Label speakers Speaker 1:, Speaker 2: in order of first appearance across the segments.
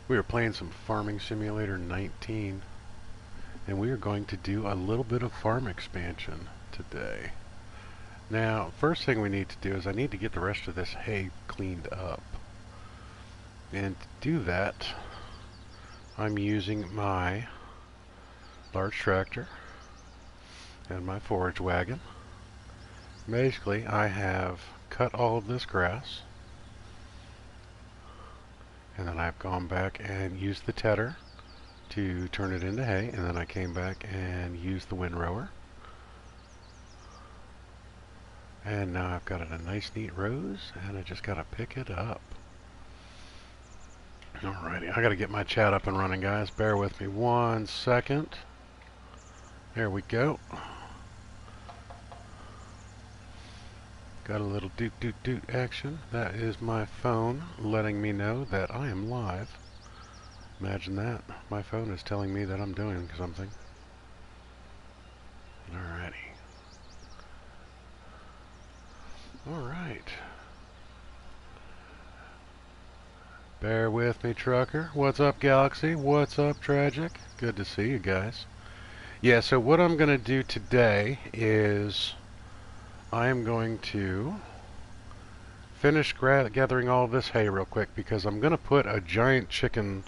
Speaker 1: We are playing some Farming Simulator 19, and we are going to do a little bit of farm expansion today. Now, first thing we need to do is I need to get the rest of this hay cleaned up. And to do that, I'm using my large tractor and my forage wagon. Basically, I have cut all of this grass, and then I've gone back and used the tedder to turn it into hay, and then I came back and used the windrower. And now I've got it a nice neat rows, and I just gotta pick it up. Alrighty, I gotta get my chat up and running, guys. Bear with me 1 second. There we go. Got a little doot doot doot action. That is my phone letting me know that I am live. Imagine that. My phone is telling me that I'm doing something. Alrighty. Alright. Bear with me, trucker. What's up, Galaxy? What's up, Tragic? Good to see you guys. Yeah, so what I'm going to do today is I am going to finish gathering all of this hay real quick, because I'm going to put a giant chicken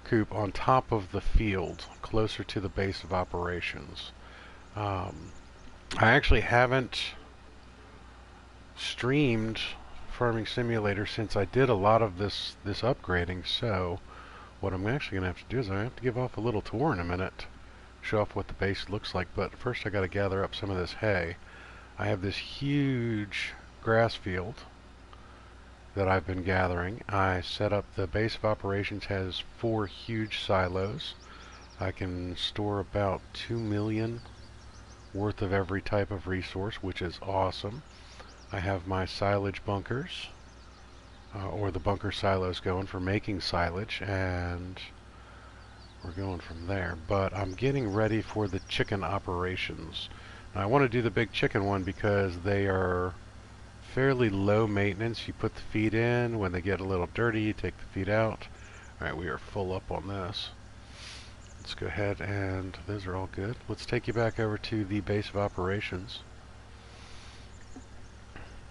Speaker 1: coop on top of the field closer to the base of operations. I actually haven't streamed Farming Simulator since I did a lot of this upgrading, so what I'm actually going to have to do is I have to give off a little tour in a minute, show off what the base looks like. But first I got to gather up some of this hay. I have this huge grass field that I've been gathering. I set up the base of operations has 4 huge silos. I can store about 2 million worth of every type of resource, which is awesome. I have my silage bunkers, or the bunker silos, going for making silage, and we're going from there. But I'm getting ready for the chicken operations. Now, I want to do the big chicken one because they are fairly low maintenance. You put the feed in. When they get a little dirty, you take the feed out. Alright, we are full up on this. Let's go ahead, and those are all good. Let's take you back over to the base of operations.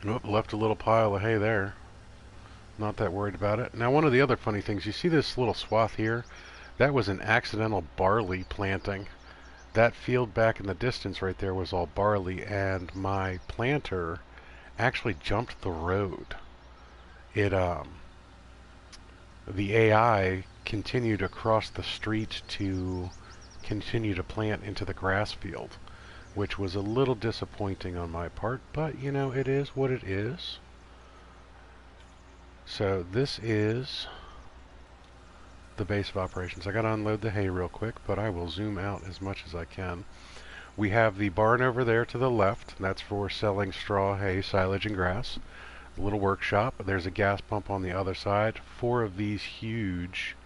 Speaker 1: Nope, left a little pile of hay there. Not that worried about it. Now, one of the other funny things, you see this little swath here? That was an accidental barley planting. That field back in the distance right there was all barley, and my planter actually jumped the road. The AI continued across the street to continue to plant into the grass field, which was a little disappointing on my part, but you know, it is what it is. So this is the base of operations. I gotta unload the hay real quick, but I will zoom out as much as I can. We have the barn over there to the left. That's for selling straw, hay, silage, and grass. A little workshop. There's a gas pump on the other side. 4 of these huge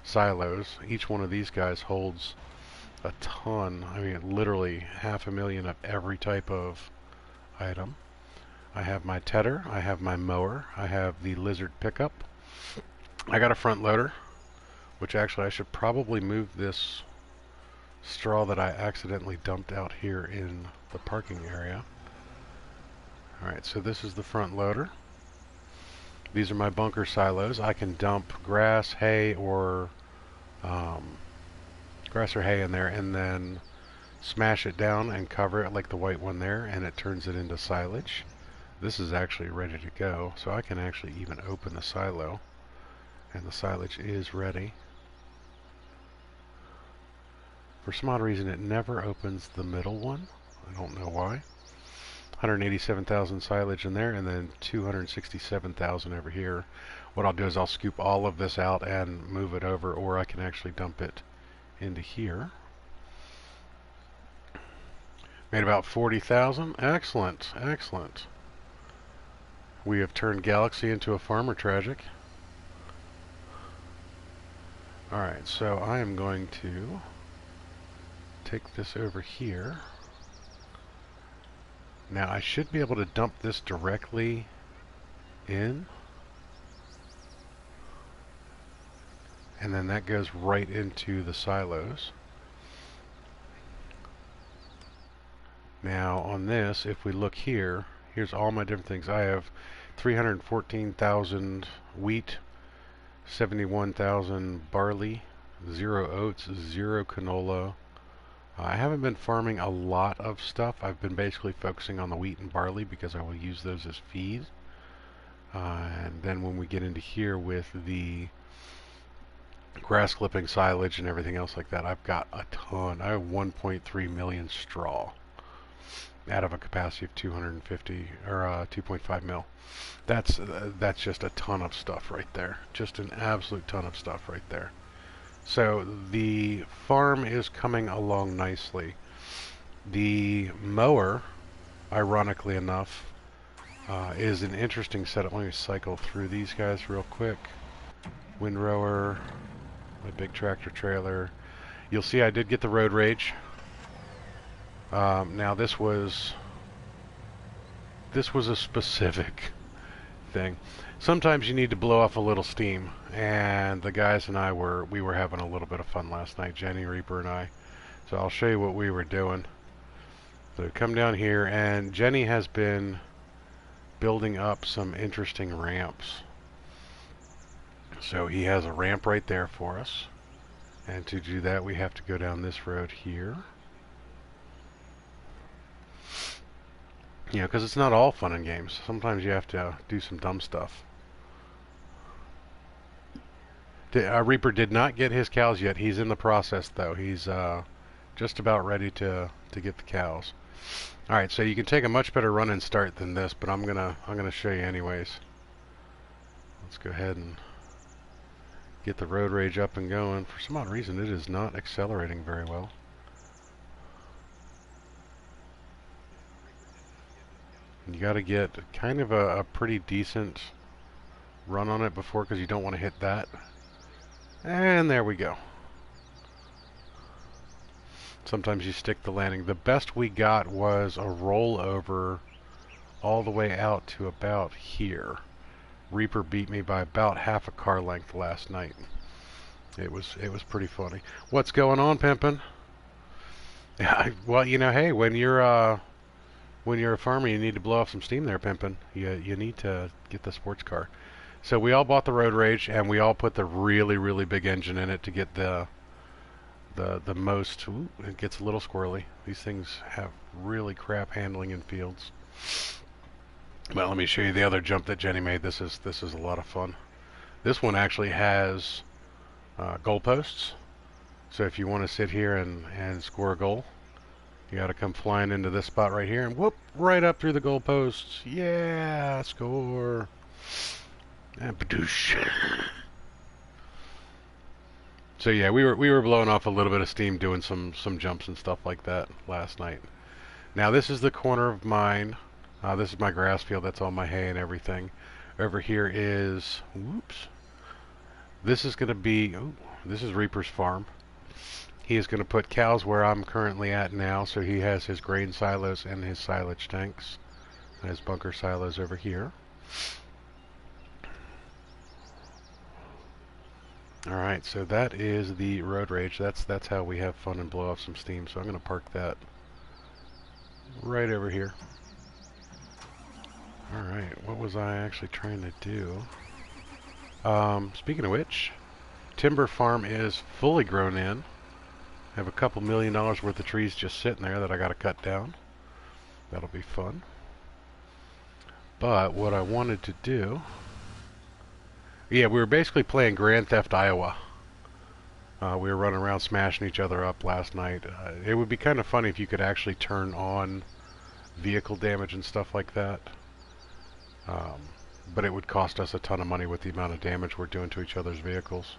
Speaker 1: silos. Each one of these guys holds a ton. I mean, literally 500,000 of every type of item. I have my tedder. I have my mower. I have the lizard pickup. I got a front loader, which actually I should probably move this straw that I accidentally dumped out here in the parking area. Alright, so this is the front loader. These are my bunker silos. I can dump grass, hay, or hay in there, and then smash it down and cover it like the white one there, and it turns it into silage. This is actually ready to go, so I can actually even open the silo, and the silage is ready. For some odd reason, it never opens the middle one. I don't know why. 187,000 silage in there, and then 267,000 over here. What I'll do is I'll scoop all of this out and move it over, or I can actually dump it into here. Made about 40,000. Excellent, excellent. We have turned Galaxy into a farmer, Tragic. Alright, so I am going to take this over here. Now I should be able to dump this directly in. and then that goes right into the silos. Now on this, if we look here, here's all my different things. I have 314,000 wheat, 71,000 barley, 0 oats, 0 canola. I haven't been farming a lot of stuff. I've been basically focusing on the wheat and barley because I will use those as feed. And then when we get into here with the grass clipping, silage, and everything else like that, I've got a ton. I have 1.3 million straw out of a capacity of 250 or 2.5 mil. That's just a ton of stuff right there. Just an absolute ton of stuff right there. So the farm is coming along nicely. The mower, ironically enough, is an interesting setup. Let me cycle through these guys real quick. Windrower, my big tractor trailer. You'll see I did get the road rage. Now this was a specific thing. Sometimes you need to blow off a little steam, and the guys and I were having a little bit of fun last night, Jenny, Reaper, and I. So I'll show you what we were doing. So come down here, and Jenny has been building up some interesting ramps. So he has a ramp right there for us, and to do that we have to go down this road here. You know, because it's not all fun and games. Sometimes you have to do some dumb stuff. Reaper did not get his cows yet. He's in the process, though. He's just about ready to get the cows. All right, so you can take a much better run and start than this, but I'm gonna show you anyways. Let's go ahead and get the road rage up and going. For some odd reason, it is not accelerating very well. You got to get kind of a pretty decent run on it before, because you don't want to hit that. And there we go. Sometimes you stick the landing. The best we got was a rollover all the way out to about here. Reaper beat me by about half a car length last night. It was pretty funny. What's going on, Pimpin'? Yeah, well, you know, hey, when you're a farmer, you need to blow off some steam there, Pimpin'. You need to get the sports car. So we all bought the road rage, and we all put the really, really big engine in it to get the most. Ooh, it gets a little squirrely. These things have really crap handling in fields. Well, let me show you the other jump that Jenny made. This is a lot of fun. This one actually has goalposts. So if you want to sit here and score a goal, you got to come flying into this spot right here and whoop right up through the goalposts. Yeah, score. And badoosh. So yeah, we were blowing off a little bit of steam doing some jumps and stuff like that last night. Now this is the corner of mine. This is my grass field. That's all my hay and everything. Over here is, whoops. This is going to be, this is Reaper's farm. He is going to put cows where I'm currently at now. So he has his grain silos and his silage tanks. And his bunker silos over here. Alright, so that is the road rage. That's how we have fun and blow off some steam. So I'm going to park that right over here. Alright, what was I actually trying to do? Speaking of which, timber farm is fully grown in. I have a couple $1 million worth of trees just sitting there that I got to cut down. That'll be fun. But what I wanted to do... Yeah, we were basically playing Grand Theft Iowa. We were running around smashing each other up last night. It would be kind of funny if you could actually turn on vehicle damage and stuff like that. But it would cost us a ton of money with the amount of damage we're doing to each other's vehicles.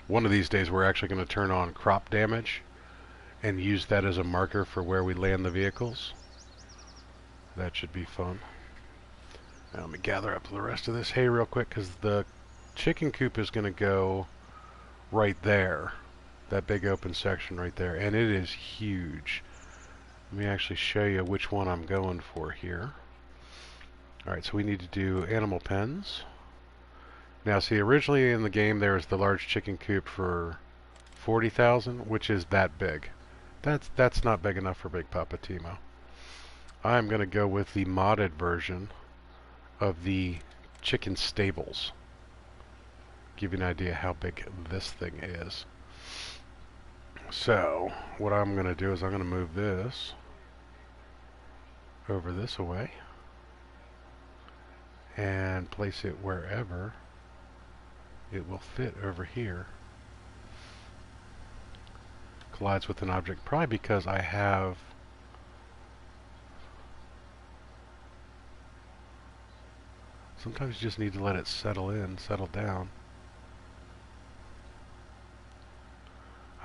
Speaker 1: One of these days we're actually going to turn on crop damage and use that as a marker for where we land the vehicles. That should be fun. Now let me gather up the rest of this hay real quick, because the chicken coop is going to go right there. That big open section right there. And it is huge. Let me actually show you which one I'm going for here. Alright, so we need to do animal pens. Now, see, originally in the game there was the large chicken coop for 40,000, which is that big. That's not big enough for Big Papa Timo. I'm going to go with the modded version of the chicken stables. Give you an idea how big this thing is. So, what I'm going to do is I'm going to move this over this away and place it wherever it will fit over here. Collides with an object, probably because I have sometimes you just need to let it settle in, settle down.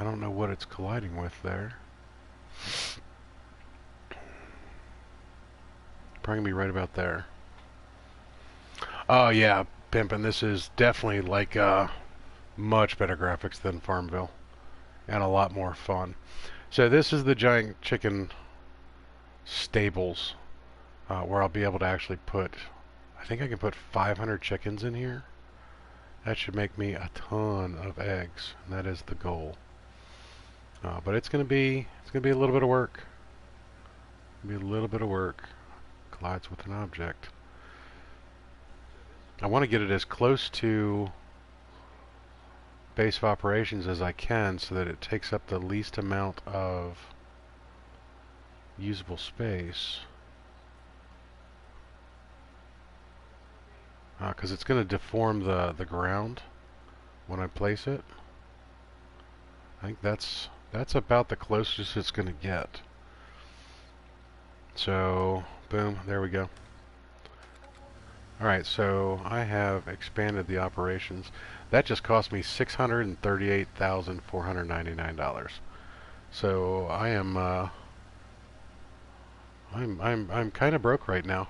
Speaker 1: I don't know what it's colliding with there. Probably gonna be right about there. Oh yeah, pimpin', this is definitely like much better graphics than Farmville. And a lot more fun. So this is the giant chicken stables where I'll be able to actually put, I think I can put 500 chickens in here. That should make me a ton of eggs, and that is the goal. But it's gonna be a little bit of work. Collides with an object. I want to get it as close to base of operations as I can so that it takes up the least amount of usable space. Because it's going to deform the ground when I place it. I think that's about the closest it's going to get. So, boom, there we go. Alright, so I have expanded the operations. That just cost me $638,499. So I am I'm kind of broke right now.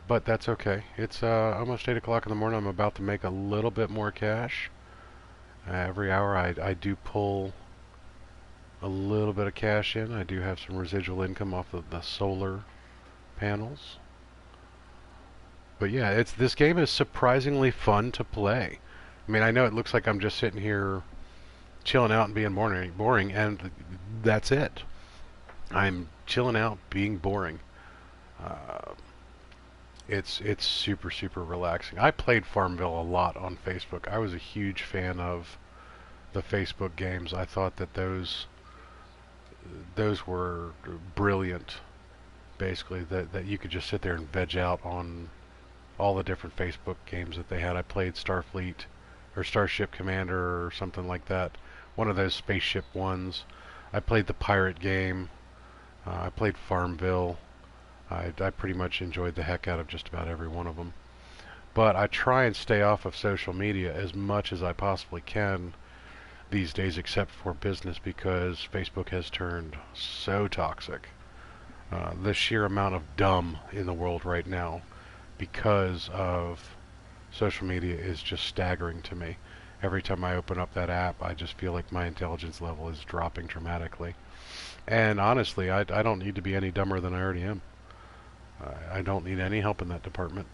Speaker 1: But that's okay. It's almost 8 o'clock in the morning. I'm about to make a little bit more cash. Every hour I do pull a little bit of cash in. I do have some residual income off of the solar panels. But yeah, this game is surprisingly fun to play. I mean, I know it looks like I'm just sitting here chilling out and being boring, and that's it. I'm chilling out, being boring. It's super relaxing. I played Farmville a lot on Facebook. I was a huge fan of the Facebook games. I thought that those were brilliant. Basically, that you could just sit there and veg out on all the different Facebook games that they had. I played Starfleet or Starship Commander or something like that. One of those spaceship ones. I played the pirate game. I played Farmville. I pretty much enjoyed the heck out of just about every one of them. But I try and stay off of social media as much as I possibly can these days, except for business, because Facebook has turned so toxic. The sheer amount of dumb in the world right now because of social media is just staggering to me. Every time I open up that app, I just feel like my intelligence level is dropping dramatically. And honestly, I don't need to be any dumber than I already am. I don't need any help in that department.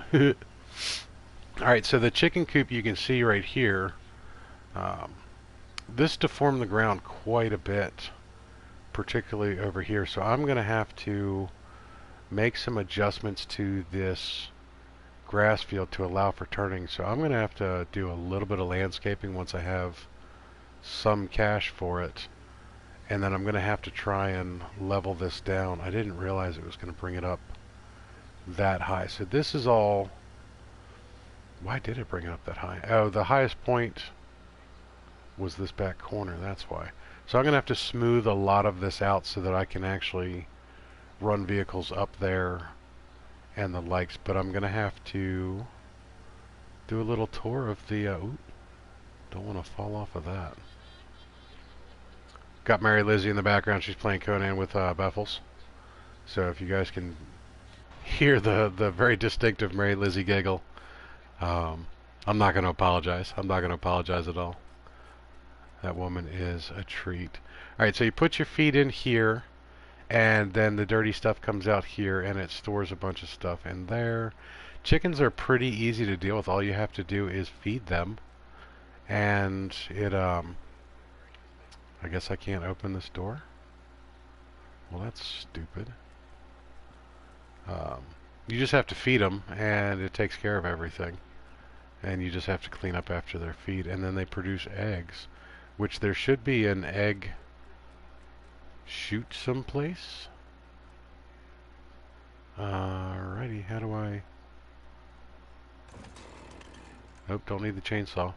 Speaker 1: Alright, so the chicken coop you can see right here, this deformed the ground quite a bit, particularly over here. So I'm going to have to make some adjustments to this grass field to allow for turning. So I'm going to have to do a little bit of landscaping once I have some cash for it. And then I'm going to have to try and level this down. I didn't realize it was going to bring it up that high. So this is all... Why did it bring it up that high? Oh, the highest point was this back corner. That's why. So I'm going to have to smooth a lot of this out so that I can actually run vehicles up there and the likes. But I'm going to have to do a little tour of the... ooh, don't want to fall off of that. Got Mary Lizzie in the background. She's playing Conan with Beffels. So if you guys can hear the very distinctive Mary Lizzie giggle, I'm not going to apologize. I'm not going to apologize at all. That woman is a treat. Alright, so you put your feet in here, and then the dirty stuff comes out here, and it stores a bunch of stuff in there. Chickens are pretty easy to deal with. All you have to do is feed them, and I guess I can't open this door. Well, that's stupid. You just have to feed them, and it takes care of everything. And you just have to clean up after their feed, and then they produce eggs, which there should be an egg chute someplace. Alrighty, how do I... Nope, don't need the chainsaw.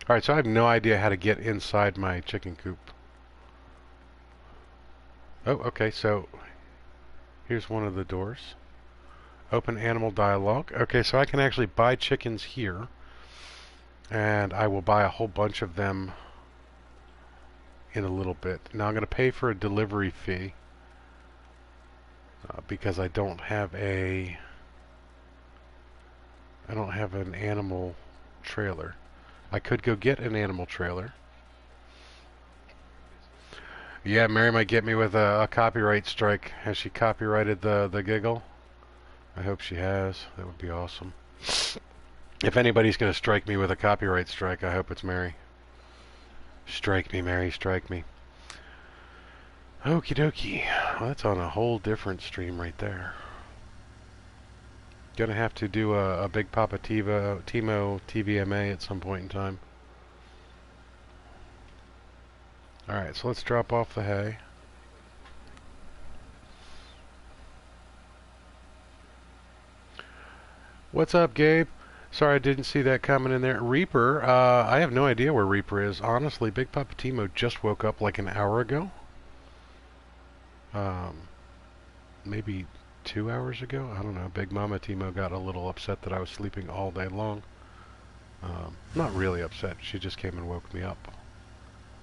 Speaker 1: Alright, so I have no idea how to get inside my chicken coop. Oh, okay, so here's one of the doors. Open animal dialogue. Okay, so I can actually buy chickens here, and I will buy a whole bunch of them in a little bit. Now I'm going to pay for a delivery fee because I don't have an animal trailer. I could go get an animal trailer. Yeah, Mary might get me with a copyright strike. Has she copyrighted the giggle? I hope she has. That would be awesome. If anybody's going to strike me with a copyright strike, I hope it's Mary. Strike me, Mary, strike me. Okie dokie. Well, that's on a whole different stream right there. Gonna have to do a big Poppa Timo TVMA at some point in time. Alright, so let's drop off the hay. What's up, Gabe? Sorry I didn't see that coming in there. Reaper, I have no idea where Reaper is. Honestly, Big Poppa Timo just woke up like an hour ago. Maybe 2 hours ago? I don't know. Big Mama Timo got a little upset that I was sleeping all day long. Not really upset. She just came and woke me up,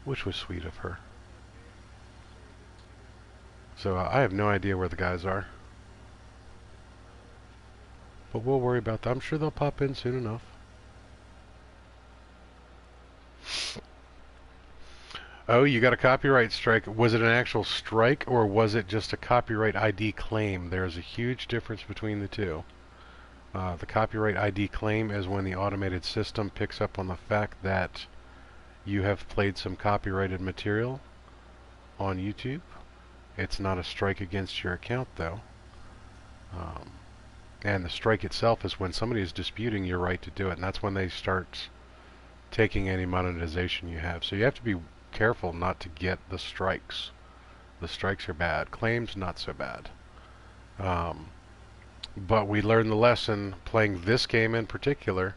Speaker 1: which was sweet of her. So I have no idea where the guys are. But we'll worry about that. I'm sure they'll pop in soon enough. Oh, you got a copyright strike. Was it an actual strike, or was it just a copyright ID claim? There's a huge difference between the two. The copyright ID claim is when the automated system picks up on the fact that you have played some copyrighted material on YouTube. It's not a strike against your account, though. And the strike itself is when somebody is disputing your right to do it, and that's when they start taking any monetization you have. So you have to be careful not to get the strikes. The strikes are bad. Claims, not so bad. But we learned the lesson playing this game in particular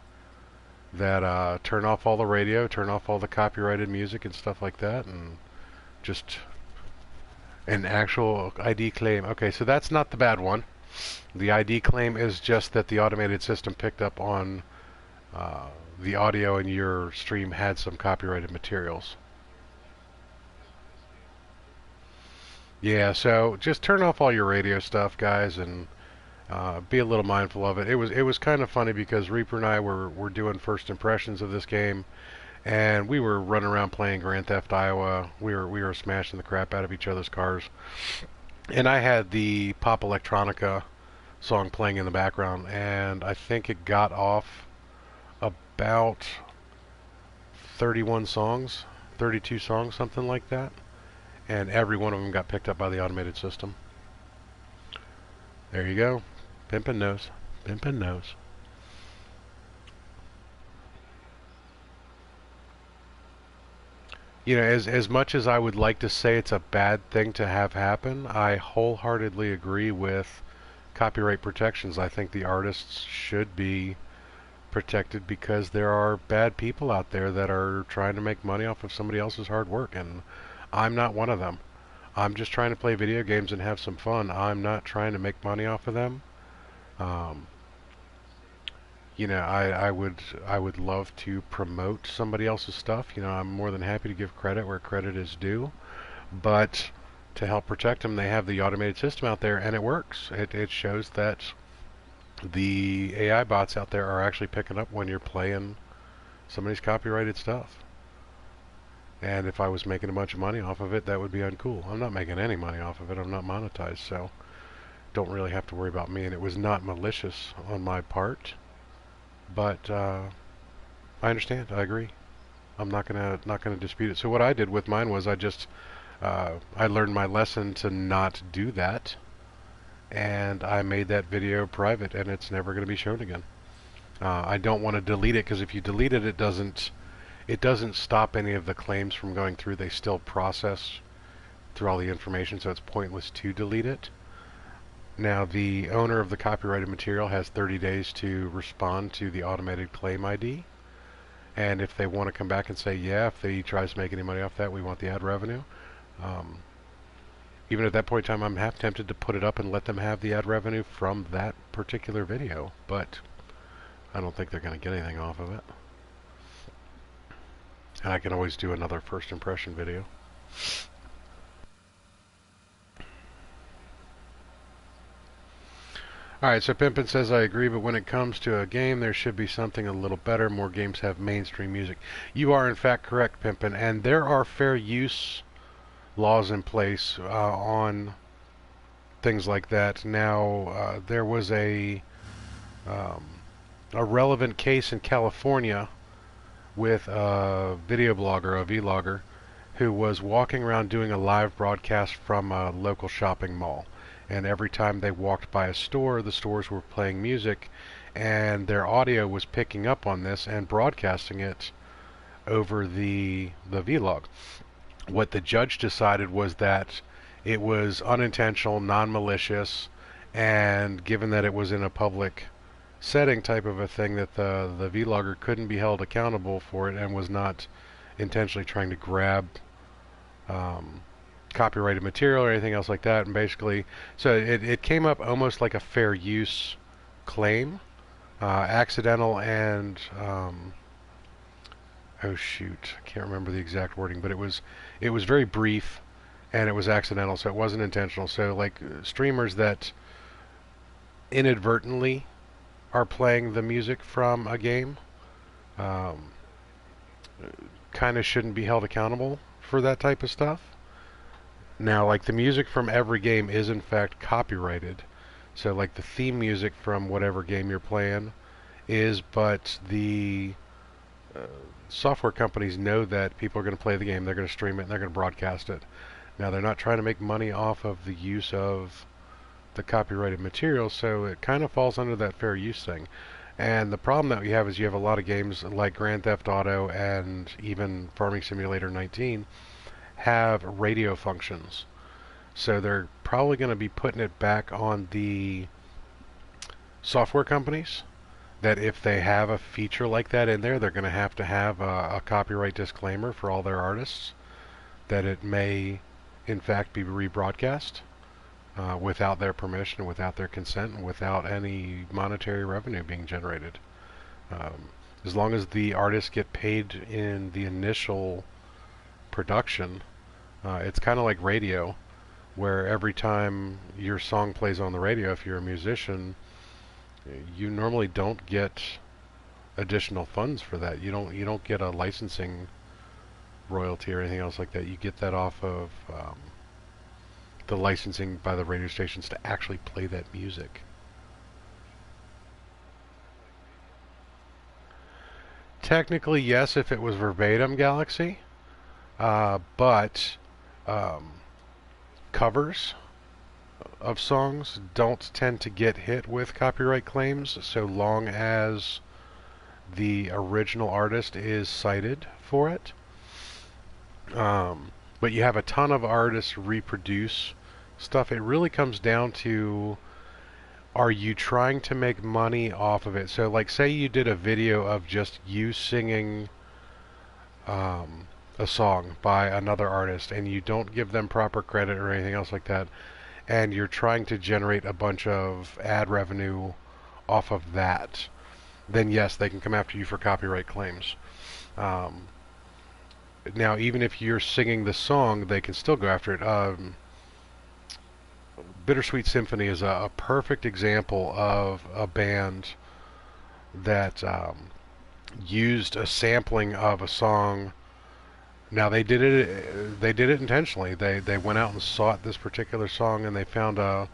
Speaker 1: that turn off all the radio, turn off all the copyrighted music and stuff like that, and just an actual ID claim. Okay, so that's not the bad one. The ID claim is just that the automated system picked up on the audio in your stream had some copyrighted materials. Yeah, so just turn off all your radio stuff, guys, and be a little mindful of it. It was kind of funny because Reaper and I were doing first impressions of this game, and we were running around playing Grand Theft Iowa. We were smashing the crap out of each other's cars. And I had the Pop Electronica song playing in the background, and I think it got off about 31 songs, 32 songs, something like that. And every one of them got picked up by the automated system. There you go. Pimpin' knows. Pimpin' knows. You know, as much as I would like to say it's a bad thing to have happen, I wholeheartedly agree with copyright protections. I think the artists should be protected because there are bad people out there that are trying to make money off of somebody else's hard work, and I'm not one of them. I'm just trying to play video games and have some fun. I'm not trying to make money off of them. You know, I would love to promote somebody else's stuff. You know, I'm more than happy to give credit where credit is due, but to help protect them, they have the automated system out there, and it works. It shows that the AI bots out there are actually picking up when you're playing somebody's copyrighted stuff. And if I was making a bunch of money off of it, that would be uncool. I'm not making any money off of it. I'm not monetized, so don't really have to worry about me, and it was not malicious on my part. But I understand. I agree. I'm not gonna dispute it. So what I did with mine was I learned my lesson to not do that, and I made that video private, and it's never going to be shown again. I don't want to delete it, because if you delete it, it doesn't stop any of the claims from going through. They still process through all the information, so it's pointless to delete it. Now, the owner of the copyrighted material has 30 days to respond to the automated claim ID. And if they want to come back and say, yeah, if he tries to make any money off that, we want the ad revenue. Even at that point in time, I'm half tempted to put it up and let them have the ad revenue from that particular video. But I don't think they're going to get anything off of it. And I can always do another first impression video. Alright, so Pimpin says, I agree, but when it comes to a game, there should be something a little better. More games have mainstream music. You are, in fact, correct, Pimpin, and there are fair use laws in place on things like that. Now, there was a relevant case in California with a video blogger, a vlogger, who was walking around doing a live broadcast from a local shopping mall. And every time they walked by a store, the stores were playing music, and their audio was picking up on this and broadcasting it over the vlog. What the judge decided was that it was unintentional, non-malicious, and given that it was in a public setting type of a thing, that the vlogger couldn't be held accountable for it and was not intentionally trying to grab copyrighted material or anything else like that. And basically, so it came up almost like a fair use claim, accidental and oh shoot, I can't remember the exact wording, but it was very brief, and it was accidental, so it wasn't intentional. So like streamers that inadvertently are playing the music from a game kind of shouldn't be held accountable for that type of stuff. Now, like, the music from every game is in fact copyrighted. So like the theme music from whatever game you're playing is, but the software companies know that people are going to play the game, they're going to stream it, and they're going to broadcast it. Now, they're not trying to make money off of the use of the copyrighted material, so it kind of falls under that fair use thing. And the problem that we have is you have a lot of games like Grand Theft Auto and even Farming Simulator 19 have radio functions. So they're probably going to be putting it back on the software companies, that if they have a feature like that in there, they're going to have a copyright disclaimer for all their artists, that it may in fact be rebroadcast without their permission, without their consent, and without any monetary revenue being generated. As long as the artists get paid in the initial production, it's kind of like radio, where every time your song plays on the radio, if you're a musician, you normally don't get additional funds for that. You don't get a licensing royalty or anything else like that. You get that off of the licensing by the radio stations to actually play that music. Technically, yes, if it was verbatim, Galaxy, but covers of songs don't tend to get hit with copyright claims so long as the original artist is cited for it. But you have a ton of artists reproduce stuff. It really comes down to, are you trying to make money off of it? So like, say you did a video of just you singing a song by another artist, and you don't give them proper credit or anything else like that, and you're trying to generate a bunch of ad revenue off of that, then yes, they can come after you for copyright claims. Now, even if you're singing the song, they can still go after it. Bittersweet Symphony is a perfect example of a band that used a sampling of a song. Now, they did it intentionally. They went out and sought this particular song, and they found a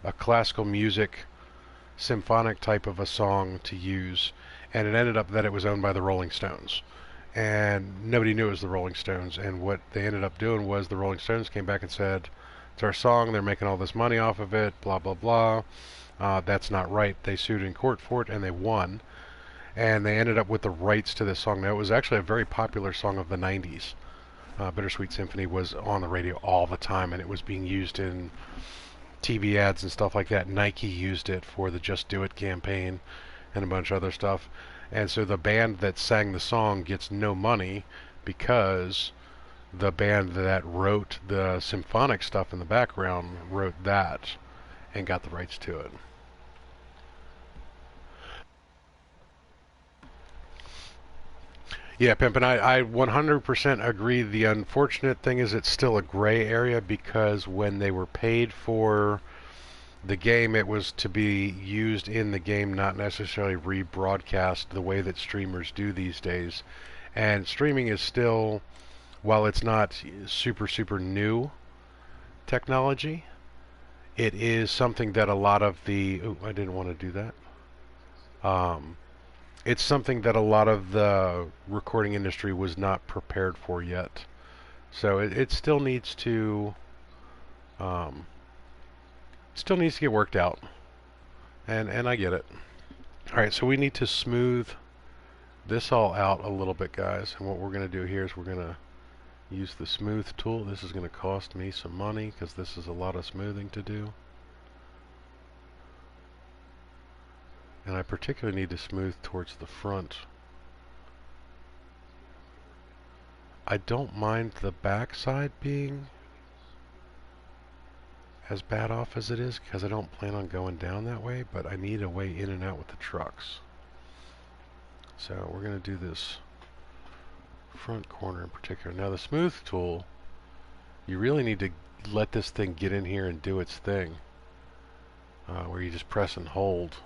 Speaker 1: a classical music symphonic type of a song to use, and it ended up that it was owned by the Rolling Stones. And nobody knew it was the Rolling Stones, and what they ended up doing was the Rolling Stones came back and said, it's our song, they're making all this money off of it, blah blah blah. That's not right. They sued in court for it, and they won. And they ended up with the rights to this song. Now, it was actually a very popular song of the 90s. Bittersweet Symphony was on the radio all the time, and it was being used in TV ads and stuff like that. Nike used it for the Just Do It campaign and a bunch of other stuff. And so the band that sang the song gets no money because the band that wrote the symphonic stuff in the background wrote that and got the rights to it. Yeah, Pimp, and I 100% agree. The unfortunate thing is it's still a gray area because when they were paid for the game, it was to be used in the game, not necessarily rebroadcast the way that streamers do these days. And streaming is still, while it's not super new technology, it is something that a lot of the... Oh, I didn't want to do that. It's something that a lot of the recording industry was not prepared for yet. So it still needs to get worked out. And I get it. Alright, so we need to smooth this all out a little bit, guys. And what we're going to do here is we're going to use the smooth tool. This is going to cost me some money because this is a lot of smoothing to do. And I particularly need to smooth towards the front. I don't mind the back side being as bad off as it is because I don't plan on going down that way, but I need a way in and out with the trucks. So we're going to do this front corner in particular. Now the smooth tool, you really need to let this thing get in here and do its thing, where you just press and hold.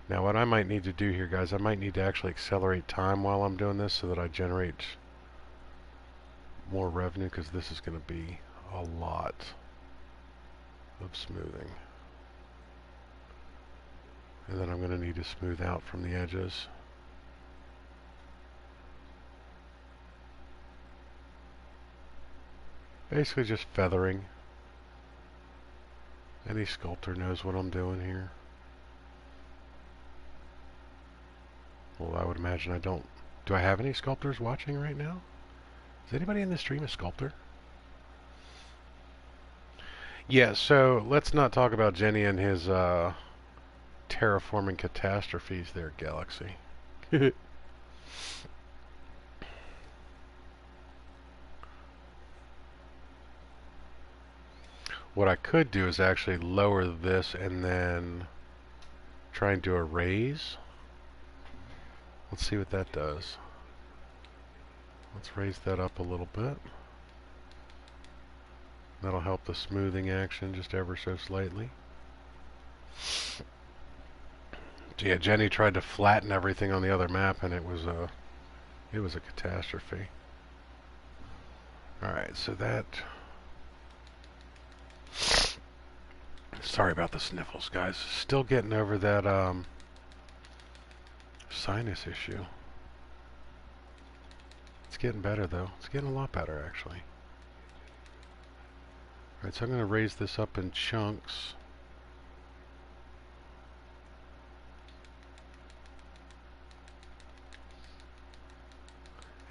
Speaker 1: Now what I might need to do here, guys, I might need to actually accelerate time while I'm doing this so that I generate more revenue, because this is going to be a lot of smoothing. And then I'm going to need to smooth out from the edges. Basically just feathering. Any sculptor knows what I'm doing here. Well, I would imagine I don't. Do I have any sculptors watching right now? Is anybody in this stream a sculptor? Yeah, so let's not talk about Jenny and his terraforming catastrophes there, Galaxy. What I could do is actually lower this and then try and do a raise. Let's see what that does. Let's raise that up a little bit. That'll help the smoothing action just ever so slightly. So yeah, Jenny tried to flatten everything on the other map, and it was a catastrophe. All right, so that. Sorry about the sniffles, guys. Still getting over that sinus issue. It's getting better though. It's getting a lot better actually. Alright, so I'm going to raise this up in chunks.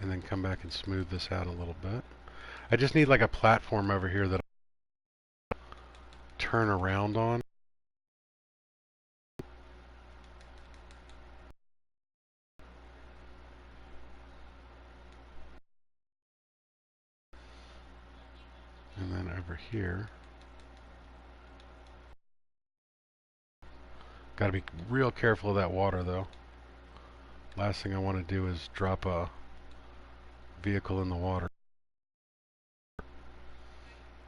Speaker 1: And then come back and smooth this out a little bit. I just need like a platform over here that I'll turn around on. And then over here. Got to be real careful of that water though. Last thing I want to do is drop a vehicle in the water.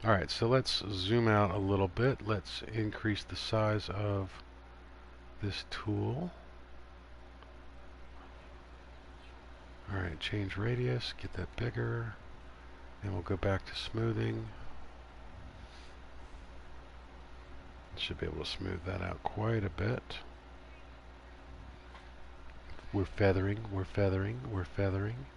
Speaker 1: Alright, so let's zoom out a little bit. Let's increase the size of this tool. Alright, change radius, get that bigger. And we'll go back to smoothing. Should be able to smooth that out quite a bit. We're feathering, we're feathering, we're feathering.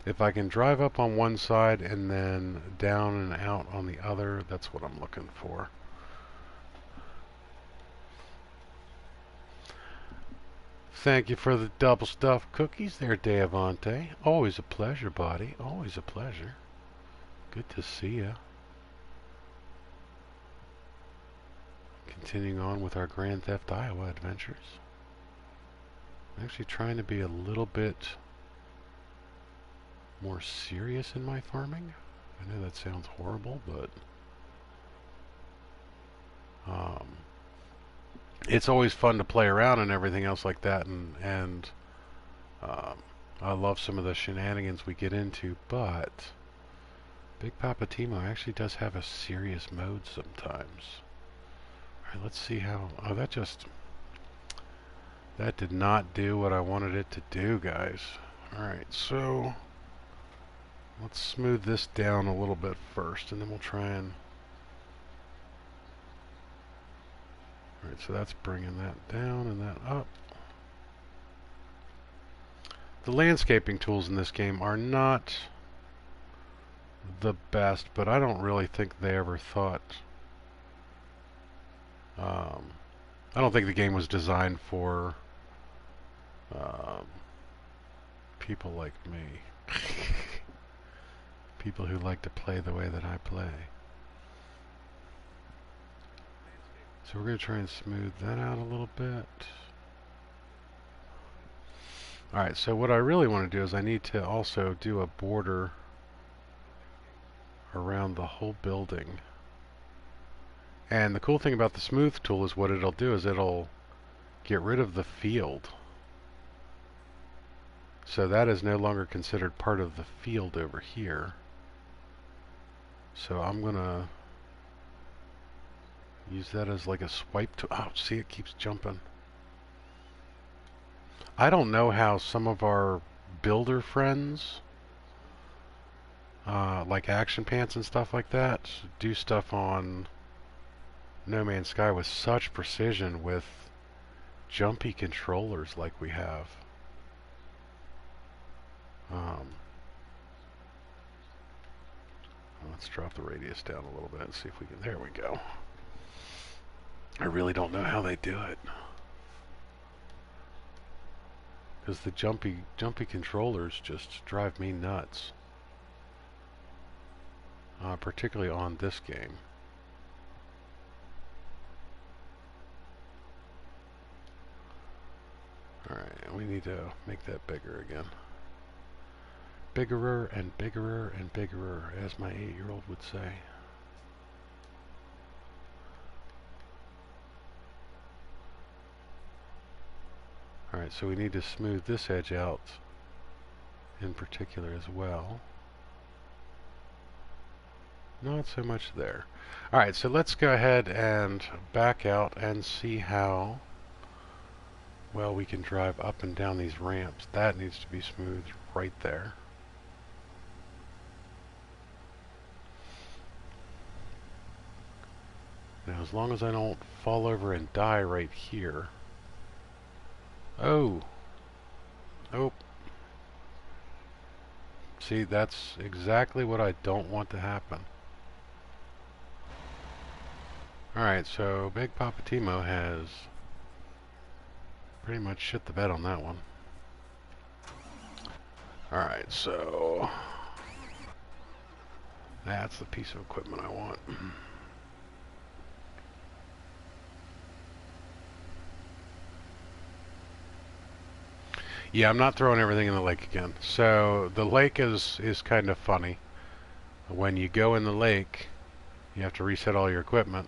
Speaker 1: If I can drive up on one side and then down and out on the other, that's what I'm looking for. Thank you for the double stuffed cookies there, Deavante. Always a pleasure, buddy. Always a pleasure. Good to see you. Continuing on with our Grand Theft Iowa adventures. I'm actually trying to be a little bit more serious in my farming. I know that sounds horrible, but it's always fun to play around and everything else like that, and I love some of the shenanigans we get into, but Big Papa Timo actually does have a serious mode sometimes. Alright, let's see how... Oh, that did not do what I wanted it to do, guys. Alright, so let's smooth this down a little bit first, and then we'll try and... Alright, so that's bringing that down and that up. The landscaping tools in this game are not the best, but I don't really think they ever thought... I don't think the game was designed for people like me. People who like to play the way that I play. So we're going to try and smooth that out a little bit. Alright, so what I really want to do is I need to also do a border around the whole building. And the cool thing about the smooth tool is what it'll do is it'll get rid of the field. So that is no longer considered part of the field over here. So I'm going to use that as like a swipe tool. Oh, see, it keeps jumping. I don't know how some of our builder friends, like Action Pants and stuff like that, do stuff on No Man's Sky with such precision with jumpy controllers like we have. Let's drop the radius down a little bit and see if we can... There we go. I really don't know how they do it. Because the jumpy controllers just drive me nuts. Particularly on this game. Alright, we need to make that bigger again. Biggerer and biggerer and biggerer, as my 8-year-old would say. Alright, so we need to smooth this edge out in particular as well. Not so much there. Alright, so let's go ahead and back out and see how well we can drive up and down these ramps. That needs to be smoothed right there. Now, as long as I don't fall over and die right here. Oh! Oh! See, that's exactly what I don't want to happen. Alright, so Big Papa Timo has pretty much shit the bed on that one. Alright, so that's the piece of equipment I want. Yeah, I'm not throwing everything in the lake again. So the lake is kind of funny. When you go in the lake, you have to reset all your equipment.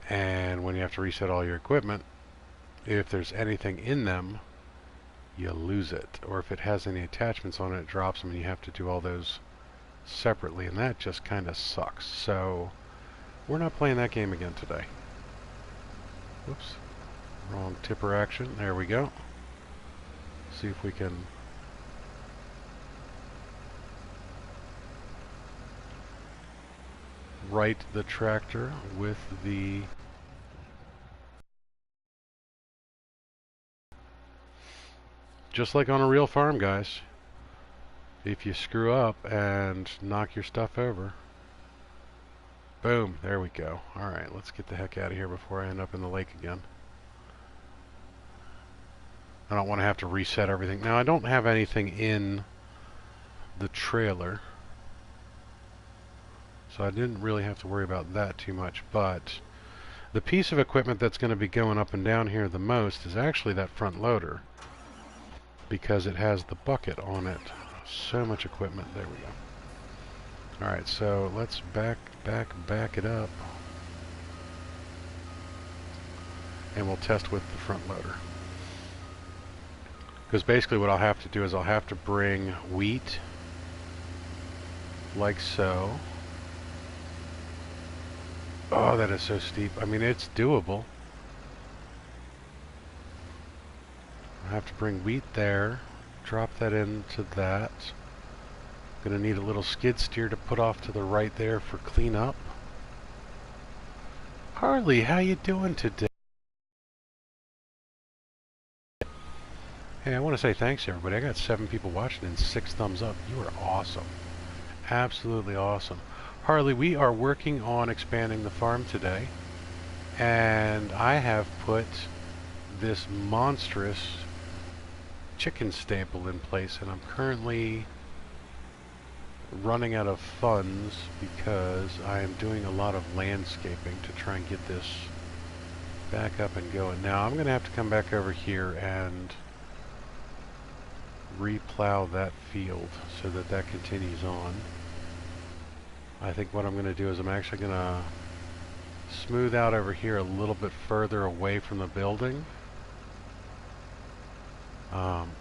Speaker 1: And when you have to reset all your equipment, if there's anything in them, you lose it. Or if it has any attachments on it, it drops them and you have to do all those separately. And that just kind of sucks. So we're not playing that game again today. Whoops. Wrong tipper action. There we go. See if we can right the tractor with the just like on a real farm, guys. If you screw up and knock your stuff over, boom, there we go. Alright, let's get the heck out of here before I end up in the lake again. I don't want to have to reset everything. Now, I don't have anything in the trailer, so I didn't really have to worry about that too much, but the piece of equipment that's going to be going up and down here the most is actually that front loader, because it has the bucket on it. So much equipment. There we go. Alright, so let's back it up, and we'll test with the front loader. Because basically what I'll have to do is I'll have to bring wheat like so. Oh, that is so steep. I mean, it's doable. I have to bring wheat there, drop that into that. Gonna need a little skid steer to put off to the right there for cleanup. Harley, how you doing today? Hey, I want to say thanks to everybody. I got 7 people watching and 6 thumbs up. You are awesome. Absolutely awesome. Harley, we are working on expanding the farm today, and I have put this monstrous chicken stable in place, and I'm currently running out of funds because I am doing a lot of landscaping to try and get this back up and going. Now I'm going to have to come back over here and replow that field so that that continues on. I think what I'm going to do is I'm actually going to smooth out over here a little bit further away from the building.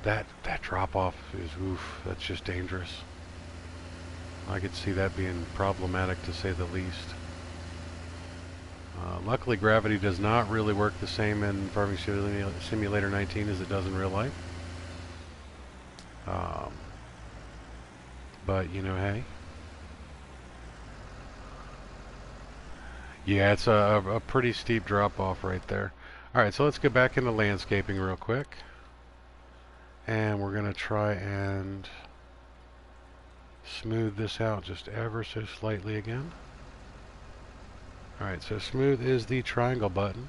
Speaker 1: That drop off is, oof, that's just dangerous. I could see that being problematic to say the least. Luckily gravity does not really work the same in Farming Simulator 19 as it does in real life. But you know, hey. Yeah, it's a pretty steep drop off right there. Alright, so let's get back into landscaping real quick. And we're going to try and smooth this out just ever so slightly again. Alright, so smooth is the triangle button.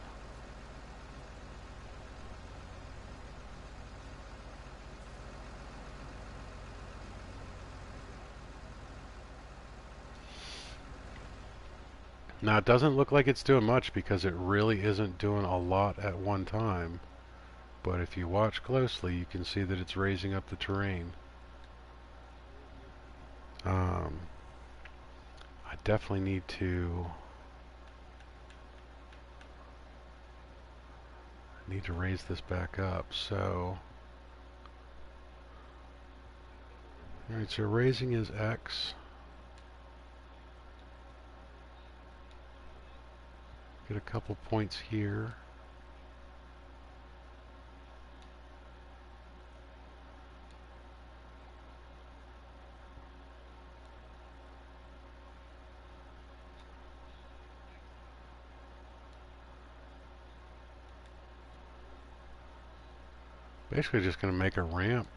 Speaker 1: Now it doesn't look like it's doing much because it really isn't doing a lot at one time. But if you watch closely, you can see that it's raising up the terrain. I definitely need to raise this back up. So, alright, so raising is X. Get a couple points here. Basically just going to make a ramp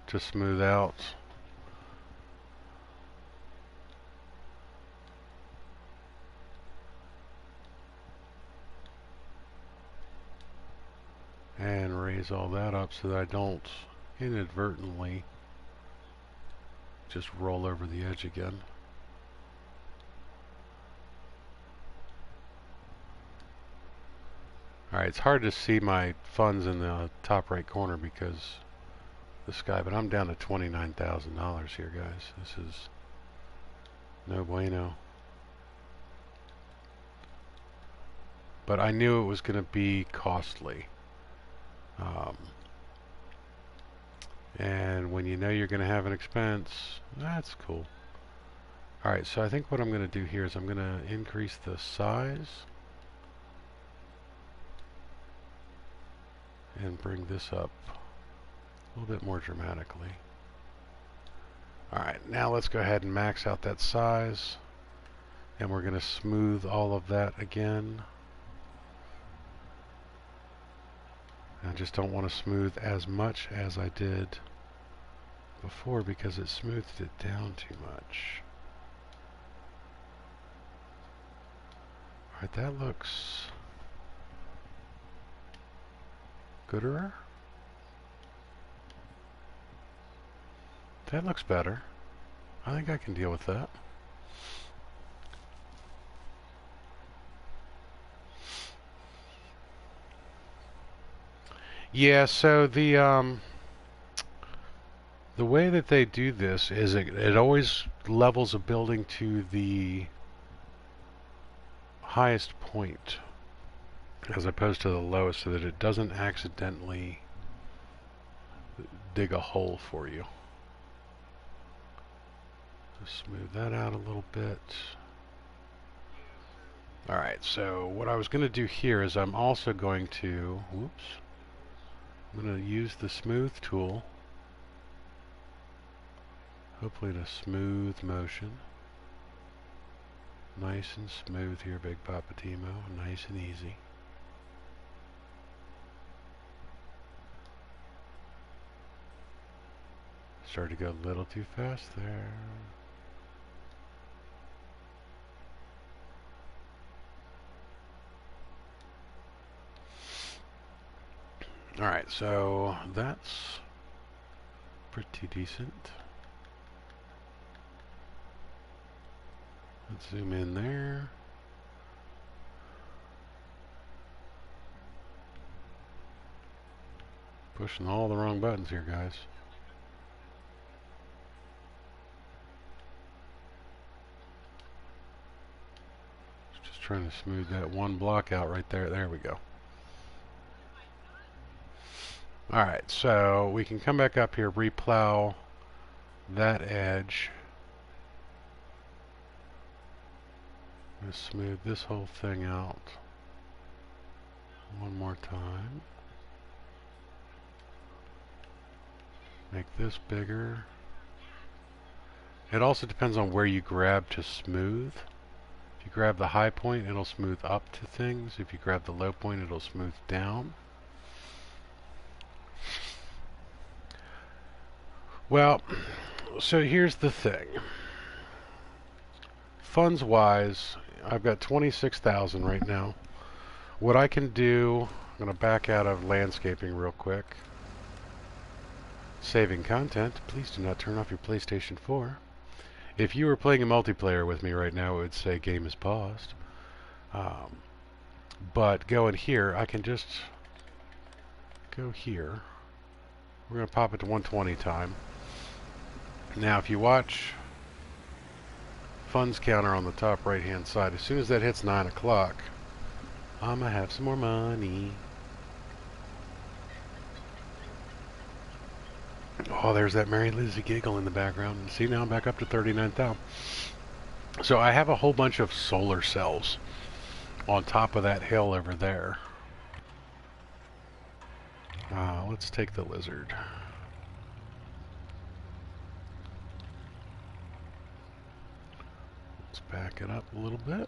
Speaker 1: to smooth out. And raise all that up so that I don't inadvertently just roll over the edge again. Alright, it's hard to see my funds in the top right corner because the sky, but I'm down to $29,000 here, guys. This is no bueno. But I knew it was going to be costly. And when you know you're going to have an expense, that's cool. Alright, so I think what I'm going to do here is I'm going to increase the size and bring this up a little bit more dramatically. Alright, now let's go ahead and max out that size. And we're going to smooth all of that again. I just don't want to smooth as much as I did before because it smoothed it down too much. Alright, that looks gooder. That looks better. I think I can deal with that. Yeah, so the way that they do this is it always levels a building to the highest point as opposed to the lowest so that it doesn't accidentally dig a hole for you. Just smooth that out a little bit. Alright, so what I was going to do here is I'm also going to, whoops, I'm going to use the smooth tool, hopefully to smooth motion. Nice and smooth here, Big Poppa T-Mo, nice and easy. Started to go a little too fast there. Alright, so that's pretty decent. Let's zoom in there. Pushing all the wrong buttons here, guys. Just trying to smooth that one block out right there. There we go. Alright, so we can come back up here, replow that edge. I'm going to smooth this whole thing out one more time. Make this bigger. It also depends on where you grab to smooth. If you grab the high point, it'll smooth up to things. If you grab the low point, it'll smooth down. Well, so here's the thing. Funds wise, I've got 26,000 right now. What I can do, I'm going to back out of landscaping real quick. Saving content. Please do not turn off your PlayStation 4. If you were playing a multiplayer with me right now, it would say game is paused. But going here, I can just go here. We're going to pop it to 120 time. Now, if you watch funds counter on the top right hand side, as soon as that hits 9 o'clock, I'm going to have some more money. Oh, there's that Mary Lizzie giggle in the background. And see, now I'm back up to 39,000. So I have a whole bunch of solar cells on top of that hill over there. Let's take the lizard. Let's back it up a little bit.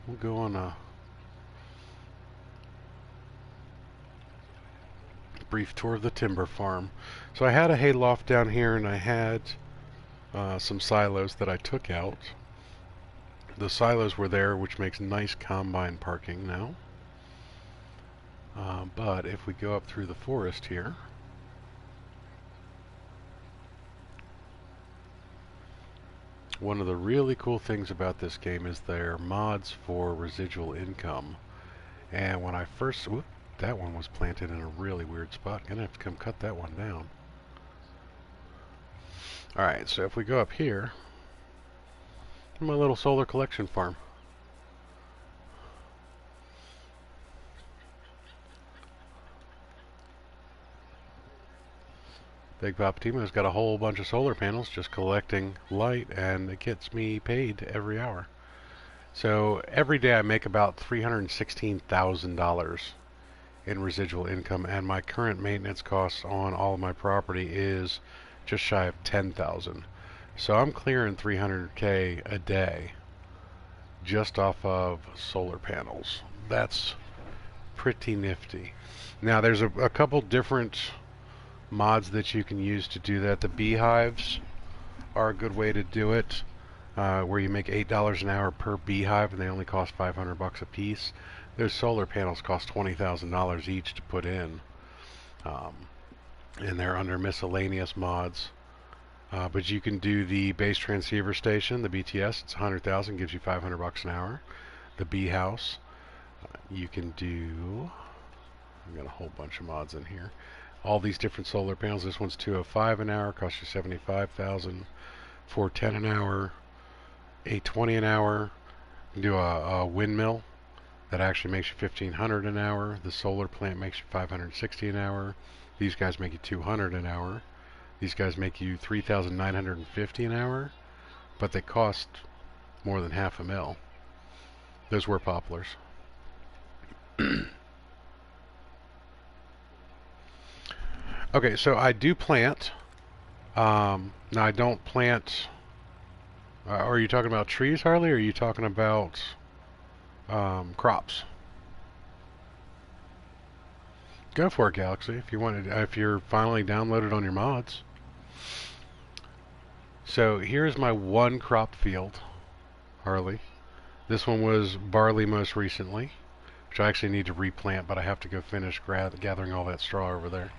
Speaker 1: We'll go on a brief tour of the timber farm. So I had a hayloft down here and I had some silos that I took out. The silos were there, which makes nice combine parking now. But if we go up through the forest here, one of the really cool things about this game is their mods for residual income. And when I first, whoop, that one was planted in a really weird spot. I'm gonna have to come cut that one down. Alright, so if we go up here, my little solar collection farm. Big Poppa T-Mo's got a whole bunch of solar panels just collecting light, and it gets me paid every hour. So every day I make about $316,000 in residual income, and my current maintenance costs on all of my property is just shy of 10,000. So I'm clearing 300K a day just off of solar panels. That's pretty nifty. Now there's a couple different mods that you can use to do that. The beehives are a good way to do it, where you make $8 an hour per beehive and they only cost 500 bucks a piece. Those solar panels cost $20,000 each to put in, and they're under miscellaneous mods. But you can do the base transceiver station, the BTS. It's 100,000, gives you 500 bucks an hour. The bee house, you can do. I've got a whole bunch of mods in here. All these different solar panels. This one's 205 an hour, costs you 75,000. 410 an hour, 820 an hour. You can do a windmill that actually makes you 1,500 an hour. The solar plant makes you 560 an hour. These guys make you 200 an hour. These guys make you 3,950 an hour, but they cost more than $500,000. Those were poplars. Okay, so I do plant. Now I don't plant. Are you talking about trees, Harley, or are you talking about crops? Go for it, Galaxy. If you wanted, if you're finally downloaded on your mods. So here's my one crop field, Harley. This one was barley most recently, which I actually need to replant, but I have to go finish gathering all that straw over there.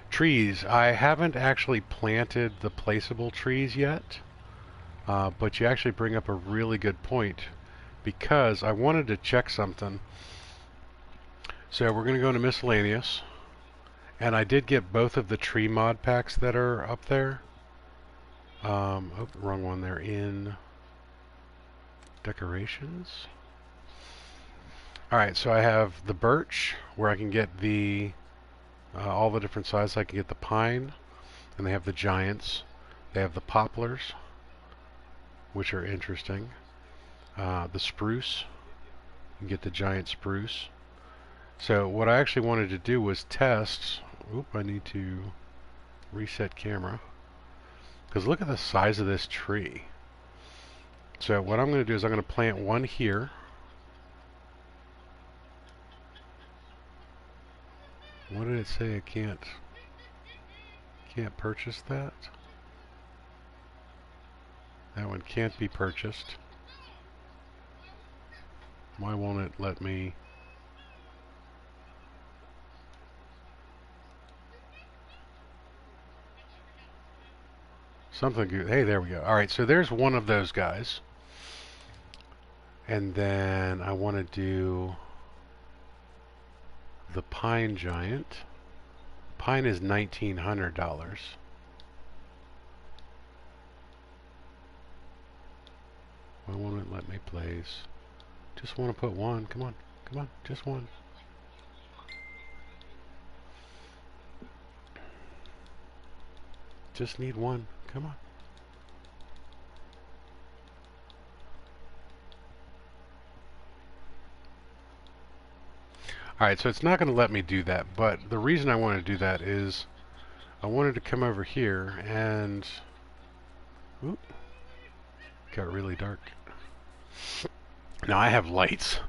Speaker 1: Trees, I haven't actually planted the placeable trees yet, but you actually bring up a really good point, because I wanted to check something. So we're going to go into miscellaneous, and I did get both of the tree mod packs that are up there. Oh, wrong one. They're in decorations. Alright, so I have the birch, where I can get the all the different sizes. I can get the pine, and they have the giants. They have the poplars, which are interesting. The spruce, you can get the giant spruce. So what I actually wanted to do was test. Oop, I need to reset camera, because look at the size of this tree. So what I'm going to do is I'm going to plant one here. What did it say? I can't purchase that. That one can't be purchased. Why won't it let me? Something good. Hey, there we go. All right, so there's one of those guys. And then I want to do the pine giant. Pine is $1,900. Why won't it let me place? Just want to put one. Come on. Come on. Just one. Just need one. Come on. Alright, so it's not going to let me do that, but the reason I want to do that is I wanted to come over here and... Oop, got really dark. Now I have lights.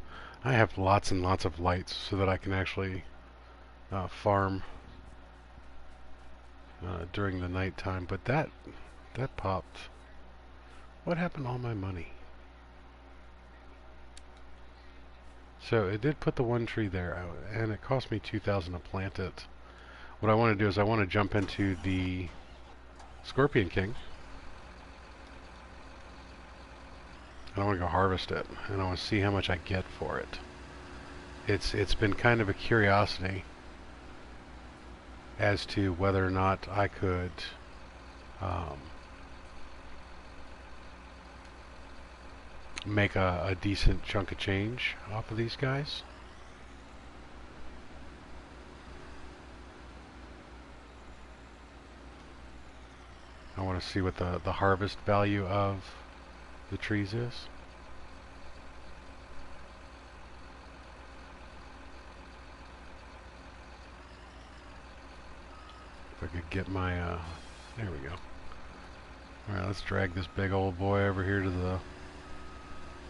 Speaker 1: I have lots and lots of lights so that I can actually farm during the nighttime, but that popped. What happened to all my money? So it did put the one tree there, and it cost me $2,000 to plant it. What I want to do is I want to jump into the Scorpion King. And I want to go harvest it, and I want to see how much I get for it. It's been kind of a curiosity as to whether or not I could make a decent chunk of change off of these guys. I want to see what the harvest value of the trees is. if I could get my, there we go. Alright, let's drag this big old boy over here to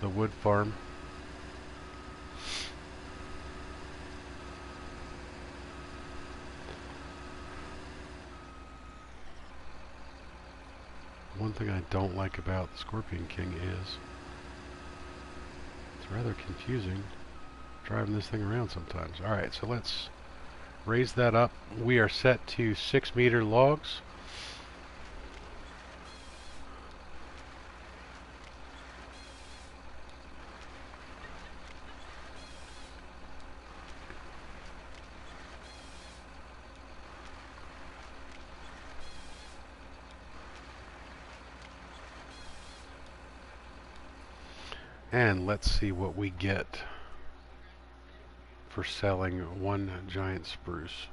Speaker 1: the wood farm. One thing I don't like about the Scorpion King is it's rather confusing driving this thing around sometimes. Alright, so let's raise that up. We are set to 6-meter logs. And let's see what we get for selling one giant spruce.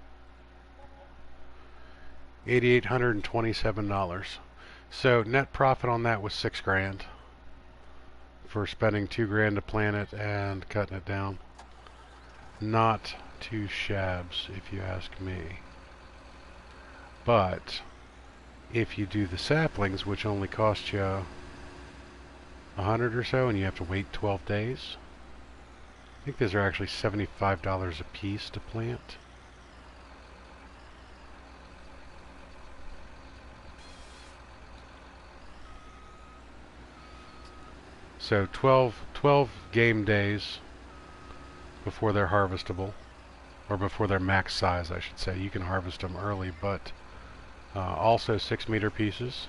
Speaker 1: $8,827. So net profit on that was $6,000 for spending $2,000 to plant it and cutting it down. Not two shabs, if you ask me. But if you do the saplings, which only cost you 100 or so, and you have to wait 12 days. I think these are actually $75 a piece to plant. So 12 game days before they're harvestable, or before they're max size, I should say. You can harvest them early, but also 6-meter pieces.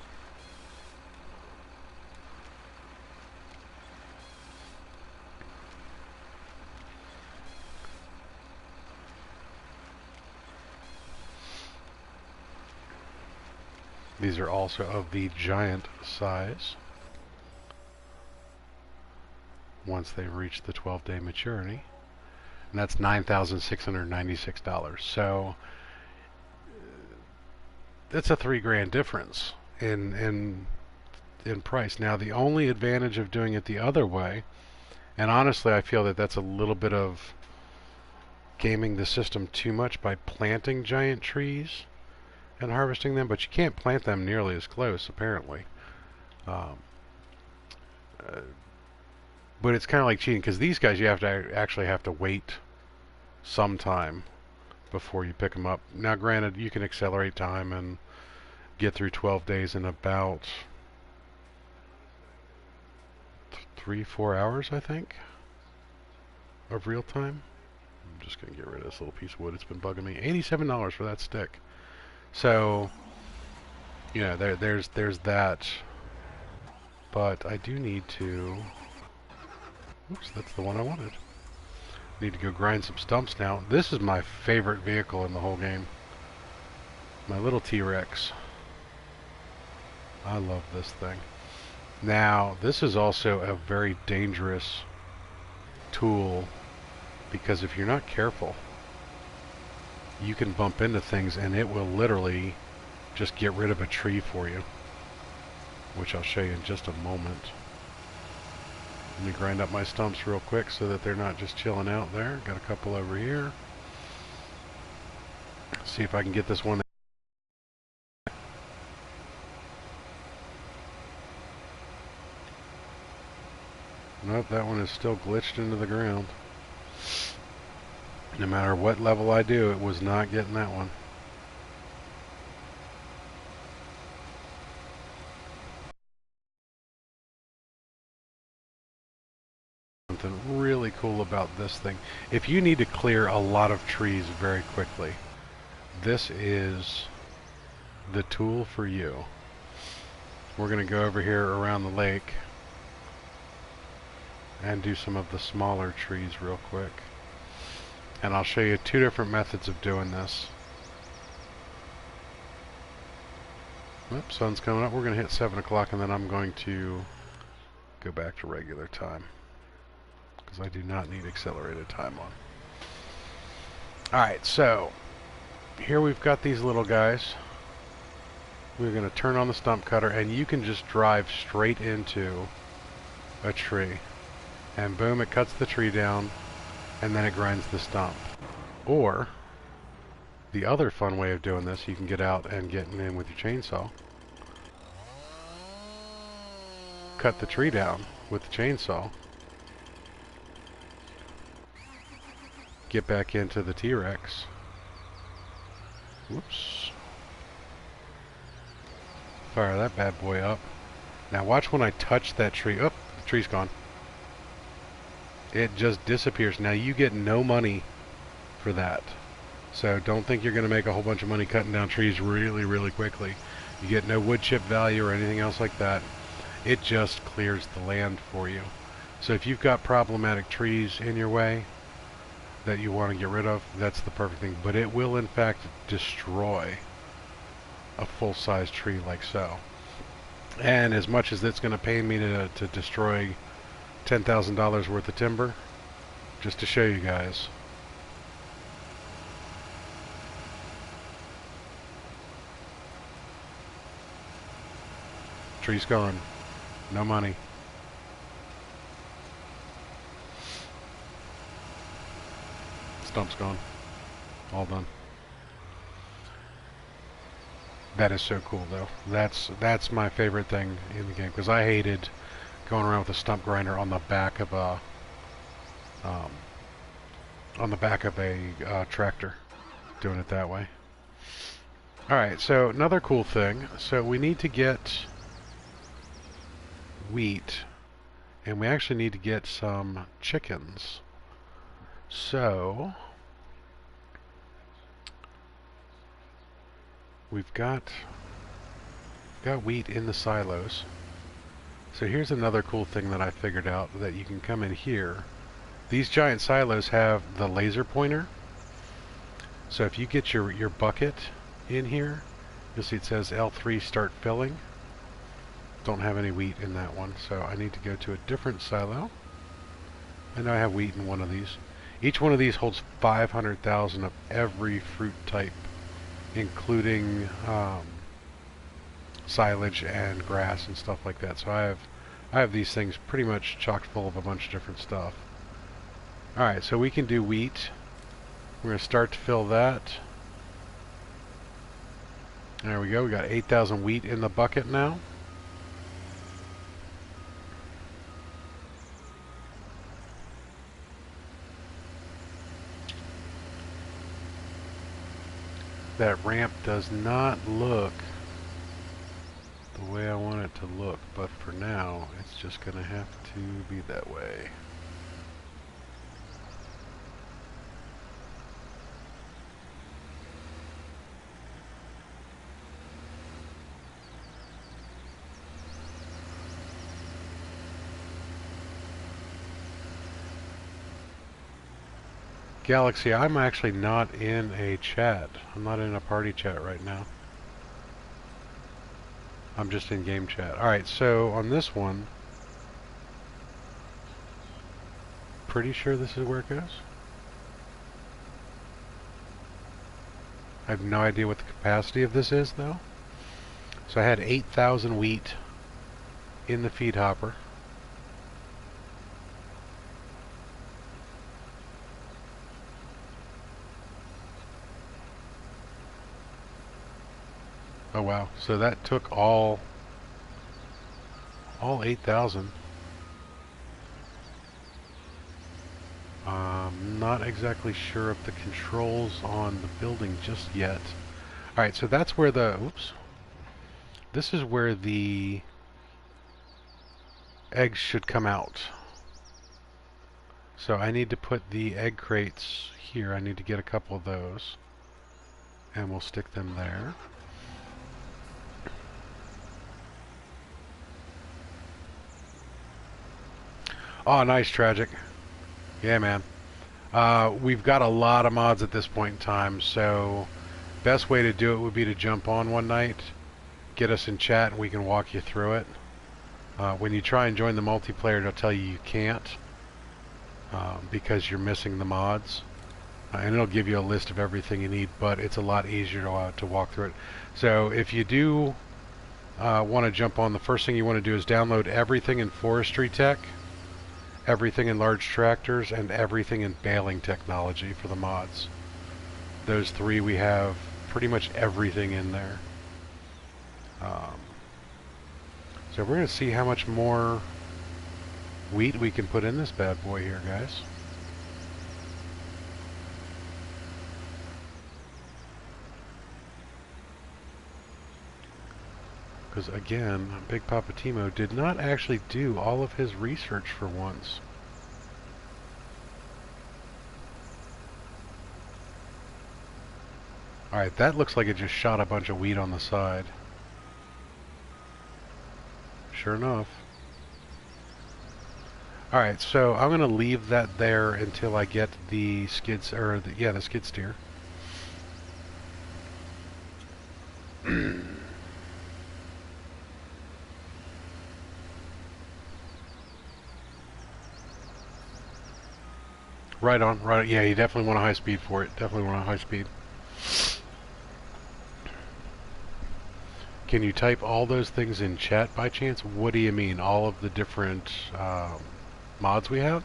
Speaker 1: These are also of the giant size once they reach the 12-day maturity. And that's $9,696. So that's a $3,000 difference in price. Now, the only advantage of doing it the other way, and honestly I feel that that's a little bit of gaming the system too much by planting giant trees and harvesting them, but you can't plant them nearly as close, apparently. But it's kind of like cheating, because these guys you have to actually have to wait some time before you pick them up. Now, granted, you can accelerate time and get through 12 days in about 3-4 hours, I think, of real time. I'm just going to get rid of this little piece of wood. It's been bugging me. $87 for that stick. So, you know, there's that. But I do need to... Oops, that's the one I wanted. Need to go grind some stumps now. This is my favorite vehicle in the whole game. My little T-Rex. I love this thing. Now, this is also a very dangerous tool, because if you're not careful, you can bump into things and it will literally just get rid of a tree for you, which I'll show you in just a moment. Let me grind up my stumps real quick so that they're not just chilling out there. Got a couple over here. See if I can get this one. Nope, that one is still glitched into the ground. No matter what level I do, it was not getting that one. Something really cool about this thing. If you need to clear a lot of trees very quickly, this is the tool for you. We're going to go over here around the lake and do some of the smaller trees real quick. And I'll show you 2 different methods of doing this. Oops, sun's coming up. We're going to hit 7 o'clock and then I'm going to go back to regular time, because I do not need accelerated time on. Alright, so here we've got these little guys. We're going to turn on the stump cutter and you can just drive straight into a tree. And boom, it cuts the tree down and then it grinds the stump. Or The other fun way of doing this, you can get out and get in with your chainsaw. Cut the tree down with the chainsaw. Get back into the T-Rex. Whoops. Fire that bad boy up. Now watch when I touch that tree. Oh, the tree's gone. It just disappears. Now you get no money for that. So don't think you're going to make a whole bunch of money cutting down trees really, really quickly. You get no wood chip value or anything else like that. It just clears the land for you. So if you've got problematic trees in your way that you want to get rid of, that's the perfect thing. But it will in fact destroy a full-size tree like so. And as much as it's going to pay me to destroy $10,000 worth of timber, just to show you guys. Tree's gone. No money. Stump's gone. All done. That is so cool, though. That's my favorite thing in the game, because I hated going around with a stump grinder on the back of a tractor, doing it that way. All right, so another cool thing. So we need to get wheat, and we actually need to get some chickens. So we've got wheat in the silos. So here's another cool thing that I figured out, that you can come in here. These giant silos have the laser pointer. So if you get your bucket in here, you'll see it says L3 start filling. Don't have any wheat in that one, so I need to go to a different silo. I know I have wheat in one of these. Each one of these holds 500,000 of every fruit type, including silage and grass and stuff like that. So I have these things pretty much chock full of a bunch of different stuff. Alright, so we can do wheat. We're going to start to fill that. There we go. We got 8,000 wheat in the bucket now. That ramp does not look the way I want it to look, but for now it's just going to have to be that way. Galaxy, I'm actually not in a chat. I'm not in a party chat right now. I'm just in game chat. Alright, so on this one, pretty sure this is where it goes. I have no idea what the capacity of this is, though. So I had 8,000 wheat in the feed hopper. Oh wow, so that took all 8,000. Not exactly sure of the controls on the building just yet. Alright, so that's where the, oops. This is where the eggs should come out. So I need to put the egg crates here. I need to get a couple of those. And we'll stick them there. Oh, nice, Tragic. Yeah, man. We've got a lot of mods at this point in time, so best way to do it would be to jump on one night, get us in chat, and we can walk you through it. When you try and join the multiplayer, they'll tell you can't because you're missing the mods. And it'll give you a list of everything you need, but it's a lot easier to walk through it. So if you do want to jump on, the first thing you want to do is download everything in forestry tech, everything in large tractors, and everything in baling technology for the mods. those three, we have pretty much everything in there. So we're going to see how much more wheat we can put in this bad boy here, guys. Because again, Big Papa Timo did not actually do all of his research for once. Alright, that looks like it just shot a bunch of wheat on the side. Sure enough. Alright, so I'm going to leave that there until I get the skids, or the skid steer. Right on, right on. Yeah, you definitely want a high speed for it. Definitely want a high speed. Can you type all those things in chat by chance? What do you mean? All of the different mods we have?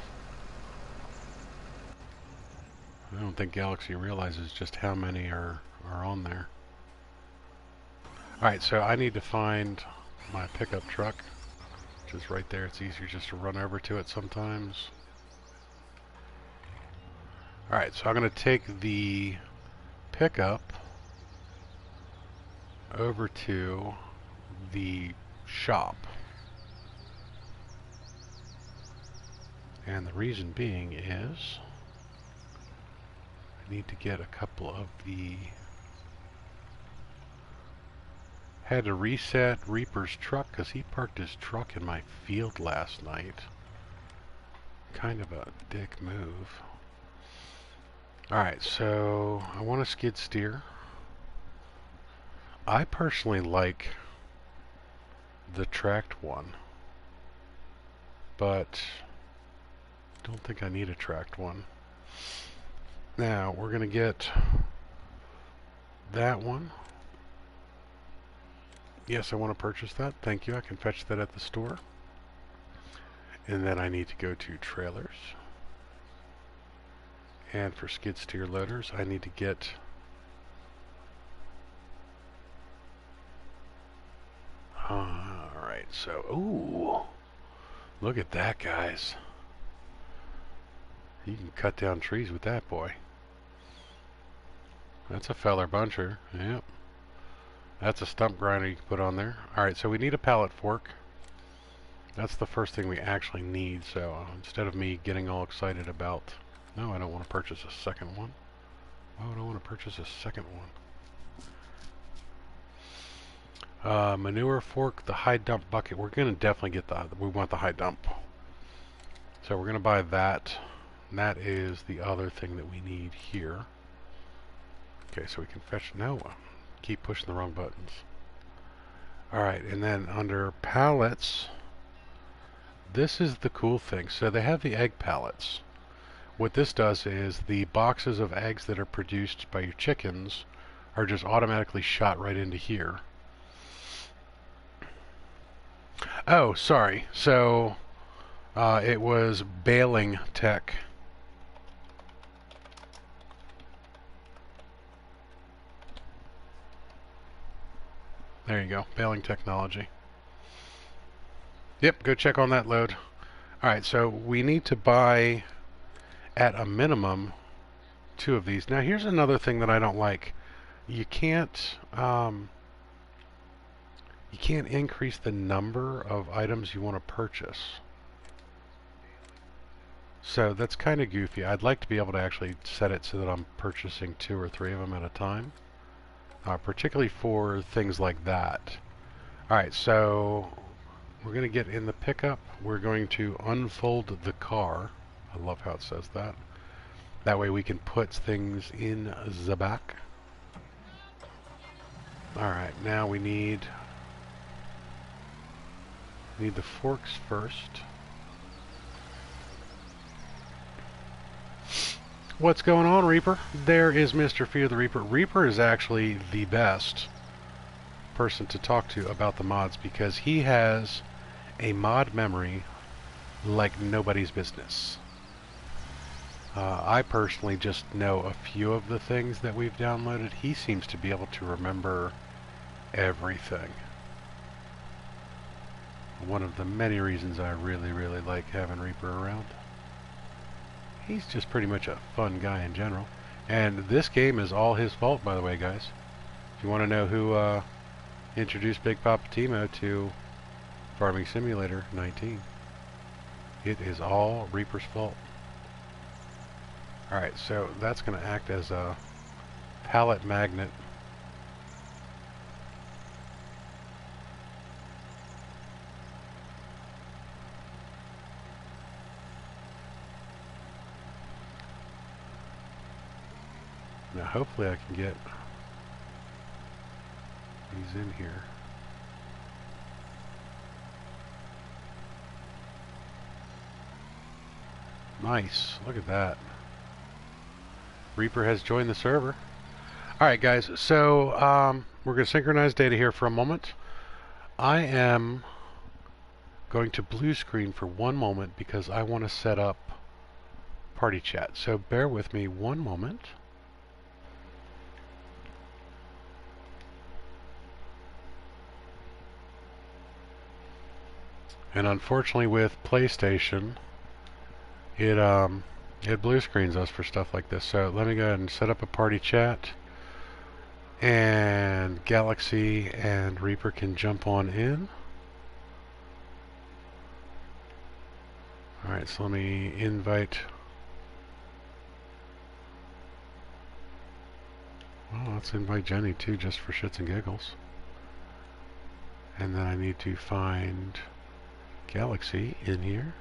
Speaker 1: I don't think Galaxy realizes just how many are on there. Alright, so I need to find my pickup truck, which is right there. It's easier just to run over to it sometimes. Alright, so I'm going to take the pickup over to the shop. And the reason being is I need to get a couple of the... Had to reset Reaper's truck because he parked his truck in my field last night. Kind of a dick move. Alright, so I want a skid steer. I personally like the tracked one, but don't think I need a tracked one. Now we're going to get that one. Yes, I want to purchase that. Thank you. I can fetch that at the store. And then I need to go to trailers. And for skid steer loaders, I need to get alright, so ooh, look at that, guys. You can cut down trees with that boy. That's a feller buncher. Yep. That's a stump grinder you can put on there. Alright, so we need a pallet fork. That's the first thing we actually need, so instead of me getting all excited about, no, I don't want to purchase a second one. Why would I want to purchase a second one? Manure fork, the high dump bucket. We're going to definitely get we want the high dump. So we're going to buy that. And that is the other thing that we need here. Okay, so we can fetch, no, keep pushing the wrong buttons. Alright, and then under pallets, this is the cool thing. So they have the egg pallets. What this does is the boxes of eggs that are produced by your chickens are just automatically shot right into here. Oh, sorry. So it was baling tech. There you go, baling technology. Yep, go check on that load. Alright, so we need to buy at a minimum 2 of these. Now here's another thing that I don't like. You can't increase the number of items you want to purchase. So that's kind of goofy. I'd like to be able to actually set it so that I'm purchasing 2 or 3 of them at a time. Particularly for things like that. Alright, so we're going to get in the pickup. We're going to unfold the car. I love how it says that. That way we can put things in the back. Alright, now we need the forks first. What's going on, Reaper? There is Mr. Fear the Reaper. Reaper is actually the best person to talk to about the mods because he has a mod memory like nobody's business. I personally just know a few of the things that we've downloaded. He seems to be able to remember everything. One of the many reasons I really, really like having Reaper around. He's just pretty much a fun guy in general. And this game is all his fault, by the way, guys. If you want to know who introduced Big Poppa T-Mo to Farming Simulator 19, it is all Reaper's fault. Alright, so that's going to act as a pallet magnet. Now hopefully I can get these in here. Nice, look at that. Reaper has joined the server. Alright guys, so we're going to synchronize data here for a moment. I am going to blue screen for one moment because I want to set up party chat. So bear with me one moment. And unfortunately with PlayStation, it blue screens us for stuff like this. So let me go ahead and set up a party chat, and Galaxy and Reaper can jump on in. Alright, so let me invite. Well, let's invite Jenny too, just for shits and giggles. And then I need to find Galaxy in here.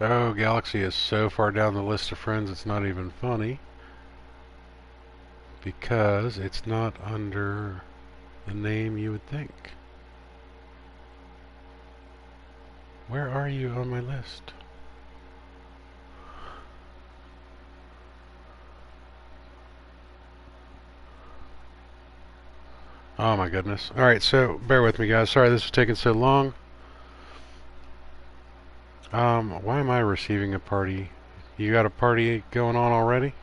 Speaker 1: Oh, Galaxy is so far down the list of friends it's not even funny, because it's not under the name you would think. Where are you on my list? Oh my goodness. Alright, so bear with me guys. Sorry this is taking so long. Why am I receiving a party? You got a party going on already?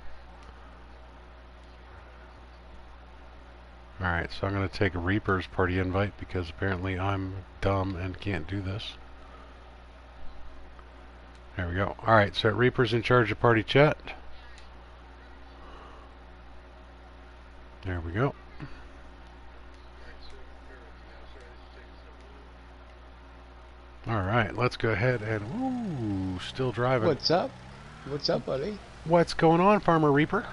Speaker 1: Alright, so I'm going to take Reaper's party invite because apparently I'm dumb and can't do this. There we go. Alright, so Reaper's in charge of party chat. There we go. Alright, let's go ahead and... Ooh, still driving.
Speaker 2: What's up? What's up, buddy?
Speaker 1: What's going on, Farmer Reaper?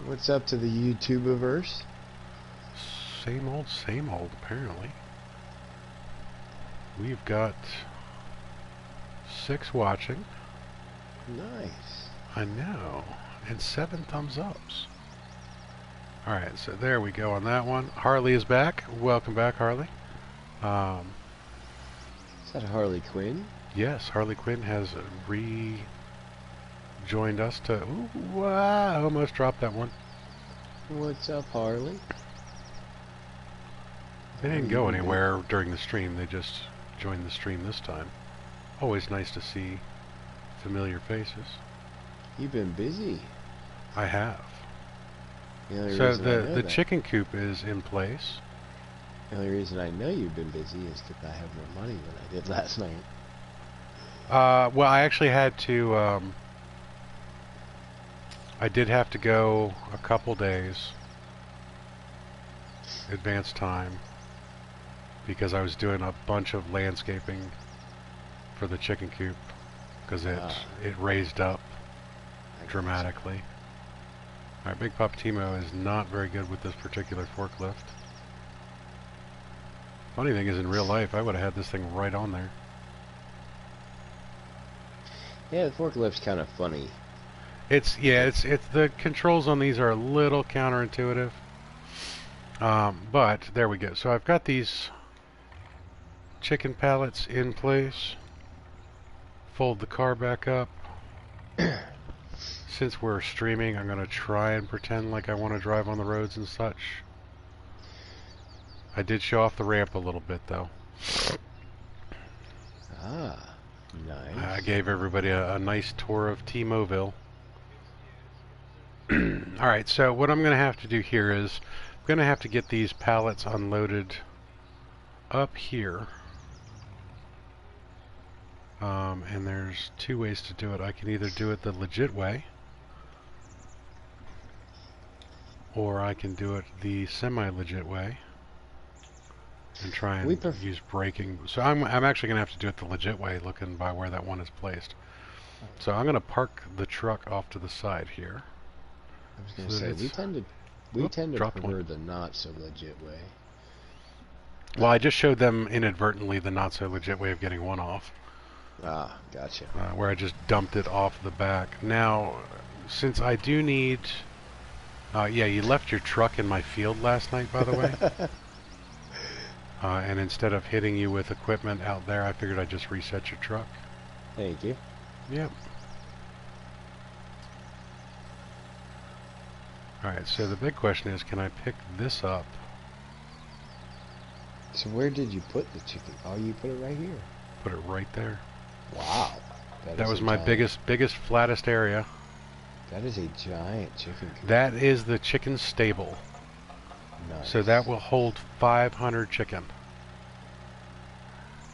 Speaker 2: What's up to the YouTubeverse?
Speaker 1: Same old, apparently. We've got 6 watching.
Speaker 2: Nice.
Speaker 1: I know. And 7 thumbs ups. Alright, so there we go on that one. Harley is back. Welcome back, Harley.
Speaker 2: Is that Harley Quinn?
Speaker 1: Yes, Harley Quinn has rejoined us to... Ooh, I almost dropped that one.
Speaker 2: What's up, Harley?
Speaker 1: They didn't go anywhere during the stream. They just joined the stream this time. Always nice to see familiar faces.
Speaker 2: You've been busy.
Speaker 1: I have.
Speaker 2: So
Speaker 1: the chicken coop is in place.
Speaker 2: The only reason I know you've been busy is because I have more money than I did last night.
Speaker 1: Well, I actually had to, I did have to go a couple days advance time because I was doing a bunch of landscaping for the chicken coop because it raised up dramatically. Alright, Big Poppa T-Mo is not very good with this particular forklift. Funny thing is, in real life, I would have had this thing right on there.
Speaker 2: Yeah, the forklift's kind of funny.
Speaker 1: It's the controls on these are a little counterintuitive. But there we go. So I've got these chicken pallets in place. Fold the car back up. Since we're streaming, I'm going to try and pretend like I want to drive on the roads and such. I did show off the ramp a little bit, though.
Speaker 2: Ah, nice.
Speaker 1: I gave everybody a nice tour of T-Moville. Alright, so what I'm going to have to do here is I'm going to have to get these pallets unloaded up here. And there's two ways to do it. I can either do it the legit way, or I can do it the semi-legit way and try and use braking. So I'm actually going to have to do it the legit way, looking by where that one is placed. So I'm going to park the truck off to the side here.
Speaker 2: I was going to say, we tend to prefer the not so legit way.
Speaker 1: Well, I just showed them inadvertently the not so legit way of getting one off.
Speaker 2: Ah, gotcha.
Speaker 1: Where I just dumped it off the back. Now, since I do need... yeah, you left your truck in my field last night, by the way. And instead of hitting you with equipment out there, I figured I'd just reset your truck.
Speaker 2: Thank you.
Speaker 1: Yep. Alright, so the big question is, can I pick this up?
Speaker 2: So where did you put the chicken? Oh, you put it right here.
Speaker 1: Put it right there.
Speaker 2: Wow.
Speaker 1: That was my biggest, flattest area.
Speaker 2: That is a giant chicken coop.
Speaker 1: That is the chicken stable.
Speaker 2: Nice.
Speaker 1: So that will hold 500 chicken.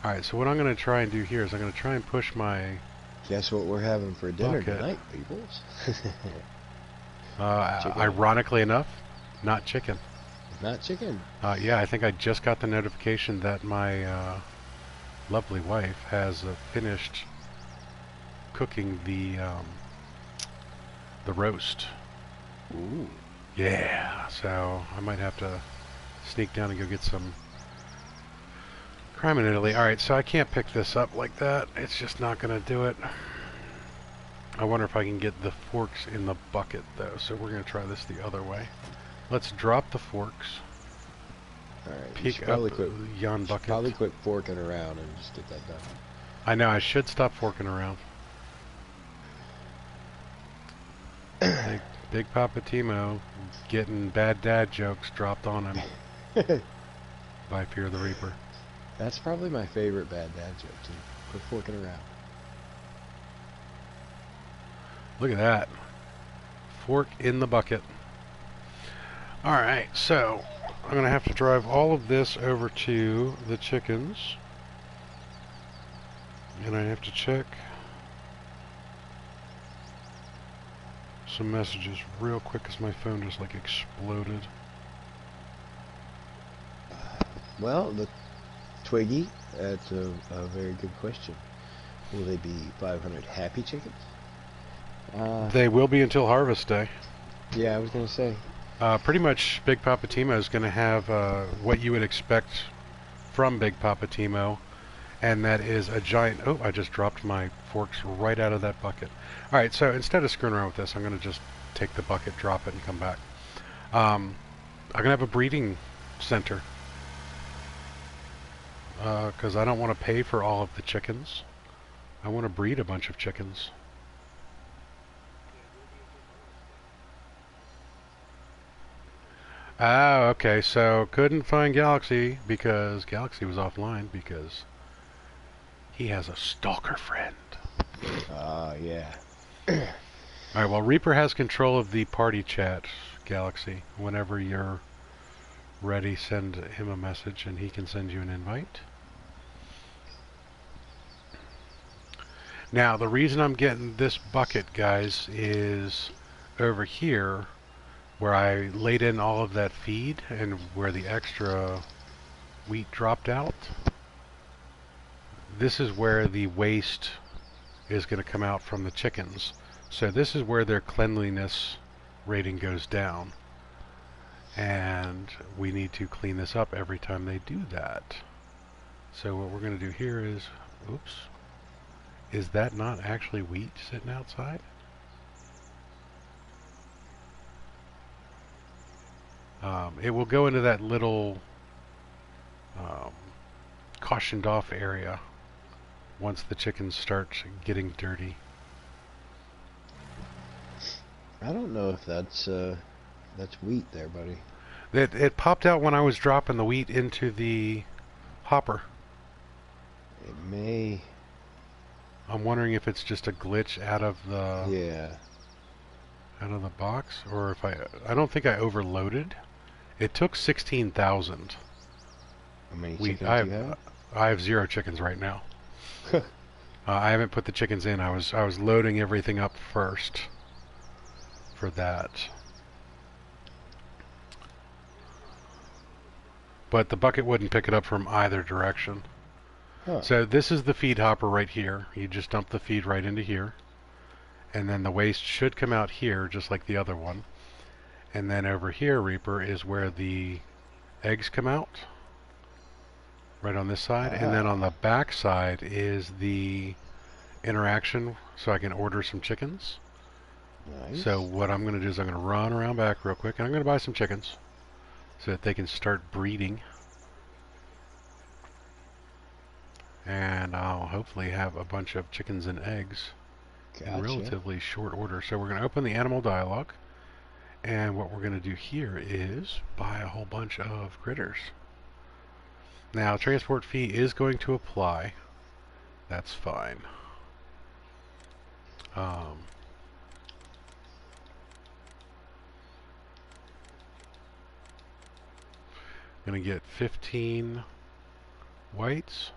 Speaker 1: Alright, so what I'm going to try and do here is I'm going to try and push my...
Speaker 2: Guess what we're having for dinner tonight, peoples?
Speaker 1: Ironically enough, not chicken.
Speaker 2: Not chicken?
Speaker 1: Yeah, I think I just got the notification that my lovely wife has finished cooking the roast.
Speaker 2: Ooh.
Speaker 1: Yeah, so I might have to sneak down and go get some crime in Italy. Alright, so I can't pick this up like that. It's just not going to do it. I wonder if I can get the forks in the bucket, though. So we're going to try this the other way. Let's drop the forks.
Speaker 2: Alright,
Speaker 1: peek up yon bucket.
Speaker 2: Probably quit forking around and just get that done.
Speaker 1: I know, I should stop forking around. Big Poppa Timo getting bad dad jokes dropped on him by Fear the Reaper.
Speaker 2: That's probably my favorite bad dad joke, too. Quit forking around.
Speaker 1: Look at that. Fork in the bucket. Alright, so I'm going to have to drive all of this over to the chickens. And I have to check some messages real quick because my phone just like exploded.
Speaker 2: Well, the Twiggy, that's a very good question. Will they be 500 happy chickens?
Speaker 1: They will be until Harvest Day.
Speaker 2: Yeah, I was going to say.
Speaker 1: Pretty much Big Poppa Timo is going to have what you would expect from Big Poppa Timo, and that is a giant... Oh, I just dropped my forks right out of that bucket. Alright, so instead of screwing around with this, I'm going to just take the bucket, drop it, and come back. I'm going to have a breeding center, because I don't want to pay for all of the chickens. I want to breed a bunch of chickens. Ah, okay, so couldn't find Galaxy because Galaxy was offline because he has a stalker friend.
Speaker 2: Yeah.
Speaker 1: Alright, well, Reaper has control of the party chat, Galaxy. Whenever you're ready, send him a message and he can send you an invite. Now, the reason I'm getting this bucket, guys, is over here where I laid in all of that feed and where the extra wheat dropped out. This is where the waste is going to come out from the chickens. So this is where their cleanliness rating goes down. And we need to clean this up every time they do that. So what we're going to do here is, oops, is that not actually wheat sitting outside? It will go into that little cautioned off area once the chickens start getting dirty.
Speaker 2: I don't know if that's wheat there, buddy.
Speaker 1: It popped out when I was dropping the wheat into the hopper.
Speaker 2: It may.
Speaker 1: I'm wondering if it's just a glitch
Speaker 2: Yeah.
Speaker 1: out of the box, or if I don't think I overloaded. It took 16,000
Speaker 2: How many
Speaker 1: wheat.
Speaker 2: chickens do you have?
Speaker 1: I have 0 chickens right now. I haven't put the chickens in. I was loading everything up first for that. But the bucket wouldn't pick it up from either direction.
Speaker 2: Huh.
Speaker 1: So this is the feed hopper right here. You just dump the feed right into here. And then the waste should come out here just like the other one. And then over here, Reaper, is where the eggs come out. Right on this side. And then on the back side is the interaction so I can order some chickens.
Speaker 2: Nice.
Speaker 1: So what I'm going to do is I'm going to run around back real quick and I'm going to buy some chickens so that they can start breeding. And I'll hopefully have a bunch of chickens and eggs in relatively short order. So we're going to open the animal dialog. And what we're going to do here is buy a whole bunch of critters. Now, transport fee is going to apply. That's fine. Going to get 15 whites.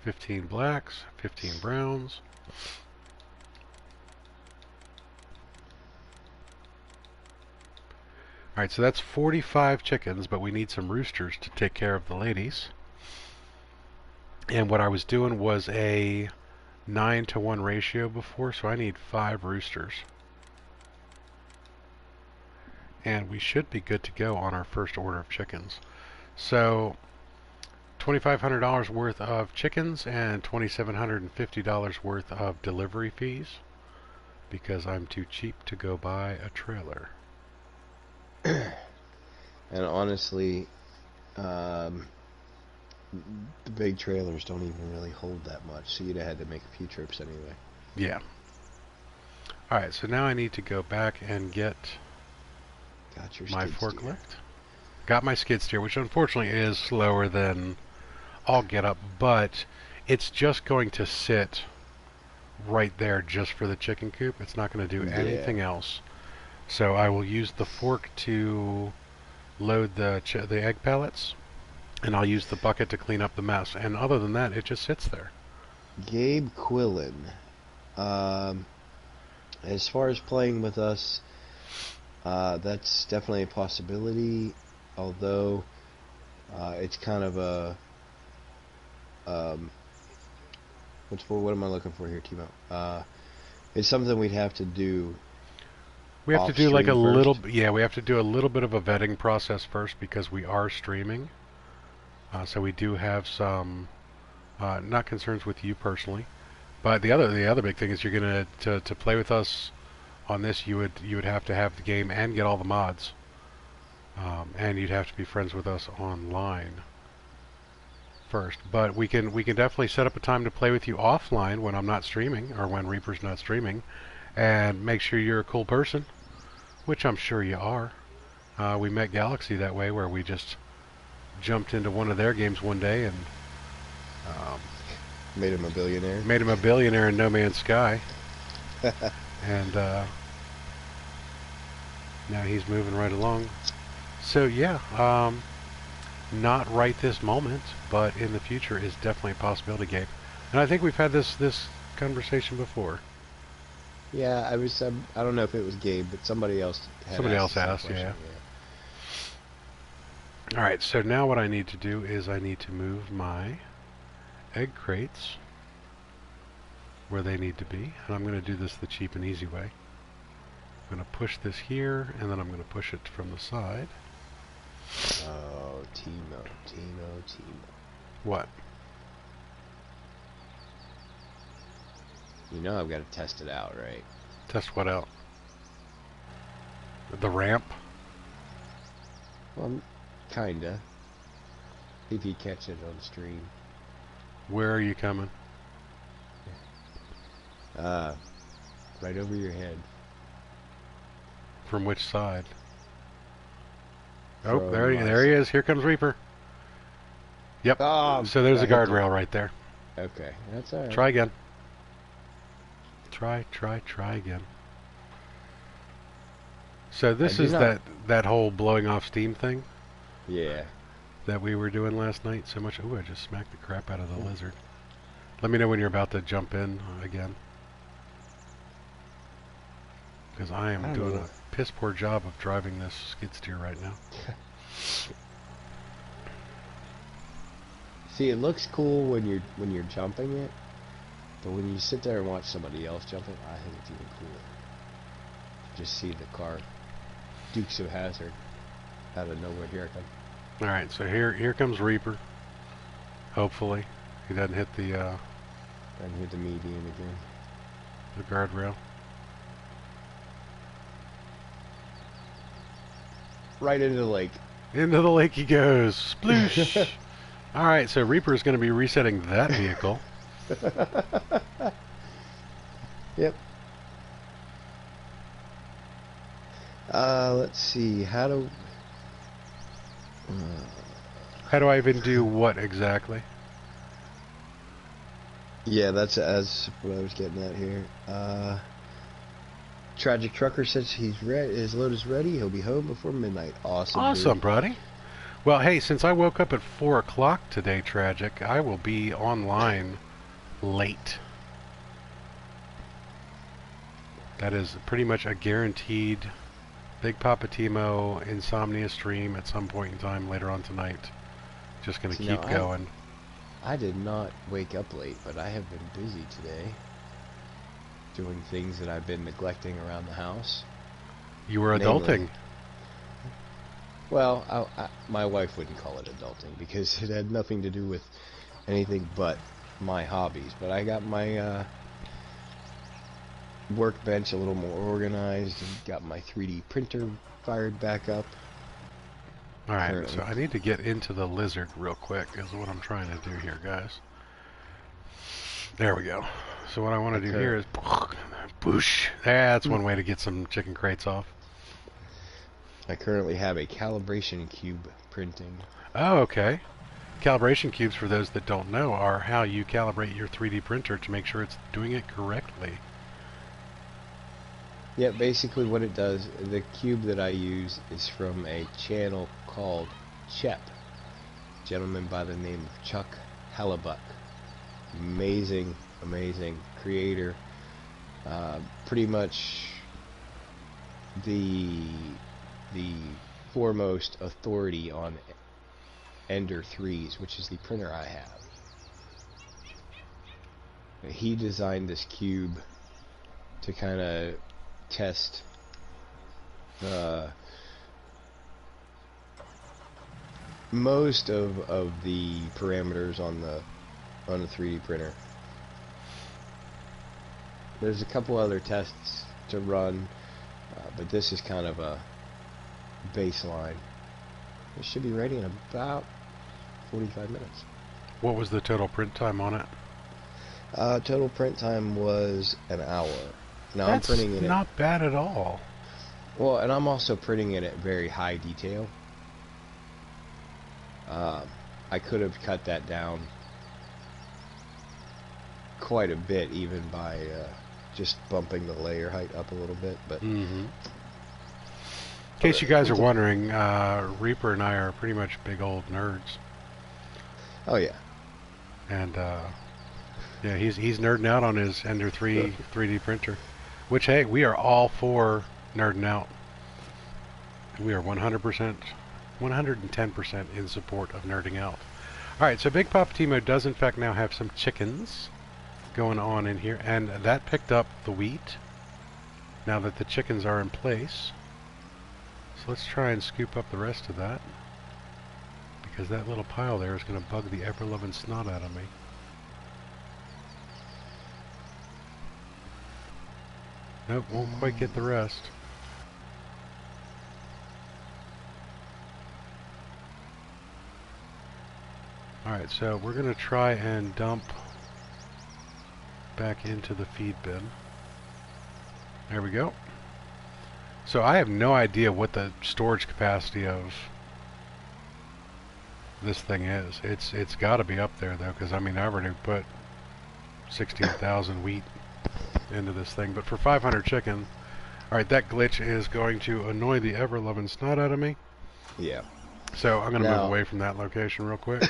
Speaker 1: 15 blacks, 15 browns. Alright, so that's 45 chickens, but we need some roosters to take care of the ladies. And what I was doing was a 9-to-1 ratio before, so I need 5 roosters. And we should be good to go on our first order of chickens. So $2,500 worth of chickens and $2,750 worth of delivery fees because I'm too cheap to go buy a trailer.
Speaker 2: And honestly, the big trailers don't even really hold that much, so you'd have had to make a few trips anyway.
Speaker 1: Yeah. Alright, so now I need to go back and get my forklift. Got my skid steer, which unfortunately is slower than I'll get up, but it's just going to sit right there just for the chicken coop. It's not going to do anything else. So I will use the fork to load the egg pellets, and I'll use the bucket to clean up the mess. And other than that, it just sits there.
Speaker 2: Gabe Quillen. As far as playing with us, that's definitely a possibility, although it's kind of a what am I looking for here, Timo? It's something we'd have to do.
Speaker 1: We have to do like a little, yeah, we have to do a little bit of a vetting process first because we are streaming. So we do have some, not concerns with you personally, but the other big thing is you're gonna to play with us on this. You would have to have the game and get all the mods, and you'd have to be friends with us online first. But we can definitely set up a time to play with you offline when I'm not streaming or when Reaper's not streaming, and make sure you're a cool person, which I'm sure you are. We met Galaxy that way, where we just jumped into one of their games one day and
Speaker 2: made him a billionaire.
Speaker 1: Made him a billionaire in No Man's Sky. And now he's moving right along. So yeah, not right this moment, but in the future is definitely a possibility, Gabe. And I think we've had this conversation before.
Speaker 2: Yeah, I don't know if it was Gabe, but somebody else asked,
Speaker 1: yeah. Alright, so now what I need to do is I need to move my egg crates where they need to be, and I'm going to do this the cheap and easy way. I'm going to push this here, and then I'm going to push it from the side.
Speaker 2: Oh, Timo.
Speaker 1: What?
Speaker 2: You know I've got to test it out, right?
Speaker 1: Test what out? The ramp?
Speaker 2: Well, kinda. See if you catch it on stream.
Speaker 1: Where are you coming?
Speaker 2: right over your head.
Speaker 1: From which side? Oh,
Speaker 2: From
Speaker 1: there,
Speaker 2: my
Speaker 1: there he
Speaker 2: side.
Speaker 1: is. Here comes Reaper. Yep.
Speaker 2: Oh,
Speaker 1: So there's
Speaker 2: I
Speaker 1: a
Speaker 2: hit the.
Speaker 1: guardrail right there.
Speaker 2: Okay, that's all right.
Speaker 1: Try again. Try again. So
Speaker 2: I
Speaker 1: this
Speaker 2: do
Speaker 1: is
Speaker 2: not.
Speaker 1: that whole blowing off steam thing
Speaker 2: Yeah.
Speaker 1: that we were doing last night so much. Oh, I just smacked the crap out of the lizard. Let me know when you're about to jump in again. Because I
Speaker 2: I
Speaker 1: am
Speaker 2: don't
Speaker 1: doing
Speaker 2: know.
Speaker 1: a piss poor job of driving this skid steer right now.
Speaker 2: See, it looks cool when you're jumping it, but when you sit there and watch somebody else jump it, I think it's even cooler. Just see the car, Dukes of Hazzard, out of nowhere. Here I come.
Speaker 1: All right, so here comes Reaper. Hopefully, he doesn't hit the
Speaker 2: And hit the median again.
Speaker 1: guardrail.
Speaker 2: Right into the lake.
Speaker 1: Into the lake he goes. Sploosh. All right, so Reaper is going to be resetting that vehicle.
Speaker 2: Yep. Let's see. How do?
Speaker 1: How do I even do what exactly?
Speaker 2: Yeah, that's what I was getting at here. Tragic Trucker says he's ready. His load is ready. He'll be home before midnight. Awesome.
Speaker 1: Awesome,
Speaker 2: Dude.
Speaker 1: buddy. Well, hey, since I woke up at 4 o'clock today, Tragic, I will be online late. That is pretty much a guaranteed Big Papa Timo Insomnia stream at some point in time later on tonight. Just going to
Speaker 2: See,
Speaker 1: keep
Speaker 2: now,
Speaker 1: going.
Speaker 2: I did not wake up late, but I have been busy today. Doing things that I've been neglecting around the house.
Speaker 1: You were
Speaker 2: Namely,
Speaker 1: adulting.
Speaker 2: well, my wife wouldn't call it adulting because it had nothing to do with anything but my hobbies. But I got my workbench a little more organized and got my 3D printer fired back up.
Speaker 1: Alright,
Speaker 2: Currently.
Speaker 1: so I need to get into the lizard real quick is what I'm trying to do here, guys. There we go. So what I want to do here is boosh. That's one way to get some chicken crates off.
Speaker 2: I currently have a calibration cube printing.
Speaker 1: Oh, okay. Calibration cubes, for those that don't know, are how you calibrate your 3D printer to make sure it's doing it correctly.
Speaker 2: Yeah, basically what it does, the cube that I use is from a channel called Chep. A gentleman by the name of Chuck Hallebuck. Amazing, amazing creator. Pretty much the foremost authority on Ender 3s, which is the printer I have. He designed this cube to kind of test most of the parameters on the 3D printer. There's a couple other tests to run, but this is kind of a baseline. It should be ready in about 45 minutes.
Speaker 1: What was the total print time on it?
Speaker 2: Total print time was an hour. Now
Speaker 1: That's
Speaker 2: I'm printing it
Speaker 1: not bad at all.
Speaker 2: well, and I'm also printing it at very high detail. I could have cut that down quite a bit, even by just bumping the layer height up a little bit. But
Speaker 1: In case you guys are wondering, Reaper and I are pretty much big old nerds.
Speaker 2: oh yeah,
Speaker 1: And yeah, he's nerding out on his Ender 3 3D printer. Which, hey, we are all for nerding out. We are 100%, 110% in support of nerding out. Alright, so Big Papa Timo does in fact now have some chickens going on in here. And that picked up the wheat, now that the chickens are in place. So let's try and scoop up the rest of that, because that little pile there is going to bug the ever-loving snot out of me. Nope, won't quite get the rest. Alright, so we're going to try and dump back into the feed bin. There we go. So I have no idea what the storage capacity of this thing is. It's got to be up there though, because I mean I already put 16,000 wheat into this thing. But for 500 chicken, all right, that glitch is going to annoy the ever-loving snot out of me.
Speaker 2: Yeah.
Speaker 1: So I'm going to move
Speaker 2: Now,
Speaker 1: away from that location real quick.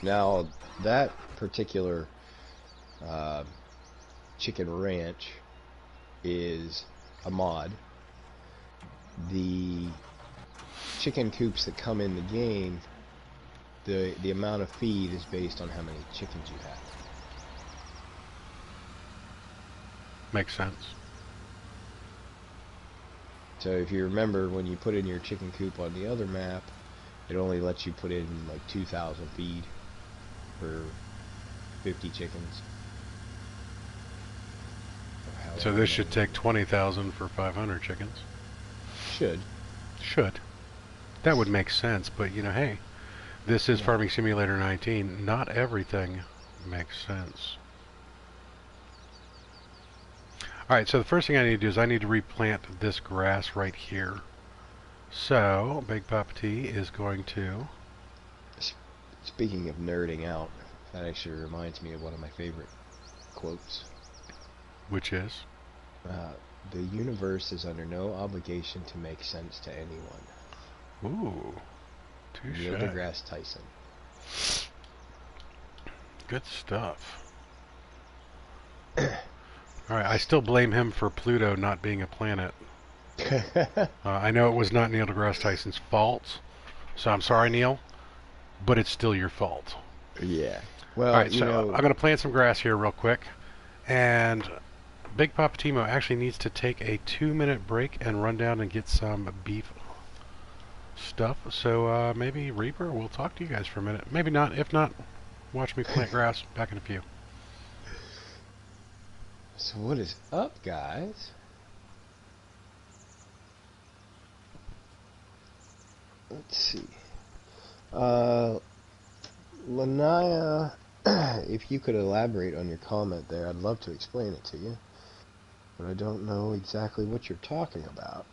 Speaker 2: now that particular chicken ranch is a mod. The chicken coops that come in the game, the amount of feed is based on how many chickens you have.
Speaker 1: Makes sense.
Speaker 2: So if you remember, when you put in your chicken coop on the other map, it only lets you put in like 2,000 feed for 50 chickens.
Speaker 1: So this should take 20,000 for 500 chickens.
Speaker 2: Should.
Speaker 1: That would make sense, but you know, hey, this is Farming Simulator 19. Not everything makes sense. Alright, so the first thing I need to do is I need to replant this grass right here. So, Big Poppa T is going to...
Speaker 2: Speaking of nerding out, that actually reminds me of one of my favorite quotes.
Speaker 1: Which is?
Speaker 2: The universe is under no obligation to make sense to anyone.
Speaker 1: Ooh, touche.
Speaker 2: Neil deGrasse Tyson.
Speaker 1: Good stuff. Alright, I still blame him for Pluto not being a planet. I know it was not Neil deGrasse Tyson's fault, so I'm sorry, Neil, but it's still your fault.
Speaker 2: Yeah. Well,
Speaker 1: alright, so
Speaker 2: know,
Speaker 1: I'm going to plant some grass here real quick, and Big Poppa Timo actually needs to take a 2-minute break and run down and get some beef stuff. So maybe Reaper will talk to you guys for a minute. Maybe not. If not, watch me plant grass. Back in a few.
Speaker 2: So what is up, guys? Let's see. Lanaya, if you could elaborate on your comment there, I'd love to explain it to you. But I don't know exactly what you're talking about.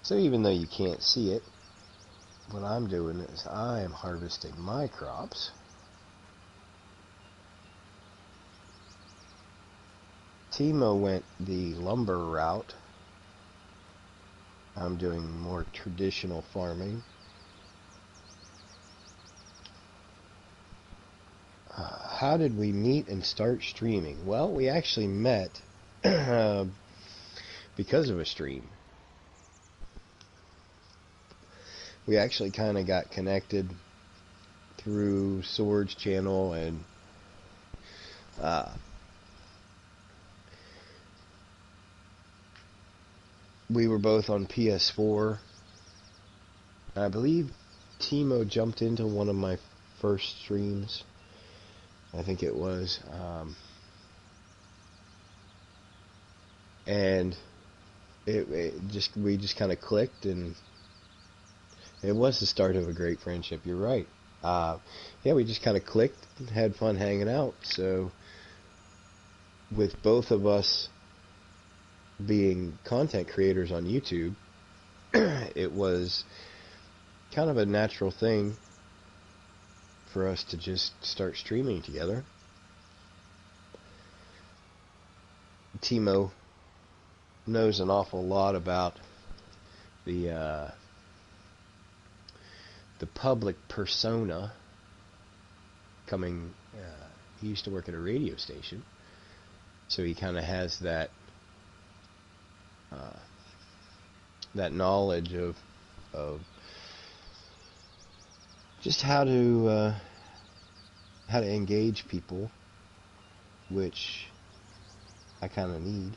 Speaker 2: So even though you can't see it, what I'm doing is I am harvesting my crops. Timo went the lumber route. I'm doing more traditional farming. How did we meet and start streaming? Well, we actually met because of a stream. We actually kind of got connected through Sword's channel, and we were both on PS4. I believe Timo jumped into one of my first streams. I think it was. And we just kind of clicked, and it was the start of a great friendship. You're right. Yeah, we just kind of clicked and had fun hanging out. So with both of us being content creators on YouTube, it was kind of a natural thing for us to just start streaming together. Timo knows an awful lot about the public persona coming. He used to work at a radio station, so he kind of has that knowledge of just how to engage people, which I kind of need.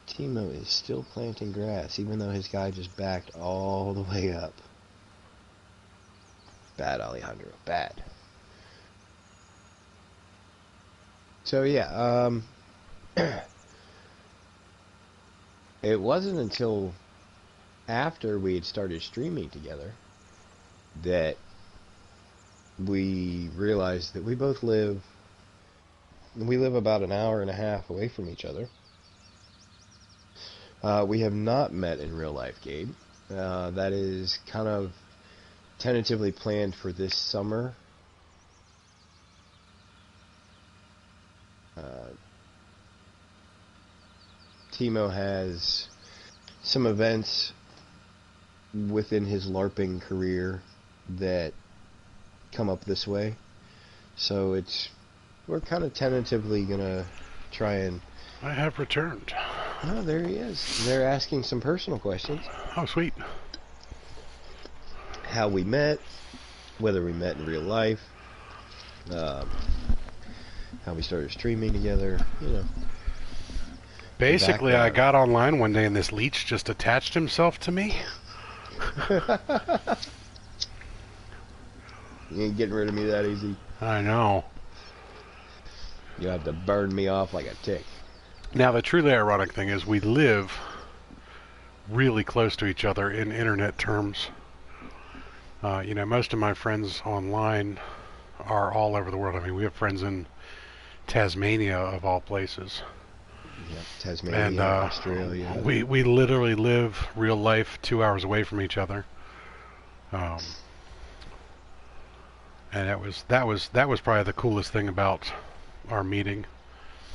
Speaker 2: Timo is still planting grass, even though his guy just backed all the way up. Bad, Alejandro. Bad. So yeah, it wasn't until after we had started streaming together that we realized that we live about an hour and a half away from each other. We have not met in real life, Gabe. That is kind of tentatively planned for this summer. Timo has some events within his LARPing career that come up this way. So we're kind of tentatively gonna try and...
Speaker 1: I have returned.
Speaker 2: Oh, there he is. They're asking some personal questions.
Speaker 1: Oh, sweet.
Speaker 2: How we met, whether we met in real life, how we started streaming together, you know.
Speaker 1: Basically, I got online one day and this leech just attached himself to me.
Speaker 2: You ain't getting rid of me that easy.
Speaker 1: I know.
Speaker 2: You have to burn me off like a tick.
Speaker 1: Now, the truly ironic thing is we live really close to each other in internet terms. You know, most of my friends online are all over the world. I mean, we have friends in Tasmania, of all places.
Speaker 2: Yep, Tasmania,
Speaker 1: and
Speaker 2: Australia.
Speaker 1: We literally live real life 2 hours away from each other. And that was probably the coolest thing about our meeting.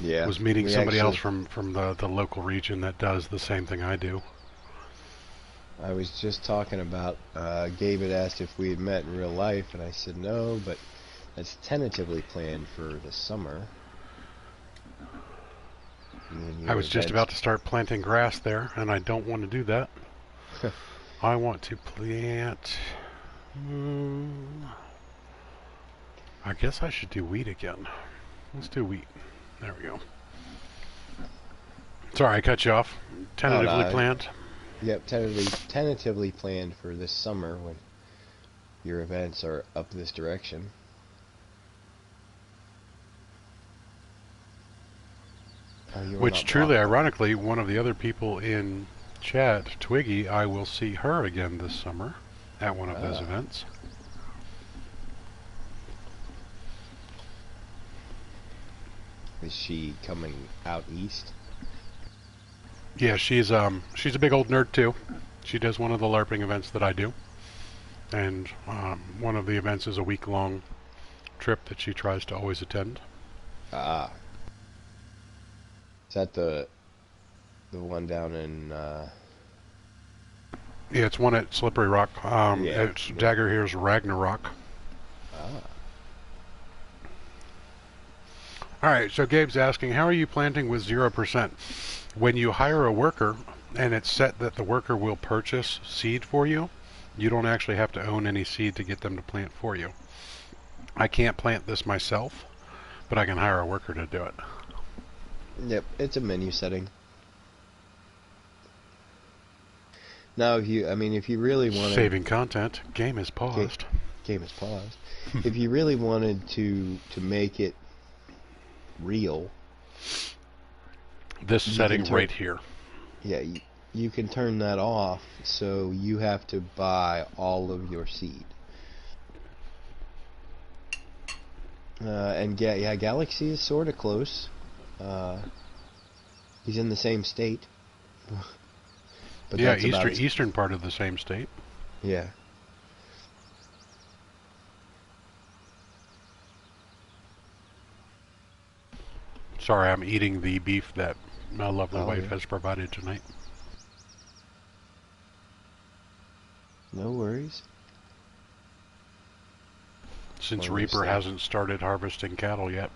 Speaker 2: Yeah,
Speaker 1: was meeting somebody else from the local region that does the same thing I do.
Speaker 2: I was just talking about, Gabe had asked if we had met in real life, and I said no, but that's tentatively planned for the summer.
Speaker 1: I was just about to start planting grass there, and I don't want to do that. I want to plant... I guess I should do wheat again. Let's do wheat. There we go. Sorry, I cut you off. Tentatively planned?
Speaker 2: Yep, tentatively planned for this summer when your events are up this direction.
Speaker 1: Which truly, ironically, one of the other people in chat, Twiggy, I will see her again this summer at one of those events.
Speaker 2: Is she coming out east?
Speaker 1: Yeah, she's a big old nerd too. She does one of the LARPing events that I do, and one of the events is a week-long trip that she tries to always attend.
Speaker 2: Ah, is that the one down in?
Speaker 1: Yeah, it's one at Slippery Rock. It's Dagger Here's Ragnarok.
Speaker 2: Ah.
Speaker 1: Alright, so Gabe's asking, how are you planting with 0%? When you hire a worker, and it's set that the worker will purchase seed for you, you don't actually have to own any seed to get them to plant for you. I can't plant this myself, but I can hire a worker to do it.
Speaker 2: Yep, it's a menu setting. Now, if you really wanted...
Speaker 1: Saving content. Game is paused.
Speaker 2: Game is paused. If you really wanted to make it real,
Speaker 1: this setting right here.
Speaker 2: Yeah, you can turn that off, so you have to buy all of your seed. And yeah, Galaxy is sort of close. He's in the same state.
Speaker 1: But yeah, eastern part of the same state.
Speaker 2: Yeah.
Speaker 1: Sorry, I'm eating the beef that my lovely wife has provided tonight.
Speaker 2: No worries.
Speaker 1: Since Reaper hasn't started harvesting cattle yet.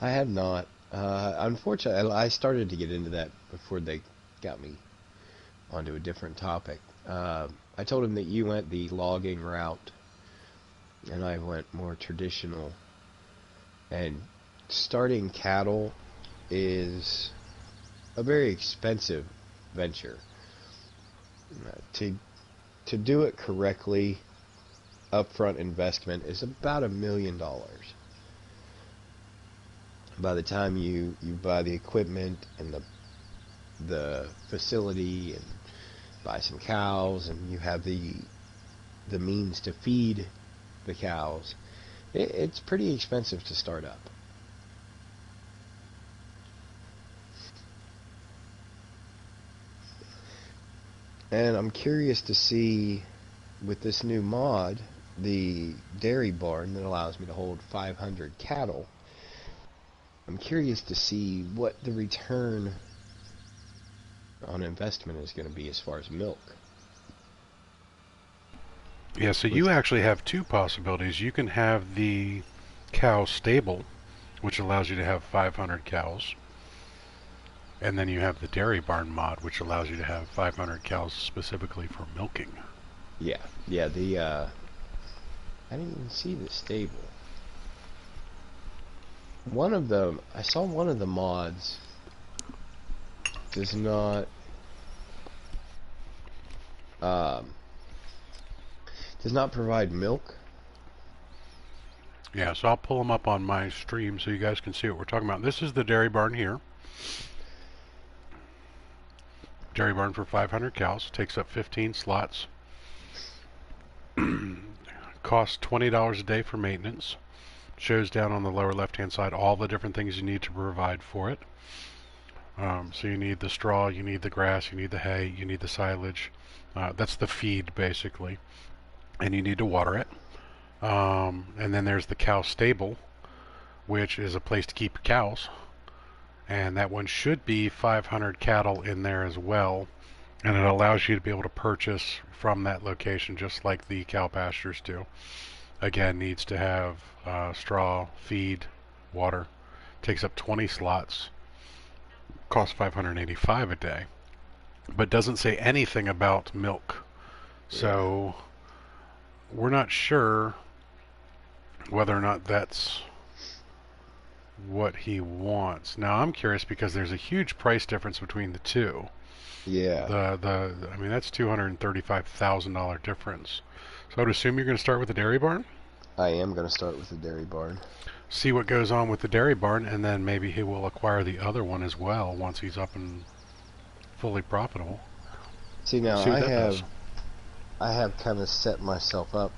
Speaker 2: I have not. Unfortunately, I started to get into that before they got me onto a different topic. I told him that you went the logging route, and I went more traditional. And starting cattle is a very expensive venture. To do it correctly, upfront investment is about $1 million. By the time you buy the equipment and the facility and buy some cows and you have the means to feed the cows, it's pretty expensive to start up. And I'm curious to see, with this new mod, the dairy barn that allows me to hold 500 cattle, I'm curious to see what the return on investment is going to be as far as milk.
Speaker 1: Yeah, so you actually have two possibilities. You can have the cow stable, which allows you to have 500 cows. And then you have the dairy barn mod, which allows you to have 500 cows specifically for milking.
Speaker 2: Yeah, I didn't even see the stable. I saw one of the mods does not provide milk.
Speaker 1: Yeah, so I'll pull them up on my stream so you guys can see what we're talking about. This is the dairy barn here. Dairy barn for 500 cows. Takes up 15 slots. Costs $20 a day for maintenance. Shows down on the lower left-hand side all the different things you need to provide for it. So you need the straw, you need the grass, you need the hay, you need the silage. That's the feed, basically. And you need to water it. And then there's the cow stable, which is a place to keep cows. And that one should be 500 cattle in there as well. And it allows you to be able to purchase from that location just like the cow pastures do. Again, needs to have straw, feed, water. Takes up 20 slots. Costs $585 a day. But doesn't say anything about milk. So we're not sure whether or not that's what he wants. Now I'm curious because there's a huge price difference between the two.
Speaker 2: Yeah.
Speaker 1: I mean, that's $235,000 difference. So I would assume you're going to start with the dairy barn?
Speaker 2: I am going to start with the dairy barn.
Speaker 1: See what goes on with the dairy barn, and then maybe he will acquire the other one as well once he's up and fully profitable.
Speaker 2: See, now
Speaker 1: See what that does.
Speaker 2: I have kind of set myself up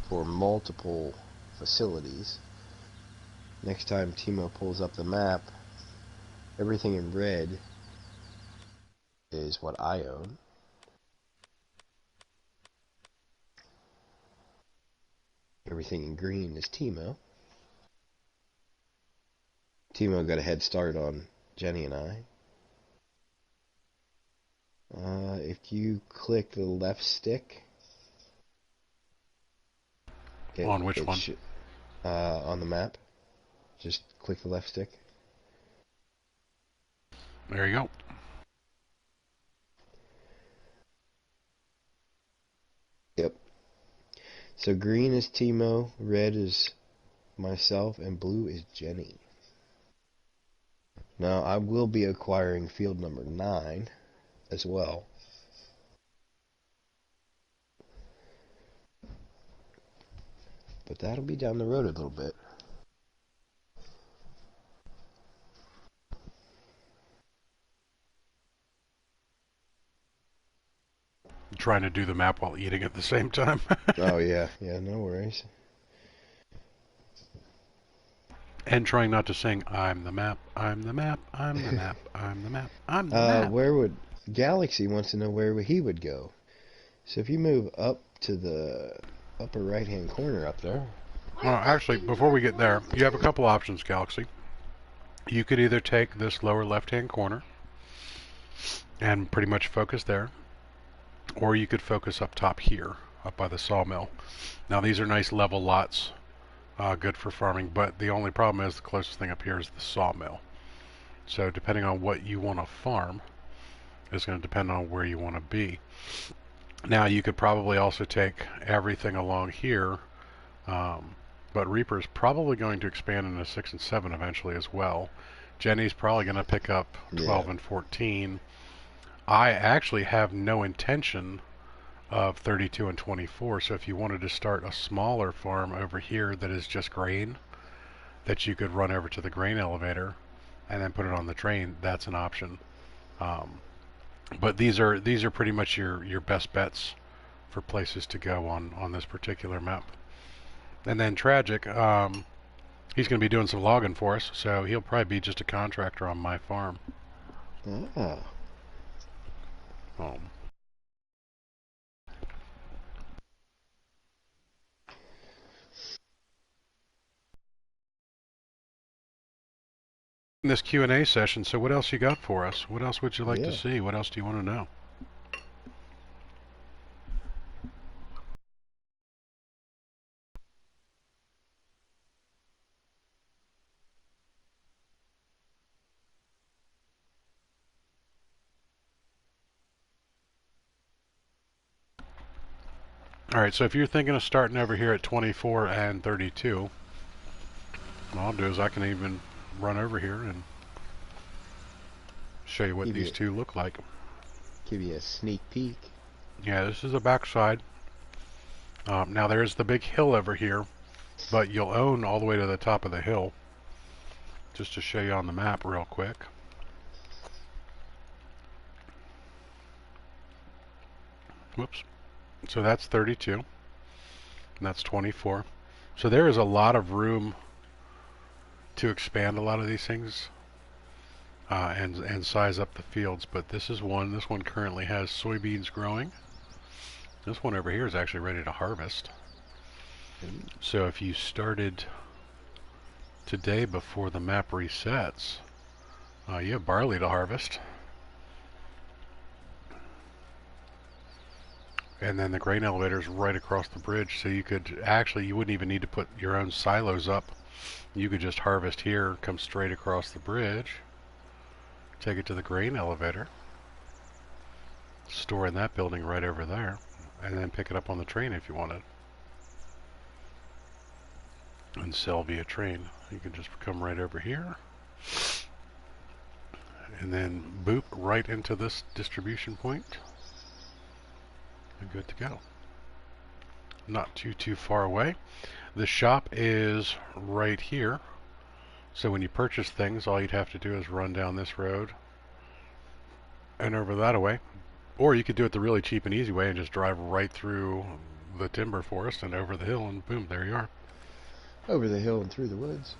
Speaker 2: for multiple facilities. Next time Timo pulls up the map, everything in red is what I own. Everything in green is Timo. Timo got a head start on Jenny and I. If you click the left stick...
Speaker 1: On which one?
Speaker 2: On the map. Just click the left stick.
Speaker 1: There you go.
Speaker 2: Yep. So green is Timo, red is myself, and blue is Jenny. Now, I will be acquiring field number 9 as well. But that'll be down the road a little bit.
Speaker 1: Trying to do the map while eating at the same time.
Speaker 2: Oh, yeah, no worries.
Speaker 1: And trying not to sing, I'm the map, I'm the map, I'm the map, I'm the map, I'm the map.
Speaker 2: Where would... Galaxy wants to know where he would go. So if you move up to the upper right-hand corner up there...
Speaker 1: Well, actually, before we get there, you have a couple options, Galaxy. You could either take this lower left-hand corner and pretty much focus there, or you could focus up top here, up by the sawmill. Now, these are nice level lots, good for farming, but the only problem is the closest thing up here is the sawmill. So depending on what you want to farm is going to depend on where you want to be. Now, you could probably also take everything along here, but Reaper's probably going to expand into 6 and 7 eventually as well. Jenny's probably going to pick up 12 and 14. I actually have no intention of 32 and 24, so if you wanted to start a smaller farm over here that is just grain, that you could run over to the grain elevator and then put it on the train, that's an option. But these are pretty much your best bets for places to go on this particular map. And then Tragic, he's going to be doing some logging for us, so he'll probably be just a contractor on my farm.
Speaker 2: Ah.
Speaker 1: In this Q&A session, so what else you got for us? What else would you like to
Speaker 2: Yeah.
Speaker 1: see? What else do you want to know? Alright, so if you're thinking of starting over here at 24 and 32, what I'll do is I can even run over here and show you what these two look like.
Speaker 2: Give you a sneak peek.
Speaker 1: Yeah, this is the backside. Now there's the big hill over here, but you'll own all the way to the top of the hill. Just to show you on the map real quick. Whoops. So that's 32, and that's 24. So there is a lot of room to expand a lot of these things and size up the fields. But this is one. This one currently has soybeans growing. This one over here is actually ready to harvest. So if you started today before the map resets, you have barley to harvest. And then the grain elevator is right across the bridge, so you could actually, you wouldn't even need to put your own silos up. You could just harvest here, come straight across the bridge, take it to the grain elevator, store in that building right over there, and then pick it up on the train if you wanted. And sell via train. You can just come right over here, and then boop right into this distribution point. And good to go. Not too far away. The shop is right here. So when you purchase things, all you'd have to do is run down this road and over that away. Or you could do it the really cheap and easy way and just drive right through the timber forest and over the hill, and boom, there you are.
Speaker 2: Over the hill and through the woods.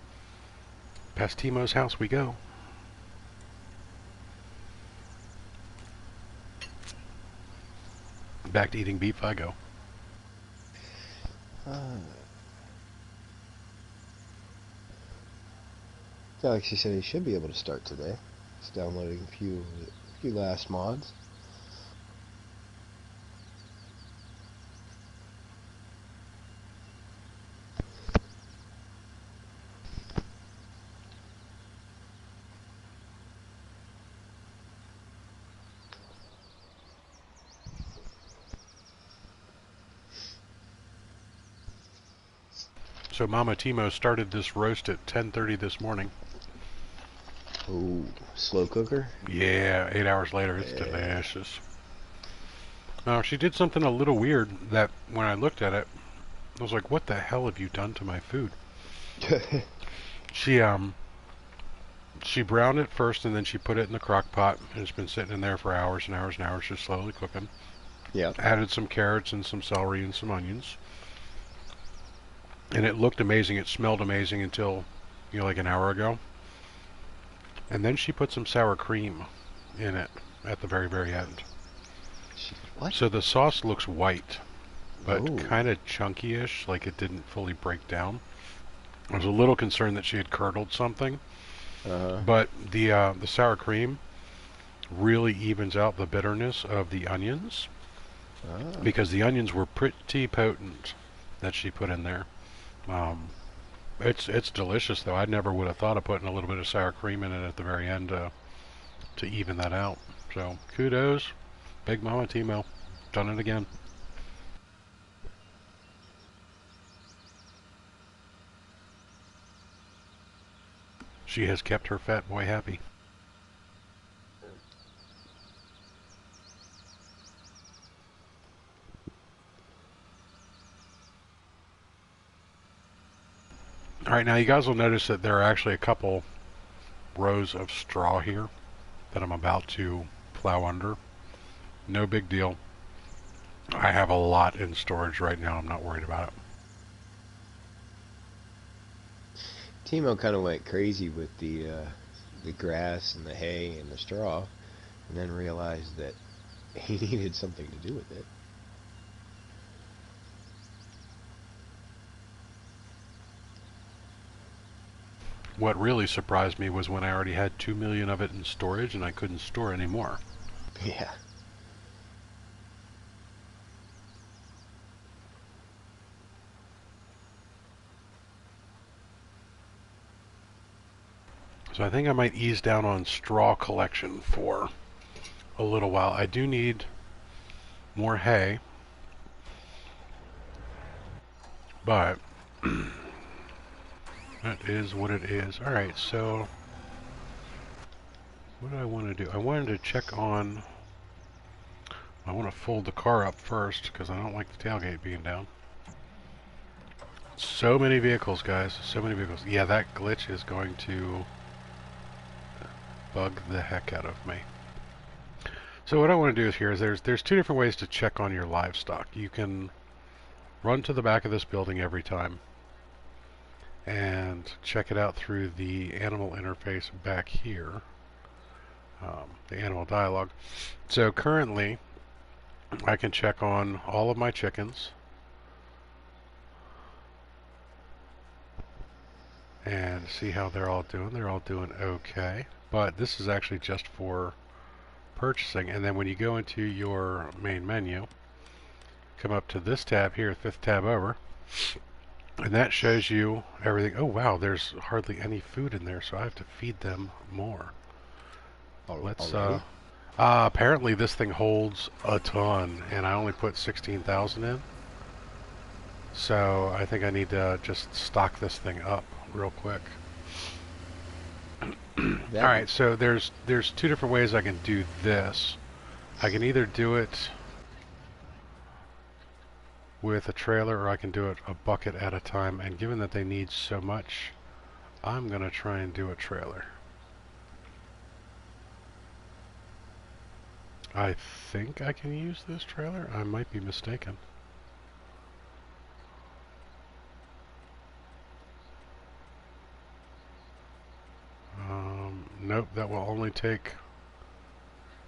Speaker 1: Past Timo's house we go. Back to eating beef I go.
Speaker 2: Galaxy said he should be able to start today. He's downloading a few last mods.
Speaker 1: So Mama Timo started this roast at 10:30 this morning.
Speaker 2: Oh, slow cooker?
Speaker 1: Yeah, 8 hours later, it's delicious. Now, she did something a little weird that when I looked at it, I was like, what the hell have you done to my food? She browned it first, and then she put it in the crock pot, and it's been sitting in there for hours and hours and hours, just slowly cooking.
Speaker 2: Yeah.
Speaker 1: Added some carrots and some celery and some onions. And it looked amazing, it smelled amazing until, like an hour ago. And then she put some sour cream in it at the very, very end.
Speaker 2: What?
Speaker 1: So the sauce looks white, but kind of chunky-ish, like it didn't fully break down. I was a little concerned that she had curdled something, but the sour cream really evens out the bitterness of the onions, because the onions were pretty potent that she put in there. It's delicious, though. I never would have thought of putting a little bit of sour cream in it at the very end to even that out. So kudos, Big Mama Timo, done it again. She has kept her fat boy happy. Alright, now you guys will notice that there are actually a couple rows of straw here that I'm about to plow under. No big deal. I have a lot in storage right now. I'm not worried about it.
Speaker 2: Timo kind of went crazy with the grass and the hay and the straw, and then realized that he needed something to do with it.
Speaker 1: What really surprised me was when I already had 2 million of it in storage and I couldn't store any more.
Speaker 2: Yeah.
Speaker 1: So I think I might ease down on straw collection for a little while. I do need more hay, but that is what it is. Alright, so what do I want to do? I wanted to check on... I want to fold the car up first because I don't like the tailgate being down. So many vehicles, guys. So many vehicles. Yeah, that glitch is going to bug the heck out of me. So what I want to do is here is there's two different ways to check on your livestock. You can run to the back of this building every time and check it out through the animal interface back here, the animal dialogue. So currently I can check on all of my chickens and see how they're all doing. They're all doing okay, but this is actually just for purchasing. And then when you go into your main menu, come up to this tab here, 5th tab over, and that shows you everything. Oh wow, there's hardly any food in there, so I have to feed them more. Let's apparently this thing holds a ton, and I only put 16,000 in. So I think I need to just stock this thing up real quick. Alright, so there's two different ways I can do this. I can either do it with a trailer, or I can do it a bucket at a time, and given that they need so much, I'm going to try and do a trailer. I think I can use this trailer. I might be mistaken. Nope, that will only take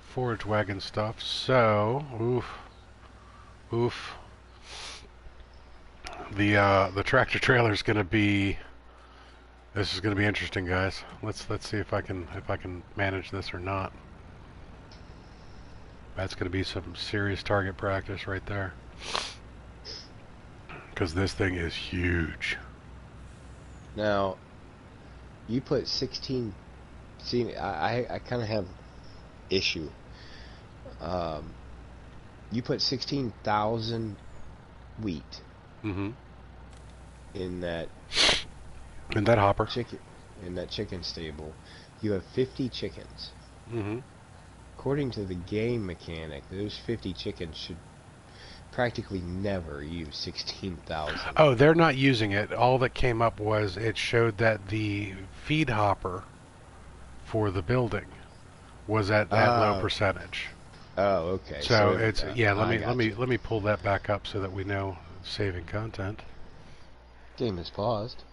Speaker 1: forage wagon stuff. So, oof. The tractor trailer is going to be. This is going to be interesting, guys. Let's see if I can manage this or not. That's going to be some serious target practice right there. Because this thing is huge.
Speaker 2: Now, you put 16... See, I kind of have issue. You put 16,000 wheat in that
Speaker 1: hopper.
Speaker 2: In that chicken stable. You have 50 chickens. According to the game mechanic, those 50 chickens should practically never use 16,000.
Speaker 1: Oh, they're not using it. All that came up was it showed that the feed hopper for the building was at that low percentage.
Speaker 2: Oh, okay.
Speaker 1: So it's yeah. Let me pull that back up so that we know saving content.
Speaker 2: Game is paused.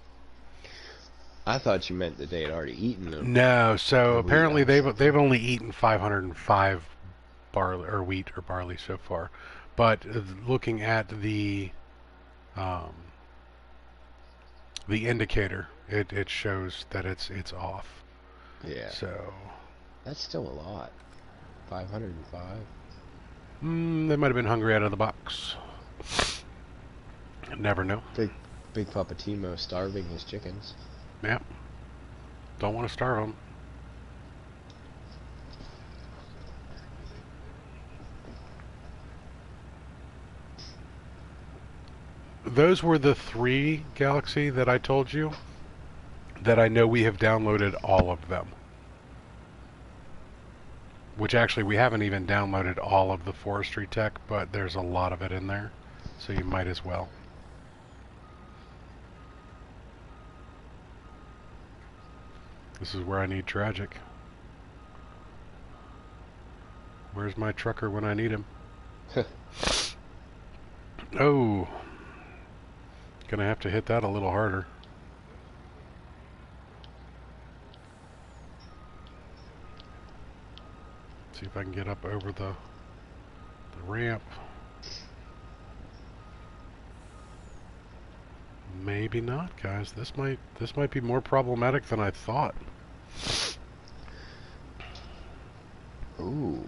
Speaker 2: I thought you meant that they had already eaten them.
Speaker 1: No, so apparently they've only eaten 505 barley or wheat or barley so far, but looking at the indicator, it shows that it's off.
Speaker 2: Yeah.
Speaker 1: So
Speaker 2: that's still a lot. 505.
Speaker 1: They might have been hungry out of the box. Never know.
Speaker 2: Big Papa Timo starving his chickens.
Speaker 1: Yeah. Don't want to starve them. Those were the 3, Galaxy, that I told you that I know we have downloaded all of them. Which actually we haven't even downloaded all of the forestry tech, but there's a lot of it in there, so you might as well. This is where I need tragic. Where's my trucker when I need him? Oh, gonna have to hit that a little harder. See if I can get up over the ramp. Maybe not, guys. This might be more problematic than I thought.
Speaker 2: Ooh,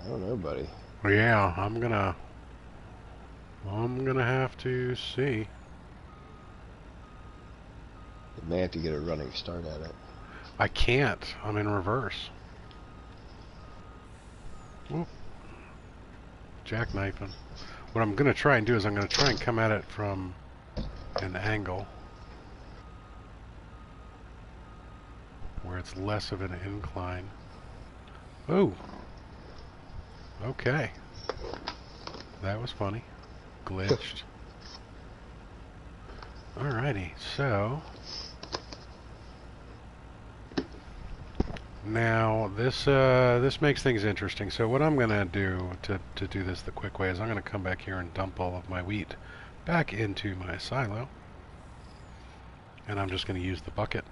Speaker 2: I don't know, buddy.
Speaker 1: Yeah, I'm gonna have to see.
Speaker 2: You may have to get a running start at it.
Speaker 1: I can't. I'm in reverse. Whoop. Jackknifing. What I'm gonna try and do is I'm gonna try and come at it from an angle where it's less of an incline. Oh. Okay. That was funny. Glitched. Alrighty, so now this makes things interesting. So what I'm gonna do to do this the quick way is I'm gonna come back here and dump all of my wheat back into my silo, and I'm just gonna use the bucket.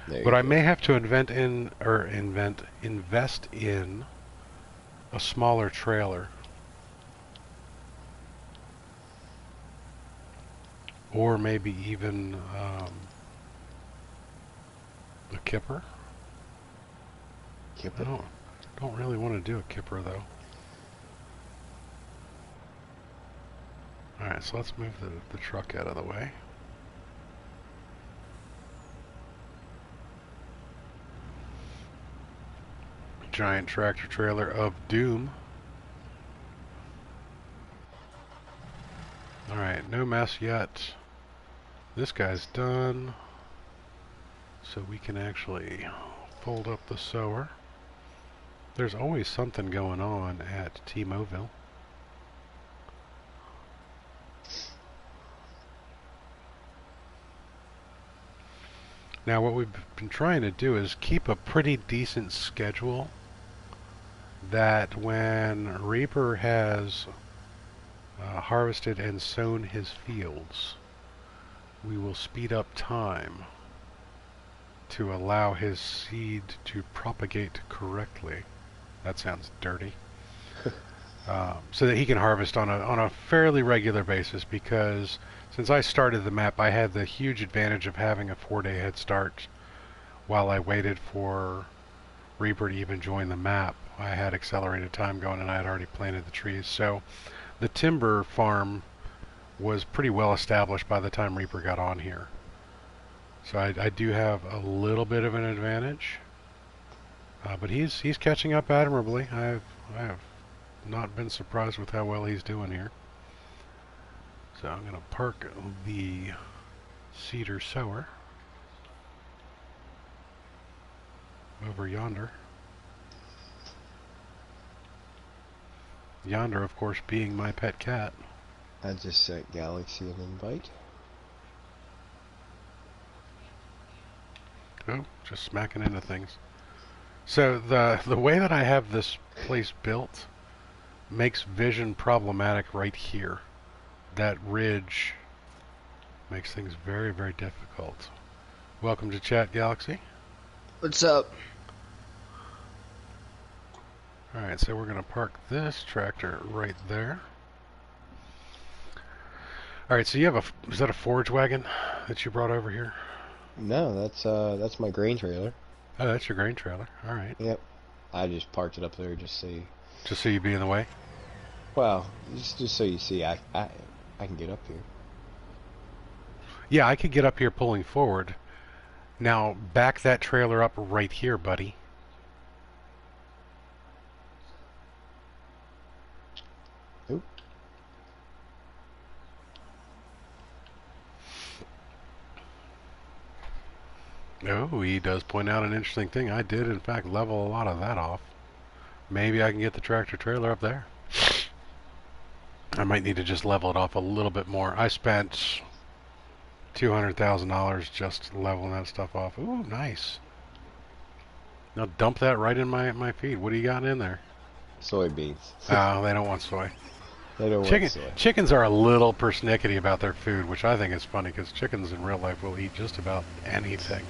Speaker 1: But I may have to invest in a smaller trailer. Or maybe even a kipper.
Speaker 2: Kipper?
Speaker 1: I don't really want to do a kipper though. Alright, so let's move the truck out of the way. Giant tractor trailer of doom. Alright, no mess yet. This guy's done. So we can actually fold up the sower. There's always something going on at T-Moville. Now what we've been trying to do is keep a pretty decent schedule that when Reaper has harvested and sown his fields, we will speed up time to allow his seed to propagate correctly. That sounds dirty. So that he can harvest on a fairly regular basis, because since I started the map, I had the huge advantage of having a 4-day head start while I waited for Reaper to even join the map. I had accelerated time going and I had already planted the trees. So the timber farm was pretty well established by the time Reaper got on here. So I do have a little bit of an advantage. But he's catching up admirably. I have not been surprised with how well he's doing here. So I'm going to park the cedar sower over yonder. Yonder, of course, being my pet cat.
Speaker 2: I just sent Galaxy an invite.
Speaker 1: Oh, just smacking into things. So the way that I have this place built makes vision problematic right here. That ridge makes things very, very difficult. Welcome to chat, Galaxy.
Speaker 2: What's up?
Speaker 1: Alright, so we're going to park this tractor right there. Alright, so you have is that a forage wagon that you brought over here?
Speaker 2: No, that's my grain trailer.
Speaker 1: Oh, that's your grain trailer. Alright.
Speaker 2: Yep. I just parked it up there just
Speaker 1: so you be in the way?
Speaker 2: Well, just so you see, I can get up here.
Speaker 1: Yeah, I could get up here pulling forward. Now, back that trailer up right here, buddy.
Speaker 2: Oop.
Speaker 1: Oh, he does point out an interesting thing. I did, in fact, level a lot of that off. Maybe I can get the tractor trailer up there. I might need to just level it off a little bit more. I spent $200,000 just leveling that stuff off. Ooh, nice. Now dump that right in my feed. What do you got in there?
Speaker 2: Soybeans.
Speaker 1: Oh, they don't want soy.
Speaker 2: They don't want soy.
Speaker 1: Chickens are a little persnickety about their food, which I think is funny because chickens in real life will eat just about anything.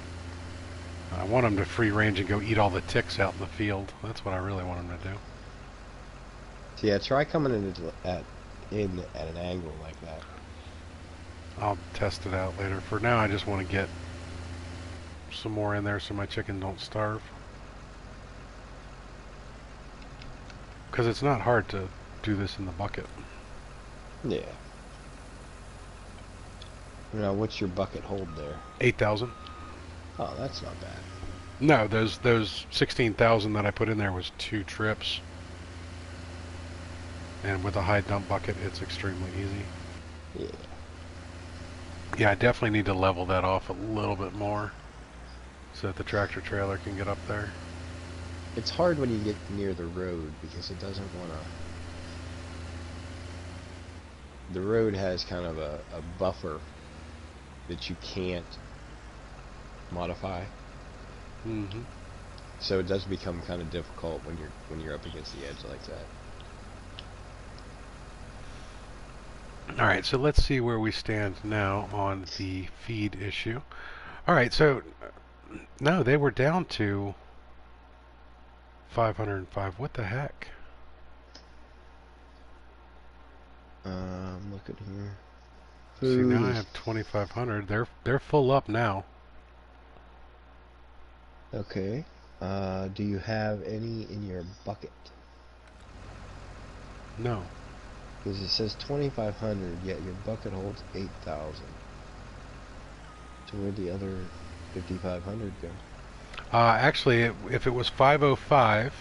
Speaker 1: I want them to free range and go eat all the ticks out in the field. That's what I really want them to do.
Speaker 2: So yeah, try coming in at an angle like that.
Speaker 1: I'll test it out later. For now, I just want to get some more in there so my chicken don't starve. Because it's not hard to do this in the bucket.
Speaker 2: Yeah. Now, what's your bucket hold there?
Speaker 1: 8,000.
Speaker 2: Oh, that's not bad.
Speaker 1: No, those 16,000 that I put in there was 2 trips. And with a high dump bucket, it's extremely easy.
Speaker 2: Yeah.
Speaker 1: Yeah, I definitely need to level that off a little bit more so that the tractor trailer can get up there.
Speaker 2: It's hard when you get near the road because it doesn't want to... The road has kind of a buffer that you can't modify.
Speaker 1: Mm-hmm.
Speaker 2: So it does become kind of difficult when you're up against the edge like that.
Speaker 1: All right, so let's see where we stand now on the feed issue. All right, so no, they were down to 505. What the heck?
Speaker 2: Look at here.
Speaker 1: See, now I have 2,500. They're full up now.
Speaker 2: Okay. Do you have any in your bucket?
Speaker 1: No.
Speaker 2: Because it says 2,500, yet your bucket holds 8,000. So where'd the other 5,500 go?
Speaker 1: Actually, if it was 505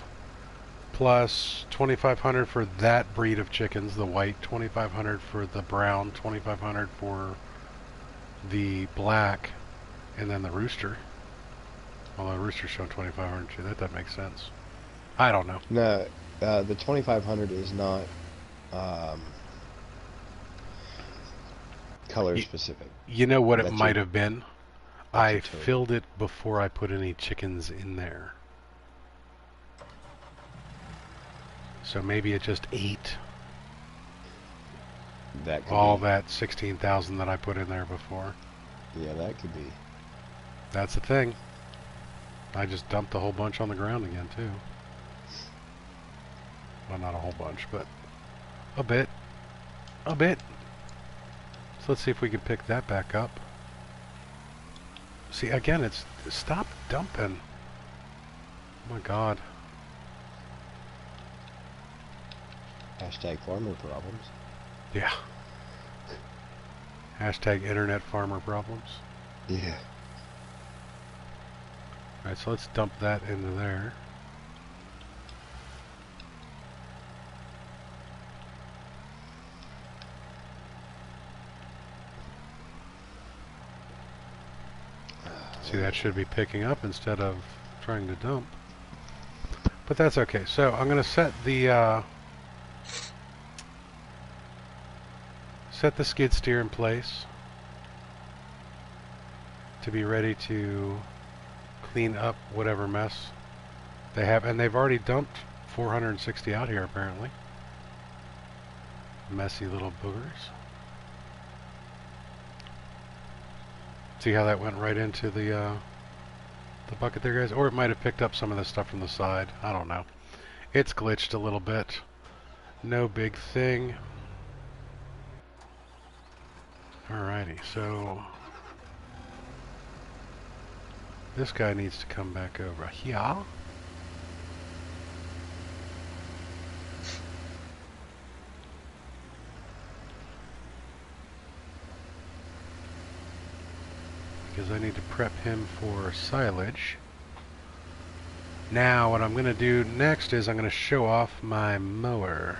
Speaker 1: plus 2,500 for that breed of chickens, the white, 2,500 for the brown, 2,500 for the black, and then the rooster. Although the rooster's showing 2,500 too, that doesn't make sense. I don't know.
Speaker 2: No, the 2,500 is not color specific.
Speaker 1: You know what it
Speaker 2: That's
Speaker 1: might
Speaker 2: your-
Speaker 1: have been?
Speaker 2: that's
Speaker 1: I
Speaker 2: your total.
Speaker 1: filled it before I put any chickens in there. So maybe it just ate
Speaker 2: That could
Speaker 1: all
Speaker 2: be.
Speaker 1: that 16,000 that I put in there before.
Speaker 2: Yeah, that could be.
Speaker 1: That's the thing. I just dumped a whole bunch on the ground again too. Well, not a whole bunch, but a bit. A bit. So let's see if we can pick that back up. See, again, it's... Stop dumping. Oh my god.
Speaker 2: Hashtag farmer problems.
Speaker 1: Yeah. Hashtag internet farmer problems.
Speaker 2: Yeah.
Speaker 1: Alright, so let's dump that into there. See, that should be picking up instead of trying to dump. But that's okay. So I'm going to set the skid steer in place to be ready to clean up whatever mess they have. And they've already dumped 460 out here apparently. Messy little boogers. See how that went right into the bucket there, guys? Or it might have picked up some of this stuff from the side. I don't know. It's glitched a little bit. No big thing. Alrighty, so this guy needs to come back over here. Because I need to prep him for silage. Now what I'm going to do next is I'm going to show off my mower.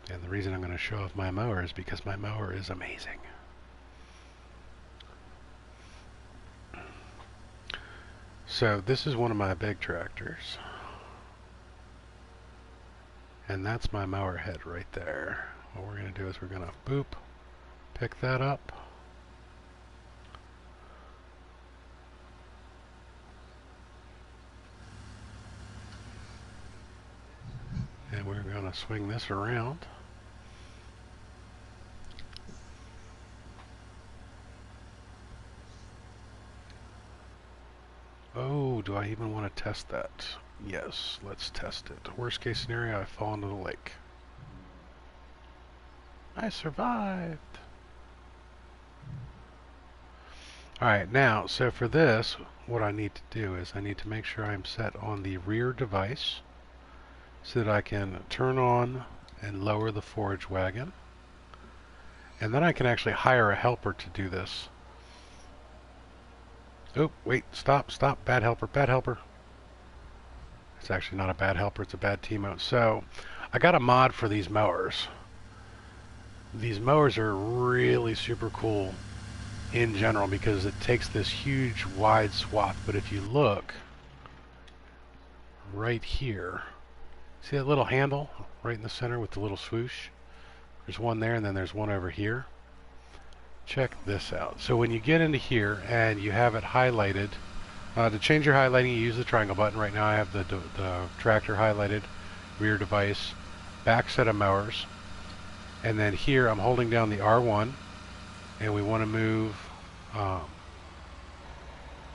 Speaker 1: And the reason I'm going to show off my mower is because my mower is amazing. So this is one of my big tractors. And that's my mower head right there. what we're going to do is we're going to boop, pick that up. And we're going to swing this around. Oh, do I even want to test that? Yes, let's test it. Worst case scenario, I fall into the lake. I survived. Alright, now, so for this, what I need to do is I need to make sure I'm set on the rear device so that I can turn on and lower the forage wagon. And then I can actually hire a helper to do this. Oh, wait, stop, bad helper, bad helper. It's actually not a bad helper, it's a bad T-mode. So, I got a mod for these mowers. These mowers are really super cool in general because it takes this huge wide swath, but if you look right here, see that little handle right in the center with the little swoosh? There's one there and then there's one over here. Check this out. So when you get into here and you have it highlighted, to change your highlighting you use the triangle button. Right now I have the tractor highlighted, rear device, back set of mowers, and then here I'm holding down the R1 and we want to move,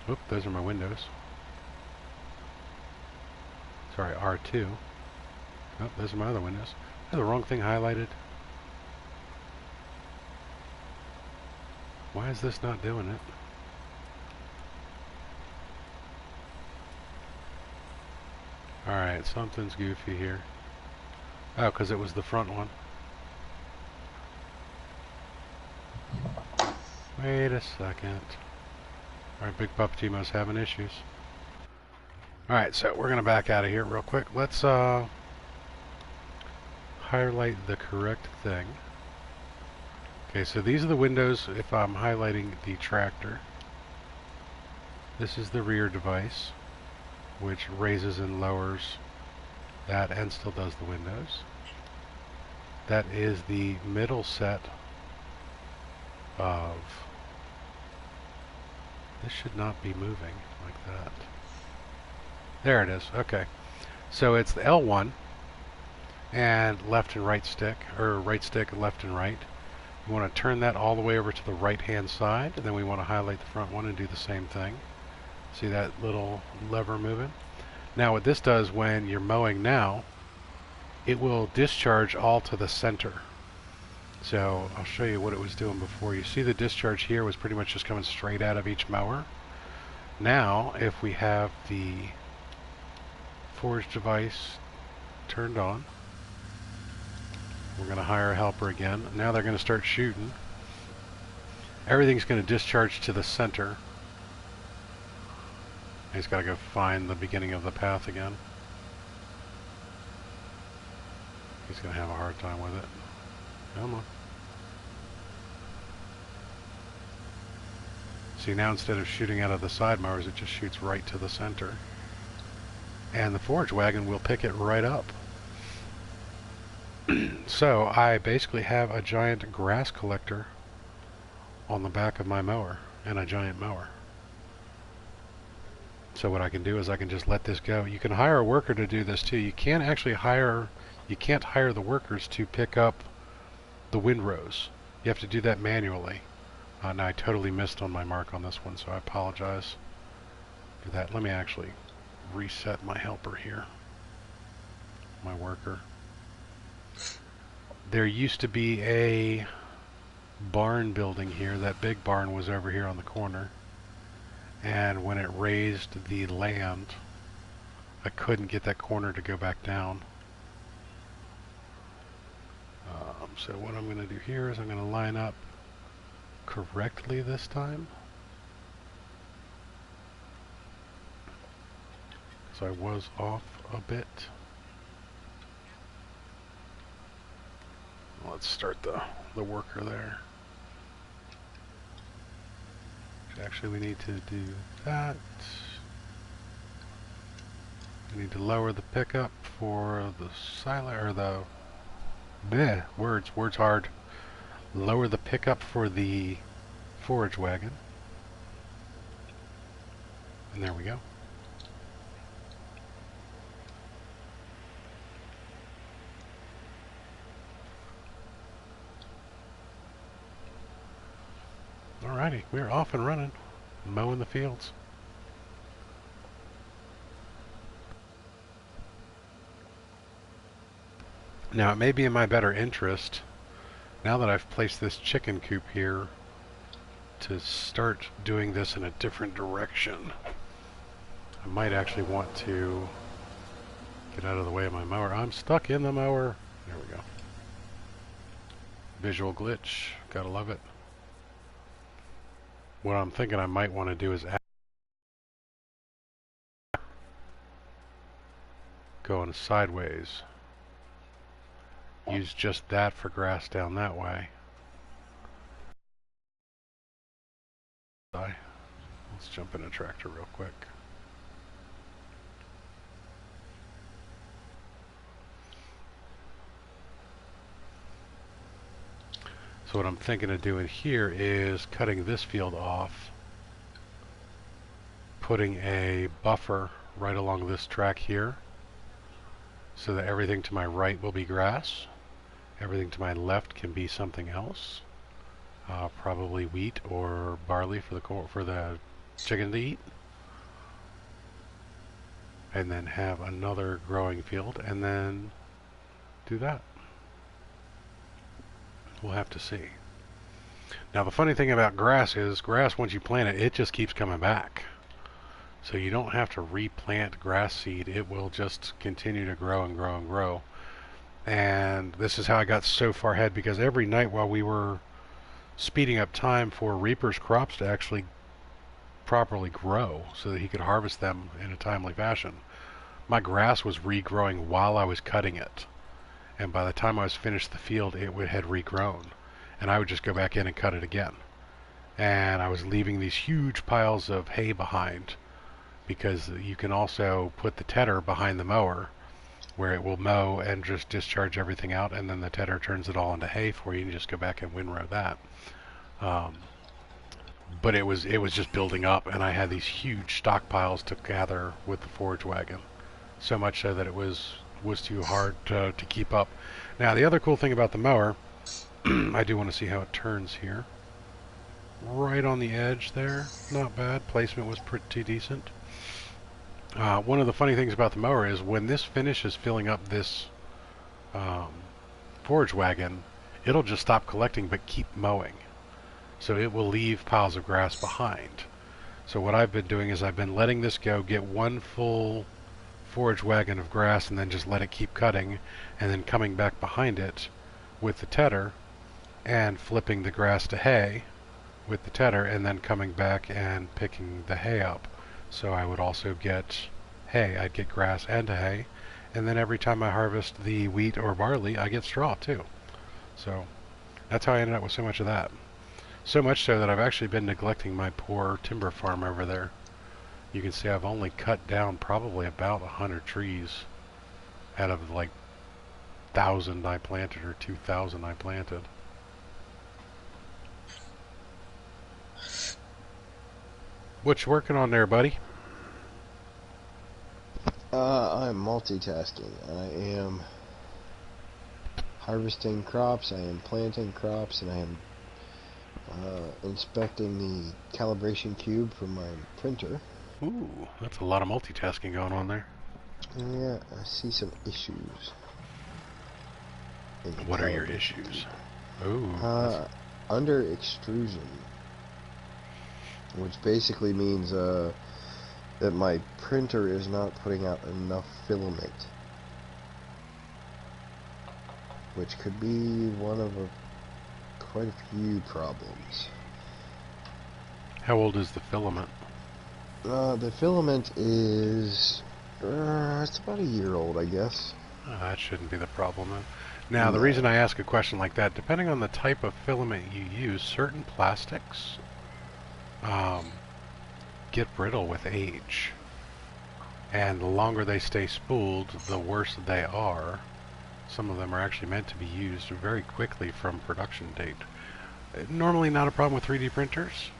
Speaker 1: oop, those are my windows. Sorry, R2. Oh, those are my other windows. I have the wrong thing highlighted. Why is this not doing it? Alright, something's goofy here. Oh, because it was the front one. Wait a second. Alright, Big Poppa T-Mo's having issues. Alright, so we're going to back out of here real quick. Let's highlight the correct thing. Okay, so these are the windows if I'm highlighting the tractor. This is the rear device, which raises and lowers that and still does the windows. That is the middle set of... This should not be moving like that. There it is. Okay. So it's the L1 and left and right stick, or right stick, left and right. We want to turn that all the way over to the right-hand side, and then we want to highlight the front one and do the same thing. See that little lever moving? Now what this does when you're mowing now, it will discharge all to the center. So I'll show you what it was doing before. You see the discharge here was pretty much just coming straight out of each mower. Now if we have the forage device turned on, we're going to hire a helper again. Now they're going to start shooting. Everything's going to discharge to the center. He's got to go find the beginning of the path again. He's going to have a hard time with it. Come on. See, now instead of shooting out of the side mowers, it just shoots right to the center. And the forage wagon will pick it right up. So I basically have a giant grass collector on the back of my mower and a giant mower. So what I can do is I can just let this go. You can hire a worker to do this too. You can't hire the workers to pick up the windrows. You have to do that manually. Now I totally missed on my mark on this one, so I apologize for that. Let me actually reset my helper here. My worker. There used to be a barn building here. That big barn was over here on the corner. And when it raised the land, I couldn't get that corner to go back down. So what I'm going to do here is I'm going to line up correctly this time. So I was off a bit. Let's start the worker there. Actually, we need to do that. We need to lower the pickup for the silent or the Bleh, words hard. Lower the pickup for the forage wagon. And there we go. Alrighty, we're off and running. Mowing the fields. Now it may be in my better interest, now that I've placed this chicken coop here, to start doing this in a different direction. I might actually want to get out of the way of my mower. I'm stuck in the mower. There we go. Visual glitch. Gotta love it. What I'm thinking I might want to do is going sideways. Use just that for grass down that way. Let's jump in a tractor real quick. So what I'm thinking of doing here is cutting this field off, putting a buffer right along this track here, so that everything to my right will be grass, everything to my left can be something else, probably wheat or barley for the chicken to eat, and then have another growing field, and then do that. We'll have to see. Now the funny thing about grass is, grass, once you plant it, it just keeps coming back. So you don't have to replant grass seed. It will just continue to grow and grow and grow. And this is how I got so far ahead, because every night while we were speeding up time for Reaper's crops to actually properly grow so that he could harvest them in a timely fashion, my grass was regrowing while I was cutting it. And by the time I was finished the field, it had regrown. And I would just go back in and cut it again. And I was leaving these huge piles of hay behind, because you can also put the tedder behind the mower where it will mow and just discharge everything out, and then the tedder turns it all into hay for you, and you just go back and windrow that. But it was just building up, and I had these huge stockpiles to gather with the forage wagon. So much so that it was too hard to keep up. Now the other cool thing about the mower, I do want to see how it turns here. Right on the edge there, not bad. Placement was pretty decent. One of the funny things about the mower is when this finishes filling up this forage wagon, it'll just stop collecting but keep mowing. So it will leave piles of grass behind. So what I've been doing is I've been letting this go, get one full forage wagon of grass, and then just let it keep cutting, and then coming back behind it with the tedder and flipping the grass to hay with the tedder, and then coming back and picking the hay up. So I would also get hay. I'd get grass and hay, and then every time I harvest the wheat or barley, I get straw too. So that's how I ended up with so much of that. So much so that I've actually been neglecting my poor timber farm over there. You can see I've only cut down probably about 100 trees out of like 1,000 I planted, or 2,000 I planted. What you working on there, buddy?
Speaker 2: I'm multitasking. I am harvesting crops, I am planting crops, and I am inspecting the calibration cube for my printer.
Speaker 1: Ooh, that's a lot of multitasking going on there.
Speaker 2: Yeah, I see some issues.
Speaker 1: What are your issues? Ooh.
Speaker 2: Under extrusion, which basically means that my printer is not putting out enough filament, which could be one of quite a few problems.
Speaker 1: How old is the filament?
Speaker 2: The filament is it's about a year old, I guess.
Speaker 1: That shouldn't be the problem then. Now, the reason I ask a question like that, depending on the type of filament you use, certain plastics get brittle with age. And the longer they stay spooled, the worse they are. Some of them are actually meant to be used very quickly from production date. Normally not a problem with 3D printers,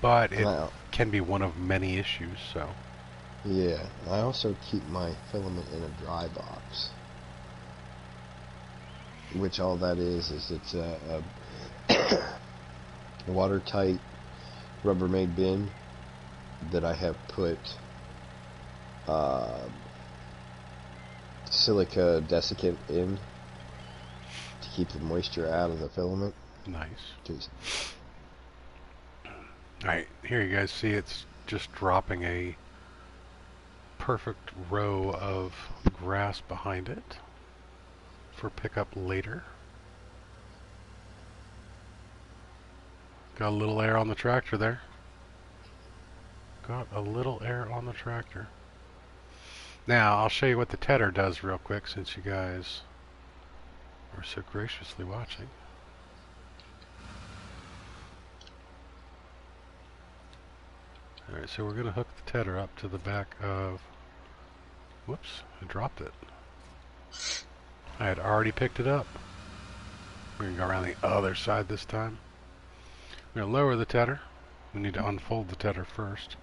Speaker 1: but it can be one of many issues, so.
Speaker 2: Yeah, I also keep my filament in a dry box. Which all that is it's a watertight Rubbermaid bin that I have put silica desiccant in to keep the moisture out of the filament.
Speaker 1: Nice. Alright, here you guys see it's just dropping a perfect row of grass behind it for pickup later. Got a little air on the tractor there. Got a little air on the tractor. Now, I'll show you what the tedder does real quick since you guys are so graciously watching. Alright, so we're going to hook the tedder up to the back of... Whoops, I dropped it. I had already picked it up. We're going to go around the other side this time. We're going to lower the tedder. We need to unfold the tedder first.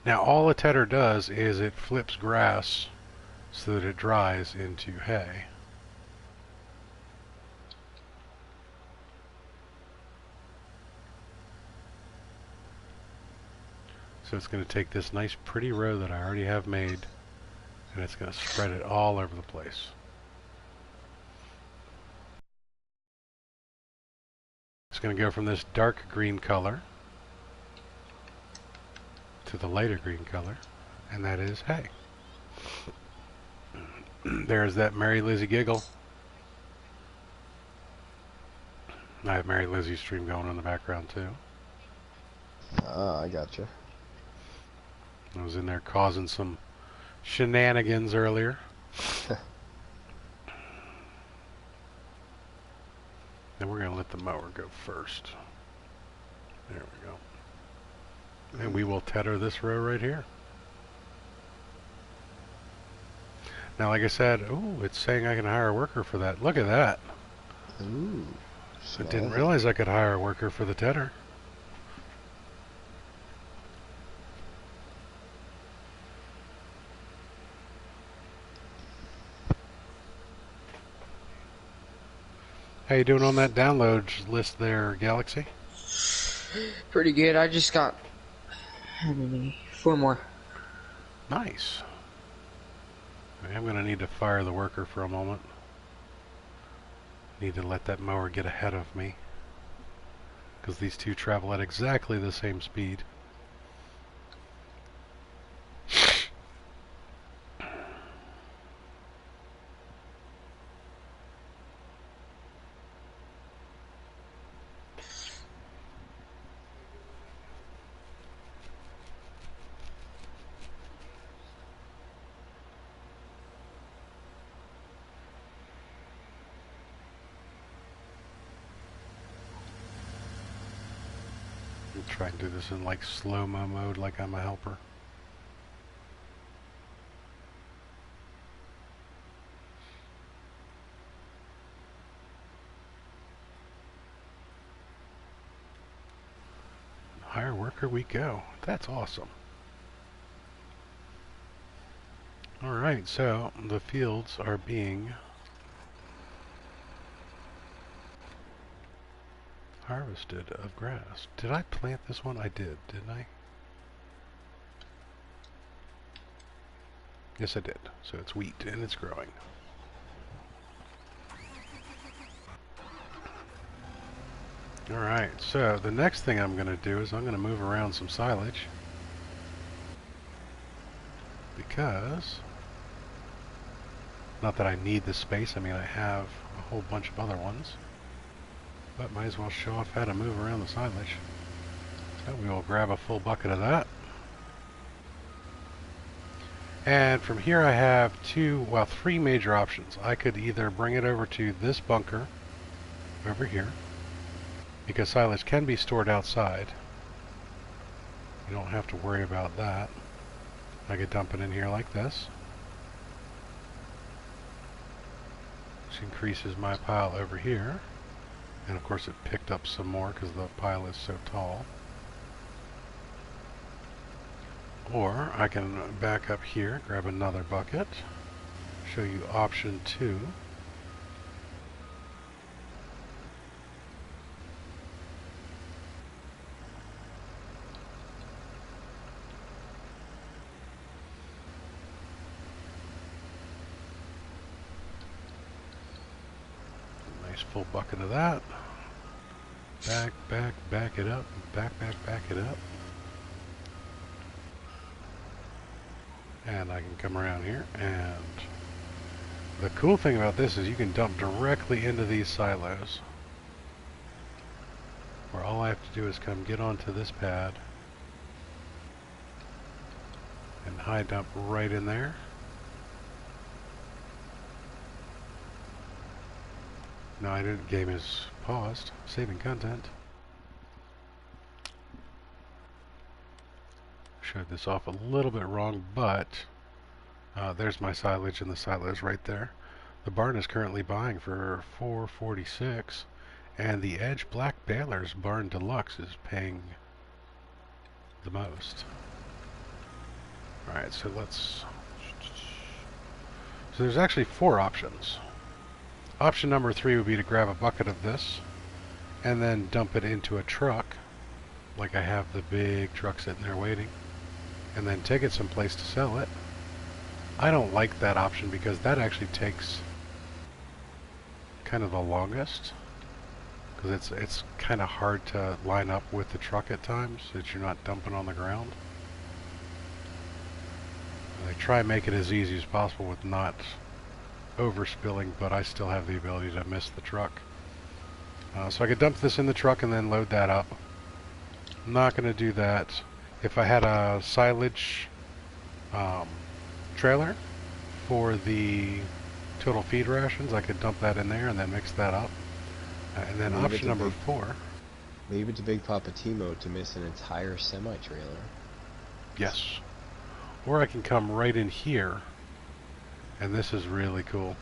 Speaker 1: Now all a tedder does is it flips grass so that it dries into hay. So it's going to take this nice pretty row that I already have made and it's going to spread it all over the place. It's going to go from this dark green color to the lighter green color, and that is hay. There's that Mary Lizzie giggle. I have Mary Lizzie's stream going in the background too.
Speaker 2: Ah, I gotcha.
Speaker 1: I was in there causing some shenanigans earlier. Then we're going to let the mower go first. There we go. And we will tedder this row right here. Now, like I said, ooh, it's saying I can hire a worker for that. Look at that.
Speaker 2: Ooh.
Speaker 1: I didn't realize I could hire a worker for the tedder. How you doing on that downloads list there, Galaxy?
Speaker 3: Pretty good. I just got how many? 4 more.
Speaker 1: Nice. I'm going to need to fire the worker for a moment. Need to let that mower get ahead of me, because these two travel at exactly the same speed. Try and do this in like slow-mo mode like I'm a helper. Hire worker we go. That's awesome. Alright, so the fields are being harvested of grass. Did I plant this one? I did, didn't I? Yes, I did. So it's wheat and it's growing. Alright, so the next thing I'm going to do is I'm going to move around some silage. Because, not that I need the space, I mean I have a whole bunch of other ones. But might as well show off how to move around the silage. So we will grab a full bucket of that. And from here I have 3 major options. I could either bring it over to this bunker over here, because silage can be stored outside. You don't have to worry about that. I could dump it in here like this, which increases my pile over here. And of course it picked up some more because the pile is so tall. Or I can back up here, grab another bucket, show you option 2. Nice full bucket of that. Back it up, back it up. And I can come around here, and the cool thing about this is you can dump directly into these silos, where all I have to do is come get onto this pad and high dump right in there. No, I didn't. Game is paused. Saving content. Showed this off a little bit wrong, but there's my silage, and the silo is right there. The barn is currently buying for $4.46, and the Edge Black Baler's Barn Deluxe is paying the most. Alright, so let's... So there's actually 4 options. Option number 3 would be to grab a bucket of this and then dump it into a truck, like I have the big truck sitting there waiting, and then take it someplace to sell it. I don't like that option because that actually takes kind of the longest, because it's kind of hard to line up with the truck at times so that you're not dumping on the ground. They try and make it as easy as possible with not overspilling, but I still have the ability to miss the truck. So I could dump this in the truck and then load that up. I'm not going to do that. If I had a silage trailer for the total feed rations, I could dump that in there and then mix that up. And then option number 4.
Speaker 2: Leave it to Big Papa T-Mo to miss an entire semi-trailer.
Speaker 1: Yes. Or I can come right in here, and this is really cool.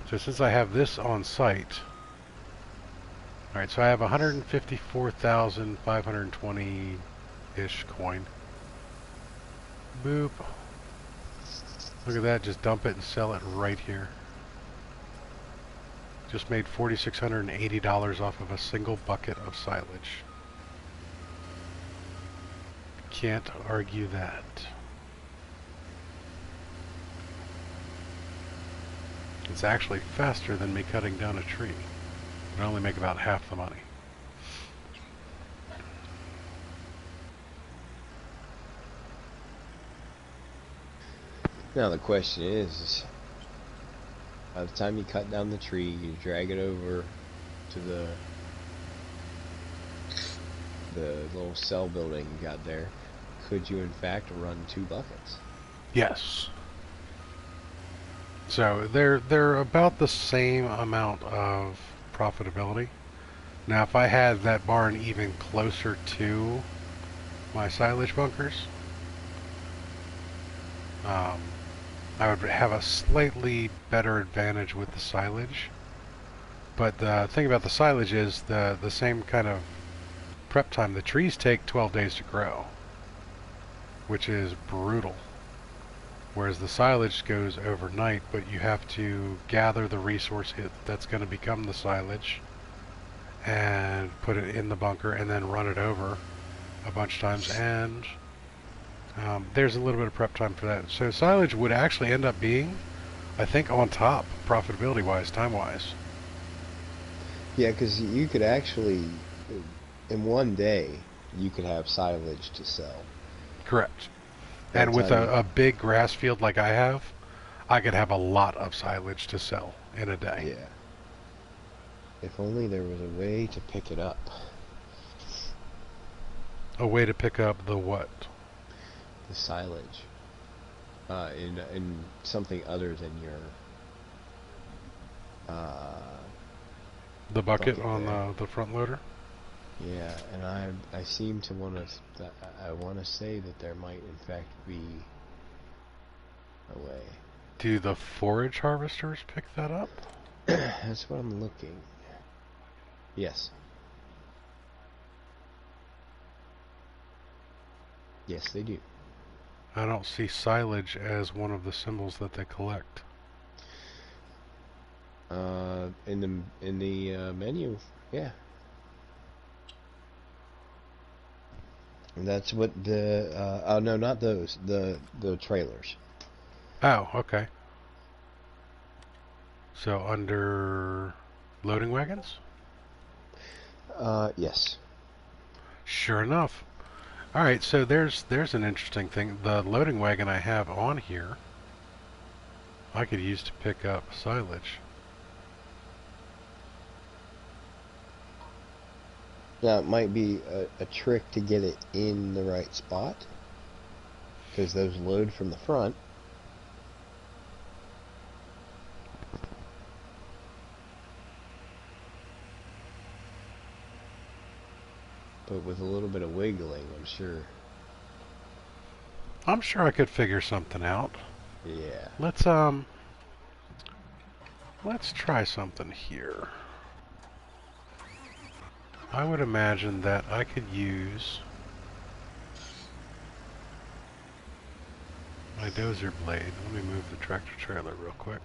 Speaker 1: So since I have this on site, alright, so I have 154,520-ish coin. Boop. Look at that, just dump it and sell it right here. Just made $4,680 off of a single bucket of silage. Can't argue that. It's actually faster than me cutting down a tree. I only make about half the money.
Speaker 2: Now the question is, by the time you cut down the tree, you drag it over to the little cell building you got there, could you in fact run 2 buckets?
Speaker 1: Yes. So they're about the same amount of profitability. Now if I had that barn even closer to my silage bunkers, I would have a slightly better advantage with the silage. But the thing about the silage is the same kind of prep time. The trees take 12 days to grow, which is brutal. Whereas the silage goes overnight, but you have to gather the resource that's going to become the silage and put it in the bunker and then run it over a bunch of times, and there's a little bit of prep time for that. So silage would actually end up being, I think, on top profitability wise, time wise.
Speaker 2: Yeah, because you could actually, in one day, you could have silage to sell.
Speaker 1: Correct. And with a big grass field like I have, I could have a lot of silage to sell in a day.
Speaker 2: Yeah. If only there was a way to pick it up.
Speaker 1: A way to pick up the what?
Speaker 2: The silage. In something other than your...
Speaker 1: the bucket
Speaker 2: bucket
Speaker 1: on the front loader?
Speaker 2: Yeah, and I seem to want to. I want to say that there might in fact be a way.
Speaker 1: Do the forage harvesters pick that up?
Speaker 2: That's what I'm looking. Yes. Yes, they do.
Speaker 1: I don't see silage as one of the symbols that they collect.
Speaker 2: In the menu, yeah. And that's what the oh no, not those. The trailers.
Speaker 1: Oh, okay. So under loading wagons?
Speaker 2: Yes.
Speaker 1: Sure enough. All right, so there's an interesting thing. The loading wagon I have on here, I could use to pick up silage.
Speaker 2: Now it might be a trick to get it in the right spot, because those load from the front. But with a little bit of wiggling, I'm sure.
Speaker 1: I'm sure I could figure something out.
Speaker 2: Yeah.
Speaker 1: Let's try something here. I would imagine that I could use my dozer blade. Let me move the tractor trailer real quick.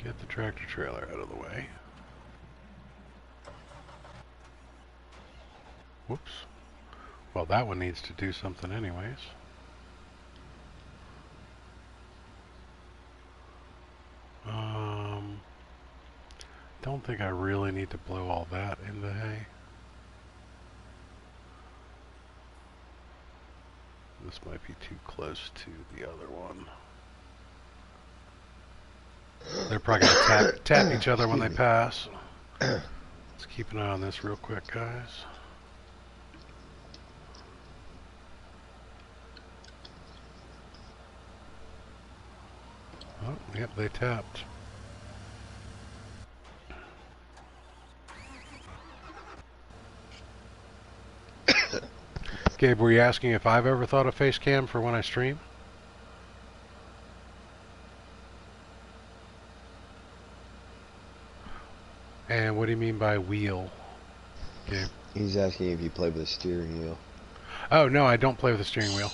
Speaker 1: Get the tractor trailer out of the way. Whoops. Well, that one needs to do something anyways. Don't think I really need to blow all that into hay. This might be too close to the other one. They're probably going to tap each other when they pass. Let's keep an eye on this real quick, guys. Oh, yep, they tapped. Gabe, were you asking if I've ever thought of face cam for when I stream? And what do you mean by wheel, Gabe?
Speaker 2: He's asking if you play with a steering wheel.
Speaker 1: Oh, no, I don't play with the steering wheel.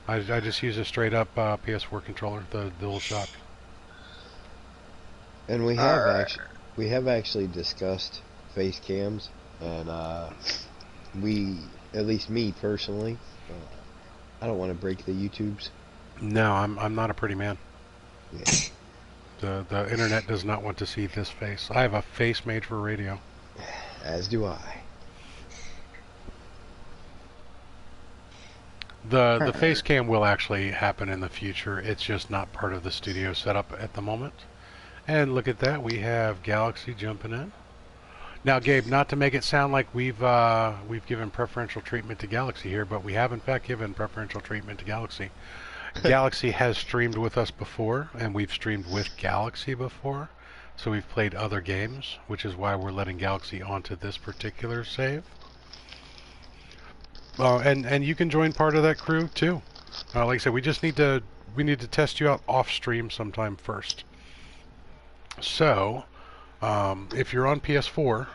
Speaker 1: I just use a straight up PS4 controller, the DualShock.
Speaker 2: And we have actually discussed face cams, and at least me personally, I don't want to break the YouTubes.
Speaker 1: No, I'm not a pretty man.
Speaker 2: Yeah.
Speaker 1: The internet does not want to see this face. I have a face made for radio.
Speaker 2: As do I.
Speaker 1: The face cam will actually happen in the future. It's just not part of the studio setup at the moment. And look at that, we have Galaxy jumping in. Now, Gabe, not to make it sound like we've given preferential treatment to Galaxy here, but we have in fact given preferential treatment to Galaxy. Galaxy has streamed with us before, and we've streamed with Galaxy before, so we've played other games, which is why we're letting Galaxy onto this particular save. And you can join part of that crew too. Like I said, we need to test you out off stream sometime first. So, if you're on PS4,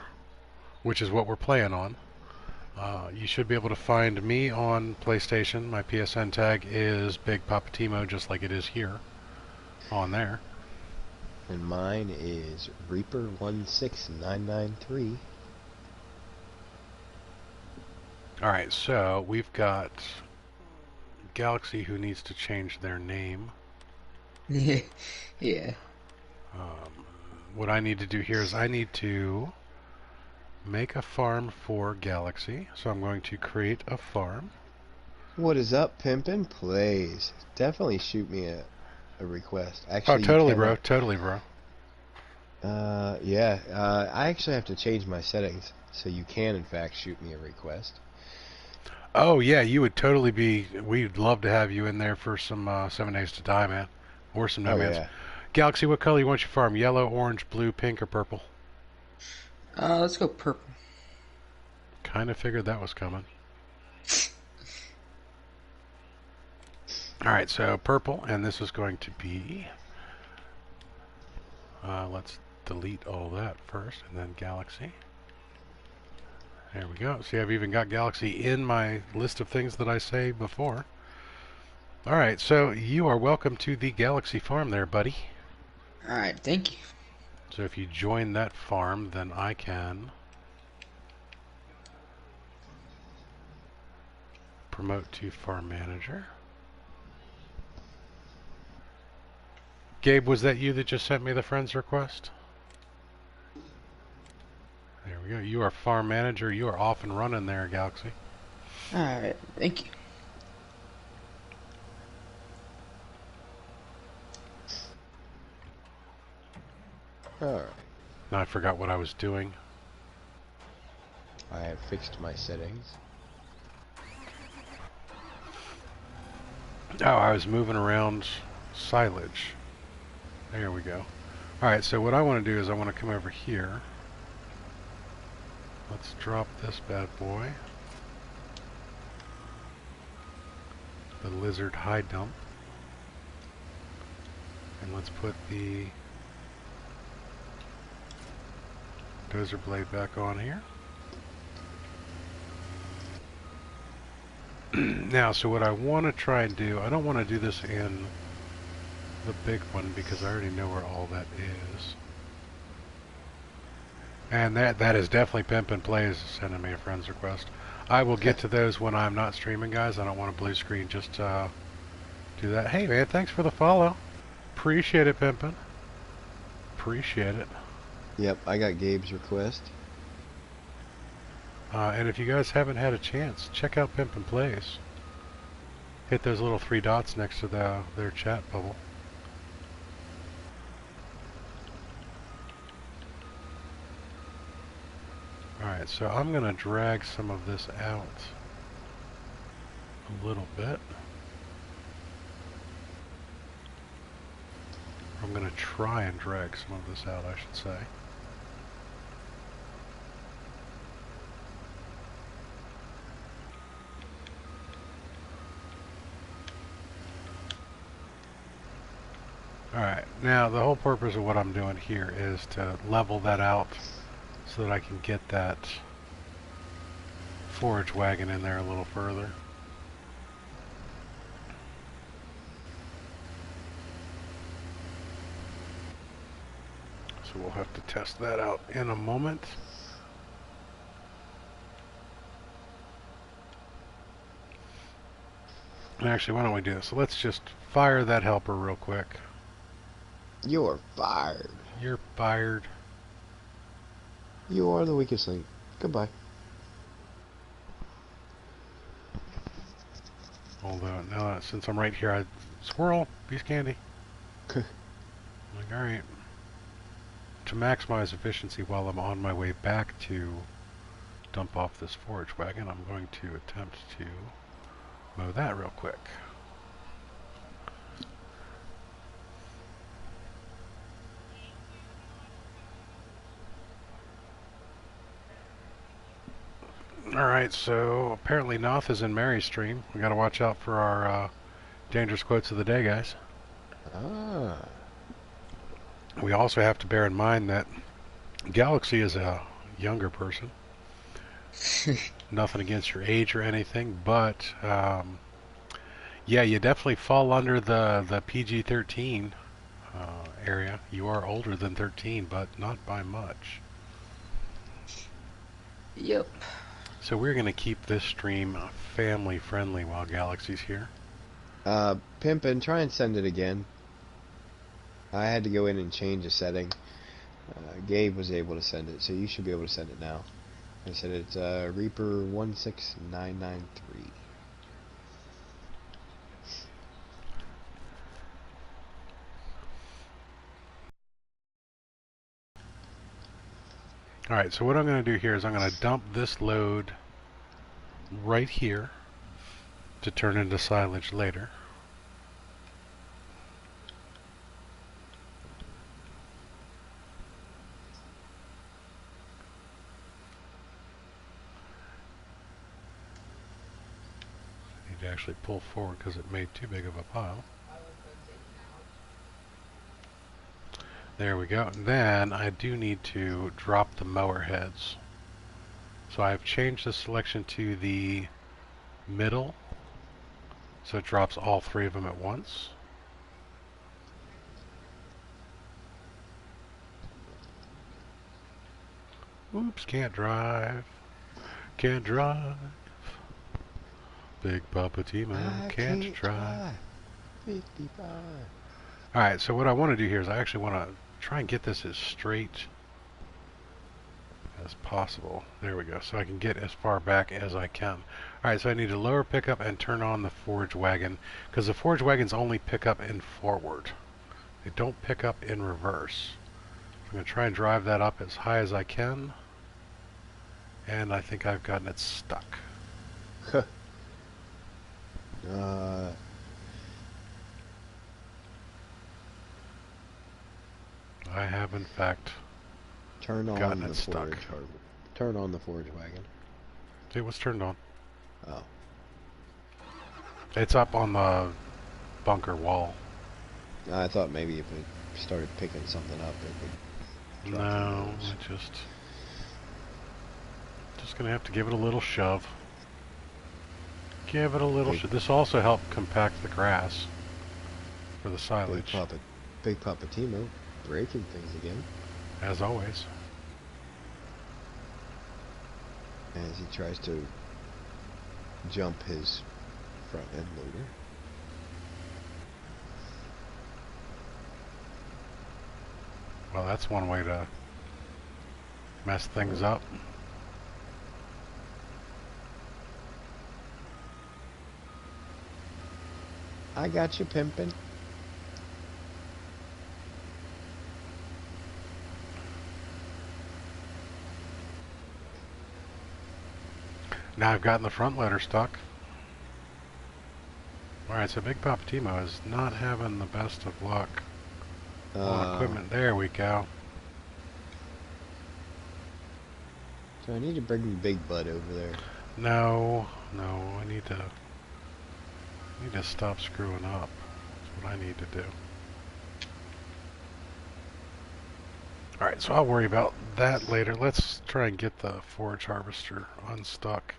Speaker 1: which is what we're playing on, you should be able to find me on PlayStation. My PSN tag is Big Poppa Timo, just like it is here on there.
Speaker 2: And mine is Reaper16993.
Speaker 1: Alright, so we've got Galaxy who needs to change their name.
Speaker 3: Yeah.
Speaker 1: What I need to do here is I need to make a farm for Galaxy. So I'm going to create a farm.
Speaker 2: What is up, Pimpin' Plays? Definitely shoot me a request. Actually,
Speaker 1: Oh, totally, bro. Totally, bro.
Speaker 2: Yeah. I actually have to change my settings, so you can, in fact, shoot me a request.
Speaker 1: Oh yeah, you would totally be. We'd love to have you in there for some 7 Days to Die, man, or some No
Speaker 2: Oh
Speaker 1: Man's.
Speaker 2: yeah.
Speaker 1: Galaxy, what color you want your farm? Yellow, orange, blue, pink, or purple?
Speaker 3: Let's go purple.
Speaker 1: Kind of figured that was coming. All right, so purple, and this is going to be. Let's delete all that first, and then Galaxy. There we go. See, I've even got Galaxy in my list of things that I saved before. All right, so you are welcome to the Galaxy farm there, buddy.
Speaker 3: Alright, thank you.
Speaker 1: So if you join that farm, then I can promote to farm manager. Gabe, was that you that just sent me the friends request? There we go. You are farm manager. You are off and running there, Galaxy.
Speaker 3: Alright, thank you.
Speaker 2: Alright.
Speaker 1: Now I forgot what I was doing.
Speaker 2: I have fixed my settings.
Speaker 1: Oh, I was moving around silage. There we go. Alright, so what I want to do is I want to come over here. Let's drop this bad boy. The lizard hide dump. And let's put the dozer blade back on here. Now, so what I want to try and do, I don't want to do this in the big one because I already know where all that is. And that is definitely Pimpin' Plays sending me a friend's request. I will get to those when I'm not streaming, guys. I don't want a blue screen just to do that. Hey, man, thanks for the follow. Appreciate it, Pimpin'. Appreciate it.
Speaker 2: Yep, I got Gabe's request.
Speaker 1: And if you guys haven't had a chance, check out Pimpin' Plays. Hit those little 3 dots next to their chat bubble. Alright, so I'm going to drag some of this out a little bit. I'm going to try and drag some of this out, I should say. Alright, now the whole purpose of what I'm doing here is to level that out so that I can get that forage wagon in there a little further. So we'll have to test that out in a moment. Actually, why don't we do this? So let's just fire that helper real quick.
Speaker 2: You're fired.
Speaker 1: You're fired.
Speaker 2: You are the weakest link. Goodbye.
Speaker 1: Although, now since I'm right here, squirrel, piece of candy. Like, alright. To maximize efficiency while I'm on my way back to dump off this forage wagon, I'm going to attempt to mow that real quick. Alright, so apparently Noth is in Mary's stream. We gotta watch out for our dangerous quotes of the day, guys.
Speaker 2: Ah.
Speaker 1: We also have to bear in mind that Galaxy is a younger person. Nothing against your age or anything, but yeah, you definitely fall under the PG-13 area. You are older than 13, but not by much.
Speaker 3: Yep.
Speaker 1: So we're going to keep this stream family friendly while Galaxy's here.
Speaker 2: Pimpin', try and send it again. I had to go in and change a setting. Gabe was able to send it, so you should be able to send it now. I said it's Reaper 16993.
Speaker 1: Alright, so what I'm going to do here is I'm going to dump this load right here to turn into silage later. Need to actually pull forward because it made too big of a pile. There we go. And then I do need to drop the mower heads. So I've changed the selection to the middle, so it drops all three of them at once. Oops, can't drive. Can't drive. Big Poppa T-Moville can't drive.
Speaker 2: 55.
Speaker 1: Alright, so what I want to do here is I actually want to try and get this as straight as possible. There we go. So I can get as far back as I can. Alright, so I need to lower pickup and turn on the forage wagon, because the forage wagons only pick up in forward. They don't pick up in reverse. I'm going to try and drive that up as high as I can. And I think I've gotten it stuck. I have in fact
Speaker 2: Turn on
Speaker 1: gotten
Speaker 2: the
Speaker 1: it stuck.
Speaker 2: Turn on the forage wagon.
Speaker 1: See what's turned on.
Speaker 2: Oh.
Speaker 1: It's up on the bunker wall.
Speaker 2: I thought maybe if it started picking something up, it would drop the
Speaker 1: No,
Speaker 2: nose.
Speaker 1: I just gonna have to give it a little shove. Give it a little shove. This also helped compact the grass for the silage,
Speaker 2: Big Poppa Timo breaking things again
Speaker 1: as always.
Speaker 2: as he tries to jump his front end loader.
Speaker 1: Well, that's one way to mess things up.
Speaker 2: I got you pimping.
Speaker 1: Now I've gotten the front loader stuck. Alright, so Big Poppa Timo is not having the best of luck on equipment. There we go.
Speaker 2: So I need to bring the big bud over there.
Speaker 1: No, I need to stop screwing up. That's what I need to do. Alright, so I'll worry about that later. Let's try and get the forage harvester unstuck.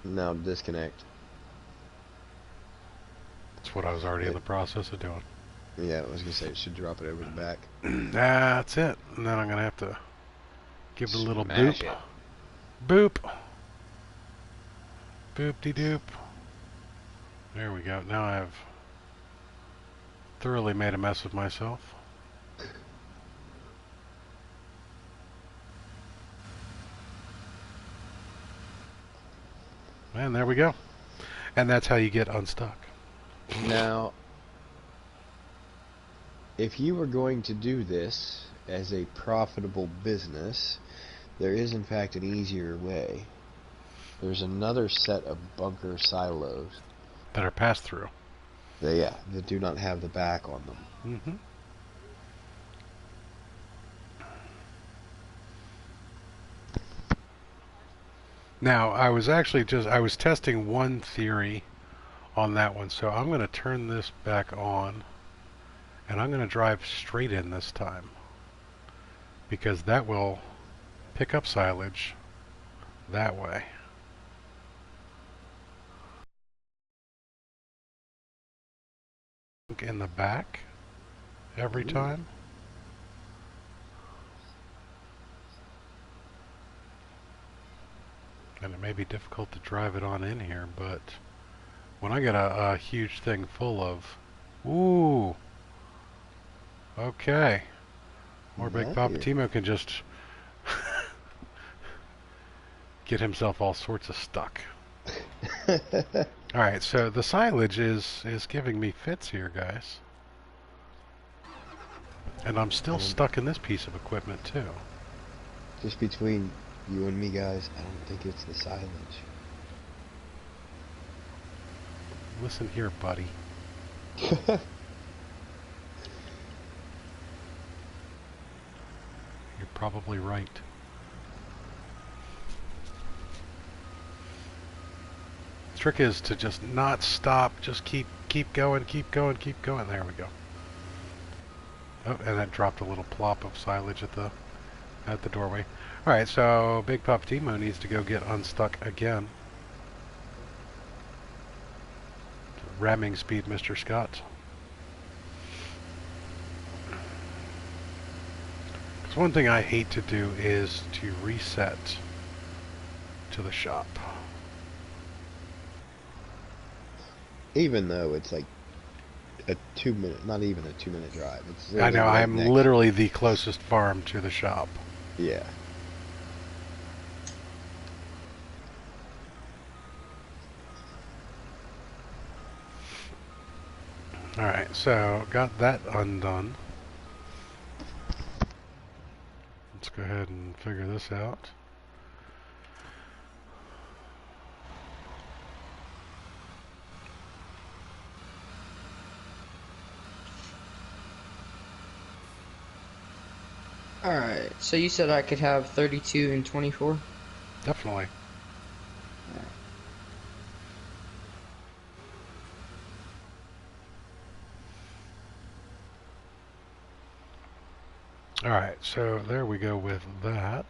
Speaker 2: Now disconnect.
Speaker 1: That's what I was already in the process of doing.
Speaker 2: Yeah, I was gonna say it should drop it over the back.
Speaker 1: That's it. And then I'm gonna have to give it a little
Speaker 2: Smash
Speaker 1: boop.
Speaker 2: it.
Speaker 1: Boop. Boop-de-doop. There we go. Now I've thoroughly made a mess of myself. And there we go. And that's how you get unstuck.
Speaker 2: Now, if you were going to do this as a profitable business, there is in fact an easier way. There's another set of bunker silos
Speaker 1: That are passed through.
Speaker 2: that do not have the back on them.
Speaker 1: Mm-hmm. Now, I was testing one theory on that one, so I'm going to turn this back on, and I'm going to drive straight in this time, because that will pick up silage that way. In the back every time. And it may be difficult to drive it on in here, but when I get a huge thing full of... Ooh! Okay. Or Big Papa
Speaker 2: Nice.
Speaker 1: Timo can just get himself all sorts of stuck. Alright, so the silage is giving me fits here, guys. And I'm still stuck in this piece of equipment, too.
Speaker 2: Just between you and me, guys, I don't think it's the silage.
Speaker 1: Listen here, buddy. You're probably right. The trick is to just not stop, just keep going, keep going, keep going. There we go. Oh, and that dropped a little plop of silage at the doorway. Alright, so Big Papa Timo needs to go get unstuck again. Ramming speed, Mr. Scott. Because one thing I hate to do is to reset to the shop.
Speaker 2: Even though it's like a 2-minute, not even a 2-minute drive. It's
Speaker 1: I know,
Speaker 2: right
Speaker 1: I'm
Speaker 2: next.
Speaker 1: literally the closest farm to the shop.
Speaker 2: Yeah.
Speaker 1: Alright, so got that undone. Let's go ahead and figure this out.
Speaker 3: Alright, so you said I could have 32 and 24?
Speaker 1: Definitely. Alright, so there we go with that.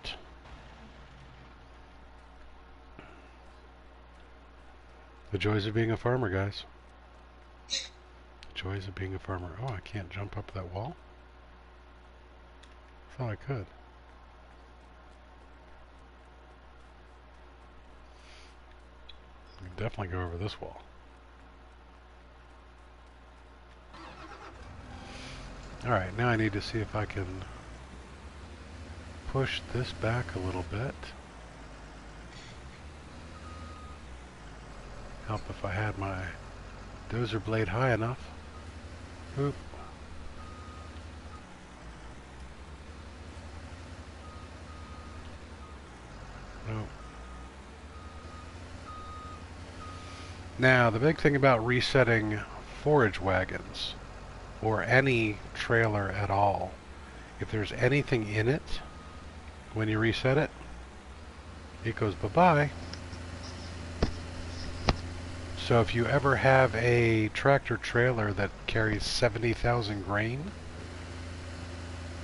Speaker 1: The joys of being a farmer, guys. Joys of being a farmer. Oh, I can't jump up that wall? I thought I could. I can definitely go over this wall. Alright, now I need to see if I can push this back a little bit. Help if I had my dozer blade high enough. Oop. Nope. Now, the big thing about resetting forage wagons, or any trailer at all, if there's anything in it, when you reset it, it goes bye-bye. So if you ever have a tractor trailer that carries 70,000 grain,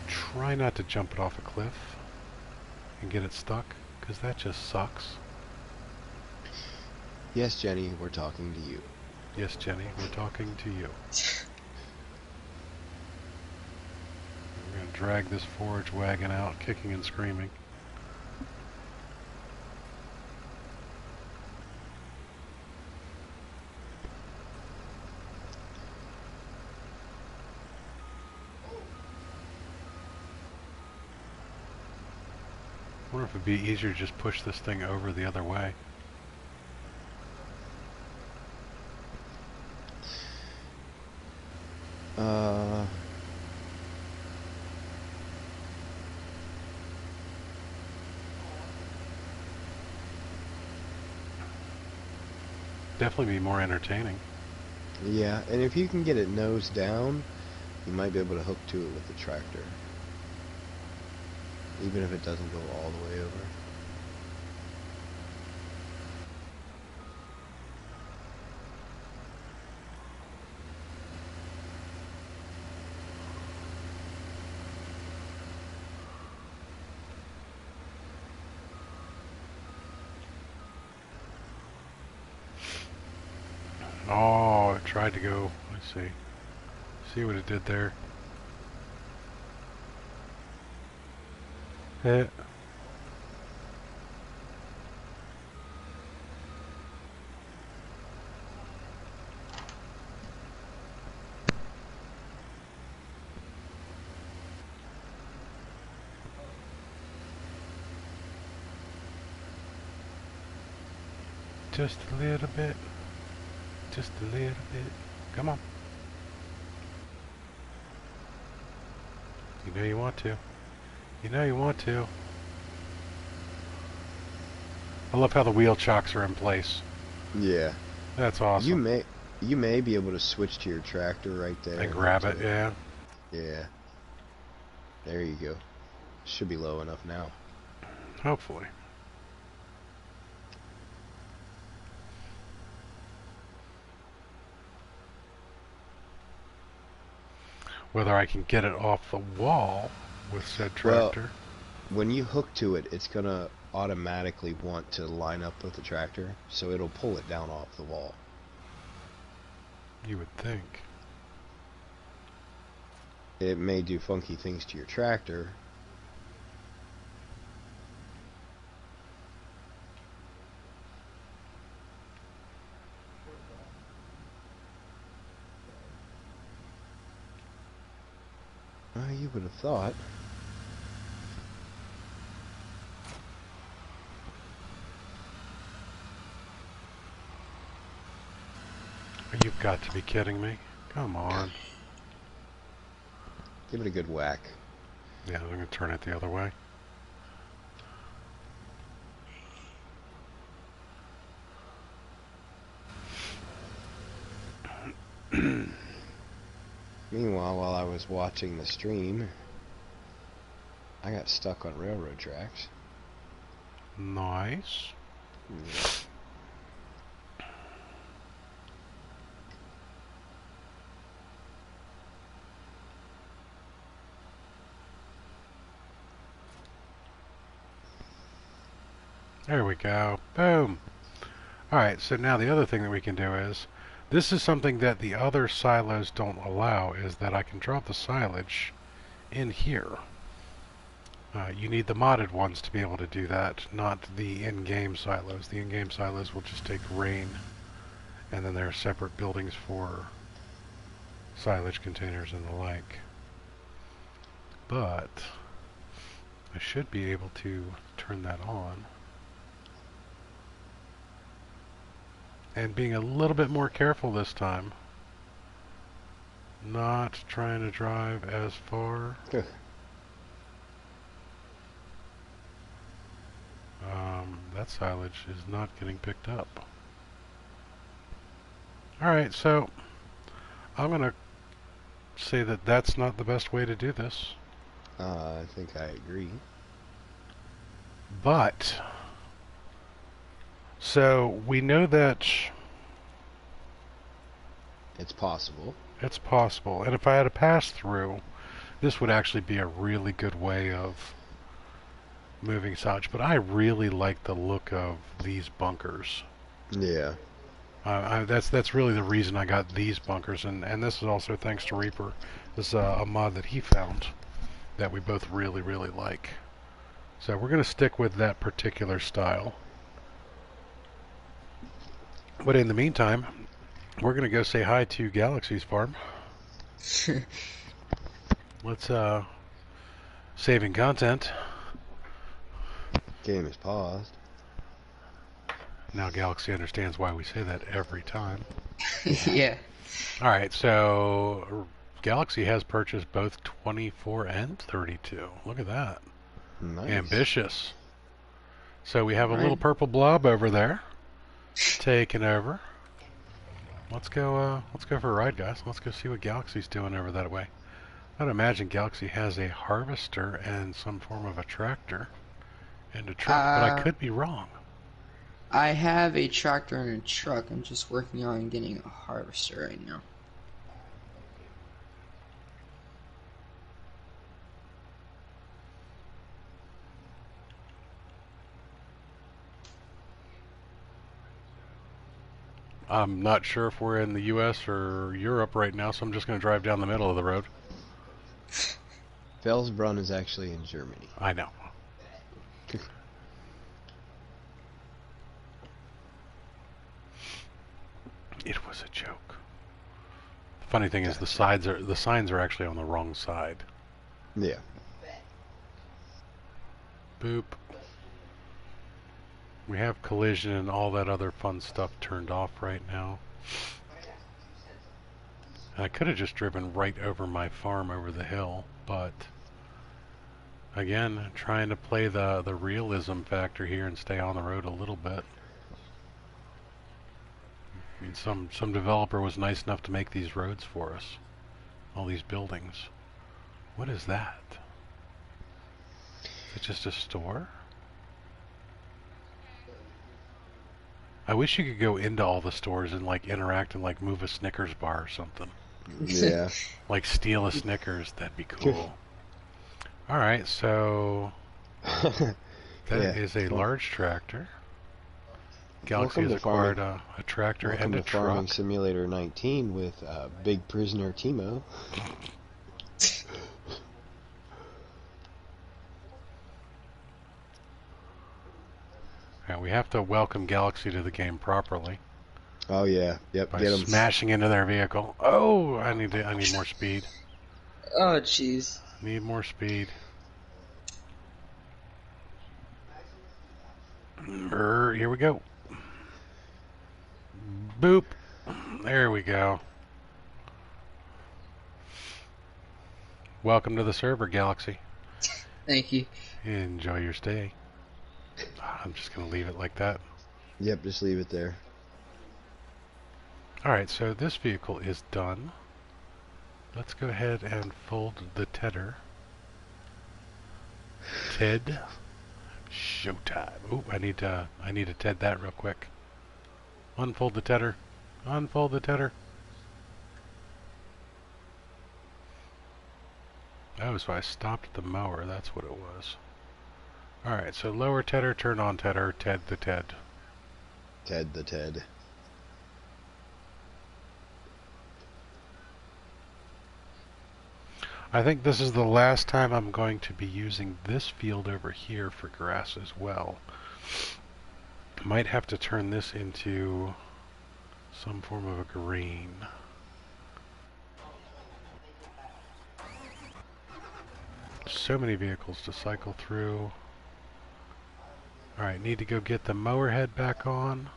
Speaker 1: try not to jump it off a cliff and get it stuck, because that just sucks.
Speaker 2: Yes, Jenny, we're talking to you.
Speaker 1: Yes, Jenny, we're talking to you. We're going to drag this forage wagon out, kicking and screaming. I wonder if it'd be easier to just push this thing over the other way. Definitely be more entertaining.
Speaker 2: Yeah, and if you can get it nose down, you might be able to hook to it with the tractor. Even if it doesn't go all the way over.
Speaker 1: Oh, it tried to go. Let's see. See what it did there. Just a little bit. Just a little bit. Come on. You know you want to. You know you want to. I love how the wheel chocks are in place.
Speaker 2: Yeah.
Speaker 1: That's awesome.
Speaker 2: You may be able to switch to your tractor right there.
Speaker 1: And grab it, yeah.
Speaker 2: Yeah. There you go. Should be low enough now.
Speaker 1: Hopefully. Whether I can get it off the wall with said tractor.
Speaker 2: Well, when you hook to it, it's going to automatically want to line up with the tractor, so it'll pull it down off the wall.
Speaker 1: You would think.
Speaker 2: It may do funky things to your tractor. You would have thought.
Speaker 1: You've got to be kidding me. Come on.
Speaker 2: Give it a good whack.
Speaker 1: Yeah, I'm going to turn it the other way.
Speaker 2: Meanwhile, while I was watching the stream, I got stuck on railroad tracks.
Speaker 1: Nice.
Speaker 2: Yeah.
Speaker 1: There we go. Boom. Alright, so now the other thing that we can do is, this is something that the other silos don't allow, is that I can drop the silage in here. You need the modded ones to be able to do that, not the in-game silos. The in-game silos will just take rain, and then there are separate buildings for silage containers and the like. But I should be able to turn that on. And being a little bit more careful this time. Not trying to drive as far. That silage is not getting picked up. Alright, so I'm going to say that that's not the best way to do this.
Speaker 2: I think I agree.
Speaker 1: But, so we know that
Speaker 2: it's possible.
Speaker 1: It's possible. And if I had a pass-through, this would actually be a really good way of moving silage. But I really like the look of these bunkers.
Speaker 2: Yeah.
Speaker 1: That's really the reason I got these bunkers. And this is also thanks to Reaper. This is a mod that he found that we both really, really like. So we're going to stick with that particular style. But in the meantime, we're going to go say hi to Galaxy's farm. Let's, saving content.
Speaker 2: Game is paused.
Speaker 1: Now Galaxy understands why we say that every time.
Speaker 3: Yeah.
Speaker 1: Alright, so Galaxy has purchased both 24 and 32. Look at that.
Speaker 2: Nice.
Speaker 1: Ambitious. So we have a little purple blob over there. Taking over. Let's go for a ride, guys. Let's go see what Galaxy's doing over that way. I'd imagine Galaxy has a harvester and some form of a tractor and a truck, but I could be wrong.
Speaker 3: I have a tractor and a truck. I'm just working on getting a harvester right now.
Speaker 1: I'm not sure if we're in the US or Europe right now, so I'm just going to drive down the middle of the road.
Speaker 2: Felsbrunn is actually in Germany.
Speaker 1: I know. It was a joke. The funny thing is the signs are actually on the wrong side.
Speaker 2: Yeah.
Speaker 1: Boop. We have collision and all that other fun stuff turned off right now. I could have just driven right over my farm over the hill, but again, trying to play the realism factor here and stay on the road a little bit. I mean, some developer was nice enough to make these roads for us. All these buildings. What is that? Is it just a store? I wish you could go into all the stores and like interact and like move a Snickers bar or something.
Speaker 2: Yeah.
Speaker 1: Like steal a Snickers, that'd be cool. Alright, so that is a large tractor. Galaxy has acquired a tractor and a truck.
Speaker 2: Farming Simulator 19 with Big Prisoner Timo.
Speaker 1: Yeah, we have to welcome Galaxy to the game properly.
Speaker 2: Oh yeah, yep.
Speaker 1: By
Speaker 2: Get them
Speaker 1: smashing into their vehicle. Oh, I need more speed.
Speaker 3: Oh, jeez.
Speaker 1: Need more speed. Here we go. Boop. There we go. Welcome to the server, Galaxy.
Speaker 3: Thank you.
Speaker 1: Enjoy your stay. I'm just going to leave it like that.
Speaker 2: Yep, just leave it there.
Speaker 1: Alright, so this vehicle is done. Let's go ahead and fold the tedder. Ted. Showtime. Ooh, I need to Ted that real quick. Unfold the tedder. Unfold the tedder. Oh, so I stopped the mower. That's what it was. Alright, so lower tedder, turn on tedder, Ted the Ted.
Speaker 2: Ted the Ted.
Speaker 1: I think this is the last time I'm going to be using this field over here for grass as well. Might have to turn this into some form of a green. So many vehicles to cycle through. Alright, need to go get the mower head back on.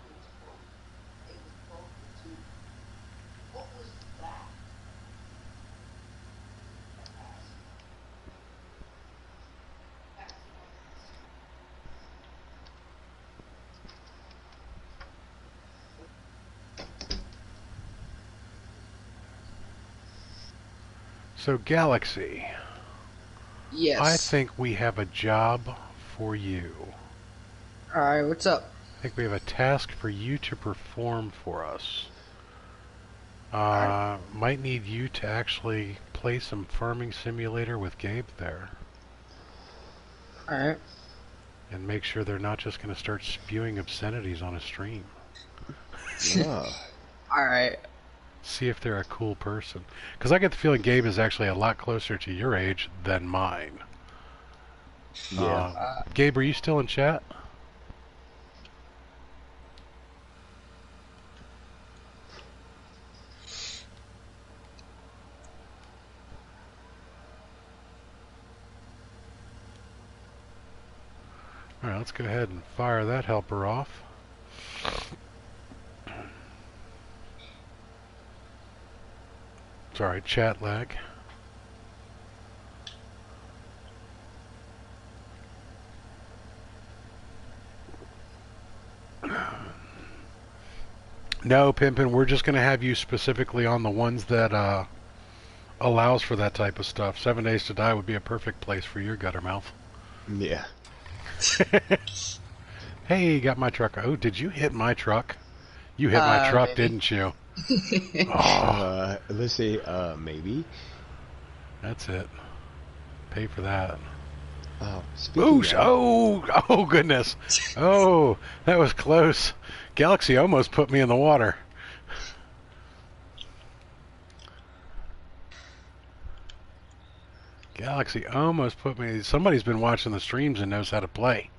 Speaker 1: So Galaxy,
Speaker 3: Yes.
Speaker 1: I think we have a job for you.
Speaker 3: Alright, what's up?
Speaker 1: I think we have a task for you to perform for us. Might need you to actually play some farming simulator with Gabe there.
Speaker 3: Alright.
Speaker 1: And make sure they're not just going to start spewing obscenities on a stream.
Speaker 2: Yeah.
Speaker 3: Alright.
Speaker 1: See if they're a cool person. Because I get the feeling Gabe is actually a lot closer to your age than mine.
Speaker 2: Yeah.
Speaker 1: Gabe, are you still in chat? Alright, let's go ahead and fire that helper off. Sorry, chat lag. No, Pimpin', we're just going to have you specifically on the ones that allows for that type of stuff. 7 Days to Die would be a perfect place for your guttermouth.
Speaker 2: Yeah.
Speaker 1: Hey, got my truck. Oh, did you hit my truck? You hit my truck,
Speaker 3: maybe.
Speaker 1: didn't you? Oh,
Speaker 2: Let's see, maybe.
Speaker 1: that's it. Pay for that.
Speaker 2: Speaking
Speaker 1: Boosh!
Speaker 2: of,
Speaker 1: Oh, goodness. Oh, that was close. Galaxy almost put me in the water. Galaxy almost put me... Somebody's been watching the streams and knows how to play.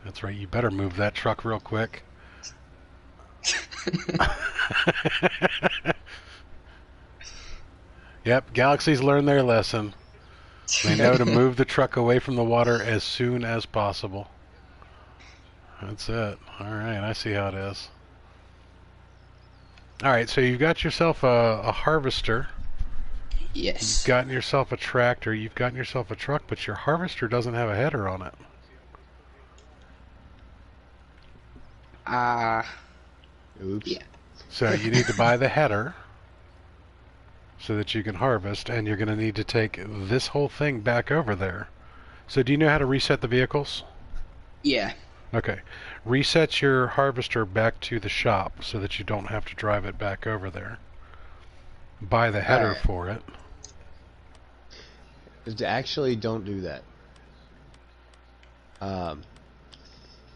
Speaker 1: That's right, you better move that truck real quick. Yep, Galaxy's learned their lesson. They know to move the truck away from the water as soon as possible. That's it. Alright, I see how it is. Alright, so you've got yourself a harvester. You've
Speaker 3: Yes.
Speaker 1: gotten yourself a tractor. You've gotten yourself a truck, but your harvester doesn't have a header on it.
Speaker 2: Oops.
Speaker 3: Yeah.
Speaker 1: So you need to buy the header so that you can harvest, and you're going to need to take this whole thing back over there. So do you know how to reset the vehicles?
Speaker 3: Yeah.
Speaker 1: Okay. Reset your harvester back to the shop so that you don't have to drive it back over there. Buy the header
Speaker 2: Alright.
Speaker 1: for it.
Speaker 2: Actually, don't do that.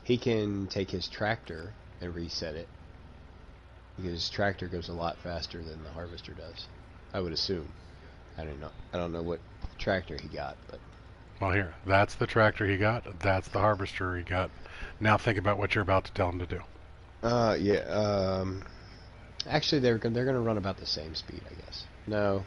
Speaker 2: He can take his tractor and reset it, because his tractor goes a lot faster than the harvester does. I would assume. I don't know. I don't know what tractor he got, but
Speaker 1: Well, here. That's the tractor he got. That's the harvester he got. Now think about what you're about to tell him to do.
Speaker 2: yeah. Actually, they're gonna run about the same speed, I guess. No.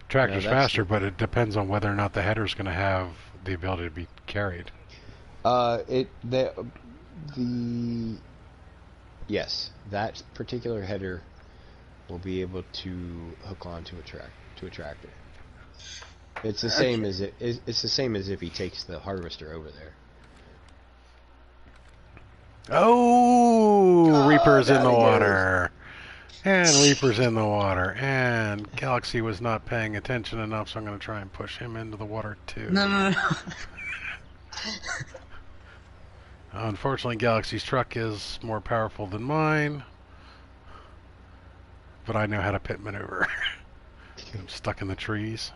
Speaker 1: Tractor's
Speaker 2: No, that's
Speaker 1: faster, but it depends on whether or not the header's going to have the ability to be carried.
Speaker 2: Yes, that particular header will be able to hook onto a tractor. It's the same
Speaker 3: Okay.
Speaker 2: as it's the same as if he takes the harvester over there.
Speaker 1: Oh,
Speaker 2: Oh,
Speaker 1: Reaper's in
Speaker 2: down
Speaker 1: the
Speaker 2: he goes.
Speaker 1: water. And Reaper's in the water. And Galaxy was not paying attention enough, so I'm going to try and push him into the water too.
Speaker 3: No, no, no.
Speaker 1: Unfortunately, Galaxy's truck is more powerful than mine. But I know how to pit maneuver. I'm stuck in the trees.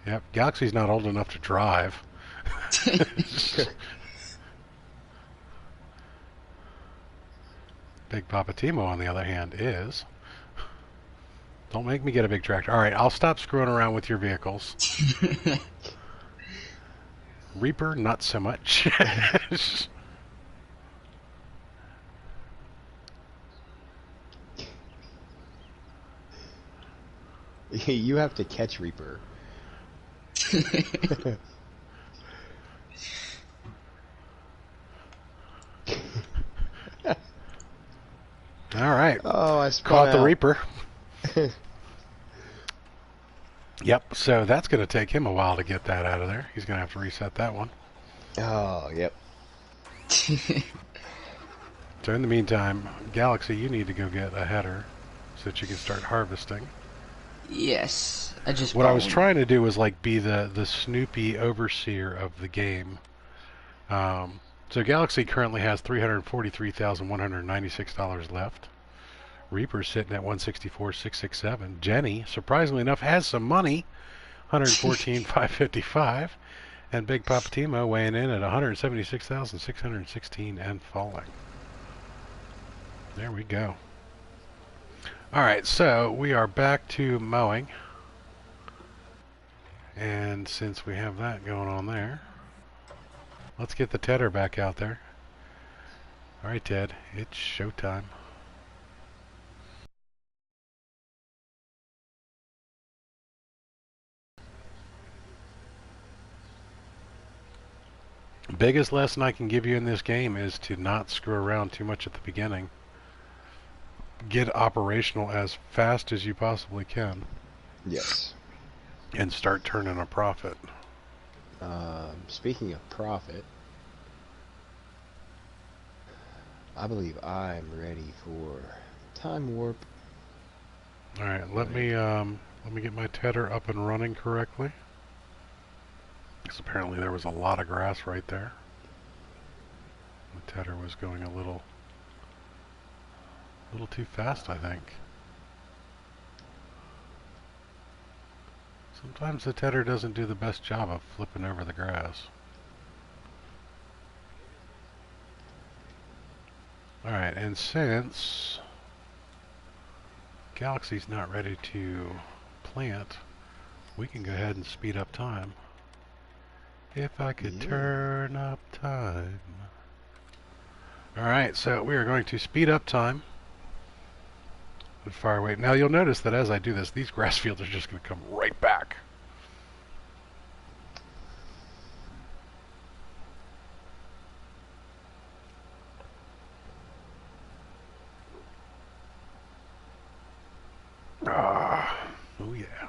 Speaker 1: Yep, Galaxy's not old enough to drive. Big Papa Timo, on the other hand, is. Don't make me get a big tractor. Alright, I'll stop screwing around with your vehicles. Reaper, not so much.
Speaker 2: You have to catch Reaper.
Speaker 1: Alright,
Speaker 2: Oh, I spun
Speaker 1: caught the
Speaker 2: out.
Speaker 1: Reaper. Yep, so that's going to take him a while to get that out of there. He's going to have to reset that one.
Speaker 2: Oh, yep.
Speaker 1: So in the meantime, Galaxy, you need to go get a header so that you can start harvesting.
Speaker 3: Yes. I just
Speaker 1: What I
Speaker 3: bought
Speaker 1: was
Speaker 3: one.
Speaker 1: trying to do was like be the Snoopy overseer of the game. So Galaxy currently has $343,196 left. Reaper's sitting at 164,667. Jenny, surprisingly enough, has some money, 114,555, and Big Papa Timo weighing in at 176,616 and falling. There we go. All right, so we are back to mowing, and since we have that going on there, let's get the tedder back out there. All right, Ted, it's showtime. Biggest lesson I can give you in this game is to not screw around too much at the beginning. Get operational as fast as you possibly can
Speaker 2: Yes.
Speaker 1: and start turning a profit.
Speaker 2: Speaking of profit, I believe I'm ready for time warp.
Speaker 1: All right, let me get my tedder up and running correctly. Because apparently there was a lot of grass right there. The tedder was going a little too fast, I think. Sometimes the tedder doesn't do the best job of flipping over the grass. Alright, and since Galaxy's not ready to plant, we can go ahead and speed up time. If I could
Speaker 2: Yeah.
Speaker 1: turn up time. Alright, so we are going to speed up time and fire away. Now you'll notice that as I do this, these grass fields are just going to come right back. Oh yeah,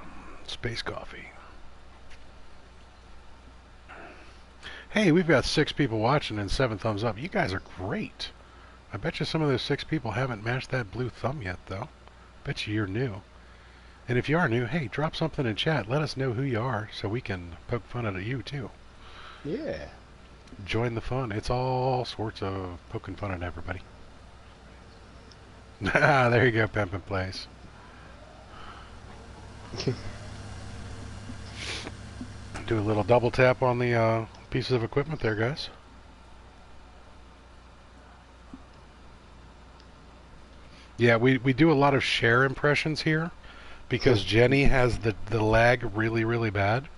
Speaker 1: space coffee. Hey, we've got 6 people watching and 7 thumbs up. You guys are great. I bet you some of those 6 people haven't mashed that blue thumb yet, though. Bet you you're new. And if you are new, hey, drop something in chat. Let us know who you are so we can poke fun at you, too.
Speaker 2: Yeah.
Speaker 1: Join the fun. It's all sorts of poking fun at everybody. Ah, there you go, Pimpin' Place. Do a little double tap on the pieces of equipment there, guys. Yeah, we do a lot of share impressions here because Jenny has the lag really, really bad.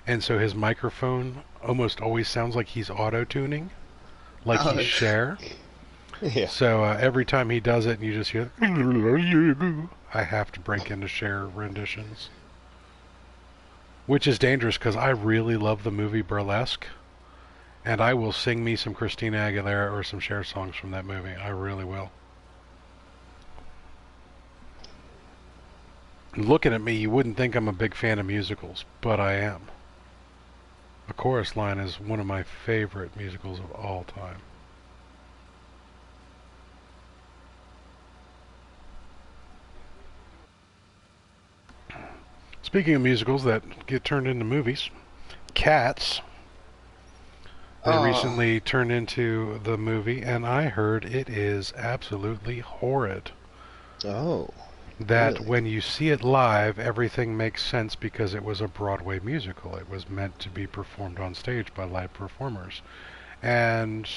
Speaker 1: And so his microphone almost always sounds like he's auto-tuning, like he's share.
Speaker 2: Yeah.
Speaker 1: So every time he does it and you just hear, I have to break into share renditions. Which is dangerous because I really love the movie Burlesque. And I will sing me some Christina Aguilera or some Cher songs from that movie. I really will. Looking at me, you wouldn't think I'm a big fan of musicals, but I am. A Chorus Line is one of my favorite musicals of all time. Speaking of musicals that get turned into movies, Cats. They recently turned into the movie, and I heard it is absolutely horrid.
Speaker 2: Oh.
Speaker 1: That
Speaker 2: really?
Speaker 1: when you see it live, everything makes sense because it was a Broadway musical. It was meant to be performed on stage by live performers. And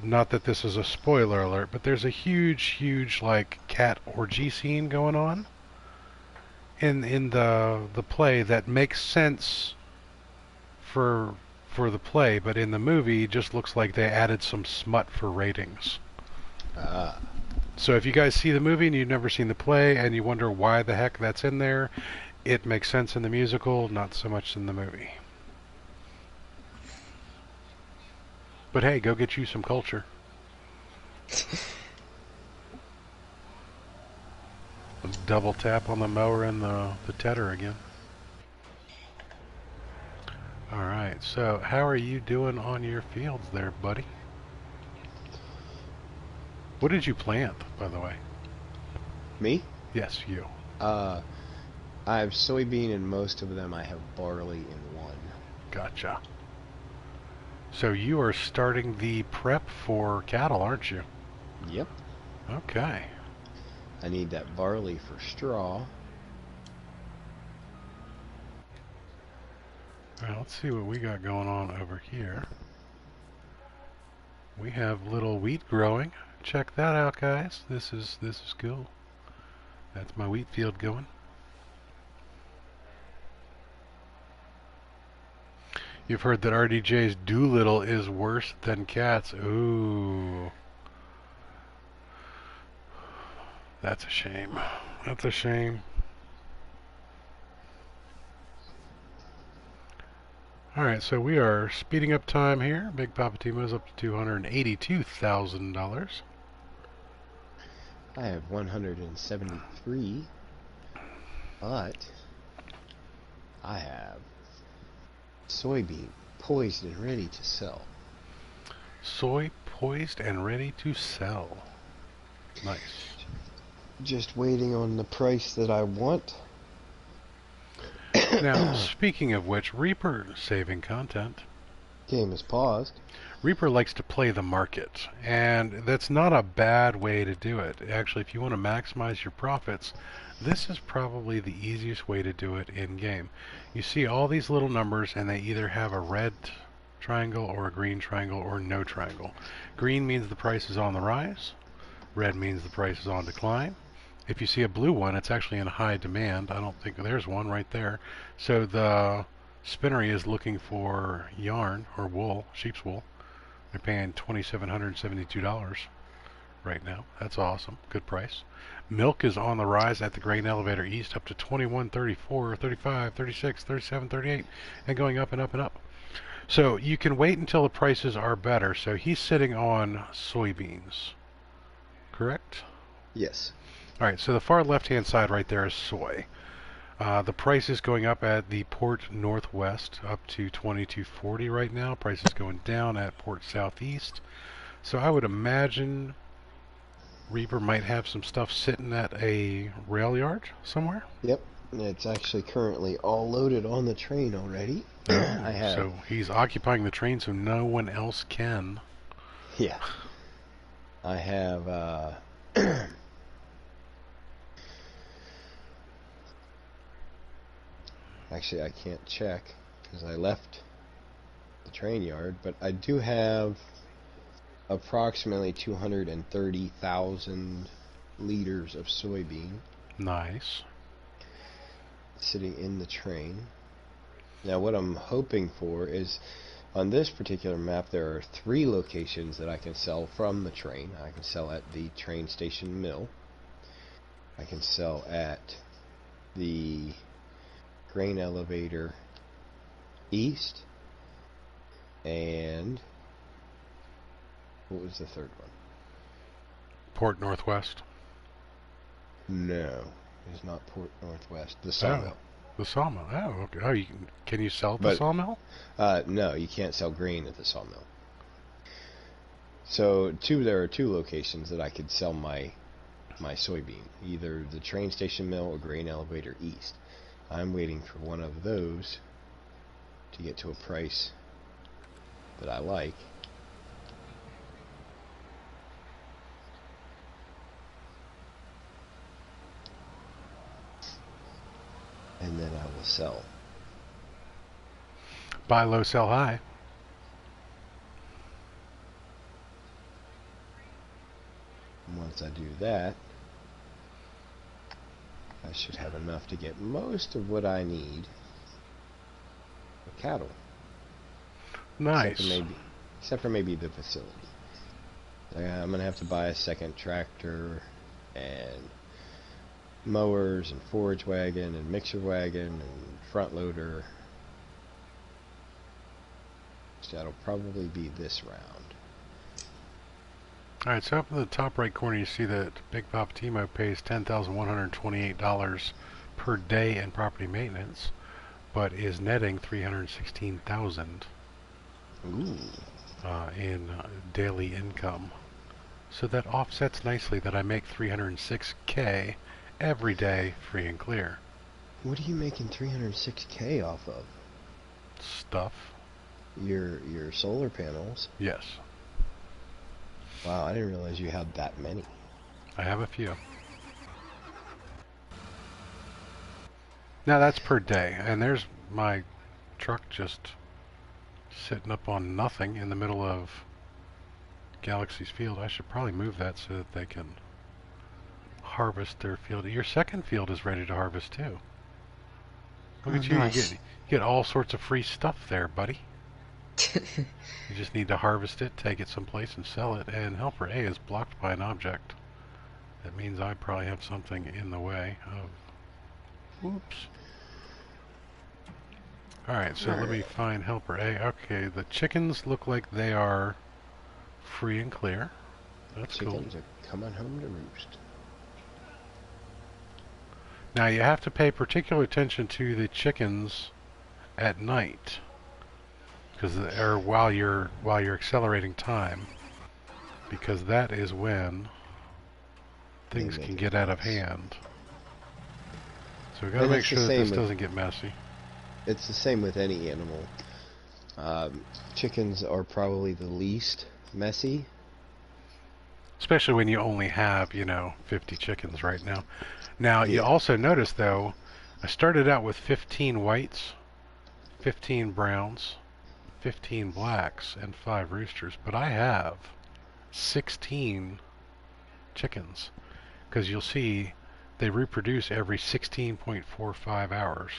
Speaker 1: not that this is a spoiler alert, but there's a huge like cat orgy scene going on in the play that makes sense for the play, but in the movie it just looks like they added some smut for ratings. So if you guys see the movie and you've never seen the play and you wonder why the heck that's in there, it makes sense in the musical, not so much in the movie. But hey, go get you some culture. Double tap on the mower and the tedder again. Alright, so how are you doing on your fields there, buddy? What did you plant, by the way?
Speaker 2: Me?
Speaker 1: Yes, you.
Speaker 2: I have soybean in most of them. I have barley in one.
Speaker 1: Gotcha. So you are starting the prep for cattle, aren't you?
Speaker 2: Yep.
Speaker 1: Okay.
Speaker 2: I need that barley for straw.
Speaker 1: Alright, let's see what we got going on over here. We have little wheat growing. Check that out, guys. This is cool. That's my wheat field going. You've heard that RDJ's Doolittle is worse than Cats. Ooh. That's a shame. That's a shame. Alright, so we are speeding up time here. Big Papa Timo's up to $282,000.
Speaker 2: I have 173, but I have soybean poised and ready to sell.
Speaker 1: Soy poised and ready to sell. Nice.
Speaker 2: Just waiting on the price that I want.
Speaker 1: Now, speaking of which, Reaper saving content.
Speaker 2: Game is paused.
Speaker 1: Reaper likes to play the market, and that's not a bad way to do it. Actually, if you want to maximize your profits, this is probably the easiest way to do it in-game. You see all these little numbers, and they either have a red triangle or a green triangle or no triangle. Green means the price is on the rise. Red means the price is on decline. If you see a blue one, it's actually in high demand. I don't think there's one right there. So the spinnery is looking for yarn or wool, sheep's wool, They're paying $2,772 right now. That's awesome. Good price. Milk is on the rise at the grain elevator east up to 21, 34, 35, 36, 37, 38, and going up and up and up. So you can wait until the prices are better. So he's sitting on soybeans, correct?
Speaker 2: Yes.
Speaker 1: All right, so the far left-hand side right there is soy. The price is going up at the Port Northwest up to 22.40 right now. Price is going down at Port Southeast. So I would imagine Reaper might have some stuff sitting at a rail yard somewhere.
Speaker 2: Yep. It's actually currently all loaded on the train already. I have.
Speaker 1: So he's occupying the train so no one else can.
Speaker 2: Yeah. I have. Actually, I can't check because I left the train yard, but I do have approximately 230,000 liters of soybean.
Speaker 1: Nice.
Speaker 2: Sitting in the train. Now what I'm hoping for is on this particular map there are 3 locations that I can sell from the train. I can sell at the train station mill. I can sell at the grain elevator east, and what was the third one?
Speaker 1: Port Northwest.
Speaker 2: No, it's not Port Northwest. The sawmill.
Speaker 1: Oh, the sawmill. Oh, okay. Oh, can you sell at the
Speaker 2: But
Speaker 1: sawmill?
Speaker 2: no, you can't sell grain at the sawmill. So there are 2 locations that I could sell my soybean, either the train station mill or grain elevator east. I'm waiting for one of those to get to a price that I like. And then I will sell.
Speaker 1: Buy low, sell high.
Speaker 2: And once I do that, I should have enough to get most of what I need for cattle.
Speaker 1: Nice.
Speaker 2: Except for maybe the facility. I'm going to have to buy a second tractor and mowers and forage wagon and mixer wagon and front loader. So that'll probably be this round.
Speaker 1: Alright, so up in the top right corner you see that Big Pop T-Mo pays $10,128 per day in property maintenance, but is netting $316,000 in daily income. So that offsets nicely that I make $306K every day free and clear.
Speaker 2: What are you making $306K off of?
Speaker 1: Stuff.
Speaker 2: Your solar panels?
Speaker 1: Yes.
Speaker 2: Wow, I didn't realize you had that many.
Speaker 1: I have a few. Now that's per day, and there's my truck just sitting up on nothing in the middle of Galaxy's field. I should probably move that so that they can harvest their field. Your second field is ready to harvest too. Look at you,
Speaker 3: nice.
Speaker 1: you get all sorts of free stuff there, buddy. You just need to harvest it, take it someplace and sell it, and helper A is blocked by an object. That means I probably have something in the way of... Oops. Alright, so let me find helper A. Okay, the chickens look like they are free and clear. That's cool.
Speaker 2: Chickens are coming home to roost.
Speaker 1: Now you have to pay particular attention to the chickens at night, or while you're accelerating time, because that is when things can get out of hand. So we got to make sure that this doesn't get messy.
Speaker 2: It's the same with any animal. Chickens are probably the least messy.
Speaker 1: Especially when you only have, 50 chickens right now. Now, you also notice, though, I started out with 15 whites, 15 browns, 15 blacks, and 5 roosters. But I have 16 chickens. Because you'll see they reproduce every 16.45 hours.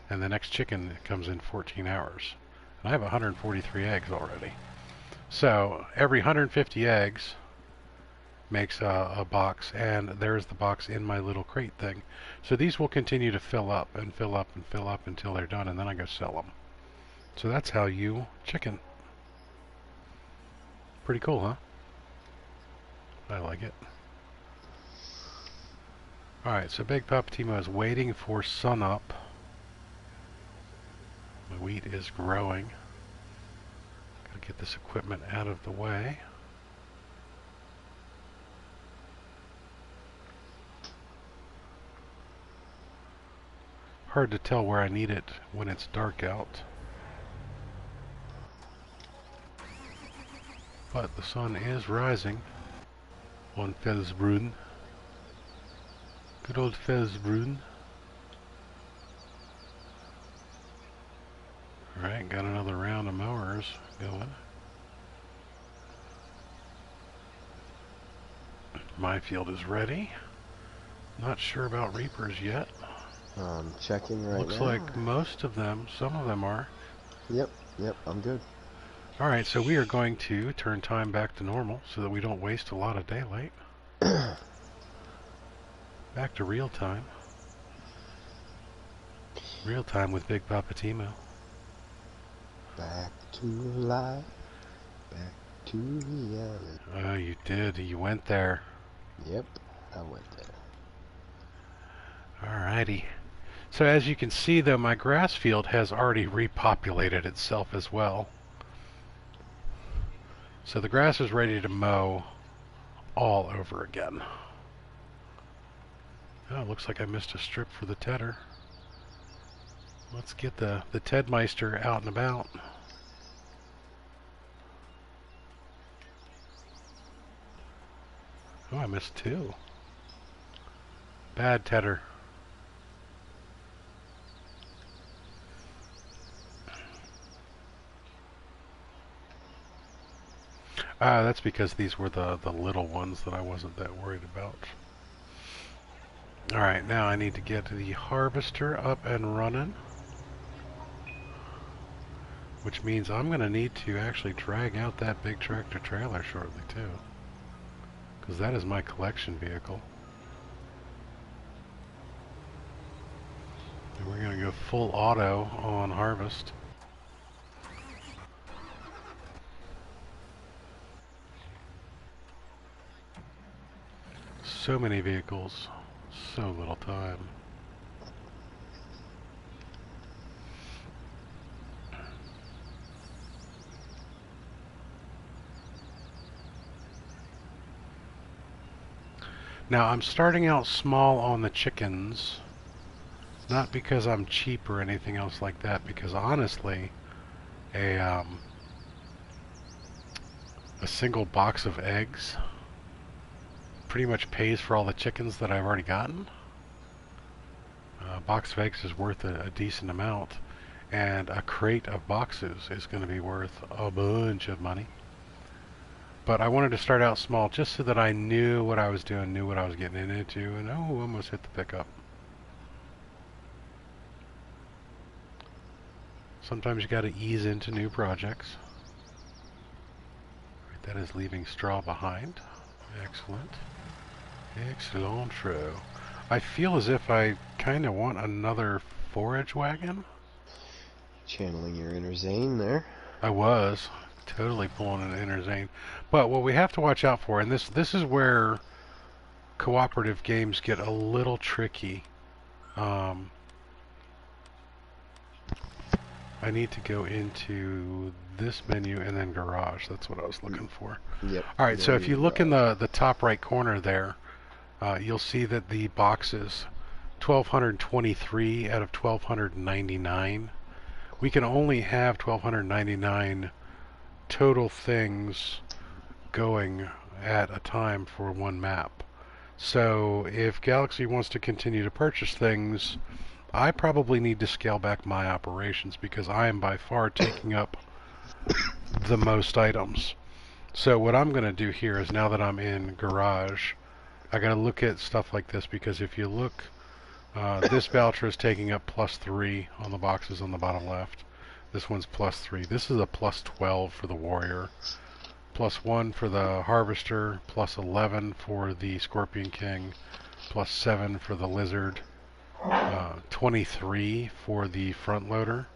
Speaker 1: And the next chicken comes in 14 hours. And I have 143 eggs already. So every 150 eggs makes a box, and there's the box in my little crate thing. So these will continue to fill up and fill up and fill up until they're done, and then I go sell them. So that's how you chicken. Pretty cool, huh? I like it. Alright, so Big Papa Timo is waiting for sunup. The wheat is growing. Gotta get this equipment out of the way. Hard to tell where I need it when it's dark out. But the sun is rising on Felsbrunn. Good old Felsbrunn. Alright, got another round of mowers going. My field is ready. Not sure about reapers yet.
Speaker 2: I'm checking right now.
Speaker 1: Looks like most of them, some of them are.
Speaker 2: Yep, I'm good.
Speaker 1: Alright, so we are going to turn time back to normal so that we don't waste a lot of daylight. Back to real time. Real time with Big Papa Timo.
Speaker 2: Back to life. Back to reality.
Speaker 1: Oh, you did. You went there.
Speaker 2: Yep, I went there.
Speaker 1: Alrighty. So as you can see, though, my grass field has already repopulated itself as well. So the grass is ready to mow all over again. Oh, looks like I missed a strip for the tedder. Let's get the Tedmeister out and about. Oh, I missed two. Bad tedder. That's because these were the little ones that I wasn't that worried about. Alright, now I need to get the harvester up and running. Which means I'm going to need to actually drag out that big tractor trailer shortly too. Because that is my collection vehicle. And we're going to go full auto on harvest. So many vehicles, so little time. Now I'm starting out small on the chickens, not because I'm cheap or anything else like that, because honestly, a single box of eggs pretty much pays for all the chickens that I've already gotten. A box of eggs is worth a decent amount, and a crate of boxes is going to be worth a bunch of money. But I wanted to start out small just so that I knew what I was doing, knew what I was getting into, and oh, almost hit the pickup. Sometimes you got to ease into new projects. Right, that is leaving straw behind. Excellent. Excellent. I feel as if I kind of want another forage wagon.
Speaker 2: Channeling your inner Zane there.
Speaker 1: I was totally pulling an inner Zane. But what we have to watch out for, and this is where cooperative games get a little tricky. I need to go into this menu and then garage. That's what I was looking for.
Speaker 2: Yep.
Speaker 1: Alright, so if you look in the top right corner there, you'll see that the boxes, 1,223 out of 1,299. We can only have 1,299 total things going at a time for one map. So if Galaxy wants to continue to purchase things, I probably need to scale back my operations because I am by far taking up the most items. So what I'm going to do here is, now that I'm in garage, I got to look at stuff like this, because if you look, this voucher is taking up +3 on the boxes on the bottom left. This one's +3. This is a +12 for the warrior. plus 1 for the Harvester, plus 11 for the Scorpion King, plus 7 for the Lizard, 23 for the Front Loader,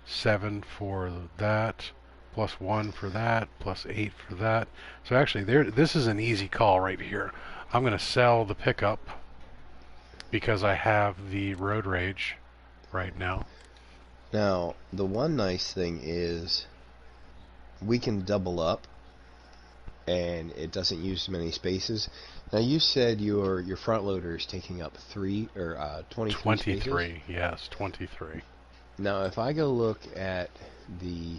Speaker 1: 7 for that, plus 1 for that, plus 8 for that. So actually, this is an easy call right here. I'm going to sell the pickup because I have the Road Rage right now.
Speaker 2: Now, the one nice thing is we can double up and it doesn't use many spaces. Now, you said your front loader is taking up 23
Speaker 1: 23,
Speaker 2: spaces?
Speaker 1: yes, 23.
Speaker 2: Now, if I go look at the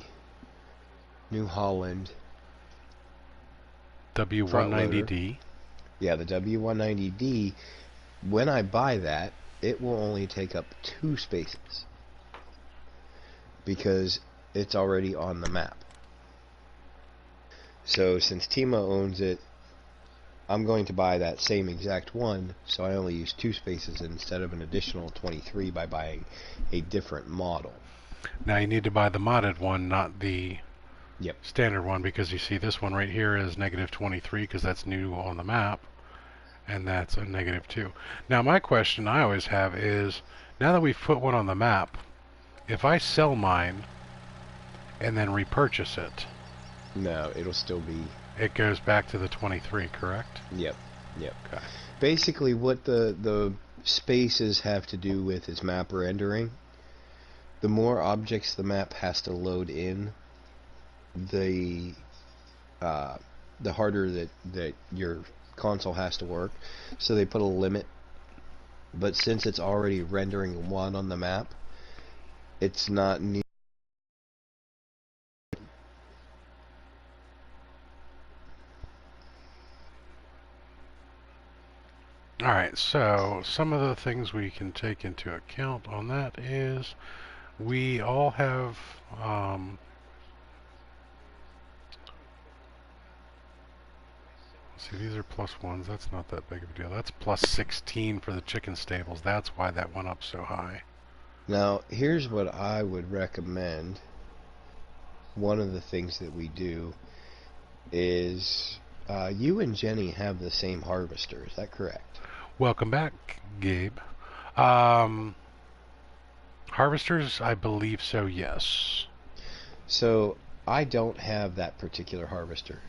Speaker 2: New Holland
Speaker 1: W190D.
Speaker 2: Yeah, the W190D, when I buy that, it will only take up 2 spaces because it's already on the map. So since Tima owns it, I'm going to buy that same exact one, so I only use 2 spaces instead of an additional 23 by buying a different model.
Speaker 1: Now you need to buy the modded one, not the
Speaker 2: Yep.
Speaker 1: standard one, because you see this one right here is negative 23 because that's new on the map, and that's a negative 2. Now my question I always have is, now that we've put one on the map, if I sell mine and then repurchase it,
Speaker 2: No, it'll still be...
Speaker 1: it goes back to the 23, correct?
Speaker 2: Yep.
Speaker 1: Okay.
Speaker 2: Basically what the spaces have to do with is map rendering. The more objects the map has to load in, the harder that your console has to work. So they put a limit. But since it's already rendering 1 on the map, it's not near.
Speaker 1: Alright, so some of the things we can take into account on that is we all have see, these are plus 1s. That's not that big of a deal. That's plus 16 for the chicken stables. That's why that went up so high.
Speaker 2: Now, here's what I would recommend. One of the things that we do is you and Jenny have the same harvester. Is that correct?
Speaker 1: Welcome back, Gabe. Harvesters, I believe so, yes.
Speaker 2: So, I don't have that particular harvester.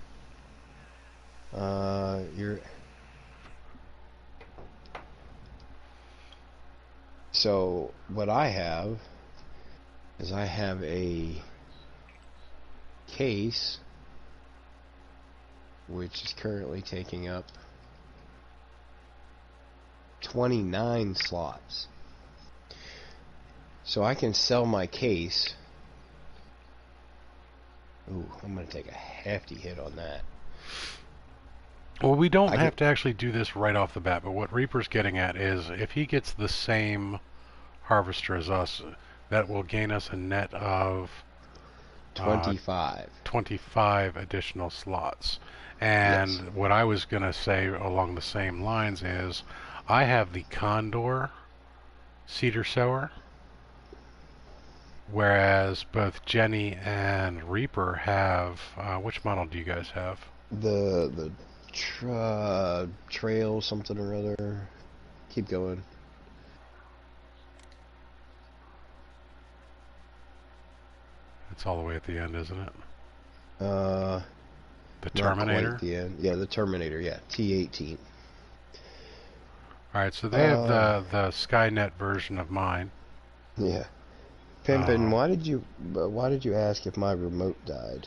Speaker 2: So, what I have is I have a case which is currently taking up 29 slots. So I can sell my case. Ooh, I'm going to take a hefty hit on that.
Speaker 1: Well, we don't have to actually do this right off the bat, but what Reaper's getting at is if he gets the same harvester as us, that will gain us a net of 25 additional slots. And yes, what I was going to say along the same lines is I have the Condor Cedar Sower, whereas both Jenny and Reaper have, which model do you guys have?
Speaker 2: The trail something or other. Keep going.
Speaker 1: It's all the way at the end, isn't it?
Speaker 2: The
Speaker 1: Terminator?
Speaker 2: At the end. Yeah, the Terminator, yeah. T-18.
Speaker 1: Alright, so they have the Skynet version of mine.
Speaker 2: Yeah. Pimpin', why did you ask if my remote died?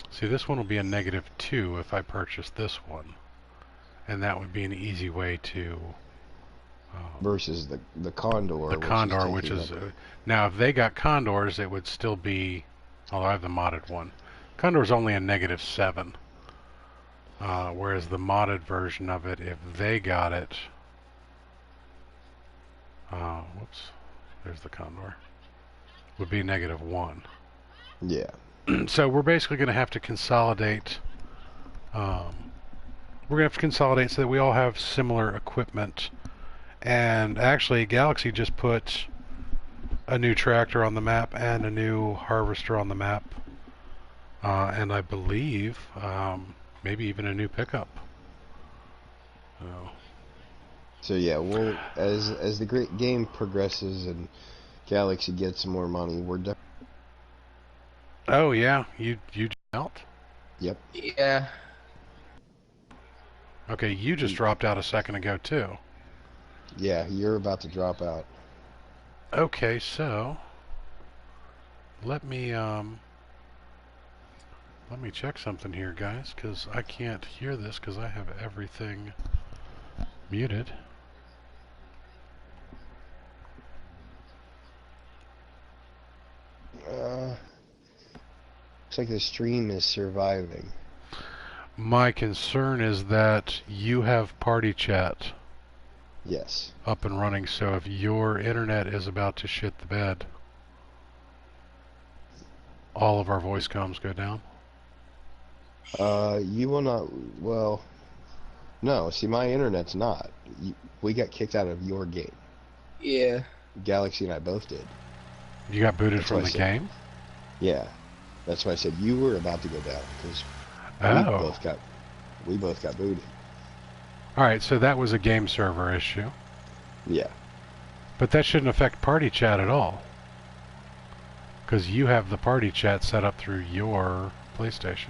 Speaker 1: See, this one will be a -2 if I purchase this one. And that would be an easy way to...
Speaker 2: versus the Condor.
Speaker 1: The Condor, which is... now, if they got Condors, it would still be... although I have the modded one. Condor's only a -7. Whereas the modded version of it, if they got it... whoops. There's the Condor. Would be -1.
Speaker 2: Yeah.
Speaker 1: So we're basically going to have to consolidate. We're going to have to consolidate so that we all have similar equipment. And actually, Galaxy just put a new tractor on the map and a new harvester on the map, and I believe maybe even a new pickup.
Speaker 2: So yeah, we'll as the great game progresses and Galaxy gets more money, we're done.
Speaker 1: Oh yeah, you out?
Speaker 2: Yep.
Speaker 3: Yeah.
Speaker 1: Okay, you just dropped out a second ago too.
Speaker 2: Yeah, you're about to drop out.
Speaker 1: Okay, so let me check something here, guys, because I can't hear this because I have everything muted.
Speaker 2: Looks like the stream is surviving.
Speaker 1: My concern is that you have party chat
Speaker 2: Yes.
Speaker 1: up and running, so if your internet is about to shit the bed, all of our voice comms go down.
Speaker 2: You will not. Well, no. See, my internet's not. We got kicked out of your game.
Speaker 3: Yeah.
Speaker 2: Galaxy and I both did.
Speaker 1: You got booted
Speaker 2: That's
Speaker 1: from
Speaker 2: what I
Speaker 1: the
Speaker 2: said.
Speaker 1: game?
Speaker 2: Yeah. That's why I said you were about to go down because
Speaker 1: Oh.
Speaker 2: we both got booted.
Speaker 1: Alright, so that was a game server issue.
Speaker 2: Yeah.
Speaker 1: But that shouldn't affect party chat at all. Because you have the party chat set up through your PlayStation.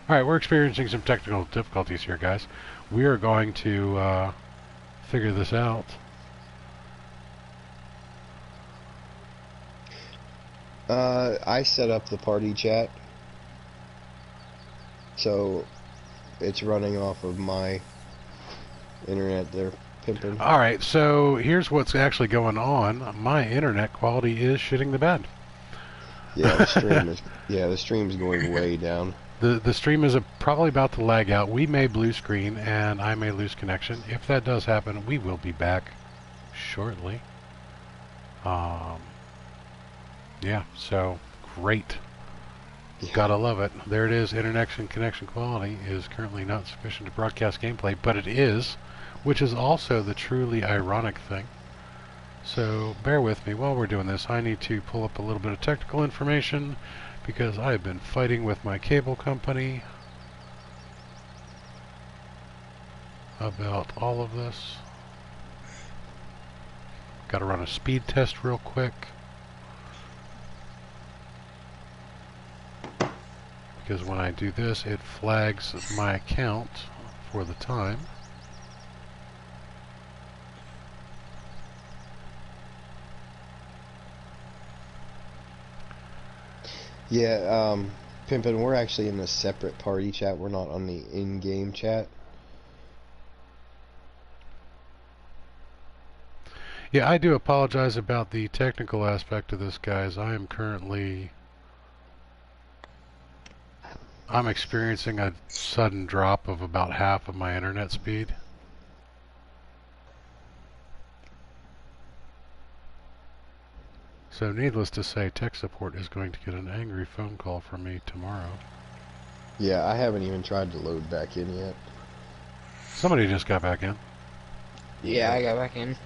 Speaker 1: Alright, we're experiencing some technical difficulties here, guys. We are going to figure this out.
Speaker 2: I set up the party chat, so it's running off of my internet there, pimping.
Speaker 1: Alright, so here's what's actually going on. My internet quality is shitting the bed.
Speaker 2: Yeah, the stream's going way down.
Speaker 1: The stream is probably about to lag out. We may blue screen and I may lose connection. If that does happen, we will be back shortly. Yeah, so great.
Speaker 2: Yeah.
Speaker 1: Gotta love it. There it is. Internet connection quality is currently not sufficient to broadcast gameplay, but it is, which is also the truly ironic thing. So bear with me while we're doing this. I need to pull up a little bit of technical information because I've been fighting with my cable company about all of this. Gotta run a speed test real quick. Because when I do this, it flags my account for the time.
Speaker 2: Yeah, Pimpin', we're actually in a separate party chat. We're not on the in-game chat.
Speaker 1: Yeah, I do apologize about the technical aspect of this, guys. I'm experiencing a sudden drop of about half of my internet speed. So needless to say, tech support is going to get an angry phone call from me tomorrow.
Speaker 2: Yeah, I haven't even tried to load back in yet.
Speaker 1: Somebody just got back in.
Speaker 3: Yeah, I got back in.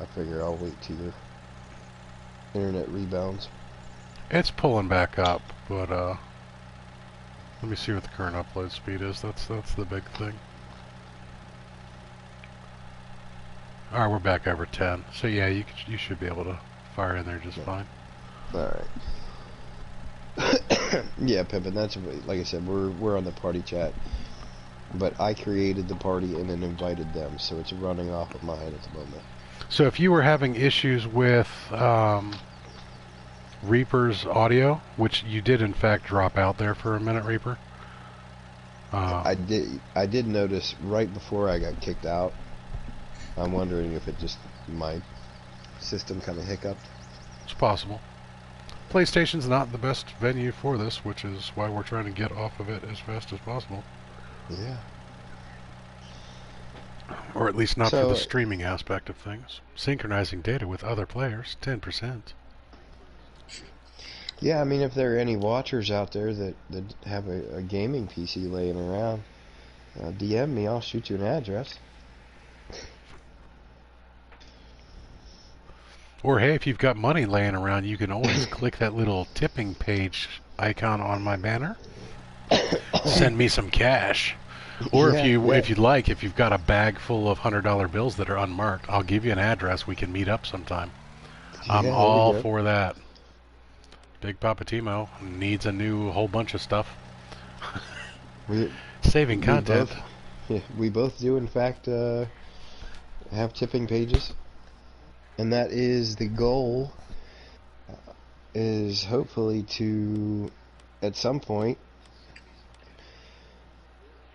Speaker 2: I figure I'll wait till your internet rebounds.
Speaker 1: It's pulling back up, but let me see what the current upload speed is. That's the big thing. Alright, we're back over 10. So yeah, you should be able to fire in there just fine.
Speaker 2: Alright. Yeah, Pimpin', that's like I said, we're on the party chat. But I created the party and then invited them, so it's running off of mine at the moment.
Speaker 1: So if you were having issues with Reaper's audio, which you did in fact drop out there for a minute, Reaper.
Speaker 2: I did notice right before I got kicked out. I'm wondering if it just my system kind of hiccuped.
Speaker 1: It's possible. PlayStation's not the best venue for this, which is why we're trying to get off of it as fast as possible.
Speaker 2: Yeah.
Speaker 1: Or at least not for
Speaker 2: So,
Speaker 1: the streaming aspect of things. Synchronizing data with other players, 10%.
Speaker 2: yeah, I mean, if there are any watchers out there that have a gaming PC laying around, DM me. I'll shoot you an address.
Speaker 1: Or hey, if you've got money laying around, you can always click that little tipping page icon on my banner. Send me some cash. Or
Speaker 2: Yeah, yeah,
Speaker 1: if you'd like, if you've got a bag full of $100 bills that are unmarked, I'll give you an address. We can meet up sometime. I'm
Speaker 2: yeah. There we
Speaker 1: all
Speaker 2: go.
Speaker 1: for that. Big Papa Timo needs a new whole bunch of stuff.
Speaker 2: We
Speaker 1: Saving
Speaker 2: we
Speaker 1: content.
Speaker 2: both yeah, we both do in fact have tipping pages, and that is the goal. Is hopefully to, at some point,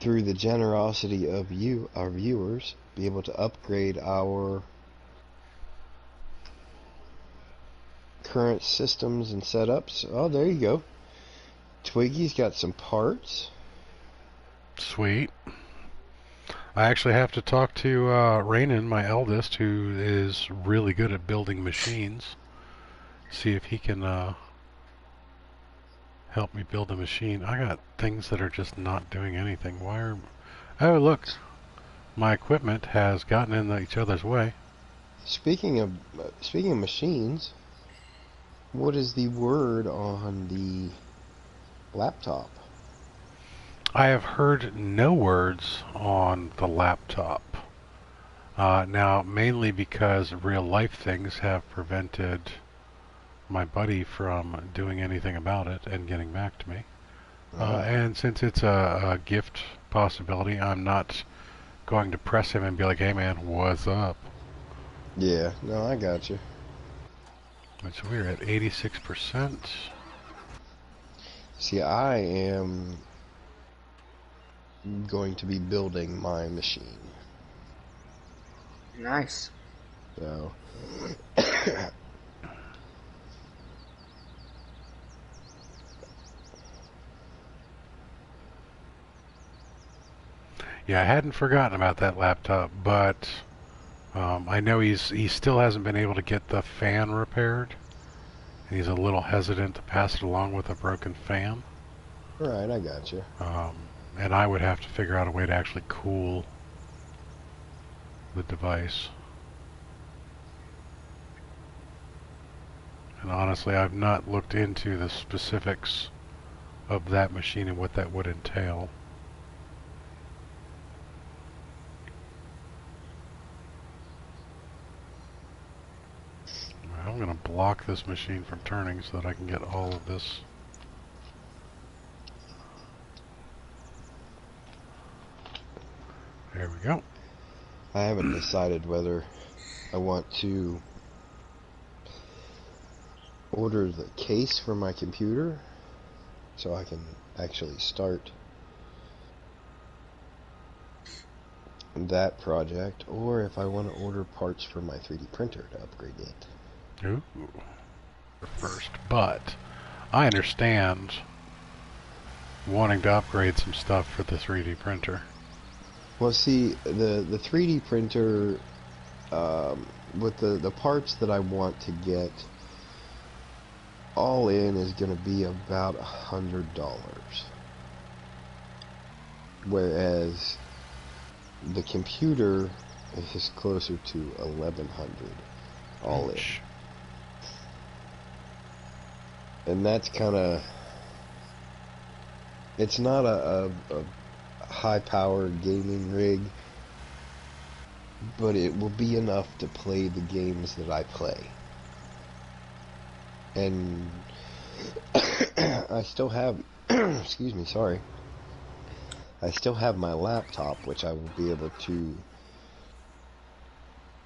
Speaker 2: through the generosity of you, our viewers, be able to upgrade our current systems and setups. Oh, there you go. Twiggy's got some parts.
Speaker 1: Sweet. I actually have to talk to Raynon, my eldest, who is really good at building machines. See if he can help me build a machine. I got things that are just not doing anything. Why are... Oh, look. My equipment has gotten in each other's way.
Speaker 2: Speaking of machines, what is the word on the laptop?
Speaker 1: I have heard no words on the laptop. Now, mainly because real life things have prevented my buddy from doing anything about it and getting back to me. And since it's a gift possibility, I'm not going to press him and be like, hey man, what's up?
Speaker 2: Yeah, no, I got you.
Speaker 1: Which we're at 86%.
Speaker 2: See, I am going to be building my machine.
Speaker 3: Nice.
Speaker 2: So,
Speaker 1: Yeah, I hadn't forgotten about that laptop, but I know he still hasn't been able to get the fan repaired. And he's a little hesitant to pass it along with a broken fan.
Speaker 2: right, I got you.
Speaker 1: And I would have to figure out a way to actually cool the device. And honestly, I've not looked into the specifics of that machine and what that would entail. I'm going to block this machine from turning so that I can get all of this. There we go.
Speaker 2: I haven't decided whether I want to order the case for my computer so I can actually start that project, or if I want to order parts for my 3D printer to upgrade it.
Speaker 1: Ooh. First, but I understand wanting to upgrade some stuff for the 3D printer.
Speaker 2: Well, see, the 3D printer, with the parts that I want to get, all in is going to be about $100. Whereas the computer is closer to $1,100 all in. And that's kind of, it's not a high-powered gaming rig, but it will be enough to play the games that I play. And I still have, excuse me, sorry. I still have my laptop, which I will be able to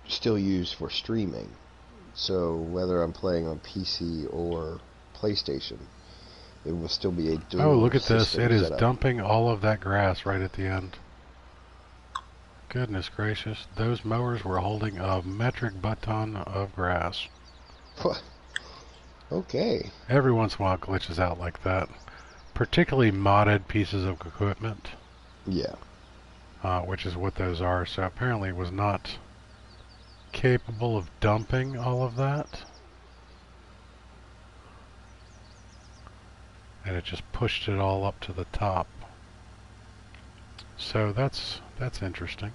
Speaker 2: still use for streaming. So whether I'm playing on PC or PlayStation, it will still be a dual
Speaker 1: Oh, look at this.
Speaker 2: system
Speaker 1: It is
Speaker 2: setup.
Speaker 1: dumping all of that grass right at the end. Goodness gracious. Those mowers were holding a metric ton of grass.
Speaker 2: Okay.
Speaker 1: Every once in a while it glitches out like that. Particularly modded pieces of equipment.
Speaker 2: Yeah.
Speaker 1: Which is what those are. So apparently it was not capable of dumping all of that. And it just pushed it all up to the top. So that's interesting.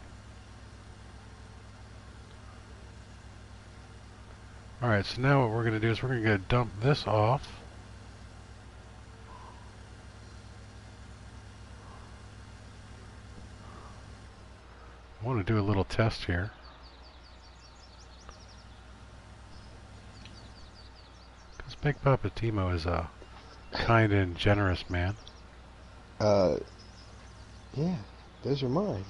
Speaker 1: Alright, so now what we're going to do is we're going to go dump this off. I want to do a little test here. Because Big Papa Timo is a kind and generous man.
Speaker 2: Yeah, those are mine.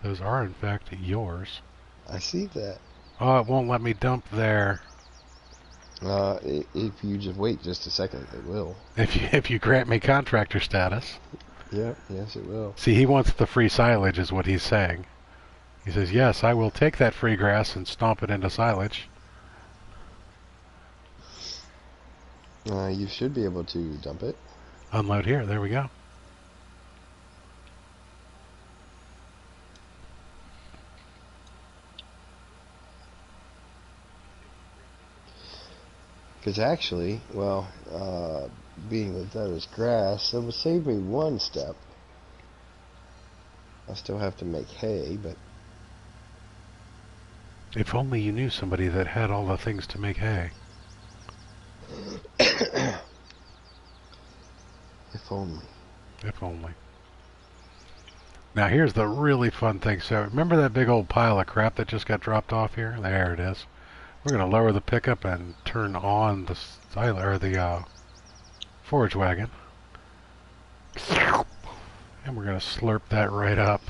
Speaker 1: Those are, in fact, yours.
Speaker 2: I see that.
Speaker 1: Oh, it won't let me dump there.
Speaker 2: If you just wait just a second, it will.
Speaker 1: If you grant me contractor status.
Speaker 2: Yep, yes it will.
Speaker 1: See, he wants the free silage is what he's saying. He says, yes, I will take that free grass and stomp it into silage.
Speaker 2: You should be able to dump it.
Speaker 1: Unload here, there we go.
Speaker 2: Because actually, well, being that is grass, it would save me one step. I still have to make hay, but...
Speaker 1: If only you knew somebody that had all the things to make hay.
Speaker 2: If only.
Speaker 1: If only. Now here's the really fun thing. So remember that big old pile of crap that just got dropped off here? There it is. We're going to lower the pickup and turn on the forage wagon. And we're going to slurp that right up.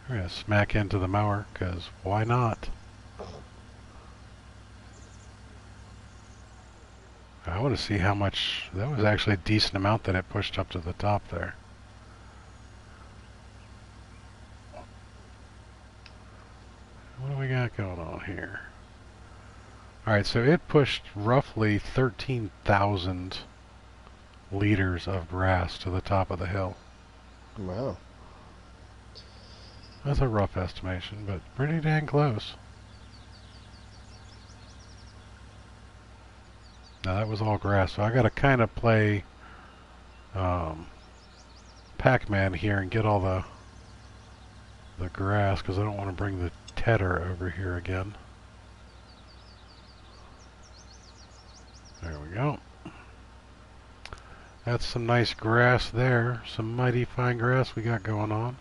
Speaker 1: We're going to smack into the mower, because why not? I want to see how much... That was actually a decent amount that it pushed up to the top there. What do we got going on here? Alright, so it pushed roughly 13,000 liters of grass to the top of the hill.
Speaker 2: Wow.
Speaker 1: That's a rough estimation, but pretty dang close. Now that was all grass, so I gotta kind of play Pac-Man here and get all the grass, because I don't want to bring the tedder over here again. There we go. That's some nice grass there. Some mighty fine grass we got going on.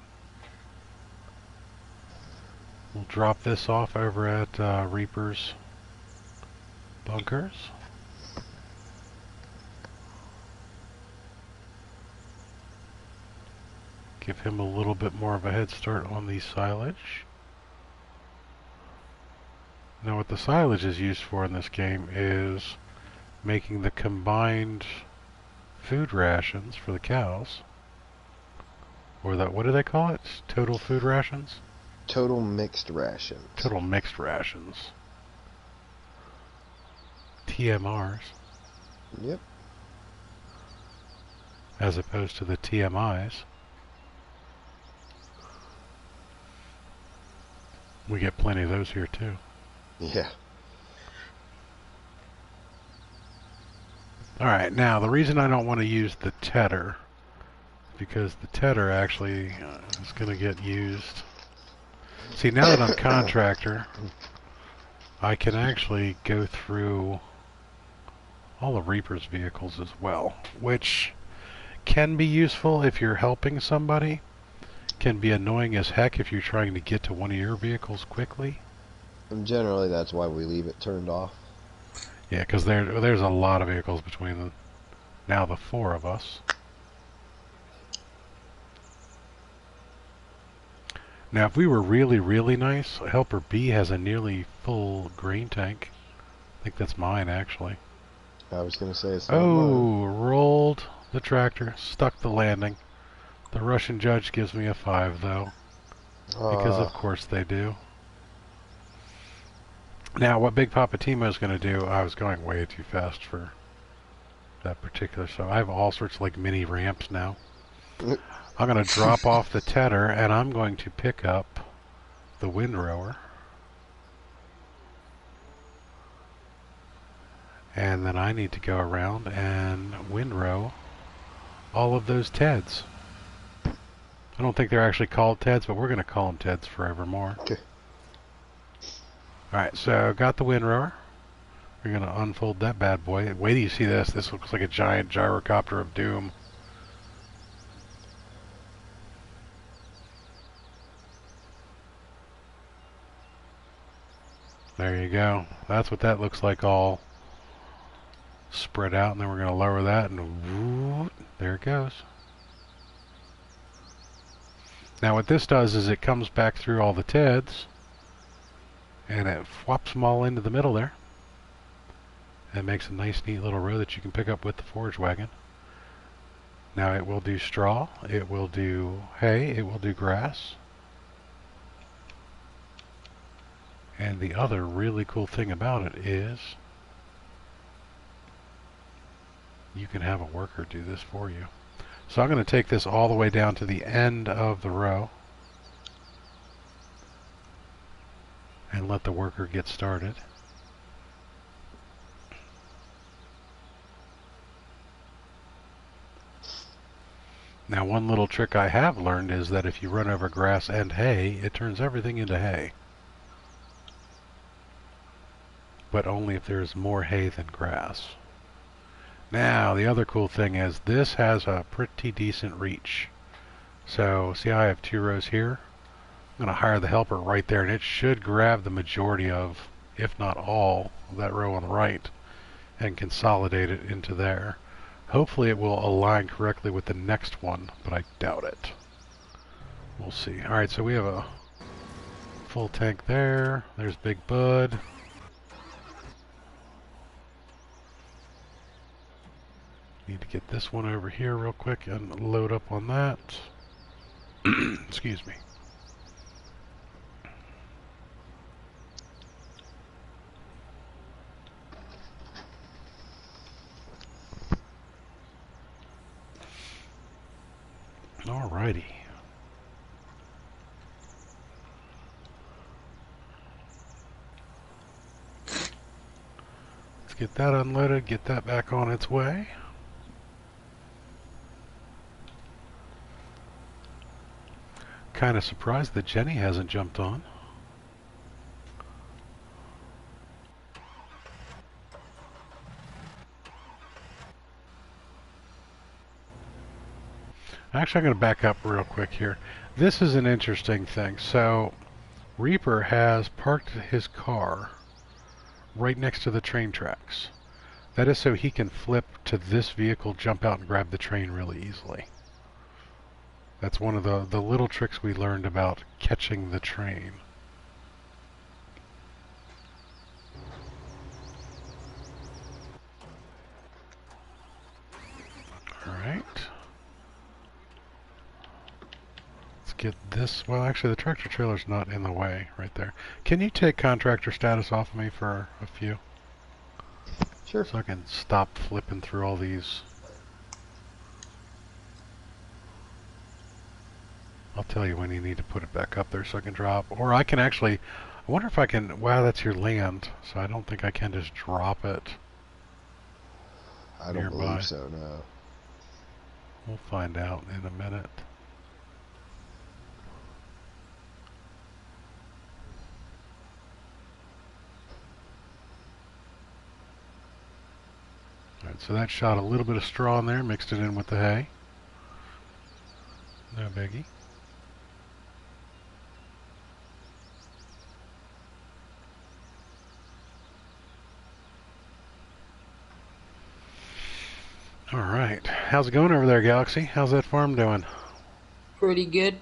Speaker 1: We'll drop this off over at Reaper's bunkers. Give him a little bit more of a head start on the silage. Now what the silage is used for in this game is making the combined food rations for the cows. Or that, what do they call it? Total food rations?
Speaker 2: Total mixed rations.
Speaker 1: Total mixed rations. TMRs.
Speaker 2: Yep.
Speaker 1: As opposed to the TMIs. We get plenty of those here too.
Speaker 2: Yeah.
Speaker 1: Alright, now the reason I don't want to use the tedder, because the tedder actually is going to get used. See, now that I'm contractor, I can actually go through all the Reaper's vehicles as well, which can be useful if you're helping somebody, can be annoying as heck if you're trying to get to one of your vehicles quickly.
Speaker 2: And generally that's why we leave it turned off.
Speaker 1: Yeah, because there's a lot of vehicles between now the four of us. Now, if we were really, really nice, Helper B has a nearly full grain tank. I think that's mine, actually.
Speaker 2: I was going to say it's not
Speaker 1: Oh,
Speaker 2: mine.
Speaker 1: rolled the tractor, stuck the landing. The Russian judge gives me a 5, though. Because, of course, they do. Now, what Big Papa Timo is going to do, I was going way too fast for that particular, so I have all sorts of, like, mini ramps now. I'm going to drop off the tedder, and I'm going to pick up the windrower. And then I need to go around and windrow all of those Teds. I don't think they're actually called Teds, but we're going to call them Teds forevermore.
Speaker 2: Okay.
Speaker 1: Alright, so got the windrower. We're going to unfold that bad boy. Wait till you see this. This looks like a giant gyrocopter of doom. There you go. That's what that looks like, all spread out. And then we're going to lower that, and whoop, there it goes. Now what this does is it comes back through all the Teds, and it flops them all into the middle there. And makes a nice, neat little row that you can pick up with the forage wagon. Now it will do straw, it will do hay, it will do grass. And the other really cool thing about it is you can have a worker do this for you. So I'm going to take this all the way down to the end of the row and let the worker get started. Now one little trick I have learned is that if you run over grass and hay, it turns everything into hay. But only if there's more hay than grass. Now the other cool thing is this has a pretty decent reach. So see how I have 2 rows here? I'm going to hire the helper right there, and it should grab the majority of, if not all, of that row on the right and consolidate it into there. Hopefully it will align correctly with the next one, but I doubt it. We'll see. Alright, so we have a full tank there. There's Big Bud. Need to get this one over here real quick and load up on that. Excuse me. Alrighty. Let's get that unloaded, get that back on its way. Kind of surprised that Jenny hasn't jumped on. Actually, I'm going to back up real quick here. This is an interesting thing. So, Reaper has parked his car right next to the train tracks. That is so he can flip to this vehicle, jump out, and grab the train really easily. That's one of the little tricks we learned about catching the train. Alright. Get this. Well, actually, the tractor trailer's not in the way right there. Can you take contractor status off of me for a few?
Speaker 2: Sure.
Speaker 1: So I can stop flipping through all these. I'll tell you when you need to put it back up there so I can drop. Or I can actually, I wonder if I can, wow, that's your land. So I don't think I can just drop it.
Speaker 2: I don't
Speaker 1: nearby.
Speaker 2: believe so, no.
Speaker 1: We'll find out in a minute. Alright, so that shot a little bit of straw in there, mixed it in with the hay. No biggie. Alright, how's it going over there, Galaxy? How's that farm doing?
Speaker 3: Pretty good.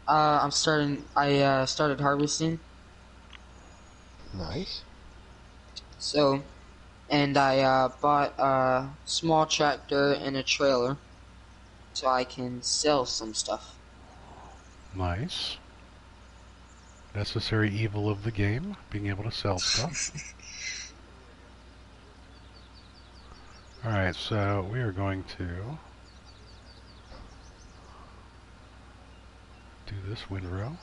Speaker 3: I started harvesting.
Speaker 2: Nice.
Speaker 3: So, and I bought a small tractor and a trailer so I can sell some stuff.
Speaker 1: Nice. Necessary evil of the game, being able to sell stuff. Alright, so we are going to do this windrow.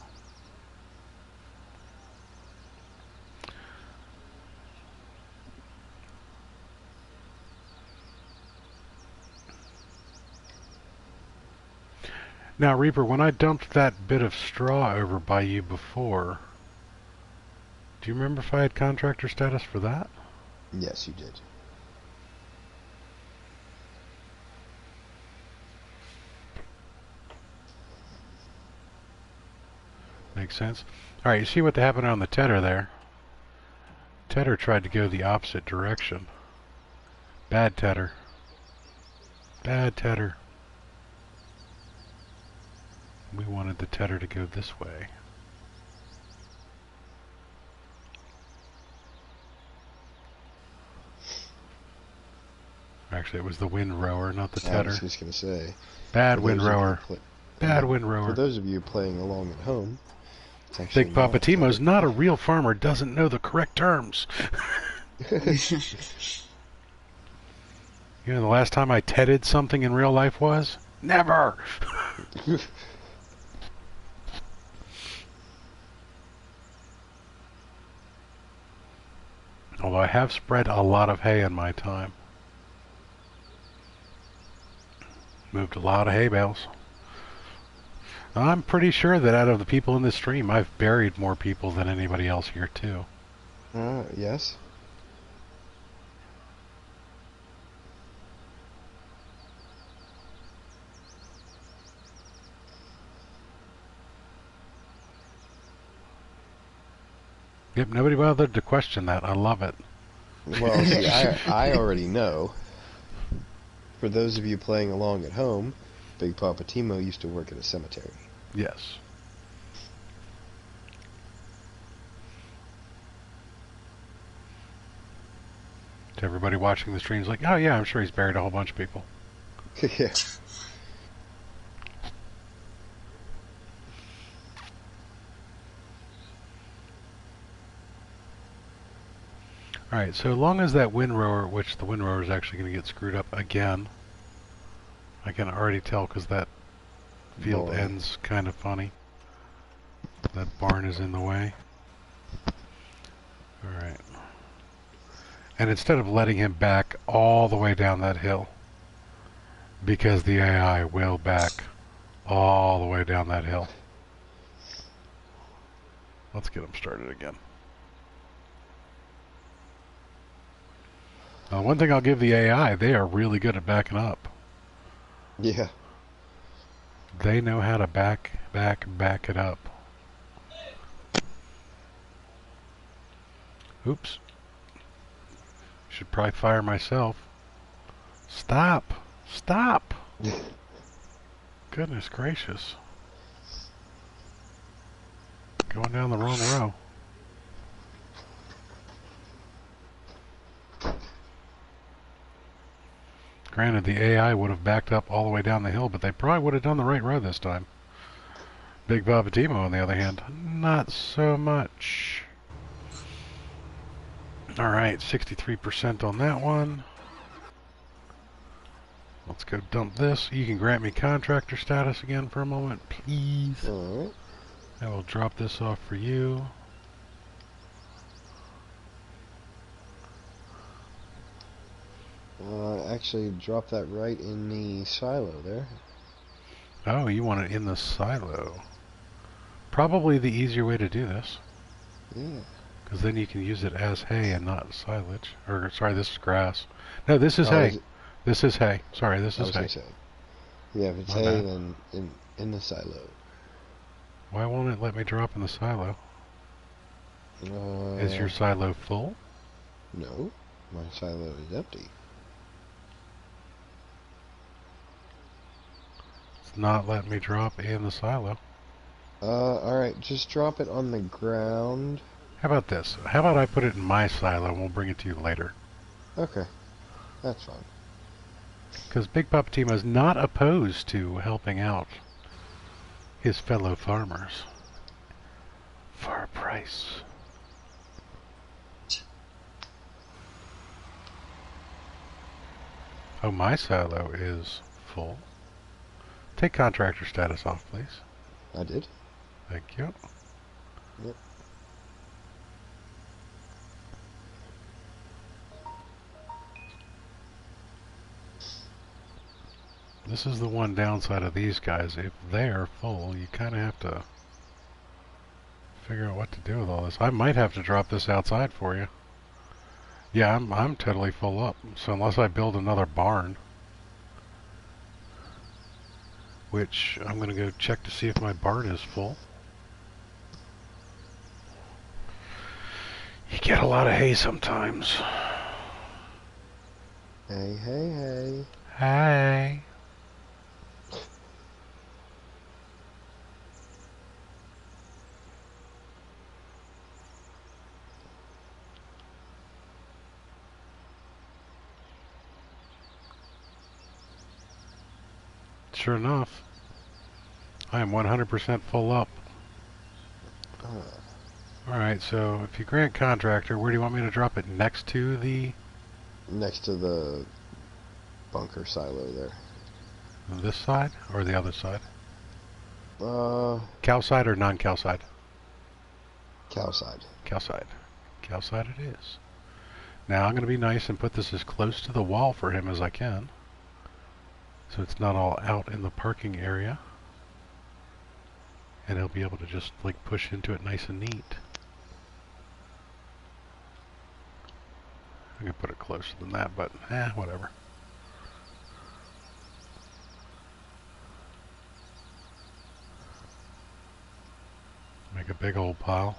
Speaker 1: Now, Reaper, when I dumped that bit of straw over by you before, do you remember if I had contractor status for that?
Speaker 2: Yes, you did.
Speaker 1: Makes sense. Alright, you see what happened on the tedder there? Tedder tried to go the opposite direction. Bad tedder. Bad tedder. We wanted the tedder to go this way. Actually, it was the wind rower, not the tedder.
Speaker 2: I was just going to say.
Speaker 1: Bad wind rower. Bad wind rower.
Speaker 2: For those of you playing along at home, it's actually
Speaker 1: Big Poppa Timo's not a real farmer, doesn't know the correct terms. You know, the last time I tedded something in real life was? Never! Although I have spread a lot of hay in my time. Moved a lot of hay bales. I'm pretty sure that out of the people in this stream, I've buried more people than anybody else here, too.
Speaker 2: Yes.
Speaker 1: Yep, nobody bothered to question that. I love it.
Speaker 2: Well, see, I already know. For those of you playing along at home, Big Poppa Timo used to work at a cemetery.
Speaker 1: Yes. To everybody watching the stream's like, oh yeah, I'm sure he's buried a whole bunch of people.
Speaker 2: Yeah.
Speaker 1: Alright, so long as that windrower, which the windrower is actually going to get screwed up again. I can already tell because that field ends kind of funny. That barn is in the way. Alright. And instead of letting him back all the way down that hill, because the AI will back all the way down that hill. Let's get him started again. Now, one thing I'll give the AI, they are really good at backing up.
Speaker 2: Yeah.
Speaker 1: They know how to back it up. Oops. Should probably fire myself. Stop! Stop! Goodness gracious. Going down the wrong row. Granted, the AI would have backed up all the way down the hill, but they probably would have done the right row this time. Big Poppa Timo, on the other hand, not so much. Alright, 63% on that one. Let's go dump this. You can grant me contractor status again for a moment, please.
Speaker 2: Alright.
Speaker 1: I will drop this off for you.
Speaker 2: Actually, drop that right in the silo there.
Speaker 1: Oh, you want it in the silo. Probably the easier way to do this.
Speaker 2: Yeah.
Speaker 1: Because then you can use it as hay and not silage. Or, sorry, this is grass. No, this is hay. This is hay. Sorry, this is hay.
Speaker 2: Yeah, if it's hay, then in the silo.
Speaker 1: Why won't it let me drop in the silo? Is your silo full?
Speaker 2: No, my silo is empty.
Speaker 1: It's not letting me drop in the silo.
Speaker 2: Alright, just drop it on the ground.
Speaker 1: How about this? How about I put it in my silo and we'll bring it to you later?
Speaker 2: Okay, that's fine.
Speaker 1: Because Big Poppa Timo is not opposed to helping out his fellow farmers for a price. Oh, my silo is full. Take contractor status off, please.
Speaker 2: I did.
Speaker 1: Thank you.
Speaker 2: Yep.
Speaker 1: This is the one downside of these guys. If they're full, you kind of have to figure out what to do with all this. I might have to drop this outside for you. Yeah, I'm totally full up. So unless I build another barn, which I'm going to go check to see if my barn is full. You get a lot of hay sometimes.
Speaker 2: Hey, hey, hey.
Speaker 1: Hey. Sure enough, I am 100% full up. Alright, so if you grant contractor, where do you want me to drop it? Next to the...
Speaker 2: Next to the bunker silo there.
Speaker 1: This side or the other side?
Speaker 2: Cow
Speaker 1: Cow side or non-cow side?
Speaker 2: side.
Speaker 1: Cow side. Cow side it is. Now I'm going to be nice and put this as close to the wall for him as I can, so it's not all out in the parking area. And he'll be able to just like push into it nice and neat. I'm going to put it closer than that, but whatever. Make a big old pile.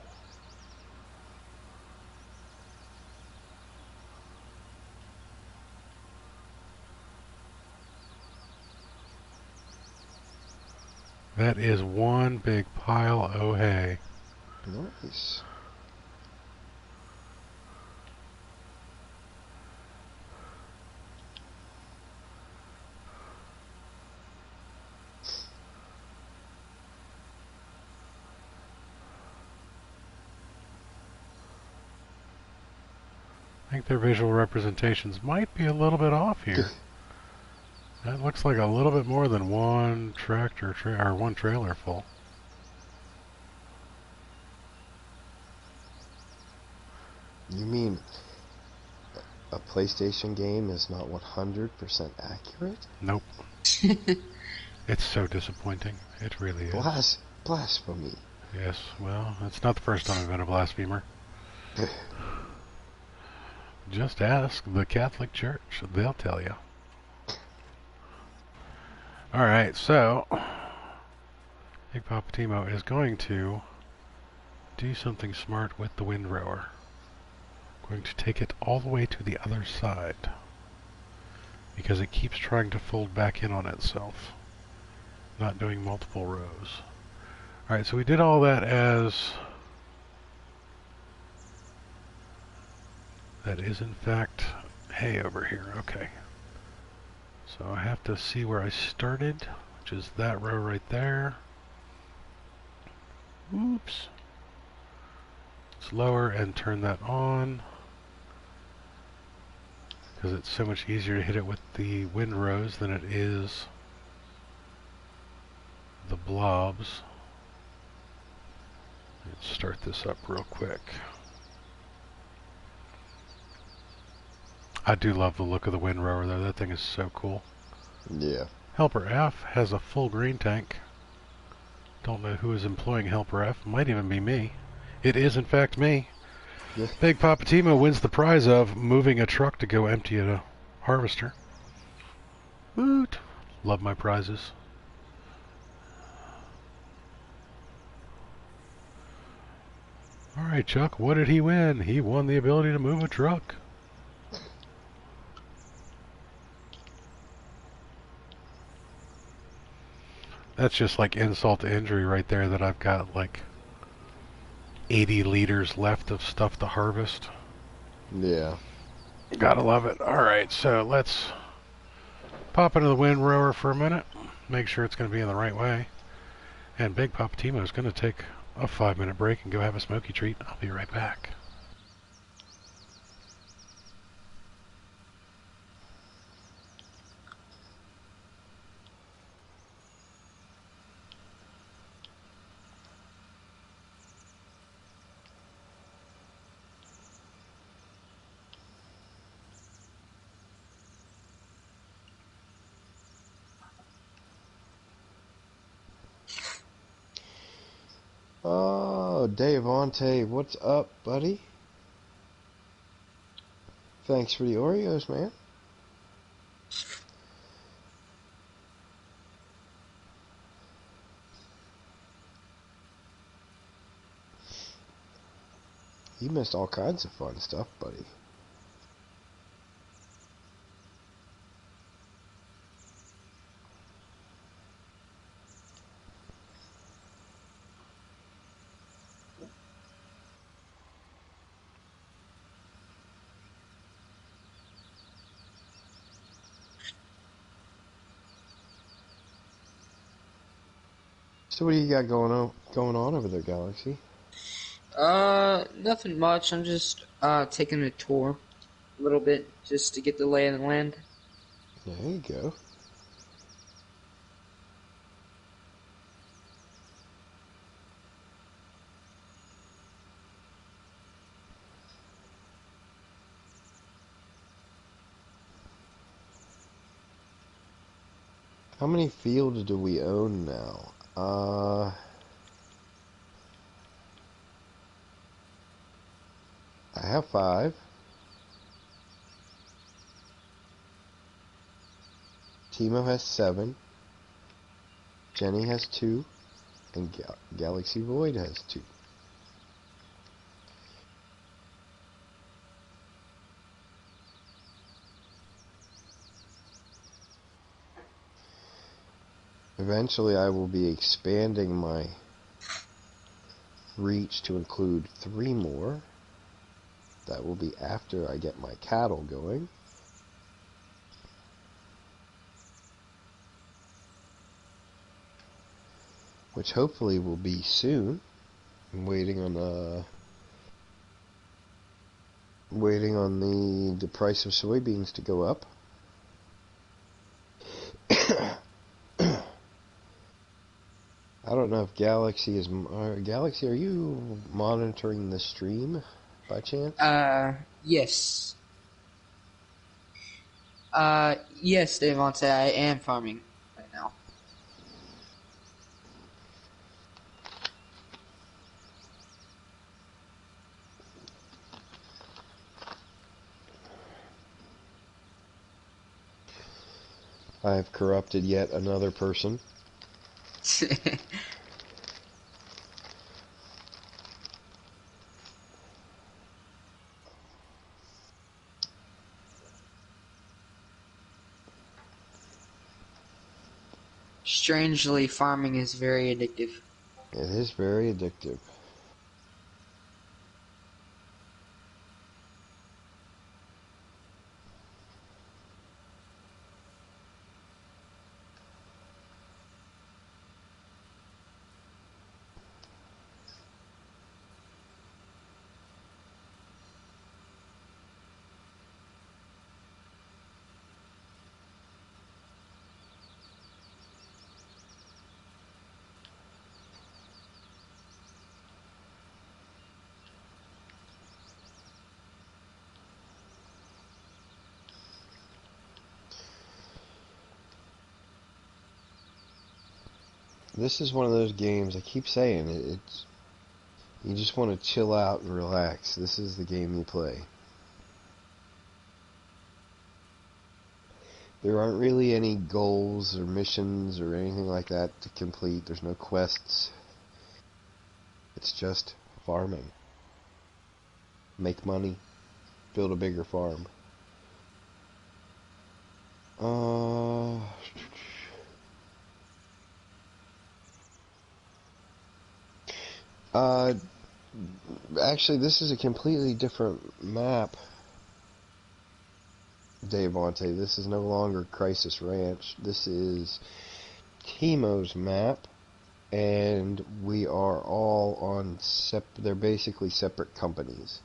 Speaker 1: That is one big pile of hay.
Speaker 2: Nice.
Speaker 1: I think their visual representations might be a little bit off here. That looks like a little bit more than one tractor or one trailer full.
Speaker 2: You mean a PlayStation game is not 100% accurate?
Speaker 1: Nope. It's so disappointing. It really is.
Speaker 2: Blasphemy.
Speaker 1: Yes, well, it's not the first time I've been a blasphemer. Just ask the Catholic Church. They'll tell you. Alright, so Big Papa Timo is going to do something smart with the windrower. Going to take it all the way to the other side because it keeps trying to fold back in on itself, not doing multiple rows. Alright, so we did all that as... That is in fact hay over here. Okay. So I have to see where I started, which is that row right there. Oops. It's lower and turn that on, because it's so much easier to hit it with the windrows than it is the blobs. Let's start this up real quick. I do love the look of the windrower though, that thing is so cool.
Speaker 2: Yeah.
Speaker 1: Helper F has a full green tank. Don't know who is employing Helper F, might even be me. It is in fact me.
Speaker 2: Yeah.
Speaker 1: Big Papa Timo wins the prize of moving a truck to go empty a harvester. Woot! Love my prizes. Alright Chuck, what did he win? He won the ability to move a truck. That's just like insult to injury right there that I've got like 80 liters left of stuff to harvest.
Speaker 2: Yeah.
Speaker 1: Gotta love it. Alright, so let's pop into the windrower for a minute. Make sure it's going to be in the right way. And Big Papa Timo is going to take a 5-minute break and go have a smoky treat. I'll be right back.
Speaker 2: Oh, Davante, what's up, buddy? Thanks for the Oreos, man. You missed all kinds of fun stuff, buddy. So what do you got going on over there, Galaxy?
Speaker 3: Nothing much. I'm just taking a tour a little bit just to get the lay of the land.
Speaker 2: There you go. How many fields do we own now? I have 5. Timo has 7. Jenny has 2. And Galaxy Void has 2. Eventually I will be expanding my reach to include 3 more. That will be after I get my cattle going. Which hopefully will be soon. I'm waiting on the price of soybeans to go up. I don't know if Galaxy is... Galaxy, are you monitoring the stream by chance?
Speaker 3: Yes. Yes, Devontae, I am farming right now.
Speaker 2: I have corrupted yet another person.
Speaker 3: Strangely, farming is very addictive.
Speaker 2: It is very addictive. This is one of those games, I keep saying, it's you just want to chill out and relax. This is the game you play. There aren't really any goals or missions or anything like that to complete. There's no quests. It's just farming. Make money. Build a bigger farm. Actually, this is a completely different map, Davante. This is no longer Crisis Ranch. This is Timo's map, and we are all on they're basically separate companies.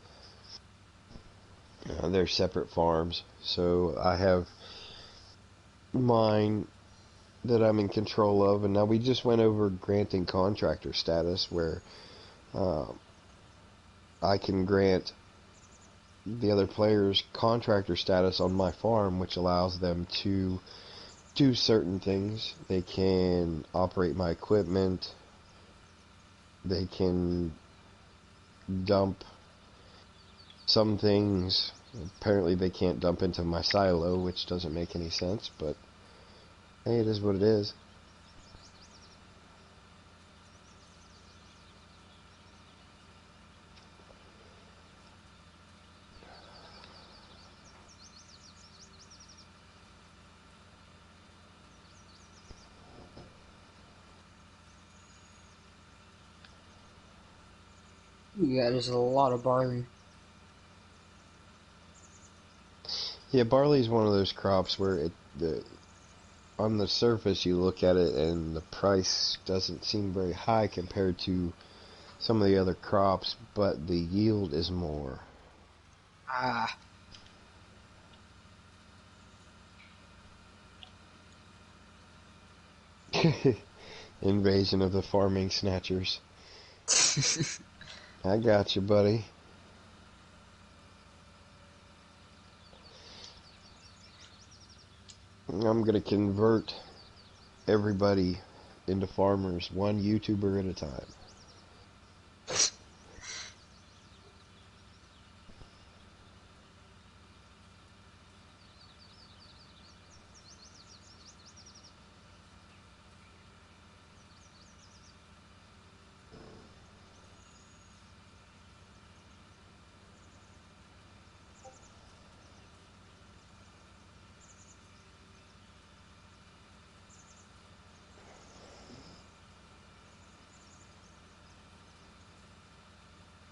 Speaker 2: They're separate farms. So I have mine that I'm in control of, and now we just went over granting contractor status, where I can grant the other players contractor status on my farm, which allows them to do certain things. They can operate my equipment, they can dump some things. Apparently they can't dump into my silo, which doesn't make any sense, but hey, it is what it is.
Speaker 3: Yeah, there's a lot of barley.
Speaker 2: Yeah, barley is one of those crops where on the surface you look at it and the price doesn't seem very high compared to some of the other crops, but the yield is more.
Speaker 3: Ah.
Speaker 2: Invasion of the farming snatchers. I got you, buddy. I'm gonna convert everybody into farmers, one YouTuber at a time.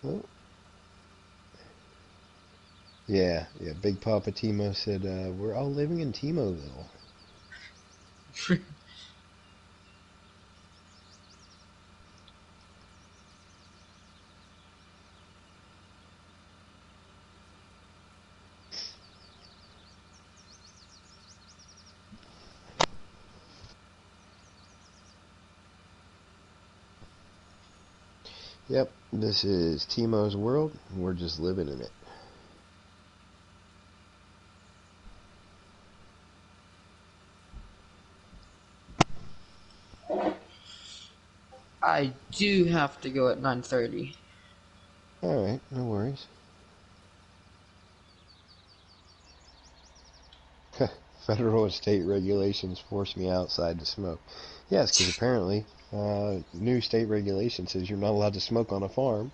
Speaker 2: Oh. Yeah, Big Papa Timo said, we're all living in T-Moville. Yep, this is Timo's world, and we're just living in it.
Speaker 3: I do have to go at 9:30.
Speaker 2: Alright, no worries. Federal and state regulations force me outside to smoke. Yes, because apparently new state regulation says you're not allowed to smoke on a farm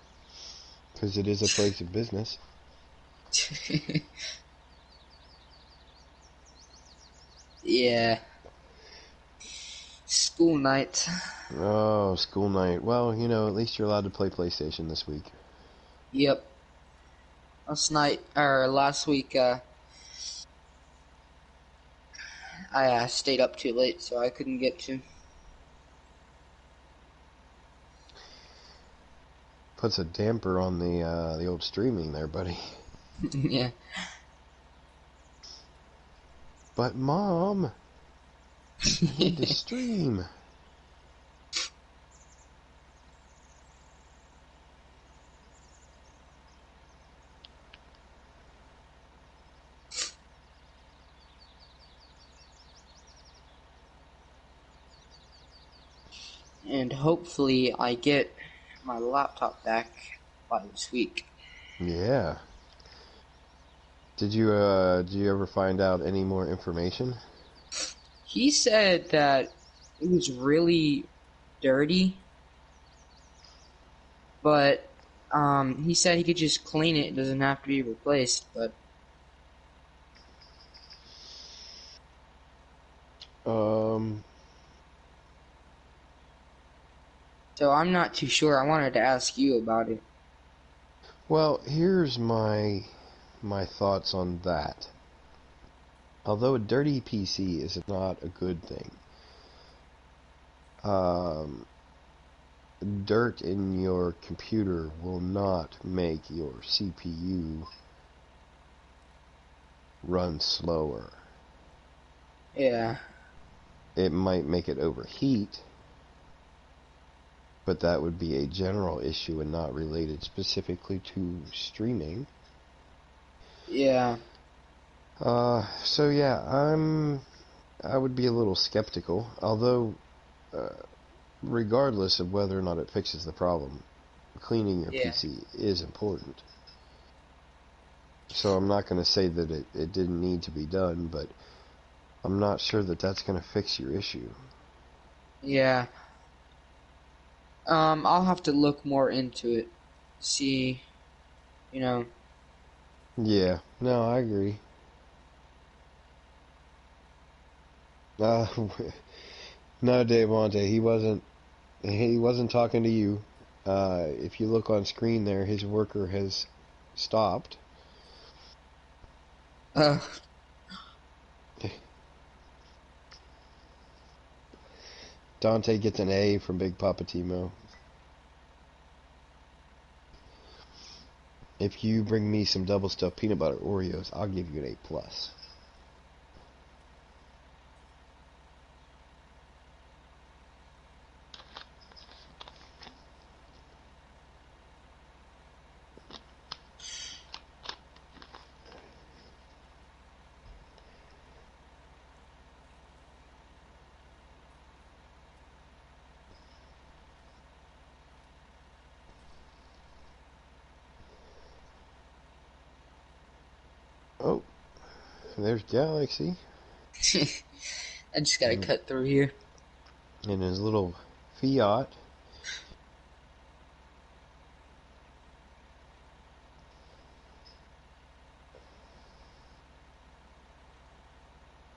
Speaker 2: because it is a place of business.
Speaker 3: Yeah. School night.
Speaker 2: Oh, school night. Well, you know, at least you're allowed to play PlayStation this week.
Speaker 3: Yep. Last week, I stayed up too late, so I couldn't get to.
Speaker 2: Puts a damper on the old streaming there, buddy.
Speaker 3: Yeah.
Speaker 2: But Mom, I need to stream.
Speaker 3: And hopefully I get my laptop back by this week.
Speaker 2: Yeah. Did you ever find out any more information?
Speaker 3: He said that it was really dirty, but he said he could just clean it. It doesn't have to be replaced, but so I'm not too sure. I wanted to ask you about it.
Speaker 2: Well, here's my thoughts on that. Although a dirty PC is not a good thing, dirt in your computer will not make your CPU run slower.
Speaker 3: Yeah.
Speaker 2: It might make it overheat, but that would be a general issue and not related specifically to streaming.
Speaker 3: Yeah.
Speaker 2: So yeah, I would be a little skeptical, although regardless of whether or not it fixes the problem, cleaning your
Speaker 3: Yeah.
Speaker 2: PC is important. So I'm not going to say that it didn't need to be done, but I'm not sure that that's going to fix your issue.
Speaker 3: Yeah. I'll have to look more into it. See, you know.
Speaker 2: Yeah, no, I agree. No, Devontae, he wasn't talking to you. If you look on screen there, his worker has stopped. Dante gets an A from Big Papa Timo. If you bring me some double stuffed peanut butter Oreos, I'll give you an A+. Oh, there's Galaxy.
Speaker 3: I just gotta cut through here.
Speaker 2: In his little Fiat.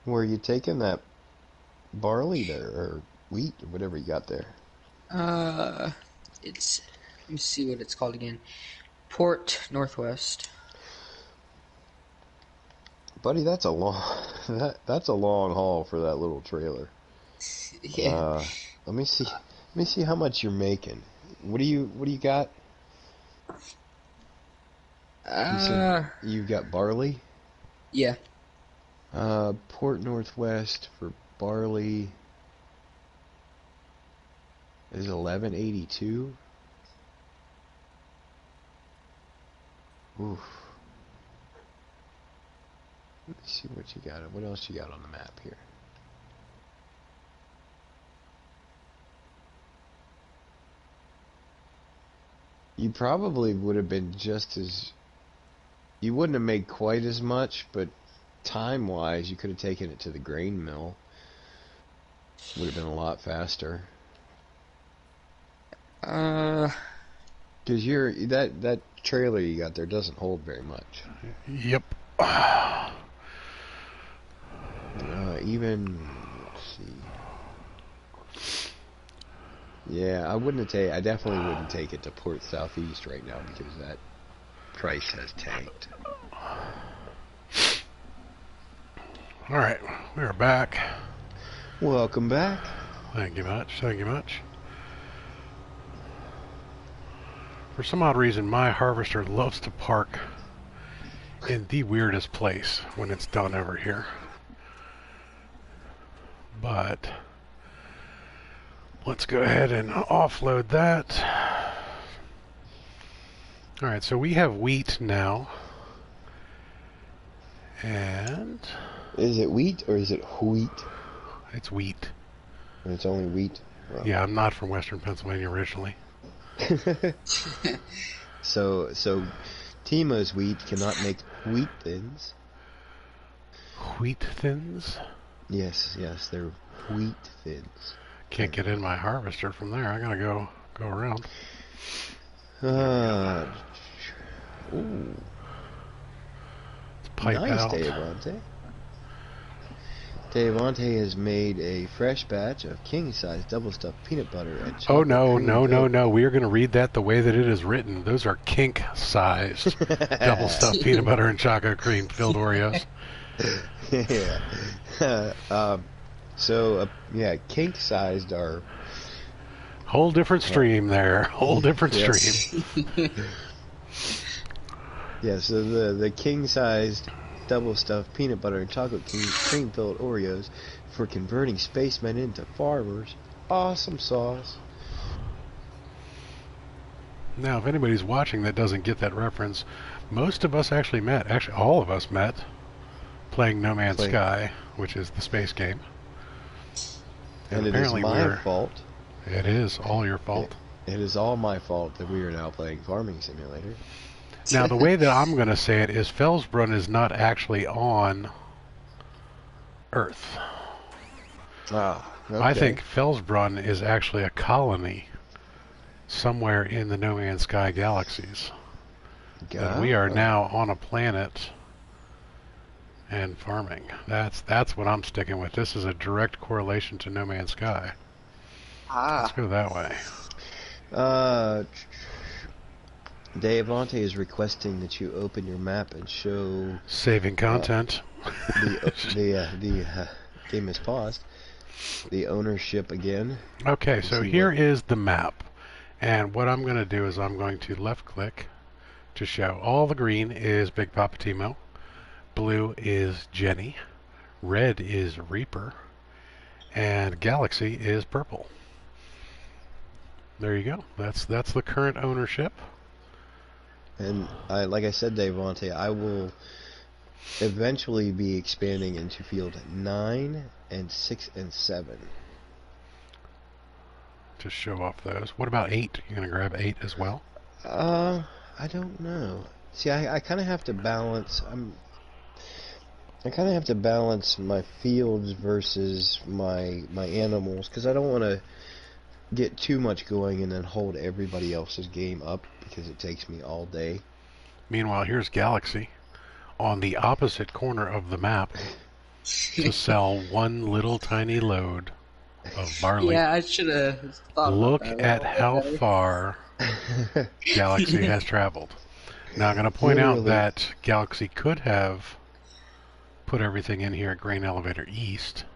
Speaker 2: Where are you taking that barley there, or wheat, or whatever you got there?
Speaker 3: It's, let me see what it's called again. Port Northwest.
Speaker 2: Buddy, that's a long that's a long haul for that little trailer.
Speaker 3: Yeah.
Speaker 2: Let me see how much you're making. What do you got? You said you've got barley?
Speaker 3: Yeah.
Speaker 2: Port Northwest for barley is 1182. Oof. Let me see what you got. What else you got on the map here? You probably would have been just as... You wouldn't have made quite as much, but time-wise, you could have taken it to the grain mill. Would have been a lot faster.
Speaker 3: Uh,
Speaker 2: Because that trailer you got there doesn't hold very much.
Speaker 1: Yep.
Speaker 2: Even, let's see. Yeah, I definitely wouldn't take it to Port Southeast right now because that price has tanked.
Speaker 1: Alright, we are back.
Speaker 2: Welcome back.
Speaker 1: Thank you much, thank you much. For some odd reason, my harvester loves to park in the weirdest place when it's done over here. But let's go ahead and offload that. Alright, so we have wheat now. And
Speaker 2: Is it wheat or is it wheat?
Speaker 1: it's wheat.
Speaker 2: And it's only wheat? Well.
Speaker 1: Yeah, I'm not from Western Pennsylvania originally.
Speaker 2: So Tima's wheat cannot make wheat thins.
Speaker 1: Wheat thins?
Speaker 2: Yes, they're wheat thins.
Speaker 1: Can't get in my harvester from there. I gotta go around.
Speaker 2: Ooh.
Speaker 1: It's pipe
Speaker 2: Nice,
Speaker 1: out.
Speaker 2: Devontae. Devontae has made a fresh batch of king-size double-stuffed peanut butter and chocolate
Speaker 1: Oh no,
Speaker 2: cream
Speaker 1: no, no,
Speaker 2: filled.
Speaker 1: no. We are going to read that the way that it is written. Those are kink-sized double stuffed peanut butter and chocolate cream filled Oreos.
Speaker 2: Yeah. Yeah, kink-sized are...
Speaker 1: Whole different stream there. Whole different stream.
Speaker 2: Yeah, so the king-sized double-stuffed peanut butter and chocolate cream-filled Oreos for converting spacemen into farmers. Awesome sauce.
Speaker 1: Now, if anybody's watching that doesn't get that reference, most of us actually met. Actually, all of us met playing No Man's Sky, which is the space game.
Speaker 2: And it is my fault
Speaker 1: It is all your fault.
Speaker 2: It is all my fault that we are now playing Farming Simulator.
Speaker 1: Now, the way that I'm going to say it is Felsbrunn is not actually on Earth.
Speaker 2: Ah, okay.
Speaker 1: I think Felsbrunn is actually a colony somewhere in the No Man's Sky galaxies. And we are now on a planet and farming. That's what I'm sticking with. This is a direct correlation to No Man's Sky. Let's go that way.
Speaker 2: Deavante is requesting that you open your map and show
Speaker 1: saving content.
Speaker 2: The game is paused. The ownership again.
Speaker 1: Okay, so here is the map, and what I'm going to do is I'm going to left click to show. All the green is Big Papa Timo, blue is Jenny, red is Reaper, and Galaxy is purple. There you go. That's the current ownership.
Speaker 2: And like I said, Deavante, I will eventually be expanding into field 9 and 6 and 7.
Speaker 1: To show off those. What about 8? You gonna grab 8 as well?
Speaker 2: I don't know. See, I kind of have to balance. I kind of have to balance my fields versus my animals, because I don't want to get too much going and then hold everybody else's game up, because it takes me all day.
Speaker 1: Meanwhile, here's Galaxy on the opposite corner of the map to sell one little tiny load of barley.
Speaker 3: Yeah, I should have thought
Speaker 1: Look
Speaker 3: about
Speaker 1: at how far Galaxy has traveled. Now I'm going to point out that Galaxy could have put everything in here at Grain Elevator East.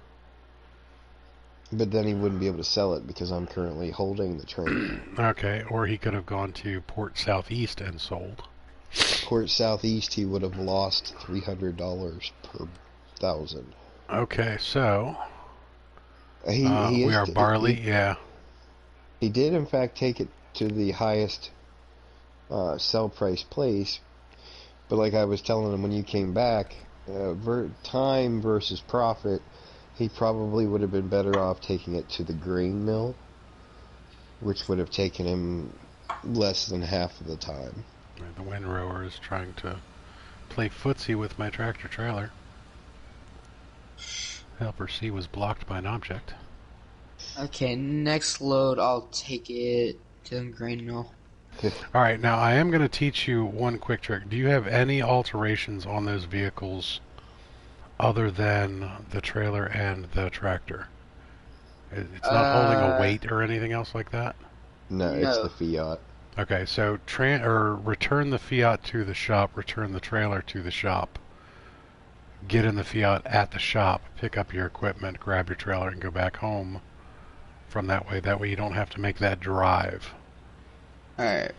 Speaker 2: But then he wouldn't be able to sell it because I'm currently holding the train.
Speaker 1: Okay, or he could have gone to Port Southeast and sold.
Speaker 2: Port Southeast, he would have lost $300 per 1,000.
Speaker 1: Okay, so
Speaker 2: we
Speaker 1: are barley, yeah.
Speaker 2: He did in fact take it to the highest sell price place, but like I was telling him when you came back, time versus profit, he probably would have been better off taking it to the grain mill, which would have taken him less than half of the time.
Speaker 1: The windrower is trying to play footsie with my tractor trailer. Helper C was blocked by an object.
Speaker 3: Okay, next load, I'll take it to the grain mill.
Speaker 1: Alright, now I am going to teach you one quick trick. Do you have any alterations on those vehicles other than the trailer and the tractor? It's not holding a weight or anything else like that?
Speaker 2: No, it's the Fiat.
Speaker 1: Okay, so return the Fiat to the shop, return the trailer to the shop. Get in the Fiat at the shop, pick up your equipment, grab your trailer, and go back home from that way. That way you don't have to make that drive.
Speaker 3: Alright.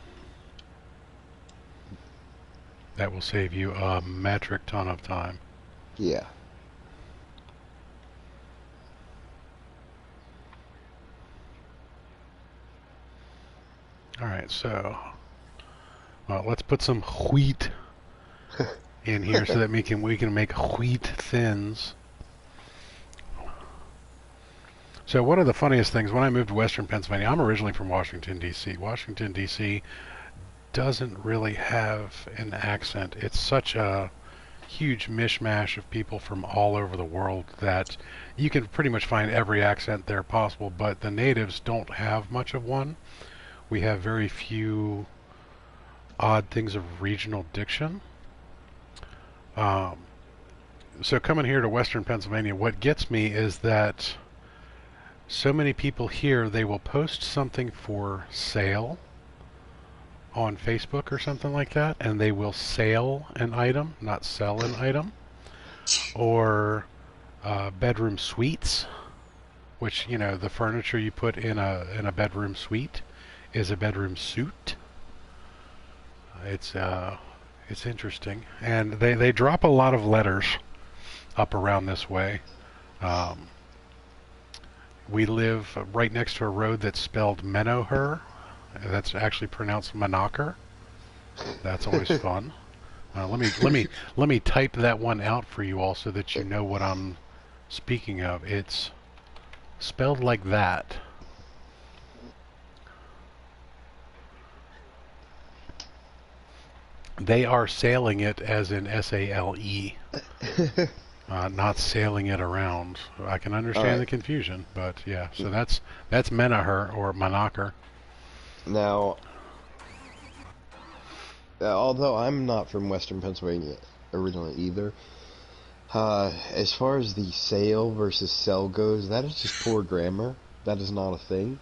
Speaker 1: That will save you a metric ton of time.
Speaker 2: Yeah.
Speaker 1: Alright, so let's put some wheat in here so that we can make wheat thins. So one of the funniest things, when I moved to Western Pennsylvania, I'm originally from Washington, D.C. Washington, D.C. doesn't really have an accent. It's such a huge mishmash of people from all over the world that you can pretty much find every accent there possible, but the natives don't have much of one. We have very few odd things of regional diction. So coming here to Western Pennsylvania, what gets me is that so many people here, they will post something for sale on Facebook or something like that, and they will sell an item, not sell an item. Or bedroom suites, which, you know, the furniture you put in a bedroom suite is a bedroom suit. It's interesting, and they drop a lot of letters up around this way. We live right next to a road that's spelled Menoher. That's actually pronounced Monocker. That's always fun. Let me type that one out for you all so that you know what I'm speaking of. It's spelled like that. They are sailing it as in SALE, not sailing it around. I can
Speaker 2: All
Speaker 1: understand
Speaker 2: right.
Speaker 1: the confusion, but yeah. So that's Menaher or Monacher.
Speaker 2: Now, although I'm not from Western Pennsylvania originally either, as far as the sail versus sell goes, that is just poor grammar. That is not a thing.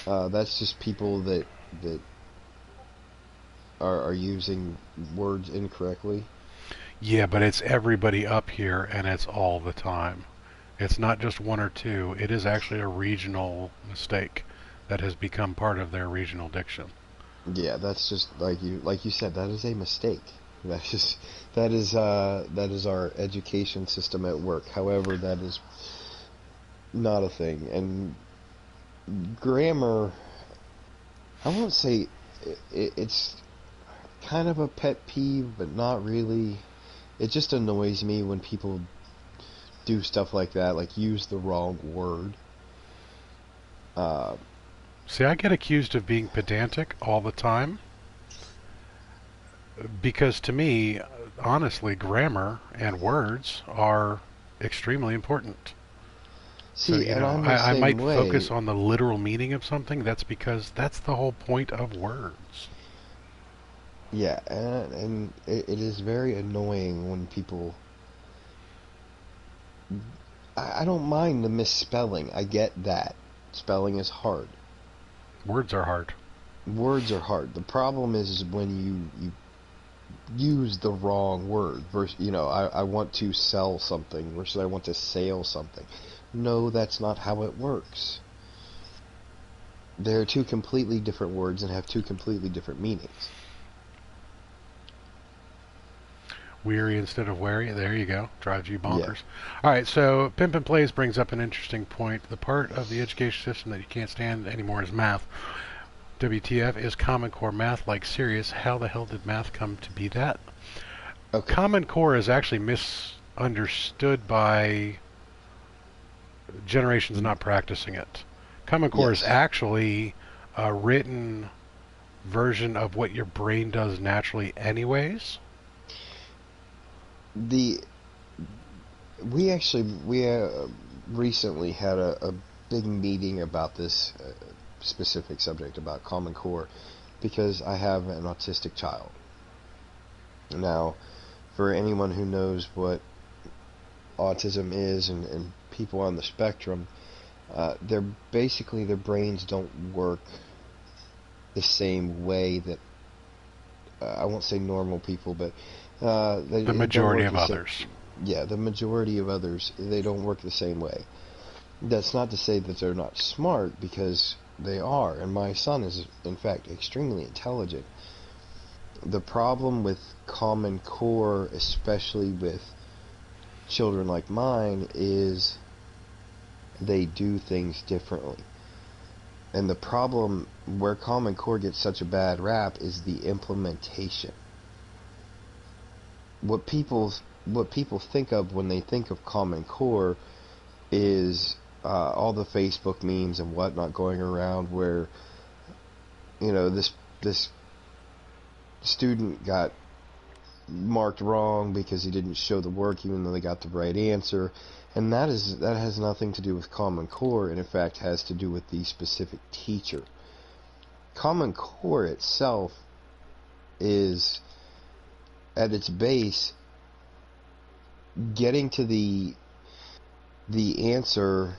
Speaker 2: That's just people that are using words incorrectly.
Speaker 1: Yeah, but it's everybody up here, and it's all the time. It's not just one or two. It is actually a regional mistake that has become part of their regional diction.
Speaker 2: Yeah, that's just like you said. That is a mistake. That's just that is our education system at work. However, that is not a thing. And grammar, I won't say it's kind of a pet peeve, but not really. It just annoys me when people do stuff like that, like use the wrong word. Uh,
Speaker 1: See, I get accused of being pedantic all the time because to me, honestly, grammar and words are extremely important. So,
Speaker 2: See, and I'm the
Speaker 1: I
Speaker 2: same
Speaker 1: might focus
Speaker 2: way.
Speaker 1: on the literal meaning of something. That's because that's the whole point of words.
Speaker 2: Yeah, and it is very annoying when people. I don't mind the misspelling. I get that. Spelling is hard.
Speaker 1: Words are hard.
Speaker 2: Words are hard. The problem is when you use the wrong word. Versus, I want to sell something versus I want to sail something. No, that's not how it works. They're two completely different words and have two completely different meanings.
Speaker 1: Weary instead of wary. There you go. Drives you
Speaker 2: Yeah.
Speaker 1: bonkers. All right, so Pimp and Plays brings up an interesting point. The part of the education system that you can't stand anymore is math. WTF, is Common Core math like serious? How the hell did math come to be that?
Speaker 2: Okay.
Speaker 1: Common Core is actually misunderstood by generations not practicing it. Common Core is
Speaker 2: Yes.
Speaker 1: actually a written version of what your brain does naturally anyways.
Speaker 2: The we recently had a big meeting about this specific subject about Common Core because I have an autistic child. Now, for anyone who knows what autism is and people on the spectrum, they're basically their brains don't work the same way that I won't say normal people, but they
Speaker 1: The
Speaker 2: don't
Speaker 1: majority
Speaker 2: work
Speaker 1: of
Speaker 2: the same.
Speaker 1: others.
Speaker 2: Yeah, the majority of others, they don't work the same way. That's not to say that they're not smart, because they are, and my son is, in fact, extremely intelligent. The problem with Common Core, especially with children like mine, is they do things differently. And the problem where Common Core gets such a bad rap is the implementation. What people think of when they think of Common Core is all the Facebook memes and whatnot going around where this student got marked wrong because he didn't show the work even though they got the right answer, and that has nothing to do with Common Core, and in fact has to do with the specific teacher. Common Core itself is at its base getting to the answer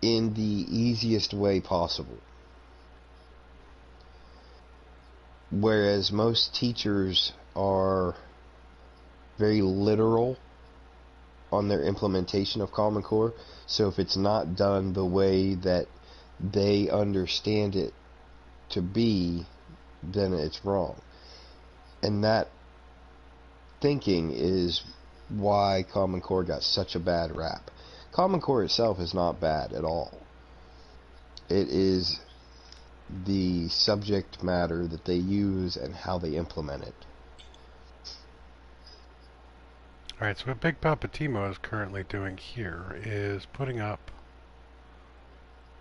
Speaker 2: in the easiest way possible. Whereas most teachers are very literal on their implementation of Common Core, so if it's not done the way that they understand it to be, then it's wrong. And that thinking is why Common Core got such a bad rap. Common Core itself is not bad at all. It is the subject matter that they use and how they implement it.
Speaker 1: Alright, so what Big Papa Timo is currently doing here is putting up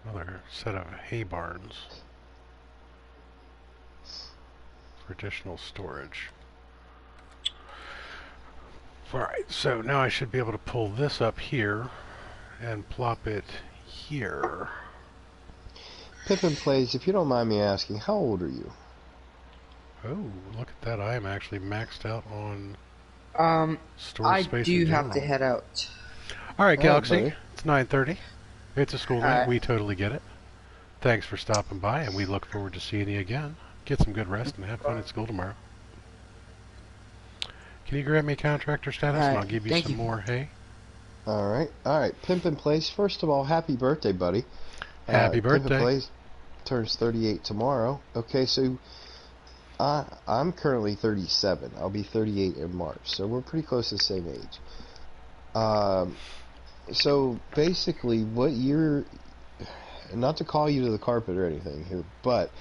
Speaker 1: another set of hay barns. for additional storage. Alright, so now I should be able to pull this up here and plop it here.
Speaker 2: Pippin Plays, if you don't mind me asking, how old are you?
Speaker 1: Oh, look at that. I am actually maxed out on storage
Speaker 3: I
Speaker 1: space
Speaker 3: do
Speaker 1: in
Speaker 3: have to
Speaker 1: general.
Speaker 3: head out.
Speaker 1: Alright, Galaxy.
Speaker 2: buddy.
Speaker 1: It's 9:30. It's a school night.
Speaker 3: Alright.
Speaker 1: We totally get it. Thanks for stopping by, and we look forward to seeing you again. Get some good rest and have fun at school tomorrow. Can you grab me contractor status, and I'll give you some more hay?
Speaker 2: Alright, Pimpin' Place, first of all, happy birthday, buddy.
Speaker 1: Happy birthday.
Speaker 2: Pimpin' Place turns 38 tomorrow. Okay, so I'm currently 37. I'll be 38 in March, so we're pretty close to the same age. So basically, what you're, not to call you to the carpet or anything here, but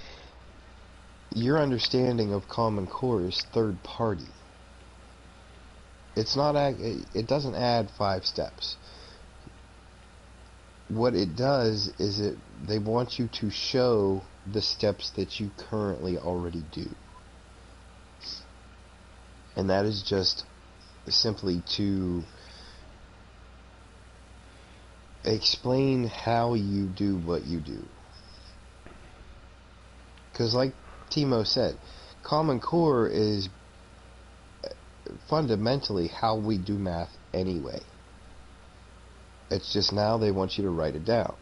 Speaker 2: your understanding of Common Core is third party. It's not, it doesn't add 5 steps. What it does is they want you to show the steps that you currently already do. And that is just simply to explain how you do what you do. Because like Timo said, Common Core is fundamentally how we do math anyway. It's just now they want you to write it down.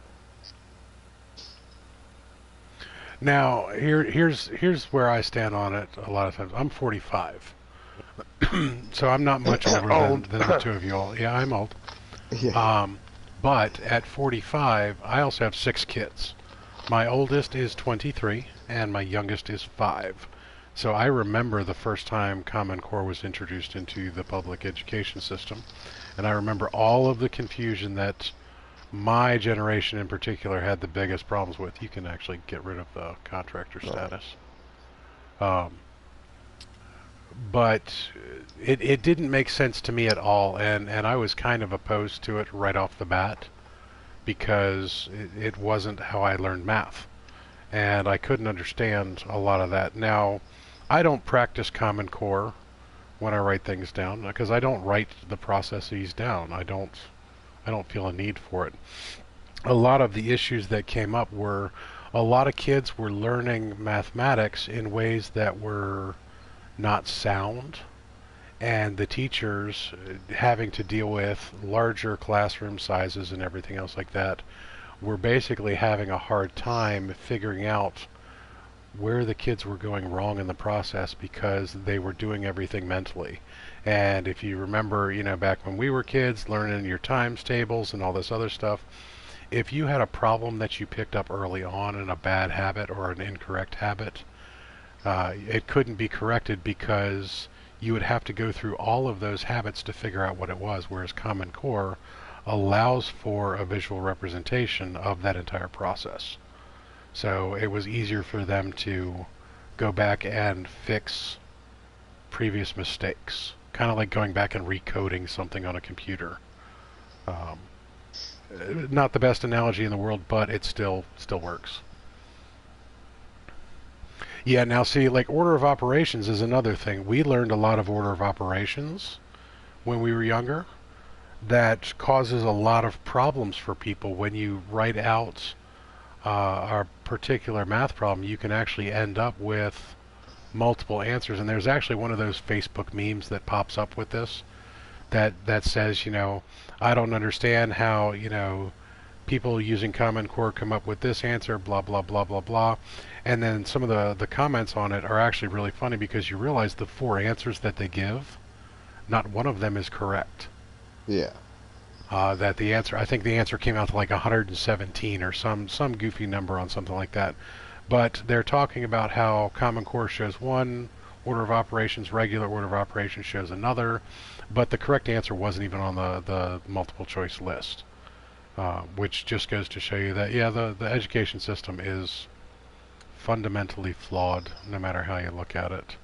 Speaker 1: Now, here's where I stand on it a lot of times. I'm 45. So I'm not much older than the two of you all. Yeah, I'm old.
Speaker 2: Yeah.
Speaker 1: But at 45, I also have 6 kids. My oldest is 23, and my youngest is 5. So I remember the first time Common Core was introduced into the public education system, and I remember all of the confusion that my generation in particular had the biggest problems with. You can actually get rid of the contractor status. But it didn't make sense to me at all, and I was kind of opposed to it right off the bat because it wasn't how I learned math, and I couldn't understand a lot of that. Now, I don't practice Common Core when I write things down because I don't write the processes down. I don't feel a need for it. A lot of the issues that came up were a lot of kids were learning mathematics in ways that were not sound, and the teachers having to deal with larger classroom sizes and everything else like that were basically having a hard time figuring out where the kids were going wrong in the process because they were doing everything mentally. And if you remember, back when we were kids, learning your times tables and all this other stuff, if you had a problem that you picked up early on in a bad habit or an incorrect habit, it couldn't be corrected because you would have to go through all of those habits to figure out what it was, whereas Common Core allows for a visual representation of that entire process. So it was easier for them to go back and fix previous mistakes, kind of like going back and recoding something on a computer. Not the best analogy in the world, but it still works. Yeah, now see, like order of operations is another thing. We learned a lot of order of operations when we were younger. That causes a lot of problems for people when you write out a particular math problem. You can actually end up with multiple answers, and there's actually one of those Facebook memes that pops up with this that says, I don't understand how, people using Common Core come up with this answer, blah, blah, blah, blah, blah. And then some of the comments on it are actually really funny because you realize the 4 answers that they give, not one of them is correct.
Speaker 2: Yeah.
Speaker 1: That the answer, I think the answer came out to like 117 or some goofy number on something like that. But they're talking about how Common Core shows one order of operations, regular order of operations shows another, but the correct answer wasn't even on the multiple choice list, which just goes to show you that, yeah, the education system is fundamentally flawed no matter how you look at it.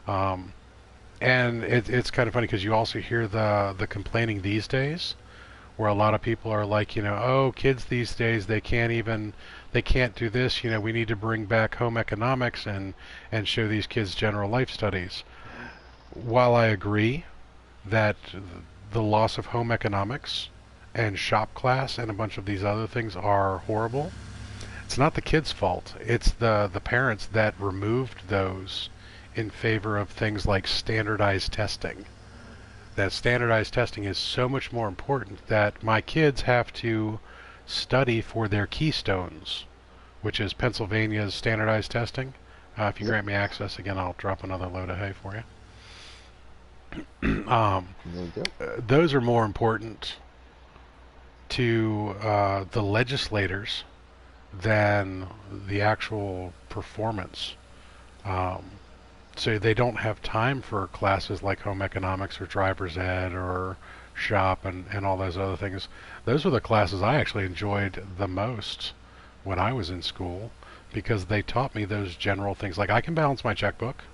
Speaker 1: And it's kind of funny because you also hear the complaining these days where a lot of people are like, oh, kids these days, they can't do this, we need to bring back home economics and show these kids general life studies. While I agree that the loss of home economics and shop class and a bunch of these other things are horrible, it's not the kids' fault. It's the parents that removed those in favor of things like standardized testing. That standardized testing is so much more important that my kids have to study for their keystones, which is Pennsylvania's standardized testing. If you grant me access again, I'll drop another load of hay for you.
Speaker 2: There you go.
Speaker 1: Those are more important to the legislators than the actual performance. So they don't have time for classes like home economics or driver's ed or shop and all those other things. Those were the classes I actually enjoyed the most when I was in school, because they taught me those general things. Like, I can balance my checkbook.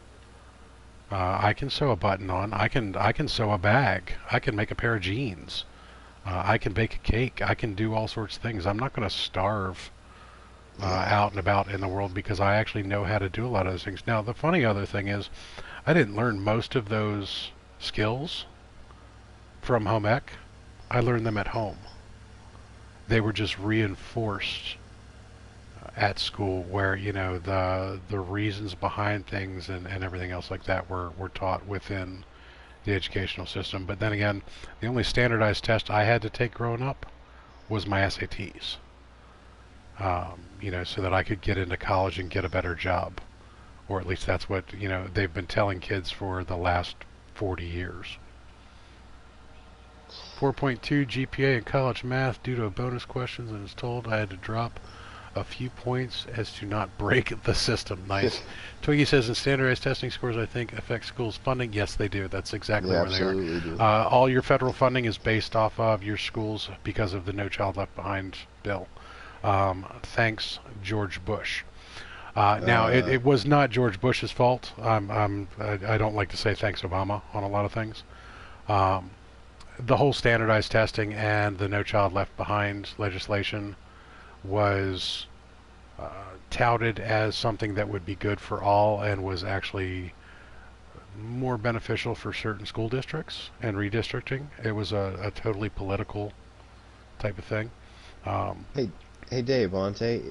Speaker 1: I can sew a button on. I can sew a bag. I can make a pair of jeans. I can bake a cake. I can do all sorts of things. I'm not going to starve out and about in the world because I actually know how to do a lot of those things. Now, the funny other thing is, I didn't learn most of those skills from home ec. I learned them at home. They were just reinforced at school, where the reasons behind things and everything else like that were taught within the educational system. But then again, the only standardized test I had to take growing up was my SATs. So that I could get into college and get a better job, or at least that's what they've been telling kids for the last 40 years. 4.2 GPA in college math due to bonus questions, and is told I had to drop a few points as to not break the system. Nice. Twiggy says, in standardized testing scores, I think, affect schools' funding. Yes, they do. That's exactly where they are.
Speaker 2: Do.
Speaker 1: All your federal funding is based off of your schools because of the No Child Left Behind bill. Thanks, George Bush. Now, it was not George Bush's fault. I don't like to say thanks, Obama, on a lot of things. The whole standardized testing and the No Child Left Behind legislation was touted as something that would be good for all, and was actually more beneficial for certain school districts and redistricting. It was a totally political type of thing.
Speaker 2: Hey Dave, Ante,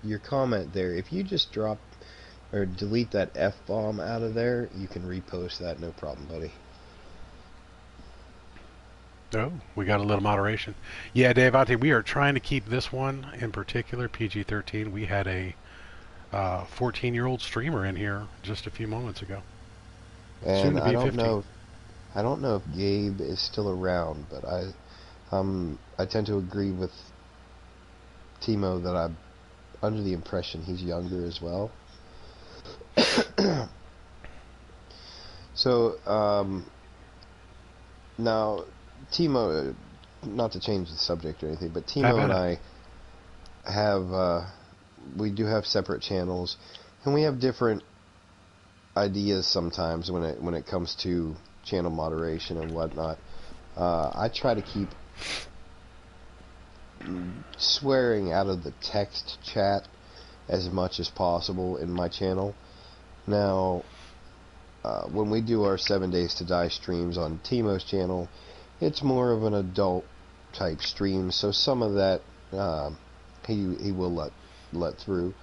Speaker 2: your comment there, if you just drop or delete that F-bomb out of there, you can repost that, no problem, buddy.
Speaker 1: Oh, we got a little moderation. Yeah, Dave, Ante, we are trying to keep this one in particular PG-13. We had a 14-year-old streamer in here just a few moments ago.
Speaker 2: And I don't
Speaker 1: 50.
Speaker 2: know if Gabe is still around, but I tend to agree with Timo that I'm under the impression he's younger as well. So, now, Timo, not to change the subject or anything, but Timo and I have, we do have separate channels, and we have different ideas sometimes when it comes to channel moderation and whatnot. I try to keep swearing out of the text chat as much as possible in my channel. Now, when we do our 7 Days to Die streams on Timo's channel, it's more of an adult type stream, so some of that he will let through.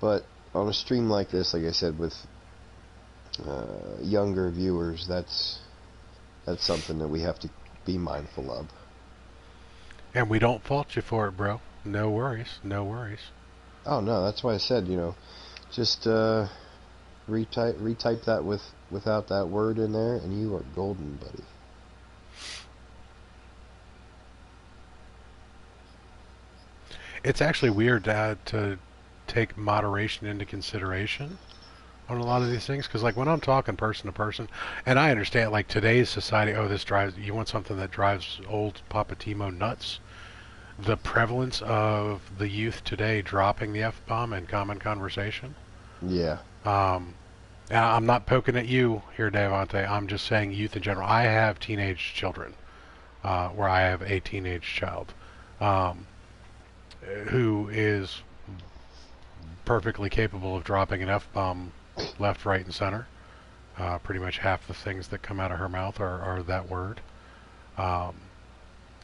Speaker 2: But on a stream like this, like I said, with younger viewers, that's something that we have to be mindful of.
Speaker 1: And we don't fault you for it, bro. No worries. No worries.
Speaker 2: Oh no, that's why I said, just retype that without that word in there, and you are golden, buddy.
Speaker 1: It's actually weird to take moderation into consideration on a lot of these things, because like when I'm talking person to person, and I understand like today's society, you want something that drives old Papa Timo nuts. The prevalence of the youth today dropping the F-bomb in common conversation.
Speaker 2: Yeah.
Speaker 1: I'm not poking at you here, Davante. I'm just saying youth in general. I have teenage children. where I have a teenage child um, who is perfectly capable of dropping an F-bomb left, right, and center. Pretty much half the things that come out of her mouth are that word. Um,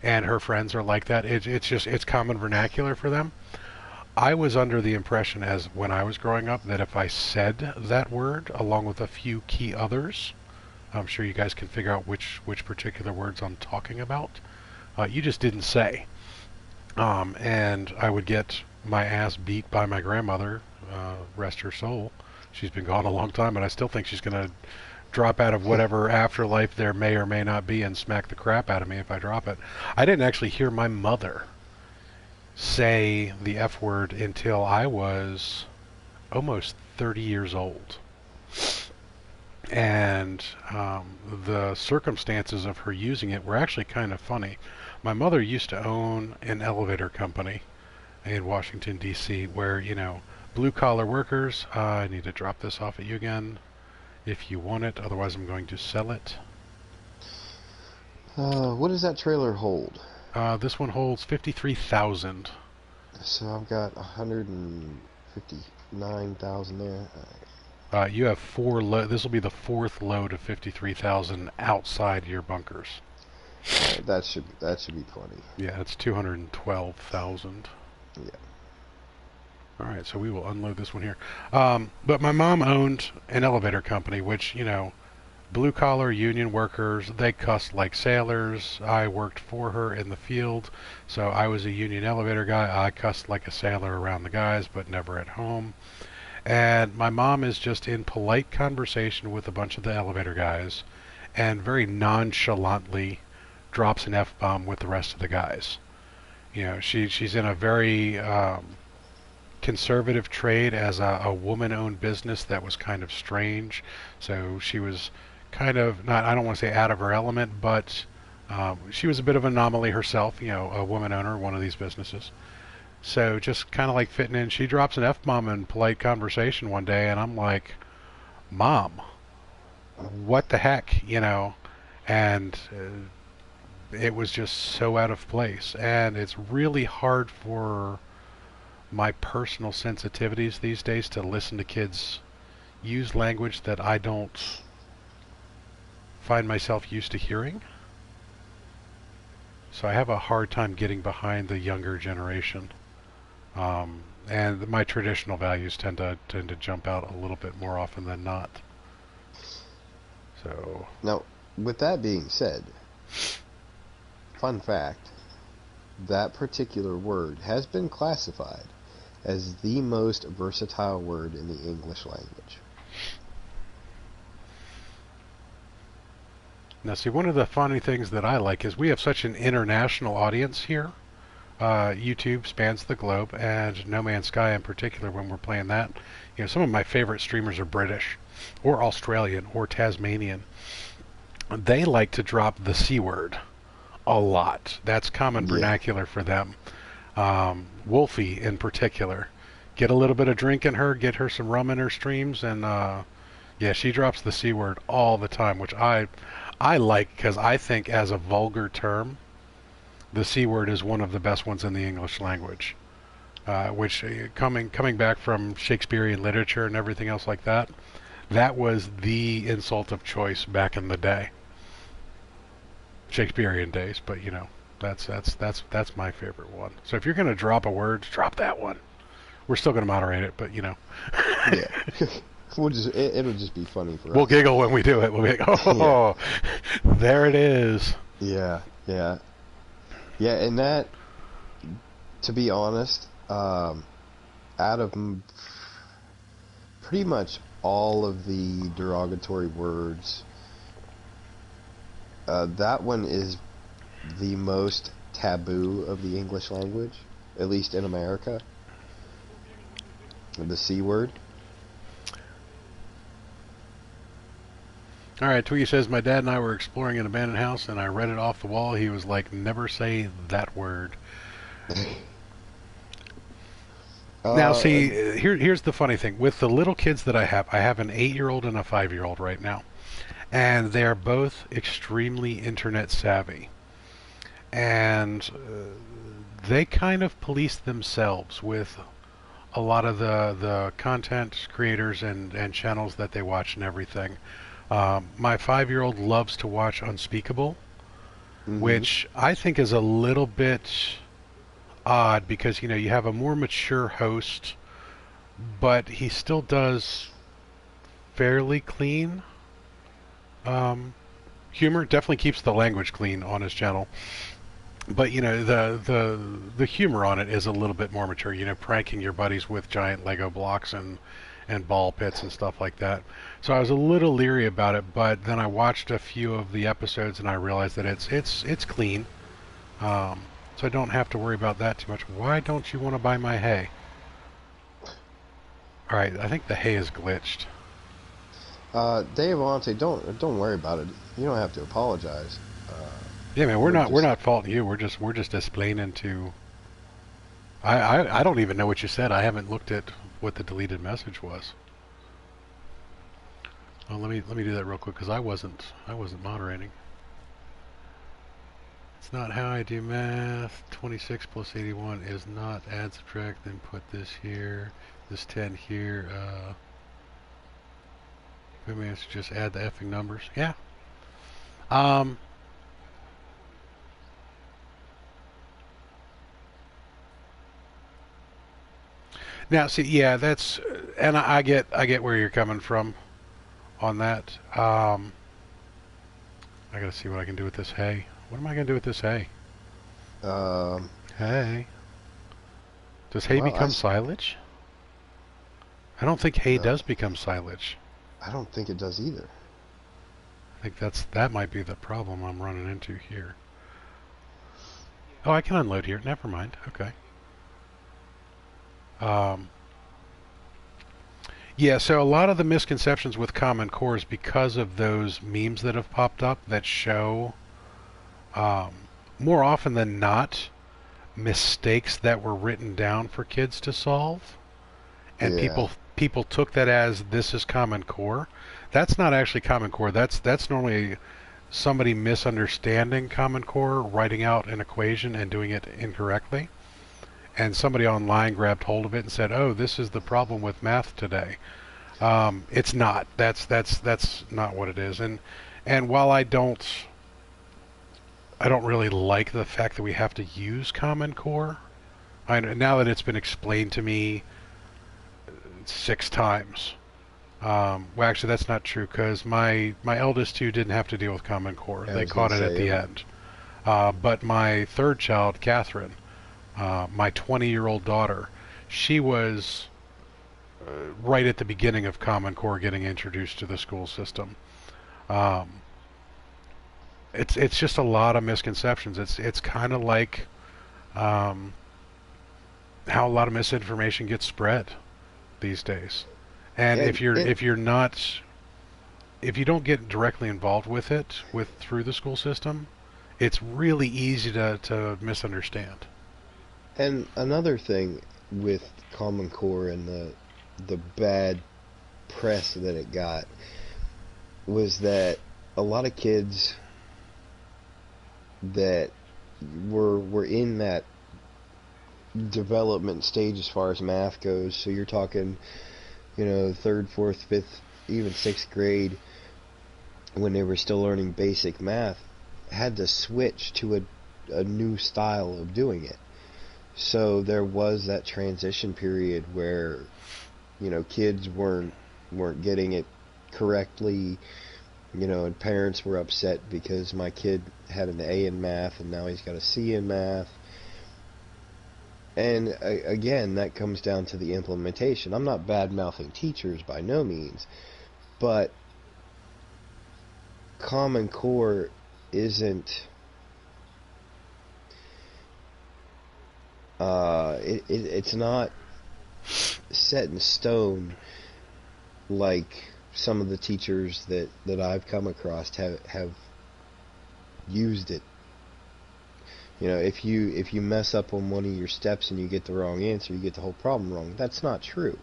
Speaker 1: and her friends are like that. It's common vernacular for them. I was under the impression, as when I was growing up, that if I said that word along with a few key others, I'm sure you guys can figure out which particular words I'm talking about. You just didn't say. And I would get my ass beat by my grandmother, rest her soul. She's been gone a long time, but I still think she's going to drop out of whatever afterlife there may or may not be and smack the crap out of me if I drop it. I didn't actually hear my mother say the F word until I was almost 30 years old. And the circumstances of her using it were actually kind of funny. My mother used to own an elevator company in Washington, D.C., where, blue-collar workers, I need to drop this off at you again if you want it, otherwise I'm going to sell it.
Speaker 2: What does that trailer hold?
Speaker 1: This one holds 53,000.
Speaker 2: So I've got 159,000 there.
Speaker 1: You have 4 this will be the 4th load of 53,000 outside your bunkers.
Speaker 2: That should be plenty.
Speaker 1: Yeah, it's 212,000.
Speaker 2: Yeah.
Speaker 1: All right, so we will unload this one here. But my mom owned an elevator company, which, blue-collar union workers, they cussed like sailors. I worked for her in the field, so I was a union elevator guy. I cussed like a sailor around the guys, but never at home. And my mom is just in polite conversation with a bunch of the elevator guys and very nonchalantly drops an F-bomb with the rest of the guys. She's in a very conservative trade as a woman-owned business that was kind of strange. So she was kind of, not, I don't want to say out of her element, but she was a bit of an anomaly herself, a woman owner, one of these businesses. So just kind of like fitting in. She drops an F-bomb in polite conversation one day, and I'm like, Mom, what the heck, And it was just so out of place. And it's really hard for my personal sensitivities these days to listen to kids use language that I don't find myself used to hearing. So I have a hard time getting behind the younger generation. And my traditional values tend to jump out a little bit more often than not. So
Speaker 2: now, with that being said, fun fact, that particular word has been classified as the most versatile word in the English language.
Speaker 1: Now, see, one of the funny things that I like is we have such an international audience here. YouTube spans the globe, and No Man's Sky in particular, when we're playing that, some of my favorite streamers are British, or Australian, or Tasmanian. They like to drop the C word a lot. That's common vernacular for them. Wolfie in particular. Get a little bit of drink in her, get her some rum in her streams, and she drops the C word all the time, which I like, because I think as a vulgar term, the C word is one of the best ones in the English language. Which, coming back from Shakespearean literature and everything else like that, that was the insult of choice back in the day. Shakespearean days, but that's my favorite one. So if you're going to drop a word, drop that one. We're still going to moderate it, but
Speaker 2: Yeah. It'll just be funny for us.
Speaker 1: We'll giggle when we do it. We'll be like, oh, there it is.
Speaker 2: Yeah, and that, to be honest, out of pretty much all of the derogatory words, that one is the most taboo of the English language, at least in America. The C word.
Speaker 1: Alright, Twiggy says, my dad and I were exploring an abandoned house, and I read it off the wall. He was like, never say that word. Now, see, here's the funny thing. With the little kids that I have an 8-year-old and a 5-year-old right now. And they are both extremely internet savvy. and they kind of police themselves with a lot of the content creators and channels that they watch and everything. My 5-year-old loves to watch Unspeakable,
Speaker 2: Mm-hmm.
Speaker 1: which I think is a little bit odd because you have a more mature host, but he still does fairly clean humor. Definitely keeps the language clean on his channel, but the humor on it is a little bit more mature. Pranking your buddies with giant Lego blocks and ball pits and stuff like that. So I was a little leery about it, but then I watched a few of the episodes and I realized that it's clean. So I don't have to worry about that too much. Why don't you want to buy my hay? All right, I think the hay is glitched.
Speaker 2: Dave Alante, don't worry about it. You don't have to apologize.
Speaker 1: Yeah, man, we're
Speaker 2: We're
Speaker 1: not we're
Speaker 2: just
Speaker 1: not faulting you. We're just explaining to. I don't even know what you said. I haven't looked at what the deleted message was. Oh, let me do that real quick because I wasn't moderating. It's not how I do math. 26 plus 81 is not add, subtract, then put this here, this 10 here. Maybe it's just add the effing numbers. Yeah. Um. Now, see, yeah, and I get where you're coming from on that. I gotta see what I can do with this hay. What am I gonna do with this hay?
Speaker 2: um,
Speaker 1: Hay. Does hay
Speaker 2: well,
Speaker 1: become silage? I don't think hay
Speaker 2: no,
Speaker 1: does become silage.
Speaker 2: I don't think it does either.
Speaker 1: I think that might be the problem I'm running into here. Oh, I can unload here. Never mind. Okay. Um, yeah, so a lot of the misconceptions with Common Core is because of those memes that have popped up that show, um, more often than not, mistakes that were written down for kids to solve, and
Speaker 2: Yeah,
Speaker 1: people took that as this is Common Core. That's not actually Common Core. That's normally somebody misunderstanding Common Core, writing out an equation and doing it incorrectly. And somebody online grabbed hold of it and said, "Oh, this is the problem with math today." It's not. That's not what it is. And while I don't really like the fact that we have to use Common Core. Now that it's been explained to me 6 times. Well, actually, that's not true because my eldest two didn't have to deal with Common Core.
Speaker 2: I
Speaker 1: They
Speaker 2: was gonna
Speaker 1: caught it at
Speaker 2: say,
Speaker 1: the end. But my third child, Catherine, my 20-year-old daughter, she was right at the beginning of Common Core getting introduced to the school system. Um, it's just a lot of misconceptions. It's kind of like um, how a lot of misinformation gets spread these days. And
Speaker 2: and it
Speaker 1: if you don't get directly involved with it through the school system, it's really easy to misunderstand.
Speaker 2: and another thing with Common Core and the bad press that it got was that a lot of kids that were in that development stage as far as math goes. So you're talking, third, fourth, fifth, even sixth grade, when they were still learning basic math, had to switch to a new style of doing it. So there was that transition period where, kids weren't getting it correctly, and parents were upset because my kid had an A in math and now he's got a C in math. And again, that comes down to the implementation. I'm not bad-mouthing teachers by no means, but Common Core isn't it's not set in stone like some of the teachers that I've come across have used it. If you mess up on one of your steps and you get the wrong answer, you get the whole problem wrong. That's not true.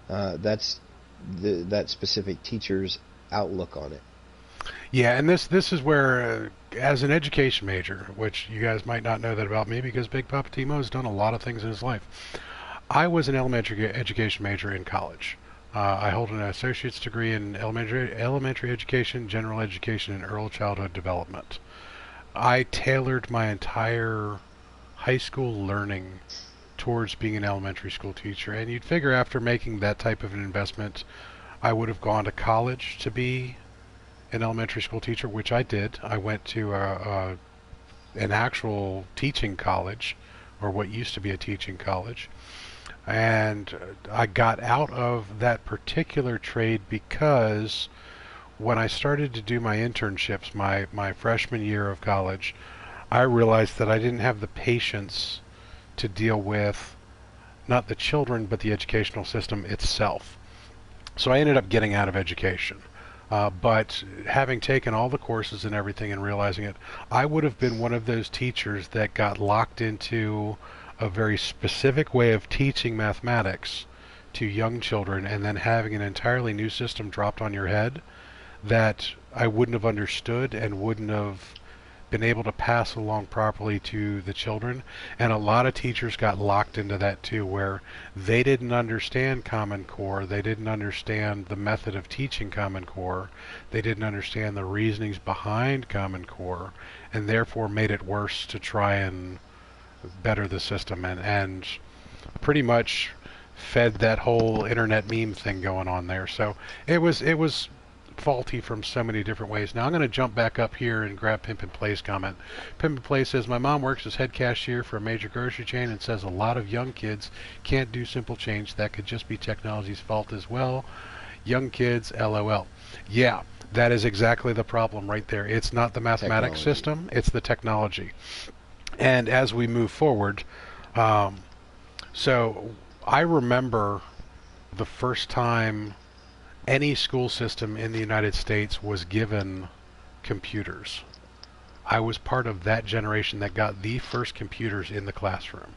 Speaker 2: That's that specific teacher's outlook on it.
Speaker 1: Yeah, and this is where as an education major, which you guys might not know that about me because Big Papa Timo has done a lot of things in his life. I was an elementary education major in college. I hold an associate's degree in elementary education, general education, and early childhood development. I tailored my entire high school learning towards being an elementary school teacher, and you'd figure after making that type of an investment, I would have gone to college to be an elementary school teacher, which I did. I went to an actual teaching college, or what used to be a teaching college, and I got out of that particular trade because when I started to do my internships my freshman year of college, I realized that I didn't have the patience to deal with not the children but the educational system itself. So I ended up getting out of education. But having taken all the courses and everything and realizing it, I would have been one of those teachers that got locked into a very specific way of teaching mathematics to young children and then having an entirely new system dropped on your head that I wouldn't have understood and wouldn't have been able to pass along properly to the children. And a lot of teachers got locked into that too, where they didn't understand Common Core, they didn't understand the method of teaching Common Core, they didn't understand the reasonings behind Common Core, and therefore made it worse to try and better the system, and pretty much fed that whole internet meme thing going on there. So it was faulty from so many different ways. Now I'm going to jump back up here and grab Pimp and Play's comment. Pimp and Play says, my mom works as head cashier for a major grocery chain and says a lot of young kids can't do simple change. That could just be technology's fault as well. Young kids, LOL. Yeah, that is exactly the problem right there. It's not the mathematics system, it's the technology. And as we move forward, so I remember the first time any school system in the United States was given computers. I was part of that generation that got the first computers in the classroom.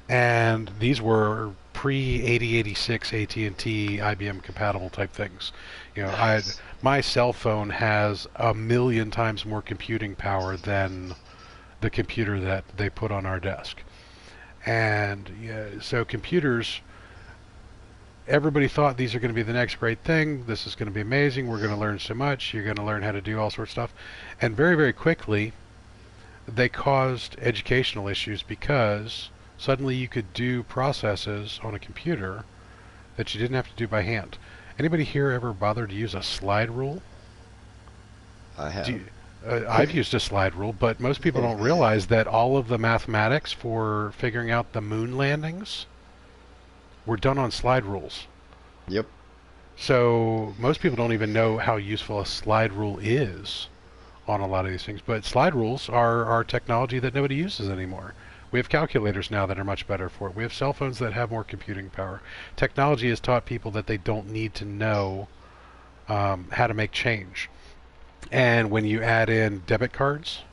Speaker 1: And these were pre-8086 AT&T IBM compatible type things. You know, my cell phone has 1,000,000 times more computing power than the computer that they put on our desk. And yeah, so computers, everybody thought these are going to be the next great thing. This is going to be amazing. We're going to learn so much. You're going to learn how to do all sorts of stuff. And very, very quickly, they caused educational issues because suddenly you could do processes on a computer that you didn't have to do by hand. Anybody here ever bothered to use a slide rule?
Speaker 2: I have.
Speaker 1: I've used a slide rule, but most people don't realize that all of the mathematics for figuring out the moon landings were done on slide rules.
Speaker 2: Yep.
Speaker 1: So most people don't even know how useful a slide rule is on a lot of these things. But slide rules are technology that nobody uses anymore. We have calculators now that are much better for it. We have cell phones that have more computing power. Technology has taught people that they don't need to know how to make change. And when you add in debit cards,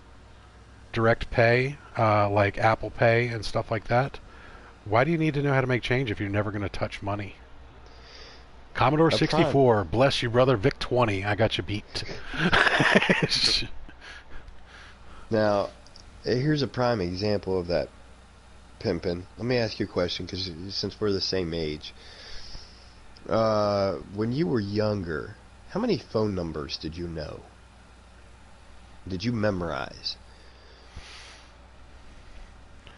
Speaker 1: direct pay, like Apple Pay and stuff like that, why do you need to know how to make change if you're never going to touch money? Commodore 64, bless you, brother. VIC 20, I got you beat.
Speaker 2: Now, here's a prime example of that, Pimpin'. Let me ask you a question, because since we're the same age. When you were younger, how many phone numbers did you know? Did you memorize?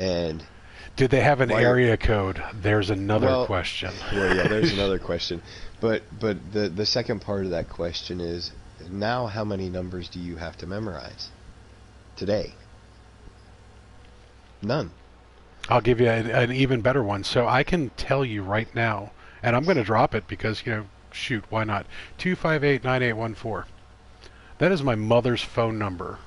Speaker 2: And
Speaker 1: did they have an area code? There's another question.
Speaker 2: Well, yeah, there's another question. But the second part of that question is, now how many numbers do you have to memorize today? None.
Speaker 1: I'll give you an even better one. So I can tell you right now, and I'm going to drop it because, you know, shoot, why not? 258-9814. That is my mother's phone number.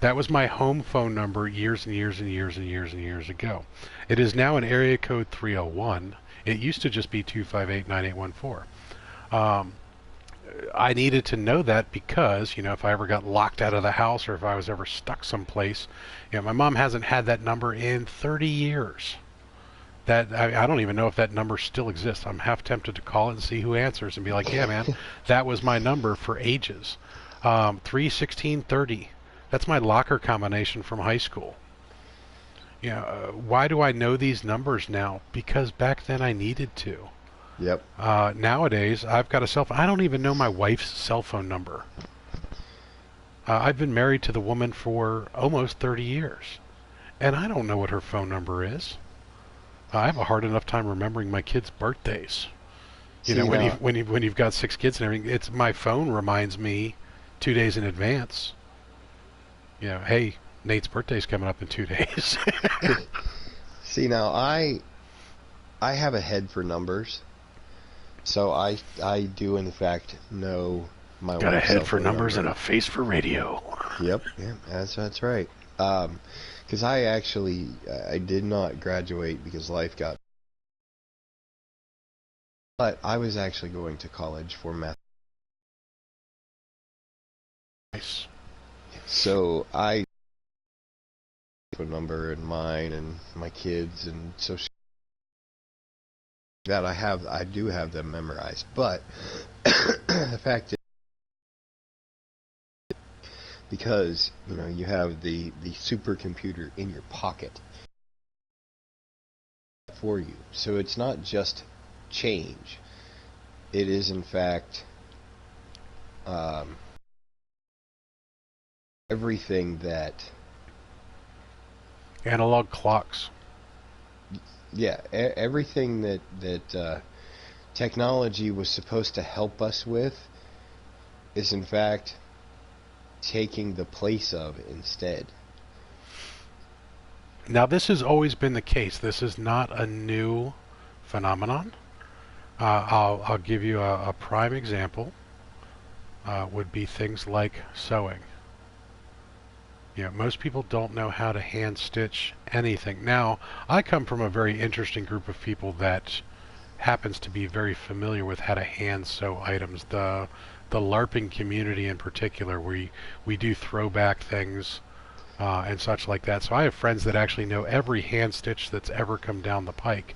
Speaker 1: That was my home phone number years and years and years and years and years ago. It is now an area code 301. It used to just be 258-9814. I needed to know that because, you know, if I ever got locked out of the house or if I was ever stuck someplace, you know, my mom hasn't had that number in 30 years. That I don't even know if that number still exists. I'm half tempted to call it and see who answers and be like, yeah, man, that was my number for ages. 31630. That's my locker combination from high school. Why do I know these numbers now? Because back then I needed to.
Speaker 2: Yep.
Speaker 1: Nowadays, I've got a cell phone. I don't even know my wife's cell phone number. I've been married to the woman for almost 30 years, and I don't know what her phone number is. I have a hard enough time remembering my kids' birthdays. When you've got 6 kids and everything, it's my phone reminds me 2 days in advance. Hey, Nate's birthday's coming up in 2 days.
Speaker 2: See, now I have a head for numbers, so I do in fact know my
Speaker 1: got a
Speaker 2: wife's
Speaker 1: head
Speaker 2: cell
Speaker 1: for
Speaker 2: phone
Speaker 1: numbers
Speaker 2: number.
Speaker 1: and a face for radio.
Speaker 2: Yep, that's right. Because I did not graduate because life got. But I was actually going to college for math.
Speaker 1: Nice.
Speaker 2: So I a number and mine and my kids and so that I do have them memorized. But the fact is, because you have the supercomputer in your pocket for you, so it's not just change. It is in fact everything that
Speaker 1: Analog clocks.
Speaker 2: everything that technology was supposed to help us with is in fact taking the place of instead.
Speaker 1: Now, this has always been the case. This is not a new phenomenon. I'll give you a prime example. Would be things like sewing. Most people don't know how to hand stitch anything. Now, I come from a very interesting group of people that happens to be very familiar with how to hand sew items. The LARPing community in particular, we do throwback things and such like that. So I have friends that actually know every hand stitch that's ever come down the pike.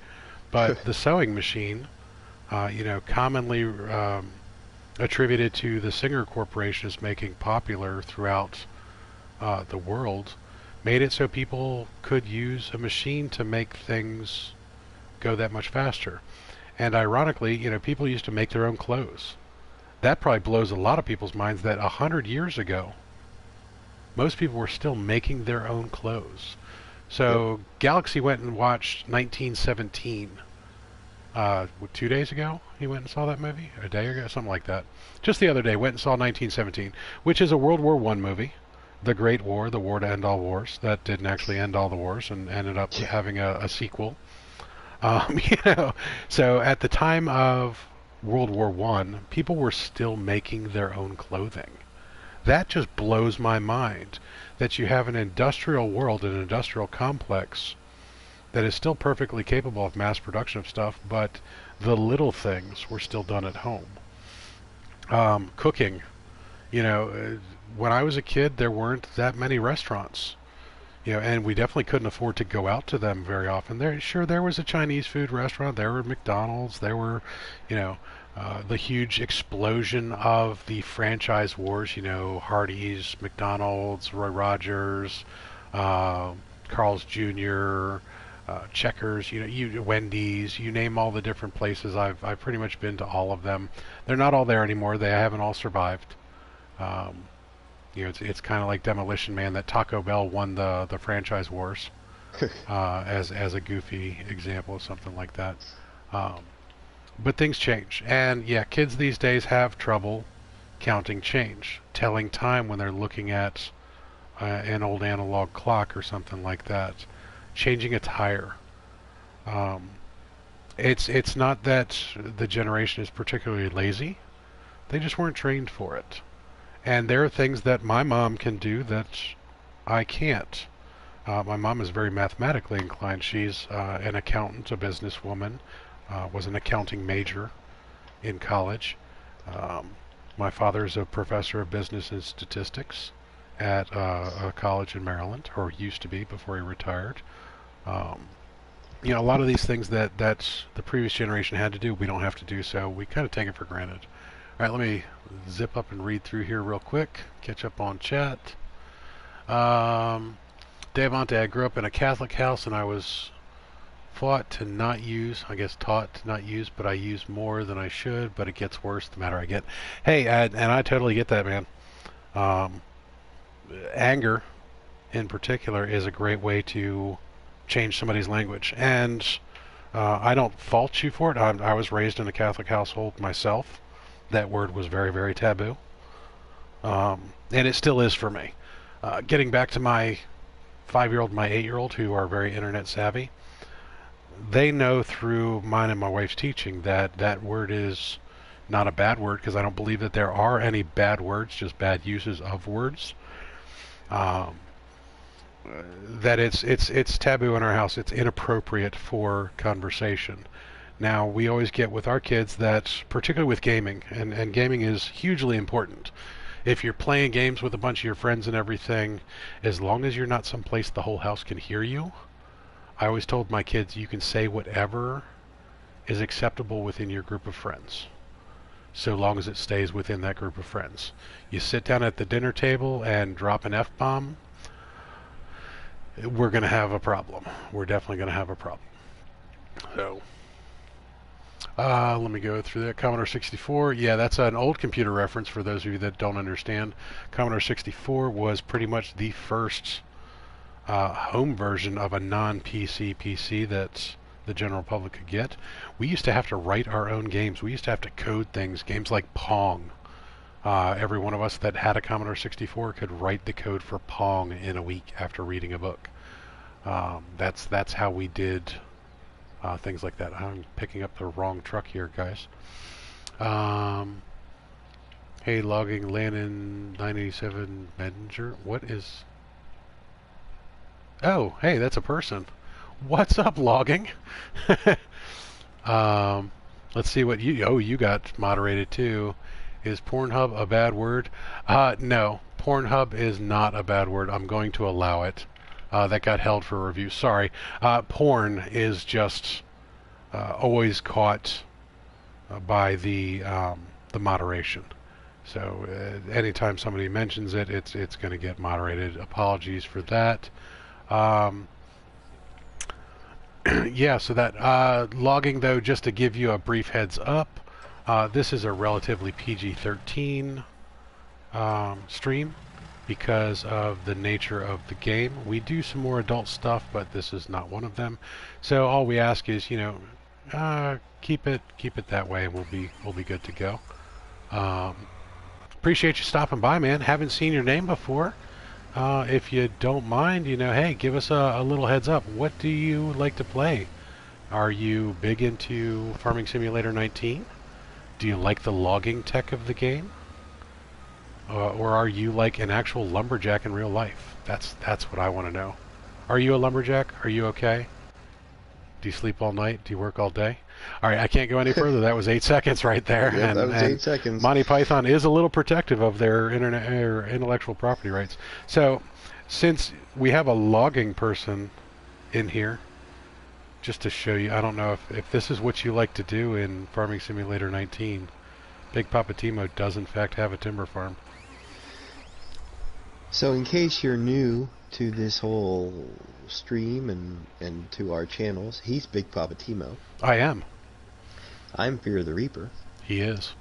Speaker 1: But the sewing machine, commonly attributed to the Singer Corporation as making popular throughout the world, made it so people could use a machine to make things go that much faster. And ironically, people used to make their own clothes. That probably blows a lot of people's minds that 100 years ago, most people were still making their own clothes. So
Speaker 2: Yep.
Speaker 1: Galaxy went and watched 1917. 2 days ago, he went and saw that movie? A day ago? Something like that. Just the other day, went and saw 1917, which is a World War I movie. The Great War, the war to end all wars. That didn't actually end all the wars and ended up having a sequel. So at the time of World War I, people were still making their own clothing. That just blows my mind that you have an industrial world, an industrial complex that is still perfectly capable of mass production of stuff, but the little things were still done at home. Cooking, when I was a kid, there weren't that many restaurants. And we definitely couldn't afford to go out to them very often. There was a Chinese food restaurant. There were McDonald's. There were, the huge explosion of the franchise wars. Hardee's, McDonald's, Roy Rogers, Carl's Jr., Checkers. Wendy's. You name all the different places. I've pretty much been to all of them. They're not all there anymore. They haven't all survived. It's kind of like Demolition Man that Taco Bell won the franchise wars as a goofy example of something like that. But things change, and kids these days have trouble counting change, telling time when they're looking at an old analog clock or something like that. Changing a tire. It's not that the generation is particularly lazy; they just weren't trained for it. And there are things that my mom can do that I can't. My mom is very mathematically inclined. She's an accountant, a businesswoman, was an accounting major in college. My father is a professor of business and statistics at a college in Maryland, or used to be before he retired. A lot of these things that the previous generation had to do, we don't have to do, so we kind of take it for granted. All right, let me zip up and read through here real quick, catch up on chat. Devontae, I grew up in a Catholic house and I was taught to not use, but I use more than I should, but it gets worse the matter I get. Hey, and I totally get that, man. Um, Anger, in particular, is a great way to change somebody's language. And I don't fault you for it. I was raised in a Catholic household myself. That word was very, very taboo. And it still is for me. Getting back to my 5-year-old, my 8-year-old, who are very internet savvy, they know through mine and my wife's teaching that that word is not a bad word, because I don't believe that there are any bad words, just bad uses of words. Um, that it's taboo in our house. It's inappropriate for conversation. Now, we always get with our kids that, particularly with gaming, and gaming is hugely important. If you're playing games with a bunch of your friends and everything, as long as you're not someplace the whole house can hear you, I always told my kids you can say whatever is acceptable within your group of friends, so long as it stays within that group of friends. You sit down at the dinner table and drop an F-bomb, we're going to have a problem. We're definitely going to have a problem. So, let me go through that. Commodore 64, yeah, that's an old computer reference for those of you that don't understand. Commodore 64 was pretty much the first home version of a non-PC PC that the general public could get. We used to have to write our own games. We used to have to code things, games like Pong. Every one of us that had a Commodore 64 could write the code for Pong in a week after reading a book. That's how we did things like that. I'm picking up the wrong truck here, guys. Hey, logging Lannon 987 Messenger. What is... Oh, hey, that's a person. What's up, logging? Let's see what you... Oh, you got moderated too. Is Pornhub a bad word? No, Pornhub is not a bad word. I'm going to allow it. That got held for review. Sorry. Porn is just always caught by the moderation. So anytime somebody mentions it, it's going to get moderated. Apologies for that. Yeah, so that logging, though, just to give you a brief heads up, this is a relatively PG-13 stream because of the nature of the game. We do some more adult stuff, but this is not one of them. So all we ask is, you know, keep it that way, and we'll be good to go. Appreciate you stopping by, man. Haven't seen your name before. If you don't mind, you know, hey, give us a little heads up. What do you like to play? Are you big into Farming Simulator 19? Do you like the logging tech of the game? Or are you like an actual lumberjack in real life? That's what I want to know. Are you a lumberjack? Are you okay? Do you sleep all night? Do you work all day? All right, I can't go any further. That was 8 seconds right there.
Speaker 2: Yeah,
Speaker 1: and,
Speaker 2: that was 8 seconds.
Speaker 1: Monty Python is a little protective of their internet or intellectual property rights. So, since we have a logging person in here, just to show you, I don't know if this is what you like to do in Farming Simulator 19. Big Papa Timo does in fact have a timber farm.
Speaker 2: So in case you're new to this whole stream and to our channels, he's Big Papa Timo.
Speaker 1: I am.
Speaker 2: I'm Fear the Reaper.
Speaker 1: He is.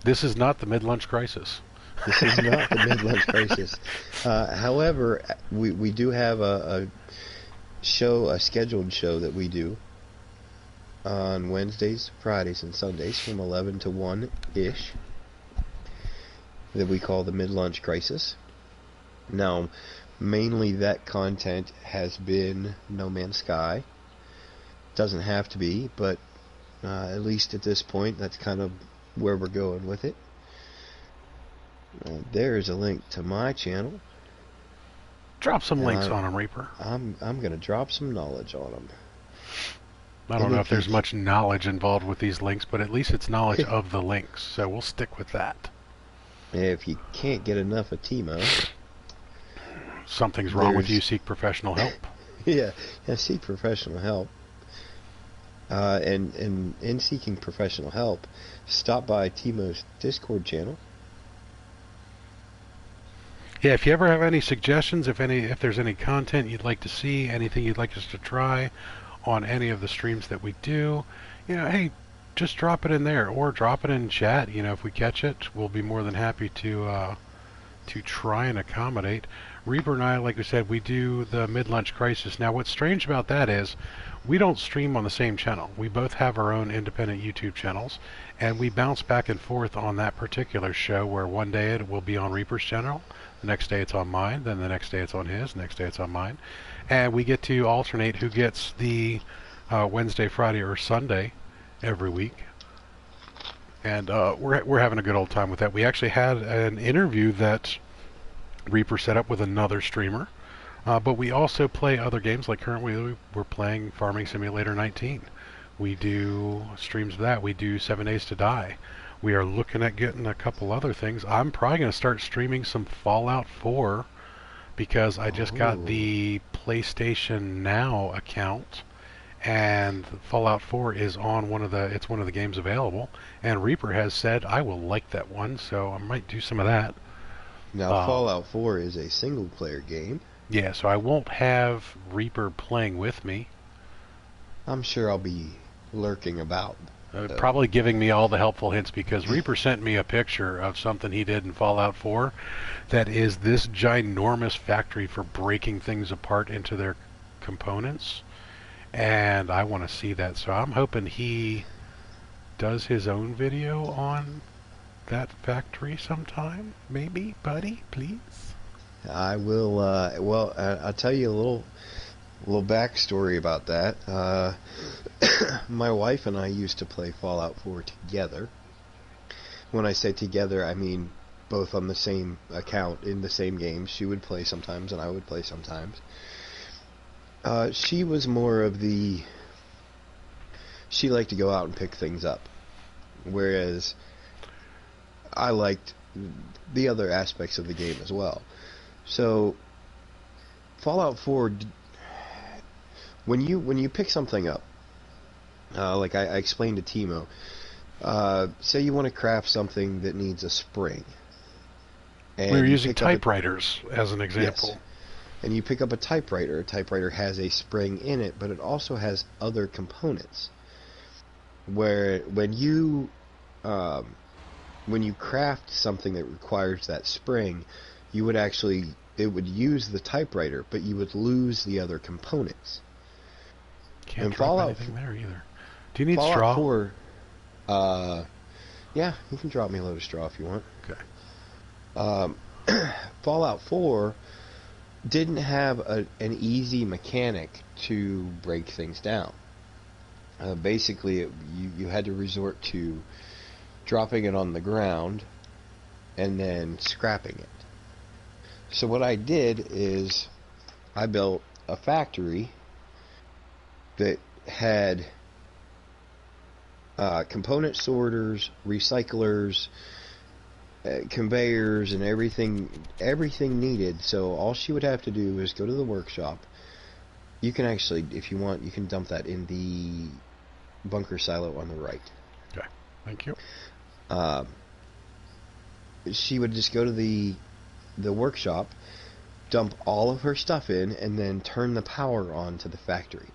Speaker 1: This is not the mid-lunch crisis.
Speaker 2: This is not the mid-lunch crisis. However, we do have a scheduled show that we do on Wednesdays, Fridays, and Sundays from 11 to 1-ish that we call the mid-lunch crisis. Now, mainly that content has been No Man's Sky. Doesn't have to be, but at least at this point, that's kind of where we're going with it. There's a link to my channel.
Speaker 1: Drop some links on them, Reaper.
Speaker 2: I'm going to drop some knowledge on them.
Speaker 1: I don't know if there's much knowledge involved with these links, but at least it's knowledge of the links, so we'll stick with that.
Speaker 2: If you can't get enough of Timo...
Speaker 1: Something's wrong with you. Seek professional help.
Speaker 2: yeah, seek professional help. And in seeking professional help, stop by Timo's Discord channel.
Speaker 1: Yeah, if you ever have any suggestions, if there's any content you'd like to see, anything you'd like us to try on any of the streams that we do, hey, just drop it in there or drop it in chat. If we catch it, we'll be more than happy to try and accommodate. Reaper and I, like we said, we do the mid-lunch crisis. Now, what's strange about that is we don't stream on the same channel. We both have our own independent YouTube channels, and we bounce back and forth on that particular show where one day it will be on Reaper's channel, the next day it's on mine, then the next day it's on his, the next day it's on mine. And we get to alternate who gets the Wednesday, Friday, or Sunday every week. And we're having a good old time with that. We actually had an interview that Reaper set up with another streamer, but we also play other games. Like currently we're playing Farming Simulator 19. We do streams of that. We do 7 Days to Die. We are looking at getting a couple other things. I'm probably going to start streaming some Fallout 4 because I just got the PlayStation Now account, and Fallout 4 is on one of the games available, and Reaper has said I will like that one, so I might do some of that.
Speaker 2: Now, Fallout 4 is a single-player game.
Speaker 1: Yeah, so I won't have Reaper playing with me.
Speaker 2: I'm sure I'll be lurking about.
Speaker 1: Probably giving me all the helpful hints, because Reaper sent me a picture of something he did in Fallout 4 that is this ginormous factory for breaking things apart into their components, and I want to see that. So I'm hoping he does his own video on that factory sometime. Maybe, buddy, please.
Speaker 2: I will. Well, I'll tell you a little backstory about that. My wife and I used to play Fallout 4 together. When I say together, I mean both on the same account in the same game. She would play sometimes, and I would play sometimes. She was more of the... She liked to go out and pick things up, whereas I liked the other aspects of the game as well. So, Fallout 4, when you pick something up, like I explained to Timo, say you want to craft something that needs a spring. And
Speaker 1: we were using typewriters as an example.
Speaker 2: Yes. And you pick up a typewriter. A typewriter has a spring in it, but it also has other components. Where when you craft something that requires that spring, it would use the typewriter, but you would lose the other components.
Speaker 1: Can't drop anything there either. Do you need straw?
Speaker 2: Fallout 4, yeah, you can drop me a load of straw if you want.
Speaker 1: Okay.
Speaker 2: Fallout 4 didn't have an easy mechanic to break things down. Basically, you had to resort to dropping it on the ground and then scrapping it. So what I did is I built a factory that had component sorters, recyclers, conveyors, and everything needed. So all she would have to do is go to the workshop. You can actually, if you want, you can dump that in the bunker silo on the right.
Speaker 1: Okay, thank you.
Speaker 2: She would just go to the workshop, dump all of her stuff in, and then turn the power on to the factory.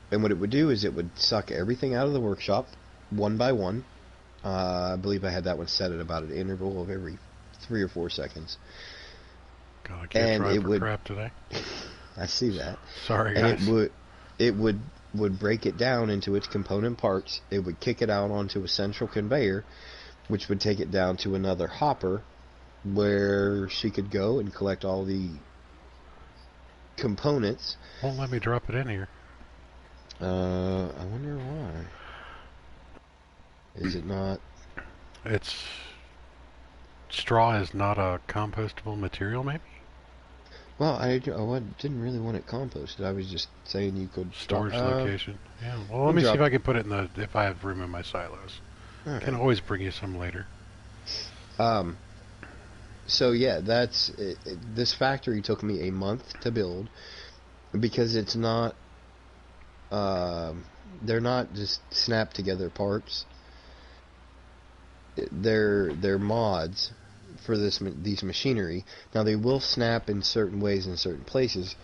Speaker 2: And what it would do is it would suck everything out of the workshop one by one. I believe I had that one set at about an interval of every 3 or 4 seconds.
Speaker 1: God, I can't drive for crap today.
Speaker 2: I see that.
Speaker 1: Sorry, guys.
Speaker 2: And it would break it down into its component parts. It would kick it out onto a central conveyor, which would take it down to another hopper, where she could go and collect all the components.
Speaker 1: Won't let me drop it in here.
Speaker 2: I wonder why. Is it not?
Speaker 1: Straw is not a compostable material, maybe?
Speaker 2: Well, I didn't really want it composted. I was just saying you could...
Speaker 1: Storage location. Yeah. Well, let me see if I can put it if I have room in my silos. Right. Can always bring you some later.
Speaker 2: So yeah, that's this factory took me a month to build, because it's not... they're not just snap together parts. They're mods for these machinery. Now they will snap in certain ways in certain places,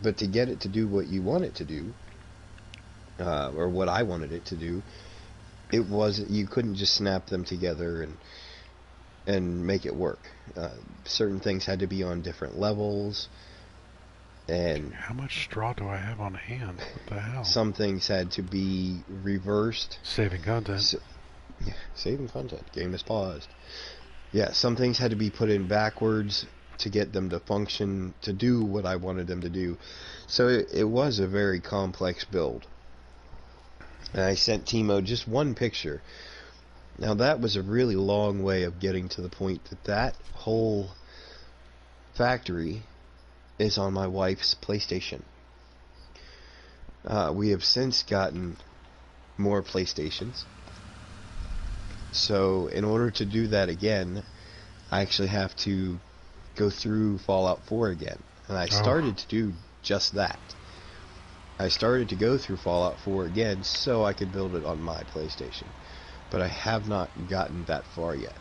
Speaker 2: but to get it to do what you want it to do, or what I wanted it to do, you couldn't just snap them together and make it work. Certain things had to be on different levels, and
Speaker 1: how much straw do I have on hand? What the hell?
Speaker 2: some things had to be reversed.
Speaker 1: Saving content.
Speaker 2: So, yeah, saving content. Game is paused. Yeah, some things had to be put in backwards to get them to function, to do what I wanted them to do. So it was a very complex build. And I sent Timo just one picture. Now that was a really long way of getting to the point that whole factory is on my wife's PlayStation. We have since gotten more PlayStations. So in order to do that again, I actually have to go through Fallout 4 again. And I started to do just that. I started to go through Fallout 4 again so I could build it on my PlayStation. But I have not gotten that far yet.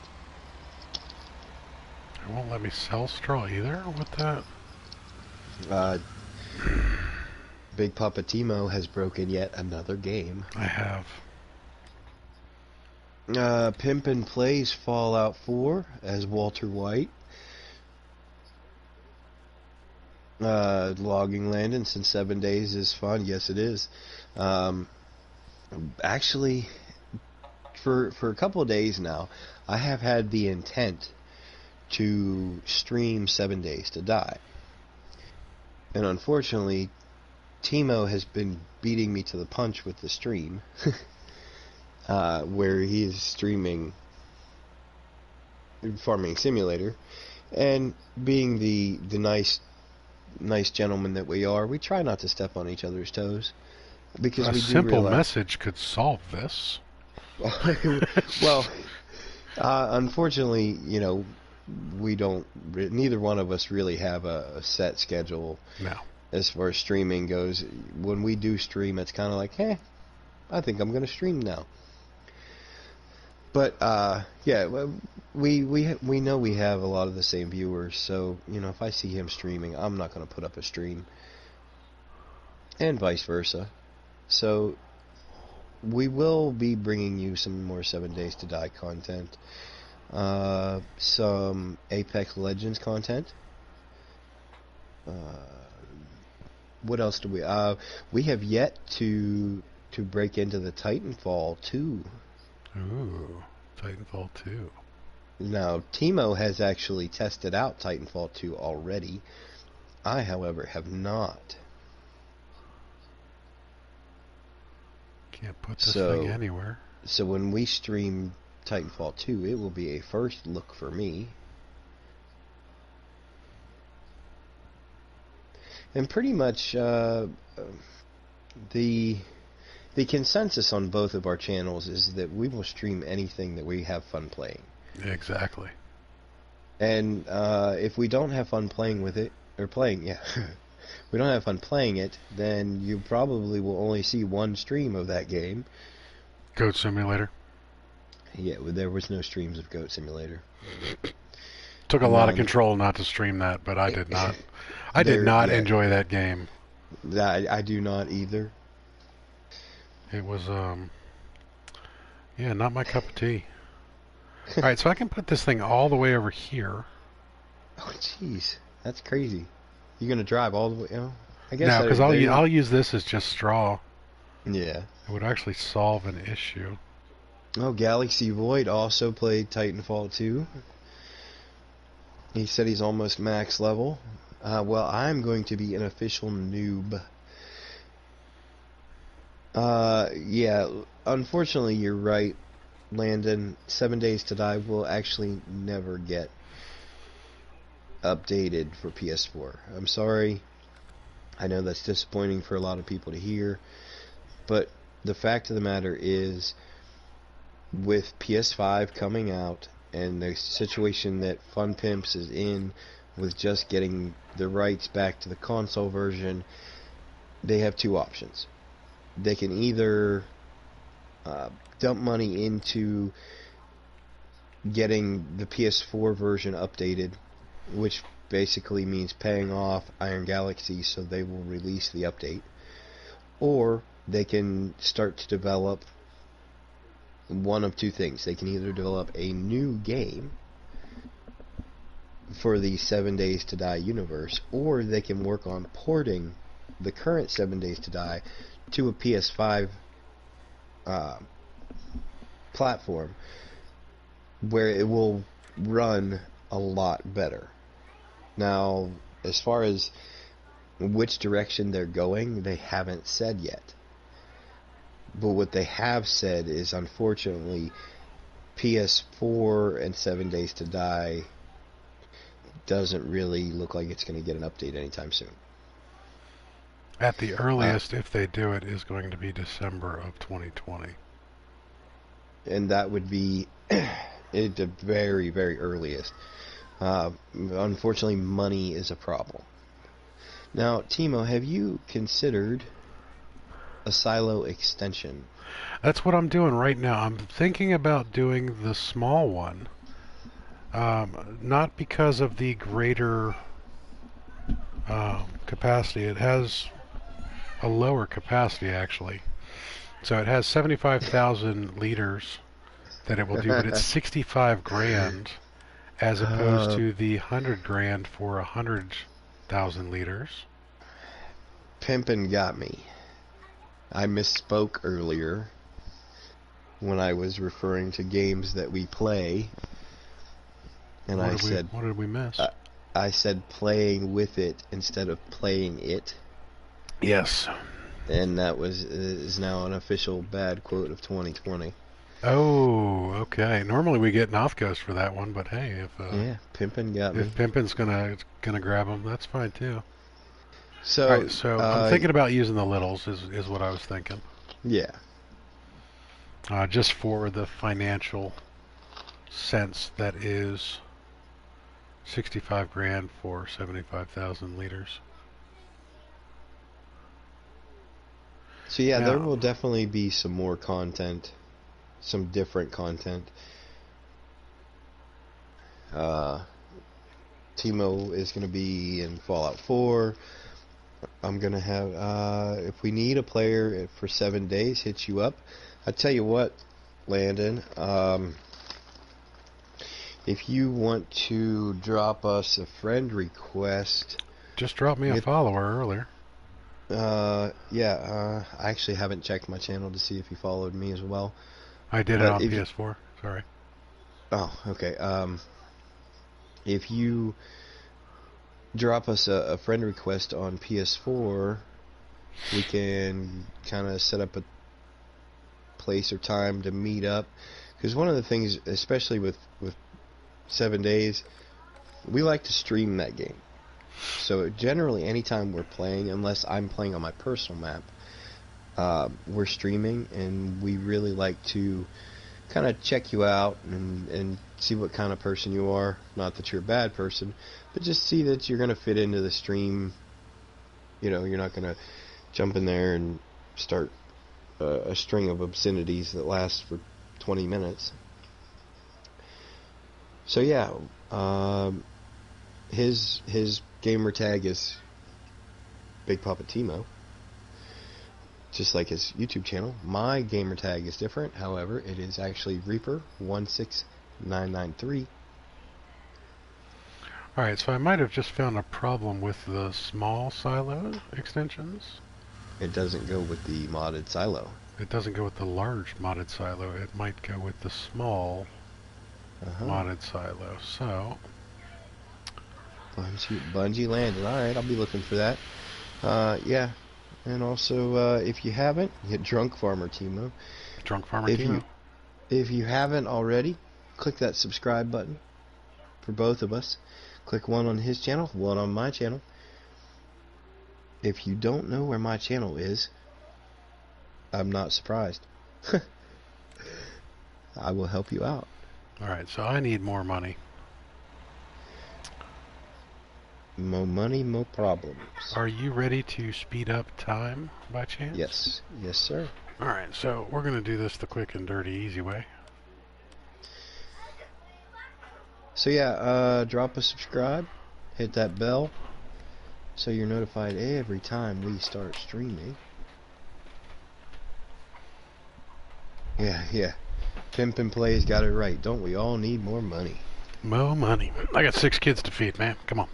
Speaker 1: It won't let me sell straw either with that.
Speaker 2: Big Papa Timo has broken yet another game.
Speaker 1: I have.
Speaker 2: Pimpin' plays Fallout 4 as Walter White. Logging Landon since 7 days is fun. Yes, it is. Actually, for a couple of days now, I have had the intent to stream 7 Days to Die. And unfortunately, Timo has been beating me to the punch with the stream. Where he is streaming Farming Simulator, and being the nice gentleman that we are, we try not to step on each other's toes, because
Speaker 1: a
Speaker 2: we do
Speaker 1: simple
Speaker 2: realize,
Speaker 1: message could solve this.
Speaker 2: well, unfortunately, we don't. Neither one of us really have a set schedule.
Speaker 1: No.
Speaker 2: As far as streaming goes, when we do stream, it's kind of like, I think I'm going to stream now. But yeah, we know we have a lot of the same viewers, so if I see him streaming, I'm not going to put up a stream, and vice versa. So we will be bringing you some more 7 Days to Die content, some Apex Legends content. What else do we have yet to break into the Titanfall 2.
Speaker 1: Ooh, Titanfall 2.
Speaker 2: Now, Timo has actually tested out Titanfall 2 already. I, however, have not.
Speaker 1: Can't put this thing anywhere.
Speaker 2: So when we stream Titanfall 2, it will be a first look for me. And pretty much the consensus on both of our channels is that we will stream anything that we have fun playing.
Speaker 1: Exactly.
Speaker 2: And if we don't have fun playing with it, or playing, we don't have fun playing it, then you probably will only see one stream of that game.
Speaker 1: Goat Simulator.
Speaker 2: Yeah, there was no streams of Goat Simulator.
Speaker 1: Took a lot of control not to stream that, but I did not. I did not enjoy that game.
Speaker 2: I do not either.
Speaker 1: It was, yeah, not my cup of tea. Alright, so I can put this thing all the way over here.
Speaker 2: Oh, jeez. That's crazy. You're going to drive all the way, I guess.
Speaker 1: No, because I'll use this as just straw.
Speaker 2: Yeah.
Speaker 1: It would actually solve an issue.
Speaker 2: Oh, Galaxy Void also played Titanfall 2. He said he's almost max level. Well, I'm going to be an official noob. Yeah, unfortunately you're right, Landon. 7 Days to Die will actually never get updated for PS4. I'm sorry. I know that's disappointing for a lot of people to hear, but the fact of the matter is, with PS5 coming out and the situation that Fun Pimps is in with just getting the rights back to the console version, they have two options. They can either dump money into getting the PS4 version updated, which basically means paying off Iron Galaxy so they will release the update, or they can start to develop one of two things. They can either develop a new game for the 7 Days to Die universe, or they can work on porting the current 7 Days to Die to a PS5 platform where it will run a lot better. Now, as far as which direction they're going, they haven't said yet. But what they have said is, unfortunately, PS4 and 7 Days to Die doesn't really look like it's going to get an update anytime soon.
Speaker 1: At the earliest, if they do it, is going to be December of 2020.
Speaker 2: And that would be at the very, very earliest. Unfortunately, money is a problem. Now, Timo, have you considered a silo extension?
Speaker 1: That's what I'm doing right now. I'm thinking about doing the small one. Not because of the greater capacity. It has a lower capacity, actually. So it has 75,000 liters that it will do, but it's 65 grand as opposed to the 100 grand for 100,000 liters.
Speaker 2: Pimpin' got me. I misspoke earlier when I was referring to games that we play. And what did we miss? I said playing with it instead of playing it.
Speaker 1: Yes.
Speaker 2: And that is now an official bad quote of 2020.
Speaker 1: Oh, okay. Normally we get Nothghost for that one, but hey,
Speaker 2: yeah, Pimpin' got me.
Speaker 1: If Pimpin's gonna grab them, that's fine too.
Speaker 2: So,
Speaker 1: all right, so I'm thinking about using the littles. Is what I was thinking.
Speaker 2: Yeah.
Speaker 1: Just for the financial sense, that is 65 grand for 75,000 liters.
Speaker 2: So yeah, there will definitely be some more content, some different content. Timo is going to be in Fallout 4. I'm going to have, if we need a player for 7 days, hit you up. I tell you what, Landon, if you want to drop us a friend request,
Speaker 1: just drop me a follower earlier.
Speaker 2: I actually haven't checked my channel to see if you followed me as well.
Speaker 1: I did it on PS4. Sorry.
Speaker 2: Oh, okay. If you drop us a friend request on PS4, we can kind of set up a place or time to meet up. Because one of the things, especially with 7 days, we like to stream that game. So generally, anytime we're playing, unless I'm playing on my personal map, we're streaming, and we really like to kind of check you out and see what kind of person you are. Not that you're a bad person, but just see that you're going to fit into the stream. You know, you're not going to jump in there and start a string of obscenities that lasts for 20 minutes. So yeah, his gamer tag is Big Poppa Timo, just like his YouTube channel. My gamer tag is different, however, it is actually Reaper16993.
Speaker 1: Alright, so I might have just found a problem with the small silo extensions.
Speaker 2: It doesn't go with the modded silo.
Speaker 1: It doesn't go with the large modded silo. It might go with the small modded silo. So
Speaker 2: Bungie landed. Alright, I'll be looking for that. Yeah. And also, if you haven't, hit Drunk Farmer Timo.
Speaker 1: Drunk Farmer Timo.
Speaker 2: If you haven't already, click that subscribe button for both of us. Click one on his channel, one on my channel. If you don't know where my channel is, I'm not surprised. I will help you out.
Speaker 1: Alright, so I need more money.
Speaker 2: More money, more problems.
Speaker 1: Are you ready to speed up time by chance?
Speaker 2: Yes. Yes, sir.
Speaker 1: Alright, so we're going to do this the quick and dirty, easy way.
Speaker 2: So yeah, drop a subscribe, hit that bell, so you're notified every time we start streaming. Yeah. Pimpin' Play's got it right. Don't we all need more money?
Speaker 1: More money. I got 6 kids to feed, man. Come on.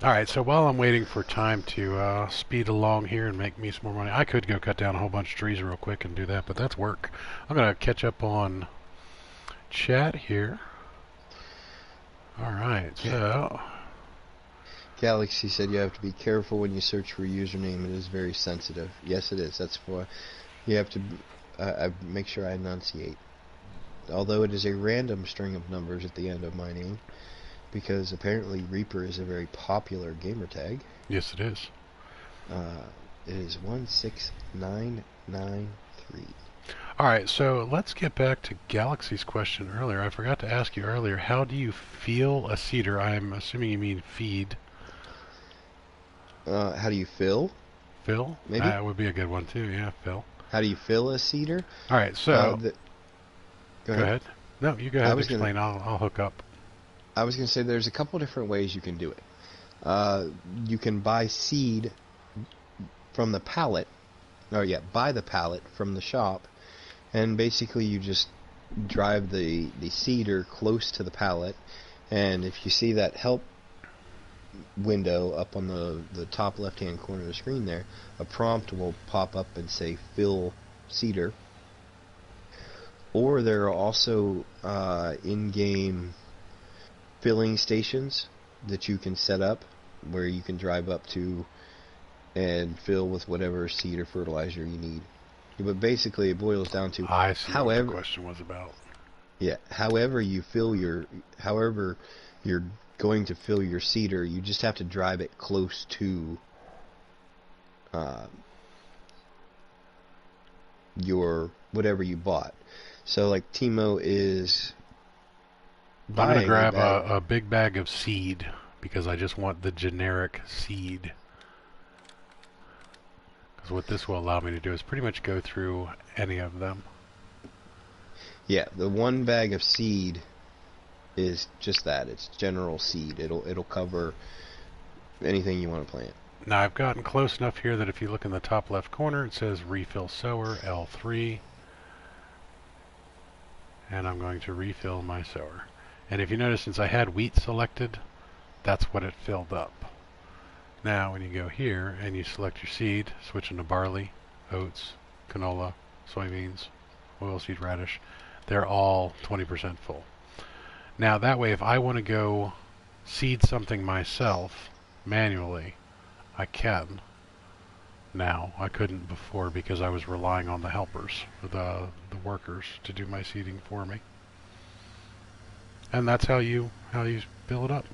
Speaker 1: Alright, so while I'm waiting for time to speed along here and make me some more money, I could go cut down a whole bunch of trees real quick and do that, but that's work. I'm going to catch up on chat here. Alright, so...
Speaker 2: Galaxy said you have to be careful when you search for a username. It is very sensitive. Yes, it is. That's for... You have to... make sure I enunciate. Although it is a random string of numbers at the end of my name, because apparently Reaper is a very popular gamer tag.
Speaker 1: Yes, it is.
Speaker 2: It is 16993.
Speaker 1: Alright, so let's get back to Galaxy's question earlier. I forgot to ask you earlier, how do you feel a cedar? I'm assuming you mean feed.
Speaker 2: How do you fill?
Speaker 1: Fill?
Speaker 2: Maybe?
Speaker 1: That would be a good one too, yeah, fill.
Speaker 2: How do you fill a cedar?
Speaker 1: Alright, so...
Speaker 2: Go ahead.
Speaker 1: No, you go ahead and explain. I'll hook up.
Speaker 2: I was going to say there's a couple different ways you can do it. You can buy seed from the pallet, buy the pallet from the shop, and basically you just drive the cedar close to the pallet, and if you see that help window up on the top left hand corner of the screen there, a prompt will pop up and say fill cedar. Or there are also in-game filling stations that you can set up where you can drive up to and fill with whatever seed or fertilizer you need. But basically it boils down to
Speaker 1: I see what the question was about.
Speaker 2: Yeah, however you're going to fill your cedar, you just have to drive it close to your whatever you bought. So like Timo is
Speaker 1: I'm going to grab a big bag of seed because I just want the generic seed. Because what this will allow me to do is pretty much go through any of them.
Speaker 2: Yeah, the one bag of seed is just that. It's general seed. It'll cover anything you want to plant.
Speaker 1: Now I've gotten close enough here that if you look in the top left corner it says refill sower L3. And I'm going to refill my sower. And if you notice, since I had wheat selected, that's what it filled up. Now when you go here and you select your seed, switch into barley, oats, canola, soybeans, oilseed radish, they're all 20% full. Now that way if I want to go seed something myself manually, I can. Now, I couldn't before because I was relying on the helpers, the workers, to do my seeding for me. And that's how you fill it up.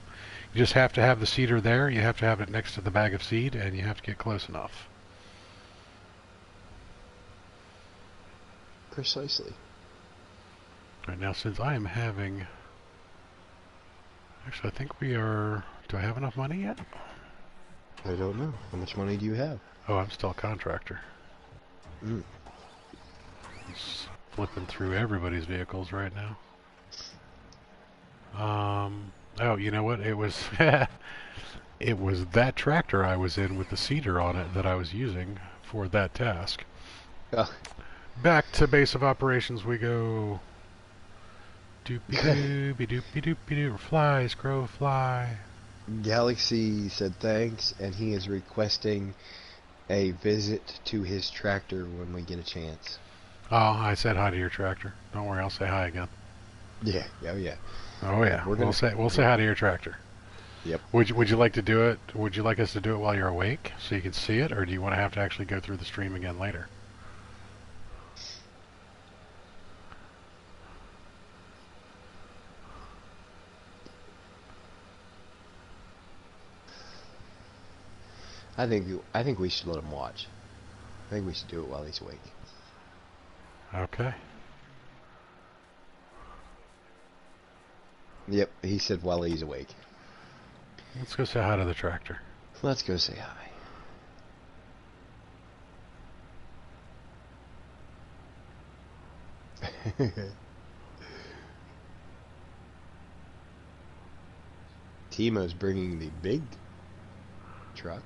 Speaker 1: You just have to have the seeder there, you have to have it next to the bag of seed, and you have to get close enough.
Speaker 2: Precisely.
Speaker 1: Right now, since I am having... Actually, I think we are... Do I have enough money yet?
Speaker 2: I don't know. How much money do you have?
Speaker 1: Oh, I'm still a contractor. Just flipping through everybody's vehicles right now. Oh, you know what? It was it was that tractor I was in with the seeder on it that I was using for that task. Back to base of operations we go. Doopy-doopy-doopy-doopy-doo. Fly, scroll, fly.
Speaker 2: Galaxy said thanks, and he is requesting a visit to his tractor when we get a chance.
Speaker 1: Oh, I said hi to your tractor. Don't worry, I'll say hi again.
Speaker 2: Yeah, oh yeah.
Speaker 1: Oh yeah, we'll say hi to your tractor.
Speaker 2: Yep.
Speaker 1: Would you like to do it? Would you like us to do it while you're awake so you can see it, or do you want to have to actually go through the stream again later?
Speaker 2: I think we should let him watch. I think we should do it while he's awake.
Speaker 1: Okay.
Speaker 2: Yep, he said while he's awake.
Speaker 1: Let's go say hi to the tractor.
Speaker 2: Let's go say hi. Timo's bringing the big truck.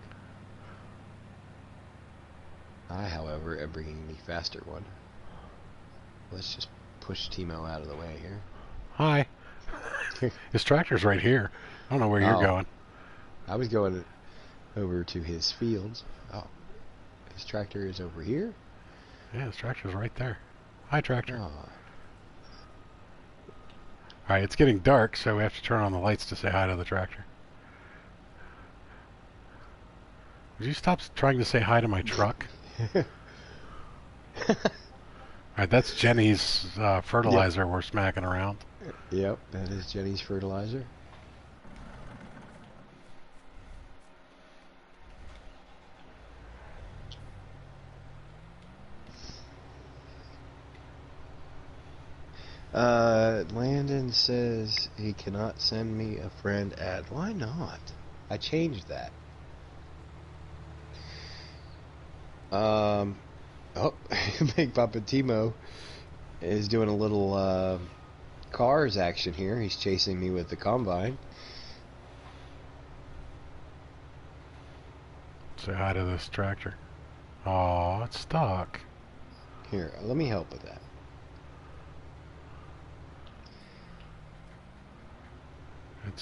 Speaker 2: I, however, am bringing the faster one. Let's just push Timo out of the way here.
Speaker 1: Hi. His tractor's right here. I don't know where you're going.
Speaker 2: I was going over to his fields. Oh, his tractor is over here?
Speaker 1: Yeah, his tractor's right there. Hi, tractor.
Speaker 2: Oh.
Speaker 1: Alright, it's getting dark, so we have to turn on the lights to say hi to the tractor. Would you stop trying to say hi to my truck? Alright, that's Jenny's fertilizer we're smacking around.
Speaker 2: Yep, that is Jenny's fertilizer. Landon says he cannot send me a friend ad. Why not? I changed that. Oh, Big Papa Timo is doing a little COARSE action here. He's chasing me with the combine.
Speaker 1: Say hi to this tractor. Aw, it's stuck.
Speaker 2: Here, let me help with that.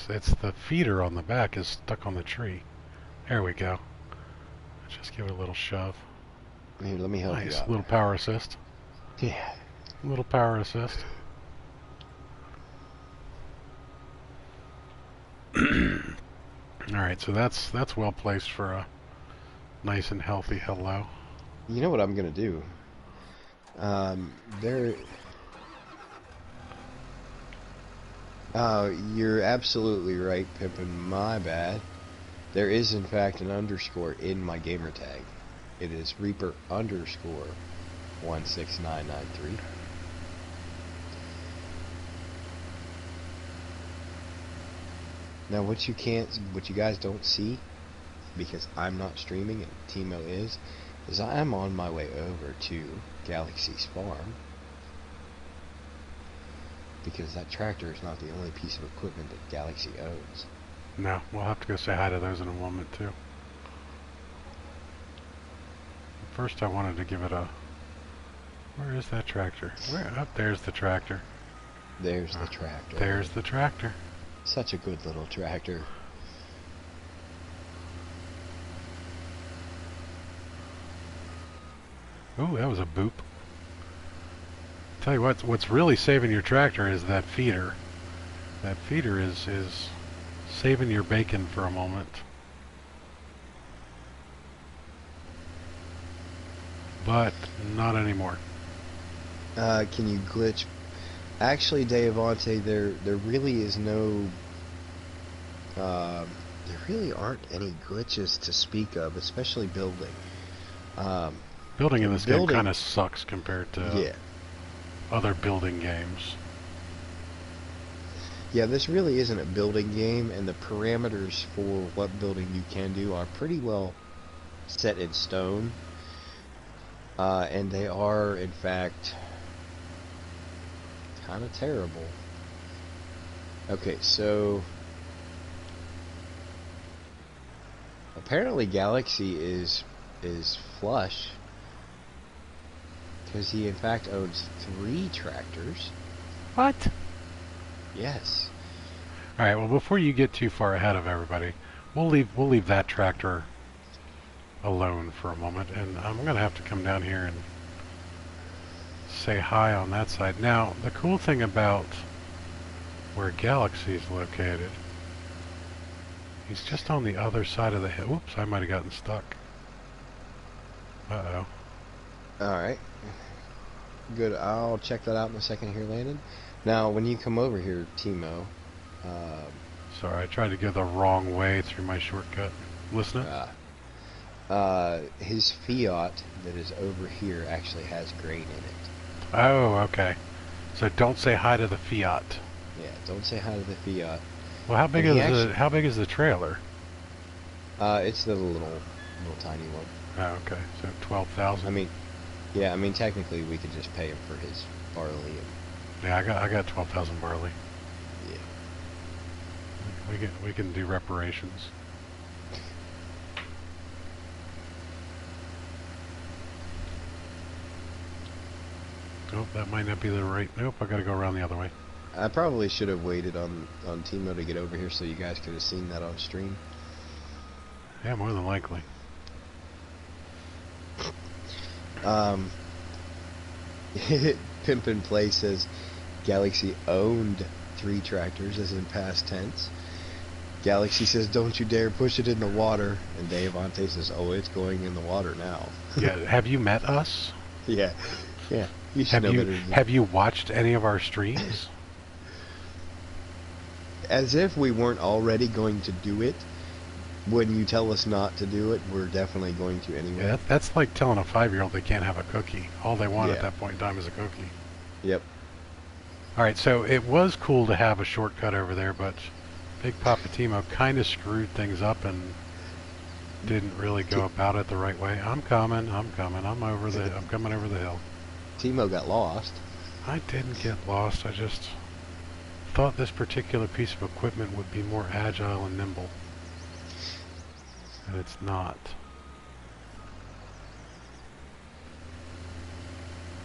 Speaker 1: It's the feeder on the back is stuck on the tree. There we go. Just give it a little shove.
Speaker 2: Here, let me help you
Speaker 1: Nice,
Speaker 2: out.
Speaker 1: little power assist.
Speaker 2: Yeah.
Speaker 1: Little power assist. Alright, so that's well placed for a nice and healthy hello.
Speaker 2: You know what I'm gonna do? You're absolutely right, Pimpin'. My bad. There is, in fact, an underscore in my gamer tag. It is Reaper underscore 16993. Now, what you guys don't see, because I'm not streaming and Timo is I'm on my way over to Galaxy's farm. Because that tractor is not the only piece of equipment that Galaxy owns.
Speaker 1: No, we'll have to go say hi to those in a moment too. First I wanted to give it a... Where is that tractor? Where? Oh, there's the tractor.
Speaker 2: There's the tractor.
Speaker 1: There's the tractor.
Speaker 2: Such a good little tractor.
Speaker 1: Ooh, that was a boop. Tell you what's really saving your tractor is that feeder. That feeder is saving your bacon for a moment. But not anymore.
Speaker 2: Can you glitch? Actually, Deavante, there really is no... there really aren't any glitches to speak of, especially building.
Speaker 1: Building in this game kind of sucks compared to other building games.
Speaker 2: Yeah, this really isn't a building game, and the parameters for what building you can do are pretty well set in stone. And they are, in fact, kind of terrible. Okay, so apparently Galaxy is flush because he in fact owns 3 tractors.
Speaker 1: What?
Speaker 2: Yes.
Speaker 1: All right. Well, before you get too far ahead of everybody, we'll leave that tractor alone for a moment, and I'm gonna have to come down here and say hi on that side. Now, the cool thing about where Galaxy is located, he's just on the other side of the hill. Whoops, I might have gotten stuck. Uh-oh.
Speaker 2: Alright. Good, I'll check that out in a second here, Landon. Now, when you come over here, Timo...
Speaker 1: Sorry, I tried to go the wrong way through my shortcut. Listening?
Speaker 2: His Fiat that is over here actually has grain in it.
Speaker 1: Oh, okay. So don't say hi to the Fiat.
Speaker 2: Yeah, don't say hi to the Fiat.
Speaker 1: Well, how big is the trailer?
Speaker 2: It's the little tiny one.
Speaker 1: Oh, okay. So 12,000.
Speaker 2: I mean, yeah. I mean, technically, we could just pay him for his barley. And
Speaker 1: yeah, I got 12,000 barley.
Speaker 2: yeah.
Speaker 1: We can do reparations. Oh, that might not be the right... Nope, I gotta go around the other way.
Speaker 2: I probably should have waited on Timo to get over here so you guys could have seen that on stream.
Speaker 1: Yeah, more than likely.
Speaker 2: Pimpin' Play says Galaxy owned 3 tractors, as in past tense. Galaxy says, don't you dare push it in the water. And Davante says, oh, it's going in the water now.
Speaker 1: Yeah, have you met us?
Speaker 2: Yeah. You should know better than
Speaker 1: have you watched any of our streams?
Speaker 2: As if we weren't already going to do it. When you tell us not to do it, we're definitely going to anyway.
Speaker 1: Yeah, that's like telling a 5-year-old they can't have a cookie. All they want at that point in time is a cookie.
Speaker 2: Yep.
Speaker 1: Alright, so it was cool to have a shortcut over there, but Big Papa Timo kind of screwed things up and didn't really go about it the right way. I'm coming. I'm coming over the hill.
Speaker 2: Timo got lost.
Speaker 1: I didn't get lost. I just thought this particular piece of equipment would be more agile and nimble. And it's not.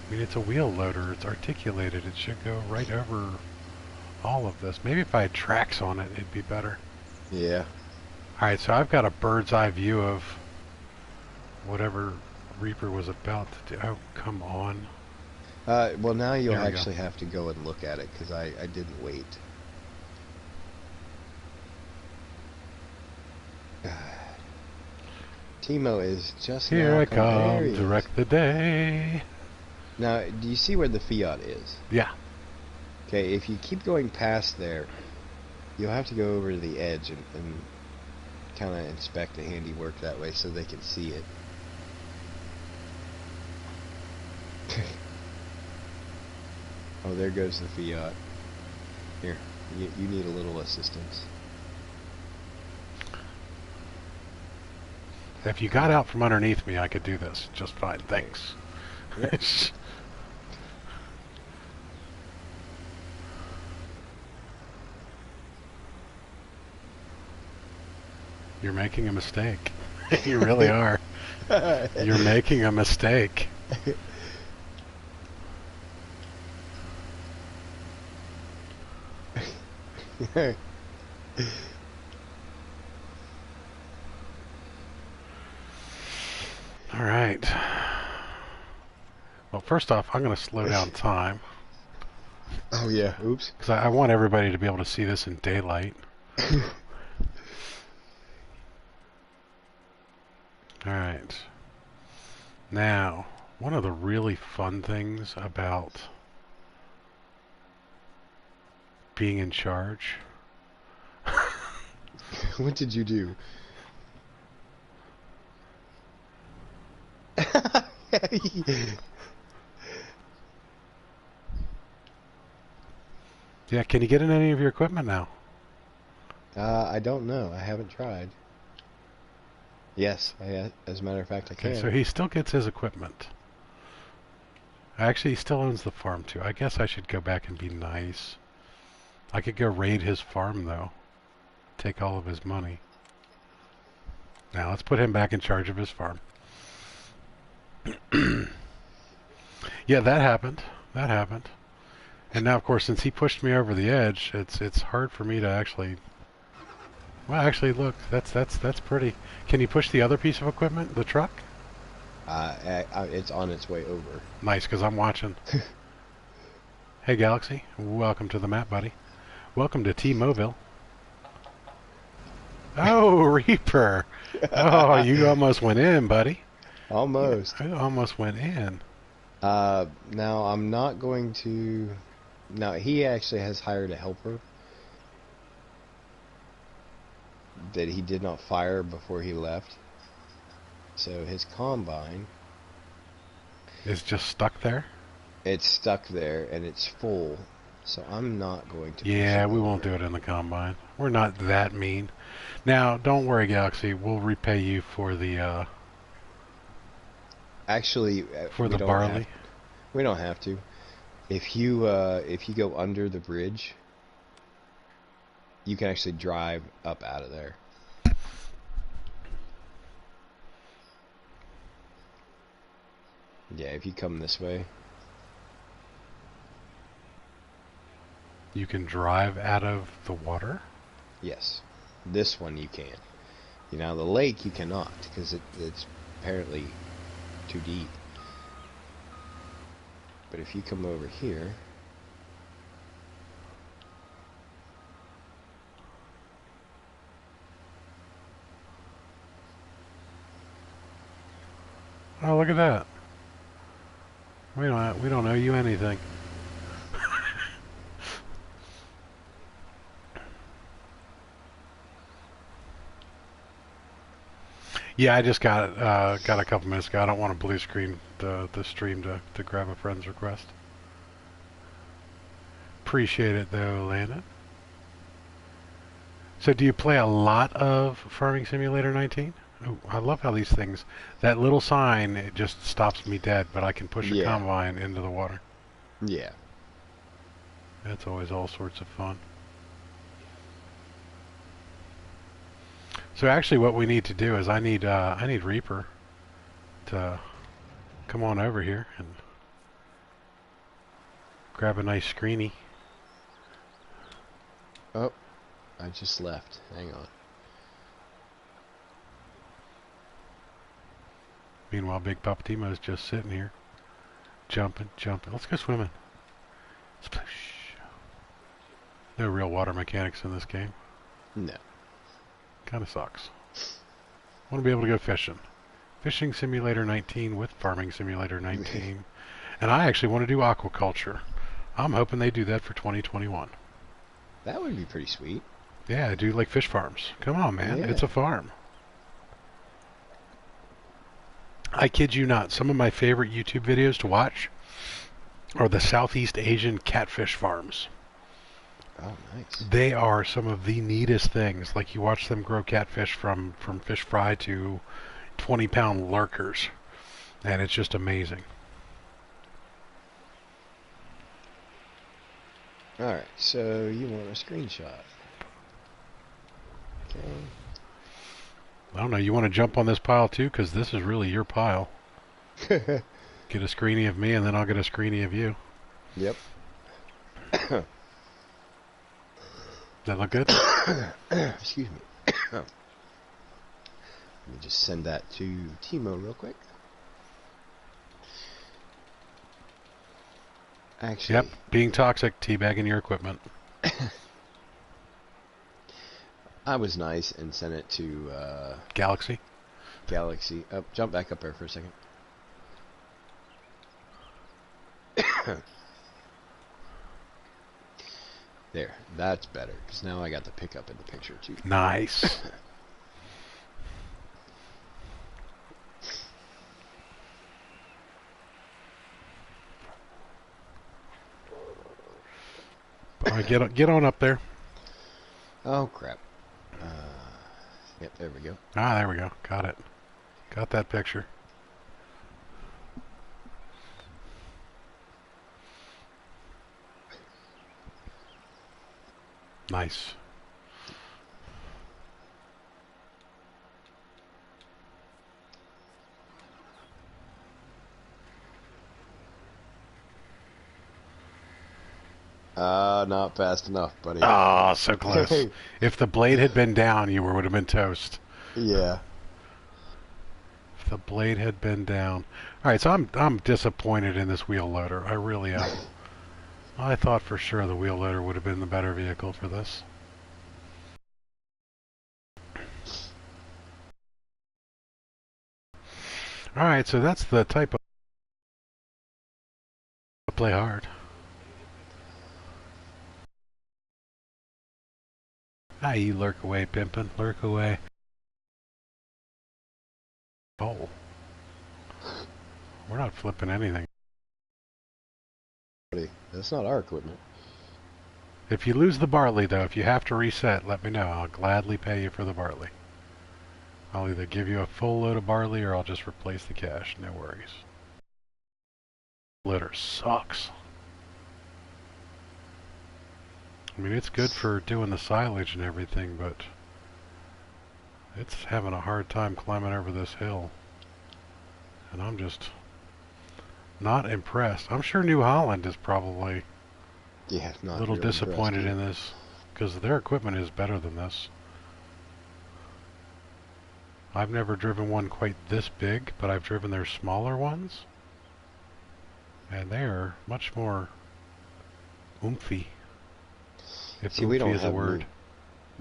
Speaker 1: I mean, it's a wheel loader. It's articulated. It should go right over all of this. Maybe if I had tracks on it, it'd be better.
Speaker 2: Yeah.
Speaker 1: Alright, so I've got a bird's eye view of whatever Reaper was about to do. Oh, come on.
Speaker 2: Well, now you'll actually have to go and look at it, because I didn't wait. Timo is just
Speaker 1: Here
Speaker 2: now
Speaker 1: I come to wreck the day.
Speaker 2: Now, do you see where the Fiat is?
Speaker 1: Yeah.
Speaker 2: Okay, if you keep going past there, you'll have to go over to the edge and kind of inspect the handiwork that way so they can see it. Oh, there goes the Fiat. Here, you need a little assistance.
Speaker 1: If you got out from underneath me, I could do this just fine. Thanks.
Speaker 2: Yep.
Speaker 1: You're making a mistake. You really are. You're making a mistake. All right. Well, first off, I'm going to slow down time.
Speaker 2: Oh, yeah. Oops.
Speaker 1: Because I want everybody to be able to see this in daylight. All right. Now, one of the really fun things about being in charge.
Speaker 2: What did you do?
Speaker 1: Yeah, can you get in any of your equipment now?
Speaker 2: I don't know. I haven't tried. Yes, as a matter of fact, I can.
Speaker 1: Okay, so he still gets his equipment. Actually, he still owns the farm, too. I guess I should go back and be nice. I could go raid his farm, though. Take all of his money. Now, let's put him back in charge of his farm. Yeah, that happened. That happened. And now, of course, since he pushed me over the edge, it's hard for me to actually... Well, actually, look, that's pretty. Can you push the other piece of equipment, the truck?
Speaker 2: It's on its way over.
Speaker 1: Nice, because I'm watching. Hey, Galaxy. Welcome to the map, buddy. Welcome to T-Moville. Oh, Reaper. Oh, you almost went in, buddy.
Speaker 2: Almost.
Speaker 1: You almost went in.
Speaker 2: Now, I'm not going to... Now, he actually has hired a helper that he did not fire before he left. So his combine...
Speaker 1: Is just stuck there?
Speaker 2: It's stuck there, and it's full. So I'm not going to...
Speaker 1: Yeah, we won't do it in the combine. We're not that mean. Now, don't worry, Galaxy. We'll repay you for the...
Speaker 2: Actually,
Speaker 1: for the barley.
Speaker 2: We don't have to. If you go under the bridge, you can actually drive up out of there. Yeah, if you come this way.
Speaker 1: You can drive out of the water?
Speaker 2: Yes. This one you can. You know, the lake you cannot, because it's apparently too deep. But if you come over here...
Speaker 1: Oh, look at that. We don't owe you anything. Yeah, I just got a couple minutes ago. I don't want to blue screen the stream to grab a friend's request. Appreciate it though, Landon. So do you play a lot of Farming Simulator 19? Oh, I love how these things, that little sign, it just stops me dead, but I can push a combine into the water.
Speaker 2: Yeah.
Speaker 1: That's always all sorts of fun. So actually what we need to do is I need Reaper to come on over here and grab a nice screeny.
Speaker 2: Oh, I just left. Hang on.
Speaker 1: Meanwhile, Big Papa Timo's just sitting here, jumping. Let's go swimming. Splash. No real water mechanics in this game.
Speaker 2: No.
Speaker 1: Kind of sucks. Want to be able to go fishing. Fishing Simulator 19 with Farming Simulator 19. And I actually want to do aquaculture. I'm hoping they do that for 2021.
Speaker 2: That would be pretty sweet.
Speaker 1: Yeah, I do like fish farms. Come on, man.
Speaker 2: Yeah.
Speaker 1: It's a farm. I kid you not. Some of my favorite YouTube videos to watch are the Southeast Asian catfish farms.
Speaker 2: Oh, nice.
Speaker 1: They are some of the neatest things. Like you watch them grow catfish from fish fry to 20-pound lurkers. And it's just amazing.
Speaker 2: Alright, so you want a screenshot. Okay.
Speaker 1: I don't know. You want to jump on this pile too? Because this is really your pile. Get a screeny of me and then I'll get a screeny of you.
Speaker 2: Yep.
Speaker 1: That look good?
Speaker 2: Excuse me. Let me just send that to Timo real quick. Actually,
Speaker 1: Yep, being toxic, teabagging your equipment.
Speaker 2: I was nice and sent it to
Speaker 1: Galaxy.
Speaker 2: Galaxy. Oh, jump back up there for a second. There, that's better, because now I got the pickup in the picture too.
Speaker 1: Nice. All right, get on up there.
Speaker 2: Oh crap. Yep, there we go.
Speaker 1: Ah, there we go. Got it. Got that picture. Nice.
Speaker 2: Not fast enough, buddy.
Speaker 1: Oh, so close. If the blade had been down, you would have been toast.
Speaker 2: Yeah.
Speaker 1: If the blade had been down. All right, so I'm disappointed in this wheel loader. I really am. I thought for sure the wheel loader would have been the better vehicle for this. All right, so that's the type of play hard. Ah, you lurk away, pimpin'. Lurk away. Oh. We're not flipping anything.
Speaker 2: Buddy, that's not our equipment.
Speaker 1: If you lose the barley, though, if you have to reset, let me know. I'll gladly pay you for the barley. I'll either give you a full load of barley or I'll just replace the cash. No worries. Litter sucks. I mean, it's good for doing the silage and everything, but it's having a hard time climbing over this hill. And I'm just not impressed. I'm sure New Holland is probably
Speaker 2: Yeah,
Speaker 1: a
Speaker 2: not
Speaker 1: little
Speaker 2: real
Speaker 1: disappointed
Speaker 2: impressed
Speaker 1: in this, because their equipment is better than this. I've never driven one quite this big, but I've driven their smaller ones, and they're much more oomphy, if
Speaker 2: See, we
Speaker 1: oomphy
Speaker 2: don't
Speaker 1: is a
Speaker 2: have
Speaker 1: word.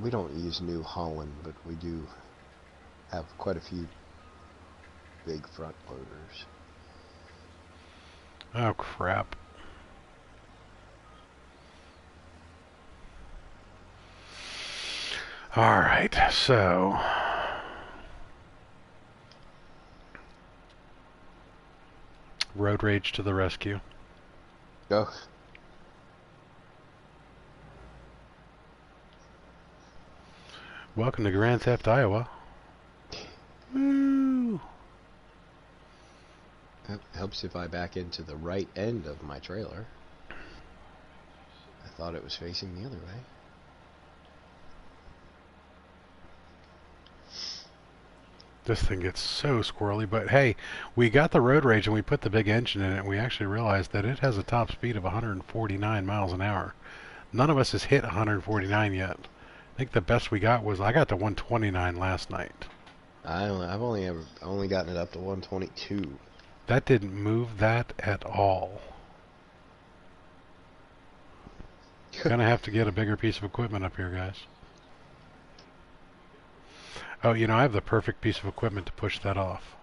Speaker 2: we don't use New Holland, but we do have quite a few big front loaders.
Speaker 1: Oh, crap. Alright, so... Road rage to the rescue.
Speaker 2: Go.
Speaker 1: Welcome to Grand Theft Iowa. Woo!
Speaker 2: Helps if I back into the right end of my trailer. I thought it was facing the other way.
Speaker 1: This thing gets so squirrely, but hey, we got the road rage and we put the big engine in it, and we actually realized that it has a top speed of 149 miles an hour. None of us has hit 149 yet. I think the best we got was, I got to 129 last night.
Speaker 2: I've only gotten it up to 122.
Speaker 1: That didn't move that at all. Gonna have to get a bigger piece of equipment up here, guys. Oh, you know, I have the perfect piece of equipment to push that off.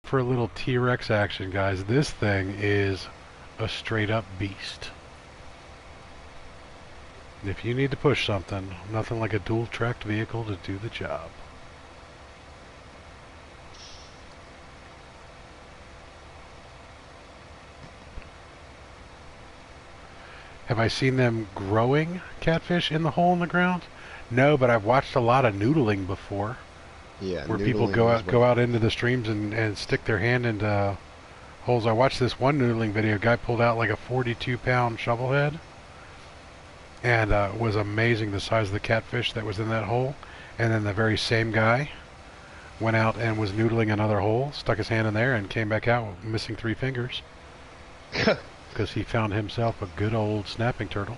Speaker 1: For a little T-Rex action, guys, this thing is a straight-up beast. If you need to push something, nothing like a dual-tracked vehicle to do the job. Have I seen them growing catfish in the hole in the ground? No, but I've watched a lot of noodling before.
Speaker 2: Yeah,
Speaker 1: Where people go out into the streams and stick their hand into holes. I watched this one noodling video. A guy pulled out like a 42-pound shovel head, and it was amazing the size of the catfish that was in that hole. And then the very same guy went out and was noodling another hole, stuck his hand in there, and came back out missing 3 fingers. Because he found himself a good old snapping turtle.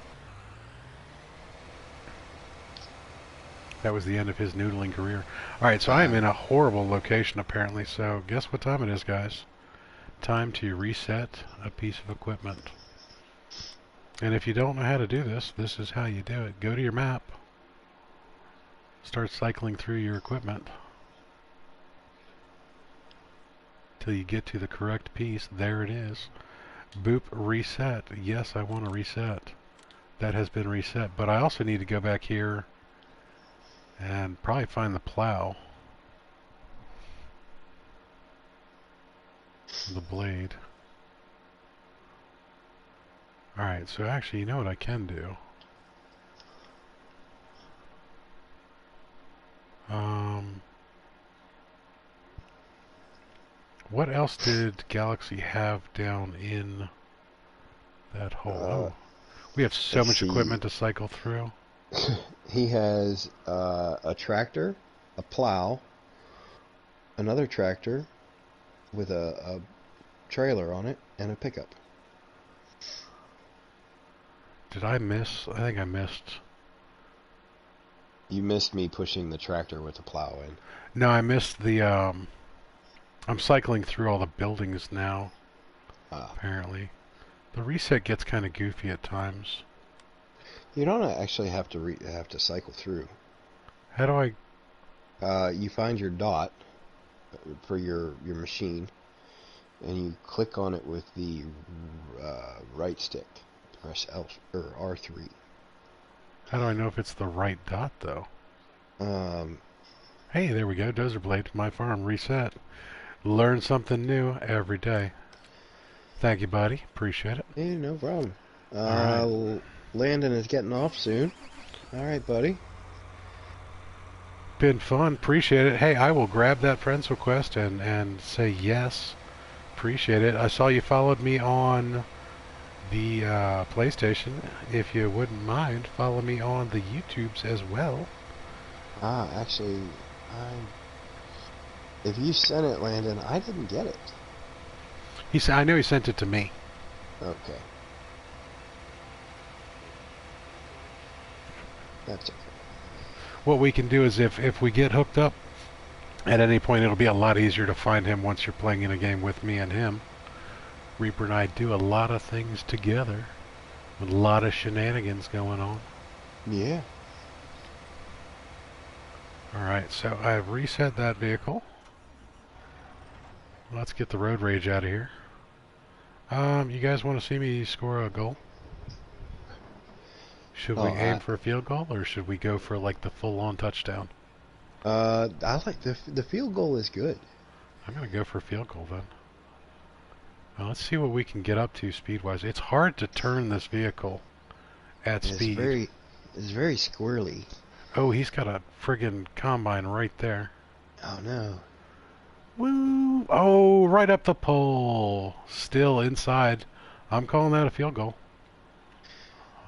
Speaker 1: That was the end of his noodling career. Alright, so I am in a horrible location apparently, so guess what time it is, guys? Time to reset a piece of equipment. And if you don't know how to do this, this is how you do it. Go to your map. Start cycling through your equipment till you get to the correct piece. There it is. Boop, reset. Yes, I want to reset. That has been reset, but I also need to go back here and probably find the plow. The blade. Alright, so actually, you know what I can do? What else did Galaxy have down in that hole? Oh, we have so much equipment to cycle through.
Speaker 2: He has a tractor, a plow, another tractor with a trailer on it, and a pickup.
Speaker 1: Did I miss? I think I missed.
Speaker 2: You missed me pushing the tractor with the plow in.
Speaker 1: No, I missed the, I'm cycling through all the buildings now, apparently. The reset gets kind of goofy at times.
Speaker 2: You don't actually have to cycle through.
Speaker 1: How do I?
Speaker 2: You find your dot for your machine, and you click on it with the right stick. Press L or R3.
Speaker 1: How do I know if it's the right dot though? Hey, there we go. Dozer blade, my farm reset. Learn something new every day. Thank you, buddy. Appreciate it.
Speaker 2: Yeah, no problem. Right. Landon is getting off soon. All right, buddy.
Speaker 1: Been fun. Appreciate it. Hey, I will grab that friends request and say yes appreciate it. I saw you followed me on the PlayStation. If you wouldn't mind, follow me on the YouTubes as well.
Speaker 2: Actually, if you sent it, Landon, I didn't get it.
Speaker 1: I know he sent it to me.
Speaker 2: Okay. That's okay.
Speaker 1: What we can do is if we get hooked up at any point, it'll be a lot easier to find him once you're playing in a game with me and him. Reaper and I do a lot of things together, with a lot of shenanigans going on.
Speaker 2: Yeah.
Speaker 1: Alright, so I've reset that vehicle. Let's get the road rage out of here. You guys want to see me score a goal? Should we aim for a field goal, or should we go for like the full-on touchdown?
Speaker 2: I like the field goal is good.
Speaker 1: I'm gonna go for a field goal then. Well, let's see what we can get up to speed-wise. It's hard to turn this vehicle at speed.
Speaker 2: It's very squirrely.
Speaker 1: Oh, he's got a friggin' combine right there.
Speaker 2: Oh no.
Speaker 1: Woo! Oh, right up the pole. Still inside. I'm calling that a field goal.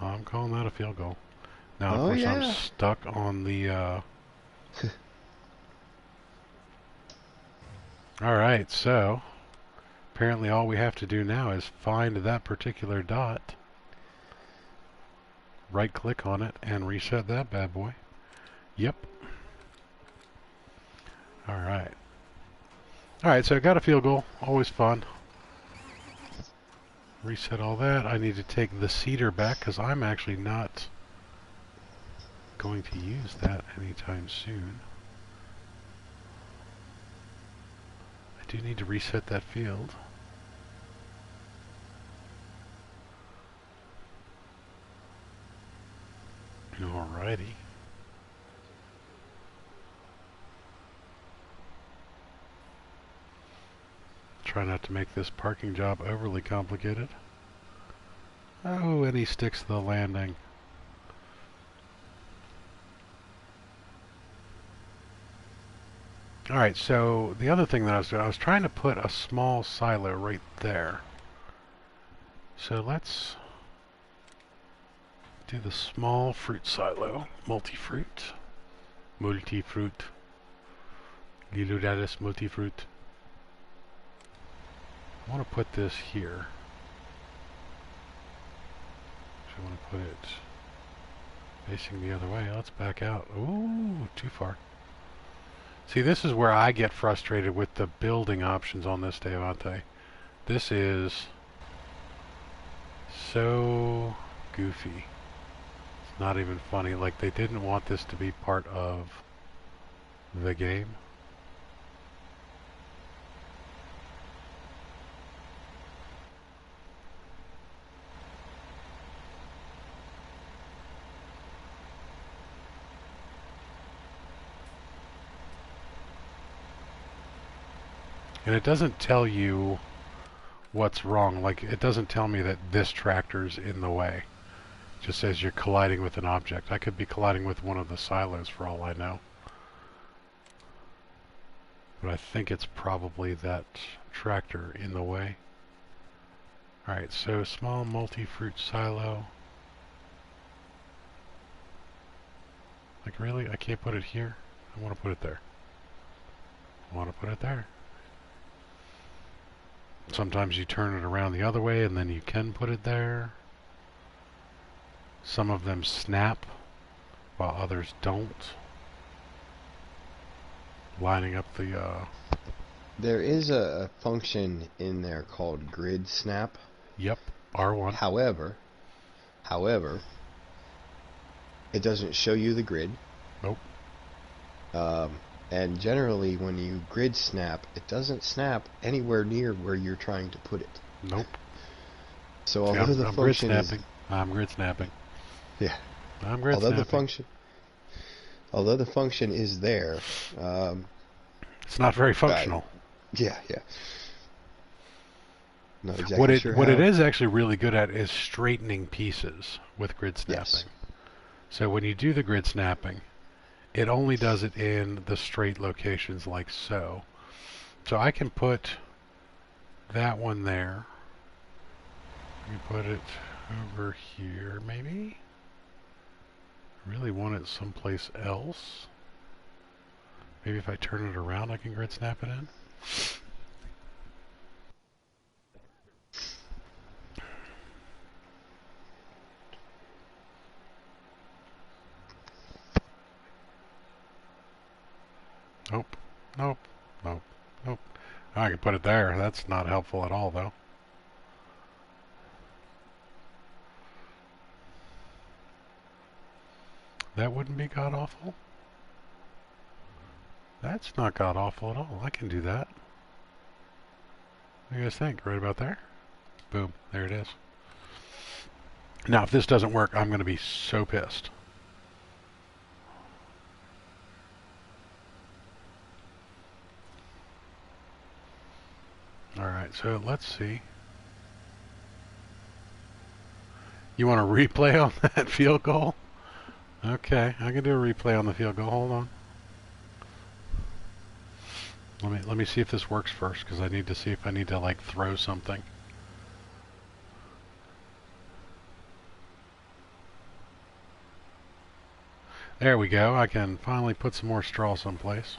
Speaker 1: I'm calling that a field goal. Now, of course, I'm stuck on the... Alright, so... apparently all we have to do now is find that particular dot. Right-click on it and reset that bad boy. Yep. Alright. Alright, so I got a field goal. Always fun. Reset all that. I need to take the seeder back because I'm actually not going to use that anytime soon. I do need to reset that field. Alrighty. Try not to make this parking job overly complicated. Oh, and he sticks the landing. Alright, so the other thing that I was doing, I was trying to put a small silo right there. So let's do the small fruit silo. Multi-fruit. Multi-fruit. Liludatus multi-fruit. I want to put this here. So I want to put it facing the other way. Let's back out. Ooh, too far. See, this is where I get frustrated with the building options on this Devante. This is so goofy. It's not even funny. Like, they didn't want this to be part of the game. And it doesn't tell you what's wrong. Like, it doesn't tell me that this tractor's in the way. It just says you're colliding with an object. I could be colliding with one of the silos for all I know. But I think it's probably that tractor in the way. Alright, so small multi-fruit silo. Like, really? I can't put it here? I want to put it there. I want to put it there. Sometimes you turn it around the other way and then you can put it there. Some of them snap while others don't. Lining up the...
Speaker 2: There is a function in there called grid snap.
Speaker 1: Yep, R1.
Speaker 2: However, it doesn't show you the grid.
Speaker 1: Nope.
Speaker 2: And generally, when you grid snap, it doesn't snap anywhere near where you're trying to put it.
Speaker 1: Nope.
Speaker 2: So although the
Speaker 1: I'm
Speaker 2: function
Speaker 1: grid
Speaker 2: is,
Speaker 1: snapping. I'm grid snapping.
Speaker 2: Yeah.
Speaker 1: I'm grid snapping.
Speaker 2: Although the function is there,
Speaker 1: it's not very functional.
Speaker 2: Yeah. Not exactly
Speaker 1: what it is actually really good at is straightening pieces with grid snapping.
Speaker 2: Yes.
Speaker 1: So when you do the grid snapping, it only does it in the straight locations like so. So I can put that one there. We put it over here, maybe? Really want it someplace else. Maybe if I turn it around, I can grid snap it in. Nope, nope, nope, nope. I can put it there. That's not helpful at all, though. That wouldn't be god-awful. That's not god-awful at all. I can do that. What do you guys think? Right about there? Boom. There it is. Now, if this doesn't work, I'm going to be so pissed. Alright, so let's see. You want a replay on that field goal? Okay, I can do a replay on the field goal. Hold on. Let me see if this works first, because I need to see if I need to like throw something. There we go. I can finally put some more straw someplace.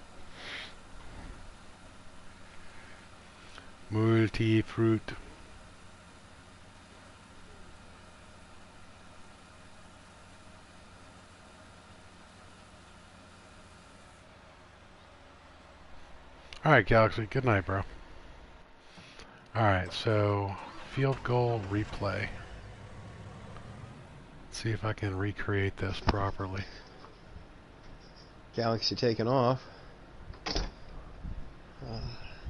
Speaker 1: Multi-fruit. Alright, Galaxy. Good night, bro. Alright, so field goal replay. Let's see if I can recreate this properly.
Speaker 2: Galaxy taking off.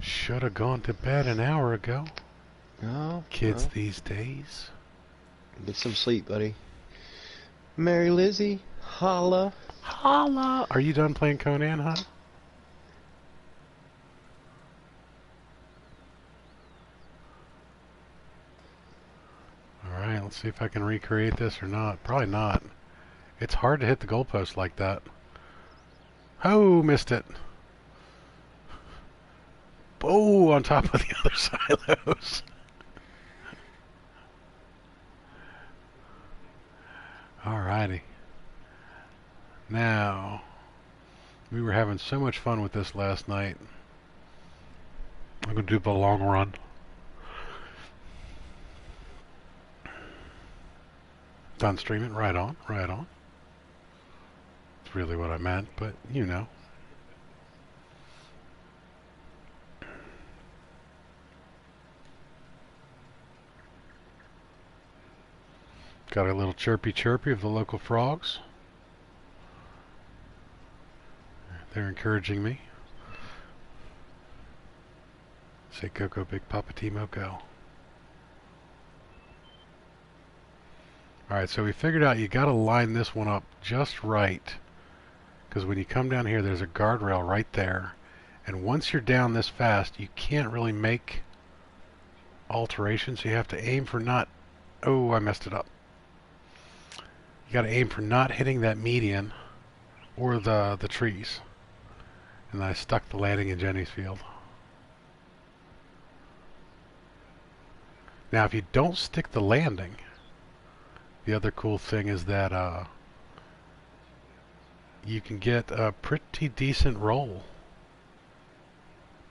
Speaker 1: Should have gone to bed an hour ago.
Speaker 2: Oh,
Speaker 1: Kids
Speaker 2: well,
Speaker 1: these days.
Speaker 2: get some sleep, buddy. Mary Lizzie, holla.
Speaker 1: Holla! Are you done playing Conan, huh? Alright, let's see if I can recreate this or not. Probably not. It's hard to hit the goalpost like that. Oh, missed it. Oh, on top of the other silos. Alrighty. Now, we were having so much fun with this last night. I'm going to do the long run. Done streaming? Right on, right on. It's really what I meant, but you know. Got a little chirpy chirpy of the local frogs. They're encouraging me. Say Coco Big Papa Timo go. Alright, so we figured out you gotta line this one up just right. Because when you come down here, there's a guardrail right there. And once you're down this fast, you can't really make alterations. You have to aim for not... Oh, I messed it up. You gotta aim for not hitting that median or the trees. And I stuck the landing in Jenny's field. Now, if you don't stick the landing, the other cool thing is that you can get a pretty decent roll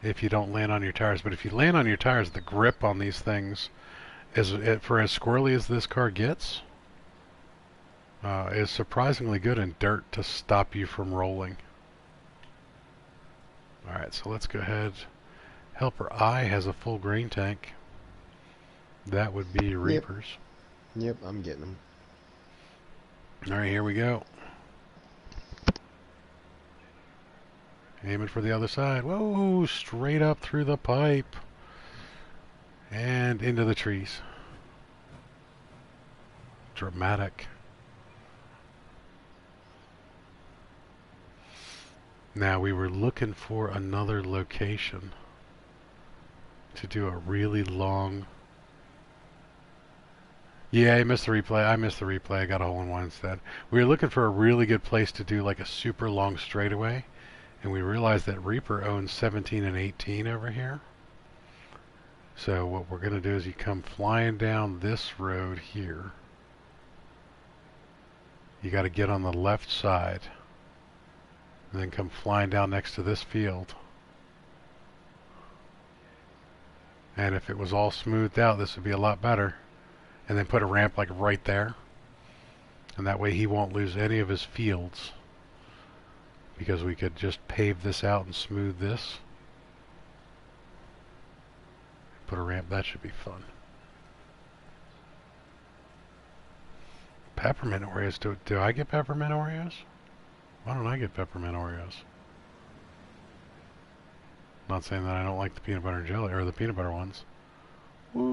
Speaker 1: if you don't land on your tires. But if you land on your tires, the grip on these things, for as squirrely as this car gets, is surprisingly good in dirt to stop you from rolling. Alright, so let's go ahead. Helper I has a full grain tank. That would be Reapers.
Speaker 2: Yep, I'm getting them.
Speaker 1: Alright, here we go. Aiming for the other side. Whoa, straight up through the pipe. And into the trees. Dramatic. Now, we were looking for another location to do a really long... Yeah, I missed the replay. I missed the replay. I got a hole in one instead. We were looking for a really good place to do like a super long straightaway, and we realized that Reaper owns 17 and 18 over here. So what we're going to do is you come flying down this road here. You got to get on the left side. And then come flying down next to this field. And if it was all smoothed out, this would be a lot better. And then put a ramp like right there. And that way he won't lose any of his fields. Because we could just pave this out and smooth this. Put a ramp, that should be fun. Peppermint Oreos, do I get peppermint Oreos? Why don't I get peppermint Oreos? Not saying that I don't like the peanut butter and jelly, or the peanut butter ones. Woo!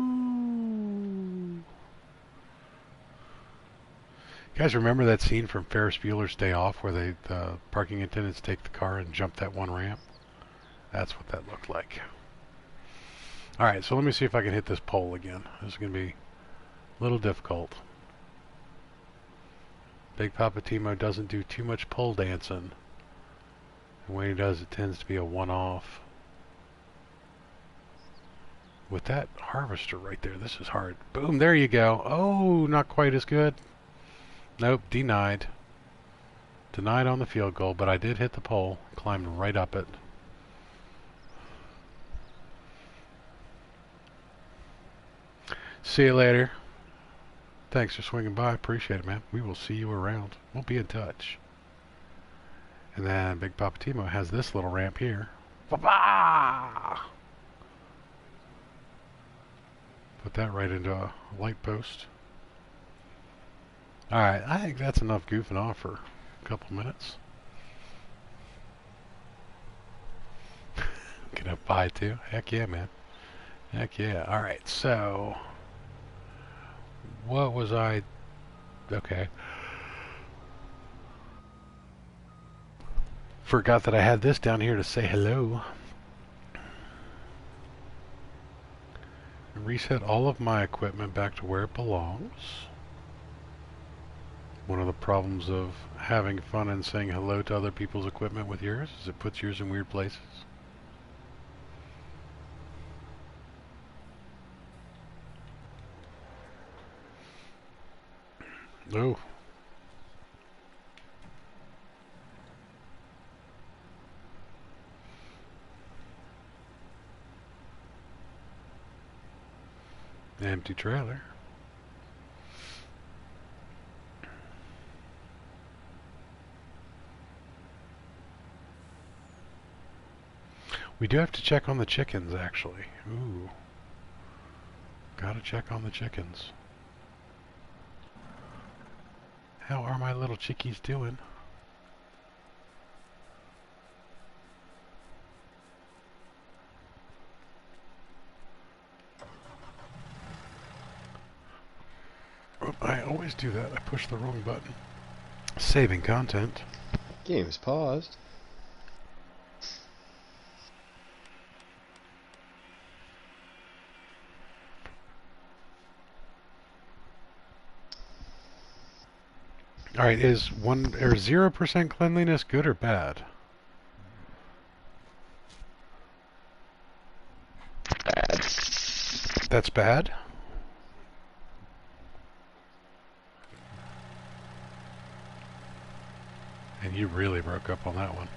Speaker 1: You guys remember that scene from Ferris Bueller's Day Off where the parking attendants take the car and jump that one ramp? That's what that looked like. Alright, so let me see if I can hit this pole again. This is going to be a little difficult. Big Papa Timo doesn't do too much pole dancing. And when he does, it tends to be a one-off. With that harvester right there, this is hard. Boom, there you go. Oh, not quite as good. Nope, denied. Denied on the field goal, but I did hit the pole. Climbed right up it. See you later. Thanks for swinging by. Appreciate it, man. We will see you around. We'll be in touch. And then Big Papa Timo has this little ramp here. Ba-ba! Put that right into a light post. Alright, I think that's enough goofing off for a couple minutes. Gonna buy too? Heck yeah, man. Heck yeah. Alright, so... what was I... okay. Forgot that I had this down here to say hello. Reset all of my equipment back to where it belongs. One of the problems of having fun and saying hello to other people's equipment with yours is it puts yours in weird places. Oh. Empty trailer. We do have to check on the chickens, actually. Ooh. Gotta check on the chickens. How are my little chickies doing? Oh, I always do that. I push the wrong button. Saving content.
Speaker 2: Game's paused.
Speaker 1: Alright, is 0% cleanliness good or bad?
Speaker 2: Bad.
Speaker 1: That's bad? And you really broke up on that one.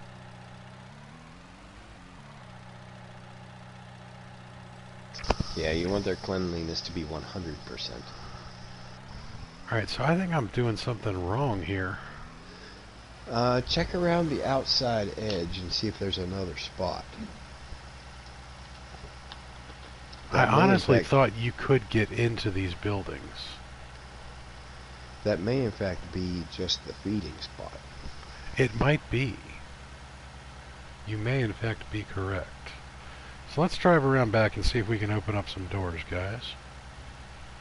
Speaker 2: Yeah, you want their cleanliness to be 100%.
Speaker 1: Alright, so I think I'm doing something wrong here.
Speaker 2: Check around the outside edge and see if there's another spot.
Speaker 1: I honestly thought you could get into these buildings.
Speaker 2: That may in fact be just the feeding spot.
Speaker 1: It might be. You may in fact be correct. So let's drive around back and see if we can open up some doors, guys.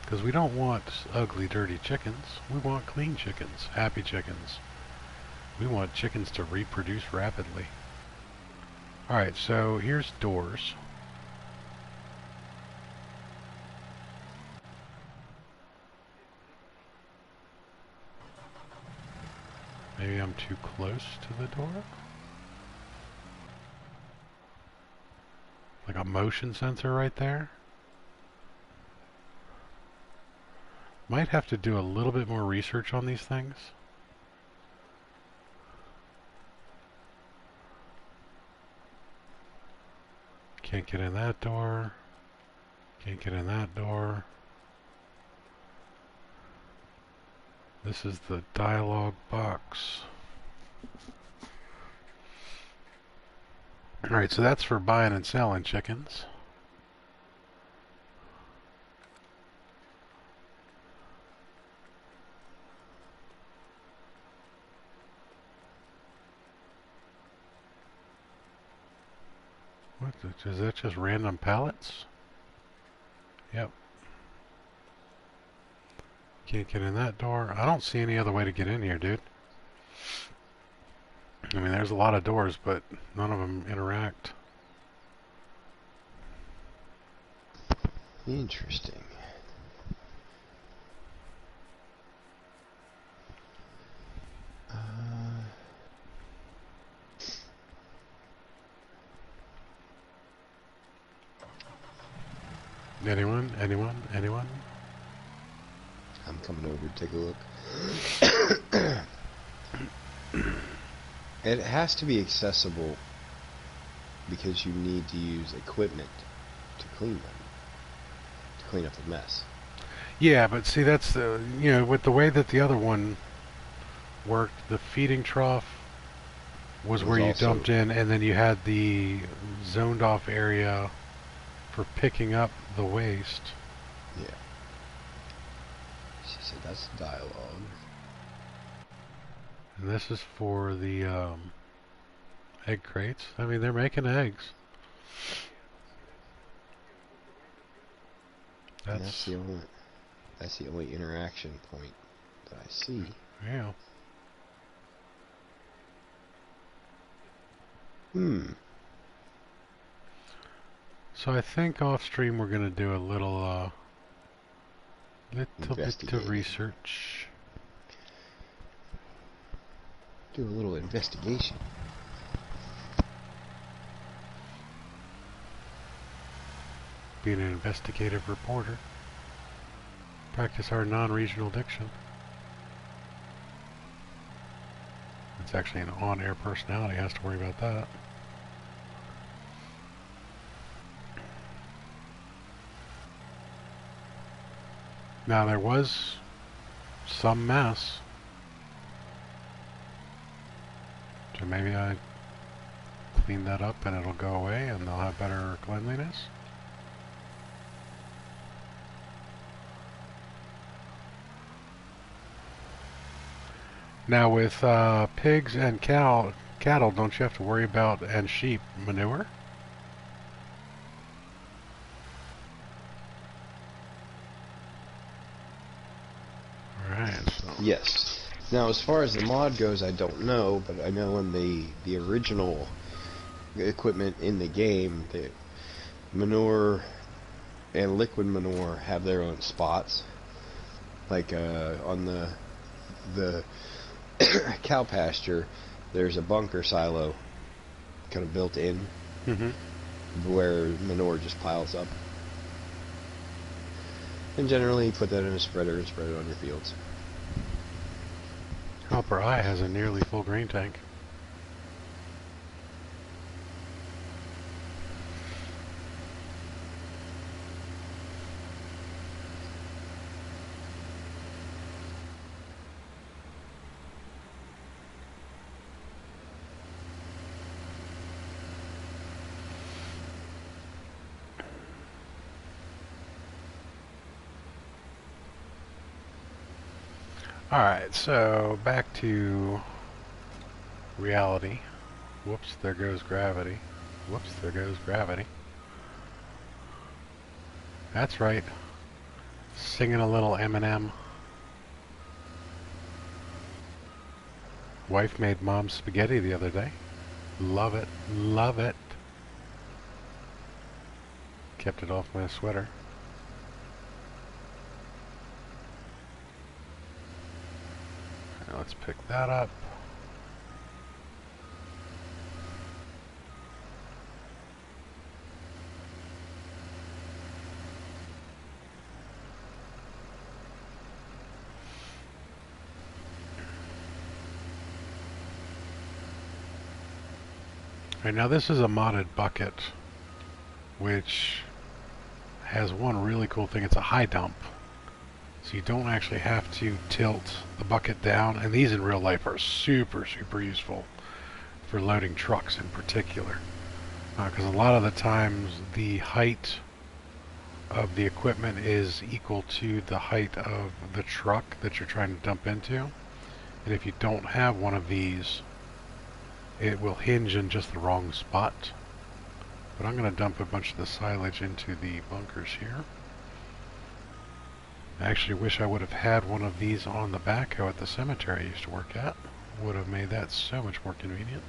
Speaker 1: Because we don't want ugly, dirty chickens. We want clean chickens, happy chickens. We want chickens to reproduce rapidly. Alright, so here's doors. Maybe I'm too close to the door? Like a motion sensor right there? Might have to do a little bit more research on these things. Can't get in that door. Can't get in that door. This is the dialogue box. Alright, so that's for buying and selling chickens. What? Is that just random pallets? Yep. Can't get in that door. I don't see any other way to get in here, dude. I mean, there's a lot of doors, but none of them interact.
Speaker 2: Interesting.
Speaker 1: Anyone? Anyone? Anyone?
Speaker 2: I'm coming over to take a look. It has to be accessible because you need to use equipment to clean them, to clean up the mess.
Speaker 1: Yeah, but see, that's the, you know, with the way that the other one worked, the feeding trough was where you dumped in, and then you had the zoned off area for picking up the waste.
Speaker 2: Yeah. She said that's dialogue.
Speaker 1: And this is for the egg crates. I mean, they're making eggs.
Speaker 2: That's the only interaction point that I see.
Speaker 1: Yeah. So I think off stream we're gonna do a little bit of research.
Speaker 2: Do a little investigation.
Speaker 1: Being an investigative reporter. Practice our non-regional diction. It's actually an on-air personality, has to worry about that. Now there was some mess. So maybe I clean that up and it'll go away and they'll have better cleanliness. Now with pigs and cattle, don't you have to worry about, and sheep, manure? Alright, so.
Speaker 2: Yes. Now as far as the mod goes, I don't know, but I know in the original equipment in the game, the manure and liquid manure have their own spots. Like on the cow pasture, there's a bunker silo kind of built in, where manure just piles up. And generally you put that in a spreader and spread it on your fields.
Speaker 1: Hopper I has a nearly full grain tank. Alright, so back to reality. Whoops, there goes gravity. Whoops, there goes gravity. That's right. Singing a little Eminem. Wife made mom spaghetti the other day. Love it, love it. Kept it off my sweater. Let's pick that up. Right, now this is a modded bucket, which has one really cool thing. It's a high dump. So you don't actually have to tilt the bucket down, and these in real life are super, super useful for loading trucks in particular. Because a lot of the times the height of the equipment is equal to the height of the truck that you're trying to dump into. And if you don't have one of these, it will hinge in just the wrong spot. But I'm going to dump a bunch of the silage into the bunkers here. I actually wish I would have had one of these on the backhoe at the cemetery I used to work at. Would have made that so much more convenient.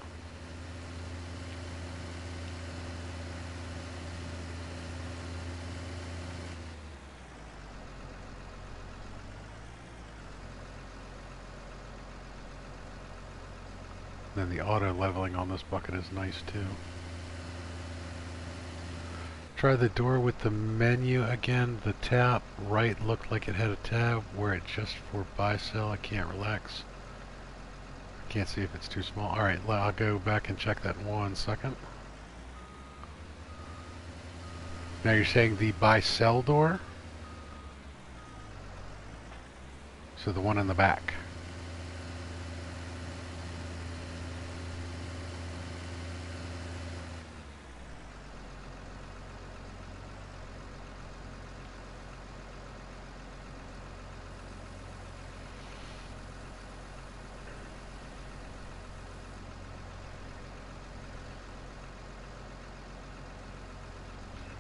Speaker 1: Then the auto leveling on this bucket is nice too. Try the door with the menu again. The tab right looked like it had a tab where it just for buy sell. I can't relax. I can't see if it's too small. Alright, I'll go back and check that in 1 second. Now you're saying the buy sell door? So the one in the back.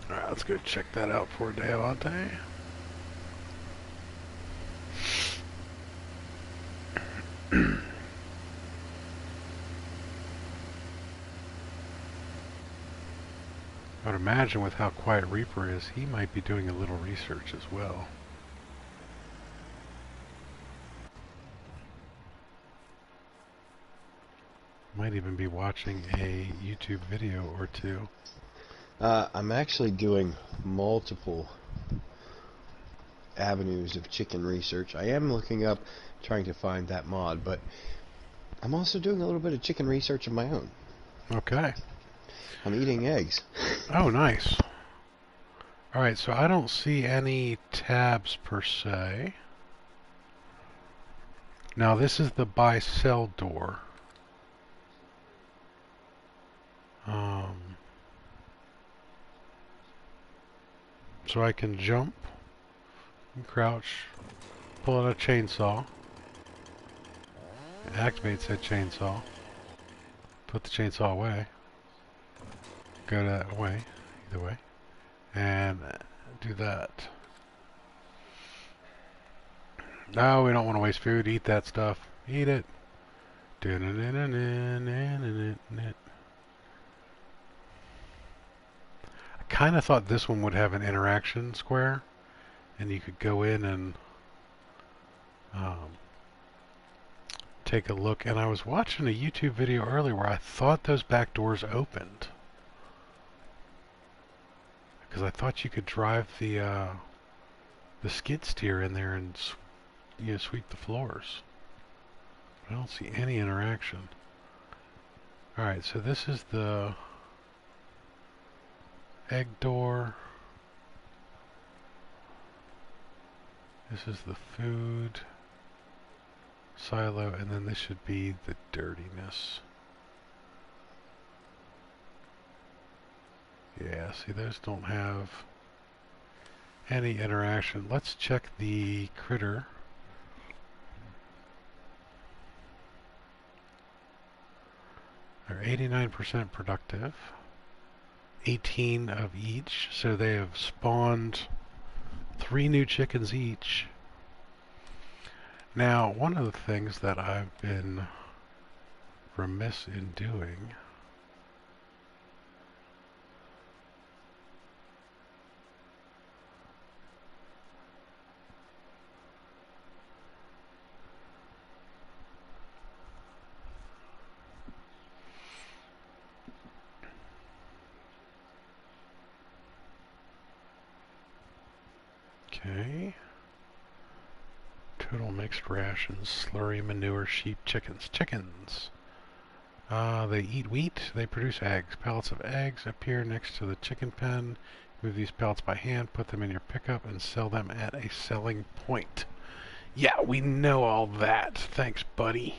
Speaker 1: Alright, let's go check that out for Deavante. I would imagine with how quiet Reaper is, he might be doing a little research as well. Might even be watching a YouTube video or two.
Speaker 2: I'm actually doing multiple avenues of chicken research. I am looking up, trying to find that mod, but I'm also doing a little bit of chicken research of my own.
Speaker 1: Okay.
Speaker 2: I'm eating eggs.
Speaker 1: Oh, nice. Alright, so I don't see any tabs per se. Now this is the buy-sell door. So I can jump, and crouch, pull out a chainsaw, activate said chainsaw, put the chainsaw away, go that way, either way, and do that. No, we don't want to waste food. Eat that stuff. Eat it. I kind of thought this one would have an interaction square, and you could go in and take a look. And I was watching a YouTube video earlier where I thought those back doors opened, because I thought you could drive the skid steer in there and sweep the floors. I don't see any interaction. Alright, so this is the egg door. This is the food silo, and then this should be the dirtiness. Yeah, see, those don't have any interaction. Let's check the critter. They're 89% productive. 18 of each, so they have spawned 3 new chickens each. Now, one of the things that I've been remiss in doing okay. Total mixed rations, slurry, manure, sheep, chickens. Chickens! They eat wheat. They produce eggs. Pellets of eggs appear next to the chicken pen. Move these pellets by hand, put them in your pickup, and sell them at a selling point. Yeah, we know all that. Thanks, buddy.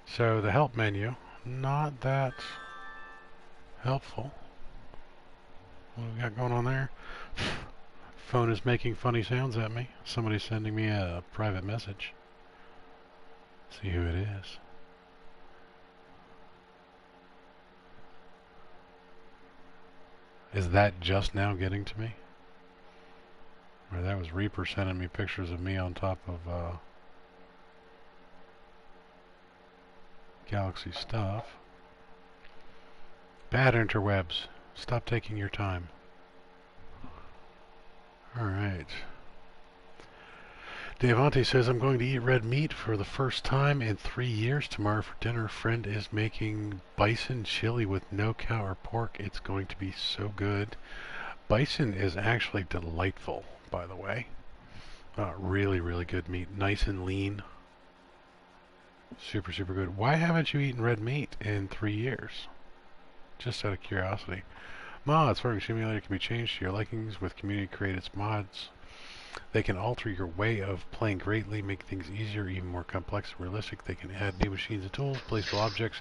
Speaker 1: So the help menu, not that helpful. What do we got going on there? Phone is making funny sounds at me. Somebody's sending me a private message. See who it is. Is that just now getting to me? Or that was Reaper sending me pictures of me on top of Galaxy stuff. Bad interwebs. Stop taking your time. Alright. Devante says, I'm going to eat red meat for the first time in 3 years tomorrow for dinner. Friend is making bison chili with no cow or pork. It's going to be so good. Bison is actually delightful, by the way. Really, really good meat. Nice and lean. Super, super good. Why haven't you eaten red meat in 3 years? Just out of curiosity. Mods. Farming Simulator can be changed to your likings with community-created mods. They can alter your way of playing greatly, make things easier, even more complex and realistic. They can add new machines and tools, placeable objects,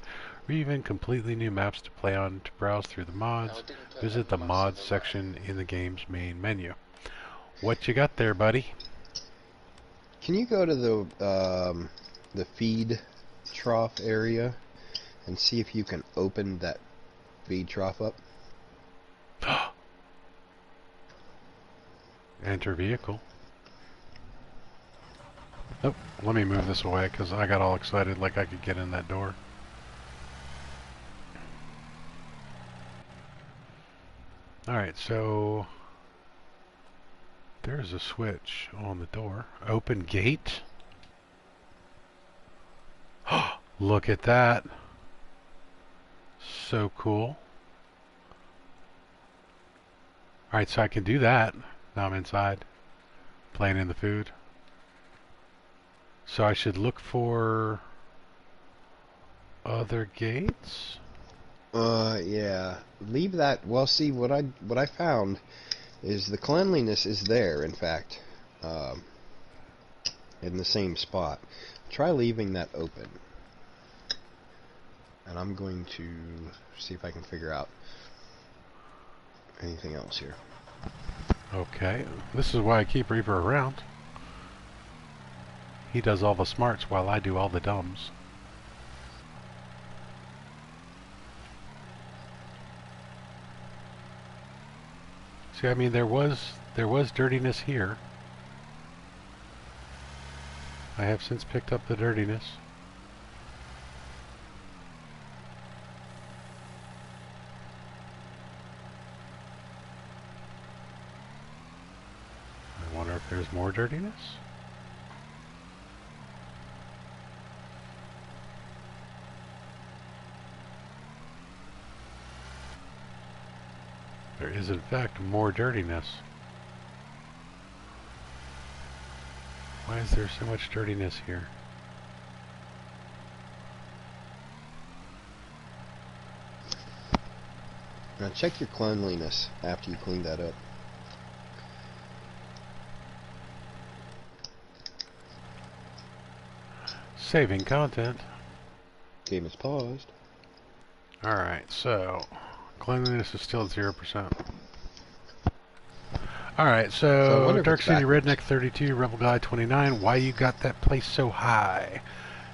Speaker 1: or even completely new maps to play on. To browse through the mods, visit the mods section in the game's main menu. What you got there, buddy?
Speaker 2: Can you go to the feed trough area and see if you can open that feed trough up?
Speaker 1: Enter vehicle. Oh, let me move this away because I got all excited like I could get in that door. Alright, so there's a switch on the door. Open gate. Look at that. So cool. Alright, so I can do that. Now I'm inside, playing in the food. So I should look for other gates?
Speaker 2: Yeah. Leave that. Well, see, what I found is the cleanliness is there, in fact, in the same spot. Try leaving that open. And I'm going to see if I can figure out anything else here.
Speaker 1: Okay, this is why I keep Reaper around. He does all the smarts while I do all the dumbs. See, I mean, there was dirtiness here. I have since picked up the dirtiness. I wonder if there's more dirtiness? There is, in fact, more dirtiness. Why is there so much dirtiness here?
Speaker 2: Now check your cleanliness after you clean that up.
Speaker 1: Saving content.
Speaker 2: Game is paused.
Speaker 1: Alright, so cleanliness is still at 0%. Alright, so Dark City Redneck 32, Rebel Guy 29, why you got that place so high?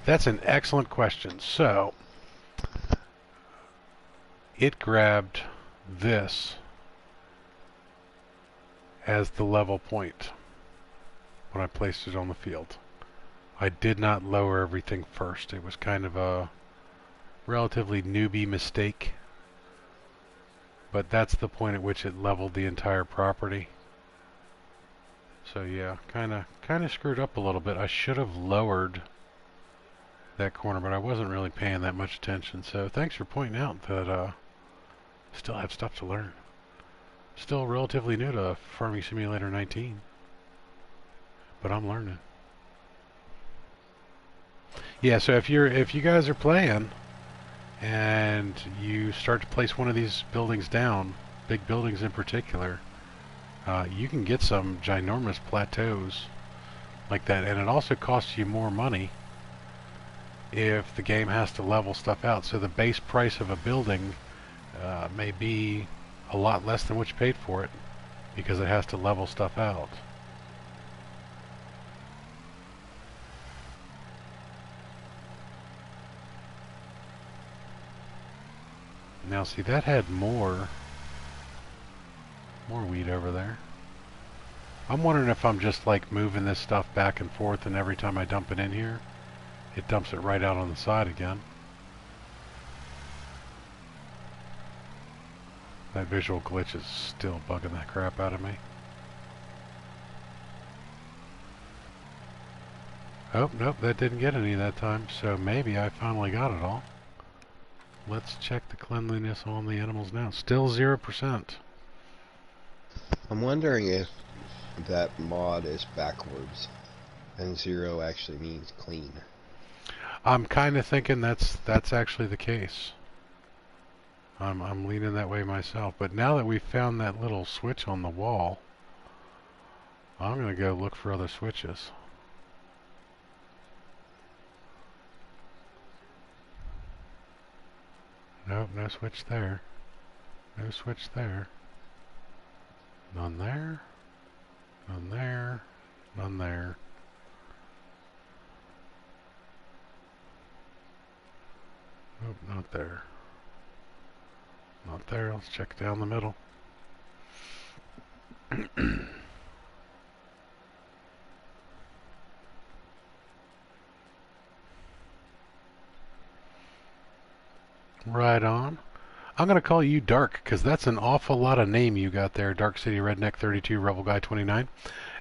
Speaker 1: That's an excellent question. So, it grabbed this as the level point when I placed it on the field. I did not lower everything first. It was kind of a relatively newbie mistake. But that's the point at which it leveled the entire property. So yeah, kind of screwed up a little bit. I should have lowered that corner, but I wasn't really paying that much attention. So thanks for pointing out that still have stuff to learn. Still relatively new to Farming Simulator 19, but I'm learning. Yeah, so if you guys are playing and you start to place one of these buildings down, big buildings in particular, you can get some ginormous plateaus like that, and it also costs you more money if the game has to level stuff out. So the base price of a building may be a lot less than what you paid for it because it has to level stuff out. Now see, that had more wheat over there. I'm wondering if I'm just like moving this stuff back and forth, and every time I dump it in here, it dumps it right out on the side again. That visual glitch is still bugging the crap out of me. Oh, nope, that didn't get any that time, so maybe I finally got it all. Let's check the cleanliness on the animals now. Still 0%.
Speaker 2: I'm wondering if that mod is backwards and 0 actually means clean.
Speaker 1: I'm kind of thinking that's actually the case. I'm leaning that way myself. But now that we've found that little switch on the wall, I'm going to go look for other switches. Nope, no switch there. No switch there. None there. None there. None there. Nope, not there. Not there. Let's check down the middle. Right on. I'm going to call you Dark, because that's an awful lot of name you got there. Dark City Redneck 32, Rebel Guy 29.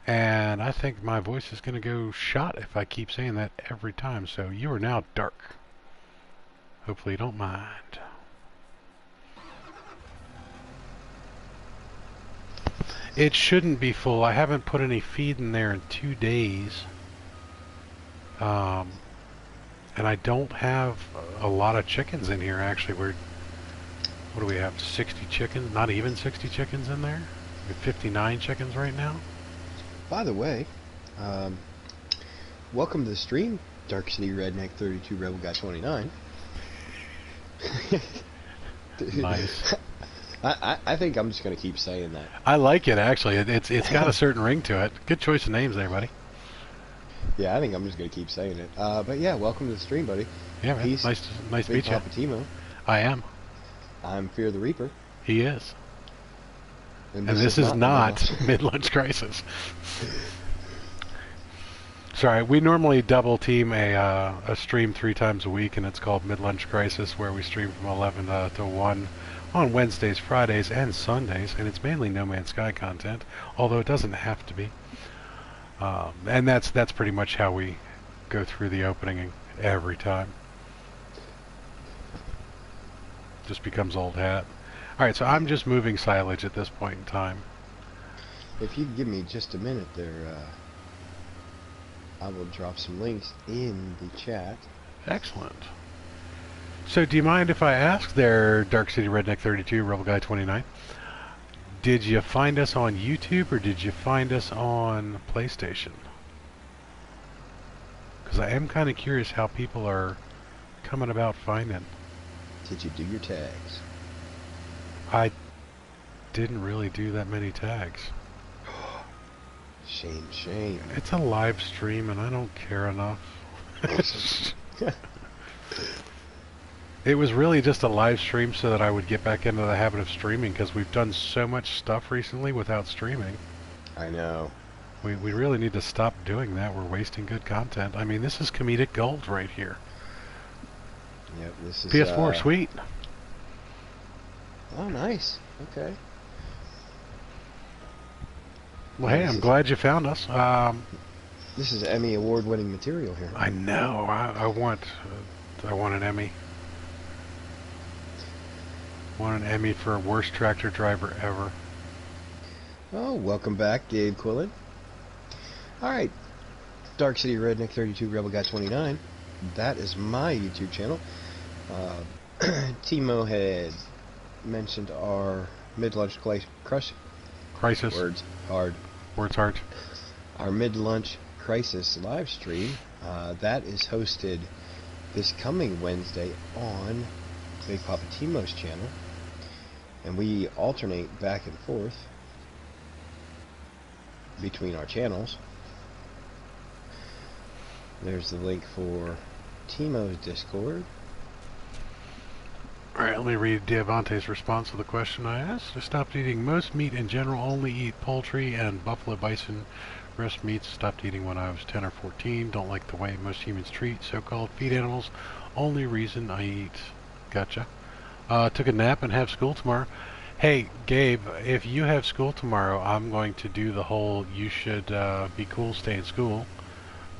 Speaker 1: And I think my voice is going to go shot if I keep saying that every time. So you are now Dark. Hopefully you don't mind. It shouldn't be full. I haven't put any feed in there in 2 days. And I don't have a lot of chickens in here, actually. What do we have, 60 chickens? Not even 60 chickens in there? We have 59 chickens right now?
Speaker 2: By the way, welcome to the stream, Dark City Redneck 32, Rebel Guy 29.
Speaker 1: Nice.
Speaker 2: I think I'm just going to keep saying that.
Speaker 1: I like it, actually. It's got a certain ring to it. Good choice of names there, buddy.
Speaker 2: Yeah, I think I'm just going to keep saying it. But yeah, welcome to the stream, buddy.
Speaker 1: Yeah, man.
Speaker 2: Peace.
Speaker 1: Nice to meet you.
Speaker 2: Poppa T-Moville.
Speaker 1: I am.
Speaker 2: I'm Fear the Reaper.
Speaker 1: He is. And this is not Mid-Lunch Crisis. Sorry, we normally double team a stream 3 times a week, and it's called Mid-Lunch Crisis, where we stream from 11 to 1 on Wednesdays, Fridays, and Sundays, and it's mainly No Man's Sky content, although it doesn't have to be. And that's pretty much how we go through the opening every time. Just becomes old hat. Alright, so I'm just moving silage at this point in time.
Speaker 2: If you give me just a minute there, I will drop some links in the chat.
Speaker 1: Excellent. So do you mind if I ask there, Dark City Redneck 32, Rebel Guy 29, did you find us on YouTube or did you find us on PlayStation? Because I am kind of curious how people are coming about finding.
Speaker 2: Did you do your tags?
Speaker 1: I didn't really do that many tags.
Speaker 2: Shame, shame.
Speaker 1: It's a live stream and I don't care enough. It was really just a live stream so that I would get back into the habit of streaming, because we've done so much stuff recently without streaming.
Speaker 2: I know.
Speaker 1: We really need to stop doing that. We're wasting good content. I mean, this is comedic gold right here.
Speaker 2: Yep, this is
Speaker 1: PS4, sweet.
Speaker 2: Oh, nice. Okay.
Speaker 1: Well, hey, I'm glad you found us.
Speaker 2: This is Emmy award-winning material here.
Speaker 1: I know. I want an Emmy. Want an Emmy for worst tractor driver ever.
Speaker 2: Oh, welcome back, Gabe Quillen. Alright, Dark City Redneck 32, Rebel Guy 29. that is my YouTube channel. Timo had mentioned our mid-lunch
Speaker 1: Crisis.
Speaker 2: words hard.
Speaker 1: Words hard.
Speaker 2: Our mid-lunch crisis live stream. That is hosted this coming Wednesday on Big Papa Timo's channel, and we alternate back and forth between our channels. There's the link for Timo's Discord.
Speaker 1: Alright, let me read Diavante's response to the question I asked. I stopped eating most meat in general, only eat poultry and buffalo, bison, rest meats. Stopped eating when I was 10 or 14. Don't like the way most humans treat so-called feed animals. Only reason I eat. Gotcha. Took a nap and have school tomorrow. Hey, Gabe, if you have school tomorrow, I'm going to do the whole you should be cool, stay in school.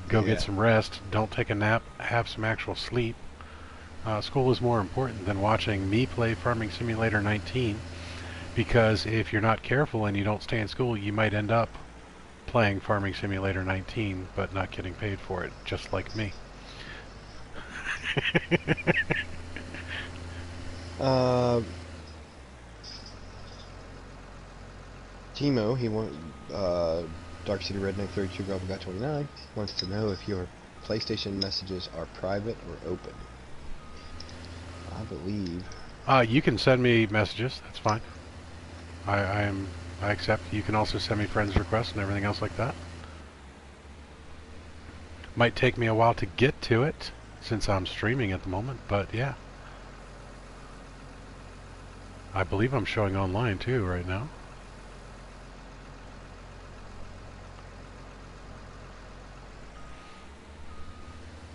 Speaker 1: Go get some rest. Don't take a nap. Have some actual sleep. School is more important than watching me play Farming Simulator 19, because if you're not careful and you don't stay in school, you might end up playing Farming Simulator 19 but not getting paid for it, just like me.
Speaker 2: Timo, he Dark City Redneck 32 Bravo got 29 wants to know if your PlayStation messages are private or open. I believe.
Speaker 1: You can send me messages. That's fine. I accept. You can also send me friends requests and everything else like that. Might take me a while to get to it since I'm streaming at the moment, but yeah. I believe I'm showing online too right now.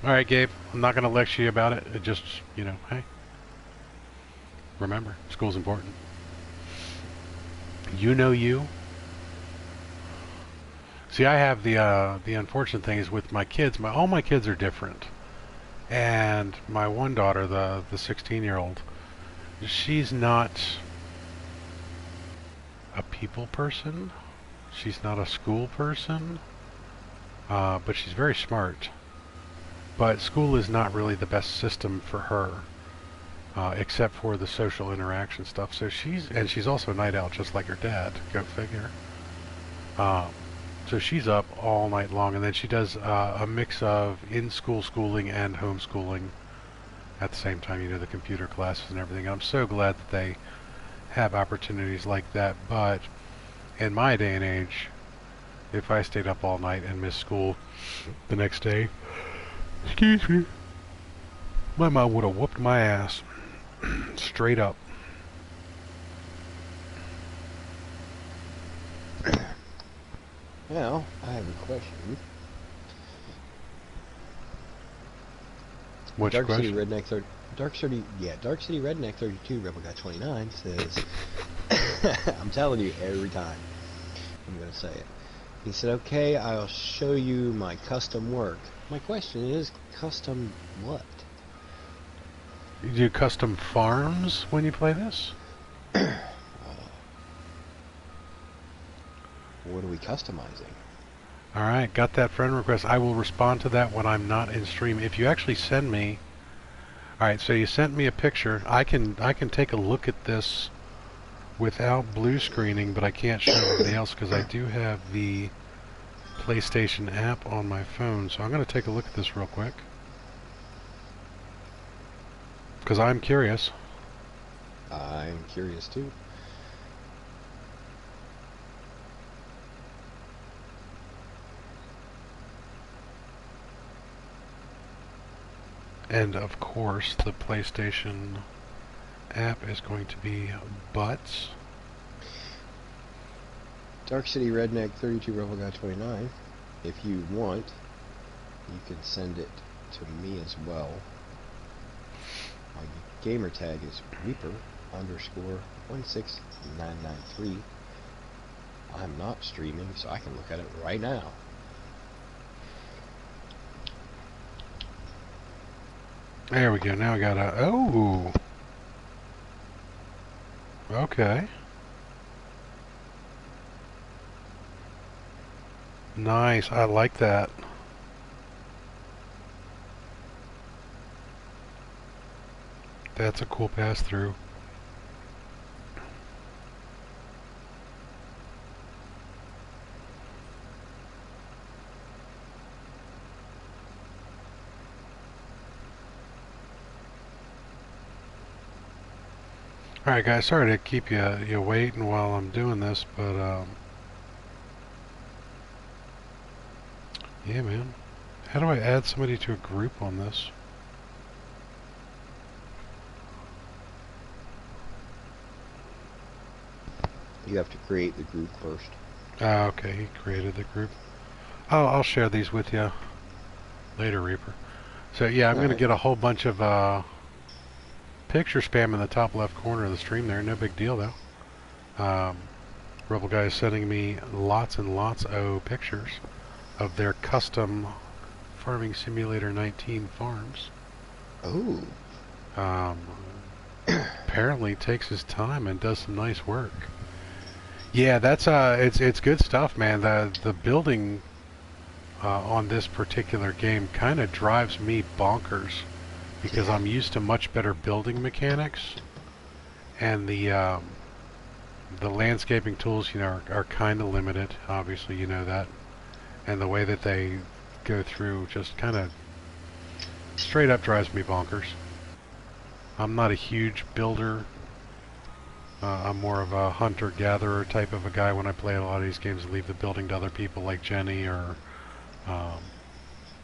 Speaker 1: Alright, Gabe, I'm not going to lecture you about it. It just, you know, hey. Remember, school's important. You know you. See, I have the unfortunate thing is with my kids, all my kids are different. And my one daughter, the 16-year-old, she's not a people person. She's not a school person. But she's very smart. But school is not really the best system for her, except for the social interaction stuff. So she's also a night owl, just like her dad. Go figure. So she's up all night long, and then she does a mix of in-school schooling and homeschooling at the same time. You know, the computer classes and everything. And I'm so glad that they have opportunities like that. But in my day and age, if I stayed up all night and missed school the next day, excuse me, my mom would have whooped my ass straight up.
Speaker 2: Now, I have a question.
Speaker 1: What's your question?
Speaker 2: Dark City Redneck 32 Rebel Guy 29 says, I'm telling you every time I'm going to say it. He said, okay, I'll show you my custom work. My question is, custom what?
Speaker 1: You do custom farms when you play this?
Speaker 2: What are we customizing?
Speaker 1: Alright, got that friend request. I will respond to that when I'm not in stream. If you actually send me... Alright, so you sent me a picture. I can take a look at this without blue screening, but I can't show everybody else because I do have the PlayStation app on my phone. So I'm going to take a look at this real quick, because I'm curious.
Speaker 2: I'm curious too.
Speaker 1: And of course, the PlayStation app is going to be butts.
Speaker 2: Dark City Redneck 32 Rebel Guy 29. If you want, you can send it to me as well. My gamer tag is Reaper_16993. I'm not streaming, so I can look at it right now.
Speaker 1: There we go. Now I got a... Oh! Okay. Nice. I like that. That's a cool pass through. Alright guys, sorry to keep you waiting while I'm doing this, but yeah man. How do I add somebody to a group on this?
Speaker 2: You have to create the group first.
Speaker 1: Ah, okay, he created the group. Oh, I'll share these with you later, Reaper. So yeah, I'm going to get a whole bunch of picture spam in the top left corner of the stream there. No big deal though. Rebel Guy is sending me lots and lots of pictures of their custom Farming Simulator 19 farms.
Speaker 2: Oh.
Speaker 1: Apparently takes his time and does some nice work. Yeah, that's it's good stuff, man. The building on this particular game kind of drives me bonkers because I'm used to much better building mechanics, and the landscaping tools, you know, are kind of limited. Obviously, you know that, and the way that they go through just kind of straight up drives me bonkers. I'm not a huge builder. I'm more of a hunter-gatherer type of a guy when I play a lot of these games. Leave the building to other people like Jenny or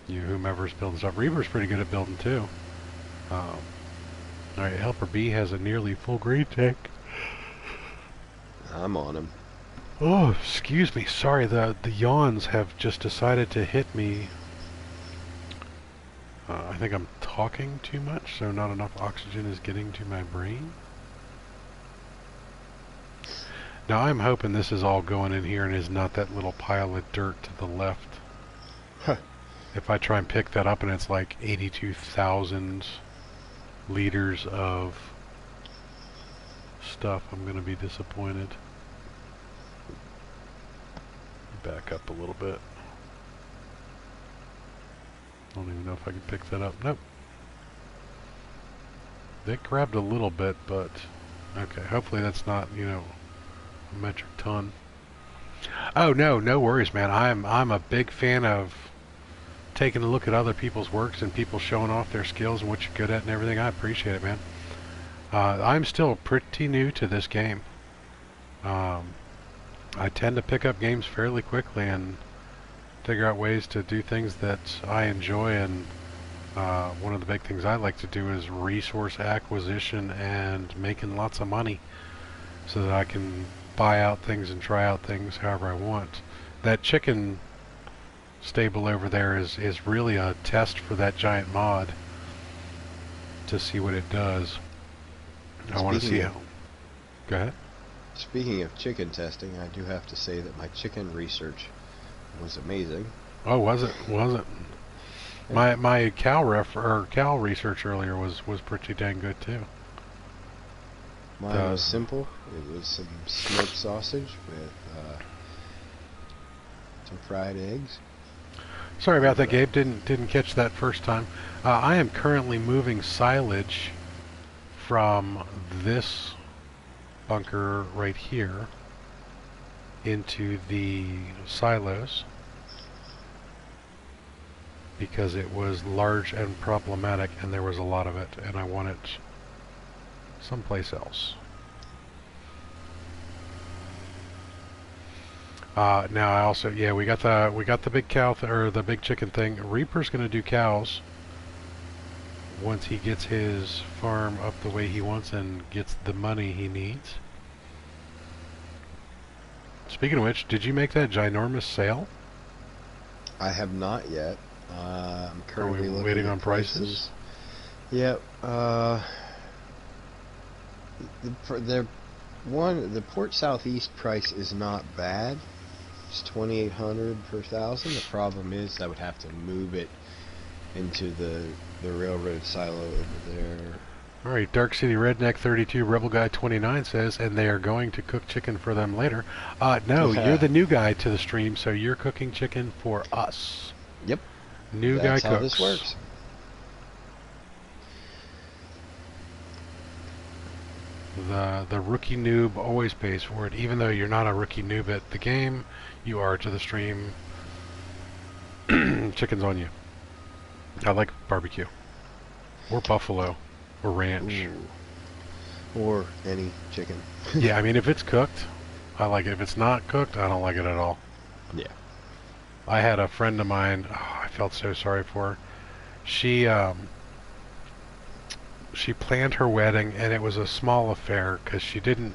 Speaker 1: you know, whomever's building stuff. Reaper's pretty good at building too. Alright, Helper B has a nearly full green tank.
Speaker 2: I'm on him.
Speaker 1: Oh, excuse me. Sorry, the yawns have just decided to hit me. I think I'm talking too much, so not enough oxygen is getting to my brain. Now I'm hoping this is all going in here and is not that little pile of dirt to the left.
Speaker 2: Huh.
Speaker 1: If I try and pick that up and it's like 82,000 liters of stuff, I'm going to be disappointed. Back up a little bit. I don't even know if I can pick that up. Nope. They grabbed a little bit, but okay, hopefully that's not, you know, a metric ton. Oh no, no worries, man. I'm a big fan of taking a look at other people's works and people showing off their skills and what you're good at and everything. I appreciate it, man. I'm still pretty new to this game. I tend to pick up games fairly quickly and figure out ways to do things that I enjoy, and one of the big things I like to do is resource acquisition and making lots of money so that I can buy out things and try out things however I want. That chicken stable over there is really a test for that giant mod to see what it does. I want to see how. Go ahead.
Speaker 2: Speaking of chicken testing, I do have to say that my chicken research was amazing.
Speaker 1: Oh, was it? Was it? My cow research earlier was pretty dang good too.
Speaker 2: Mine was simple. It was some smoked sausage with some fried eggs.
Speaker 1: Sorry about that, Gabe. Didn't catch that first time. I am currently moving silage from this bunker right here into the silos because it was large and problematic and there was a lot of it and I want it someplace else. Now I also, yeah, we got the big cow or the big chicken thing. Reaper's gonna do cows once he gets his farm up the way he wants and gets the money he needs. Speaking of which, did you make that ginormous sale?
Speaker 2: I have not yet. I'm currently looking
Speaker 1: waiting
Speaker 2: at
Speaker 1: on prices.
Speaker 2: Yep. The Port Southeast price is not bad. It's 2,800 per thousand. The problem is I would have to move it into the railroad silo over there.
Speaker 1: Alright, Dark City Redneck 32, Rebel Guy 29 says, and they are going to cook chicken for them later. No, you're the new guy to the stream, so you're cooking chicken for us.
Speaker 2: Yep.
Speaker 1: New
Speaker 2: That's
Speaker 1: guy
Speaker 2: how
Speaker 1: cooks.
Speaker 2: this works.
Speaker 1: the rookie noob always pays for it. Even though you're not a rookie noob at the game, you are to the stream. Chicken's on you. I like barbecue. Or buffalo. Or ranch.
Speaker 2: Ooh. Or any chicken.
Speaker 1: Yeah, I mean, if it's cooked, I like it. If it's not cooked, I don't like it at all.
Speaker 2: Yeah.
Speaker 1: I had a friend of mine, I felt so sorry for her. She planned her wedding, and it was a small affair because she didn't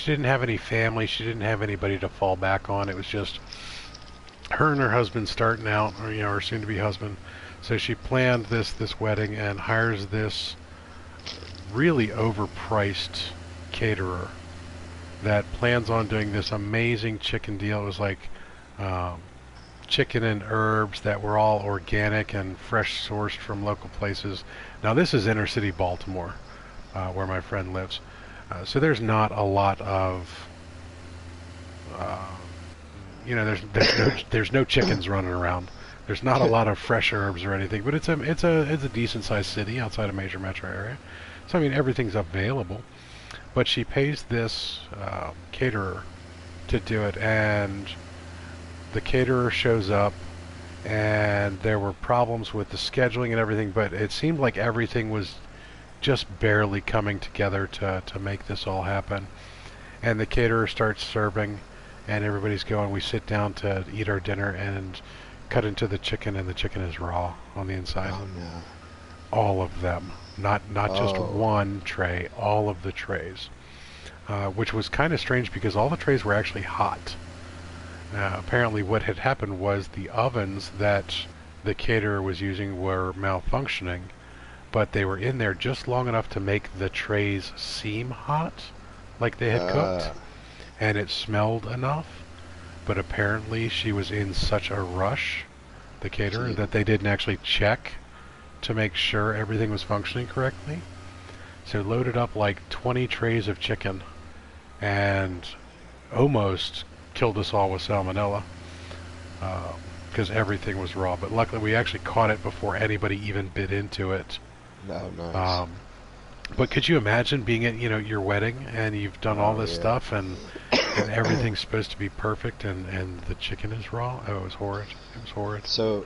Speaker 1: have any family, she didn't have anybody to fall back on. It was just her and her husband starting out, or her soon-to-be husband. So she planned this wedding and hires this really overpriced caterer that plans on doing this amazing chicken deal. It was like chicken and herbs that were all organic and fresh sourced from local places. Now this is inner city Baltimore, where my friend lives. So there's not a lot of, there's no chickens running around. There's not a lot of fresh herbs or anything, but it's a decent sized city outside a major metro area. So I mean everything's available. But she pays this caterer to do it, and the caterer shows up, and there were problems with the scheduling and everything, but it seemed like everything was just barely coming together to make this all happen. And the caterer starts serving, and everybody's going, we sit down to eat our dinner and cut into the chicken, and the chicken is raw on the inside.
Speaker 2: Oh no.
Speaker 1: All of them. Not just one tray, all of the trays. Which was kind of strange because all the trays were actually hot. Apparently what had happened was the ovens that the caterer was using were malfunctioning, but they were in there just long enough to make the trays seem hot, like they had cooked, and it smelled enough. But apparently she was in such a rush, the caterer, that they didn't actually check to make sure everything was functioning correctly. So loaded up like 20 trays of chicken and almost killed us all with salmonella because everything was raw. But luckily we actually caught it before anybody even bit into it.
Speaker 2: Oh, nice.
Speaker 1: But could you imagine being at your wedding and you've done all this stuff and everything's supposed to be perfect and the chicken is raw? Oh, it was horrid. It was horrid.
Speaker 2: So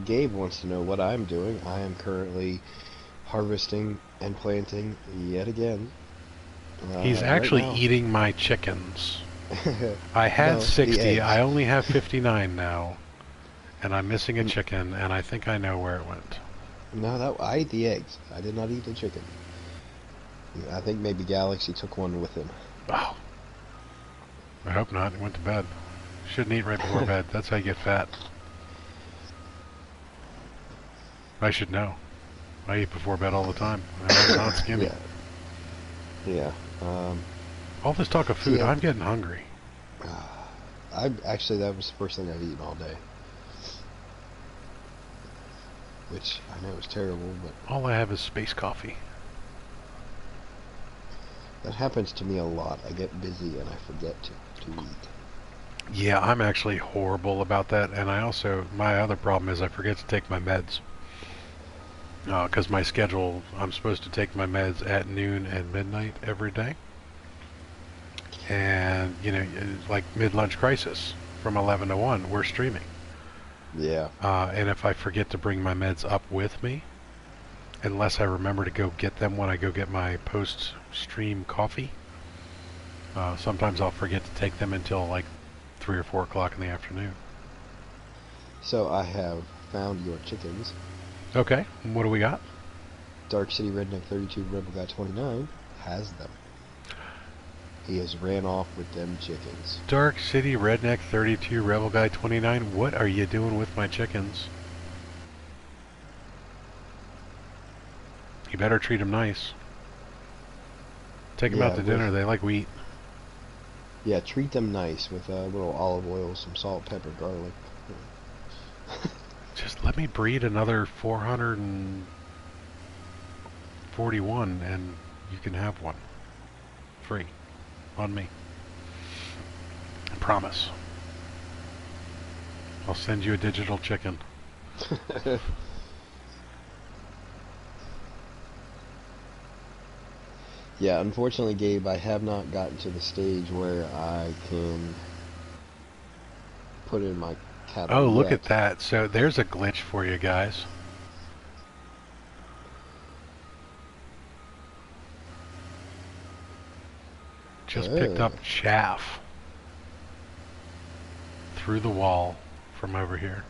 Speaker 2: Gabe wants to know what I'm doing. I am currently harvesting and planting yet again.
Speaker 1: He's actually eating my chickens. I had 60. I only have 59 now. And I'm missing a chicken, and I think I know where it went.
Speaker 2: No, I ate the eggs. I did not eat the chicken. I think maybe Galaxy took one with him.
Speaker 1: Oh. I hope not. He went to bed. Shouldn't eat right before bed. That's how you get fat. I should know. I eat before bed all the time. I'm not skinny.
Speaker 2: Yeah.
Speaker 1: All this talk of food, I'm getting hungry.
Speaker 2: That was the first thing I've eaten all day. Which I know is terrible, but
Speaker 1: all I have is space coffee.
Speaker 2: That happens to me a lot. I get busy and I forget to eat.
Speaker 1: Yeah, I'm actually horrible about that, and my other problem is I forget to take my meds. Because my schedule, I'm supposed to take my meds at noon and midnight every day. And, like mid-lunch crisis from 11 to 1, we're streaming.
Speaker 2: Yeah.
Speaker 1: And if I forget to bring my meds up with me, unless I remember to go get them when I go get my post-stream coffee, sometimes I'll forget to take them until like 3 or 4 o'clock in the afternoon.
Speaker 2: So I have found your chickens.
Speaker 1: Okay, what do we got?
Speaker 2: Dark City Redneck 32 Rebel Guy 29 has them. He has ran off with them chickens.
Speaker 1: Dark City Redneck 32 Rebel Guy 29, what are you doing with my chickens? You better treat them nice. Take them out to dinner, they like wheat.
Speaker 2: Yeah, treat them nice with a little olive oil, some salt, pepper, garlic.
Speaker 1: Just let me breed another 441 and you can have one. Free. On me. I promise. I'll send you a digital chicken.
Speaker 2: Yeah, unfortunately, Gabe, I have not gotten to the stage where I can put in my cattle
Speaker 1: Oh, look at
Speaker 2: yet.
Speaker 1: that. So there's a glitch for you guys. Just picked
Speaker 2: Oh.
Speaker 1: up chaff through the wall from over here.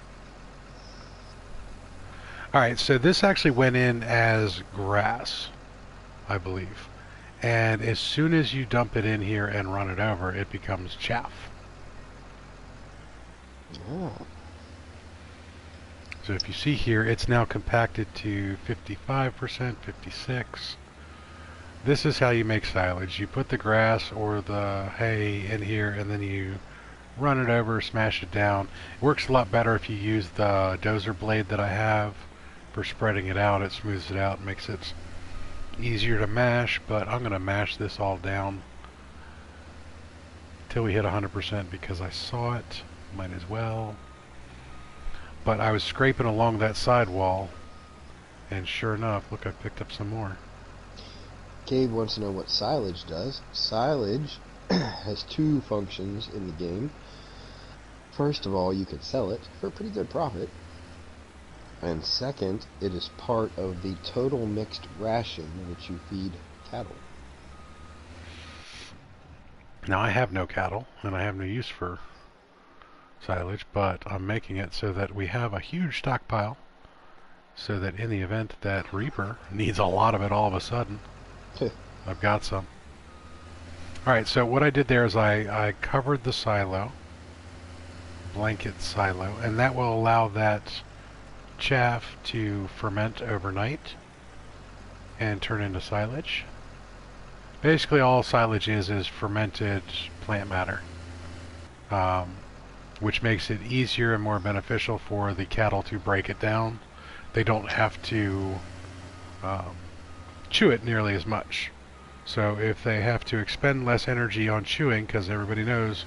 Speaker 1: Alright, so this actually went in as grass, I believe. And as soon as you dump it in here and run it over, it becomes chaff.
Speaker 2: Oh.
Speaker 1: So if you see here, it's now compacted to 55%, 56%. This is how you make silage. You put the grass or the hay in here and then you run it over, smash it down. It works a lot better if you use the dozer blade that I have for spreading it out. It smooths it out and makes it easier to mash, but I'm going to mash this all down till we hit 100% because I saw it. Might as well. But I was scraping along that side wall, and sure enough, look, I picked up some more.
Speaker 2: Gabe wants to know what silage does. Silage has two functions in the game. First of all, you can sell it for a pretty good profit. And second, it is part of the total mixed ration which you feed cattle.
Speaker 1: Now I have no cattle, and I have no use for silage, but I'm making it so that we have a huge stockpile, so that in the event that Reaper needs a lot of it all of a sudden, I've got some. Alright, so what I did there is I covered the silo, blanket silo, and that will allow that chaff to ferment overnight and turn into silage. Basically all silage is fermented plant matter, which makes it easier and more beneficial for the cattle to break it down. They don't have to chew it nearly as much. So if they have to expend less energy on chewing, because everybody knows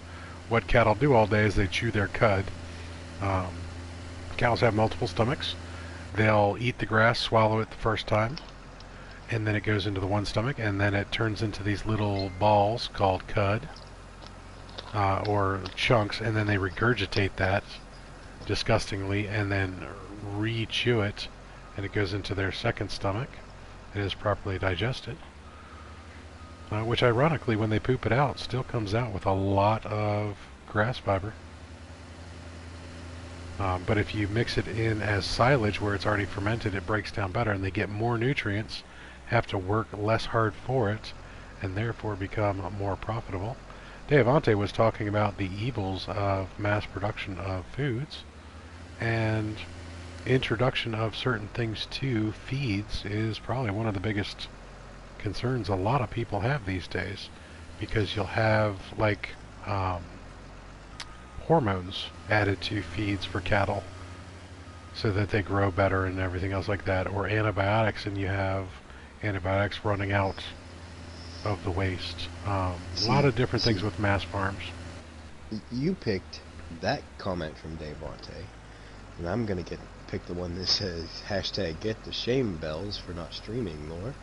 Speaker 1: what cattle do all day is they chew their cud. Cows have multiple stomachs. They'll eat the grass, swallow it the first time, and then it goes into the one stomach, and then it turns into these little balls called cud, or chunks, and then they regurgitate that disgustingly, and then re-chew it, and it goes into their second stomach. It is properly digested. Which ironically, when they poop it out, still comes out with a lot of grass fiber. But if you mix it in as silage where it's already fermented, it breaks down better and they get more nutrients, have to work less hard for it, and therefore become more profitable. Deavante was talking about the evils of mass production of foods, and introduction of certain things to feeds is probably one of the biggest concerns a lot of people have these days, because you'll have like hormones added to feeds for cattle so that they grow better and everything else like that, or antibiotics, and you have antibiotics running out of the waste. A lot of different things with mass farms.
Speaker 2: You picked that comment from Deavante, and I'm gonna pick the one that says hashtag get the shame bells for not streaming more.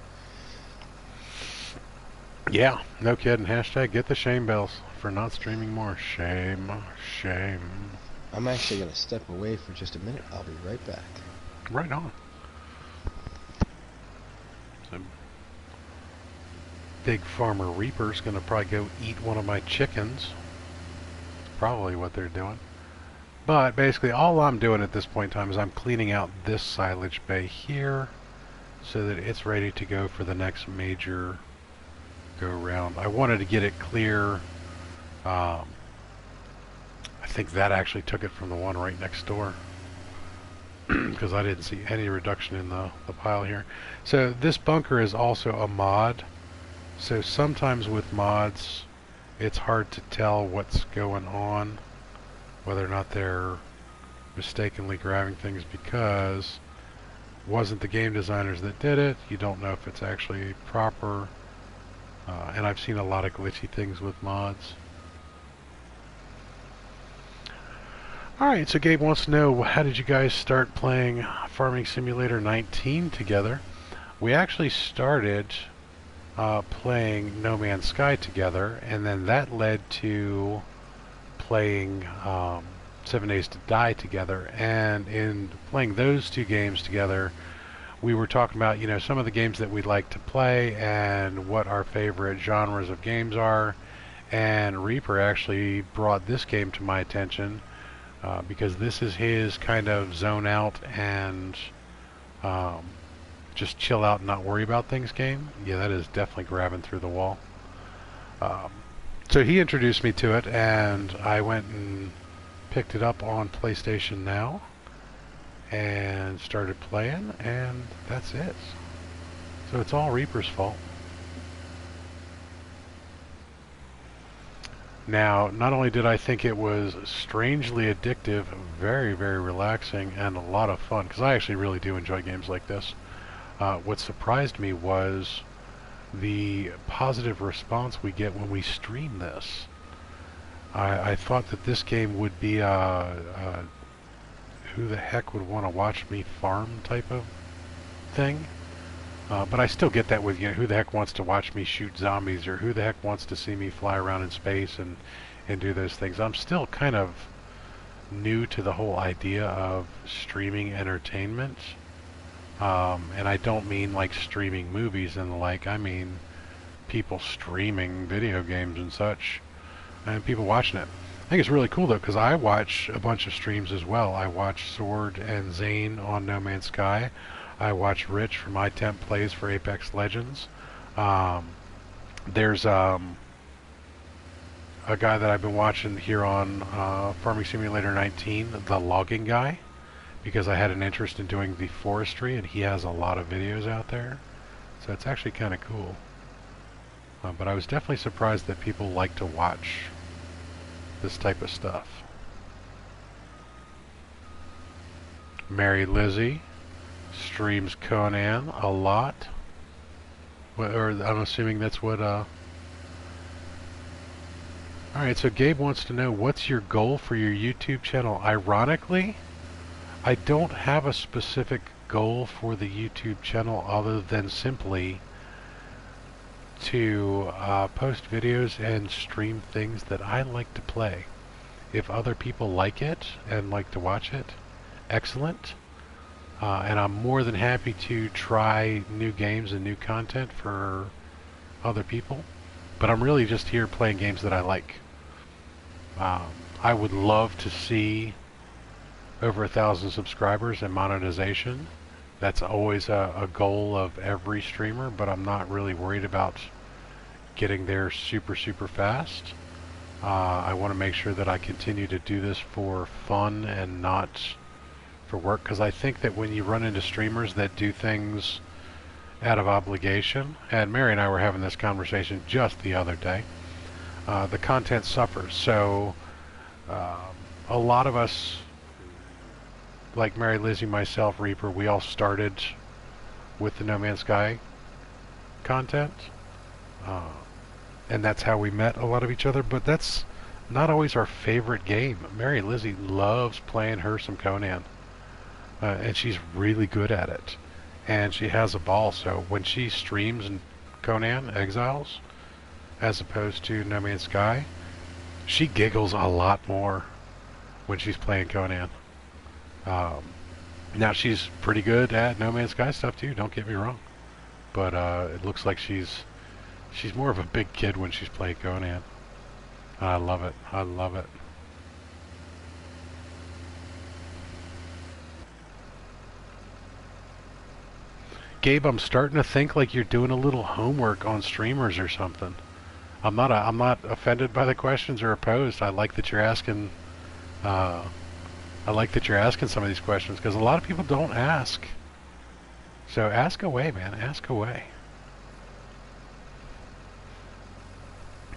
Speaker 1: Yeah, no kidding. Hashtag get the shame bells for not streaming more. Shame, shame.
Speaker 2: I'm actually going to step away for just a minute. I'll be right back.
Speaker 1: Right on. So, big farmer Reaper's going to probably go eat one of my chickens. That's probably what they're doing. But basically all I'm doing at this point in time is I'm cleaning out this silage bay here so that it's ready to go for the next major go around. I wanted to get it clear. I think that actually took it from the one right next door because I didn't see any reduction in the pile here. So this bunker is also a mod. So sometimes with mods it's hard to tell what's going on, whether or not they're mistakenly grabbing things, because it wasn't the game designers that did it. You don't know if it's actually proper. And I've seen a lot of glitchy things with mods. Alright, so Gabe wants to know, how did you guys start playing Farming Simulator 19 together? We actually started playing No Man's Sky together, and then that led to playing 7 Days to Die together. And in playing those two games together, we were talking about, you know, some of the games that we'd like to play and what our favorite genres of games are. And Reaper actually brought this game to my attention because this is his kind of zone out and um, just chill out and not worry about things game. Yeah, that is definitely grabbing through the wall. Um, so he introduced me to it, and I went and picked it up on PlayStation Now and started playing, and that's it. So it's all Reaper's fault. Now, not only did I think it was strangely addictive, very, very relaxing, and a lot of fun, because I actually really do enjoy games like this. What surprised me was the positive response we get when we stream this. I thought that this game would be who the heck would want to watch me farm type of thing. But I still get that with, you know, who the heck wants to watch me shoot zombies, or who the heck wants to see me fly around in space and do those things. I'm still kind of new to the whole idea of streaming entertainment. And I don't mean like streaming movies and the like. I mean people streaming video games and such, and people watching it. I think it's really cool though, because I watch a bunch of streams as well. I watch Sword and Zane on No Man's Sky. I watch Rich from iTemp Plays for Apex Legends. There's a guy that I've been watching here on Farming Simulator 19, the logging guy, because I had an interest in doing the forestry, and he has a lot of videos out there. So it's actually kind of cool. But I was definitely surprised that people like to watch this type of stuff. Mary Lizzie streams Conan a lot. Or I'm assuming that's what... Alright, so Gabe wants to know, what's your goal for your YouTube channel? Ironically, I don't have a specific goal for the YouTube channel other than simply to post videos and stream things that I like to play. If other people like it and like to watch it, excellent. And I'm more than happy to try new games and new content for other people. But I'm really just here playing games that I like. I would love to see over 1,000 subscribers and monetization. That's always a goal of every streamer, but I'm not really worried about getting there super, super fast. I want to make sure that I continue to do this for fun and not for work, because I think that when you run into streamers that do things out of obligation, and Mary and I were having this conversation just the other day, the content suffers. So a lot of us, like Mary Lizzie, myself, Reaper, we all started with the No Man's Sky content, and that's how we met a lot of each other, but that's not always our favorite game. Mary Lizzie loves playing her some Conan, and she's really good at it, and she has a ball. So when she streams in Conan Exiles as opposed to No Man's Sky, she giggles a lot more when she's playing Conan. Now she's pretty good at No Man's Sky stuff too, don't get me wrong, but it looks like she's more of a big kid when she's playing Conan. I love it. I love it. Gabe, I'm starting to think like you're doing a little homework on streamers or something. I'm not offended by the questions or opposed. I like that you're asking. I like that you're asking some of these questions, because a lot of people don't ask. So ask away, man. Ask away.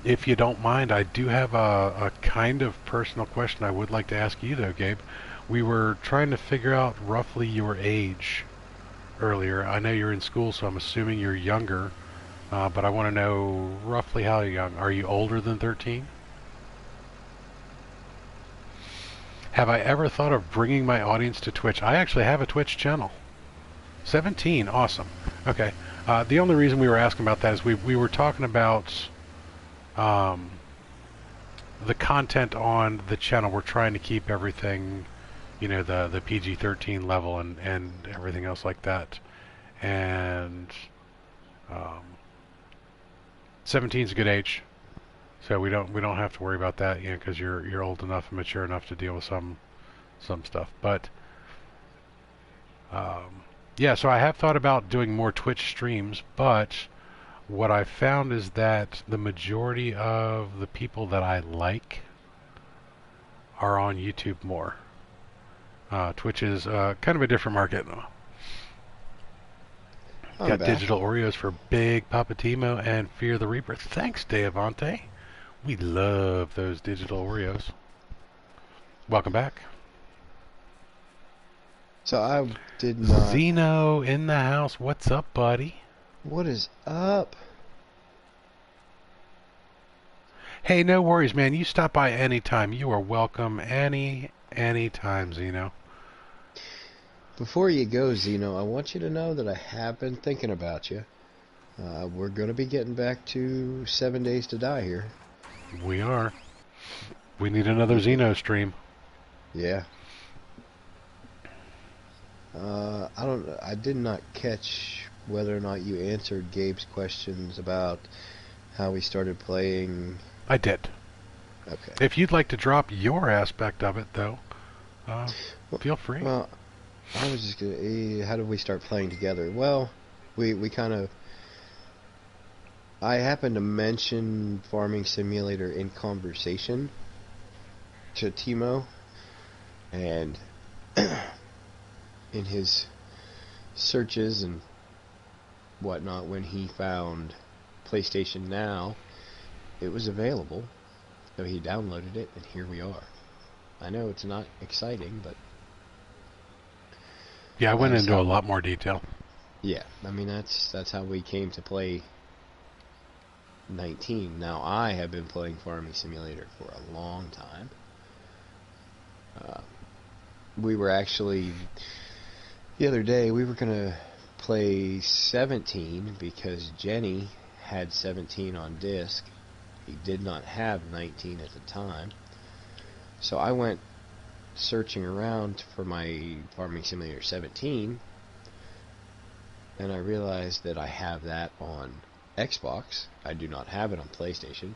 Speaker 1: If you don't mind, I do have a kind of personal question I would like to ask you, though, Gabe. We were trying to figure out roughly your age earlier. I know you're in school, so I'm assuming you're younger, but I want to know roughly how young. Are you older than 13? Have I ever thought of bringing my audience to Twitch? I actually have a Twitch channel. 17, awesome. Okay, The only reason we were asking about that is we were talking about um, the content on the channel. We're trying to keep everything, the PG-13 level and everything else like that. And 17 is a good age, so we don't have to worry about that, because you're old enough and mature enough to deal with some stuff. But yeah, so I have thought about doing more Twitch streams, but what I found is that the majority of the people that I like are on YouTube more. Twitch is kind of a different market. Got
Speaker 2: back.
Speaker 1: digital Oreos for Big Papa Timo and Fear the Reaper. Thanks, Deavante. We love those digital Oreos. Welcome back.
Speaker 2: So I did not...
Speaker 1: Zeno in the house. What's up, buddy?
Speaker 2: What is up?
Speaker 1: Hey, no worries, man. You stop by anytime. You are welcome anytime, Zeno.
Speaker 2: Before you go, Zeno, I want you to know that I have been thinking about you. We're going to be getting back to 7 Days to Die here.
Speaker 1: We are. We need another Zeno stream.
Speaker 2: Yeah. I did not catch whether or not you answered Gabe's questions about how we started playing.
Speaker 1: I did.
Speaker 2: Okay.
Speaker 1: If you'd like to drop your aspect of it, though, feel free.
Speaker 2: Well, I was just gonna. How did we start playing together? Well, we kind of. I happened to mention Farming Simulator in conversation to Timo, and in his searches and whatnot, when he found PlayStation Now, it was available, so he downloaded it, and here we are. I know it's not exciting, but
Speaker 1: yeah, I went into a lot more detail.
Speaker 2: Yeah, I mean that's how we came to play 19. Now I have been playing Farming Simulator for a long time. We were actually the other day we were gonna play 17 because Jenny had 17 on disc. He did not have 19 at the time, so I went searching around for my Farming Simulator 17, and I realized that I have that on Xbox. I do not have it on PlayStation.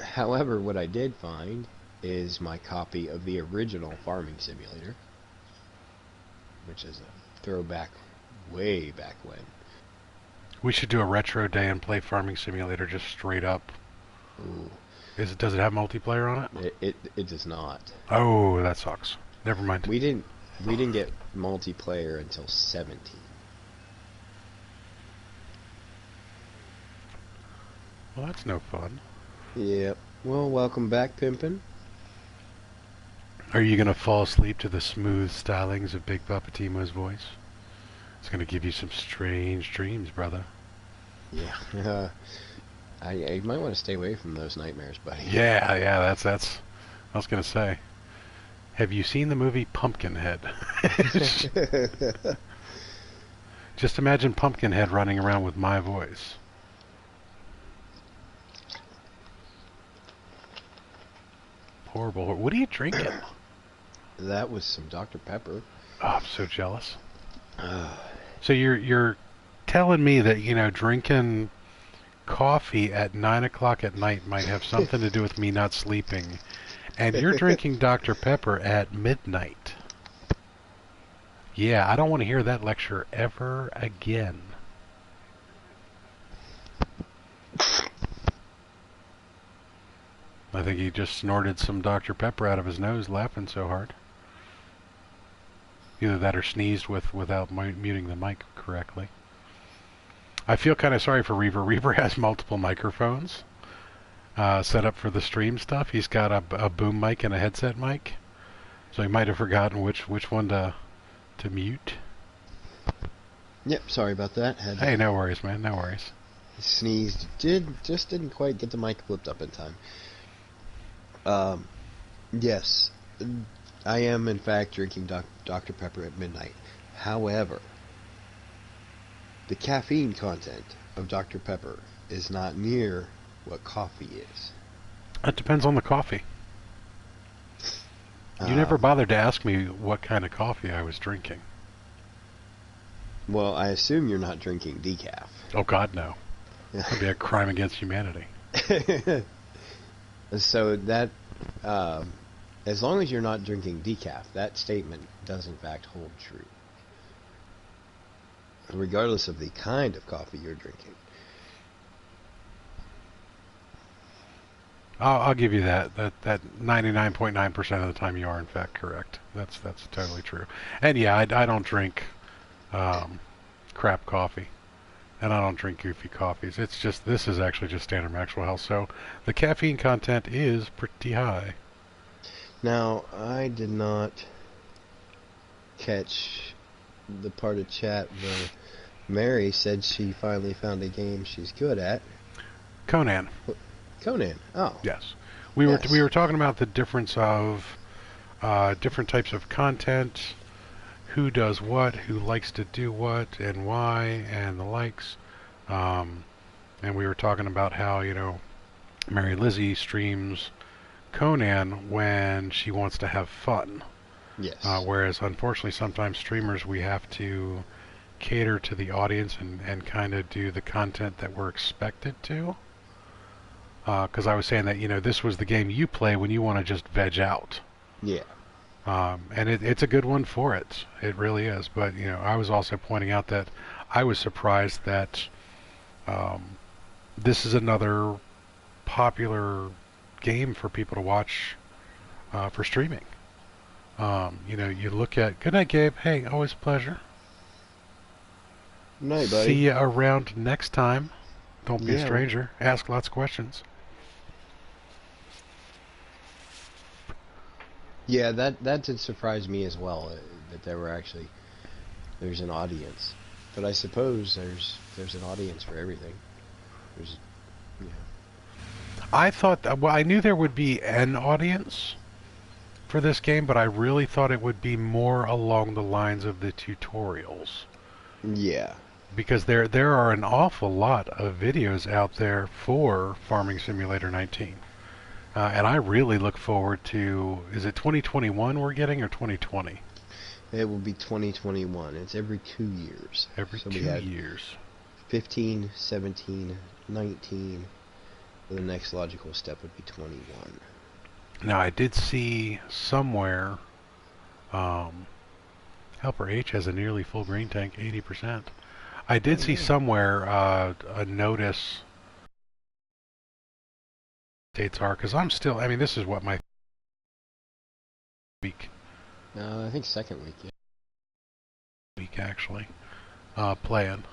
Speaker 2: However, what I did find is my copy of the original Farming Simulator, which is a throwback way back when.
Speaker 1: We should do a retro day and play Farming Simulator just straight up.
Speaker 2: Ooh.
Speaker 1: Does it have multiplayer on it?
Speaker 2: It does not.
Speaker 1: Oh, that sucks. Never mind.
Speaker 2: We didn't get multiplayer until 17.
Speaker 1: Well, that's no fun.
Speaker 2: Yep. Well, welcome back, Pimpin'.
Speaker 1: Are you going to fall asleep to the smooth stylings of Big Papa Timo's voice? It's going to give you some strange dreams, brother.
Speaker 2: Yeah. I might want to stay away from those nightmares, buddy.
Speaker 1: Yeah, that's I was going to say. Have you seen the movie Pumpkinhead? Just imagine Pumpkinhead running around with my voice. Horrible. What are you drinking?
Speaker 2: That was some Dr. Pepper.
Speaker 1: Oh, I'm so jealous. So you're telling me that, drinking coffee at 9 o'clock at night might have something to do with me not sleeping, and you're drinking Dr. Pepper at midnight. Yeah, I don't want to hear that lecture ever again. I think he just snorted some Dr. Pepper out of his nose laughing so hard. Either that or sneezed without muting the mic correctly. I feel kind of sorry for Reaver. Reaver has multiple microphones set up for the stream stuff. He's got a boom mic and a headset mic, so he might have forgotten which one to mute.
Speaker 2: Yep, sorry about that.
Speaker 1: Hey, no worries, man. No worries.
Speaker 2: Sneezed. Just didn't quite get the mic flipped up in time. Yes, I am in fact drinking Dr. Pepper at midnight. However, The caffeine content of Dr. Pepper is not near what coffee is.
Speaker 1: It depends on the coffee. You never bothered to ask me what kind of coffee I was drinking.
Speaker 2: Well, I assume you're not drinking decaf.
Speaker 1: Oh, God, no. That would be a crime against humanity.
Speaker 2: So that, as long as you're not drinking decaf, that statement does in fact hold true. Regardless of the kind of coffee you're drinking.
Speaker 1: I'll give you that. That 99.9% of the time you are in fact correct. That's totally true. And yeah, I don't drink crap coffee, and I don't drink goofy coffees. It's just, this is actually just standard Maxwell House, so the caffeine content is pretty high.
Speaker 2: Now, I did not catch the part of chat where Mary said she finally found a game she's good at.
Speaker 1: Conan.
Speaker 2: Conan. Oh.
Speaker 1: Yes. We were talking about the difference of different types of content, who does what, who likes to do what, and why, and the likes. And we were talking about how, you know, Mary Lizzie streams Conan when she wants to have fun.
Speaker 2: Yes.
Speaker 1: Whereas, unfortunately, sometimes streamers, we have to cater to the audience and kind of do the content that we're expected to. Because I was saying that, you know, this was the game you play when you want to just veg out.
Speaker 2: Yeah.
Speaker 1: And it's a good one for it. It really is. But, you know, I was also pointing out that I was surprised that this is another popular game for people to watch for streaming. You know, you look at... Good night, Gabe. Hey, always a pleasure.
Speaker 2: Night, buddy.
Speaker 1: See you around next time. Don't be a
Speaker 2: Yeah.
Speaker 1: stranger. Ask lots of questions.
Speaker 2: Yeah, that did surprise me as well, that there's an audience. But I suppose there's an audience for everything. There's, you know.
Speaker 1: I thought, well, I knew there would be an audience for this game, but I really thought it would be more along the lines of the tutorials.
Speaker 2: Yeah.
Speaker 1: Because there are an awful lot of videos out there for Farming Simulator 19. And I really look forward to, is it 2021 we're getting, or 2020?
Speaker 2: It will be 2021. It's every 2 years.
Speaker 1: Every
Speaker 2: so
Speaker 1: 2
Speaker 2: we had
Speaker 1: years.
Speaker 2: 15, 17, 19. The next logical step would be 21.
Speaker 1: Now, I did see somewhere, Helper H has a nearly full green tank, 80%. I did see somewhere a notice dates are, because I'm still, I mean, this is what my week
Speaker 2: I think second week, yeah.
Speaker 1: Week actually, playing.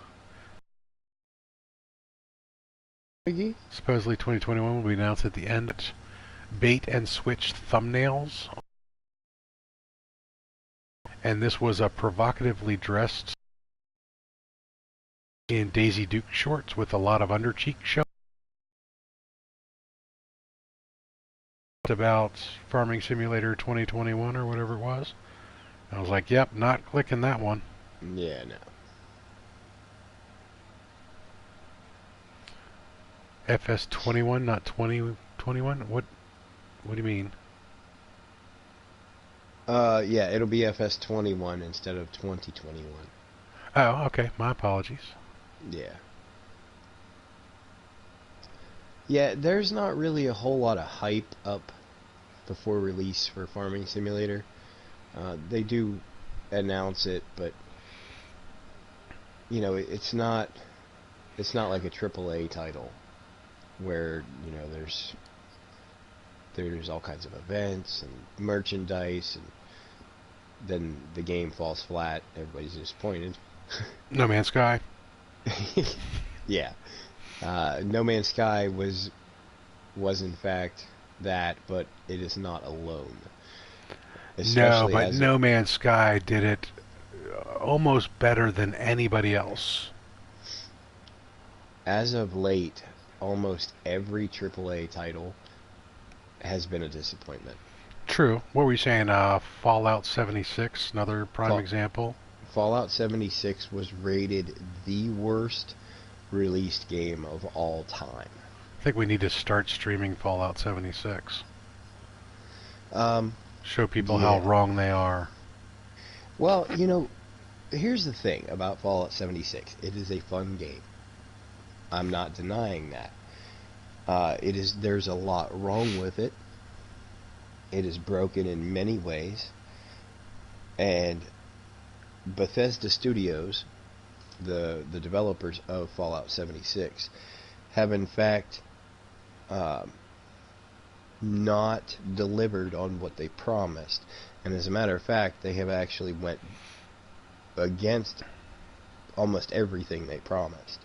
Speaker 2: Biggie?
Speaker 1: Supposedly 2021 will be announced at the end. Bait and switch thumbnails. And this was a provocatively dressed in Daisy Duke shorts with a lot of undercheek show. About Farming Simulator 2021 or whatever it was. I was like, yep, not clicking that one.
Speaker 2: Yeah, no.
Speaker 1: FS21, not 2021? What do you mean?
Speaker 2: Yeah, it'll be FS21 instead of 2021.
Speaker 1: Oh, okay. My apologies.
Speaker 2: Yeah. Yeah, there's not really a whole lot of hype up before release for Farming Simulator. They do announce it, but you know, it's not like a AAA title where, you know, there's all kinds of events and merchandise, and then the game falls flat, everybody's disappointed.
Speaker 1: No Man's Sky.
Speaker 2: Yeah. No Man's Sky was in fact that, but it is not alone.
Speaker 1: No, but No Man's Sky did it almost better than anybody else.
Speaker 2: As of late, almost every AAA title has been a disappointment.
Speaker 1: True. What were you saying? Fallout 76, another prime example?
Speaker 2: Fallout 76 was rated the worst released game of all time.
Speaker 1: I think we need to start streaming Fallout 76. Show people how
Speaker 2: Yeah.
Speaker 1: wrong they are.
Speaker 2: Well, you know, here's the thing about Fallout 76. It is a fun game. I'm not denying that. There's a lot wrong with it. It is broken in many ways. And Bethesda Studios, the developers of Fallout 76, have in fact not delivered on what they promised. And as a matter of fact, they have actually went against almost everything they promised.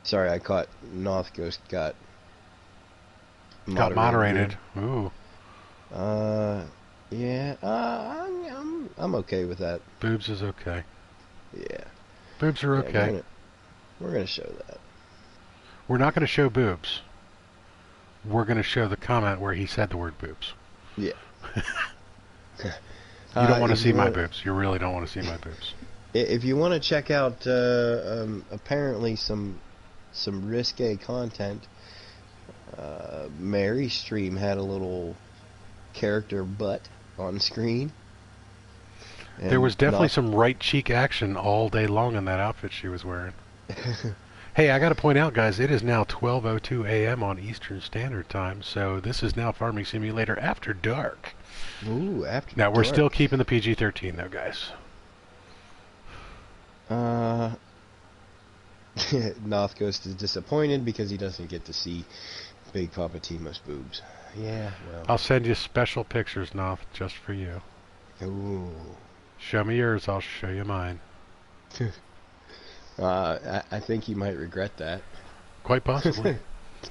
Speaker 2: Sorry, I caught North Ghost got
Speaker 1: Moderated. Ooh.
Speaker 2: Yeah. I'm okay with that.
Speaker 1: Boobs is okay.
Speaker 2: Yeah.
Speaker 1: Boobs are okay.
Speaker 2: Yeah, we're gonna show that.
Speaker 1: We're not going to show boobs. We're going to show the comment where he said the word boobs.
Speaker 2: Yeah.
Speaker 1: You don't want to see my
Speaker 2: wanna-
Speaker 1: boobs. You really don't want to see my boobs.
Speaker 2: If you want to check out apparently some risque content, Mary's stream had a little character butt on screen.
Speaker 1: There was definitely
Speaker 2: Not-
Speaker 1: some right cheek action all day long in that outfit she was wearing. Hey, I got to point out, guys, it is now 12:02 a.m. on Eastern Standard Time, so this is now Farming Simulator After Dark.
Speaker 2: Ooh, after
Speaker 1: Now, we're
Speaker 2: dark.
Speaker 1: still keeping the PG-13, though, guys.
Speaker 2: North Coast is disappointed because he doesn't get to see Big Papa Timo's boobs. Yeah, well.
Speaker 1: I'll send you special pictures, Noth, just for you.
Speaker 2: Ooh.
Speaker 1: Show me yours, I'll show you mine.
Speaker 2: I think you might regret that.
Speaker 1: Quite possibly.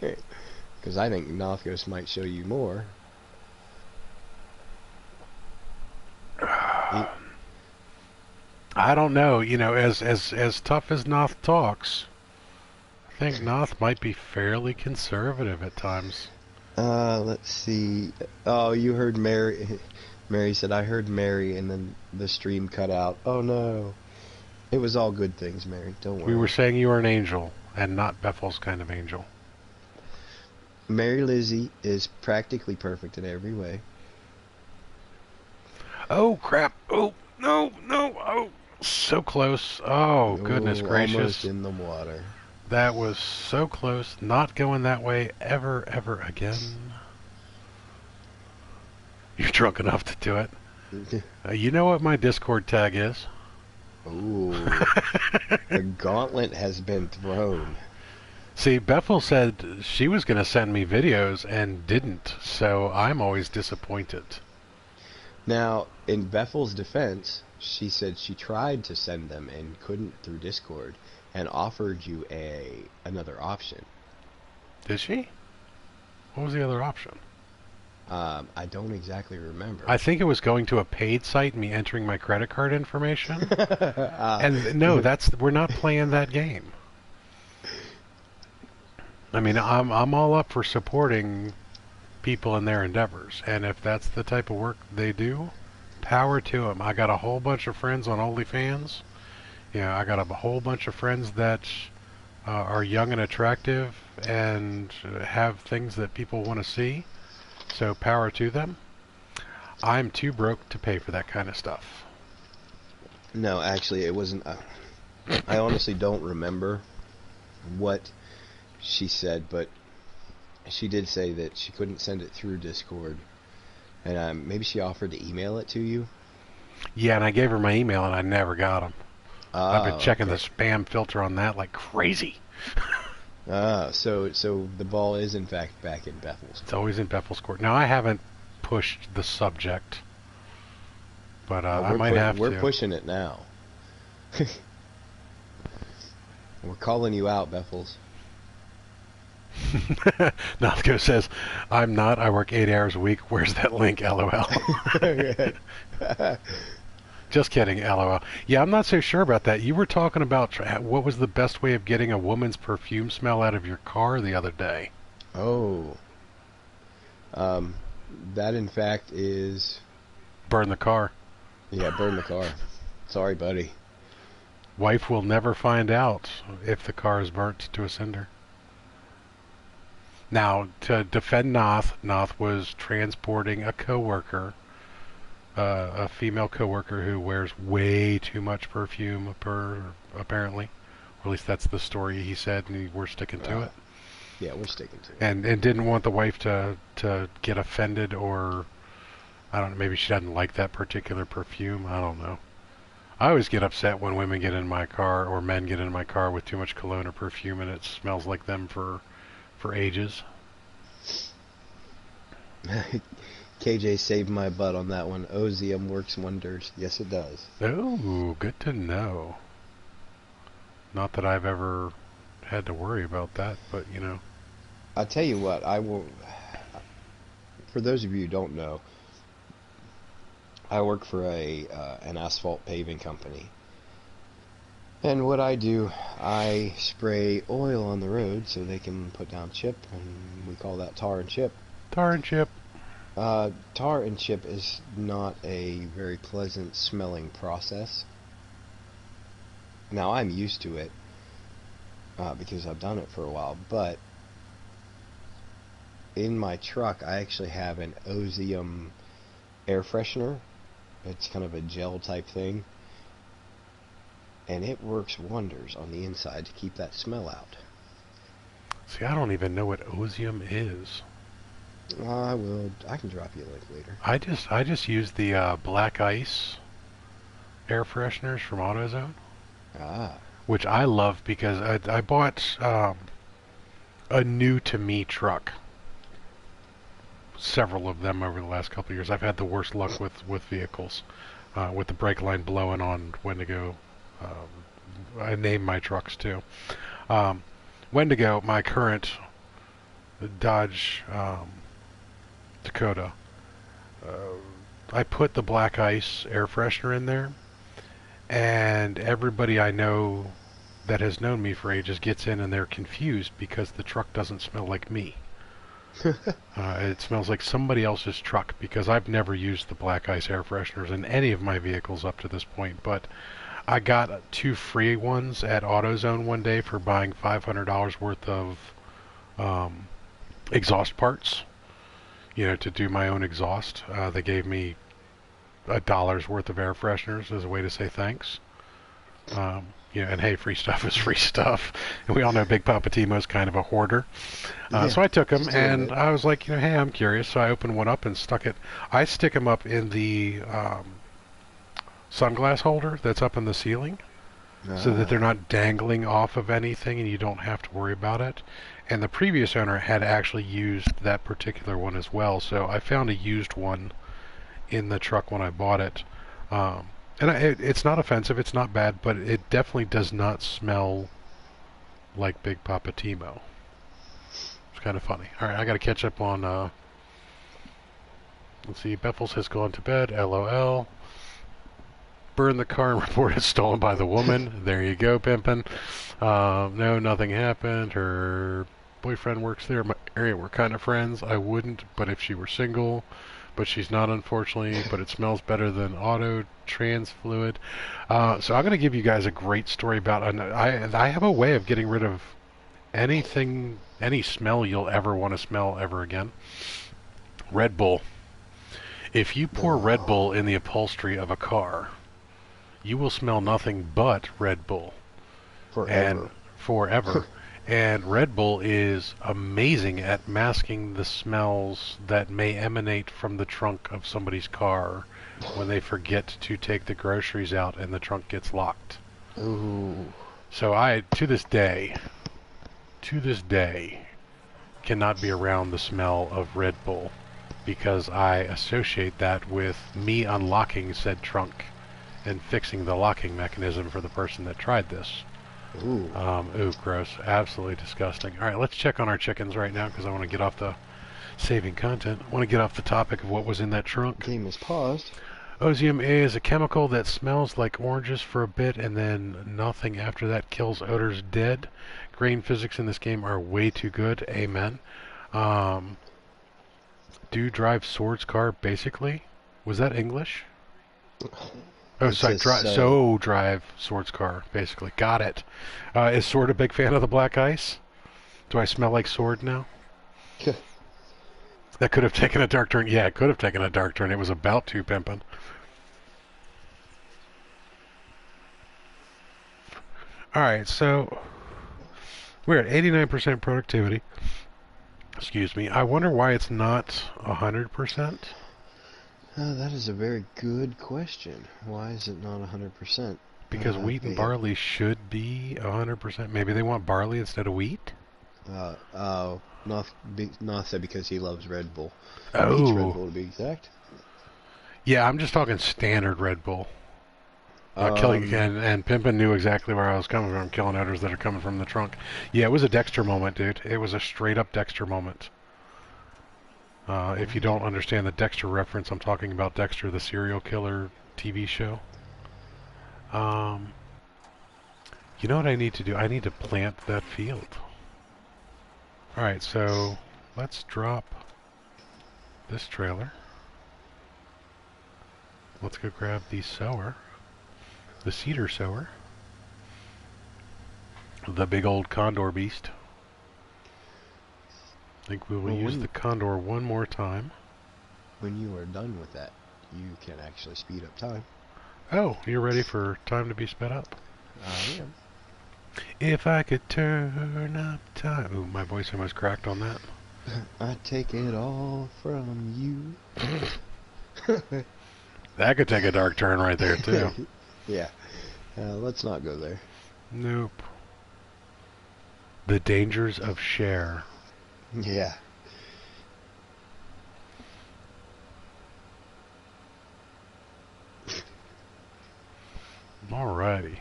Speaker 2: Because I think North Coast might show you more.
Speaker 1: I don't know. You know, as tough as Noth talks, I think Noth might be fairly conservative at times.
Speaker 2: Let's see. Oh, you heard Mary. Mary said, I heard Mary, and then the stream cut out. Oh, no. It was all good things, Mary. Don't worry.
Speaker 1: We were saying you were an angel, and not Bethel's kind of angel.
Speaker 2: Mary Lizzie is practically perfect in every way.
Speaker 1: Oh, crap. Oh, no, no. Oh, so close. Oh, goodness
Speaker 2: Ooh,
Speaker 1: gracious.
Speaker 2: Almost in the water.
Speaker 1: That was so close. Not going that way ever, ever again. You're drunk enough to do it. You know what my Discord tag is?
Speaker 2: Ooh. The gauntlet has been thrown.
Speaker 1: See, Bethel said she was going to send me videos and didn't, so I'm always disappointed.
Speaker 2: Now, in Bethel's defense, she said she tried to send them and couldn't through Discord, and offered you another option.
Speaker 1: Did she? What was the other option?
Speaker 2: I don't exactly remember.
Speaker 1: I think it was going to a paid site and me entering my credit card information. And no, we're not playing that game. I mean, I'm all up for supporting people in their endeavors, and if that's the type of work they do, power to them. I got a whole bunch of friends on OnlyFans. Yeah, I got a whole bunch of friends that are young and attractive and have things that people want to see. So power to them. I'm too broke to pay for that kind of stuff.
Speaker 2: No, actually, it wasn't. I honestly don't remember what she said, but she did say that she couldn't send it through Discord, and maybe she offered to email it to you.
Speaker 1: Yeah, and I gave her my email and I never got them. I've been checking the spam filter on that like crazy.
Speaker 2: So the ball is in fact back in Bethel's.
Speaker 1: It's always in Bethel's court. Now, I haven't pushed the subject, but I might have to.
Speaker 2: We're pushing it now. We're calling you out, Bethels.
Speaker 1: Nathko says, I'm not. I work 8 hours a week. Where's that link? LOL. Just kidding, LOL. Yeah, I'm not so sure about that. You were talking about what was the best way of getting a woman's perfume smell out of your car the other day.
Speaker 2: Oh. That, in fact, is...
Speaker 1: Burn the car.
Speaker 2: Yeah, burn the car. Sorry, buddy.
Speaker 1: Wife will never find out if the car is burnt to a cinder. Now, to defend Noth was transporting a coworker, a female coworker who wears way too much perfume, apparently. Or at least that's the story he said, and we're sticking to it.
Speaker 2: Yeah, we're sticking to it.
Speaker 1: And didn't want the wife to get offended, or I don't know, maybe she doesn't like that particular perfume. I don't know. I always get upset when women get in my car or men get in my car with too much cologne or perfume and it smells like them for ages.
Speaker 2: KJ saved my butt on that one. Ozium works wonders. Yes, it does.
Speaker 1: Oh, good to know. Not that I've ever had to worry about that, but you know.
Speaker 2: I'll tell you what, I will... For those of you who don't know, I work for an asphalt paving company. And what I do, I spray oil on the road so they can put down chip, and we call that tar and chip.
Speaker 1: Tar and chip.
Speaker 2: Tar and chip is not a very pleasant smelling process. Now, I'm used to it because I've done it for a while, but in my truck I actually have an Ozium air freshener. It's kind of a gel type thing, and it works wonders on the inside to keep that smell out.
Speaker 1: See, I don't even know what Ozium is.
Speaker 2: I can drop you a link later.
Speaker 1: I just use the Black Ice air fresheners from AutoZone. Which I love because I bought a new to me truck. Several of them over the last couple of years. I've had the worst luck with vehicles, with the brake line blowing on Wendigo. I name my trucks too. Wendigo, my current Dodge Dakota. I put the Black Ice air freshener in there, and everybody I know that has known me for ages gets in and they're confused because the truck doesn't smell like me. It smells like somebody else's truck because I've never used the Black Ice air fresheners in any of my vehicles up to this point, but I got 2 free ones at AutoZone one day for buying $500 worth of exhaust parts, you know, to do my own exhaust. They gave me $1 worth of air fresheners as a way to say thanks. Yeah, and hey, free stuff is free stuff. And we all know Big Papa Timo's kind of a hoarder. So I took them, and I was like, you know, hey, I'm curious. So I opened one up and stuck it. I stick them up in the sunglass holder that's up in the ceiling so that they're not dangling off of anything and you don't have to worry about it. And the previous owner had actually used that particular one as well. So I found a used one in the truck when I bought it. And it's not offensive, it's not bad, but it definitely does not smell like Big Papa Timo. It's kind of funny. Alright, I gotta catch up on, let's see, Beffels has gone to bed, LOL. Burn the car and report it stolen by the woman. There you go, pimpin'. No, nothing happened. Her boyfriend works there in my area. We're kind of friends. I wouldn't, but if she were single... But she's not, unfortunately, but it smells better than auto trans fluid. So I'm going to give you guys a great story about... I have a way of getting rid of anything, any smell you'll ever want to smell ever again. Red Bull. If you pour Red Bull in the upholstery of a car, you will smell nothing but Red Bull. Forever. And Red Bull is amazing at masking the smells that may emanate from the trunk of somebody's car when they forget to take the groceries out and the trunk gets locked.
Speaker 2: Ooh.
Speaker 1: So I, to this day, cannot be around the smell of Red Bull because I associate that with me unlocking said trunk and fixing the locking mechanism for the person that tried this.
Speaker 2: Ooh.
Speaker 1: Ooh, gross. Absolutely disgusting. Alright, let's check on our chickens right now because I want to get off the saving content. I want to get off the topic of what was in that trunk.
Speaker 2: Game is paused.
Speaker 1: Ozium is a chemical that smells like oranges for a bit and then nothing after that, kills odors dead. Grain physics in this game are way too good. Amen. Do drive swords car, basically? Was that English? Oh,
Speaker 2: It
Speaker 1: sorry,
Speaker 2: says so.
Speaker 1: drive swords car, basically. Got it. Is Sword a big fan of the black ice? Do I smell like Sword now? That could have taken a dark turn. Yeah, it could have taken a dark turn. It was about to, pimpin'. Alright, so we're at 89% productivity. Excuse me. I wonder why it's not 100%.
Speaker 2: That is a very good question. Why is it not 100%?
Speaker 1: Because wheat and barley should be 100%. Maybe they want barley instead of wheat?
Speaker 2: Noth said because he loves Red Bull. Beach Red
Speaker 1: Oh.
Speaker 2: Bull to be exact.
Speaker 1: Yeah, I'm just talking standard Red Bull. Killing and Pimpin knew exactly where I was coming from, killing odors that are coming from the trunk. Yeah, it was a Dexter moment, dude. It was a straight up Dexter moment. If you don't understand the Dexter reference, I'm talking about Dexter, the serial killer TV show. You know what I need to do? I need to plant that field. Alright, so let's drop this trailer. Let's go grab the sower. The cedar sower. The big old condor beast. I think we will use the condor one more time.
Speaker 2: When you are done with that, you can actually speed up time.
Speaker 1: Oh, you're ready for time to be sped up?
Speaker 2: I am.
Speaker 1: If I could turn up time... Ooh, my voice almost cracked on that.
Speaker 2: I'd take it all from you.
Speaker 1: That could take a dark turn right there, too.
Speaker 2: Yeah. Let's not go there.
Speaker 1: Nope. The dangers of share.
Speaker 2: Yeah.
Speaker 1: Alrighty.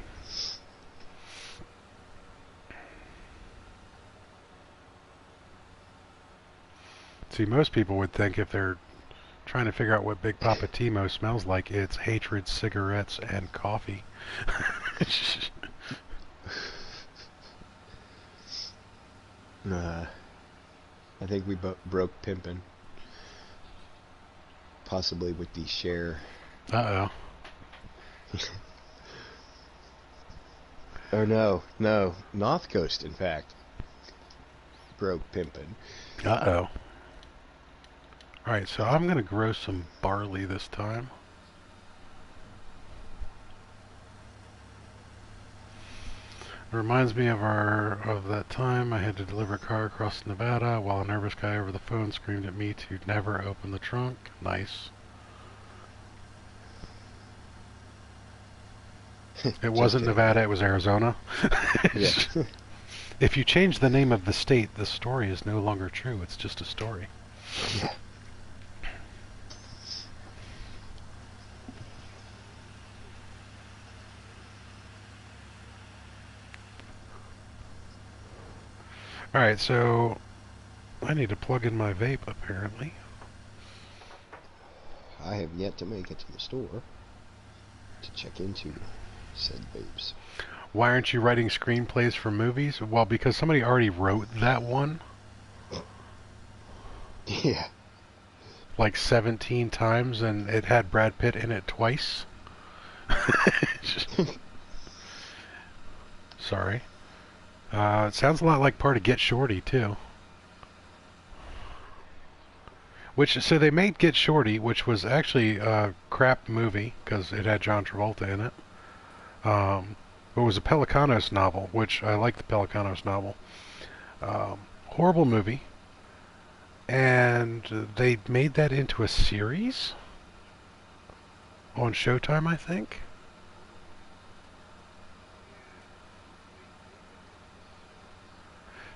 Speaker 1: See, most people would think if they're trying to figure out what Big Papa Timo smells like, it's hatred, cigarettes, and coffee.
Speaker 2: I think we broke Pimpin'. Possibly with the share.
Speaker 1: Uh-oh.
Speaker 2: Or no. North Coast, in fact, broke Pimpin'.
Speaker 1: Uh-oh. Alright, so I'm going to grow some barley this time. It reminds me of that time I had to deliver a car across Nevada while a nervous guy over the phone screamed at me to never open the trunk. Nice. It wasn't Nevada, it was Arizona.
Speaker 2: Yeah.
Speaker 1: If you change the name of the state, the story is no longer true. It's just a story.
Speaker 2: Yeah.
Speaker 1: Alright, so I need to plug in my vape, apparently.
Speaker 2: I have yet to make it to the store to check into said vapes.
Speaker 1: Why aren't you writing screenplays for movies? Well, because somebody already wrote that one.
Speaker 2: Yeah.
Speaker 1: Like 17 times, and it had Brad Pitt in it twice. Sorry. It sounds a lot like part of Get Shorty, too. So they made Get Shorty, which was actually a crap movie, because it had John Travolta in it. It was a Pelicanos novel, which I like the Pelicanos novel. Horrible movie. And they made that into a series on Showtime, I think.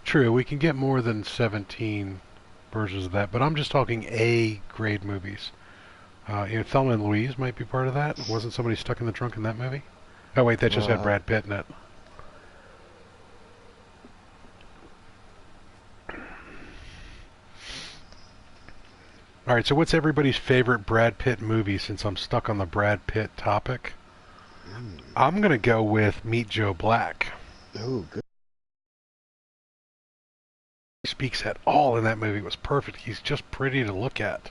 Speaker 1: True, we can get more than 17 versions of that, but I'm just talking A-grade movies. Thelma and Louise might be part of that. Wasn't somebody stuck in the trunk in that movie? Oh wait, that just had Brad Pitt in it. Alright, so what's everybody's favorite Brad Pitt movie since I'm stuck on the Brad Pitt topic? I'm going to go with Meet Joe Black.
Speaker 2: Oh, good.
Speaker 1: speaks at all in that movie. It was perfect. He's just pretty to look at.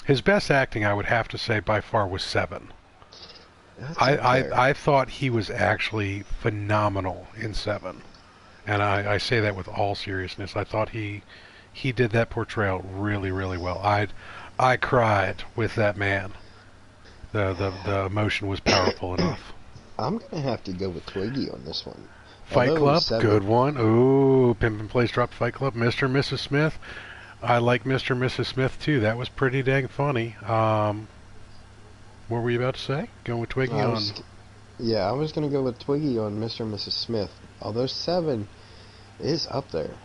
Speaker 1: His best acting, I would have to say, by far was Seven.
Speaker 2: That's up there.
Speaker 1: I thought he was actually phenomenal in Seven, and I say that with all seriousness. I thought he did that portrayal really, really well. I cried with that man. The emotion was powerful enough.
Speaker 2: I'm gonna have to go with Twiggy on this one.
Speaker 1: Fight
Speaker 2: Although
Speaker 1: Club,
Speaker 2: Seven,
Speaker 1: good one. Ooh, Pimpin' Place dropped Fight Club. Mr. and Mrs. Smith, I like Mr. and Mrs. Smith too. That was pretty dang funny. What were you about to say? Going with Twiggy
Speaker 2: I
Speaker 1: on?
Speaker 2: was, yeah, I was gonna go with Twiggy on Mr. and Mrs. Smith. Although Seven is up there,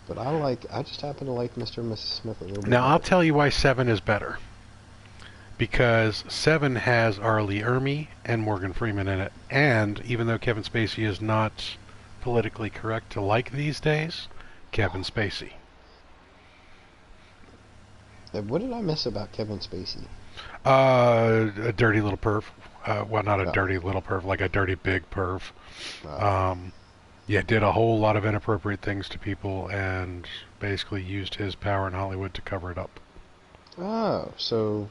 Speaker 2: but I just happen to like Mr. and Mrs. Smith a little bit.
Speaker 1: Now I'll
Speaker 2: better.
Speaker 1: tell you why Seven is better. Because Seven has Arlie Ermy and Morgan Freeman in it, and even though Kevin Spacey is not politically correct to like these days, Kevin Spacey.
Speaker 2: What did I miss about Kevin Spacey?
Speaker 1: A dirty little perv. Well, not a
Speaker 2: Oh,
Speaker 1: dirty little perv, like a dirty big perv.
Speaker 2: oh,
Speaker 1: Um, yeah, did a whole lot of inappropriate things to people and basically used his power in Hollywood to cover it up.
Speaker 2: oh, so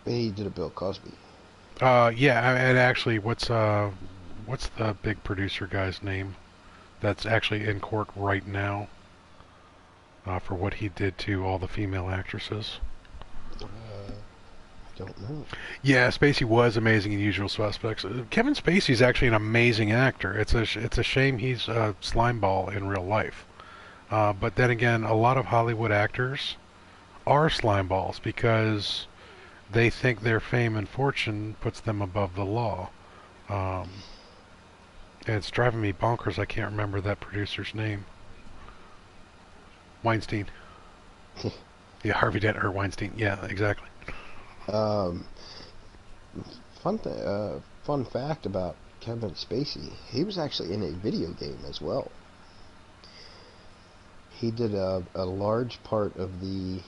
Speaker 2: he did a Bill Cosby.
Speaker 1: Yeah, and actually, what's the big producer guy's name that's actually in court right now for what he did to all the female actresses?
Speaker 2: I don't know.
Speaker 1: Yeah, Spacey was amazing in Usual Suspects. Kevin Spacey's actually an amazing actor. It's a shame he's a slimeball in real life. But then again, a lot of Hollywood actors are slimeballs because they think their fame and fortune puts them above the law. Um, and it's driving me bonkers. I can't remember that producer's name. Weinstein. Yeah, Harvey Dent or Weinstein. Yeah, exactly.
Speaker 2: Um, fun fact about Kevin Spacey: he was actually in a video game as well. He did a large part of the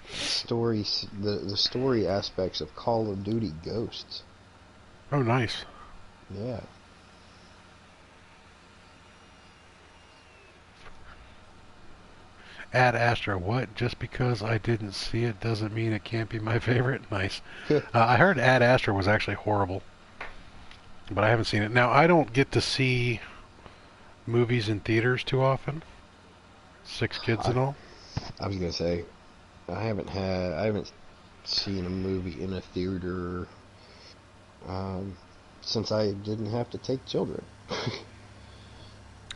Speaker 2: the story aspects of Call of Duty Ghosts.
Speaker 1: Oh, nice.
Speaker 2: Yeah.
Speaker 1: Ad Astra, what? Just because I didn't see it doesn't mean it can't be my favorite? Nice. I heard Ad Astra was actually horrible, but I haven't seen it. Now, I don't get to see movies in theaters too often. Six kids
Speaker 2: I,
Speaker 1: and all.
Speaker 2: I was gonna say I haven't seen a movie in a theater since I didn't have to take children.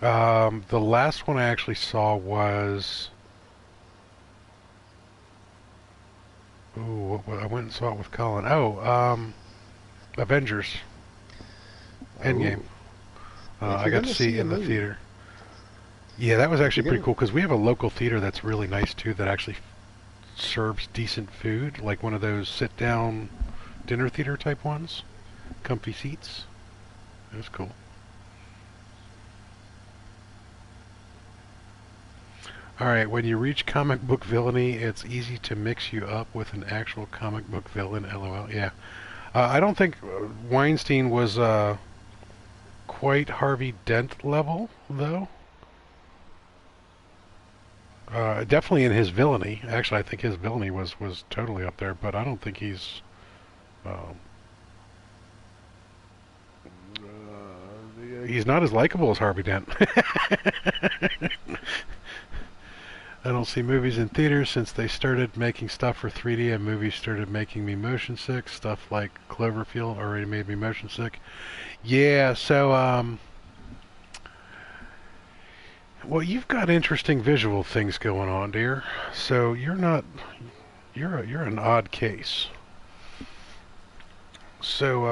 Speaker 1: The last one I actually saw was... Ooh, I went and saw it with Colin. Avengers. Endgame.
Speaker 2: Oh, if
Speaker 1: I
Speaker 2: you're
Speaker 1: got to
Speaker 2: gonna
Speaker 1: see
Speaker 2: see
Speaker 1: it
Speaker 2: a
Speaker 1: in the
Speaker 2: movie,
Speaker 1: theater. Yeah, that was
Speaker 2: if
Speaker 1: actually
Speaker 2: you're
Speaker 1: pretty
Speaker 2: gonna,
Speaker 1: cool because we have a local theater that's really nice too that actually serves decent food, like one of those sit-down dinner theater type ones. Comfy seats. It was cool. Alright, when you reach comic book villainy, it's easy to mix you up with an actual comic book villain, lol. Yeah. I don't think Weinstein was quite Harvey Dent level, though. Definitely in his villainy. Actually, I think his villainy was totally up there, but I don't think um, he's not as likable as Harvey Dent. I don't see movies in theaters since they started making stuff for 3D and movies started making me motion sick. Stuff like Cloverfield already made me motion sick. Yeah, so, well, you've got interesting visual things going on, dear. So you're an odd case. So,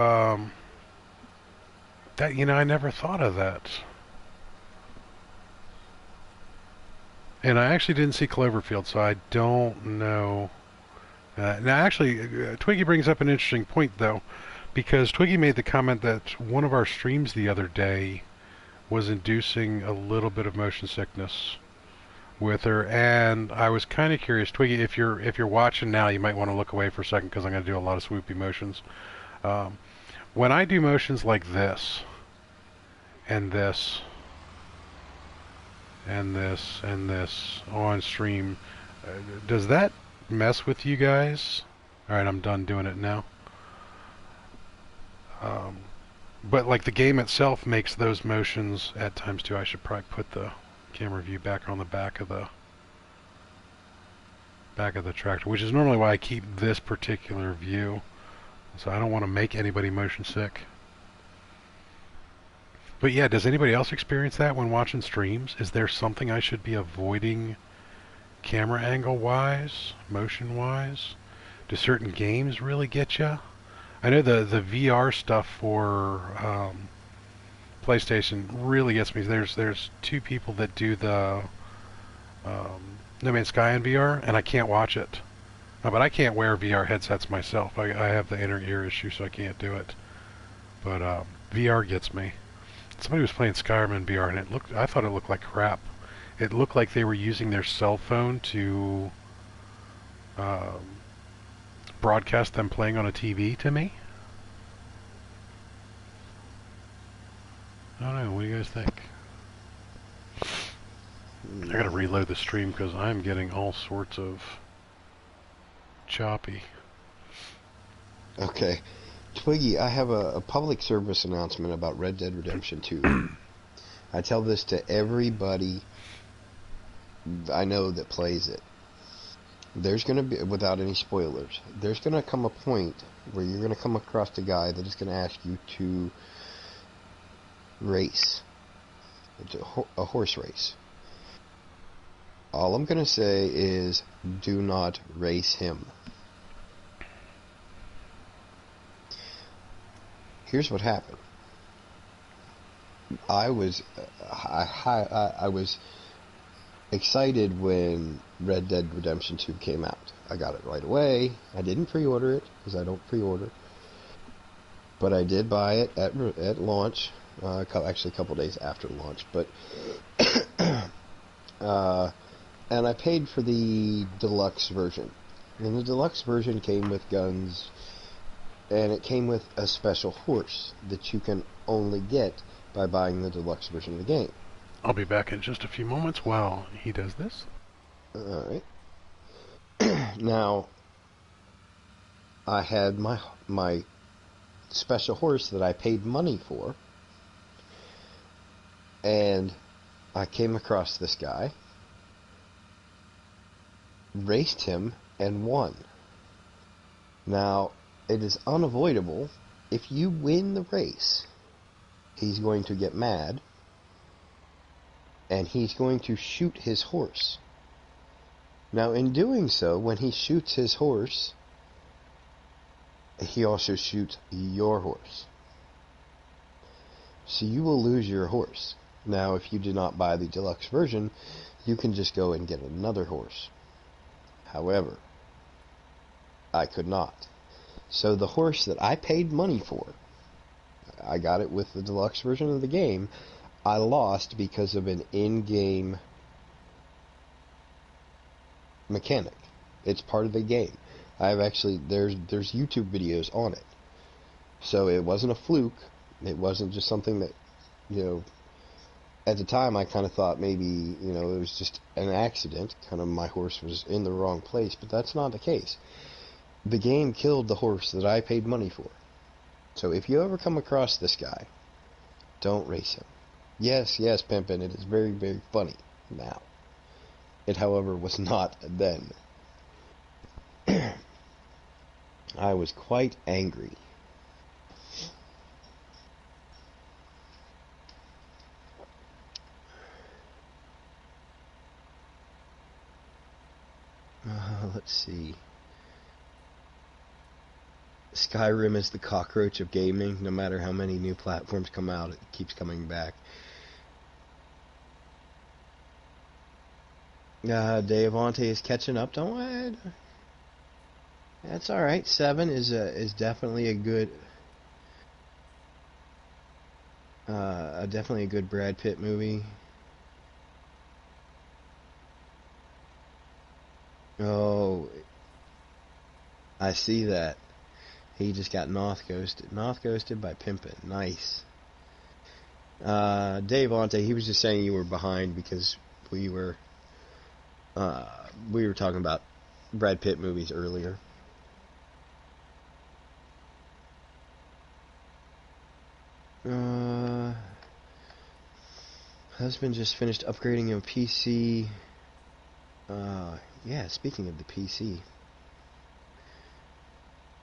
Speaker 1: I never thought of that. And I actually didn't see Cloverfield, so I don't know. Now, actually, Twiggy brings up an interesting point, though, because Twiggy made the comment that one of our streams the other day was inducing a little bit of motion sickness with her, and I was kind of curious, Twiggy, if you're watching now, you might want to look away for a second because I'm going to do a lot of swoopy motions. Um, When I do motions like this, and this, and this, and this on stream, does that mess with you guys? Alright, I'm done doing it now. But like the game itself makes those motions at times too. I should probably put the camera view back on the back of the tractor, which is normally why I keep this particular view. So I don't want to make anybody motion sick. But yeah, does anybody else experience that when watching streams? Is there something I should be avoiding camera angle wise, motion wise? Do certain games really get you? I know the VR stuff for PlayStation really gets me. There's two people that do the No Man's Sky in VR, and I can't watch it. But I can't wear VR headsets myself. I have the inner ear issue, so I can't do it. But VR gets me. Somebody was playing Skyrim in VR, and I thought it looked like crap. It looked like they were using their cell phone to broadcast them playing on a TV to me. I don't know. What do you guys think? I gotta reload the stream because I'm getting all sorts of choppy.
Speaker 2: Okay. Twiggy, I have a public service announcement about Red Dead Redemption 2. I tell this to everybody I know that plays it. There's going to be, without any spoilers, there's going to come a point where you're going to come across a guy that is going to ask you to race. A horse race. All I'm going to say is, do not race him. Here's what happened. I was excited when Red Dead Redemption 2 came out. I got it right away. I didn't pre-order it because I don't pre-order, but I did buy it at launch. Actually, a couple days after launch. But and I paid for the deluxe version. And the deluxe version came with guns. And it came with a special horse that you can only get by buying the deluxe version of the game.
Speaker 1: I'll be back in just a few moments while he does this.
Speaker 2: Alright. Now, I had my special horse that I paid money for. And I came across this guy, raced him, and won. Now, it is unavoidable. If you win the race, he's going to get mad, and he's going to shoot his horse. Now, in doing so, when he shoots his horse, he also shoots your horse. So you will lose your horse. Now, if you do not buy the deluxe version, you can just go and get another horse. However, I could not. So the horse that I paid money for, I got it with the deluxe version of the game, I lost because of an in-game mechanic. It's part of the game. I've actually, there's YouTube videos on it. So it wasn't a fluke. It wasn't just something that, at the time I kind of thought maybe, it was just an accident. Kind of my horse was in the wrong place, but that's not the case. The game killed the horse that I paid money for. So if you ever come across this guy, don't race him. Yes, Pimpin', it is very, very funny now. It, however, was not then. I was quite angry. Let's see. Skyrim is the cockroach of gaming. No matter how many new platforms come out, it keeps coming back. Deavante is catching up. Don't worry. That's all right. 7 is definitely a good, definitely a good Brad Pitt movie. Oh, I see that. He just got Noth ghosted. Noth ghosted by Pimpin'. Nice. Dave Ante, he was just saying you were behind because we were talking about Brad Pitt movies earlier. Husband just finished upgrading a PC. Yeah, speaking of the PC,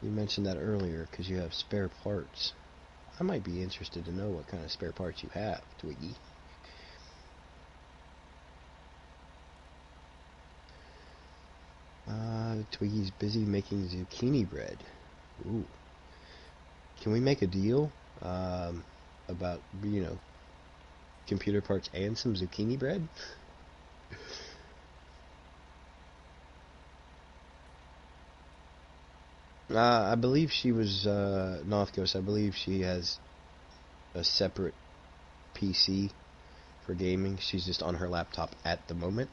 Speaker 2: you mentioned that earlier because you have spare parts. I might be interested to know what kind of spare parts you have, Twiggy. Twiggy's busy making zucchini bread. Ooh. Can we make a deal about, computer parts and some zucchini bread? I believe she was, North Coast, I believe she has a separate PC for gaming. She's just on her laptop at the moment.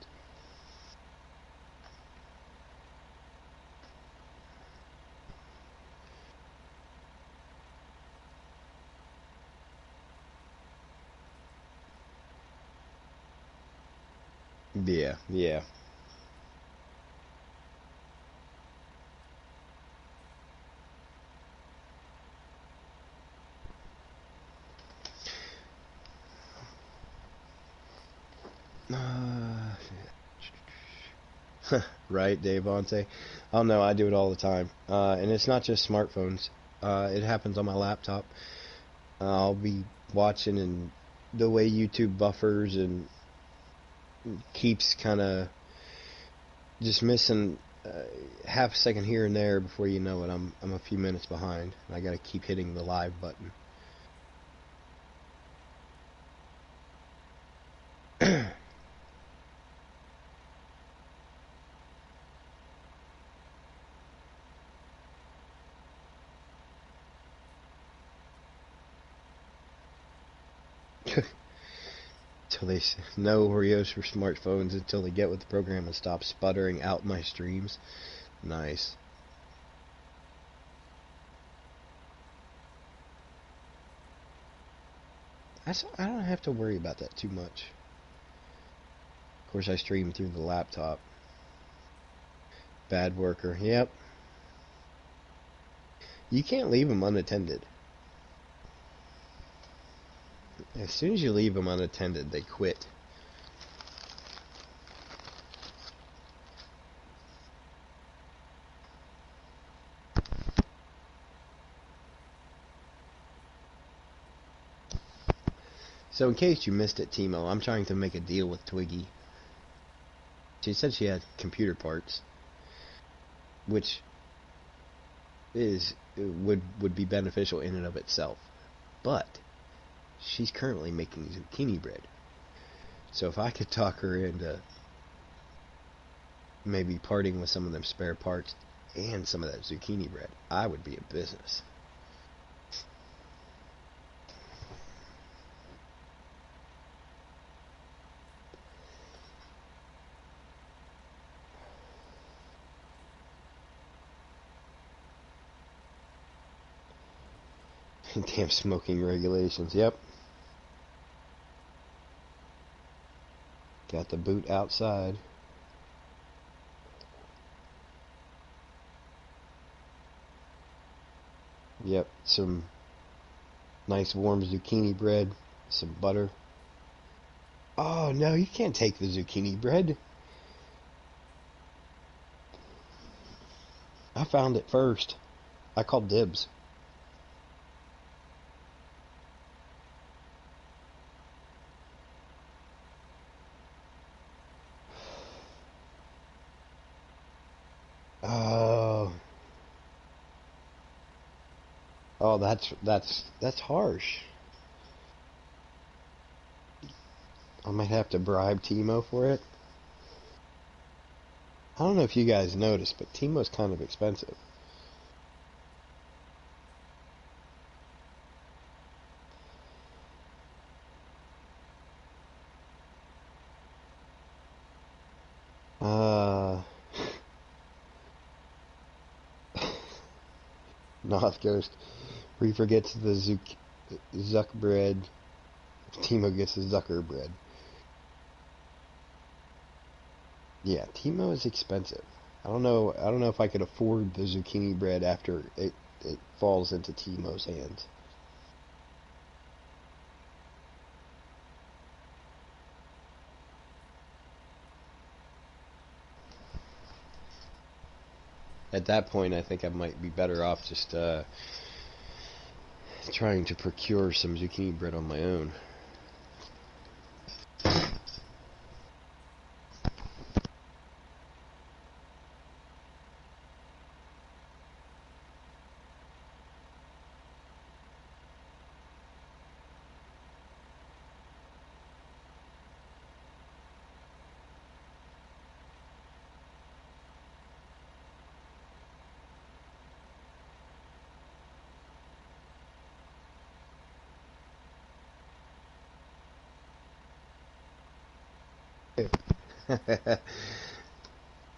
Speaker 2: Yeah, yeah. Right, Dave Bonte. Oh no, I do it all the time. And it's not just smartphones. It happens on my laptop. I'll be watching, and the way YouTube buffers and keeps kind of just missing half a second here and there before you know it, I'm a few minutes behind. I gotta keep hitting the live button. Till they no Oreos for smartphones until they get with the program and stop sputtering out my streams. Nice. I don't have to worry about that too much. Of course, I stream through the laptop. Bad worker. Yep. You can't leave them unattended. As soon as you leave them unattended, they quit. So in case you missed it, Timo, I'm trying to make a deal with Twiggy. She said she had computer parts, which would be beneficial in and of itself. But she's currently making zucchini bread. So if I could talk her into maybe parting with some of them spare parts and some of that zucchini bread, I would be a business. Damn smoking regulations, yep. Got the boot outside. Yep, some nice warm zucchini bread, some butter. Oh no, you can't take the zucchini bread. I found it first. I called dibs. Oh. Oh, that's harsh. I might have to bribe Timo for it. I don't know if you guys noticed, but Timo's kind of expensive. North Coast. Reaper gets the Zuck bread. Timo gets the Zucker bread. Yeah, Timo is expensive. I don't know if I could afford the zucchini bread after it falls into Timo's hands. At that point, I think I might be better off just trying to procure some zucchini bread on my own.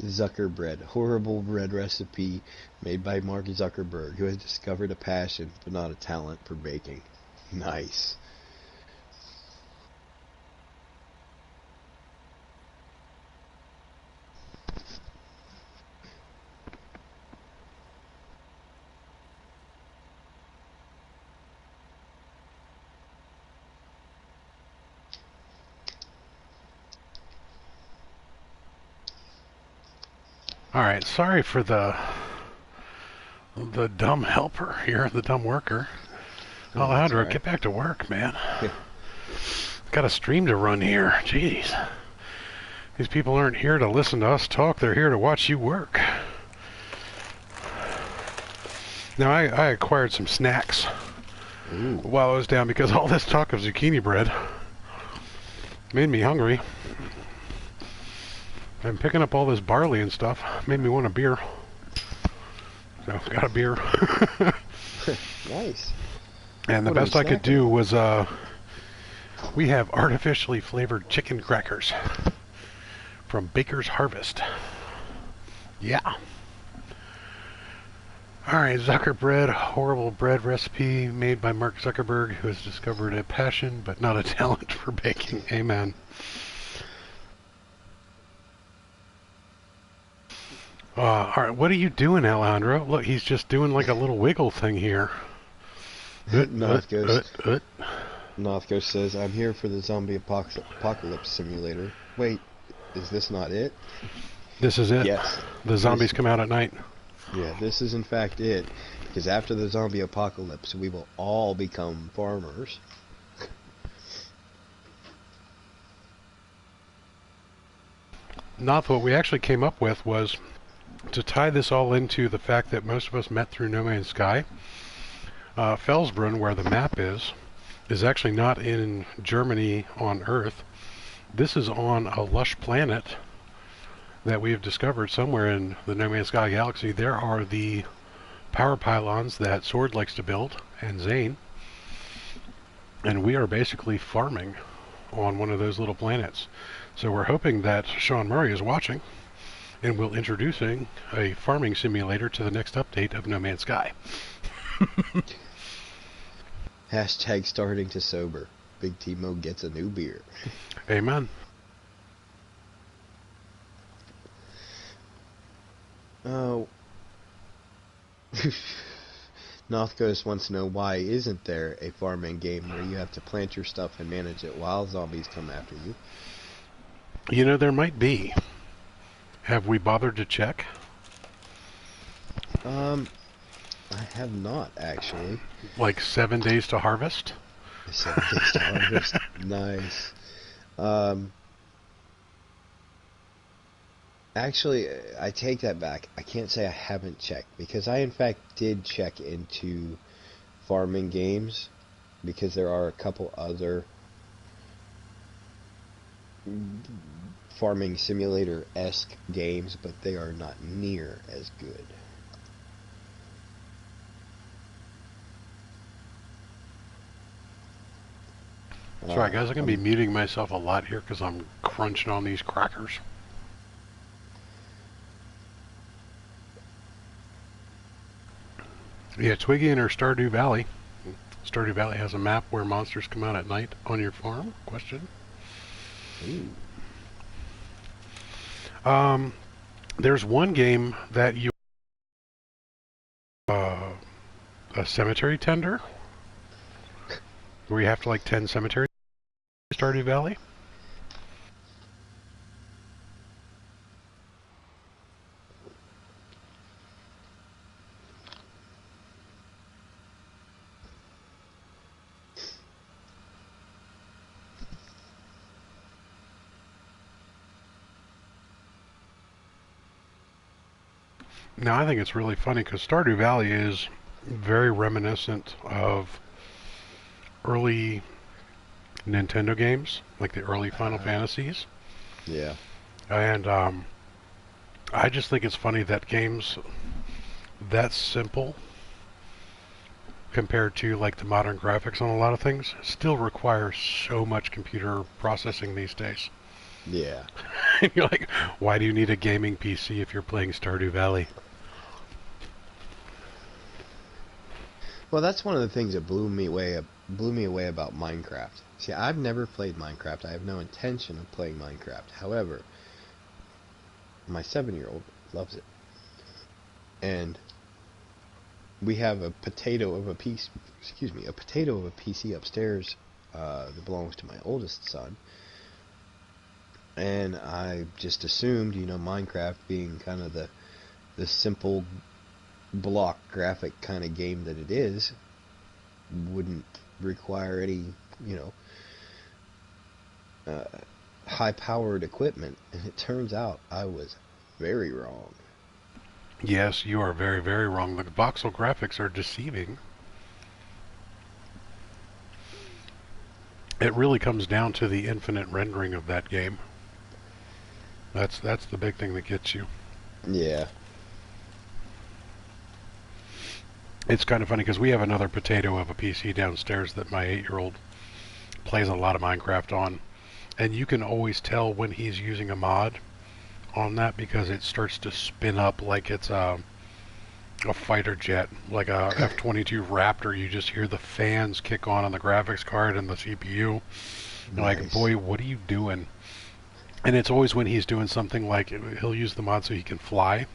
Speaker 2: Zucker bread, horrible bread recipe made by Mark Zuckerberg, who has discovered a passion but not a talent for baking. Nice.
Speaker 1: Alright, sorry for the dumb helper here, the dumb worker.
Speaker 2: Oh,
Speaker 1: Alejandro,
Speaker 2: right.
Speaker 1: get back to work, man. Got a stream to run here. Jeez. These people aren't here to listen to us talk, they're here to watch you work. Now, I acquired some snacks while I was down because all this talk of zucchini bread made me hungry. And picking up all this barley and stuff made me want a beer. So, got a beer.
Speaker 2: Nice.
Speaker 1: And the
Speaker 2: What are
Speaker 1: best
Speaker 2: we
Speaker 1: I could
Speaker 2: snacking
Speaker 1: do was, we have artificially flavored chicken crackers from Baker's Harvest. Yeah. Alright, Zucker bread, horrible bread recipe made by Mark Zuckerberg, who has discovered a passion but not a talent for baking. Amen. Alright, what are you doing, Alejandro? Look, he's just doing like a little wiggle thing here.
Speaker 2: North Coast says, I'm here for the zombie apocalypse simulator. Wait, is this not it?
Speaker 1: This is it?
Speaker 2: Yes.
Speaker 1: The zombies come out at night?
Speaker 2: Yeah, this is in fact it. Because after the zombie apocalypse, we will all become farmers.
Speaker 1: Not what we actually came up with was to tie this all into the fact that most of us met through No Man's Sky. Felsbrunn, where the map is actually not in Germany on Earth. This is on a lush planet that we have discovered somewhere in the No Man's Sky galaxy. There are the power pylons that Sword likes to build, and Zane. And we are basically farming on one of those little planets. So we're hoping that Sean Murray is watching and will introducing a farming simulator to the next update of No Man's Sky.
Speaker 2: Hashtag starting to sober. Big Timo gets a new beer.
Speaker 1: Amen.
Speaker 2: Oh. North Coast wants to know why isn't there a farming game where you have to plant your stuff and manage it while zombies come after you?
Speaker 1: You know, there might be. Have we bothered to check?
Speaker 2: I have not actually.
Speaker 1: Like 7 days to harvest?
Speaker 2: 7 days to harvest. Nice. Actually, I take that back. I can't say I haven't checked, because I in fact did check into farming games, because there are a couple other farming simulator-esque games, but they are not near as good.
Speaker 1: Sorry guys, I'm going to be muting myself a lot here because I'm crunching on these crackers. Yeah, Twiggy or Stardew Valley. Stardew Valley has a map where monsters come out at night on your farm? Question.
Speaker 2: Ooh.
Speaker 1: There's one game that you a cemetery tender where you have to like tend cemeteries. Stardew Valley. Now I think it's really funny because Stardew Valley is very reminiscent of early Nintendo games, like the early Final Fantasies.
Speaker 2: Yeah.
Speaker 1: And I just think it's funny that games that simple compared to like the modern graphics on a lot of things still require so much computer processing these days.
Speaker 2: Yeah.
Speaker 1: And you're like, why do you need a gaming PC if you're playing Stardew Valley?
Speaker 2: Well, that's one of the things that blew me away about Minecraft. See, I've never played Minecraft. I have no intention of playing Minecraft. However, my 7-year-old loves it. And we have a potato of a PC upstairs that belongs to my oldest son. And I just assumed, Minecraft being kind of the simple block graphic kind of game that it is, wouldn't require any, high-powered equipment. And it turns out I was very wrong.
Speaker 1: Yes, you are very, very wrong. The voxel graphics are deceiving. It really comes down to the infinite rendering of that game. That's the big thing that gets you.
Speaker 2: Yeah.
Speaker 1: It's kind of funny because we have another potato of a PC downstairs that my 8-year-old plays a lot of Minecraft on. And you can always tell when he's using a mod on that because it starts to spin up like it's a fighter jet, like a F-22 Raptor. You just hear the fans kick on the graphics card and the CPU.
Speaker 2: Nice.
Speaker 1: Like, boy, what are you doing? And it's always when he's doing something like he'll use the mod so he can fly,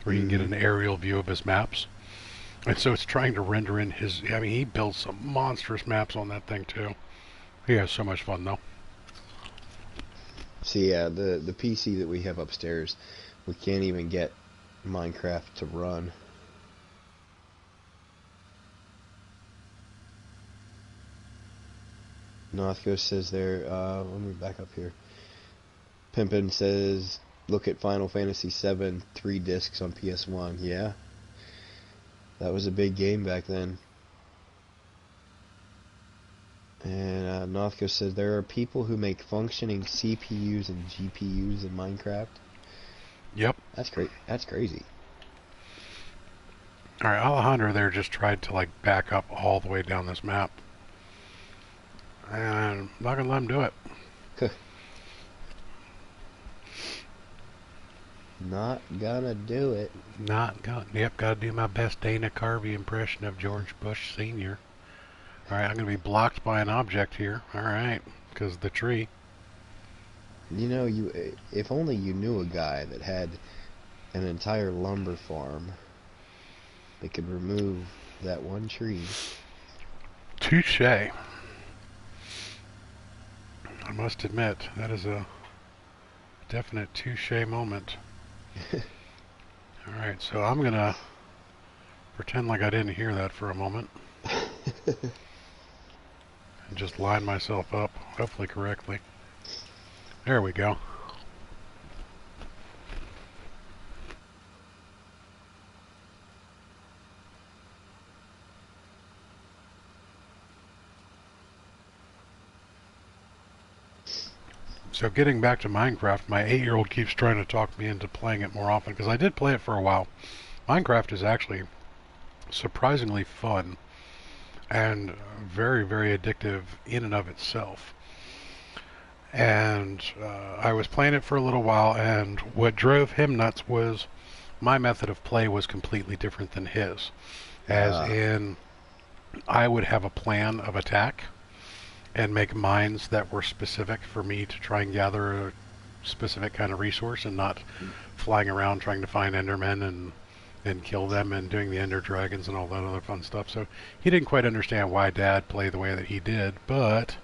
Speaker 1: or he can get an aerial view of his maps. And so it's trying to render in his... I mean, he builds some monstrous maps on that thing, too. He has so much fun, though.
Speaker 2: See, yeah, the PC that we have upstairs, we can't even get Minecraft to run. Northcoast says there, let me back up here. Pimpin says, look at Final Fantasy VII, 3 discs on PS1. Yeah. That was a big game back then. And Northcoast says, there are people who make functioning CPUs and GPUs in Minecraft.
Speaker 1: Yep.
Speaker 2: That's great. That's crazy.
Speaker 1: Alright, Alejandro there just tried to, like, back up all the way down this map. And I'm not going to let him do it.
Speaker 2: Not gonna do it.
Speaker 1: Yep, gotta do my best Dana Carvey impression of George Bush Sr. Alright, I'm gonna be blocked by an object here. Alright, because the tree.
Speaker 2: If only you knew a guy that had an entire lumber farm that could remove that one tree.
Speaker 1: Touche. I must admit, that is a definite touche moment. Alright, so I'm gonna pretend like I didn't hear that for a moment. And just line myself up, hopefully correctly. There we go. So getting back to Minecraft, my 8-year-old keeps trying to talk me into playing it more often, because I did play it for a while. Minecraft is actually surprisingly fun and very, very addictive in and of itself. And I was playing it for a little while, and what drove him nuts was my method of play was completely different than his. As
Speaker 2: Ah,
Speaker 1: in, I would have a plan of attack and make mines that were specific for me to try and gather a specific kind of resource, and not flying around trying to find Endermen and kill them and doing the Ender Dragons and all that other fun stuff. So he didn't quite understand why Dad played the way that he did, but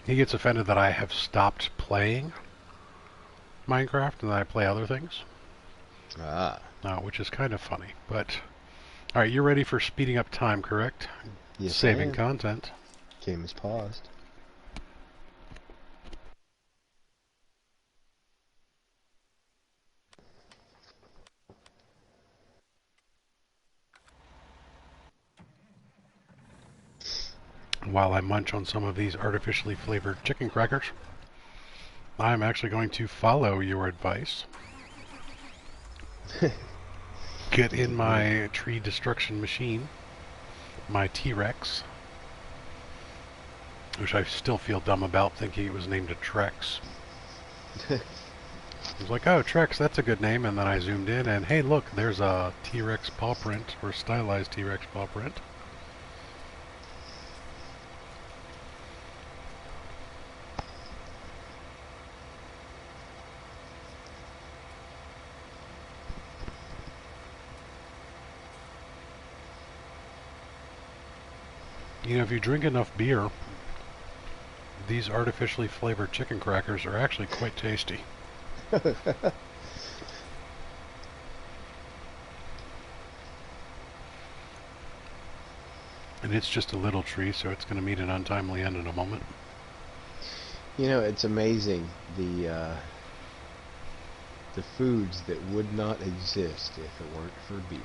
Speaker 1: he gets offended that I have stopped playing Minecraft and that I play other things,
Speaker 2: ah,
Speaker 1: which is kind of funny. But all right, you're ready for speeding up time, correct?
Speaker 2: yes I
Speaker 1: Saving
Speaker 2: am.
Speaker 1: content.
Speaker 2: Game is paused.
Speaker 1: While I munch on some of these artificially flavored chicken crackers, I'm actually going to follow your advice. Get in my tree destruction machine, my T-Rex, which I still feel dumb about thinking it was named a Trex. I was like, oh, Trex, that's a good name, and then I zoomed in, and hey, look, there's a T-Rex paw print, or stylized T-Rex paw print. You know, if you drink enough beer, these artificially flavored chicken crackers are actually quite tasty. And it's just a little tree, so it's going to meet an untimely end in a moment.
Speaker 2: You know, it's amazing the foods that would not exist if it weren't for beer.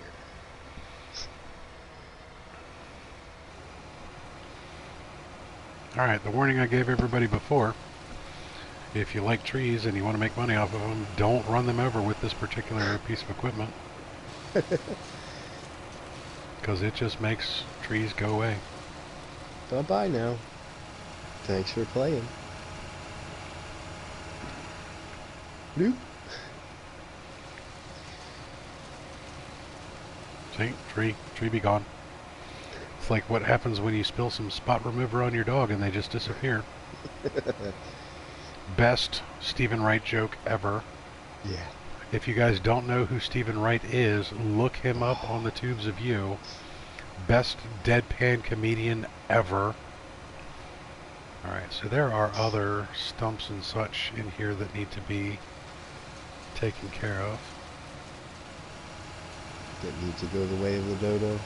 Speaker 1: Alright, the warning I gave everybody before. If you like trees and you want to make money off of them, don't run them over with this particular piece of equipment. Because it just makes trees go away.
Speaker 2: Bye-bye now. Thanks for playing. Bloop.
Speaker 1: See? Tree be gone. It's like what happens when you spill some spot remover on your dog and they just disappear. Best Stephen Wright joke ever.
Speaker 2: Yeah.
Speaker 1: If you guys don't know who Stephen Wright is, look him up on the tubes of you. Best deadpan comedian ever. Alright, so there are other stumps and such in here that need to be taken care of.
Speaker 2: That need to go the way of the dodo.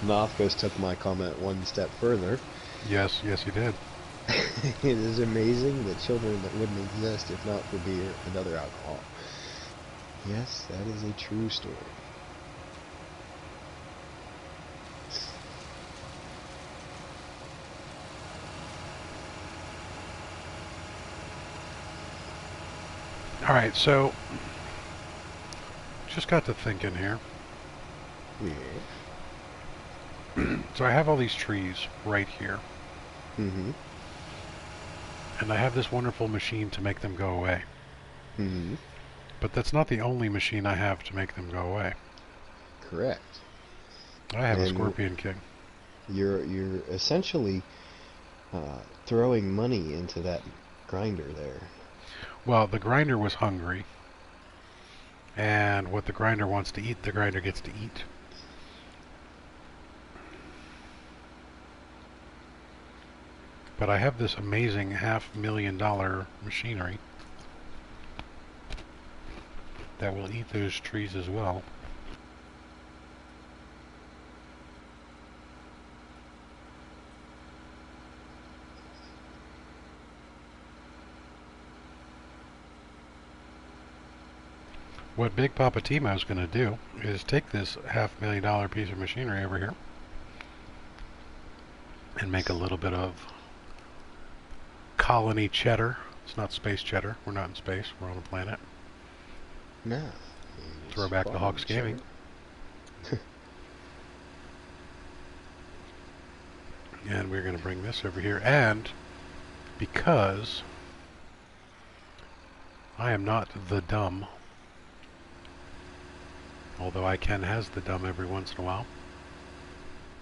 Speaker 2: Nothgos took my comment one step further.
Speaker 1: Yes, yes he did.
Speaker 2: It is amazing that children that wouldn't exist if not for beer and other alcohol. Yes, that is a true story.
Speaker 1: Alright, so just got to thinking here.
Speaker 2: Yeah.
Speaker 1: So I have all these trees right here.
Speaker 2: Mm-hmm.
Speaker 1: And I have this wonderful machine to make them go away.
Speaker 2: Mm-hmm.
Speaker 1: But that's not the only machine I have to make them go away.
Speaker 2: Correct.
Speaker 1: I have a
Speaker 2: And
Speaker 1: Scorpion King.
Speaker 2: You're essentially throwing money into that grinder there.
Speaker 1: Well, the grinder was hungry. And what the grinder wants to eat, the grinder gets to eat. But I have this amazing $500,000 machinery that will eat those trees as well. What Big Papa Timo is going to do is take this $500,000 piece of machinery over here and make a little bit of colony cheddar. It's not space cheddar. We're not in space. We're on a planet.
Speaker 2: No.
Speaker 1: Throw back to Hawks Gaming. And we're going to bring this over here. And because I am not the dumb, although I can has the dumb every once in a while,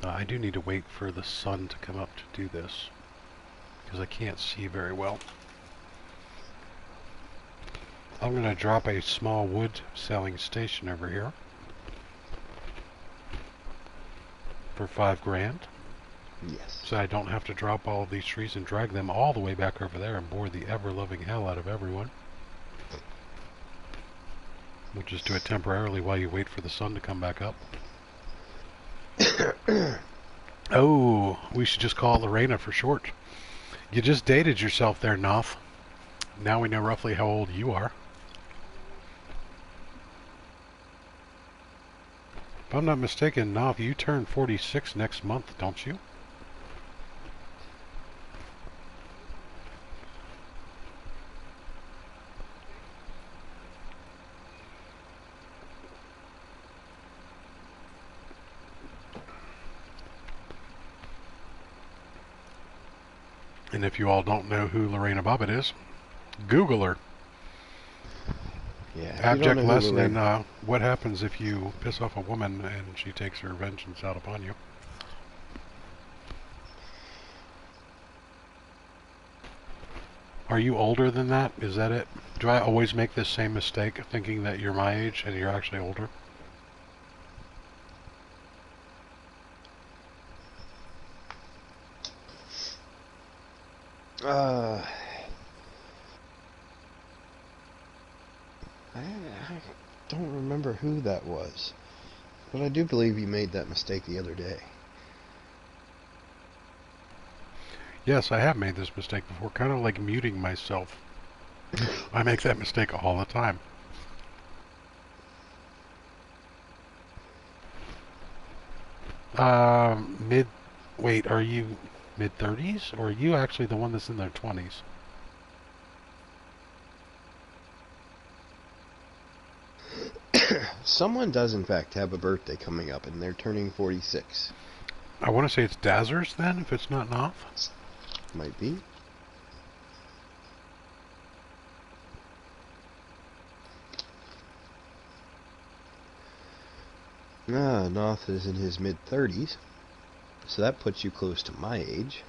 Speaker 1: I do need to wait for the sun to come up to do this, because I can't see very well. I'm going to drop a small wood selling station over here for $5,000.
Speaker 2: Yes.
Speaker 1: So I don't have to drop all of these trees and drag them all the way back over there and bore the ever-loving hell out of everyone. We'll just do it temporarily while you wait for the sun to come back up. Oh, we should just call it Lorena for short. You just dated yourself there, Noth. Now we know roughly how old you are. If I'm not mistaken, Noth, you turn 46 next month, don't you? And if you all don't know who Lorena Bobbitt is, Google her.
Speaker 2: Yeah.
Speaker 1: Abject lesson in what happens if you piss off a woman and she takes her vengeance out upon you. Are you older than that? Is that it? Do I always make this same mistake, thinking that you're my age and you're actually older?
Speaker 2: I don't remember who that was, but I do believe you made that mistake the other day.
Speaker 1: Yes, I have made this mistake before, kind of like muting myself. I make that mistake all the time. Wait, are you mid-30s? Or are you actually the one that's in their 20s?
Speaker 2: Someone does, in fact, have a birthday coming up, and they're turning 46.
Speaker 1: I want to say it's Dazzers, then, if it's not Noth.
Speaker 2: Might be. Noth is in his mid-30s, so that puts you close to my age.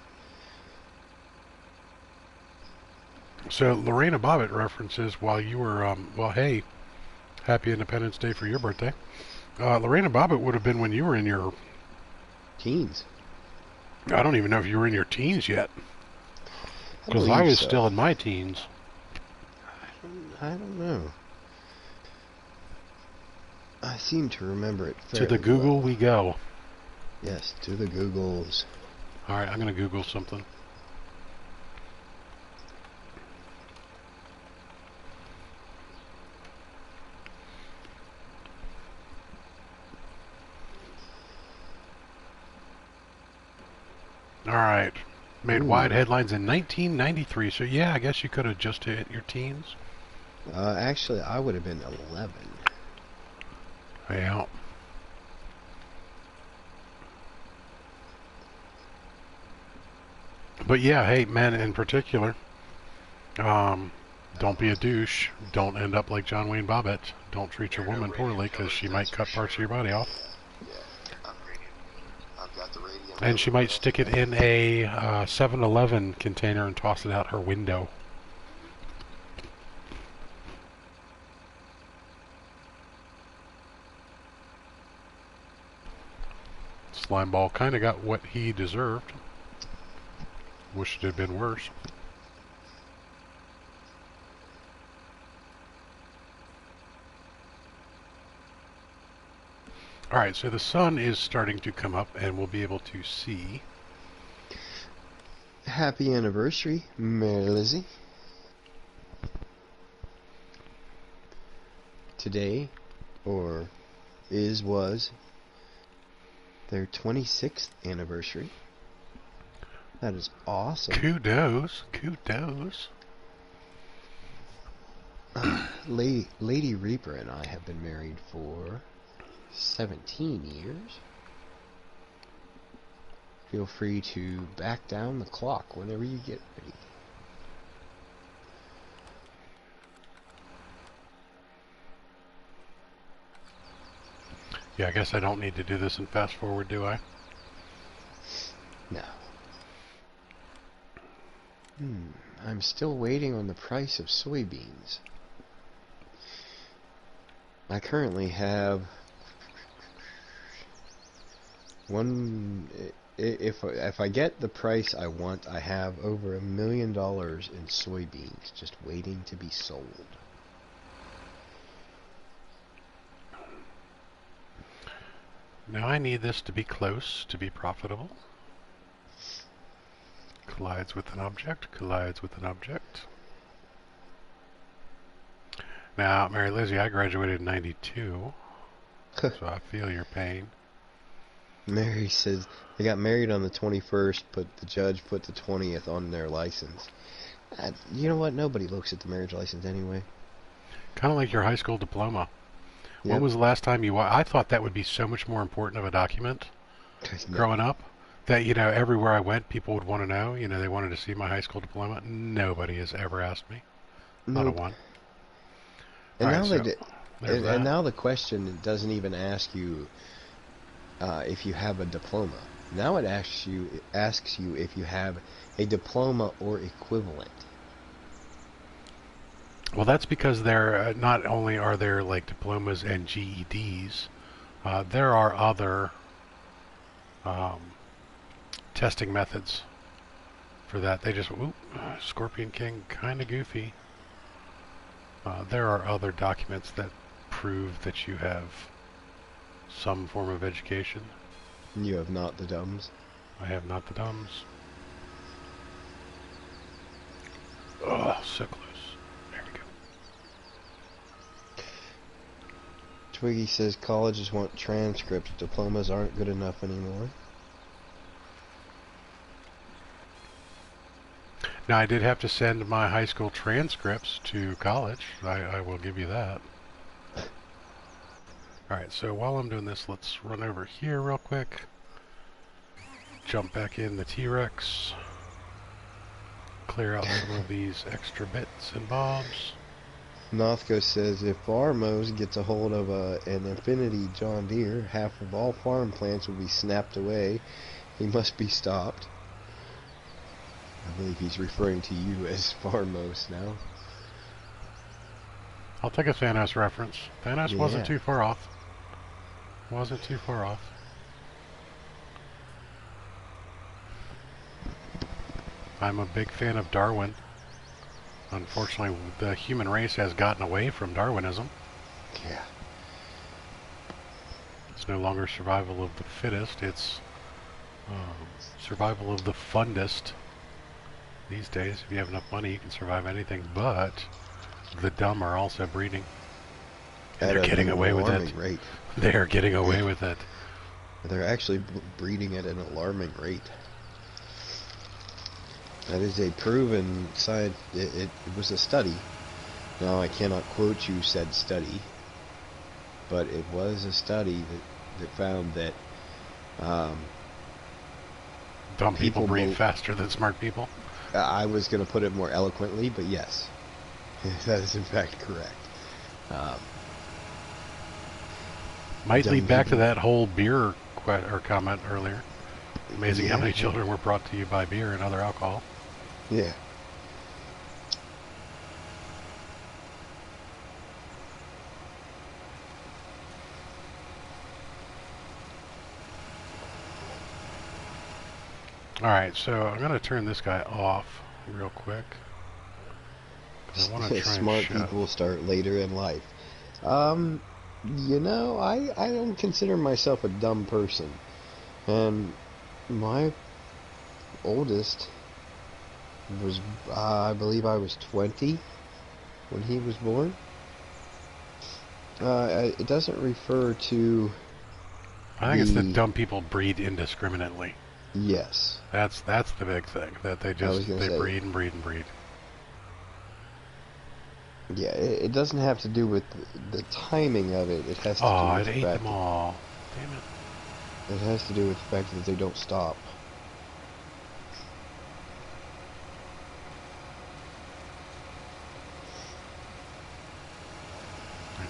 Speaker 1: So Lorena Bobbitt references while you were, well, hey, happy Independence Day for your birthday. Lorena Bobbitt would have been when you were in your...
Speaker 2: Teens.
Speaker 1: I don't even know if you were in your teens yet. Because I was still in my teens.
Speaker 2: I don't know. I seem to remember it fairly
Speaker 1: To the Google
Speaker 2: well.
Speaker 1: we go.
Speaker 2: Yes, to the Googles.
Speaker 1: Alright, I'm going to Google something. Alright. Made wide headlines in 1993, so yeah, I guess you could have just hit your teens.
Speaker 2: Actually, I would have been 11.
Speaker 1: Yeah. But yeah, hey, men in particular, don't be a douche. Don't end up like John Wayne Bobbitt. Don't treat your woman poorly, because she might cut parts of your body off. And she might stick it in a 7-Eleven container and toss it out her window. Slimeball kind of got what he deserved. Wish it had been worse. Alright, so the sun is starting to come up and we'll be able to see.
Speaker 2: Happy anniversary, Mary Lizzie. Today, or was their 26th anniversary. That is awesome.
Speaker 1: Kudos, kudos.
Speaker 2: Lady Reaper and I have been married for 17 years. feel free to back down the clock whenever you get ready.
Speaker 1: Yeah, I guess I don't need to do this in fast forward, do I?
Speaker 2: No. I'm still waiting on the price of soybeans. I currently have one. If I get the price I want, I have over $1 million in soybeans just waiting to be sold.
Speaker 1: Now I need this to be close to be profitable. Collides with an object, collides with an object. Now, Mary Lizzie, I graduated in 92, so I feel your pain.
Speaker 2: Mary says they got married on the 21st, but the judge put the 20th on their license. You know what? Nobody looks at the marriage license anyway.
Speaker 1: Kind of like your high school diploma.
Speaker 2: Yep.
Speaker 1: When was the last time you... I thought that would be so much more important of a document growing up that, you know, everywhere I went, people would want to know. You know, they wanted to see my high school diploma. Nobody has ever asked me. Not a one.
Speaker 2: And
Speaker 1: All
Speaker 2: now
Speaker 1: right,
Speaker 2: and now the question doesn't even ask you if you have a diploma. Now it asks you if you have a diploma or equivalent.
Speaker 1: Well, that's because there not only are there like diplomas and GEDs, there are other testing methods for that. They just Scorpion King, kind of goofy. There are other documents that prove that you have some form of education.
Speaker 2: You have not the dumbs.
Speaker 1: I have not the dumbs. Oh, so close. There we go.
Speaker 2: Twiggy says colleges want transcripts. Diplomas aren't good enough anymore.
Speaker 1: Now, I did have to send my high school transcripts to college. I will give you that. Alright, so while I'm doing this, let's run over here real quick. Jump back in the T-Rex. Clear out some of these extra bits and bobs.
Speaker 2: Nothco says if Farmos gets a hold of an Infinity John Deere, half of all farm plants will be snapped away. He must be stopped. I believe he's referring to you as Farmos now.
Speaker 1: I'll take a Thanos reference. Thanos wasn't too far off. Wasn't too far off. I'm a big fan of Darwin. Unfortunately, the human race has gotten away from Darwinism.
Speaker 2: Yeah.
Speaker 1: It's no longer survival of the fittest, it's survival of the fundest. These days, if you have enough money, you can survive anything, but the dumb are also breeding. And they're getting away with it.
Speaker 2: Rate.
Speaker 1: They are getting away with it.
Speaker 2: They're actually breeding at an alarming rate. That is a proven science. It was a study. Now I cannot quote you said study, but it was a study that found that
Speaker 1: dumb people breed faster than smart people.
Speaker 2: I was going to put it more eloquently, but yes, that is in fact correct.
Speaker 1: Might lead back to that whole beer comment earlier. Amazing how many children were brought to you by beer and other alcohol.
Speaker 2: Yeah.
Speaker 1: Alright, so I'm going to turn this guy off real quick. I want to try
Speaker 2: Smart people start later in life. You know, I don't consider myself a dumb person. And my oldest was, I believe I was 20 when he was born. It doesn't refer to...
Speaker 1: I think it's that dumb people breed indiscriminately.
Speaker 2: Yes.
Speaker 1: That's the big thing. That they breed and breed and breed.
Speaker 2: Yeah, it doesn't have to do with the timing of it. It has to do with
Speaker 1: it ate them all. Damn it.
Speaker 2: It has to do with the fact that they don't stop.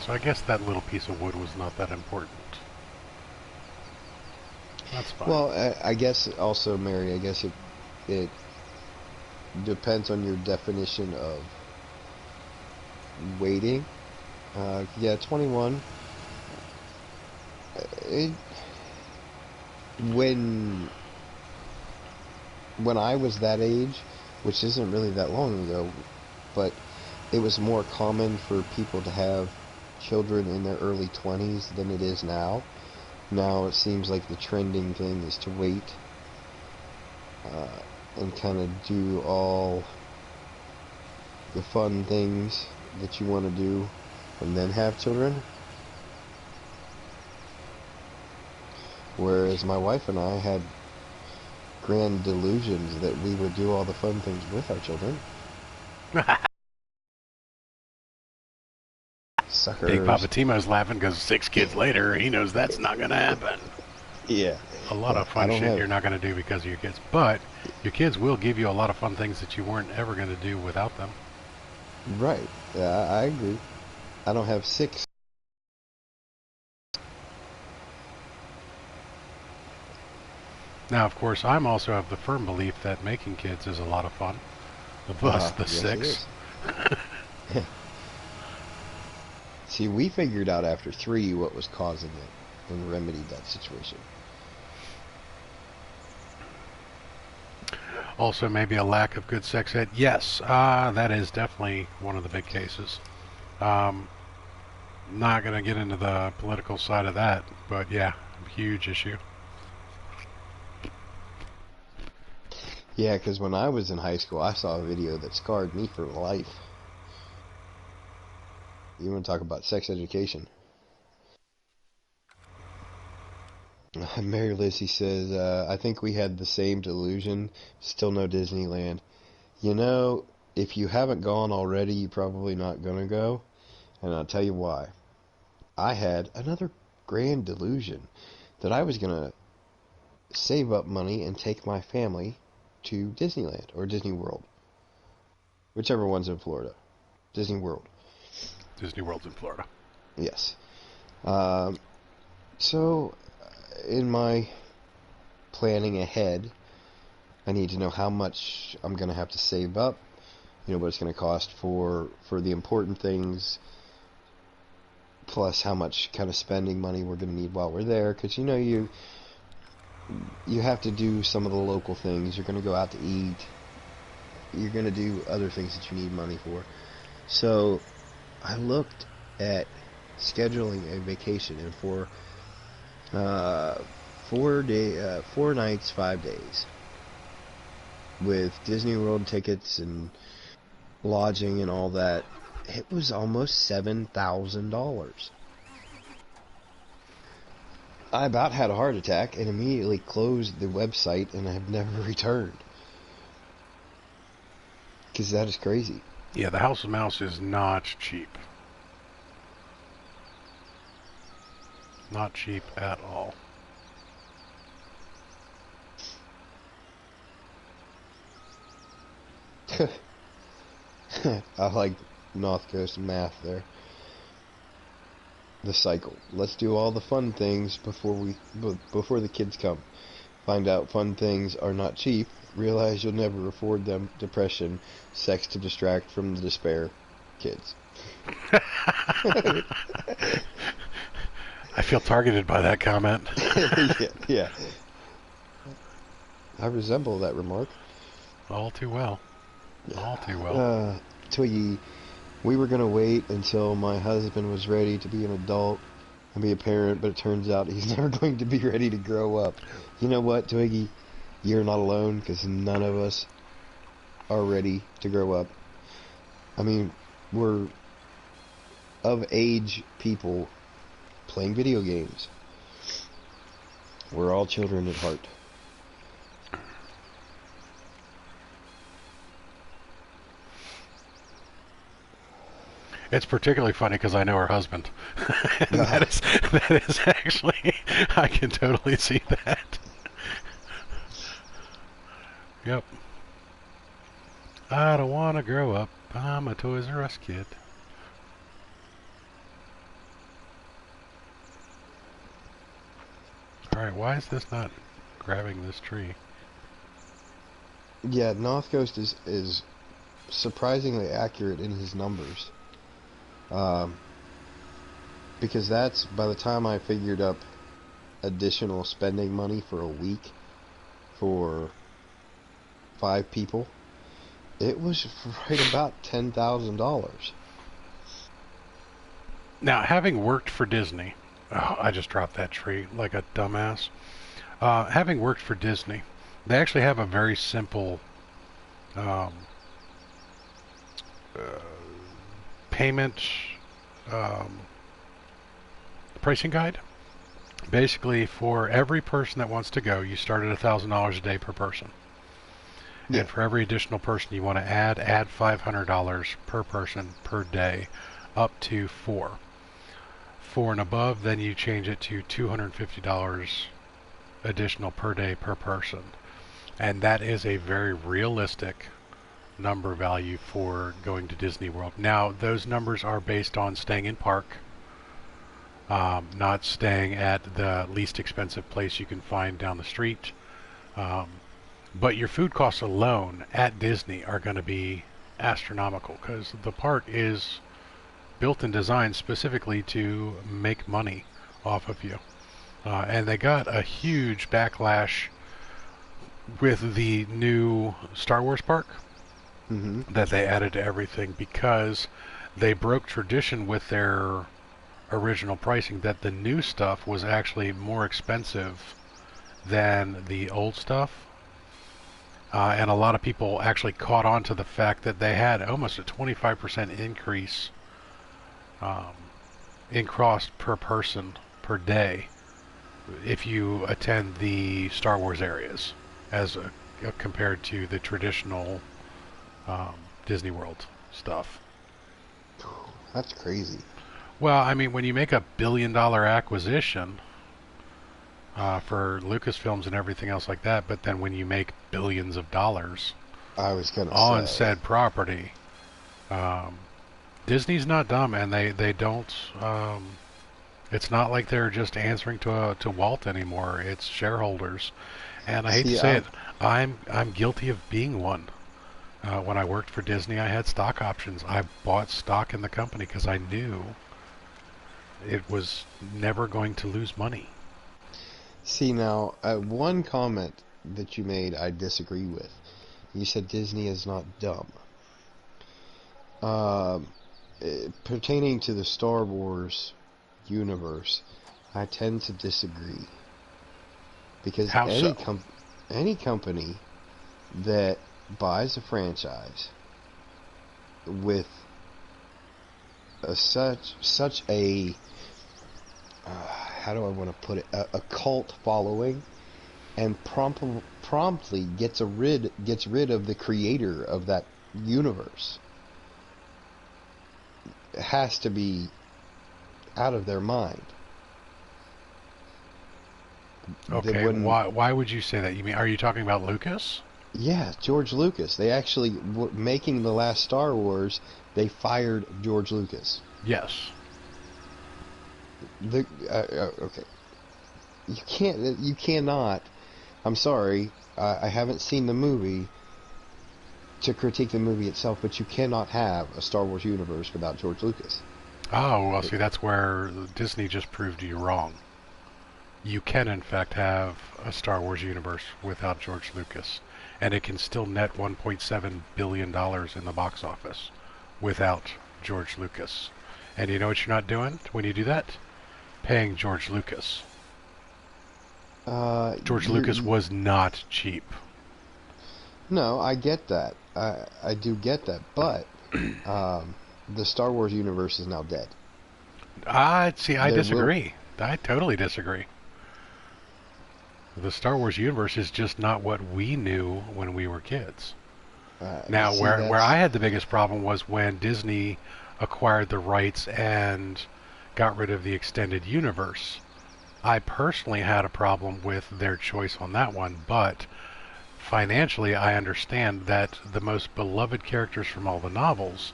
Speaker 1: So I guess that little piece of wood was not that important. That's fine.
Speaker 2: Well, I guess also, Mary, I guess it depends on your definition of waiting. Yeah, 21. It, when I was that age, which isn't really that long ago, but it was more common for people to have children in their early 20s than it is now. Now it seems like the trending thing is to wait and kind of do all the fun things that you want to do and then have children. Whereas my wife and I had grand delusions that we would do all the fun things with our children. Suckers.
Speaker 1: Big Papa Timo's laughing because 6 kids later, he knows that's not going to happen.
Speaker 2: Yeah.
Speaker 1: A lot of fun shit you're not going to do because of your kids. But your kids will give you a lot of fun things that you weren't ever going to do without them.
Speaker 2: Right. I agree. I don't have 6.
Speaker 1: Now, of course, I'm also of the firm belief that making kids is a lot of fun. Thus, the
Speaker 2: yes,
Speaker 1: 6.
Speaker 2: See, we figured out after 3 what was causing it and remedied that situation.
Speaker 1: Also, maybe a lack of good sex ed. Yes, that is definitely one of the big cases. Not going to get into the political side of that, but yeah, huge issue.
Speaker 2: Yeah, because when I was in high school, I saw a video that scarred me for life. You want to talk about sex education? Mary Lizzie says, I think we had the same delusion. Still no Disneyland. You know, if you haven't gone already, you're probably not going to go. And I'll tell you why. I had another grand delusion that I was going to save up money and take my family to Disneyland or Disney World. Whichever one's in Florida. Disney World.
Speaker 1: Disney World's in Florida.
Speaker 2: Yes. So, in my planning ahead, I need to know how much I'm going to have to save up, you know, what it's going to cost for the important things, plus how much kind of spending money we're going to need while we're there, because, you know, you have to do some of the local things. You're going to go out to eat. You're going to do other things that you need money for. So, I looked at scheduling a vacation, and for 4 nights, 5 days, with Disney World tickets and lodging and all that, it was almost $7,000. I about had a heart attack and immediately closed the website, and I've never returned. Because that is crazy.
Speaker 1: Yeah, the House of Mouse is not cheap. Not cheap at all.
Speaker 2: I like North Coast math there. The cycle. Let's do all the fun things before the kids come. Find out fun things are not cheap. Realize you'll never afford them. Depression. Sex to distract from the despair. Kids.
Speaker 1: I feel targeted by that comment.
Speaker 2: yeah. I resemble that remark.
Speaker 1: All too well. All too well.
Speaker 2: Twiggy, we were going to wait until my husband was ready to be an adult and be a parent, but it turns out he's never going to be ready to grow up. You know what, Twiggy? You're not alone, because none of us are ready to grow up. I mean, we're of age people playing video games. We're all children at heart.
Speaker 1: It's particularly funny because I know her husband. And that is actually, I can totally see that. Yep. I don't want to grow up. I'm a Toys R Us kid. Alright, why is this not grabbing this tree?
Speaker 2: Yeah, North Coast is surprisingly accurate in his numbers. Because that's, by the time I figured up additional spending money for a week for 5 people, it was right about $10,000.
Speaker 1: Now, having worked for Disney, oh, I just dropped that tree like a dumbass. Having worked for Disney, they actually have a very simple um, uh, payment um, pricing guide. Basically, for every person that wants to go, you start at $1,000 a day per person.
Speaker 2: Yeah.
Speaker 1: And for every additional person you want to add $500 per person per day, up to 4. 4 and above, then you change it to $250 additional per day per person. And that is a very realistic number value for going to Disney World. Now, those numbers are based on staying in park, not staying at the least expensive place you can find down the street. But your food costs alone at Disney are going to be astronomical because the park is built and designed specifically to make money off of you. And they got a huge backlash with the new Star Wars park that they added to everything because they broke tradition with their original pricing that the new stuff was actually more expensive than the old stuff. And a lot of people actually caught on to the fact that they had almost a 25% increase in cost per person per day if you attend the Star Wars areas as compared to the traditional Disney World stuff.
Speaker 2: That's crazy.
Speaker 1: Well, I mean, when you make $1 billion acquisition for Lucasfilms and everything else like that, but then when you make billions of dollars
Speaker 2: I was gonna
Speaker 1: on
Speaker 2: say.
Speaker 1: said property, Disney's not dumb, and they don't. It's not like they're just answering to Walt anymore. It's shareholders, and I hate to say it, I'm guilty of being one. When I worked for Disney, I had stock options. I bought stock in the company because I knew it was never going to lose money.
Speaker 2: See, now, one comment that you made I disagree with. You said Disney is not dumb. Pertaining to the Star Wars universe, I tend to disagree. Because
Speaker 1: How so?
Speaker 2: any company that buys a franchise with such a how do I want to put it, a cult following, and promptly gets rid of the creator of that universe, has to be out of their mind.
Speaker 1: Okay, why would you say that? You mean, are you talking about Lucas?
Speaker 2: Yeah, George Lucas. They actually making the last Star Wars, they fired George Lucas.
Speaker 1: Yes.
Speaker 2: Okay. You cannot. I'm sorry. I haven't seen the movie to critique the movie itself, but you cannot have a Star Wars universe without George Lucas.
Speaker 1: Oh, well, see, that's where Disney just proved you wrong. You can, in fact, have a Star Wars universe without George Lucas, and it can still net $1.7 billion in the box office without George Lucas. And you know what you're not doing when you do that? Paying George Lucas. George Lucas was not cheap.
Speaker 2: No, I get that. I do get that, but the Star Wars universe is now dead.
Speaker 1: I disagree. I totally disagree. The Star Wars universe is just not what we knew when we were kids. Now, where I had the biggest problem was when Disney acquired the rights and got rid of the extended universe. I personally had a problem with their choice on that one, but financially I understand that the most beloved characters from all the novels,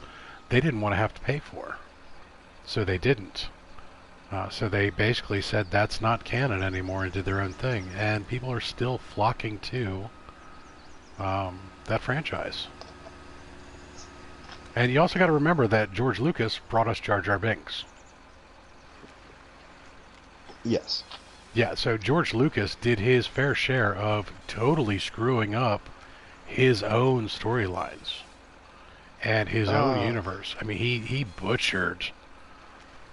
Speaker 1: they didn't want to have to pay for. So they didn't. So they basically said that's not canon anymore and did their own thing. And people are still flocking to that franchise. And you also got to remember that George Lucas brought us Jar Jar Binks.
Speaker 2: Yes.
Speaker 1: Yeah, so George Lucas did his fair share of totally screwing up his own storylines and his own universe. I mean, he butchered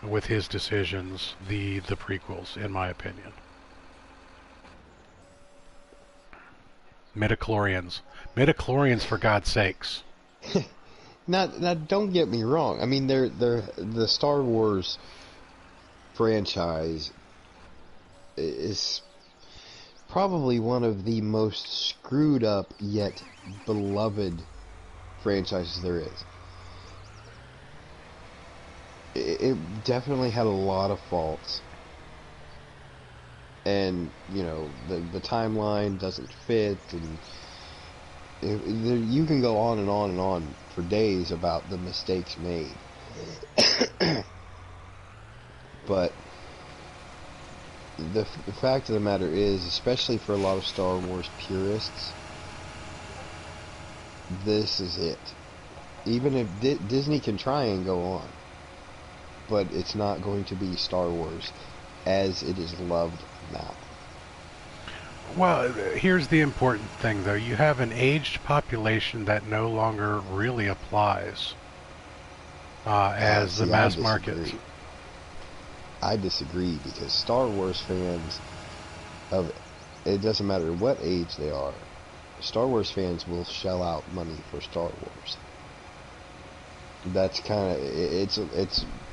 Speaker 1: with his decisions the prequels, in my opinion. Midichlorians, for God's sakes.
Speaker 2: Now, don't get me wrong. I mean, the Star Wars franchise is probably one of the most screwed up yet beloved franchises there is. It definitely had a lot of faults, and you know the timeline doesn't fit, and you can go on and on and on for days about the mistakes made. But the fact of the matter is, especially for a lot of Star Wars purists, this is it. Even if Disney can try and go on, but it's not going to be Star Wars as it is loved now.
Speaker 1: Well, here's the important thing, though. You have an aged population that no longer really applies as the mass market.
Speaker 2: I disagree, because Star Wars fans it doesn't matter what age they are, Star Wars fans will shell out money for Star Wars. That's kind of it's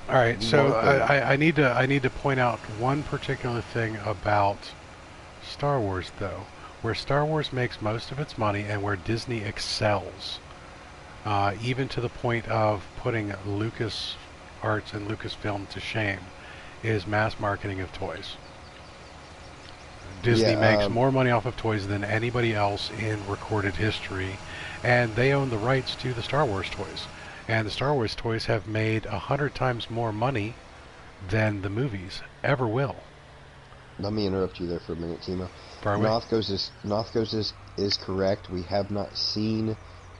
Speaker 1: all right. So I need to point out one particular thing about Star Wars, though, where Star Wars makes most of its money and where Disney excels, even to the point of putting Lucas Arts and Lucasfilm to shame, is mass marketing of toys. Disney makes more money off of toys than anybody else in recorded history, and they own the rights to the Star Wars toys. And the Star Wars toys have made 100 times more money than the movies ever will.
Speaker 2: Let me interrupt you there for a minute, Timo. Northcoast is correct. We have not seen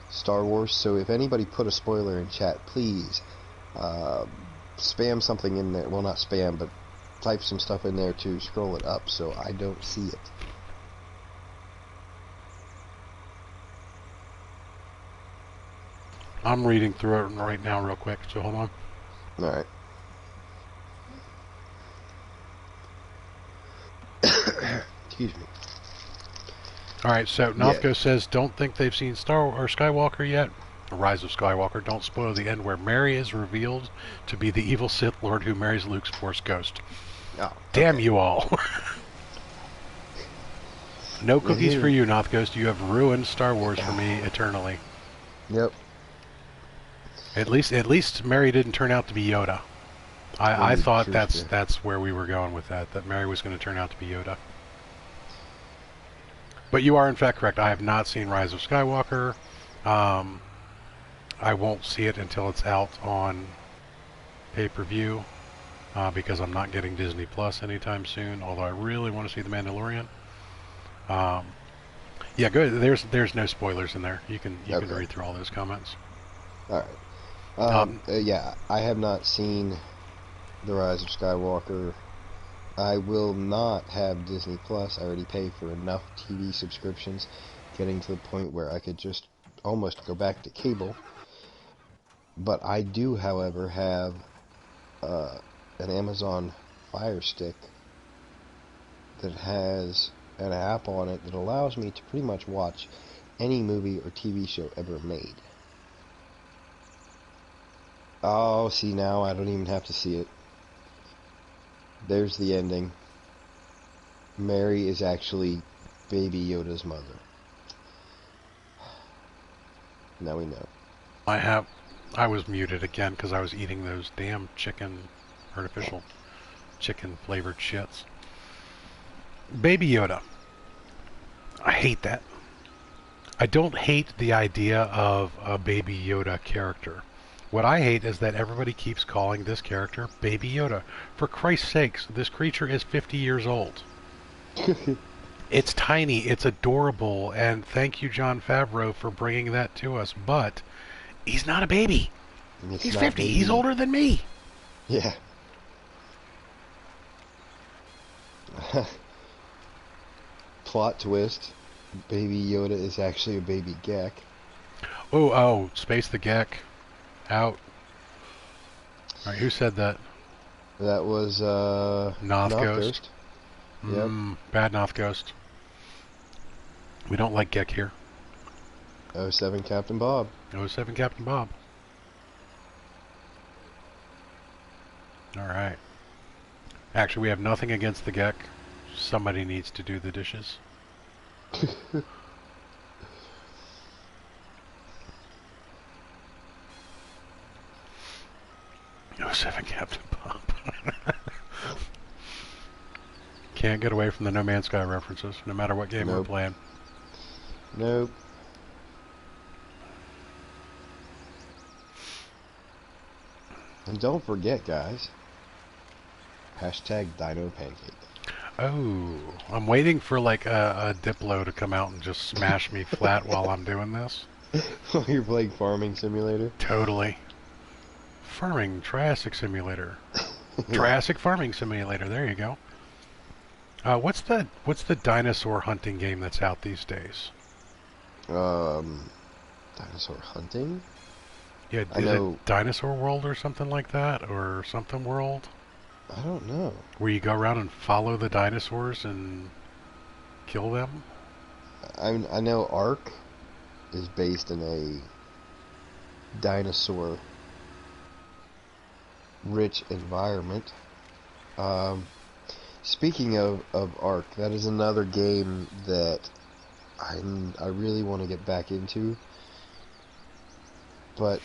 Speaker 2: Star Wars, so if anybody put a spoiler in chat, please spam something in there. Well, not spam, but type some stuff in there to scroll it up so I don't see it.
Speaker 1: I'm reading through it right now real quick, so hold on.
Speaker 2: Alright. Excuse me.
Speaker 1: Alright, so Nalthco says, don't think they've seen Star Wars or Skywalker yet. Rise of Skywalker. Don't spoil the end where Mary is revealed to be the evil Sith Lord who marries Luke's Force ghost.
Speaker 2: Oh,
Speaker 1: damn you all. No cookies for you, Nothghost. You have ruined Star Wars for me eternally.
Speaker 2: Yep.
Speaker 1: At least Mary didn't turn out to be Yoda. I thought that's where we were going with that Mary was going to turn out to be Yoda. But you are in fact correct. I have not seen Rise of Skywalker. I won't see it until it's out on pay-per-view, because I'm not getting Disney Plus anytime soon, although I really want to see The Mandalorian. Yeah, good. There's no spoilers in there. You can read through all those comments.
Speaker 2: Alright. Yeah, I have not seen The Rise of Skywalker. I will not have Disney Plus. I already pay for enough TV subscriptions, getting to the point where I could just almost go back to cable. But I do, however, have an Amazon Fire Stick that has an app on it that allows me to pretty much watch any movie or TV show ever made. Oh, see, now I don't even have to see it. There's the ending. Mary is actually Baby Yoda's mother. Now we know.
Speaker 1: I was muted again because I was eating those damn artificial chicken flavored shits. Baby Yoda. I hate that. I don't hate the idea of a Baby Yoda character. What I hate is that everybody keeps calling this character Baby Yoda. For Christ's sakes, this creature is 50 years old. It's tiny, it's adorable, and thank you, Jon Favreau, for bringing that to us. But he's not a baby. He's 50.
Speaker 2: Baby.
Speaker 1: He's older than me.
Speaker 2: Yeah. Plot twist. Baby Yoda is actually a baby Gek.
Speaker 1: Oh, Space the Gek. Out. Alright, who said that?
Speaker 2: That was,
Speaker 1: Noth Ghost.
Speaker 2: Yep.
Speaker 1: Bad Noth Ghost. We don't like Gek here.
Speaker 2: 07 Captain Bob.
Speaker 1: 07 Captain Bob. Alright. Actually, we have nothing against the Gek. Somebody needs to do the dishes. 07 Captain Bob. Can't get away from the No Man's Sky references, no matter what game we're playing.
Speaker 2: Nope. And don't forget, guys. Hashtag Dino Pancake.
Speaker 1: Oh, I'm waiting for like a Diplo to come out and just smash me flat while I'm doing this.
Speaker 2: While you're playing Farming Simulator?
Speaker 1: Totally. Farming Triassic Simulator. Triassic Farming Simulator. There you go. What's the dinosaur hunting game that's out these days?
Speaker 2: Dinosaur hunting?
Speaker 1: Yeah,
Speaker 2: I know.
Speaker 1: It Dinosaur World or something like that, or something World?
Speaker 2: I don't know.
Speaker 1: Where you go around and follow the dinosaurs and kill them?
Speaker 2: I know Ark is based in a dinosaur rich environment. Speaking of Ark, that is another game that I really want to get back into, but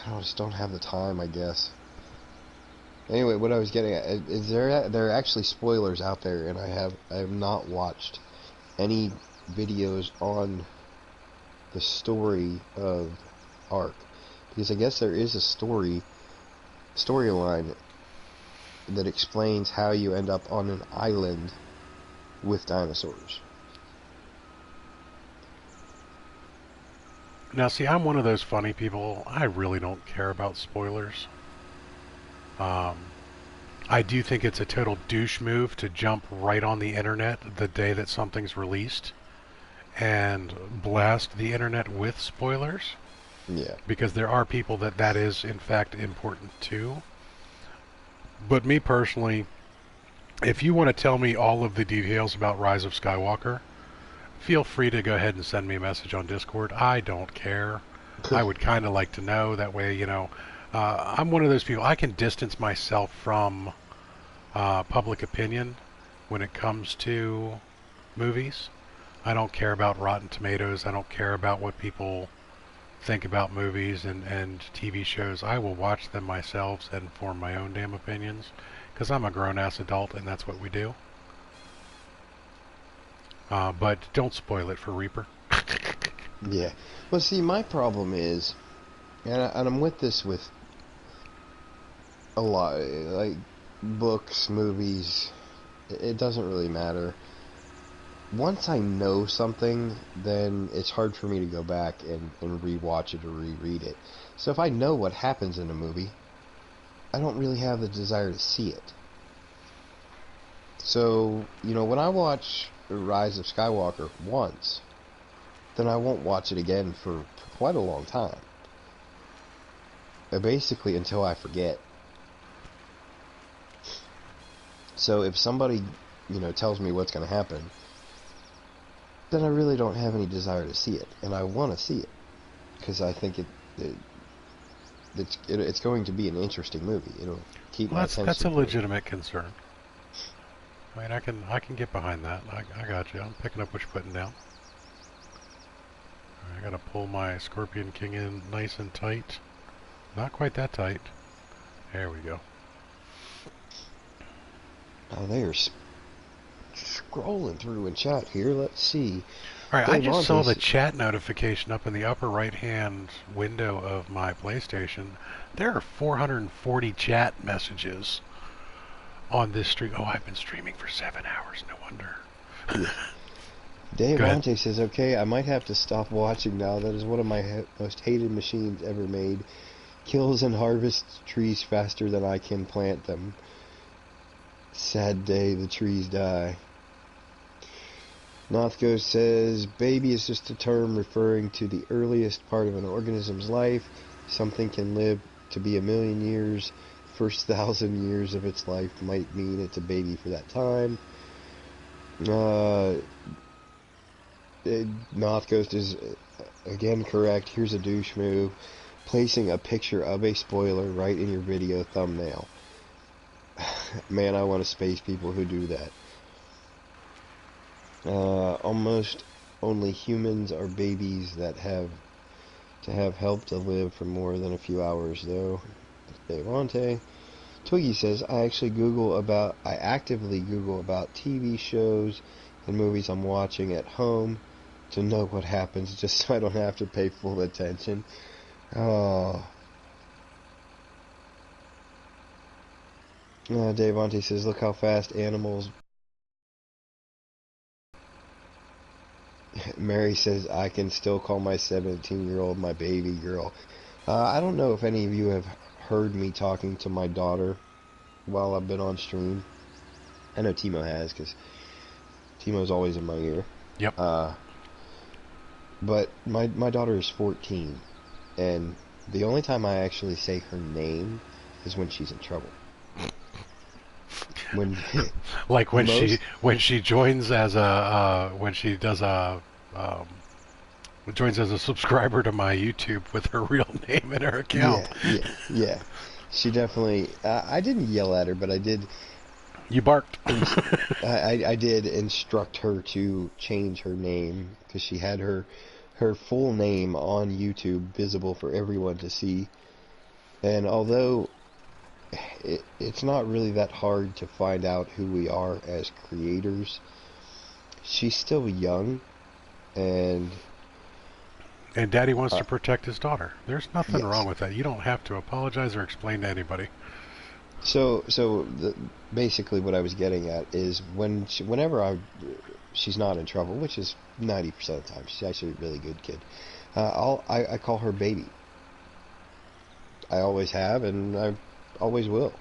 Speaker 2: I just don't have the time, I guess. Anyway, what I was getting at is there are actually spoilers out there, and I have not watched any videos on the story of Ark, because I guess there is a storyline that explains how you end up on an island with dinosaurs.
Speaker 1: Now, see, I'm one of those funny people. I really don't care about spoilers. I do think it's a total douche move to jump right on the internet the day that something's released and blast the internet with spoilers.
Speaker 2: Yeah.
Speaker 1: Because there are people that is, in fact, important to. But me personally, if you want to tell me all of the details about Rise of Skywalker, feel free to go ahead and send me a message on Discord. I don't care. I would kind of like to know. That way, you know, I'm one of those people. I can distance myself from public opinion when it comes to movies. I don't care about Rotten Tomatoes. I don't care about what people think about movies and TV shows. I will watch them myself and form my own damn opinions, because I'm a grown-ass adult and that's what we do. But don't spoil it for Reaper.
Speaker 2: Yeah. Well, see, my problem is, and I'm with this with a lot, like books, movies, it doesn't really matter. Once I know something, then it's hard for me to go back and rewatch it or reread it. So if I know what happens in a movie, I don't really have the desire to see it. So, you know, when I watch Rise of Skywalker once, then I won't watch it again for quite a long time. Basically until I forget. So if somebody, you know, tells me what's going to happen, then I really don't have any desire to see it, and I want to see it because I think it's going to be an interesting movie. It'll keep my attention.
Speaker 1: That's a legitimate concern. I mean, I can get behind that. I got you. I'm picking up what you're putting down. I gotta pull my Scorpion King in nice and tight. Not quite that tight. There we go.
Speaker 2: Oh, they're scrolling through in chat here. Let's see.
Speaker 1: All right, I
Speaker 2: Dave
Speaker 1: just saw the
Speaker 2: Montes.
Speaker 1: chat notification up in the upper right-hand window of my PlayStation. There are 440 chat messages on this stream. Oh, I've been streaming for 7 hours. No wonder.
Speaker 2: Yeah. Dave
Speaker 1: Go ahead.
Speaker 2: Monte says, okay, I might have to stop watching now. That is one of my most hated machines ever made. Kills and harvests trees faster than I can plant them. Sad day, the trees die. Nothgo says, baby is just a term referring to the earliest part of an organism's life. Something can live to be 1,000,000 years. First 1,000 years of its life might mean it's a baby for that time. North Coast is again correct. Here's a douche move. Placing a picture of a spoiler right in your video thumbnail. Man, I want to space people who do that. Almost only humans are babies that have to have help to live for more than a few hours, though. Devante. Twiggy says, I actively Google about TV shows and movies I'm watching at home to know what happens, just so I don't have to pay full attention. Oh. Devante says, look how fast animals... Mary says, I can still call my 17-year-old my baby girl. I don't know if any of you have heard me talking to my daughter while I've been on stream. I know Timo has, because Timo's always in my ear.
Speaker 1: Yep.
Speaker 2: But my daughter is 14, and the only time I actually say her name is when she's in trouble.
Speaker 1: Like when she joins as a when she does a joins as a subscriber to my YouTube with her real name in her account.
Speaker 2: Yeah. She definitely. I didn't yell at her, but I did.
Speaker 1: You barked.
Speaker 2: I did instruct her to change her name because she had her full name on YouTube visible for everyone to see. And although it's not really that hard to find out who we are as creators, she's still young, and
Speaker 1: Daddy wants to protect his daughter. There's nothing
Speaker 2: yes.
Speaker 1: wrong with that. You don't have to apologize or explain to anybody.
Speaker 2: So basically what I was getting at is whenever she's not in trouble, which is 90% of the time, she's actually a really good kid, I call her baby. I always have, and I always will.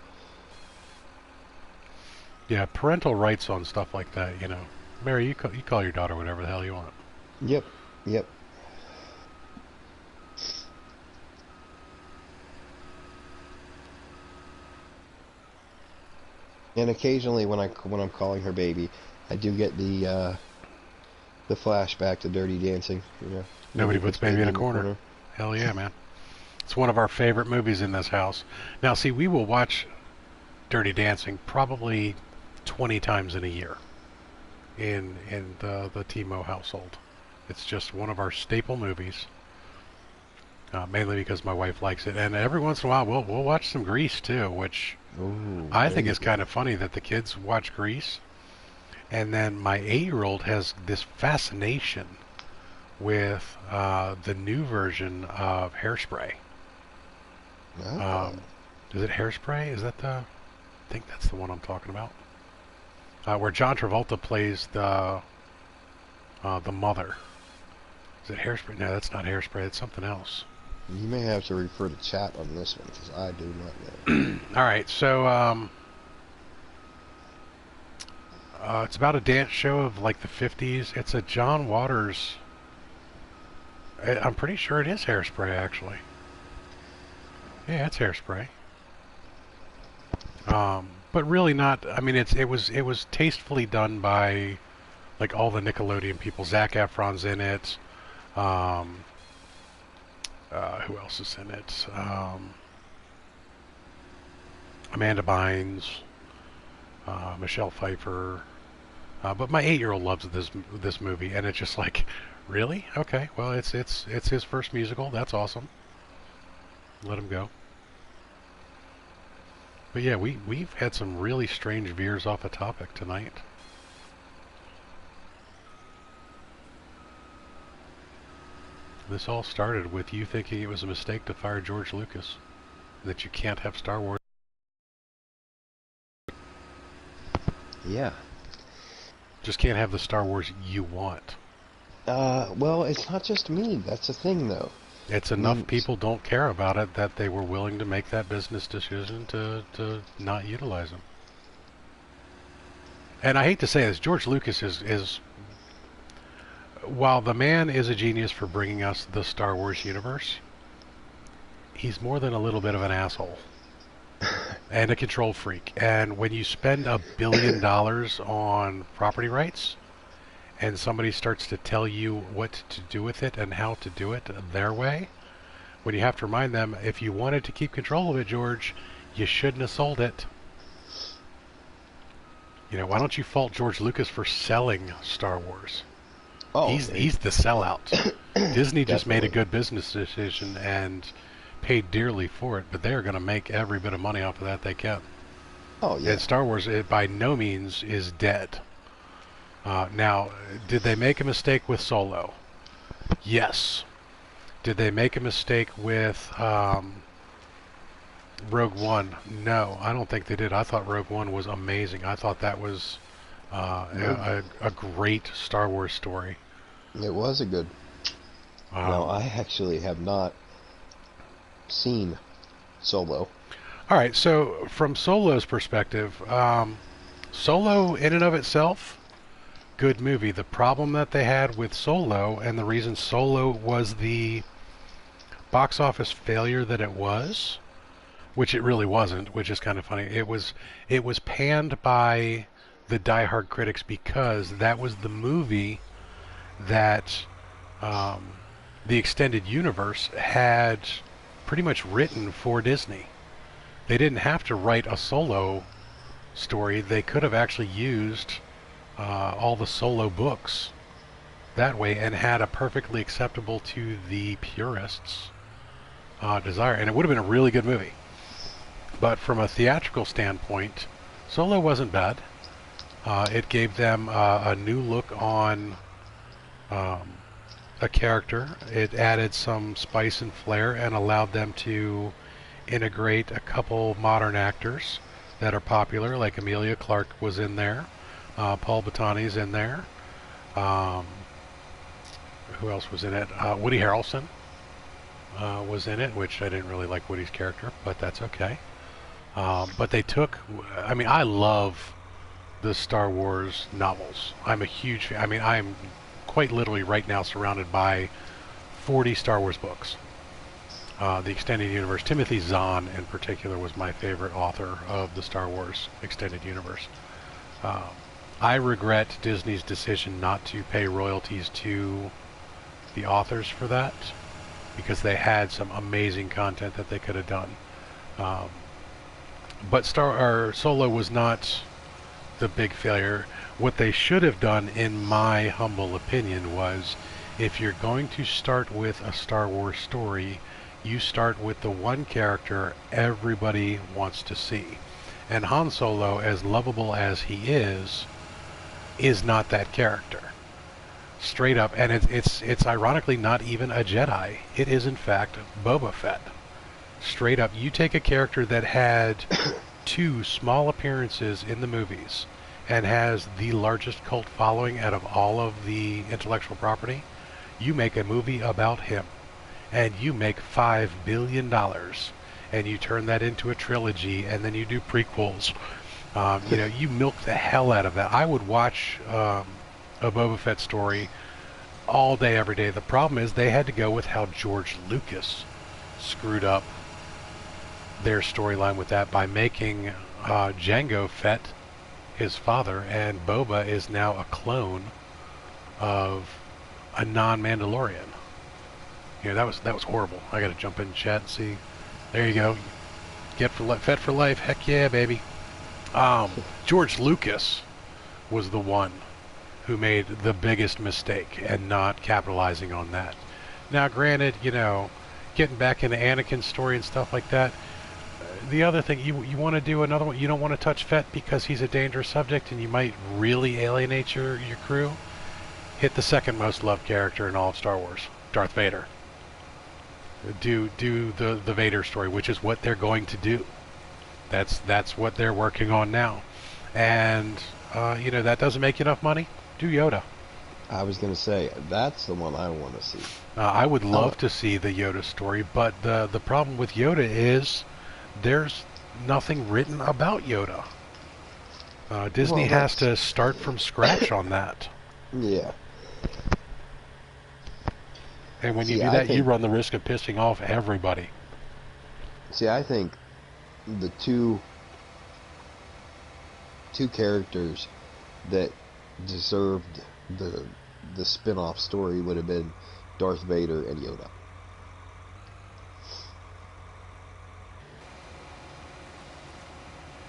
Speaker 1: Yeah, parental rights on stuff like that, you know. Mary, you call your daughter whatever the hell you want.
Speaker 2: Yep. And occasionally when I'm calling her baby, I do get the flashback to Dirty Dancing. You know,
Speaker 1: Nobody puts baby in a corner. Hell yeah, man. It's one of our favorite movies in this house. Now, see, we will watch Dirty Dancing probably 20 times in a year in the T-Mo household. It's just one of our staple movies, mainly because my wife likes it. And every once in a while, we'll watch some Grease, too, which I think is kind of funny that the kids watch Grease. And then my 8-year-old has this fascination with the new version of Hairspray.
Speaker 2: Oh.
Speaker 1: Is it Hairspray? Is that I think that's the one I'm talking about. Where John Travolta plays the mother. Is it Hairspray? No, that's not Hairspray. It's something else.
Speaker 2: You may have to refer to chat on this one, because I do not know.
Speaker 1: All right, so it's about a dance show of like the 50s. It's a John Waters. I'm pretty sure it is Hairspray, actually. Yeah, it's Hairspray. But really not. I mean, it was tastefully done by like all the Nickelodeon people. Zac Efron's in it. Who else is in it? Amanda Bynes, Michelle Pfeiffer. But my 8-year-old loves this movie, and it's just like, really? Okay, well, it's his first musical. That's awesome. Let him go. But yeah, we've had some really strange veers off a topic tonight. This all started with you thinking it was a mistake to fire George Lucas. That you can't have Star Wars.
Speaker 2: Yeah.
Speaker 1: Just can't have the Star Wars you want.
Speaker 2: Well, it's not just me. That's the thing, though.
Speaker 1: It's enough people don't care about it that they were willing to make that business decision to not utilize them. And I hate to say this, George Lucas is while the man is a genius for bringing us the Star Wars universe, he's more than a little bit of an asshole. And a control freak. And when you spend $1 billion on property rights, and somebody starts to tell you what to do with it and how to do it their way, when you have to remind them, if you wanted to keep control of it, George, you shouldn't have sold it. You know, why don't you fault George Lucas for selling Star Wars?
Speaker 2: Oh,
Speaker 1: he's the sellout. Disney just made a good business decision and paid dearly for it, but they're going to make every bit of money off of that they can.
Speaker 2: Oh, yeah.
Speaker 1: And Star Wars, it by no means is dead. Now, did they make a mistake with Solo? Yes. Did they make a mistake with Rogue One? No, I don't think they did. I thought Rogue One was amazing. I thought that was a great Star Wars story.
Speaker 2: It was a good... No, I actually have not seen Solo.
Speaker 1: All right, so from Solo's perspective, Solo in and of itself, good movie. The problem that they had with Solo, and the reason Solo was the box office failure that it was, which it really wasn't, which is kind of funny. It was panned by the diehard critics because that was the movie that the extended universe had pretty much written for Disney. They didn't have to write a Solo story. They could have actually used all the Solo books that way and had a perfectly acceptable to the purists desire. And it would have been a really good movie. But from a theatrical standpoint, Solo wasn't bad. It gave them a new look on a character. It added some spice and flair and allowed them to integrate a couple modern actors that are popular, like Emilia Clarke was in there. Paul Bettany's in there. Who else was in it? Woody Harrelson was in it, which I didn't really like Woody's character, but that's okay. But they took... I mean, I love the Star Wars novels. I'm a huge fan. I mean, I'm quite literally right now surrounded by 40 Star Wars books. The Extended Universe. Timothy Zahn, in particular, was my favorite author of the Star Wars Extended Universe. I regret Disney's decision not to pay royalties to the authors for that, because they had some amazing content that they could have done. But Solo was not the big failure. What they should have done, in my humble opinion, was if you're going to start with a Star Wars story, you start with the one character everybody wants to see. And Han Solo, as lovable as he is not that character. Straight up. And it's ironically not even a Jedi. It is in fact Boba Fett. Straight up. You take a character that had 2 small appearances in the movies and has the largest cult following out of all of the intellectual property, you make a movie about him. And you make $5 billion, and you turn that into a trilogy, and then you do prequels. You know, you milk the hell out of that. I would watch a Boba Fett story all day, every day. The problem is they had to go with how George Lucas screwed up their storyline with that by making Jango Fett his father, and Boba is now a clone of a non-Mandalorian. You know, that was horrible. I got to jump in chat and see. There you go. Fett for life. Heck yeah, baby. George Lucas was the one who made the biggest mistake and not capitalizing on that. Now, granted, you know, getting back into Anakin's story and stuff like that, the other thing, you want to do another one, you don't want to touch Fett because he's a dangerous subject and you might really alienate your crew. Hit the second most loved character in all of Star Wars, Darth Vader. do the Vader story, which is what they're going to do. That's what they're working on now. And you know, that doesn't make enough money. Do Yoda.
Speaker 2: I was gonna say that's the one I want to see.
Speaker 1: I would
Speaker 2: Oh,
Speaker 1: love to see the Yoda story, but the problem with Yoda is there's nothing written about Yoda. Disney
Speaker 2: well,
Speaker 1: has
Speaker 2: that's
Speaker 1: to start from scratch on that.
Speaker 2: yeah.
Speaker 1: And when you
Speaker 2: See,
Speaker 1: do
Speaker 2: I
Speaker 1: that, you
Speaker 2: think
Speaker 1: run the risk of pissing off everybody.
Speaker 2: I think the two characters that deserved the spin-off story would have been Darth Vader and Yoda.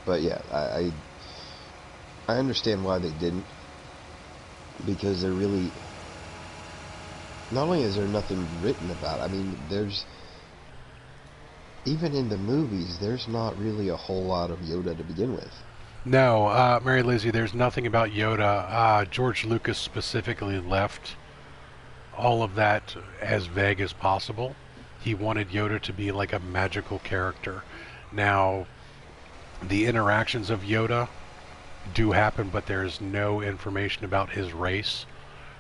Speaker 2: But yeah, I understand why they didn't, because they're really, not only is there nothing written about it, I mean, there's, even in the movies, there's not really a whole lot of Yoda to begin with.
Speaker 1: No, Mary Lizzie, there's nothing about Yoda. George Lucas specifically left all of that as vague as possible. He wanted Yoda to be like a magical character. Now, the interactions of Yoda do happen, but there's no information about his race.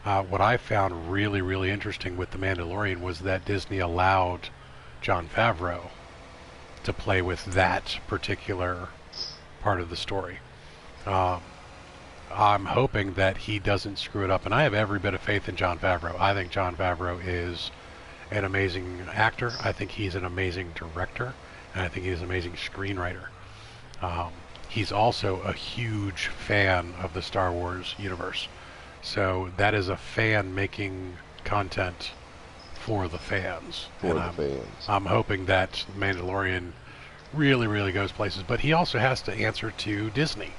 Speaker 1: What I found really, really interesting with The Mandalorian was that Disney allowed Jon Favreau to play with that particular part of the story. Um, I'm hoping that he doesn't screw it up, and I have every bit of faith in Jon Favreau. I think Jon Favreau is an amazing actor. I think he's an amazing director, and I think he's an amazing screenwriter. Um, he's also a huge fan of the Star Wars universe. So that is a fan making content for the fans.
Speaker 2: For
Speaker 1: And
Speaker 2: the fans.
Speaker 1: I'm hoping that Mandalorian really, really goes places. But he also has to answer to Disney.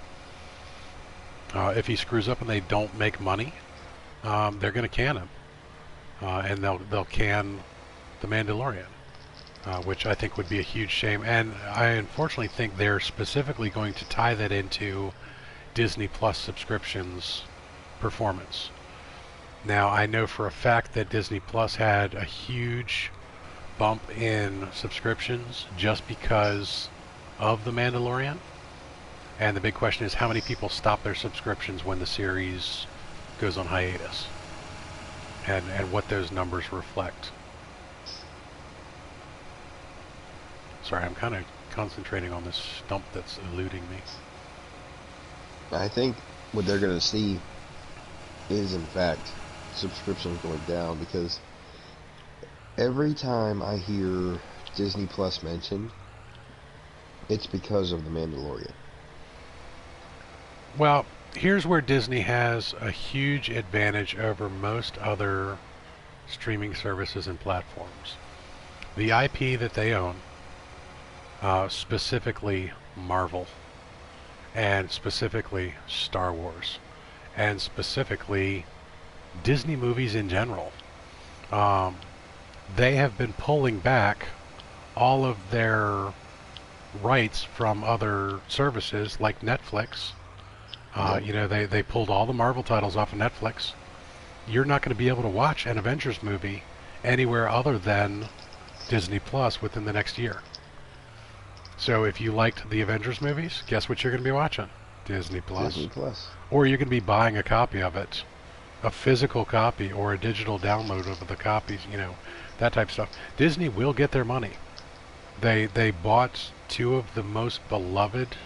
Speaker 1: If he screws up and they don't make money, they're going to can him. And they'll can The Mandalorian. Which I think would be a huge shame. And I unfortunately think they're specifically going to tie that into Disney Plus subscriptions performance. Now, I know for a fact that Disney Plus had a huge bump in subscriptions just because of The Mandalorian. And the big question is, how many people stop their subscriptions when the series goes on hiatus? And what those numbers reflect. Sorry, I'm kind of concentrating on this stump that's eluding me.
Speaker 2: I think what they're going to see is, in fact, subscriptions going down, because every time I hear Disney Plus mentioned, it's because of The Mandalorian.
Speaker 1: Well, here's where Disney has a huge advantage over most other streaming services and platforms. The IP that they own, specifically Marvel, and specifically Star Wars, and specifically Disney movies in general. They have been pulling back all of their rights from other services like Netflix. You know, they pulled all the Marvel titles off of Netflix. You're not going to be able to watch an Avengers movie anywhere other than Disney Plus within the next year. So if you liked the Avengers movies, guess what you're going to be watching? Disney Plus.
Speaker 2: Disney Plus.
Speaker 1: Or you're going to be buying a copy of it, a physical copy or a digital download of the copies, you know, that type of stuff. Disney will get their money. They bought two of the most beloved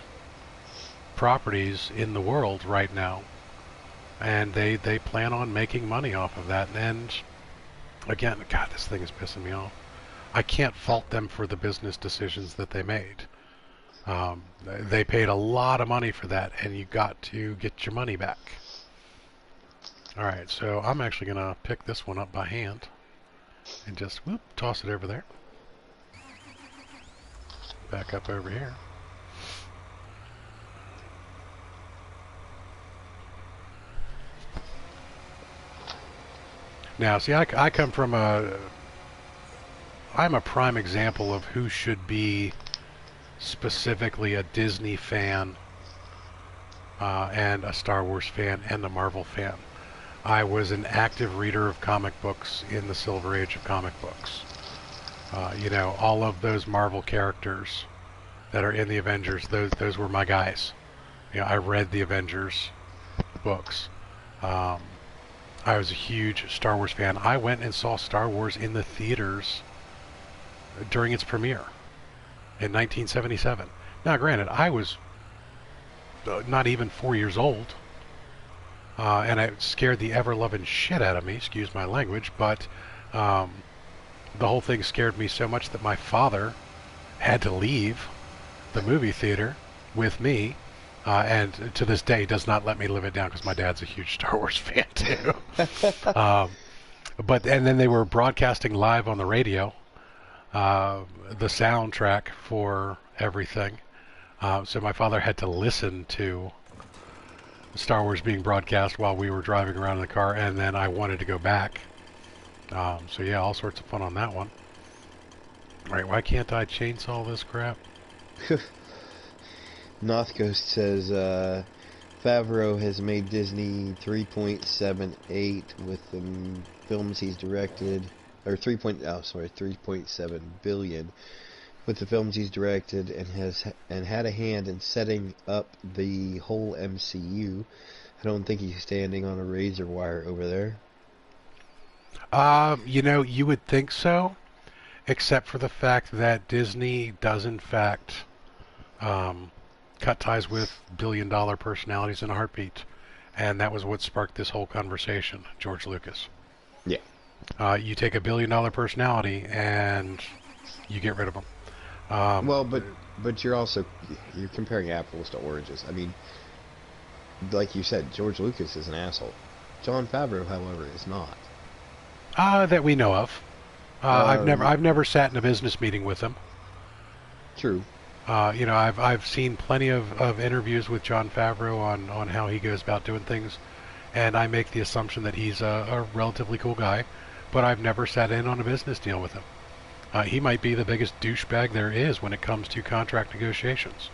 Speaker 1: properties in the world right now, and they plan on making money off of that. And again, God, this thing is pissing me off. I can't fault them for the business decisions that they made. They paid a lot of money for that, and you got to get your money back. Alright, so I'm actually going to pick this one up by hand and just whoop, toss it over there. Back up over here. Now, see, I come from I'm a prime example of who should be specifically a Disney fan and a Star Wars fan and a Marvel fan. I was an active reader of comic books in the Silver Age of comic books. You know, all of those Marvel characters that are in the Avengers, those were my guys. You know, I read the Avengers books. Um, I was a huge Star Wars fan. I went and saw Star Wars in the theaters during its premiere in 1977. Now, granted, I was not even 4 years old, and it scared the ever-loving shit out of me, excuse my language, but um, the whole thing scared me so much that my father had to leave the movie theater with me, and to this day does not let me live it down because my dad's a huge Star Wars fan too. And then they were broadcasting live on the radio the soundtrack for everything. So my father had to listen to Star Wars being broadcast while we were driving around in the car, and then I wanted to go back. So yeah, all sorts of fun on that one. Alright, why can't I chainsaw this crap?
Speaker 2: Northcoast says Favreau has made Disney 3.78 with the films he's directed, or 3.7 billion with the films he's directed, and had a hand in setting up the whole MCU. I don't think he's standing on a razor wire over there.
Speaker 1: You know, you would think so, except for the fact that Disney does in fact cut ties with billion-dollar personalities in a heartbeat, and that was what sparked this whole conversation, George Lucas.
Speaker 2: Yeah.
Speaker 1: You take a billion-dollar personality and you get rid of them.
Speaker 2: Well, but you're comparing apples to oranges. I mean, like you said, George Lucas is an asshole. Jon Favreau, however, is not.
Speaker 1: That we know of. I've never sat in a business meeting with him.
Speaker 2: True.
Speaker 1: You know, I've seen plenty of interviews with Jon Favreau on how he goes about doing things, and I make the assumption that he's a relatively cool guy, but I've never sat in on a business deal with him. He might be the biggest douchebag there is when it comes to contract negotiations.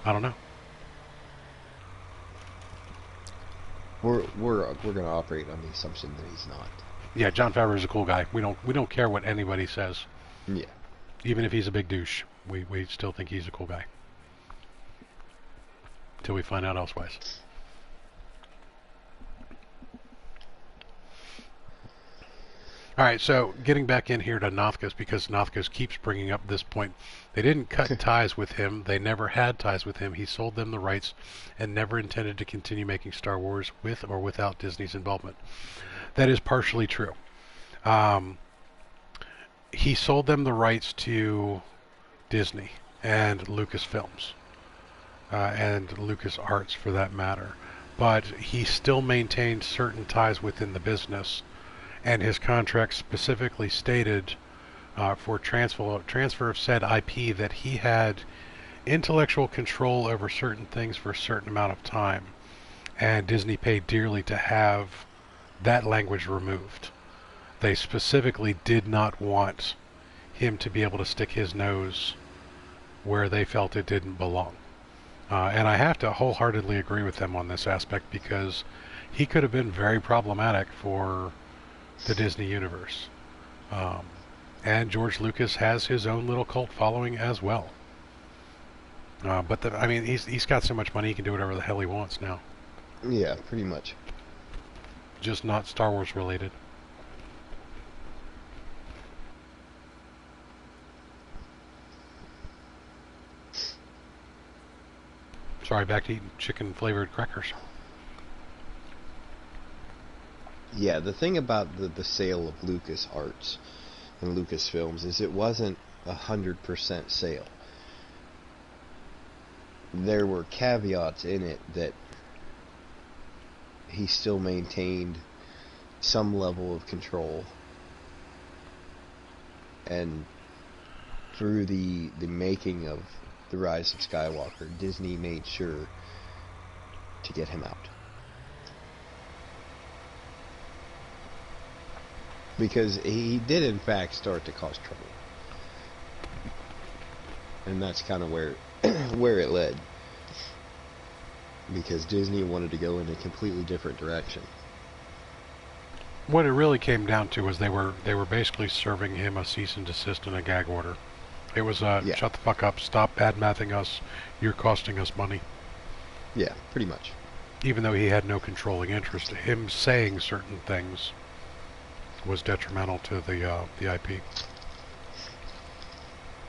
Speaker 1: I don't know.
Speaker 2: We're going to operate on the assumption that he's not.
Speaker 1: Yeah, Jon Favreau is a cool guy. We don't care what anybody says.
Speaker 2: Yeah.
Speaker 1: Even if he's a big douche, we still think he's a cool guy. Until we find out elsewise. Alright, so getting back in here to Nothcos, because Nothcos keeps bringing up this point. They didn't cut ties with him. They never had ties with him. He sold them the rights and never intended to continue making Star Wars with or without Disney's involvement. That is partially true. He sold them the rights to Disney and Lucasfilms and LucasArts for that matter. But he still maintained certain ties within the business, and his contract specifically stated for transfer of said IP that he had intellectual control over certain things for a certain amount of time, and Disney paid dearly to have that language removed. They specifically did not want him to be able to stick his nose where they felt it didn't belong. And I have to wholeheartedly agree with them on this aspect, because he could have been very problematic for the Disney universe. And George Lucas has his own little cult following as well. I mean, he's got so much money he can do whatever the hell he wants now.
Speaker 2: Yeah, pretty much.
Speaker 1: Just not Star Wars related. Sorry, back to eating chicken flavored crackers.
Speaker 2: Yeah, the thing about the sale of LucasArts and Lucasfilms is it wasn't 100% sale. There were caveats in it that he still maintained some level of control, and through the making of The Rise of Skywalker, Disney made sure to get him out. Because he did in fact start to cause trouble. And that's kind of where it led. Because Disney wanted to go in a completely different direction.
Speaker 1: What it really came down to was they were basically serving him a cease and desist and a gag order. It was
Speaker 2: Yeah,
Speaker 1: shut the fuck up, stop bad mouthing us, you're costing us money.
Speaker 2: yeah, pretty much.
Speaker 1: Even though he had no controlling interest, him saying certain things was detrimental to the IP.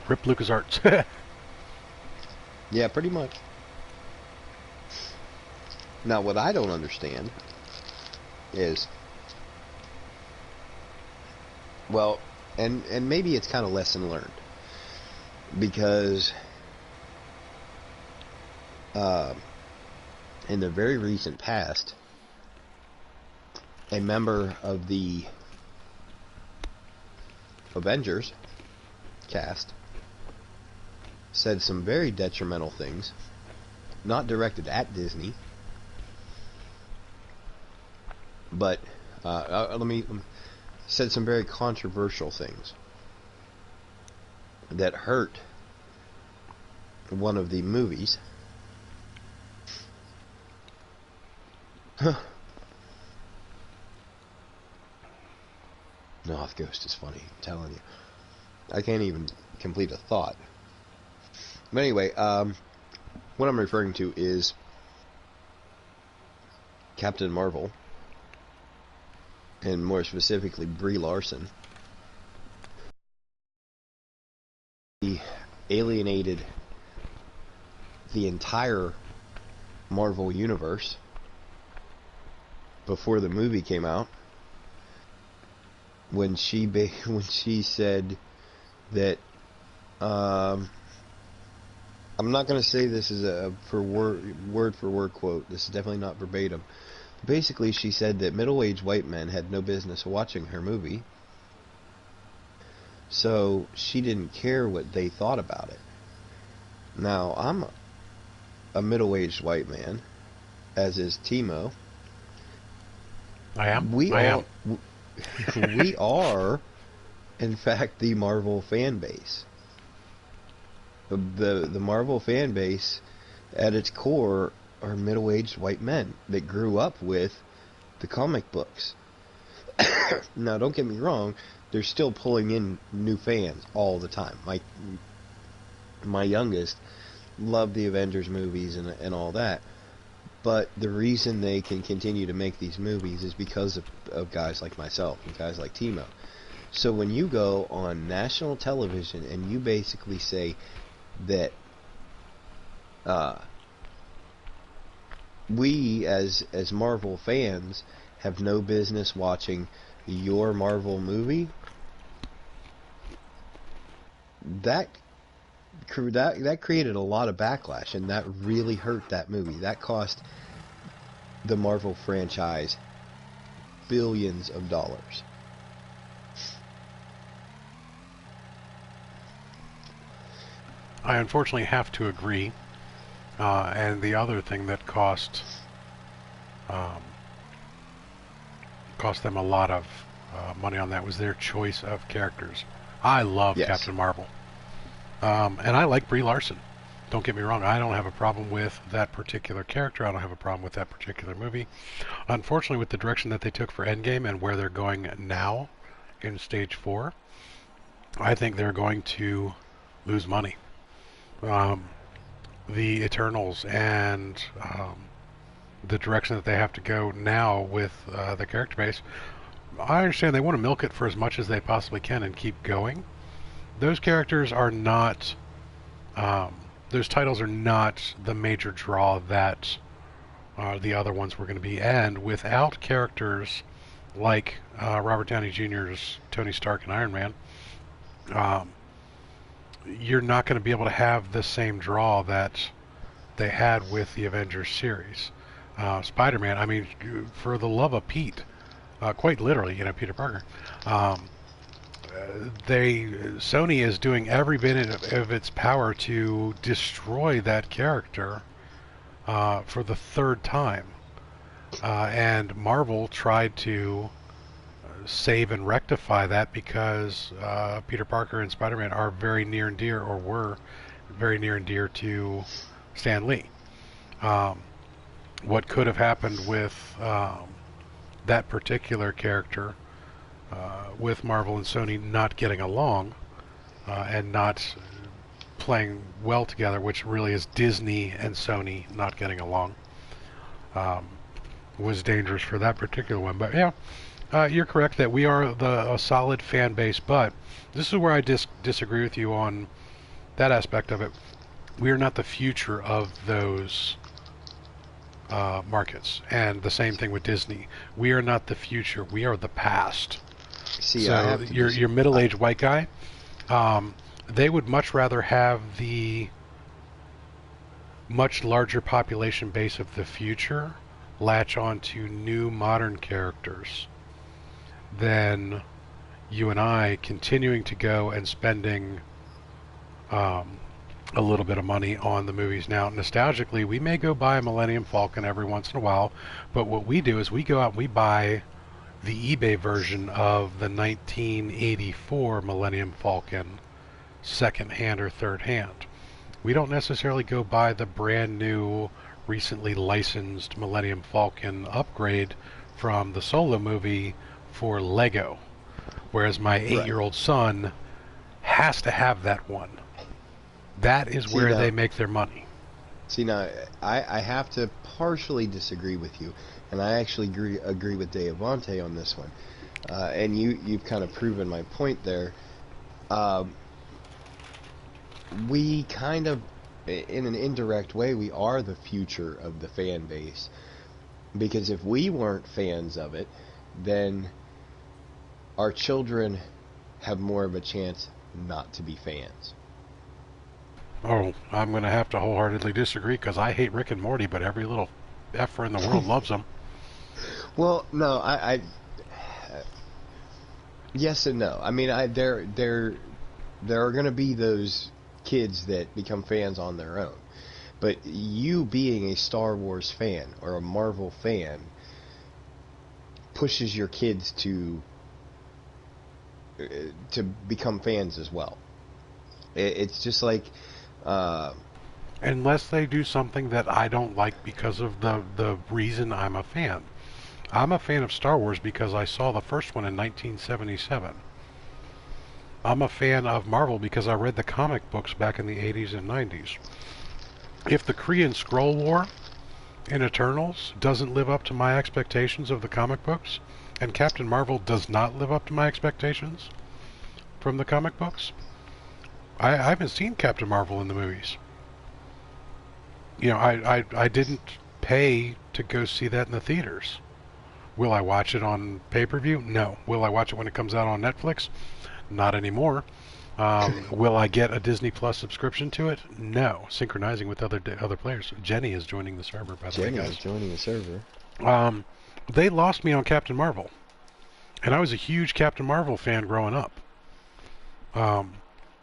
Speaker 1: Rip LucasArts.
Speaker 2: Yeah, pretty much. Now, what I don't understand is, well, and maybe it's kind of lesson learned, because in the very recent past, a member of the Avengers cast said some very detrimental things, not directed at Disney, but said some very controversial things that hurt one of the movies. Noth Ghost is funny, I'm telling you. I can't even complete a thought. But anyway, what I'm referring to is Captain Marvel, and more specifically Brie Larson. He alienated the entire Marvel universe before the movie came out, when she said that I'm not going to say this is a word for word quote. This is definitely not verbatim. Basically, she said that middle-aged white men had no business watching her movie, so she didn't care what they thought about it. Now, I'm a middle-aged white man, as is Timo.
Speaker 1: I am.
Speaker 2: We
Speaker 1: I
Speaker 2: are,
Speaker 1: am.
Speaker 2: we are, in fact, the Marvel fan base. The Marvel fan base, at its core, are middle-aged white men that grew up with the comic books. Now, don't get me wrong, they're still pulling in new fans all the time. My youngest loved the Avengers movies and all that, but the reason they can continue to make these movies is because of guys like myself and guys like Timo. So when you go on national television and you basically say that we as Marvel fans have no business watching your Marvel movie, that created a lot of backlash, and that really hurt that movie. That cost the Marvel franchise billions of dollars.
Speaker 1: I unfortunately have to agree. And the other thing that um, cost them a lot of money on that was their choice of characters. I love
Speaker 2: Yes.
Speaker 1: Captain Marvel, and I like Brie Larson. Don't get me wrong, I don't have a problem with that particular character. I don't have a problem with that particular movie. Unfortunately, with the direction that they took for Endgame and where they're going now in Stage 4, I think they're going to lose money. Um, the Eternals and the direction that they have to go now with the character base, I understand they want to milk it for as much as they possibly can and keep going. Those characters are not, those titles are not the major draw that the other ones were going to be. And without characters like Robert Downey Jr.'s Tony Stark and Iron Man, um, you're not going to be able to have the same draw that they had with the Avengers series. Spider-Man, I mean, for the love of Pete, quite literally, Peter Parker. Um, Sony is doing every bit of its power to destroy that character for the third time, and Marvel tried to save and rectify that because Peter Parker and Spider-Man are very near and dear, or were very near and dear to Stan Lee. What could have happened with that particular character with Marvel and Sony not getting along and not playing well together, which really is Disney and Sony not getting along, was dangerous for that particular one. But yeah, you're correct that we are a solid fan base, but this is where I disagree with you on that aspect of it. We are not the future of those markets, and the same thing with Disney. We are not the future. We are the past.
Speaker 2: See,
Speaker 1: so your middle-aged white guy, they would much rather have the much larger population base of the future latch on to new modern characters than you and I continuing to go and spending a little bit of money on the movies. Now, nostalgically, we may go buy a Millennium Falcon every once in a while, but what we do is we go out and we buy the eBay version of the 1984 Millennium Falcon second hand or third hand. We don't necessarily go buy the brand new, recently licensed Millennium Falcon upgrade from the Solo movie for Lego, whereas my 8-year-old son has to have that one. That is where they make their money.
Speaker 2: See, now, I have to partially disagree with you, and I actually agree with Deavante on this one. And you've kind of proven my point there. We kind of, in an indirect way, we are the future of the fan base. Because if we weren't fans of it, then our children have more of a chance not to be fans.
Speaker 1: Oh, I'm going to have to wholeheartedly disagree because I hate Rick and Morty, but every little effer in the world loves them.
Speaker 2: Well, no, yes and no. I mean, there are going to be those kids that become fans on their own. But you being a Star Wars fan or a Marvel fan pushes your kids to become fans as well. It's just like...
Speaker 1: unless they do something that I don't like because of the reason I'm a fan. I'm a fan of Star Wars because I saw the first one in 1977. I'm a fan of Marvel because I read the comic books back in the 80s and 90s. If the Kree and Skrull War in Eternals doesn't live up to my expectations of the comic books, and Captain Marvel does not live up to my expectations from the comic books, I haven't seen Captain Marvel in the movies. You know, I didn't pay to go see that in the theaters. Will I watch it on pay-per-view? No. Will I watch it when it comes out on Netflix? Not anymore. Will I get a Disney Plus subscription to it? No. Synchronizing with other players. Jenny is joining the server, by the way, guys.
Speaker 2: Jenny is joining the server.
Speaker 1: They lost me on Captain Marvel. And I was a huge Captain Marvel fan growing up.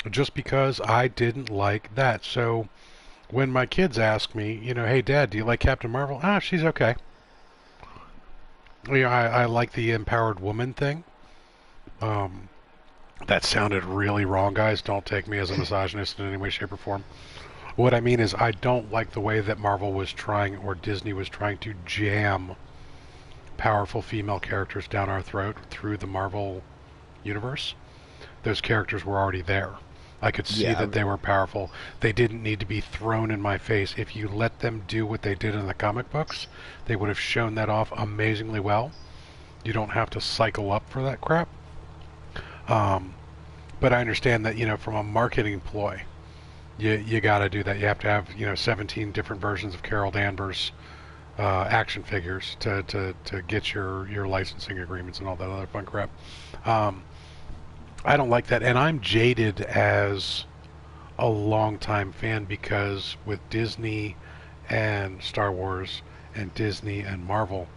Speaker 1: Just because I didn't like that. So when my kids ask me, you know, hey, Dad, do you like Captain Marvel? Ah, she's okay. You know, I like the empowered woman thing. That sounded really wrong, guys. Don't take me as a misogynist in any way, shape, or form. What I mean is I don't like the way that Marvel was trying, or Disney was trying to jam powerful female characters down our throat through the Marvel universe. Those characters were already there. I could see that they were powerful. They didn't need to be thrown in my face. If you let them do what they did in the comic books, they would have shown that off amazingly well. You don't have to cycle up for that crap. But I understand that, you know, from a marketing ploy, you got to do that. You have to have, you know, 17 different versions of Carol Danvers action figures to get your licensing agreements and all that other fun crap. I don't like that, and I'm jaded as a longtime fan because with Disney and Star Wars and Disney and Marvel,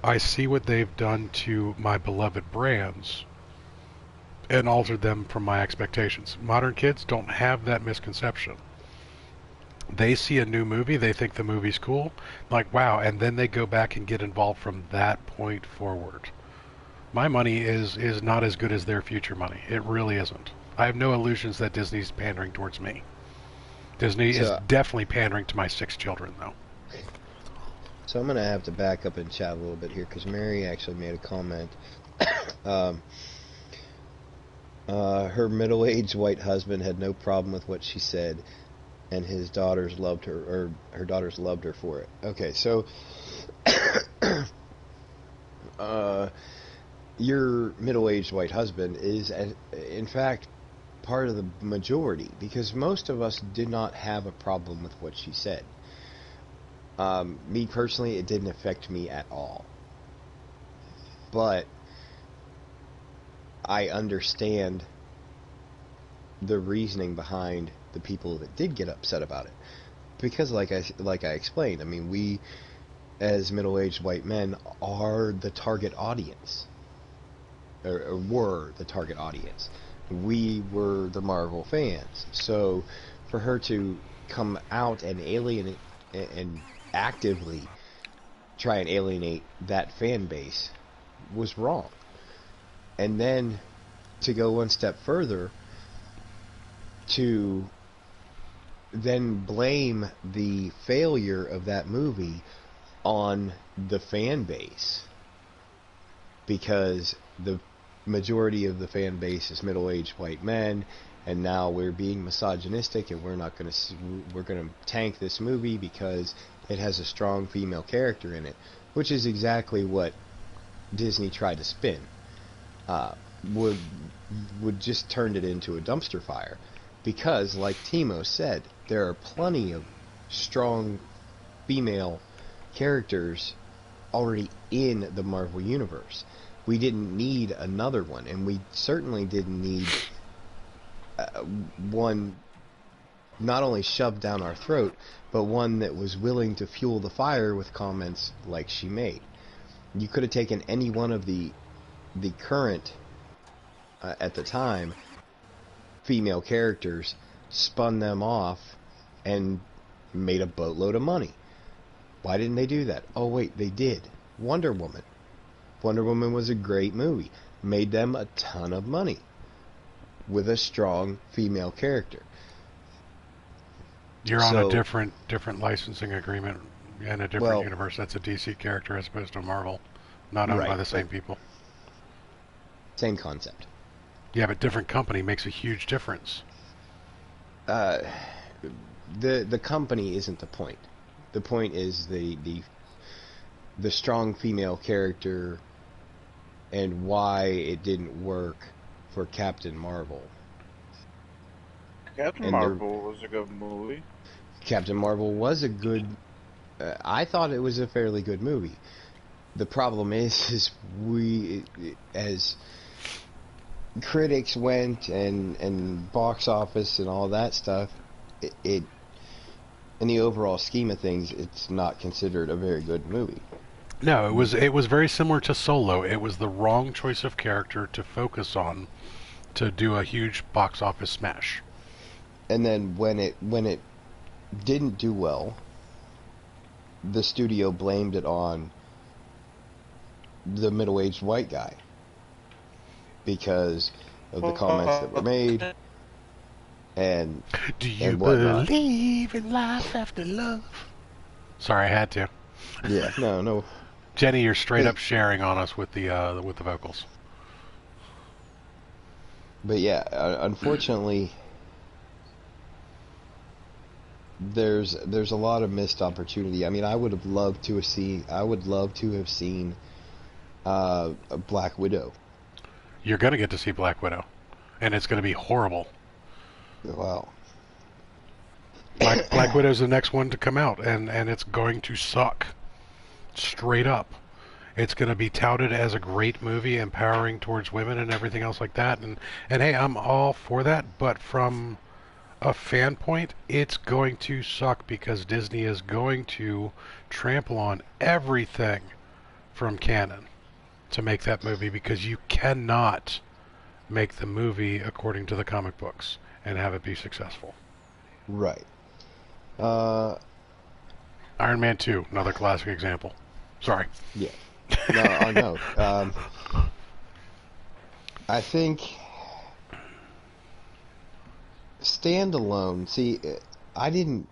Speaker 1: I see what they've done to my beloved brands and altered them from my expectations. Modern kids don't have that misconception. They see a new movie, they think the movie's cool, like, wow, and then they go back and get involved from that point forward. My money is not as good as their future money. It really isn't. I have no illusions that Disney's pandering towards me. Disney is definitely pandering to my 6 children, though.
Speaker 2: So I'm going to have to back up and chat a little bit here because Mary actually made a comment. um, her middle-aged white husband had no problem with what she said, and his daughters loved her, or her daughters loved her for it. Okay, so your middle-aged white husband is, in fact, part of the majority, because most of us did not have a problem with what she said. Me personally, it didn't affect me at all. But I understand the reasoning behind the people that did get upset about it. Because like I explained, I mean, we as middle-aged white men are the target audience. Or were the target audience. We were the Marvel fans. So for her to come out and alienate and actively try and alienate that fan base was wrong. And then to go one step further, to then blame the failure of that movie on the fan base, because the majority of the fan base is middle-aged white men, and now we're being misogynistic, and we're going to tank this movie because it has a strong female character in it, which is exactly what Disney tried to spin. Would just turned it into a dumpster fire, because like Timo said, there are plenty of strong female characters already in the Marvel Universe. We didn't need another one, and we certainly didn't need one not only shoved down our throat, but one that was willing to fuel the fire with comments like she made. You could have taken any one of the current, at the time, female characters, spun them off, and made a boatload of money. Why didn't they do that? Oh wait, they did. Wonder Woman. Wonder Woman was a great movie. Made them a ton of money with a strong female character.
Speaker 1: You're on a different licensing agreement in a different universe. That's a DC character as opposed to Marvel, not owned by the same people.
Speaker 2: Same concept.
Speaker 1: Yeah, but different company makes a huge difference.
Speaker 2: The company isn't the point. The point is the strong female character and why it didn't work for Captain Marvel.
Speaker 4: Captain Marvel was a good movie.
Speaker 2: Captain Marvel was a good... I thought it was a fairly good movie. The problem is we, as critics went and box office and all that stuff, it in the overall scheme of things, it's not considered a very good movie.
Speaker 1: No, it was very similar to Solo. It was the wrong choice of character to focus on to do a huge box office smash.
Speaker 2: And then when it didn't do well, the studio blamed it on the middle-aged white guy because of the comments that were made. And
Speaker 1: do you believe in life after love? Sorry, I had to.
Speaker 2: Yeah, no.
Speaker 1: Jenny, you're straight up sharing on us with the vocals.
Speaker 2: But yeah, unfortunately, there's a lot of missed opportunity. I mean, I would have loved to have seen Black Widow.
Speaker 1: You're gonna get to see Black Widow, and it's gonna be horrible.
Speaker 2: Wow.
Speaker 1: Black Widow's the next one to come out, and it's going to suck. Straight up. It's going to be touted as a great movie, empowering towards women and everything else like that. And hey, I'm all for that, but from a fan point, it's going to suck because Disney is going to trample on everything from canon to make that movie, because you cannot make the movie according to the comic books and have it be successful.
Speaker 2: Right.
Speaker 1: Iron Man 2, another classic example. Sorry.
Speaker 2: Yeah. No, I know. I think standalone. See, I didn't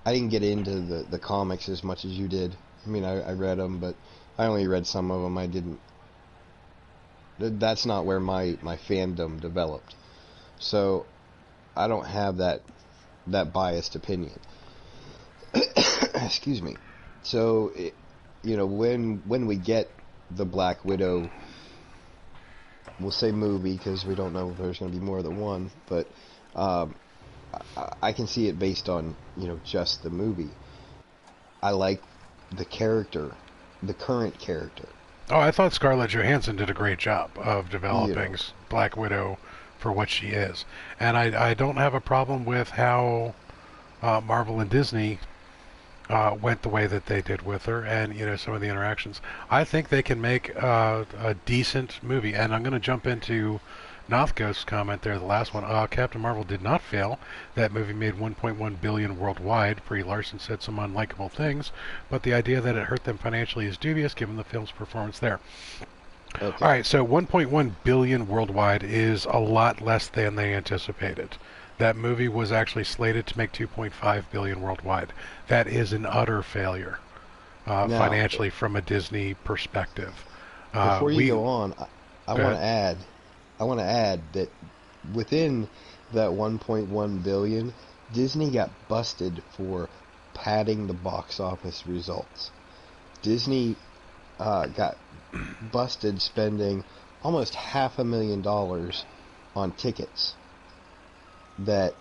Speaker 2: get into the comics as much as you did. I mean, I read them, but I only read some of them. I didn't. That's not where my fandom developed. So I don't have that biased opinion. Excuse me. So, when we get the Black Widow, we'll say movie because we don't know if there's going to be more than one, but I can see it based on, just the movie. I like the character, the current character.
Speaker 1: Oh, I thought Scarlett Johansson did a great job of developing Black Widow for what she is. And I don't have a problem with how Marvel and Disney went the way that they did with her, and some of the interactions. I think they can make a decent movie, and I'm going to jump into Nothghost's comment there, the last one. Captain Marvel did not fail. That movie made $1.1 billion worldwide. Brie Larson said some unlikable things, but the idea that it hurt them financially is dubious given the film's performance there.
Speaker 2: Okay.
Speaker 1: All right, so $1.1 billion worldwide is a lot less than they anticipated. That movie was actually slated to make $2.5 billion worldwide. That is an utter failure financially from a Disney perspective.
Speaker 2: Before you go on, I want to add that within that 1.1 billion, Disney got busted for padding the box office results. Disney got busted spending almost $500,000 on tickets that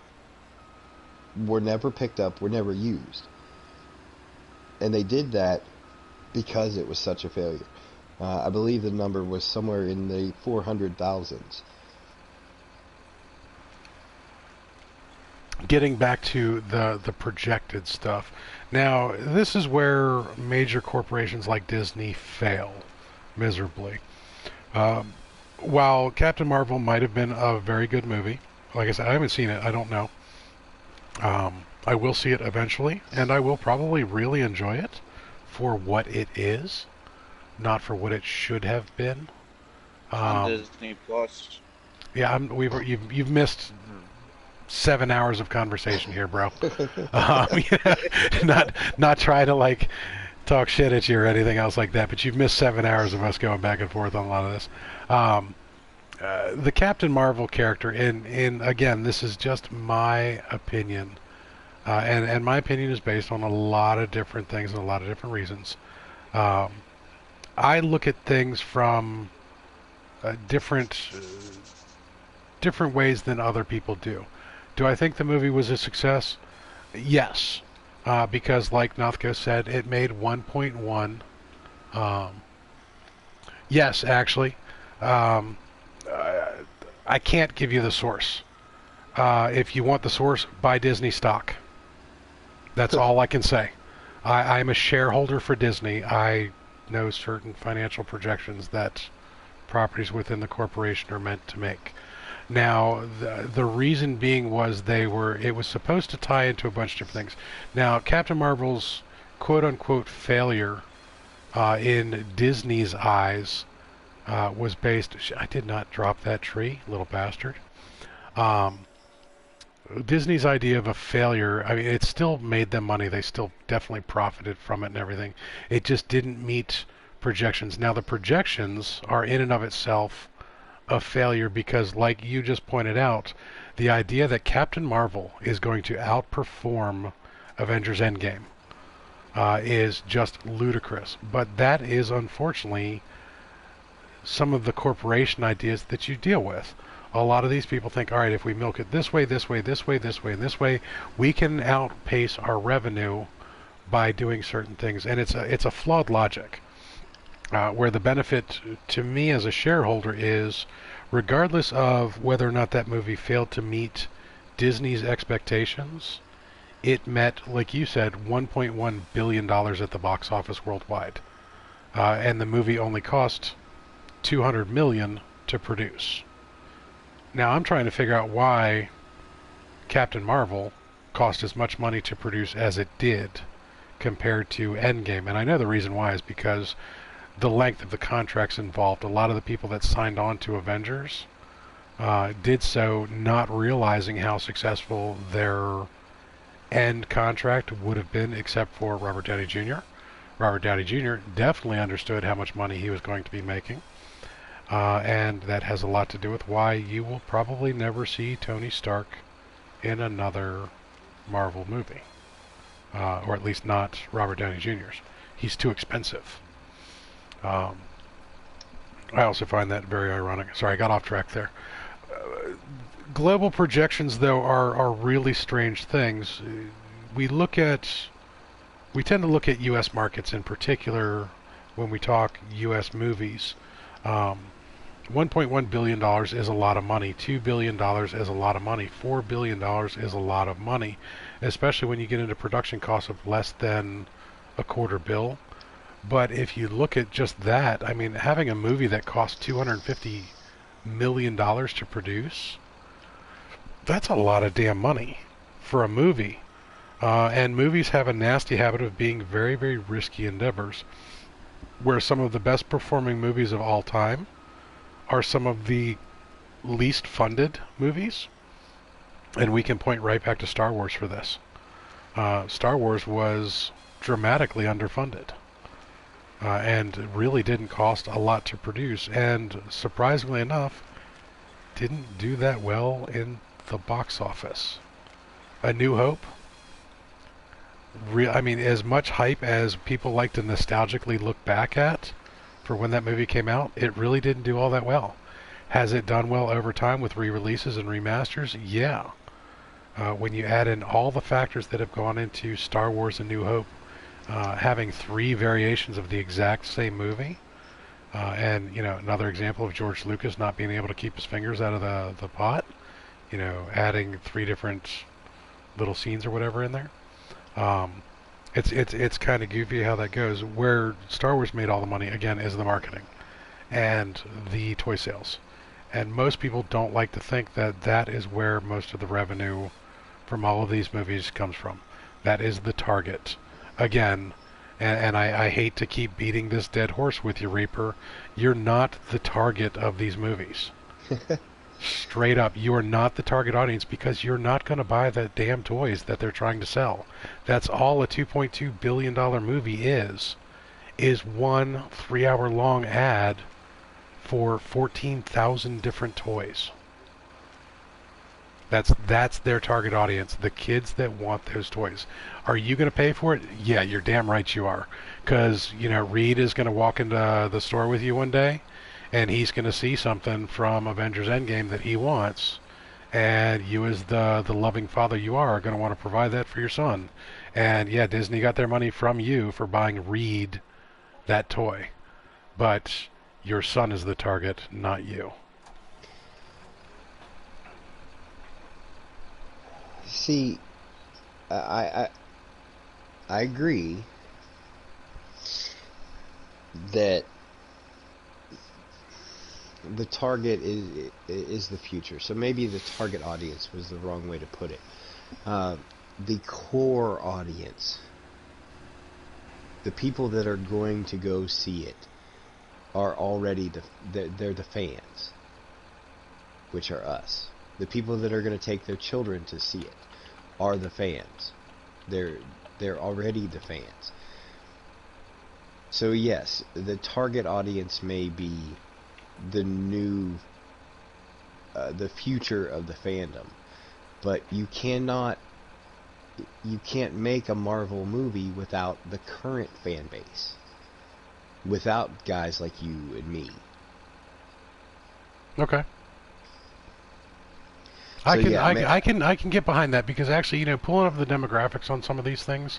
Speaker 2: were never picked up, were never used. And they did that because it was such a failure. I believe the number was somewhere in the 400,000s.
Speaker 1: Getting back to the projected stuff. Now, this is where major corporations like Disney fail miserably. While Captain Marvel might have been a very good movie, like I said, I haven't seen it. I don't know. I will see it eventually, and I will probably really enjoy it for what it is, not for what it should have been.
Speaker 4: On Disney Plus.
Speaker 1: Yeah, you've missed 7 hours of conversation here, bro. Not try to talk shit at you or anything else like that, but you've missed 7 hours of us going back and forth on a lot of this. The Captain Marvel character, and again, this is just my opinion, and my opinion is based on a lot of different things and a lot of different reasons. I look at things from different ways than other people do. Do I think the movie was a success? Yes, because like Nothghost said, it made 1.1. Yes, actually. I can't give you the source. If you want the source, buy Disney stock. That's all I can say. I'm a shareholder for Disney. I know certain financial projections that properties within the corporation are meant to make. Now, the reason being was it was supposed to tie into a bunch of different things. Now, Captain Marvel's quote-unquote failure in Disney's eyes was based... I did not drop that tree, little bastard. Disney's idea of a failure, I mean, it still made them money. They still definitely profited from it and everything. It just didn't meet projections. Now, the projections are in and of itself a failure because, like you just pointed out, the idea that Captain Marvel is going to outperform Avengers Endgame is just ludicrous. But that is, unfortunately, some of the corporation ideas that you deal with. A lot of these people think, all right, if we milk it this way, this way, this way, this way, and this way, we can outpace our revenue by doing certain things. And it's a flawed logic. Where the benefit to me as a shareholder is, regardless of whether or not that movie failed to meet Disney's expectations, it met, like you said, $1.1 billion at the box office worldwide. And the movie only cost $200 million to produce. Now, I'm trying to figure out why Captain Marvel cost as much money to produce as it did compared to Endgame. And I know the reason why is because the length of the contracts involved. A lot of the people that signed on to Avengers did so not realizing how successful their end contract would have been, except for Robert Downey Jr. Robert Downey Jr. definitely understood how much money he was going to be making. And that has a lot to do with why you will probably never see Tony Stark in another Marvel movie. Or at least not Robert Downey Jr.'s. He's too expensive. I also find that very ironic. Sorry, I got off track there. Global projections, though, are really strange things. We tend to look at U.S. markets in particular when we talk U.S. movies. $1.1 billion is a lot of money. $2 billion is a lot of money. $4 billion is a lot of money, especially when you get into production costs of less than $250 million. But if you look at just that, I mean, having a movie that costs $250 million to produce, that's a lot of damn money for a movie. And movies have a nasty habit of being very, very risky endeavors, where some of the best performing movies of all time are some of the least funded movies. And we can point right back to Star Wars for this. Star Wars was dramatically underfunded. And really didn't cost a lot to produce. And surprisingly enough, didn't do that well in the box office. A New Hope, I mean, as much hype as people like to nostalgically look back at for when that movie came out, it really didn't do all that well. Has it done well over time with re-releases and remasters? Yeah. When you add in all the factors that have gone into Star Wars: A New Hope, having 3 variations of the exact same movie, and another example of George Lucas not being able to keep his fingers out of the pot, adding 3 different little scenes or whatever in there. It's kind of goofy how that goes. Where Star Wars made all the money, again, is the marketing and the toy sales. And most people don't like to think that that is where most of the revenue from all of these movies comes from. That is the target. Again, and I hate to keep beating this dead horse with you, Reaper, you're not the target of these movies. Straight up, you are not the target audience because you're not going to buy the damn toys that they're trying to sell. That's all a $2.2 billion movie is one 3-hour long ad for 14,000 different toys. That's their target audience, the kids that want those toys. Are you going to pay for it? Yeah, you're damn right you are. Because, Reed is going to walk into the store with you one day, and he's going to see something from Avengers Endgame that he wants, and you as the loving father you are going to want to provide that for your son. And yeah, Disney got their money from you for buying Reed that toy. But your son is the target, not you.
Speaker 2: See, I agree that the target is the future. So maybe the target audience was the wrong way to put it. The core audience, the people that are going to go see it, are already they're the fans, which are us. The people that are going to take their children to see it are the fans. They're already the fans. So yes, the target audience may be the future of the fandom, but you can't make a Marvel movie without the current fan base, without guys like you and me.
Speaker 1: Okay.
Speaker 2: So
Speaker 1: I can get behind that because actually, pulling up the demographics on some of these things,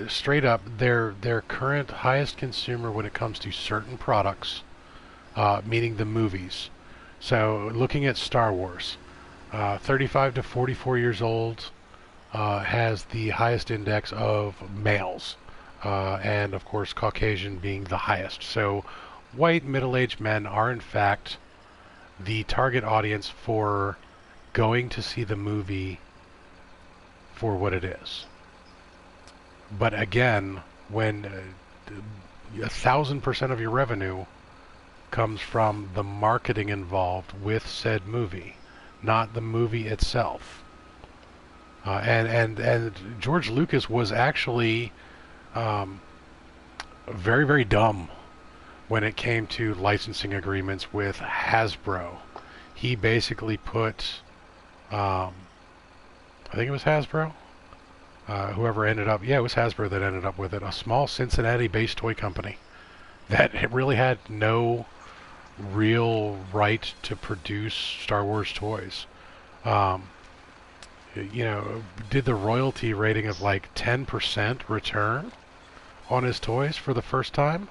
Speaker 1: straight up, their current highest consumer when it comes to certain products, meaning the movies. So looking at Star Wars, 35 to 44 years old has the highest index of males, and of course Caucasian being the highest. So white middle-aged men are in fact the target audience for going to see the movie for what it is. But again, when 1,000% of your revenue comes from the marketing involved with said movie, not the movie itself. And George Lucas was actually very, very dumb when it came to licensing agreements with Hasbro. He basically put, I think it was Hasbro, whoever ended up, yeah, it was Hasbro that ended up with it, a small Cincinnati-based toy company that really had no real right to produce Star Wars toys. Um, did the royalty rating of like 10% return on his toys for the first time.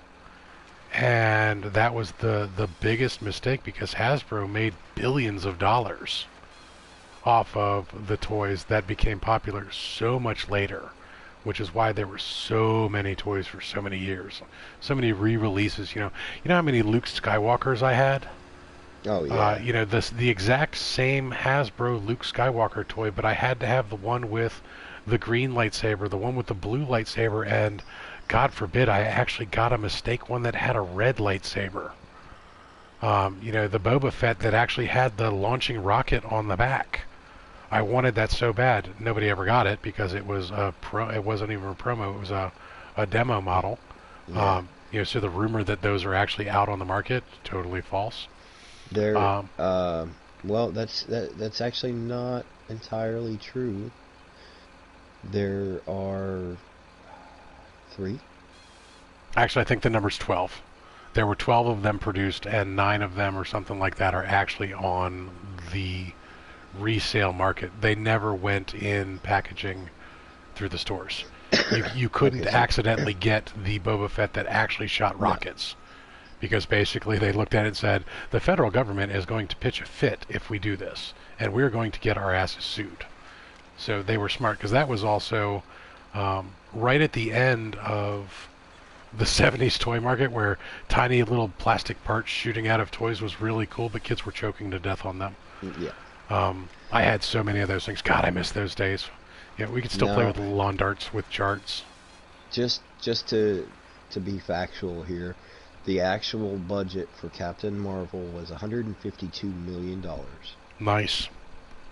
Speaker 1: And that was the biggest mistake because Hasbro made billions of dollars off of the toys that became popular so much later, which is why there were so many toys for so many years, so many re-releases. You know how many Luke Skywalkers I had?
Speaker 2: Oh yeah.
Speaker 1: The exact same Hasbro Luke Skywalker toy, but I had to have the one with the green lightsaber, the one with the blue lightsaber, and God forbid I actually got a mistake one that had a red lightsaber. The Boba Fett that actually had the launching rocket on the back. I wanted that so bad. Nobody ever got it because it was it wasn't even a promo. It was a demo model.
Speaker 2: Yeah.
Speaker 1: So the rumor that those are actually out on the market, totally false.
Speaker 2: They're well, that's actually not entirely true. There are 3.
Speaker 1: Actually, I think the number's 12. There were 12 of them produced, and 9 of them or something like that are actually on the resale market. They never went in packaging through the stores. You couldn't accidentally get the Boba Fett that actually shot rockets. Because basically they looked at it and said, the federal government is going to pitch a fit if we do this, and we're going to get our asses sued. So they were smart, because that was also right at the end of the 70s toy market, where tiny little plastic parts shooting out of toys was really cool, but kids were choking to death on them.
Speaker 2: Yeah.
Speaker 1: I had so many of those things. God, I miss those days. Yeah, we could still play with lawn darts with charts.
Speaker 2: Just to be factual here, the actual budget for Captain Marvel was $152 million.
Speaker 1: Nice.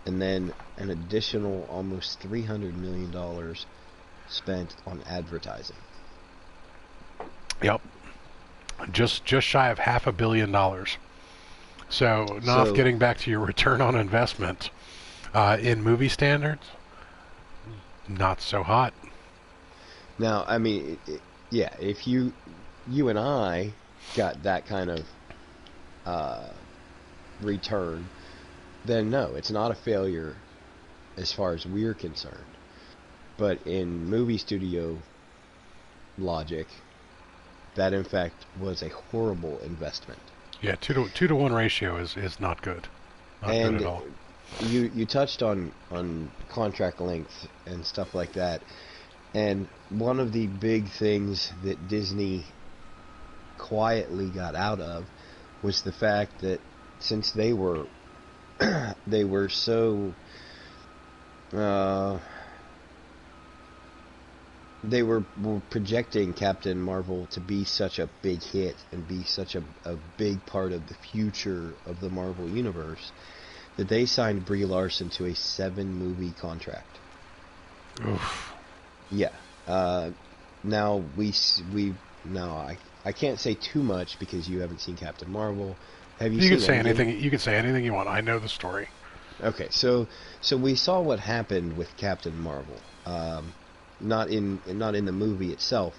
Speaker 2: And then an additional almost $300 million spent on advertising.
Speaker 1: Yep. Just shy of $500 million. So, Noth, getting back to your return on investment, in movie standards, not so hot.
Speaker 2: Now, I mean, yeah, if you and I got that kind of return, then no, it's not a failure as far as we're concerned. But in movie studio logic, that in fact was a horrible investment.
Speaker 1: Yeah, 2 to 1 ratio is not good. Not good at all.
Speaker 2: You touched on contract length and stuff like that. And one of the big things that Disney quietly got out of was the fact that since they were so they were projecting Captain Marvel to be such a big hit and be such a big part of the future of the Marvel Universe that they signed Brie Larson to a 7-movie contract.
Speaker 1: Oof.
Speaker 2: Yeah. Now I can't say too much because you haven't seen Captain Marvel. Have you?
Speaker 1: You can say anything. You can say anything you want. I know the story.
Speaker 2: Okay, so we saw what happened with Captain Marvel. Not in the movie itself,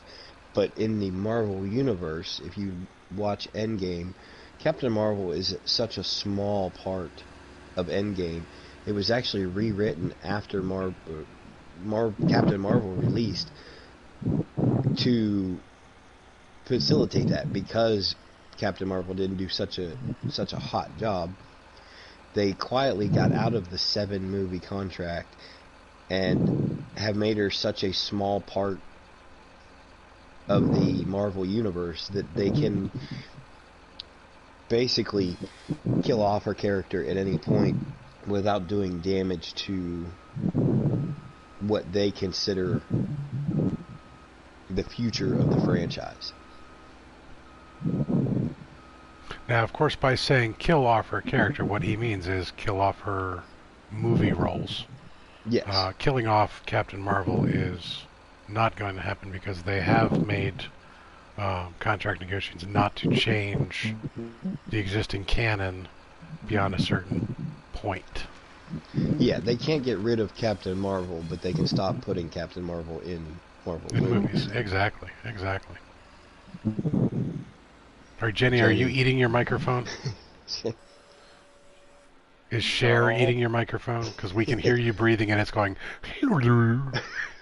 Speaker 2: but in the Marvel universe. If you watch Endgame, Captain Marvel is such a small part of Endgame. It was actually rewritten after Captain Marvel released to facilitate that, because Captain Marvel didn't do such a hot job. They quietly got out of the 7-movie contract and have made her such a small part of the Marvel universe that they can basically kill off her character at any point without doing damage to what they consider the future of the franchise.
Speaker 1: Now, of course, by saying kill off her character, what he means is kill off her movie roles.
Speaker 2: Yes.
Speaker 1: Killing off Captain Marvel is not going to happen because they have made contract negotiations not to change the existing canon beyond a certain point.
Speaker 2: Yeah, they can't get rid of Captain Marvel, but they can stop putting Captain Marvel in Marvel movies.
Speaker 1: Exactly. All right, Jenny, are you eating your microphone? Is Cher eating your microphone? Because we can hear you breathing and it's going, hello,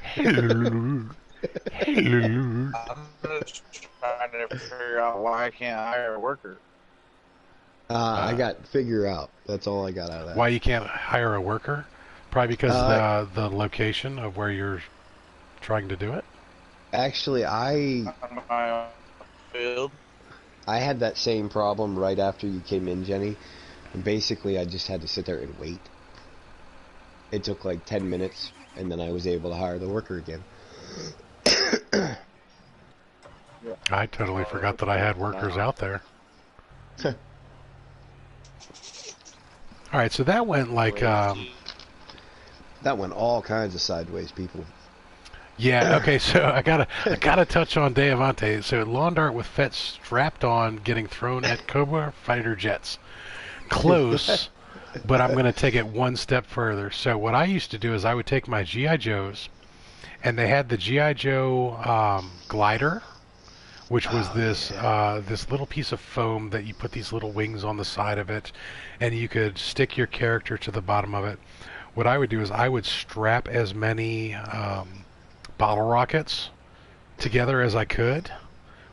Speaker 1: hello, hello.
Speaker 4: I'm just trying to figure out why I can't hire a worker.
Speaker 2: I got figure out. That's all I got out of that.
Speaker 1: Why you can't hire a worker? Probably because the location of where you're trying to do it?
Speaker 2: Actually, I had that same problem right after you came in, Jenny. And basically, I just had to sit there and wait. It took like 10 minutes, and then I was able to hire the worker again.
Speaker 1: I totally forgot that I had workers out there. Alright, so that went like...
Speaker 2: that went all kinds of sideways, people.
Speaker 1: Yeah, okay, so I gotta touch on Deavante. So lawn dart with Fett strapped on, getting thrown at Cobra fighter jets. Close, but I'm going to take it one step further. So what I used to do is I would take my G.I. Joes, and they had the G.I. Joe glider, which was this little piece of foam that you put these little wings on the side of it, and you could stick your character to the bottom of it. What I would do is I would strap as many bottle rockets together as I could,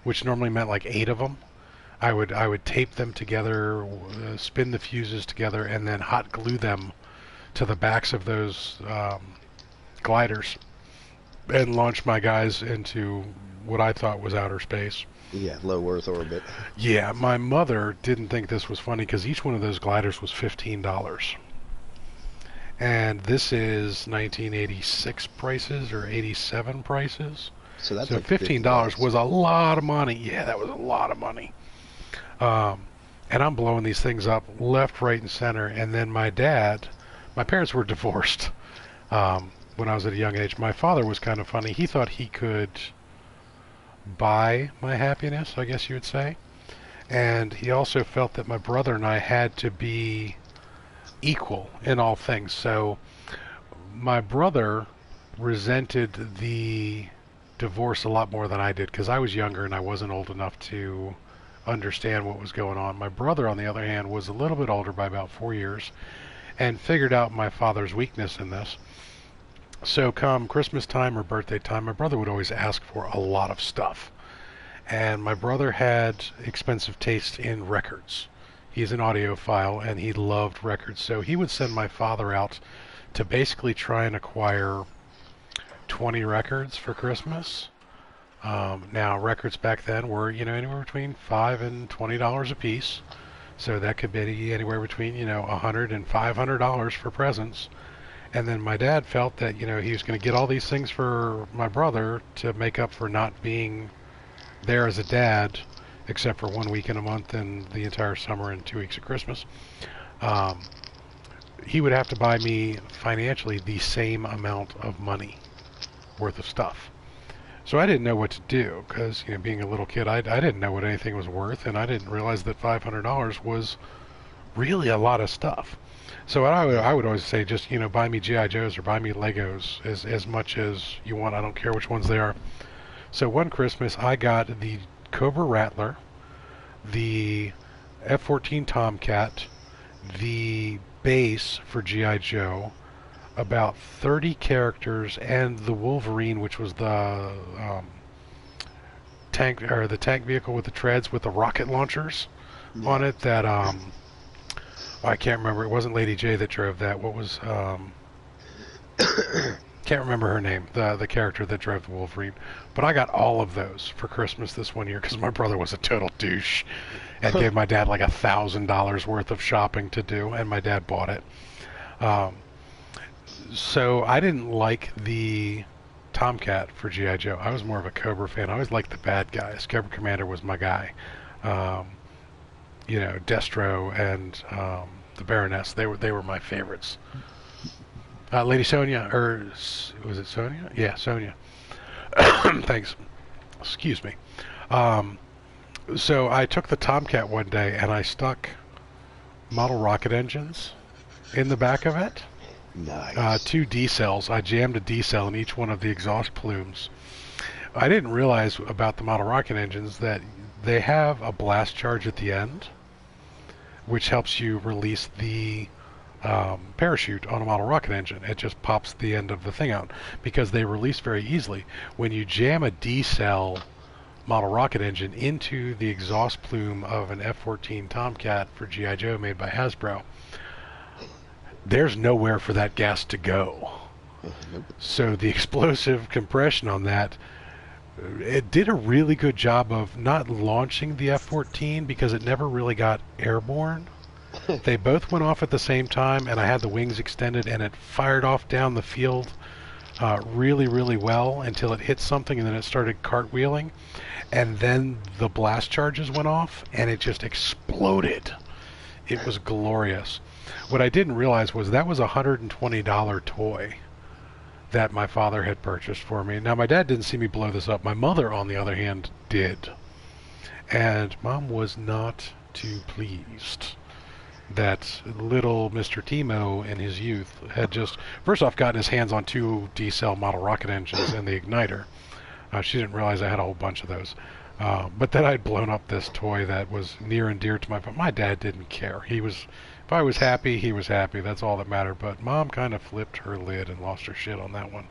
Speaker 1: which normally meant like 8 of them. I would tape them together, spin the fuses together, and then hot glue them to the backs of those gliders, and launch my guys into what I thought was outer space.
Speaker 2: Yeah, low Earth orbit.
Speaker 1: Yeah, my mother didn't think this was funny because each one of those gliders was $15. And this is 1986 prices or 87 prices.
Speaker 2: So that's
Speaker 1: like
Speaker 2: $15
Speaker 1: was a lot of money. Yeah, that was a lot of money. And I'm blowing these things up left, right, and center. And then my parents were divorced when I was at a young age. My father was kind of funny. He thought he could buy my happiness, I guess you would say. And he also felt that my brother and I had to be equal in all things. So my brother resented the divorce a lot more than I did because I was younger and I wasn't old enough to understand what was going on. My brother, on the other hand, was a little bit older by about 4 years and figured out my father's weakness in this. So come Christmas time or birthday time, my brother would always ask for a lot of stuff. And my brother had expensive taste in records. He's an audiophile and he loved records. So he would send my father out to basically try and acquire 20 records for Christmas. Now, records back then were, anywhere between $5 and $20 a piece. So that could be anywhere between, $100 and $500 for presents. And then my dad felt that, he was going to get all these things for my brother to make up for not being there as a dad, except for 1 week in a month and the entire summer and 2 weeks of Christmas. He would have to buy me financially the same amount of money worth of stuff. So I didn't know what to do because, being a little kid, I didn't know what anything was worth, and I didn't realize that $500 was really a lot of stuff. So I would always say, just, buy me G.I. Joes or buy me Legos as much as you want. I don't care which ones they are. So one Christmas, I got the Cobra Rattler, the F-14 Tomcat, the base for G.I. Joe, about 30 characters, and the Wolverine, which was the tank vehicle with the treads with the rocket launchers on it. That I can't remember. It wasn't Lady J that drove that. What was can't remember her name. The character that drove the Wolverine. But I got all of those for Christmas this one year because my brother was a total douche and gave my dad like $1,000 worth of shopping to do, and my dad bought it. So I didn't like the Tomcat for G.I. Joe. I was more of a Cobra fan. I always liked the bad guys. Cobra Commander was my guy. Destro and the Baroness. They were my favorites. Lady Sonia, or was it Sonia? Yeah, Sonia. Thanks. Excuse me. So I took the Tomcat one day and I stuck model rocket engines in the back of it.
Speaker 2: Nice.
Speaker 1: 2 D cells. I jammed a D cell in each one of the exhaust plumes. I didn't realize about the model rocket engines that they have a blast charge at the end, which helps you release the parachute on a model rocket engine. It just pops the end of the thing out because they release very easily. When you jam a D cell model rocket engine into the exhaust plume of an F-14 Tomcat for G.I. Joe made by Hasbro, there's nowhere for that gas to go.
Speaker 2: Nope.
Speaker 1: So the explosive compression on that, it did a really good job of not launching the F-14 because it never really got airborne. They both went off at the same time, and I had the wings extended, and it fired off down the field really, really well until it hit something, and then it started cartwheeling. And then the blast charges went off, and it just exploded. It was glorious. What I didn't realize was that was a $120 toy that my father had purchased for me. Now, my dad didn't see me blow this up. My mother, on the other hand, did. And Mom was not too pleased that little Mr. Timo in his youth had just, first off, gotten his hands on 2 D-cell model rocket engines and the igniter. She didn't realize I had a whole bunch of those. But then I'd blown up this toy that was near and dear to my dad didn't care. He was, if I was happy, he was happy. That's all that mattered. But Mom kind of flipped her lid and lost her shit on that one.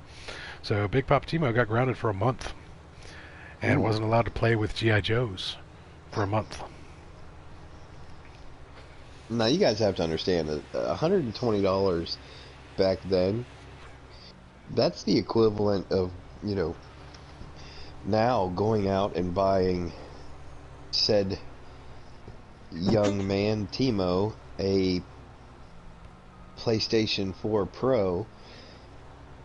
Speaker 1: So Big Papa Timo got grounded for a month and wasn't allowed to play with G.I. Joes for a month.
Speaker 2: Now, you guys have to understand that $120 back then, that's the equivalent of, you know, now going out and buying said young man, Timo, a PlayStation 4 Pro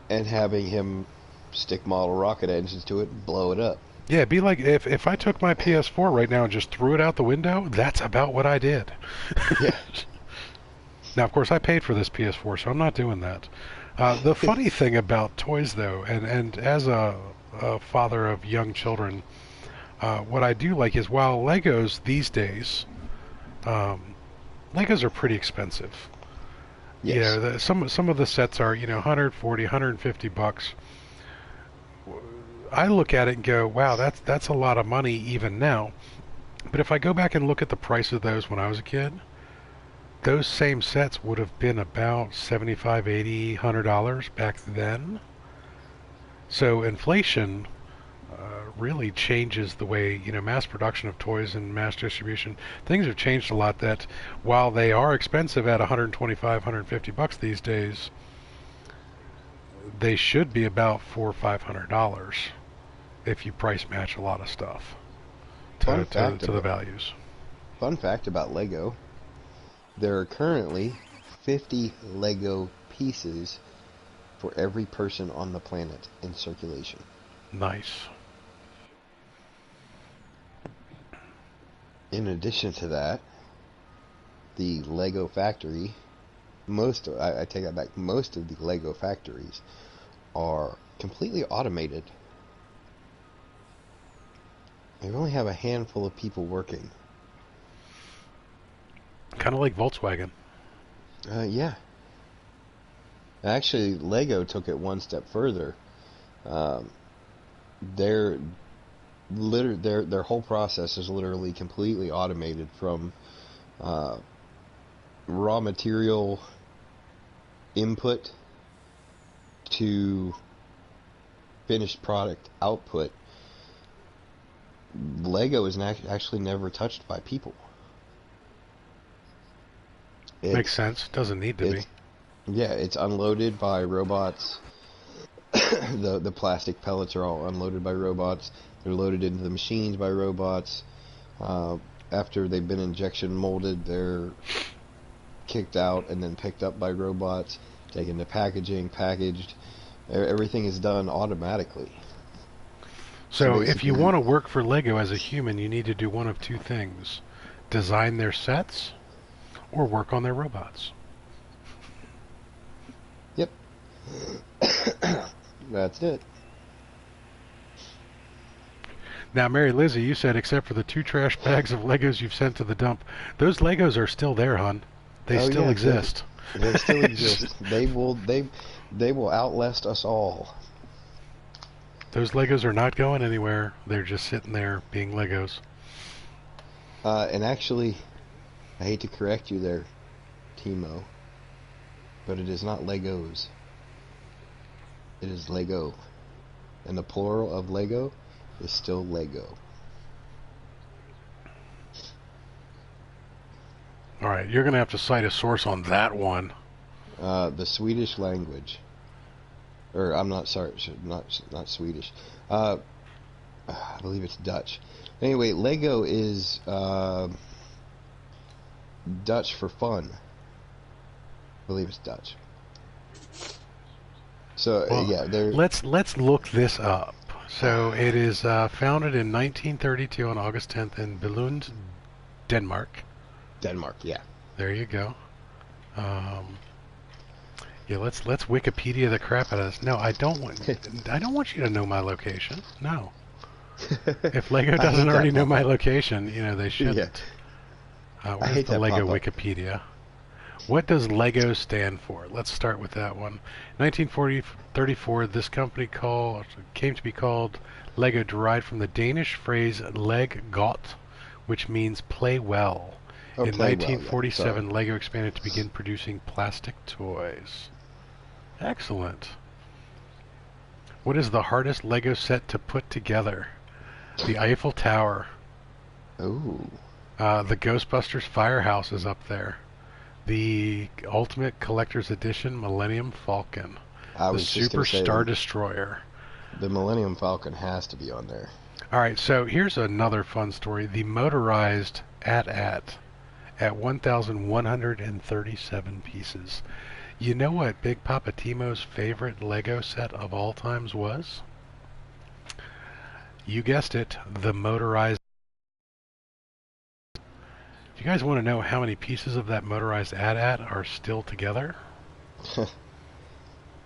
Speaker 2: and having him stick model rocket engines to it and blow it up.
Speaker 1: Yeah, it'd be like if I took my PS4 right now and just threw it out the window, that's about what I did.
Speaker 2: Yeah.
Speaker 1: Now, of course, I paid for this PS4, so I'm not doing that. The funny thing about toys, though, and as a father of young children, what I do like is while Legos these days, Legos are pretty expensive.
Speaker 2: Yes.
Speaker 1: You know, some of the sets are, you know, 140, 150 bucks. I look at it and go, wow, that's a lot of money even now. But if I go back and look at the price of those when I was a kid, those same sets would have been about $75, $80, $100 back then. So inflation really changes the way, you know, mass production of toys and mass distribution. Things have changed a lot that while they are expensive at 125, 150 bucks these days, they should be about $400 or $500 if you price match a lot of stuff to the values.
Speaker 2: Fun fact about Lego, there are currently 50 Lego pieces for every person on the planet in circulation.
Speaker 1: Nice.
Speaker 2: In addition to that, the Lego factory, I take that back, most of the Lego factories are completely automated. They only have a handful of people working.
Speaker 1: Kind of like Volkswagen.
Speaker 2: Yeah. Actually, Lego took it one step further. Their whole process is literally completely automated from raw material input to finished product output. Lego is actually never touched by people.
Speaker 1: Makes sense. Doesn't need to be.
Speaker 2: Yeah, it's unloaded by robots. The plastic pellets are all unloaded by robots. They're loaded into the machines by robots. After they've been injection molded, they're kicked out and then picked up by robots, taken to packaging, packaged. Everything is done automatically.
Speaker 1: So if you want to work for Lego as a human, you need to do one of two things. Design their sets or work on their robots.
Speaker 2: Yep. That's it.
Speaker 1: Now, Mary Lizzie, you said except for the 2 trash bags of Legos you've sent to the dump, those Legos are still there, hon. They
Speaker 2: Oh
Speaker 1: still
Speaker 2: yes,
Speaker 1: exist.
Speaker 2: they still exist. They will outlast us all.
Speaker 1: Those Legos are not going anywhere. They're just sitting there being Legos.
Speaker 2: And actually, I hate to correct you there, Timo, but it is not Legos. It is Lego. And the plural of Lego is still Lego.
Speaker 1: Alright, you're going to have to cite a source on that one.
Speaker 2: The Swedish language. Or, I'm not sorry, not Swedish. I believe it's Dutch. Anyway, Lego is Dutch for fun. I believe it's Dutch. So
Speaker 1: Well,
Speaker 2: yeah, they're
Speaker 1: let's look this up. So it is founded in 1932 on August 10th in Billund, Denmark.
Speaker 2: Denmark. Yeah.
Speaker 1: There you go. Yeah, let's Wikipedia the crap out of this. No, I don't want you to know my location. No. If Lego doesn't already know my location, you know they shouldn't.
Speaker 2: Yeah.
Speaker 1: Where's
Speaker 2: hate
Speaker 1: the
Speaker 2: that
Speaker 1: Lego
Speaker 2: pop-up.
Speaker 1: Wikipedia? What does Lego stand for? Let's start with that one. 1934, this company came to be called Lego, derived from the Danish phrase "leg godt," which means play well.
Speaker 2: Or
Speaker 1: In
Speaker 2: play well,
Speaker 1: 1947,
Speaker 2: yeah,
Speaker 1: Lego expanded to begin producing plastic toys. Excellent. What is the hardest Lego set to put together? The Eiffel Tower.
Speaker 2: Ooh.
Speaker 1: The Ghostbusters Firehouse is up there. The Ultimate Collector's Edition Millennium Falcon.
Speaker 2: I
Speaker 1: The
Speaker 2: was just
Speaker 1: Super
Speaker 2: gonna say
Speaker 1: Star Destroyer.
Speaker 2: the Millennium Falcon has to be on there.
Speaker 1: Alright, so here's another fun story. The motorized AT-AT at 1,137 pieces. You know what Big Papa Timo's favorite Lego set of all times was? You guessed it, the motorized. If you guys want to know how many pieces of that motorized AT-AT are still together?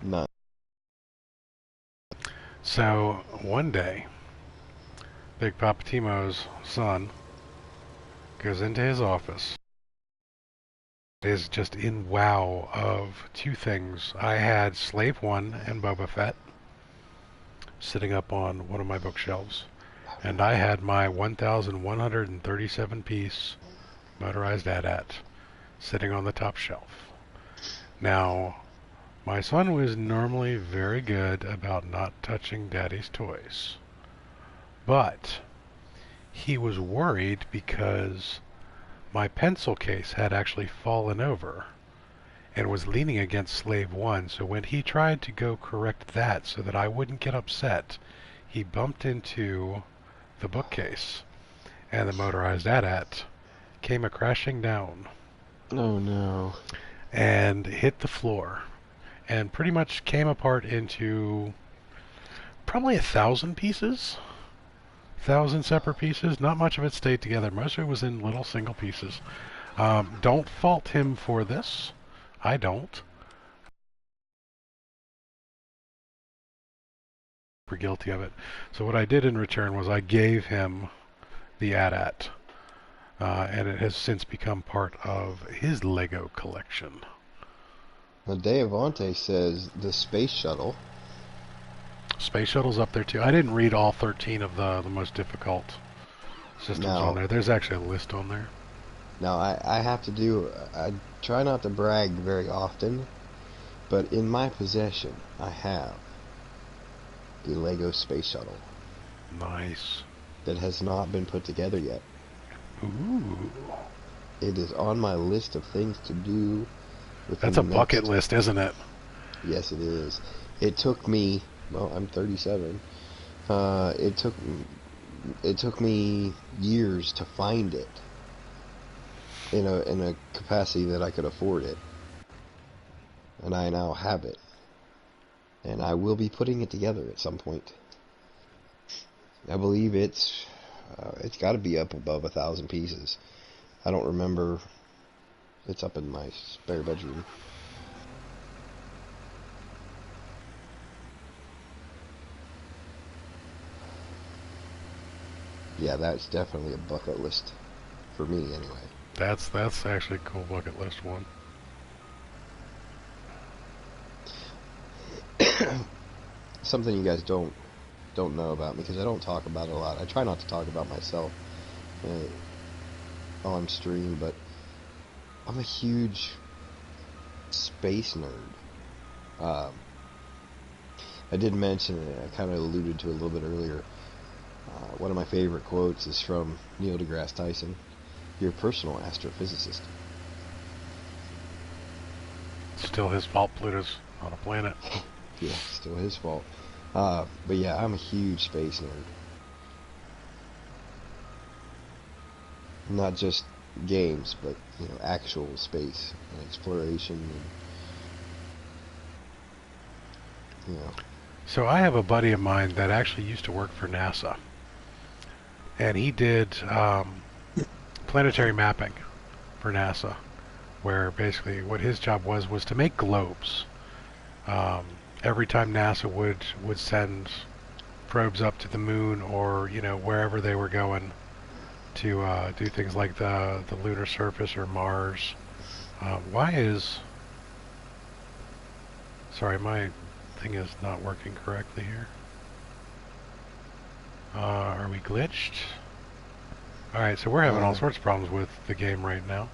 Speaker 2: None.
Speaker 1: So, one day, Big Papa Timo's son goes into his office, is just in wow of 2 things. I had Slave 1 and Boba Fett sitting up on one of my bookshelves, and I had my 1,137 piece motorized AT-AT sitting on the top shelf. Now, my son was normally very good about not touching Daddy's toys, but he was worried because my pencil case had actually fallen over and was leaning against Slave 1, so when he tried to go correct that so that I wouldn't get upset, he bumped into the bookcase, and the motorized AT-AT came a-crashing down
Speaker 2: Oh no.
Speaker 1: and hit the floor and pretty much came apart into probably 1,000 pieces. 1,000 separate pieces. Not much of it stayed together. Most of it was in little single pieces. Don't fault him for this. I don't. We're guilty of it. So what I did in return was I gave him the AT-AT. And it has since become part of his Lego collection.
Speaker 2: Now, Deavante says the space shuttle.
Speaker 1: Space Shuttle's up there too. I didn't read all 13 of the most difficult systems on there. There's actually a list on there.
Speaker 2: Now, I have to do... I try not to brag very often, but in my possession, I have the Lego space shuttle
Speaker 1: Nice.
Speaker 2: that has not been put together yet.
Speaker 1: Ooh.
Speaker 2: It is on my list of things to do.
Speaker 1: That's a bucket list, isn't it?
Speaker 2: Yes, it is. It took me... Well, I'm 37. It took me years to find it in a capacity that I could afford it, and I now have it, and I will be putting it together at some point. I believe it's got to be up above 1,000 pieces. I don't remember. It's up in my spare bedroom. Yeah, that's definitely a bucket list for me, anyway.
Speaker 1: That's actually a cool bucket list one.
Speaker 2: Something you guys don't know about me, because I don't talk about it a lot. I try not to talk about myself on stream, but I'm a huge space nerd. I did mention it, I kind of alluded to it a little bit earlier. One of my favorite quotes is from Neil deGrasse Tyson: "Your personal astrophysicist."
Speaker 1: Still his fault Pluto's on a planet.
Speaker 2: Yeah, still his fault. But yeah, I'm a huge space nerd. Not just games, but actual space and exploration, and
Speaker 1: So I have a buddy of mine that actually used to work for NASA, and he did planetary mapping for NASA, where basically what his job was to make globes. Every time NASA would send probes up to the moon, or wherever they were going to do things like the lunar surface or Mars. Sorry, my thing is not working correctly here. Are we glitched? Alright, so we're having all sorts of problems with the game right now,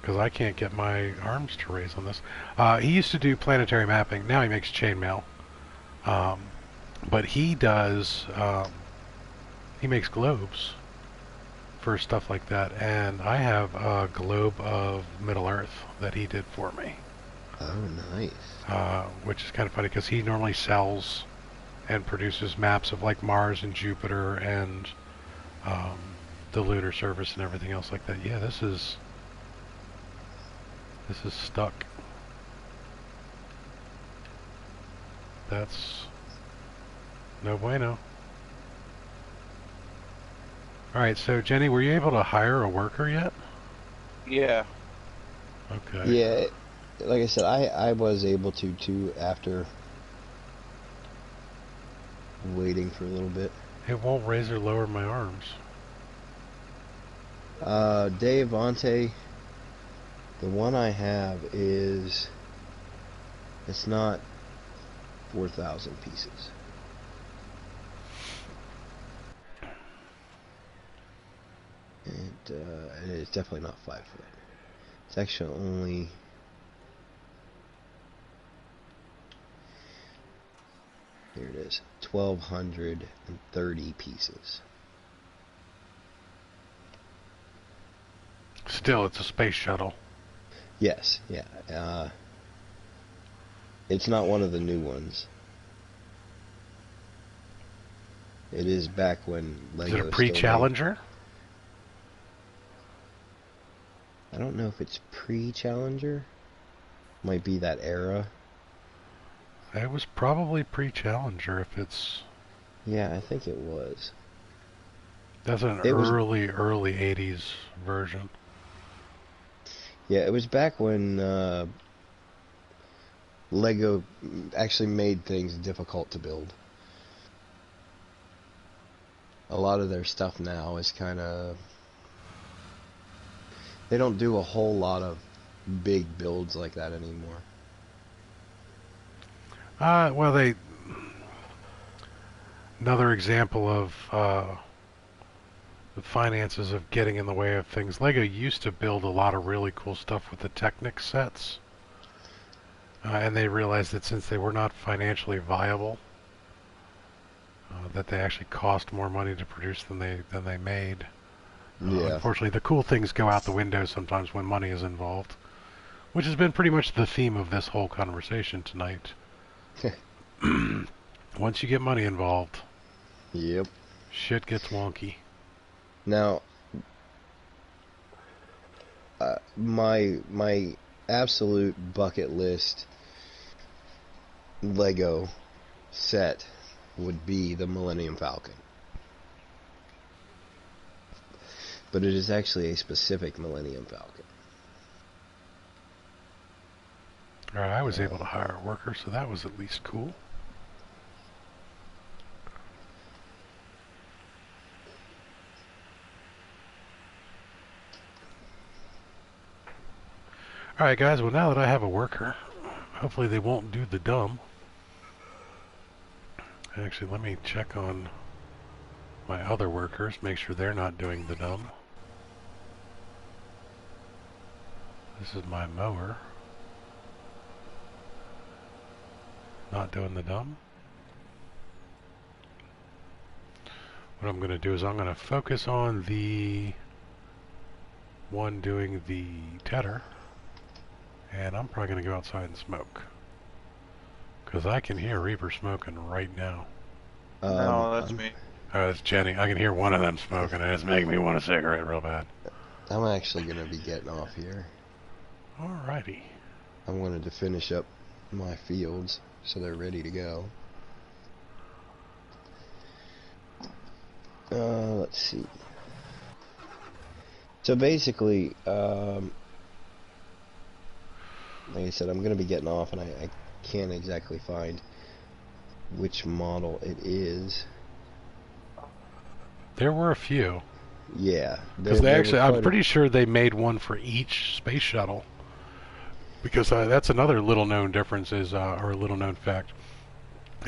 Speaker 1: because I can't get my arms to raise on this. He used to do planetary mapping. Now he makes chainmail. But he does, he makes globes for stuff like that. And I have a globe of Middle Earth that he did for me.
Speaker 2: Oh, nice.
Speaker 1: Which is kind of funny, because he normally sells and produces maps of like Mars and Jupiter and the lunar surface and everything else like that. Yeah, this is stuck. That's no bueno. Alright, so Jenny, were you able to hire a worker yet?
Speaker 4: Yeah.
Speaker 1: Okay.
Speaker 2: Yeah, like I said, I was able to too, after waiting for a little bit.
Speaker 1: It won't raise or lower my arms.
Speaker 2: Dave Vontae, the one I have it's not 4,000 pieces. And it's definitely not 5 foot. It's actually only... Here it is. 1,230 pieces.
Speaker 1: Still, it's a space shuttle.
Speaker 2: Yes, yeah. It's not one of the new ones. It is back when Lego...
Speaker 1: Is it a pre-Challenger?
Speaker 2: I don't know if it's pre-Challenger. Might be that era.
Speaker 1: It was probably pre-Challenger if it's...
Speaker 2: Yeah, I think it was.
Speaker 1: That's an early 80s version.
Speaker 2: Yeah, it was back when Lego actually made things difficult to build. A lot of their stuff now is kind of... They don't do a whole lot of big builds like that anymore.
Speaker 1: Well, another example of the finances of getting in the way of things. Lego used to build a lot of really cool stuff with the Technic sets, and they realized that since they were not financially viable, that they actually cost more money to produce than they made.
Speaker 2: Yeah.
Speaker 1: Unfortunately, the cool things go out the window sometimes when money is involved, which has been pretty much the theme of this whole conversation tonight. Once you get money involved,
Speaker 2: Yep.
Speaker 1: shit gets wonky.
Speaker 2: Now, my absolute bucket list Lego set would be the Millennium Falcon. But it is actually a specific Millennium Falcon.
Speaker 1: Alright, I was able to hire a worker, so that was at least cool. Alright guys, well now that I have a worker, hopefully they won't do the dumb. Actually, let me check on my other workers, make sure they're not doing the dumb. This is my mower. Not doing the dumb. What I'm going to do is I'm going to focus on the one doing the tedder, and I'm probably going to go outside and smoke, because I can hear Reaper smoking right now.
Speaker 4: No, that's me.
Speaker 1: Oh, it's Jenny. I can hear one of them smoking, and it's making me want a cigarette real bad.
Speaker 2: I'm actually going to be getting off here.
Speaker 1: Alrighty.
Speaker 2: I wanted to finish up my fields so they're ready to go. Let's see. So basically, like I said, I'm going to be getting off, and I can't exactly find which model it is.
Speaker 1: There were a few.
Speaker 2: Yeah.
Speaker 1: Because they actually, I'm pretty sure they made one for each space shuttle. Because that's another little known difference or a little known fact.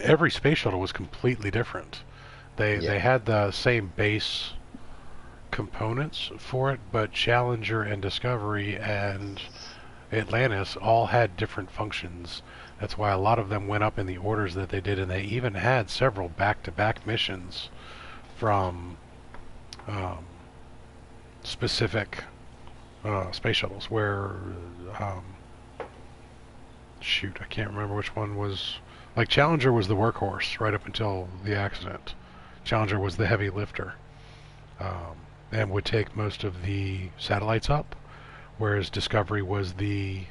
Speaker 1: Every space shuttle was completely different. They had the same base components for it, but Challenger and Discovery and Atlantis all had different functions. That's why a lot of them went up in the orders that they did, and they even had several back-to-back missions from specific space shuttles where shoot, I can't remember which one was. Like Challenger was the workhorse right up until the accident. Challenger was the heavy lifter, and would take most of the satellites up, whereas Discovery was the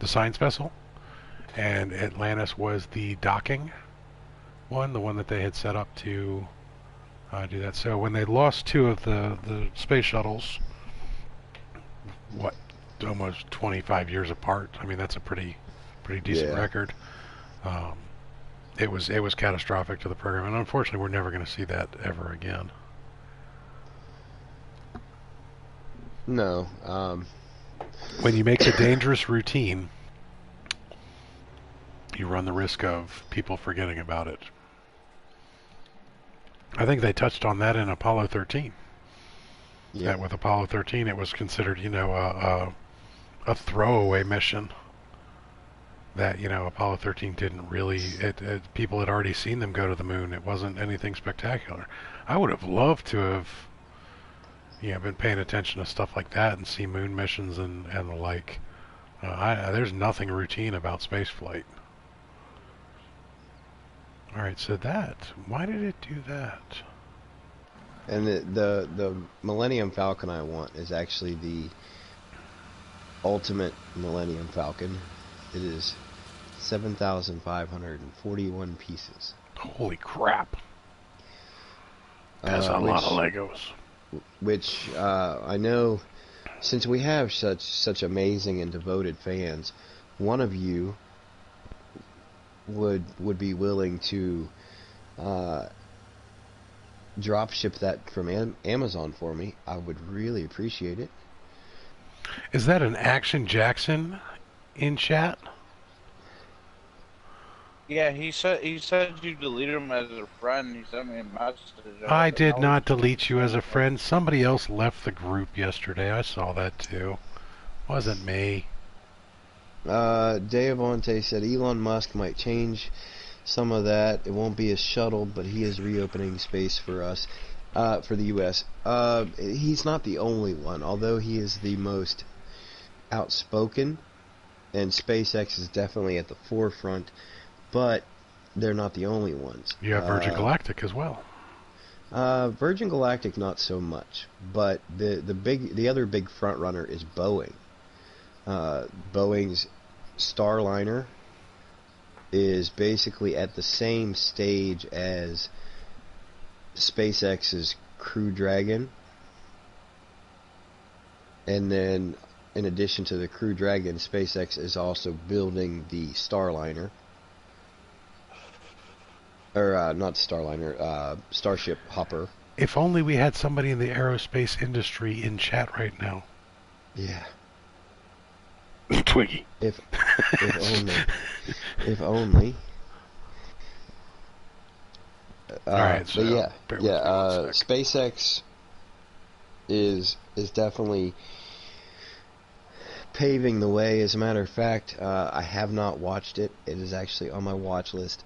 Speaker 1: science vessel, and Atlantis was the docking one, the one that they had set up to do that. So when they lost two of the space shuttles, what, almost 25 years apart. I mean, that's a pretty decent record. It was catastrophic to the program, and unfortunately, we're never going to see that ever again.
Speaker 2: No.
Speaker 1: When you make a dangerous routine, you run the risk of people forgetting about it. I think they touched on that in Apollo 13. Yeah. That with Apollo 13, it was considered, a throwaway mission. That, Apollo 13 didn't really... people had already seen them go to the moon. It wasn't anything spectacular. I would have loved to have, been paying attention to stuff like that and see moon missions and the like. There's nothing routine about spaceflight. Alright, so why did it do that?
Speaker 2: And the Millennium Falcon I want is actually the ultimate Millennium Falcon. It is 7,541 pieces.
Speaker 1: Holy crap. That's a lot of Legos.
Speaker 2: Which, I know, since we have such amazing and devoted fans, one of you would be willing to drop ship that from Amazon for me. I would really appreciate it.
Speaker 1: Is that an Action Jackson in chat?
Speaker 4: Yeah, he said you deleted him as a friend. He sent me a message.
Speaker 1: I did not delete you as a friend. Somebody else left the group yesterday. I saw that too. Wasn't me.
Speaker 2: Deavante said Elon Musk might change some of that. It won't be a shuttle, but he is reopening space for us, for the U.S. He's not the only one, although he is the most outspoken, and SpaceX is definitely at the forefront, but they're not the only ones.
Speaker 1: You have Virgin Galactic as well.
Speaker 2: Virgin Galactic not so much, but the other big front runner is Boeing. Boeing's Starliner is basically at the same stage as SpaceX's Crew Dragon, and then in addition to the Crew Dragon, SpaceX is also building the Starliner, or not Starliner, Starship Hopper.
Speaker 1: If only we had somebody in the aerospace industry in chat right now.
Speaker 2: Yeah.
Speaker 1: Twiggy.
Speaker 2: If only. If only.
Speaker 1: Alright,
Speaker 2: But
Speaker 1: so
Speaker 2: yeah,
Speaker 1: bear with
Speaker 2: yeah.
Speaker 1: me 1 sec.
Speaker 2: SpaceX is definitely paving the way. As a matter of fact, I have not watched it. It is actually on my watch list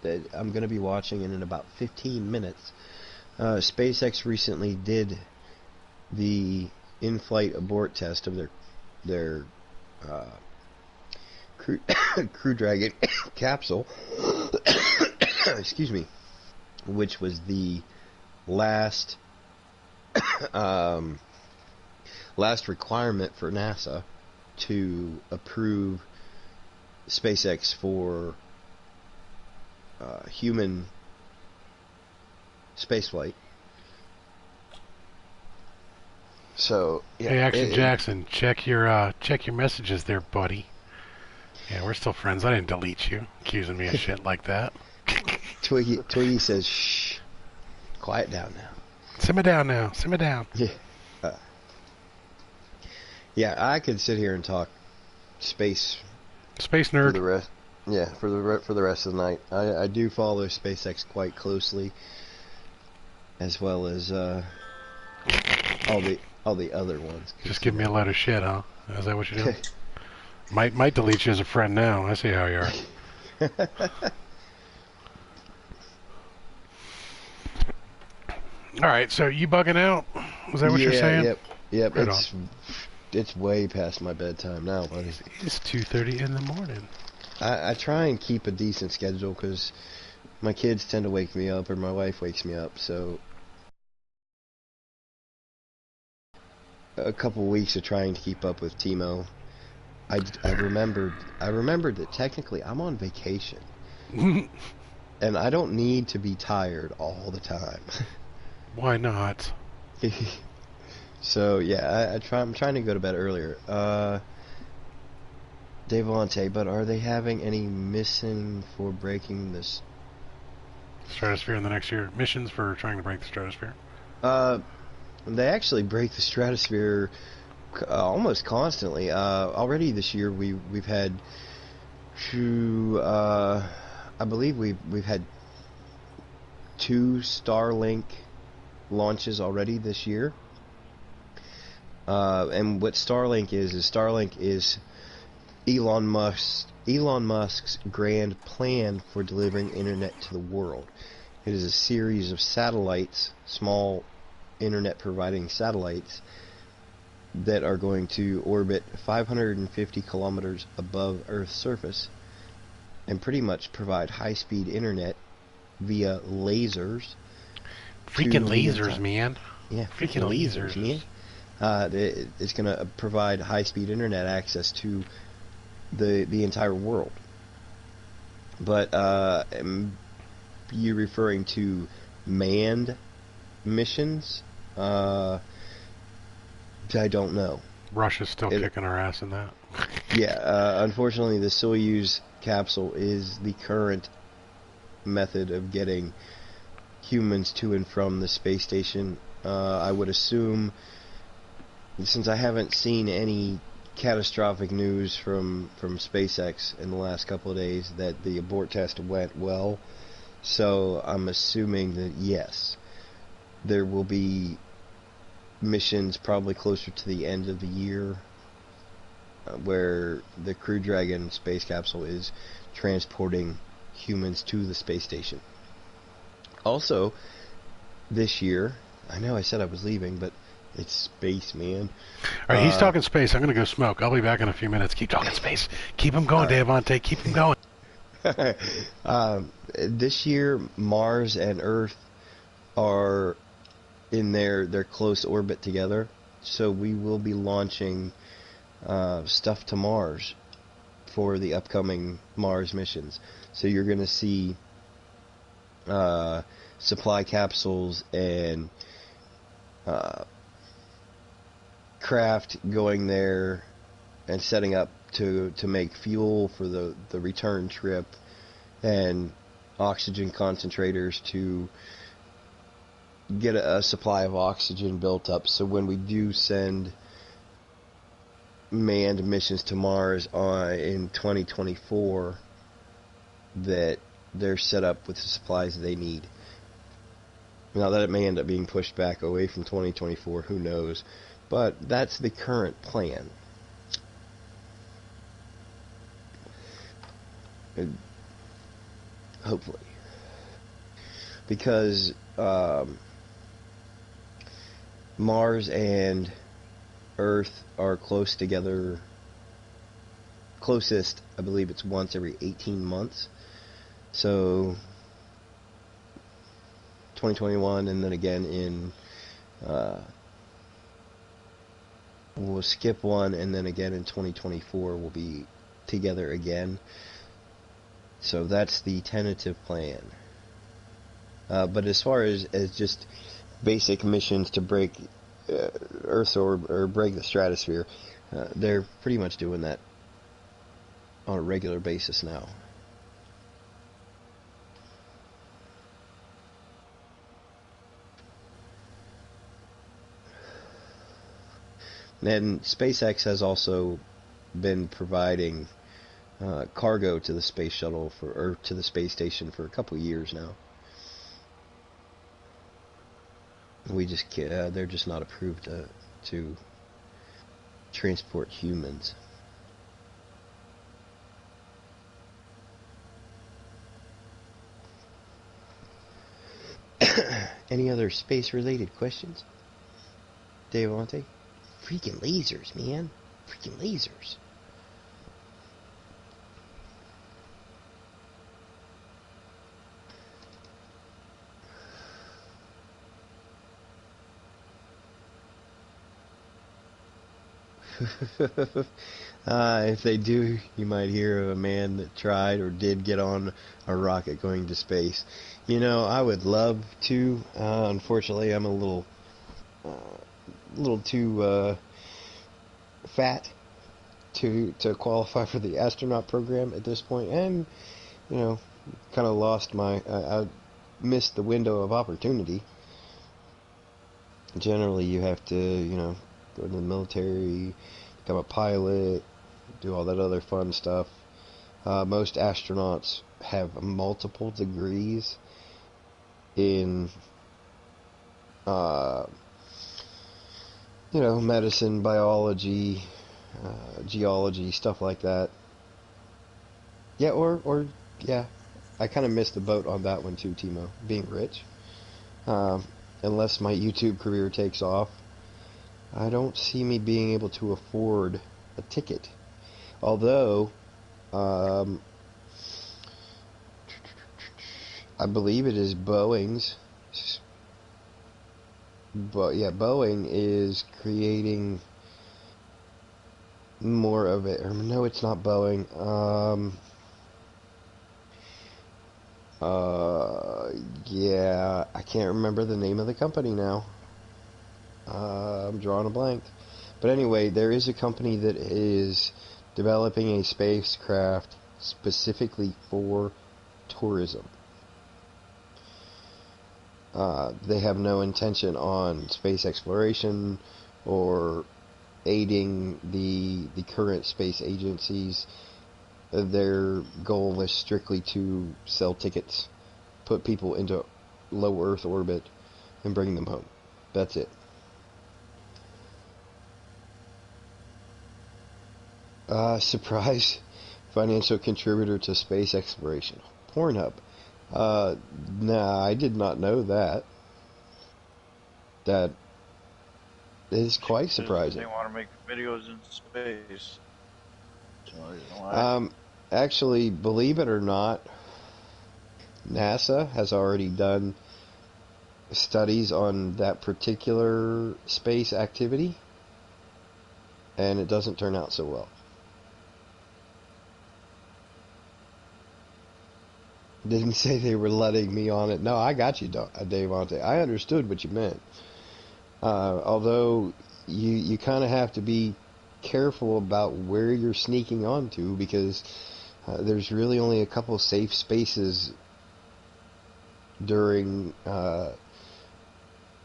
Speaker 2: that I'm going to be watching in about 15 minutes. SpaceX recently did the in-flight abort test of their Crew Dragon capsule. Excuse me, which was the last last requirement for NASA to approve SpaceX for human spaceflight. So yeah,
Speaker 1: Hey, Action Jackson, check your messages there, buddy. Yeah, we're still friends. I didn't delete you, accusing me of shit like that.
Speaker 2: Twiggy says, "Shh, quiet down now."
Speaker 1: Simmer down now. Simmer down.
Speaker 2: Yeah, yeah. I could sit here and talk space
Speaker 1: Space
Speaker 2: for the
Speaker 1: nerd.
Speaker 2: rest. Yeah, for the rest of the night. I do follow SpaceX quite closely, as well as all the other ones.
Speaker 1: Just give me a load of shit, huh? Is that what you're doing? Might delete you as a friend now. I see how you are. All right, so you bugging out? Is that what you're saying?
Speaker 2: Yep.
Speaker 1: Right
Speaker 2: It's way past my bedtime now, buddy.
Speaker 1: It's 2:30 in the morning.
Speaker 2: I try and keep a decent schedule because my kids tend to wake me up, or my wife wakes me up. So a couple weeks of trying to keep up with Timo. I remembered that technically I'm on vacation, and I don't need to be tired all the time.
Speaker 1: Why not?
Speaker 2: So yeah, I'm trying to go to bed earlier. Devante, but are they having any missing for breaking this
Speaker 1: Stratosphere in the next year. Missions for trying to break the stratosphere.
Speaker 2: They actually break the stratosphere almost constantly. Already this year we've had two. I believe we've had 2 Starlink launches already this year. And what Starlink is Elon Musk's grand plan for delivering internet to the world. It is a series of satellites, small internet providing satellites, that are going to orbit 550 kilometers above Earth's surface and pretty much provide high-speed internet via lasers.
Speaker 1: Freaking lasers, man.
Speaker 2: Yeah,
Speaker 1: freaking lasers,
Speaker 2: man. It's going to provide high-speed internet access to the entire world. But am you referring to manned missions? I don't know.
Speaker 1: Russia's still kicking our ass in that.
Speaker 2: Yeah, unfortunately the Soyuz capsule is the current method of getting humans to and from the space station. I would assume, since I haven't seen any catastrophic news from SpaceX in the last couple of days, that the abort test went well. So I'm assuming that yes, there will be missions probably closer to the end of the year where the Crew Dragon space capsule is transporting humans to the space station. Also, this year, I know I said I was leaving, but it's space, man.
Speaker 1: All right, he's talking space. I'm going to go smoke. I'll be back in a few minutes. Keep talking space. Keep him going, Devante. Keep him going.
Speaker 2: This year, Mars and Earth are in their close orbit together, so we will be launching stuff to Mars for the upcoming Mars missions. So you're going to see supply capsules and craft going there and setting up to make fuel for the return trip, and oxygen concentrators to get a supply of oxygen built up, so when we do send manned missions to Mars in 2024 that they're set up with the supplies they need. Now that it may end up being pushed back away from 2024, who knows? But that's the current plan. Hopefully. Because Mars and Earth are close together. Closest, I believe it's once every 18 months. So 2021, and then again in we'll skip one, and then again in 2024 we'll be together again. So that's the tentative plan. But as far as just basic missions to break Earth's orb or break the stratosphere, they're pretty much doing that on a regular basis now. And SpaceX has also been providing cargo to the space shuttle or to the space station for a couple years now. We just can't, they're just not approved to transport humans. Any other space-related questions, Dave Ante? Freaking lasers, man. Freaking lasers. If they do, you might hear of a man that tried or did get on a rocket going to space. You know, I would love to. Unfortunately, I'm a little too fat to qualify for the astronaut program at this point, and you know, kind of lost I missed the window of opportunity. Generally, you have to, you know, go to the military, become a pilot, do all that other fun stuff. Most astronauts have multiple degrees in, you know, medicine, biology, geology, stuff like that. Yeah, or yeah, I kind of missed the boat on that one too, Timo, being rich. Unless my YouTube career takes off, I don't see me being able to afford a ticket. Although, I believe it is Boeing's. But yeah, Boeing is creating more of it. Or no, it's not Boeing. Yeah, I can't remember the name of the company now. I'm drawing a blank. But anyway, there is a company that is developing a spacecraft specifically for tourism. They have no intention on space exploration or aiding the current space agencies. Their goal is strictly to sell tickets, put people into low Earth orbit, and bring them home. That's it. Surprise financial contributor to space exploration. Pornhub. Nah, I did not know that. That is quite surprising.
Speaker 4: They want to make videos in space.
Speaker 2: Actually, believe it or not, NASA has already done studies on that particular space activity, and it doesn't turn out so well. Didn't say they were letting me on it. No, I got you, Dave Ante. I understood what you meant. Although you kind of have to be careful about where you're sneaking onto, because there's really only a couple safe spaces during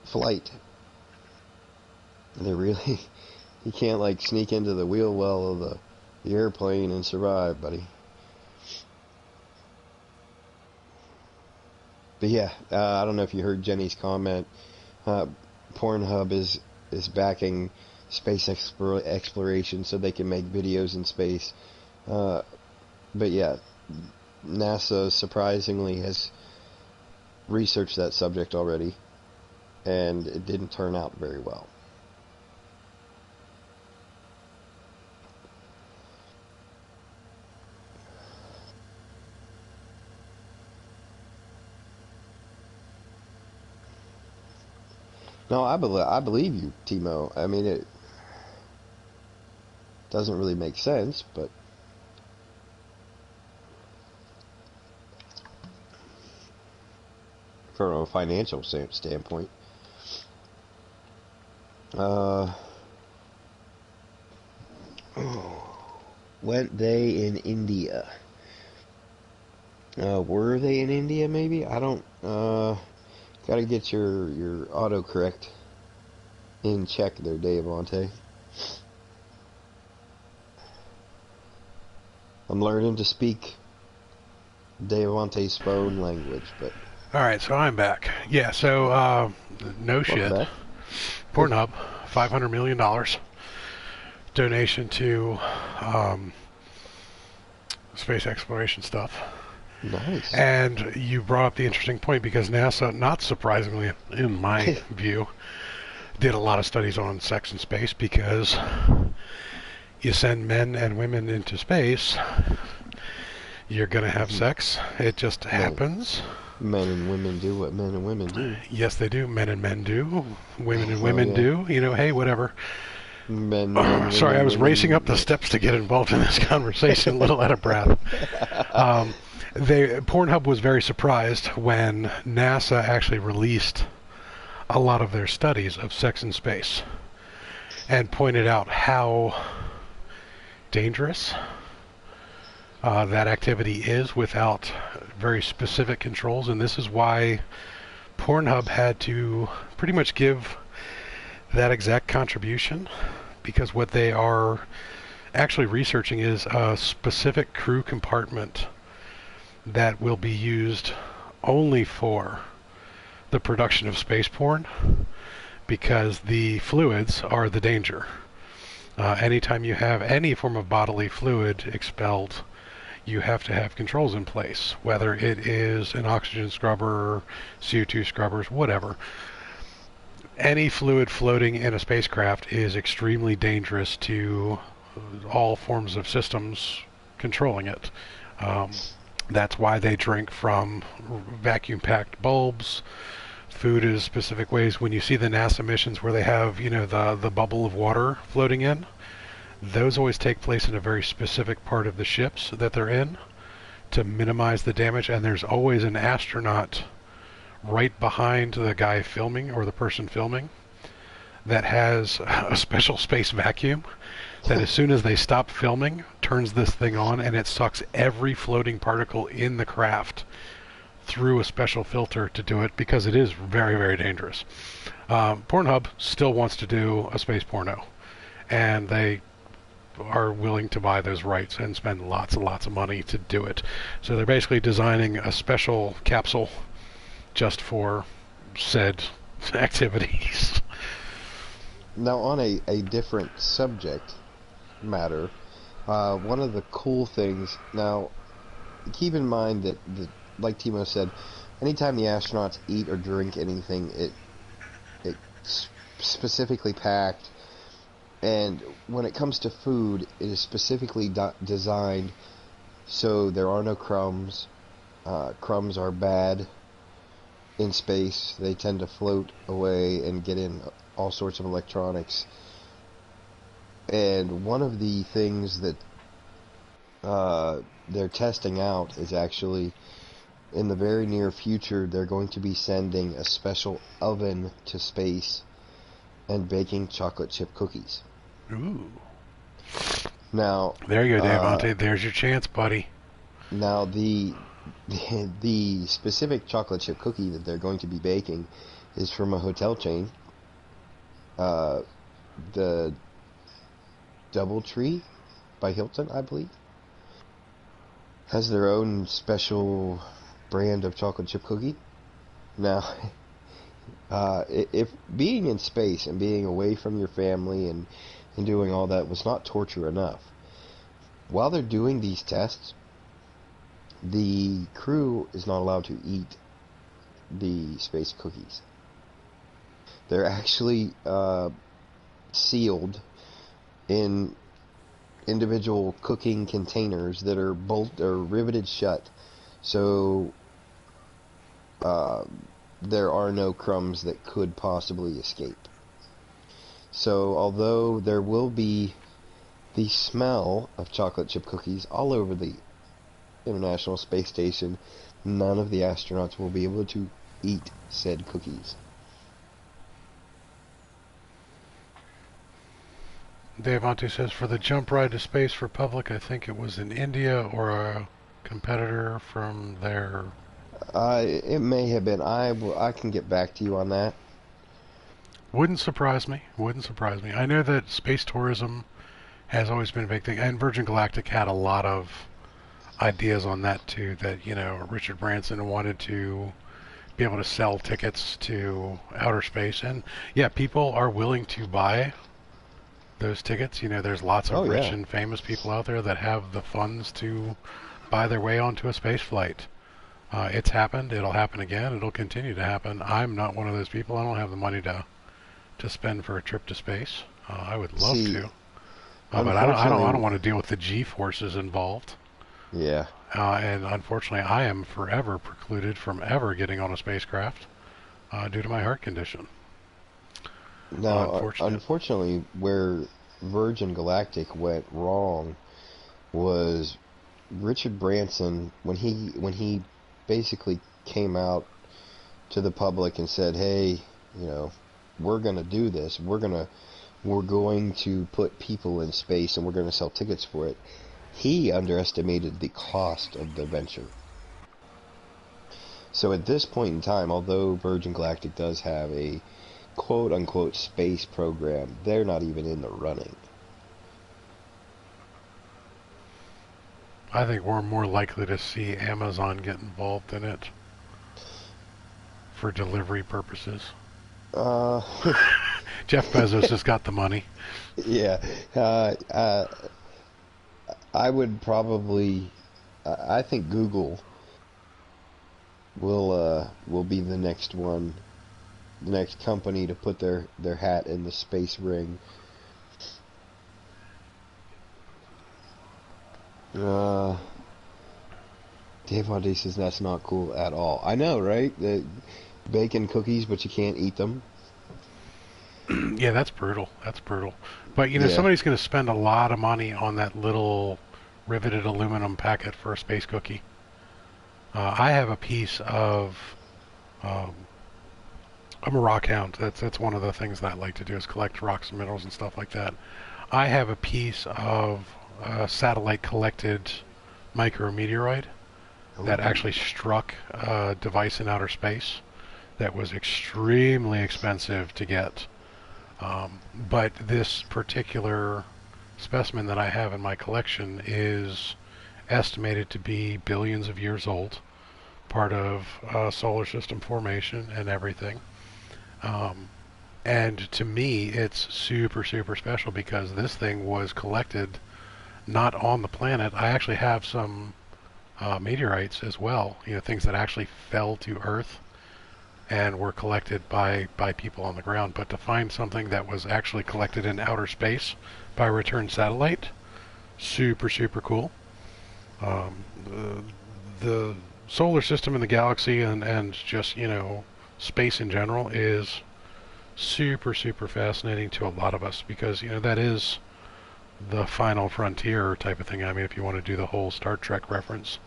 Speaker 2: flight. There really You can't like sneak into the wheel well of the airplane and survive, buddy. But yeah, I don't know if you heard Jenny's comment. Pornhub is backing space exploration so they can make videos in space. But yeah, NASA surprisingly has researched that subject already, and it didn't turn out very well. No, I believe you, Timo. I mean, it doesn't really make sense, but from a financial standpoint. Went they in India? Were they in India, maybe? I don't, gotta get your autocorrect in check there, Davante. I'm learning to speak Davante's phone language, but...
Speaker 1: Alright, so I'm back. Yeah, so, no shit.
Speaker 2: Back.
Speaker 1: Pornhub, $500 million donation to space exploration stuff.
Speaker 2: Nice.
Speaker 1: And you brought up the interesting point because NASA, not surprisingly, in my view, did a lot of studies on sex in space because you send men and women into space, you're going to have sex. It just happens.
Speaker 2: Men and women do what men and women do.
Speaker 1: Yes, they do. Men and men do. Women and women do. You know, hey, whatever.
Speaker 2: Men,
Speaker 1: sorry, I was racing up the steps to get involved in this conversation, a little out of breath. Pornhub was very surprised when NASA actually released a lot of their studies of sex in space and pointed out how dangerous that activity is without very specific controls, and this is why Pornhub had to pretty much give that exact contribution, because what they are actually researching is a specific crew compartment that will be used only for the production of space porn, because the fluids are the danger. Anytime you have any form of bodily fluid expelled, you have to have controls in place, whether it is an oxygen scrubber, CO2 scrubbers, whatever. Any fluid floating in a spacecraft is extremely dangerous to all forms of systems controlling it. That's why they drink from vacuum-packed bulbs. Food is specific ways. When you see the NASA missions where they have, you know, the bubble of water floating in, those always take place in a very specific part of the ships that they're in to minimize the damage, and there's always an astronaut right behind the guy filming or the person filming that has a special space vacuum that as soon as they stop filming turns this thing on, and it sucks every floating particle in the craft through a special filter to do it, because it is very, very dangerous. Pornhub still wants to do a space porno, and they are willing to buy those rights and spend lots and lots of money to do it. So they're basically designing a special capsule just for said activities.
Speaker 2: Now, on a different subject matter, one of the cool things, now, keep in mind that, like Timo said, anytime the astronauts eat or drink anything, it's specifically packed, and when it comes to food, it is specifically designed so there are no crumbs. Crumbs are bad in space. They tend to float away and get in all sorts of electronics. And one of the things that they're testing out is actually, in the very near future, they're going to be sending a special oven to space and baking chocolate chip cookies.
Speaker 1: Ooh.
Speaker 2: Now,
Speaker 1: there you go, Davante. There's your chance, buddy.
Speaker 2: Now, the specific chocolate chip cookie that they're going to be baking is from a hotel chain. The Doubletree by Hilton, I believe, has their own special brand of chocolate chip cookie. Now, if being in space and being away from your family and doing all that was not torture enough, while they're doing these tests, the crew is not allowed to eat the space cookies. They're actually sealed in individual cooking containers that are riveted shut, so there are no crumbs that could possibly escape. So although there will be the smell of chocolate chip cookies all over the International Space Station, none of the astronauts will be able to eat said cookies.
Speaker 1: Dave Monte says, for the jump ride to space for public, I think it was in India or a competitor from there.
Speaker 2: It may have been. I can get back to you on that.
Speaker 1: Wouldn't surprise me. Wouldn't surprise me. I know that space tourism has always been a big thing, and Virgin Galactic had a lot of ideas on that too. That, you know, Richard Branson wanted to be able to sell tickets to outer space, and yeah, people are willing to buy those tickets. You know, there's lots of rich and famous people out there that have the funds to buy their way onto a space flight. It's happened. It'll happen again. It'll continue to happen. I'm not one of those people. I don't have the money to spend for a trip to space. I would love to, but I don't want to deal with the G-forces involved.
Speaker 2: Yeah.
Speaker 1: And unfortunately, I am forever precluded from ever getting on a spacecraft due to my heart condition.
Speaker 2: Now, unfortunately, where Virgin Galactic went wrong was Richard Branson, when he basically came out to the public and said, "Hey, you know, we're going to do this. We're going to put people in space and we're going to sell tickets for it." He underestimated the cost of the venture. So at this point in time, although Virgin Galactic does have a quote-unquote space program, they're not even in the running.
Speaker 1: I think we're more likely to see Amazon get involved in it for delivery purposes. Jeff Bezos has got the money.
Speaker 2: Yeah. I would probably... I think Google will be the next one, the next company to put their hat in the space ring. Dave Monte says that's not cool at all. I know, right? The bacon cookies, but you can't eat them.
Speaker 1: Yeah, that's brutal. That's brutal. But, you know, somebody's going to spend a lot of money on that little riveted aluminum packet for a space cookie. I have a piece of... I'm a rock hound. That's one of the things that I like to do, is collect rocks and minerals and stuff like that. I have a piece of satellite collected micrometeoroid that actually struck a device in outer space that was extremely expensive to get. But this particular specimen that I have in my collection is estimated to be billions of years old, part of solar system formation and everything. And to me, it's super, super special because this thing was collected not on the planet. I actually have some meteorites as well, you know, things that actually fell to Earth and were collected by people on the ground. But to find something that was actually collected in outer space by a return satellite, super, super cool. The solar system and the galaxy and just, you know, space in general is super, super fascinating to a lot of us because, you know, that is the final frontier type of thing. I mean, if you want to do the whole Star Trek reference.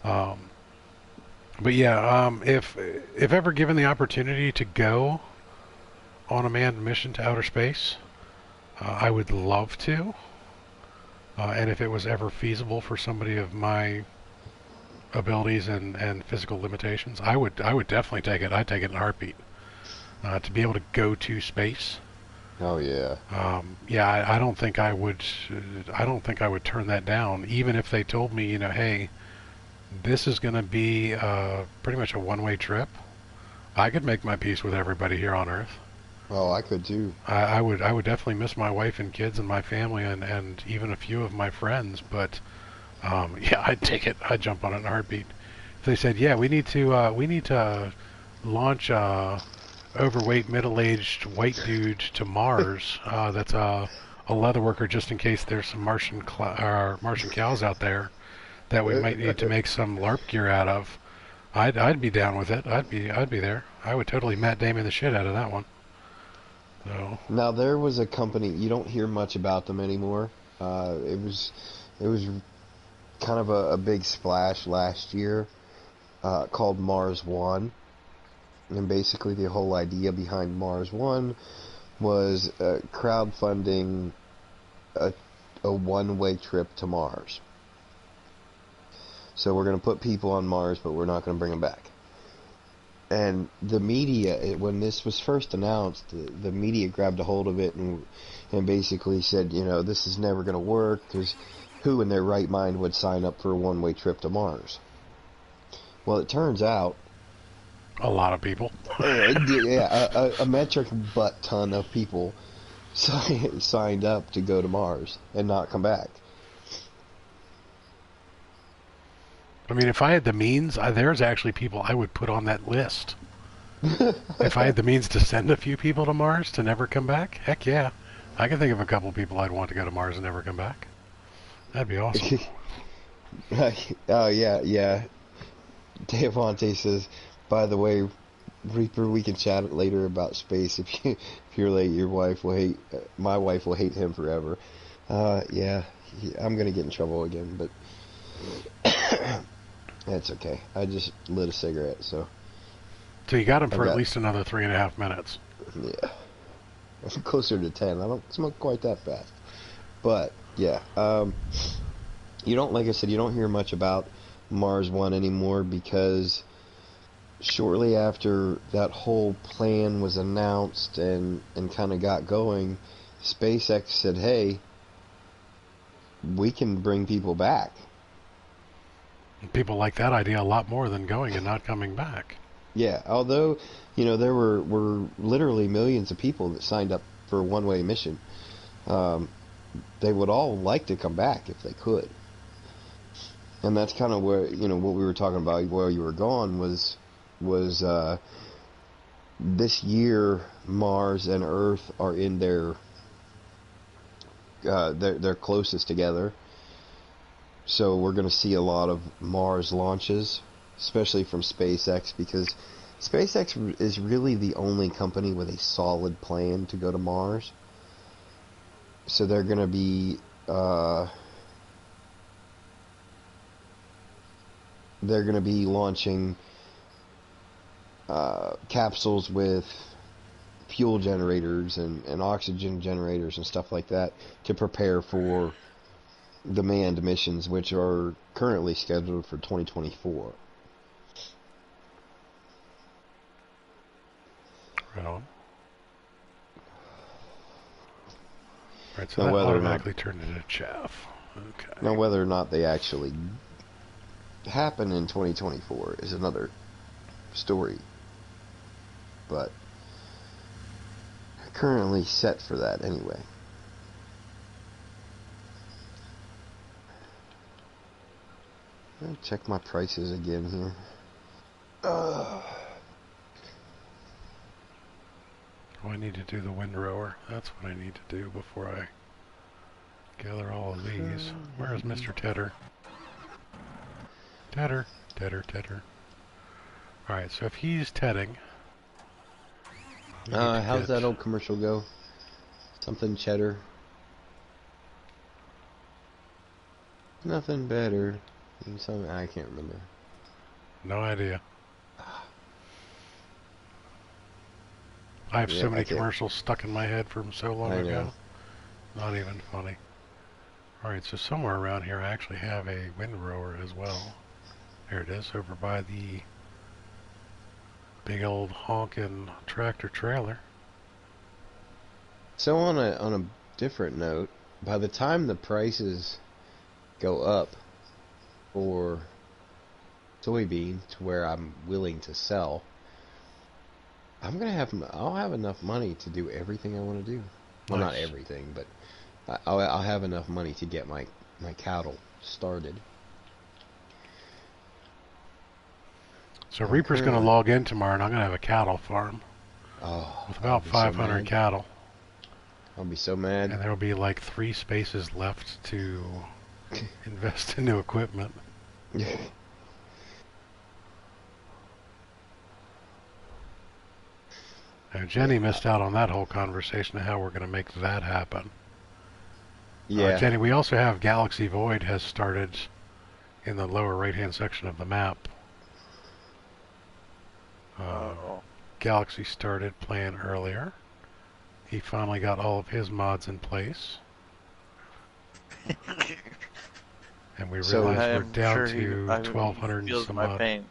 Speaker 1: But yeah, if ever given the opportunity to go on a manned mission to outer space, I would love to. And if it was ever feasible for somebody of my abilities and physical limitations, I would definitely take it. I'd take it in a heartbeat. To be able to go to space
Speaker 2: Oh yeah.
Speaker 1: Yeah, I don't think I would. I don't think I would turn that down, even if they told me, hey, this is going to be pretty much a one-way trip. I could make my peace with everybody here on Earth.
Speaker 2: Oh, I could too.
Speaker 1: I would definitely miss my wife and kids and my family and even a few of my friends. But yeah, I'd take it. I'd jump on it in a heartbeat. If they said, yeah, we need to launch overweight, middle-aged white dude to Mars. That's a leather worker, just in case there's some Martian cows out there that we might need to make some LARP gear out of. I'd be down with it. I'd be there. I would totally Matt Damon the shit out of that one. So
Speaker 2: Now there was a company, you don't hear much about them anymore. It was kind of a big splash last year, called Mars One. And basically the whole idea behind Mars One was crowdfunding a one-way trip to Mars. So we're going to put people on Mars, but we're not going to bring them back. And the media, when this was first announced, the media grabbed a hold of it and basically said, this is never going to work, because who in their right mind would sign up for a one-way trip to Mars? Well, it turns out
Speaker 1: a lot of people.
Speaker 2: yeah, a metric butt ton of people signed up to go to Mars and not come back.
Speaker 1: I mean, if I had the means, there's actually people I would put on that list. If I had the means to send a few people to Mars to never come back, heck yeah. I can think of a couple people I'd want to go to Mars and never come back. That'd be awesome.
Speaker 2: Oh, yeah. Devontae says, by the way, Reaper, we can chat later about space. If you're late, my wife will hate him forever. Yeah, I'm going to get in trouble again, but that's okay. I just lit a cigarette, so.
Speaker 1: So you got him for at least another 3.5 minutes.
Speaker 2: Yeah. I'm closer to 10. I don't smoke quite that fast. But, yeah. You don't, like I said, you don't hear much about Mars One anymore, because shortly after that whole plan was announced and kind of got going, SpaceX said, hey, we can bring people back.
Speaker 1: People like that idea a lot more than going and not coming back.
Speaker 2: Yeah, although, there were literally millions of people that signed up for a one-way mission. They would all like to come back if they could. And that's kind of where, what we were talking about while you were gone was this year Mars and Earth are in their closest together. So we're going to see a lot of Mars launches, especially from SpaceX, because SpaceX is really the only company with a solid plan to go to Mars. So they're going to be launching capsules with fuel generators and oxygen generators and stuff like that to prepare for the manned missions, which are currently scheduled for 2024.
Speaker 1: Right on. Right, so
Speaker 2: now,
Speaker 1: that
Speaker 2: whether
Speaker 1: automatically turned into chaff. Okay.
Speaker 2: Now, whether or not they actually happen in 2024 is another story, but currently set for that anyway. I'll check my prices again here.
Speaker 1: Oh, I need to do the windrower. That's what I need to do before I gather all of these. Where is Mr. Tedder? Tedder. Alright, so if he's tedding...
Speaker 2: How's that old commercial go? Something cheddar. Nothing better than something... I can't remember.
Speaker 1: No idea. I have so many commercials stuck in my head from so long ago. Not even funny. Alright, so somewhere around here I actually have a windrower as well. Here it is, over by the big old honkin' tractor trailer.
Speaker 2: So on a different note, by the time the prices go up for soybean to where I'm willing to sell, I'll have enough money to do everything I want to do. Well, not
Speaker 1: Nice.
Speaker 2: everything, but I'll have enough money to get my cattle started.
Speaker 1: So
Speaker 2: I'm
Speaker 1: Reaper's going to
Speaker 2: currently,
Speaker 1: log in tomorrow, and I'm going to have a cattle farm
Speaker 2: oh,
Speaker 1: with
Speaker 2: I'll
Speaker 1: about
Speaker 2: be so
Speaker 1: 500
Speaker 2: mad.
Speaker 1: cattle.
Speaker 2: I'll be so mad.
Speaker 1: And there will be like 3 spaces left to invest in new equipment. Now, Jenny missed out on that whole conversation of how we're going to make that happen.
Speaker 2: Yeah.
Speaker 1: Jenny, we also have Galaxy Void has started in the lower right-hand section of the map.
Speaker 4: Oh.
Speaker 1: Galaxy started playing earlier. He finally got all of his mods in place. And we
Speaker 2: So
Speaker 1: realized we're
Speaker 4: I'm
Speaker 1: down
Speaker 4: sure
Speaker 1: to
Speaker 4: he
Speaker 1: 1,200 and
Speaker 4: feels
Speaker 1: some
Speaker 4: my
Speaker 1: odd.
Speaker 4: pain.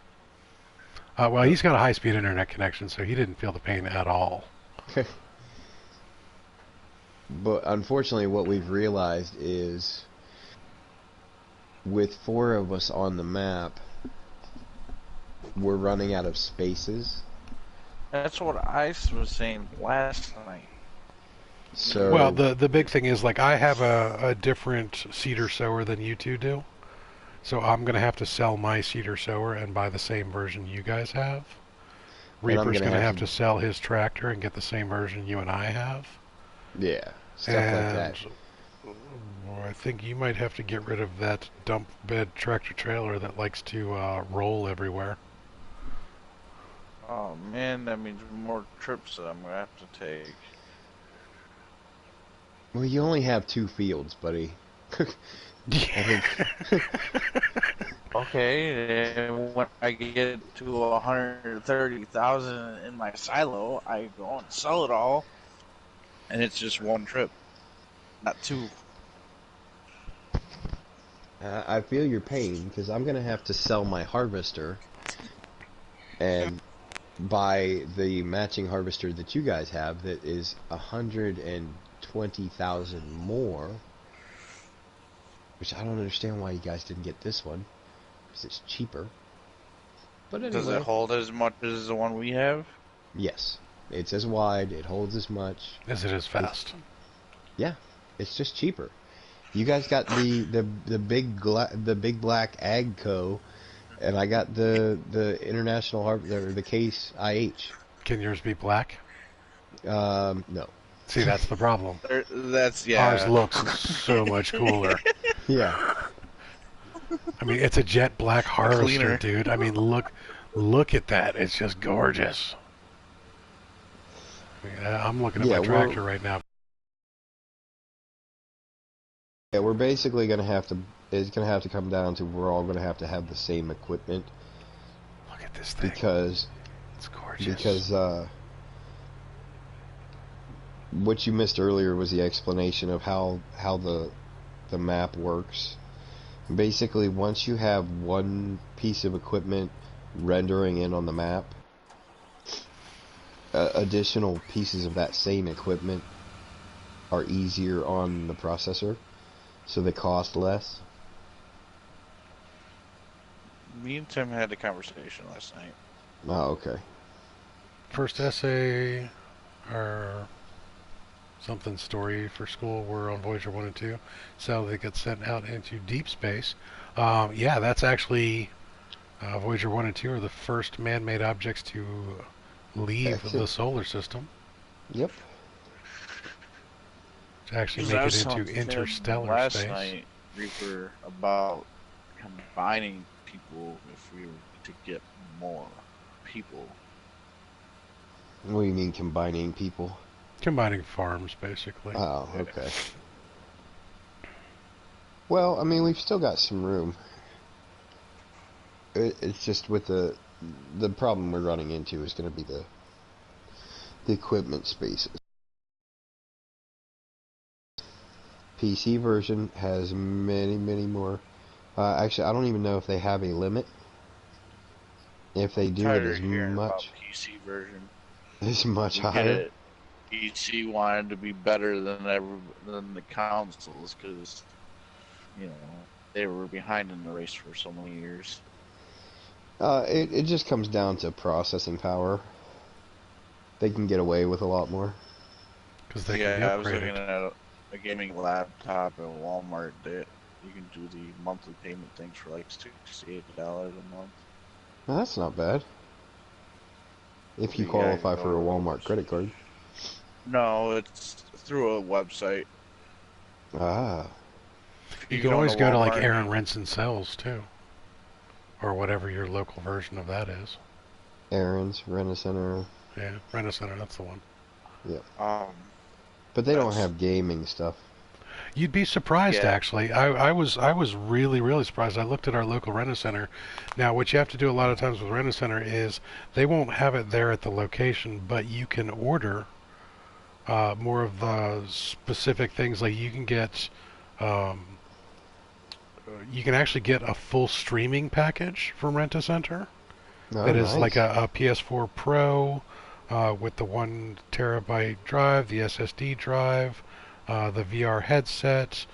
Speaker 1: Well, he's got a high-speed internet connection, so he didn't feel the pain at all.
Speaker 2: But unfortunately, what we've realized is with 4 of us on the map, we're running out of spaces.
Speaker 4: That's what Ice was saying last night.
Speaker 2: So
Speaker 1: Well, the big thing is, like, I have a different seeder sower than you two do. So I'm going to have to sell my seeder sower and buy the same version you guys have.
Speaker 2: and I'm
Speaker 1: Reaper's
Speaker 2: gonna
Speaker 1: going to
Speaker 2: have
Speaker 1: have to sell his tractor and get the same version you and I have.
Speaker 2: yeah, stuff like
Speaker 1: And
Speaker 2: that.
Speaker 1: I think you might have to get rid of that dump bed tractor trailer that likes to roll everywhere.
Speaker 4: Oh man, that means more trips that I'm gonna have to take.
Speaker 2: Well, you only have 2 fields, buddy. I think
Speaker 4: Okay, and when I get to 130,000 in my silo, I go and sell it all, and it's just one trip, not 2.
Speaker 2: I feel your pain because I'm gonna have to sell my harvester and buy the matching harvester that you guys have that is 120,000 more. Which I don't understand why you guys didn't get this one, because it's cheaper. But
Speaker 4: Does it
Speaker 2: anyway,
Speaker 4: hold as much as the one we have?
Speaker 2: yes, it's as wide, it holds as much.
Speaker 1: Is it as fast?
Speaker 2: Yeah, it's just cheaper. You guys got the big black Agco, and I got the international the Case IH.
Speaker 1: Can yours be black?
Speaker 2: No.
Speaker 1: See, that's the problem.
Speaker 4: That's,
Speaker 1: Ours
Speaker 4: yeah.
Speaker 1: looks so much cooler.
Speaker 2: Yeah.
Speaker 1: I mean, it's a jet black harvester,
Speaker 4: Cleaner.
Speaker 1: dude. I mean, look at that. It's just gorgeous. I mean, I'm looking at
Speaker 2: Yeah,
Speaker 1: my tractor right now.
Speaker 2: we're basically gonna have to. It's gonna have to come down to we're all gonna have to have the same equipment
Speaker 1: Look at this thing.
Speaker 2: because
Speaker 1: It's gorgeous.
Speaker 2: what you missed earlier was the explanation of how the map works. Basically, once you have one piece of equipment rendering in on the map, additional pieces of that same equipment are easier on the processor, so they cost less.
Speaker 4: Me and Tim had a conversation last night.
Speaker 2: Oh, okay.
Speaker 1: First essay or something story for school were on Voyager 1 and 2. So they get sent out into deep space. Yeah, that's actually Voyager 1 and 2 are the first man-made objects to leave
Speaker 2: Exit.
Speaker 1: the solar system.
Speaker 2: Yep.
Speaker 1: To actually
Speaker 4: I
Speaker 1: make
Speaker 4: was
Speaker 1: it into
Speaker 4: talking to Tim
Speaker 1: interstellar
Speaker 4: last
Speaker 1: space.
Speaker 4: night, Reaper, about combining people if we were to get more people.
Speaker 2: What do you mean combining people?
Speaker 1: Combining farms, basically.
Speaker 2: Oh, okay. Well, I mean, we've still got some room. It's just with the problem we're running into is going to be the equipment spaces. PC version has many more. Actually, I don't even know if they have a limit. If they do, it
Speaker 4: Tired
Speaker 2: is
Speaker 4: of hearing about
Speaker 2: much.
Speaker 4: PC version.
Speaker 2: It's much
Speaker 4: We get
Speaker 2: higher.
Speaker 4: it. PC wanted to be better than the consoles because they were behind in the race for so many years.
Speaker 2: It just comes down to processing power. They can get away with a lot more.
Speaker 1: Because they can be
Speaker 4: I was looking
Speaker 1: upgraded.
Speaker 4: at a gaming laptop at Walmart that you can do the monthly payment things for like $68 a month.
Speaker 2: Now, that's not bad. If you
Speaker 4: Yeah,
Speaker 2: qualify for a Walmart credit card.
Speaker 4: No, it's through a website.
Speaker 2: Ah.
Speaker 1: You can always go to like
Speaker 4: Walmart,
Speaker 1: Aaron Rents and Sells too, or whatever your local version of that is.
Speaker 2: Aaron's, Rent-A-Center.
Speaker 1: Yeah, Rent-A-Center, that's the one.
Speaker 2: Yep.
Speaker 4: But
Speaker 2: they don't have gaming stuff.
Speaker 1: You'd be surprised, actually. I was really surprised. I looked at our local Rent-A-Center. Now, what you have to do a lot of times with Rent-A-Center is they won't have it there at the location, but you can order more of the specific things. Like you can get, you can actually get a full streaming package from Rent-A-Center.
Speaker 2: Oh,
Speaker 1: That is
Speaker 2: nice.
Speaker 1: like a PS4 Pro with the 1 terabyte drive, the SSD drive, the VR headset,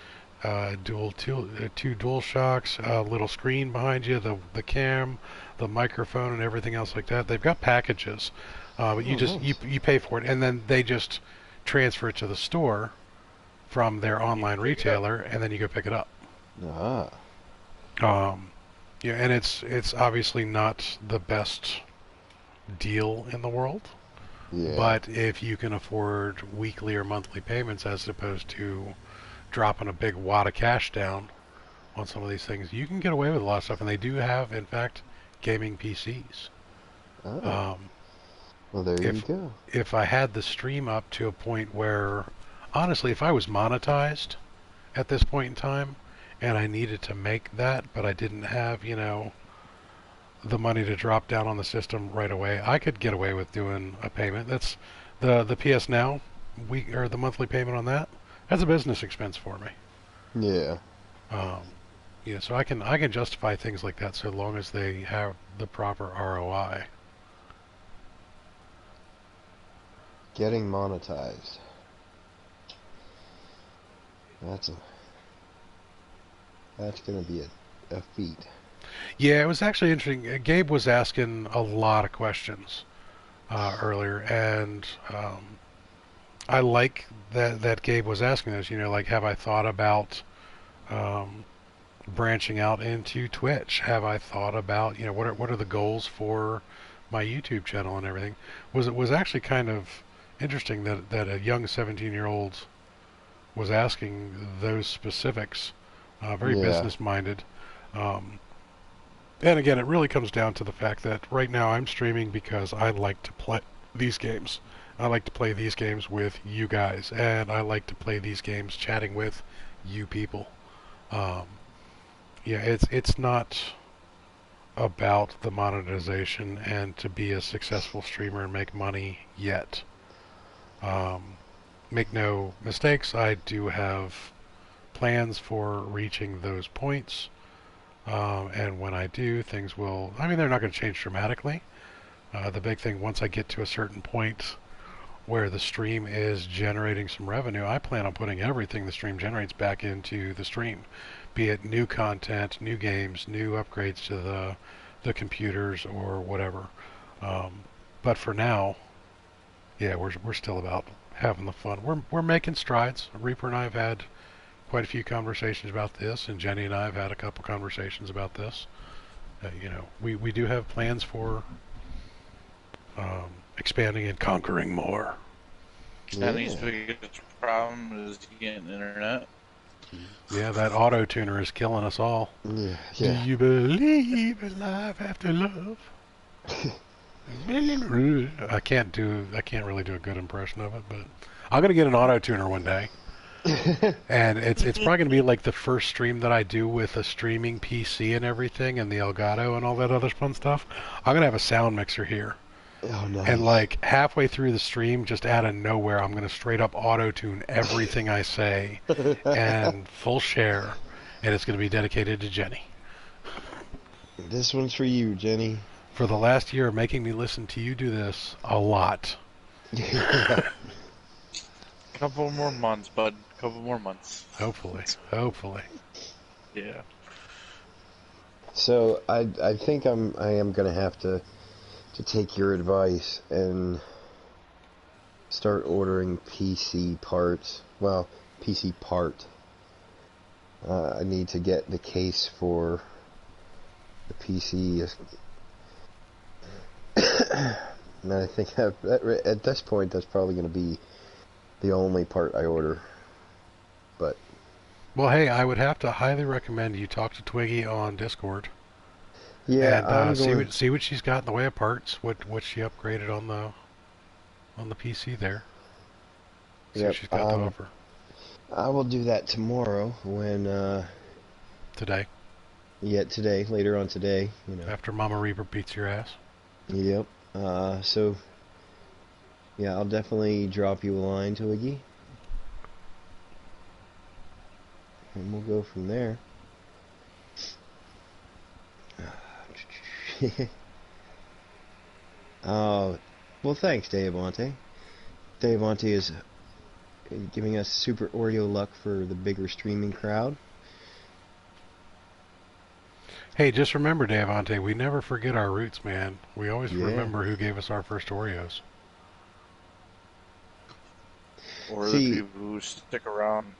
Speaker 1: two dual shocks, a little screen behind you, the cam, the microphone, and everything else like that. They've got packages, but you just
Speaker 2: nice.
Speaker 1: you pay for it, and then they just transfer it to the store from their online retailer, and then you go pick it up.
Speaker 2: Ah.
Speaker 1: Yeah, and it's obviously not the best deal in the world.
Speaker 2: Yeah.
Speaker 1: But if you can afford weekly or monthly payments as opposed to dropping a big wad of cash down on some of these things, you can get away with a lot of stuff. And they do have, in fact, gaming PCs.
Speaker 2: Oh. Well, there you go.
Speaker 1: If I had the stream up to a point where, honestly, if I was monetized at this point in time, and I needed to make that, but I didn't have, the money to drop down on the system right away, I could get away with doing a payment. That's the PS Now or the monthly payment on that. That's a business expense for me.
Speaker 2: Yeah.
Speaker 1: So I can justify things like that so long as they have the proper ROI.
Speaker 2: Getting monetized. That's gonna be a feat.
Speaker 1: Yeah, it was actually interesting. Gabe was asking a lot of questions earlier, and I like that Gabe was asking those. Like, have I thought about branching out into Twitch? Have I thought about, what are the goals for my YouTube channel and everything? It was actually kind of interesting that a young 17-year-old was asking those specifics. Very business-minded. And again, it really comes down to the fact that right now I'm streaming because I like to play these games. I like to play these games with you guys, and I like to play these games chatting with you people. It's not about the monetization and to be a successful streamer and make money yet. Make no mistakes, I do have plans for reaching those points. And when I do, things will, they're not going to change dramatically. The big thing, once I get to a certain point where the stream is generating some revenue, I plan on putting everything the stream generates back into the stream. Be it new content, new games, new upgrades to the computers or whatever. But for now, yeah, we're still about having the fun. We're making strides. Reaper and I have had quite a few conversations about this, and Jenny and I have had a couple conversations about this. We do have plans for expanding and conquering more.
Speaker 4: Jenny's biggest problem is getting internet.
Speaker 1: Yeah, that auto tuner is killing us all.
Speaker 2: Yeah.
Speaker 1: Do you believe in life after love? I can't really do a good impression of it, but I'm gonna get an auto tuner one day. And it's probably going to be like the first stream that I do with a streaming PC and everything and the Elgato and all that other fun stuff. I'm going to have a sound mixer here.
Speaker 2: Oh, nice.
Speaker 1: And like halfway through the stream, just out of nowhere, I'm going to straight up auto-tune everything I say and full share. And it's going to be dedicated to Jenny.
Speaker 2: This one's for you, Jenny.
Speaker 1: For the last year, making me listen to you do this a lot.
Speaker 2: Yeah.
Speaker 4: Couple more months, bud. Couple more months.
Speaker 1: Hopefully. Hopefully.
Speaker 4: Yeah.
Speaker 2: So I think I am gonna have to take your advice and start ordering PC parts. Well, PC part. I need to get the case for the PC. And I think at this point that's probably going to be the only part I order. But
Speaker 1: Well, hey, I would have to highly recommend you talk to Twiggy on Discord.
Speaker 2: yeah,
Speaker 1: And
Speaker 2: I'm going.
Speaker 1: see what she's got in the way of parts. What she upgraded on the PC there. See what
Speaker 2: Yep,
Speaker 1: she's got to offer
Speaker 2: I will do that tomorrow when.
Speaker 1: today.
Speaker 2: Yeah, today, later on today. You know.
Speaker 1: After Mama Reaper beats your ass.
Speaker 2: Yep. So. Yeah, I'll definitely drop you a line, Twiggy. And we'll go from there. Well, thanks, Davante. Davante is giving us super Oreo luck for the bigger streaming crowd.
Speaker 1: Hey, just remember, Davante, we never forget our roots, man. We always
Speaker 2: Yeah.
Speaker 1: remember who gave us our first Oreos.
Speaker 4: Or
Speaker 2: See-
Speaker 4: the people who stick around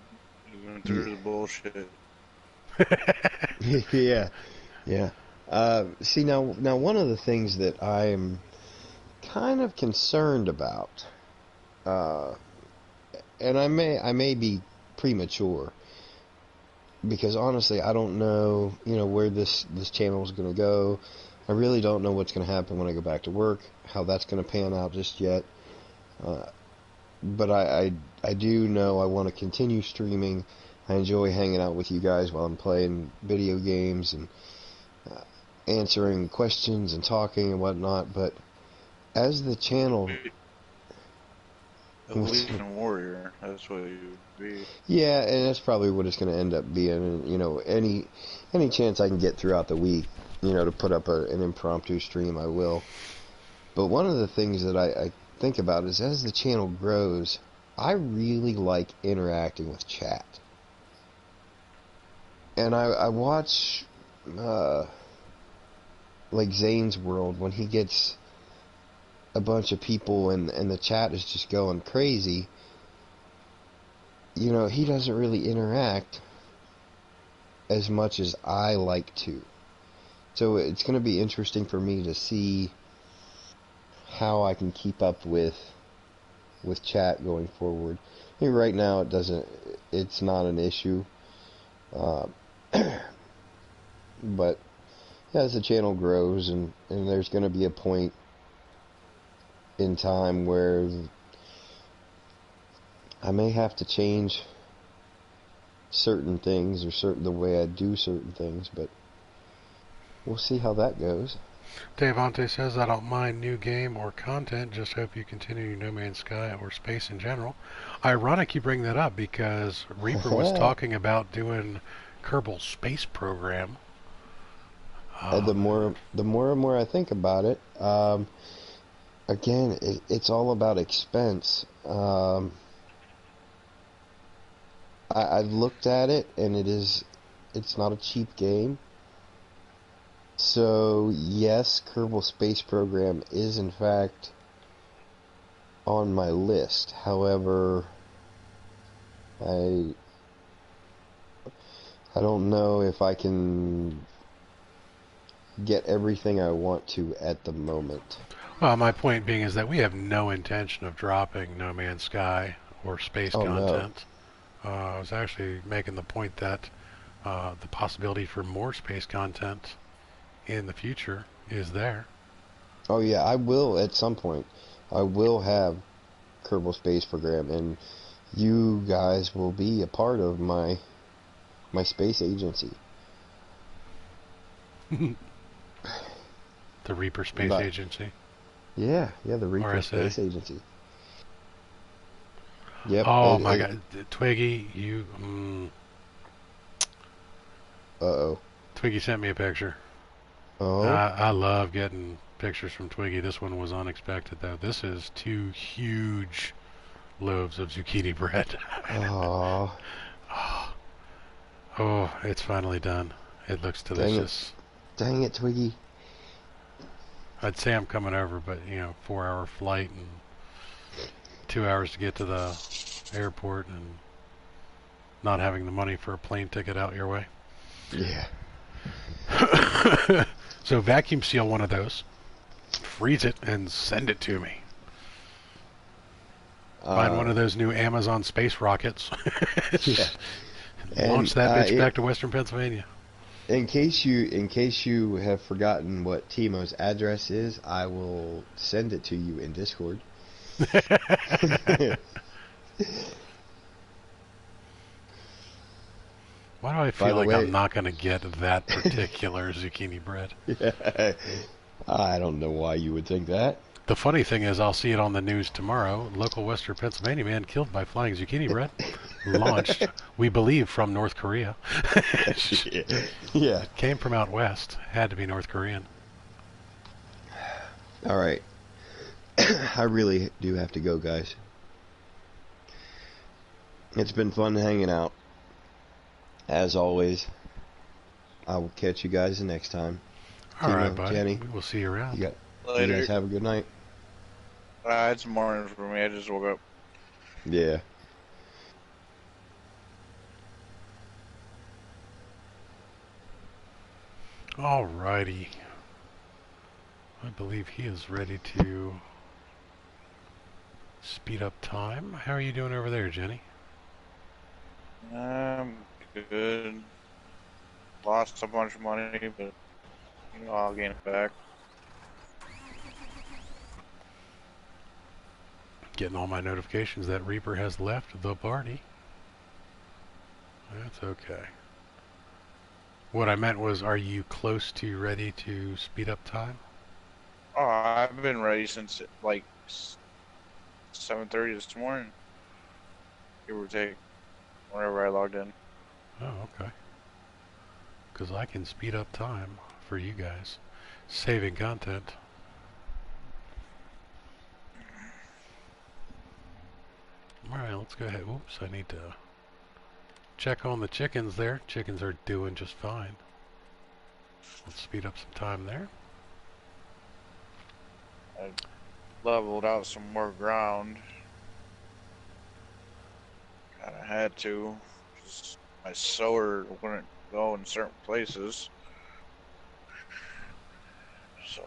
Speaker 4: even through the bullshit.
Speaker 2: Yeah, yeah. See, now one of the things that I'm kind of concerned about, and I may be premature, because honestly, I don't know, where this channel is going to go. I really don't know what's going to happen when I go back to work, how that's going to pan out just yet. But I do know I want to continue streaming. I enjoy hanging out with you guys while I'm playing video games and answering questions and talking and whatnot. But as the channel,
Speaker 4: A Legion Warrior, that's what you would be.
Speaker 2: yeah, and that's probably what it's going to end up being. And, any chance I can get throughout the week, to put up an impromptu stream, I will. But one of the things that I think about is as the channel grows, I really like interacting with chat. And I watch, like Zane's World, when he gets a bunch of people and the chat is just going crazy. He doesn't really interact as much as I like to. So it's going to be interesting for me to see how I can keep up with chat going forward. I mean, right now it's not an issue. But as the channel grows and there's going to be a point in time where I may have to change certain things or the way I do certain things, but we'll see how that goes.
Speaker 1: Davante says, I don't mind new game or content, just hope you continue No Man's Sky or space in general. Ironic you bring that up because Reaper was talking about doing Kerbal Space Program.
Speaker 2: The more and more I think about it, again, it's all about expense. I've looked at it, and it's not a cheap game. So yes, Kerbal Space Program is in fact on my list. However, I don't know if I can get everything I want to at the moment.
Speaker 1: Well, my point being is that we have no intention of dropping No Man's Sky or space content. No. I was actually making the point that the possibility for more space content in the future is there.
Speaker 2: Oh yeah, I will at some point. I will have Kerbal Space Program, and you guys will be a part of my space agency.
Speaker 1: The Reaper Space Agency.
Speaker 2: Yeah, the Reaper
Speaker 1: RSA.
Speaker 2: Space Agency. Yep.
Speaker 1: Oh my God, Twiggy, you.
Speaker 2: Uh-oh.
Speaker 1: Twiggy sent me a picture.
Speaker 2: Oh.
Speaker 1: I love getting pictures from Twiggy. This one was unexpected though. This is two huge loaves of zucchini bread.
Speaker 2: Oh,
Speaker 1: Oh, it's finally done. It looks
Speaker 2: dang it.
Speaker 1: delicious.
Speaker 2: Dang it, Twiggy.
Speaker 1: I'd say I'm coming over, but 4-hour flight and 2 hours to get to the airport and not having the money for a plane ticket out your way.
Speaker 2: Yeah.
Speaker 1: So vacuum seal one of those, freeze it, and send it to me. Find one of those new Amazon space rockets.
Speaker 2: Yeah.
Speaker 1: Launch that bitch back to Western Pennsylvania.
Speaker 2: In case you have forgotten what Timo's address is, I will send it to you in Discord.
Speaker 1: Why do I feel like I'm not going to get that particular zucchini bread?
Speaker 2: Yeah, I don't know why you would think that.
Speaker 1: The funny thing is, I'll see it on the news tomorrow. Local Western Pennsylvania man killed by flying zucchini bread. Launched, we believe, from North Korea.
Speaker 2: Yeah.
Speaker 1: It came from out west. Had to be North Korean.
Speaker 2: All right. I really do have to go, guys. It's been fun hanging out. As always, I will catch you guys the next time.
Speaker 1: All
Speaker 2: Timo,
Speaker 1: right, buddy.
Speaker 2: Jenny,
Speaker 1: We will see you around.
Speaker 2: you
Speaker 4: Later.
Speaker 2: guys have a good night.
Speaker 4: It's morning for me. I just woke up.
Speaker 2: Yeah.
Speaker 1: Alrighty. I believe he is ready to speed up time. How are you doing over there, Jenny?
Speaker 4: I'm good. Lost a bunch of money, but I'll gain it back.
Speaker 1: Getting all my notifications that Reaper has left the party. That's okay. What I meant was, are you close to ready to speed up time?
Speaker 4: Oh, I've been ready since like 7:30 this morning. Give or take, whenever I logged in.
Speaker 1: Oh, okay. Because I can speed up time for you guys. Saving content. Alright, let's go ahead. Oops, I need to check on the chickens there. Chickens are doing just fine. Let's speed up some time there.
Speaker 4: I leveled out some more ground. Kinda had to. Just my sower wouldn't go in certain places. So.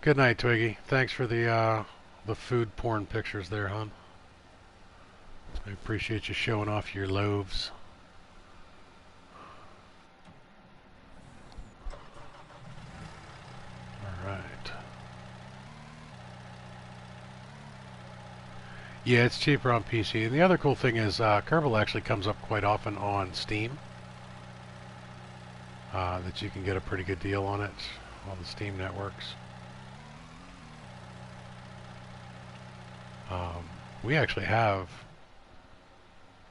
Speaker 1: Good night, Twiggy. Thanks for the food porn pictures there, hon. I appreciate you showing off your loaves. Alright. Yeah, it's cheaper on PC. And the other cool thing is Kerbal actually comes up quite often on Steam. That you can get a pretty good deal on it on the Steam networks. We actually have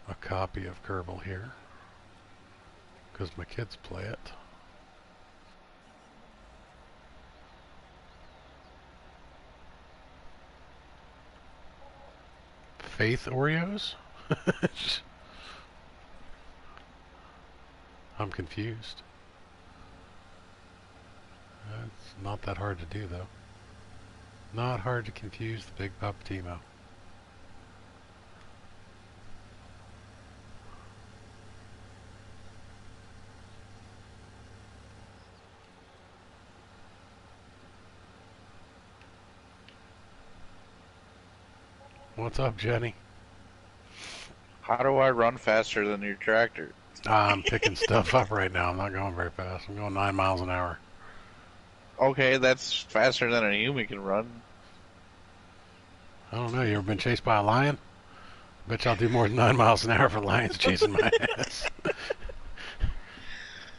Speaker 1: a copy of Kerbal here because my kids play it. Faith Oreos? I'm confused. It's not that hard to do, though. Not hard to confuse the Big Papa Timo. What's up, Jenny?
Speaker 4: How do I run faster than your tractor?
Speaker 1: I'm picking stuff up right now. I'm not going very fast. I'm going 9 miles an hour.
Speaker 4: Okay, that's faster than a human can run.
Speaker 1: I don't know. You ever been chased by a lion? Bet you I'll do more than 9 miles an hour if a lion's chasing my ass.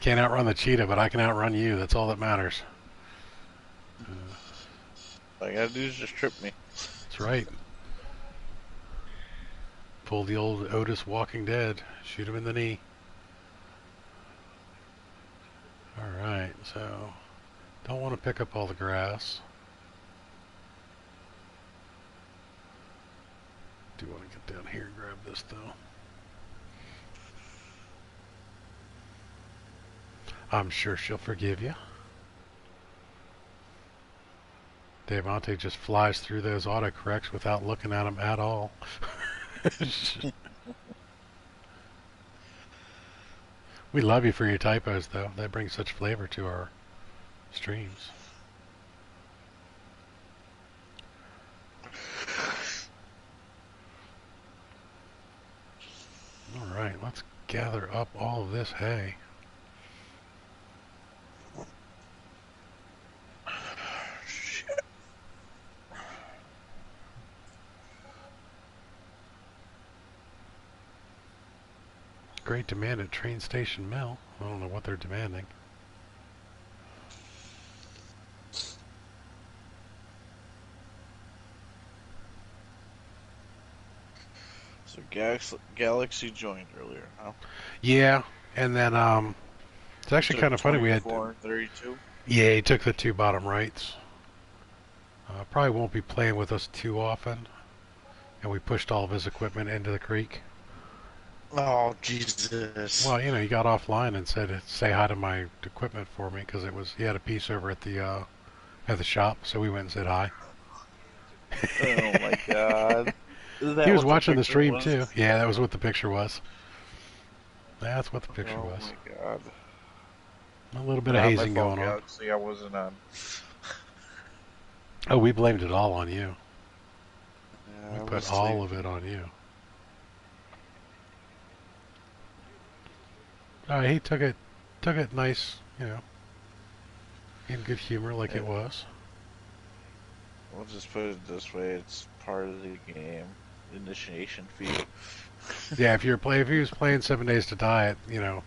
Speaker 1: Can't outrun the cheetah, but I can outrun you. That's all that matters.
Speaker 4: All I gotta do is just trip me.
Speaker 1: That's right. Pull the old Otis Walking Dead. Shoot him in the knee. Alright, so don't want to pick up all the grass. Do want to get down here and grab this though. I'm sure she'll forgive you. Devante just flies through those autocorrects without looking at them at all. We love you for your typos, though. They bring such flavor to our streams. Alright, let's gather up all of this hay. Great demand at Train Station Mill. I don't know what they're demanding.
Speaker 4: So Galaxy joined earlier, huh?
Speaker 1: Yeah, and then it's actually kind of funny. We had
Speaker 4: 32.
Speaker 1: Yeah, he took the 2 bottom rights. Probably won't be playing with us too often, and we pushed all of his equipment into the creek.
Speaker 4: Oh Jesus!
Speaker 1: Well, you know, he got offline and said, "Say hi to my equipment for me," because he had a piece over at the shop. So we went and said hi.
Speaker 4: Oh my God!
Speaker 1: He was watching the stream too. Yeah, that was what the picture was. That's what the picture was.
Speaker 4: Oh my God!
Speaker 1: A little bit of hazing going on.
Speaker 4: Galaxy, I wasn't on.
Speaker 1: Oh, we blamed it all on you.
Speaker 4: Yeah,
Speaker 1: We put all of it on you. He took it nice, you know, in good humor, like it was.
Speaker 4: We'll just put it this way: it's part of the game. Initiation fee.
Speaker 1: Yeah, if he was playing 7 Days to Die, you know,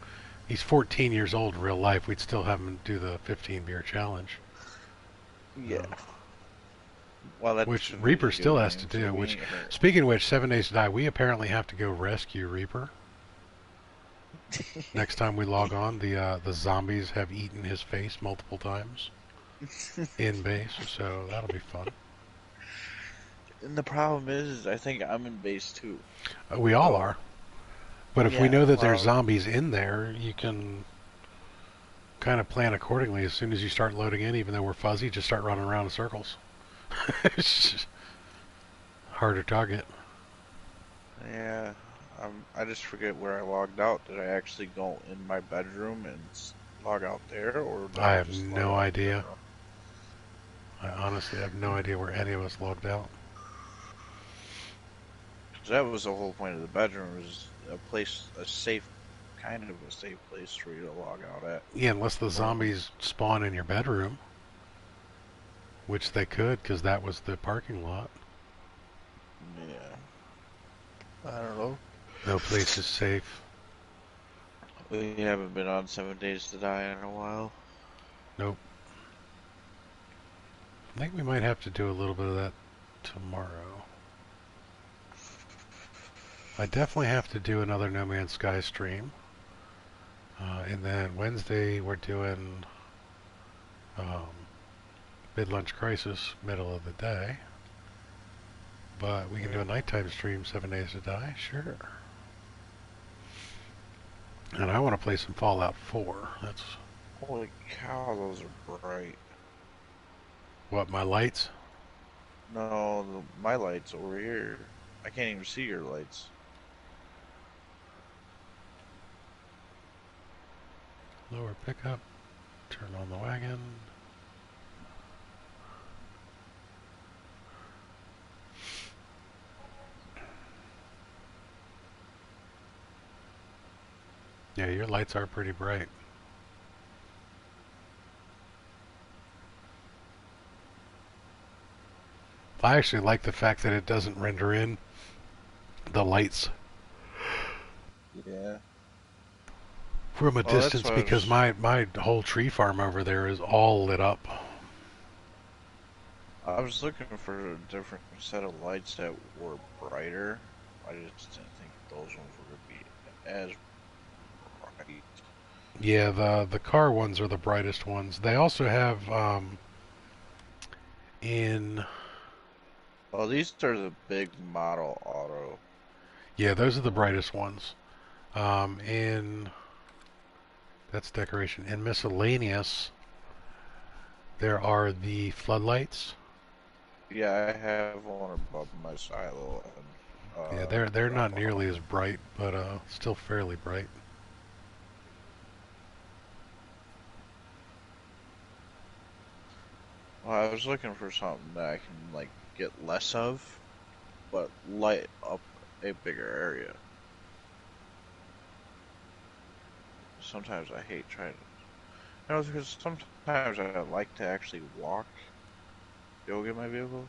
Speaker 1: he's 14 years old in real life. We'd still have him do the 15 beer challenge.
Speaker 4: Yeah. Well,
Speaker 1: which Reaper still has to do. Which, speaking of which, 7 Days to Die, we apparently have to go rescue Reaper. Next time we log on, the zombies have eaten his face multiple times in base, so that'll be fun.
Speaker 4: And the problem is, I think I'm in base too.
Speaker 1: We all are. But if we know that there's zombies in there, you can kind of plan accordingly. As soon as you start loading in, even though we're fuzzy, just start running around in circles. Harder target.
Speaker 4: Yeah. I just forget where I logged out. Did I actually go in my bedroom and log out there, or
Speaker 1: I have no idea. I honestly have no idea where any of us logged out.
Speaker 4: That was the whole point of the bedroom, was a safe place for you to log out at.
Speaker 1: Yeah, unless the zombies spawn in your bedroom, which they could, because that was the parking lot.
Speaker 4: Yeah. I don't know.
Speaker 1: No place is safe.
Speaker 4: We haven't been on 7 Days to Die in a while.
Speaker 1: Nope. I think we might have to do a little bit of that tomorrow. I definitely have to do another No Man's Sky stream. And then Wednesday we're doing Mid-Lunch Crisis, middle of the day. But we can do a nighttime stream, 7 Days to Die, sure. And I want to play some Fallout 4. That's...
Speaker 4: Holy cow, those are bright.
Speaker 1: What, my lights?
Speaker 4: No, my lights over here. I can't even see your lights.
Speaker 1: Lower pickup. Turn on the wagon. Yeah, your lights are pretty bright. I actually like the fact that it doesn't render in the lights.
Speaker 4: Yeah.
Speaker 1: From a distance, because my whole tree farm over there is all lit up.
Speaker 4: I was looking for a different set of lights that were brighter. I just didn't think those ones were going to be as bright.
Speaker 1: Yeah, the car ones are the brightest ones. They also have in
Speaker 4: Well, these are the big model auto.
Speaker 1: Yeah, those are the brightest ones. In that's decoration. In miscellaneous, there are the floodlights.
Speaker 4: Yeah, I have one above my silo, and
Speaker 1: Yeah, they're
Speaker 4: drop
Speaker 1: not
Speaker 4: off.
Speaker 1: nearly as bright, but still fairly bright.
Speaker 4: Well, I was looking for something that I can like get less of, but light up a bigger area. Sometimes I hate trying to, because sometimes I like to actually walk, go get my vehicles,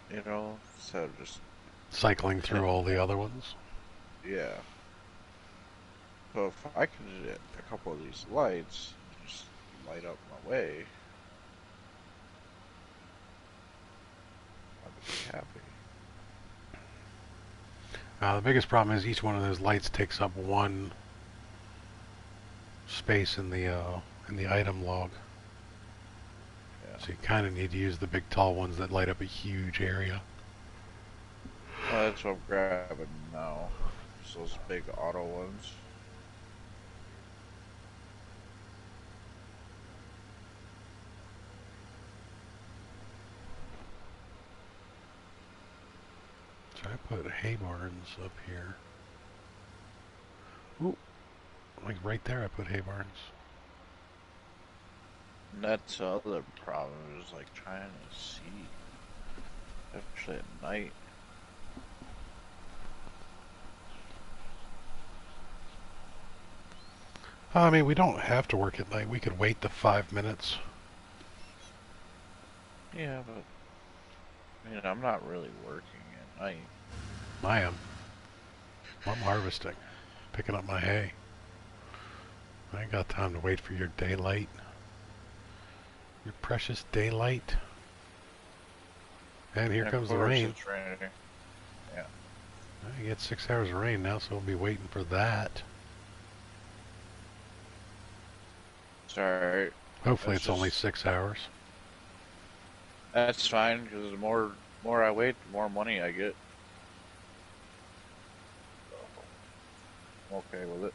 Speaker 4: instead of just
Speaker 1: Cycling through
Speaker 4: sitting
Speaker 1: all the
Speaker 4: there.
Speaker 1: other ones.
Speaker 4: Yeah. So if I can get a couple of these lights, just light up my way, I would be happy.
Speaker 1: The biggest problem is each one of those lights takes up one space in the item log.
Speaker 4: Yeah.
Speaker 1: So you kind of need to use the big tall ones that light up a huge area.
Speaker 4: Well, that's what I'm grabbing now. Just those big auto ones.
Speaker 1: So I put hay barns up here. Ooh, like right there I put hay barns.
Speaker 4: And that's the other problem is like trying to see, especially at night.
Speaker 1: I mean, we don't have to work at night. We could wait the 5 minutes.
Speaker 4: Yeah, but I'm not really working at night.
Speaker 1: I am. I'm harvesting, picking up my hay. I ain't got time to wait for your daylight. Your precious daylight. And here
Speaker 4: And of
Speaker 1: comes the
Speaker 4: course,
Speaker 1: rain.
Speaker 4: it's raining. Yeah.
Speaker 1: I get 6 hours of rain now, so we'll be waiting for that.
Speaker 4: It's alright.
Speaker 1: Hopefully
Speaker 4: That's
Speaker 1: it's only
Speaker 4: just
Speaker 1: 6 hours.
Speaker 4: that's fine because the more I wait, the more money I get. I'm okay with it.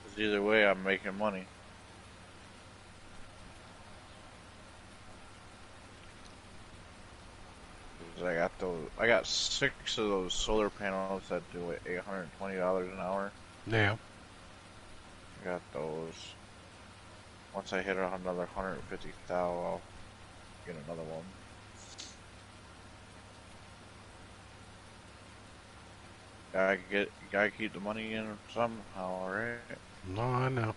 Speaker 4: 'Cause either way, I'm making money. I got 6 of those solar panels that do it $820 an hour.
Speaker 1: Yeah.
Speaker 4: I got those. Once I hit another 150,000, I'll get another one. Gotta keep the money in somehow, right?
Speaker 1: No, I know.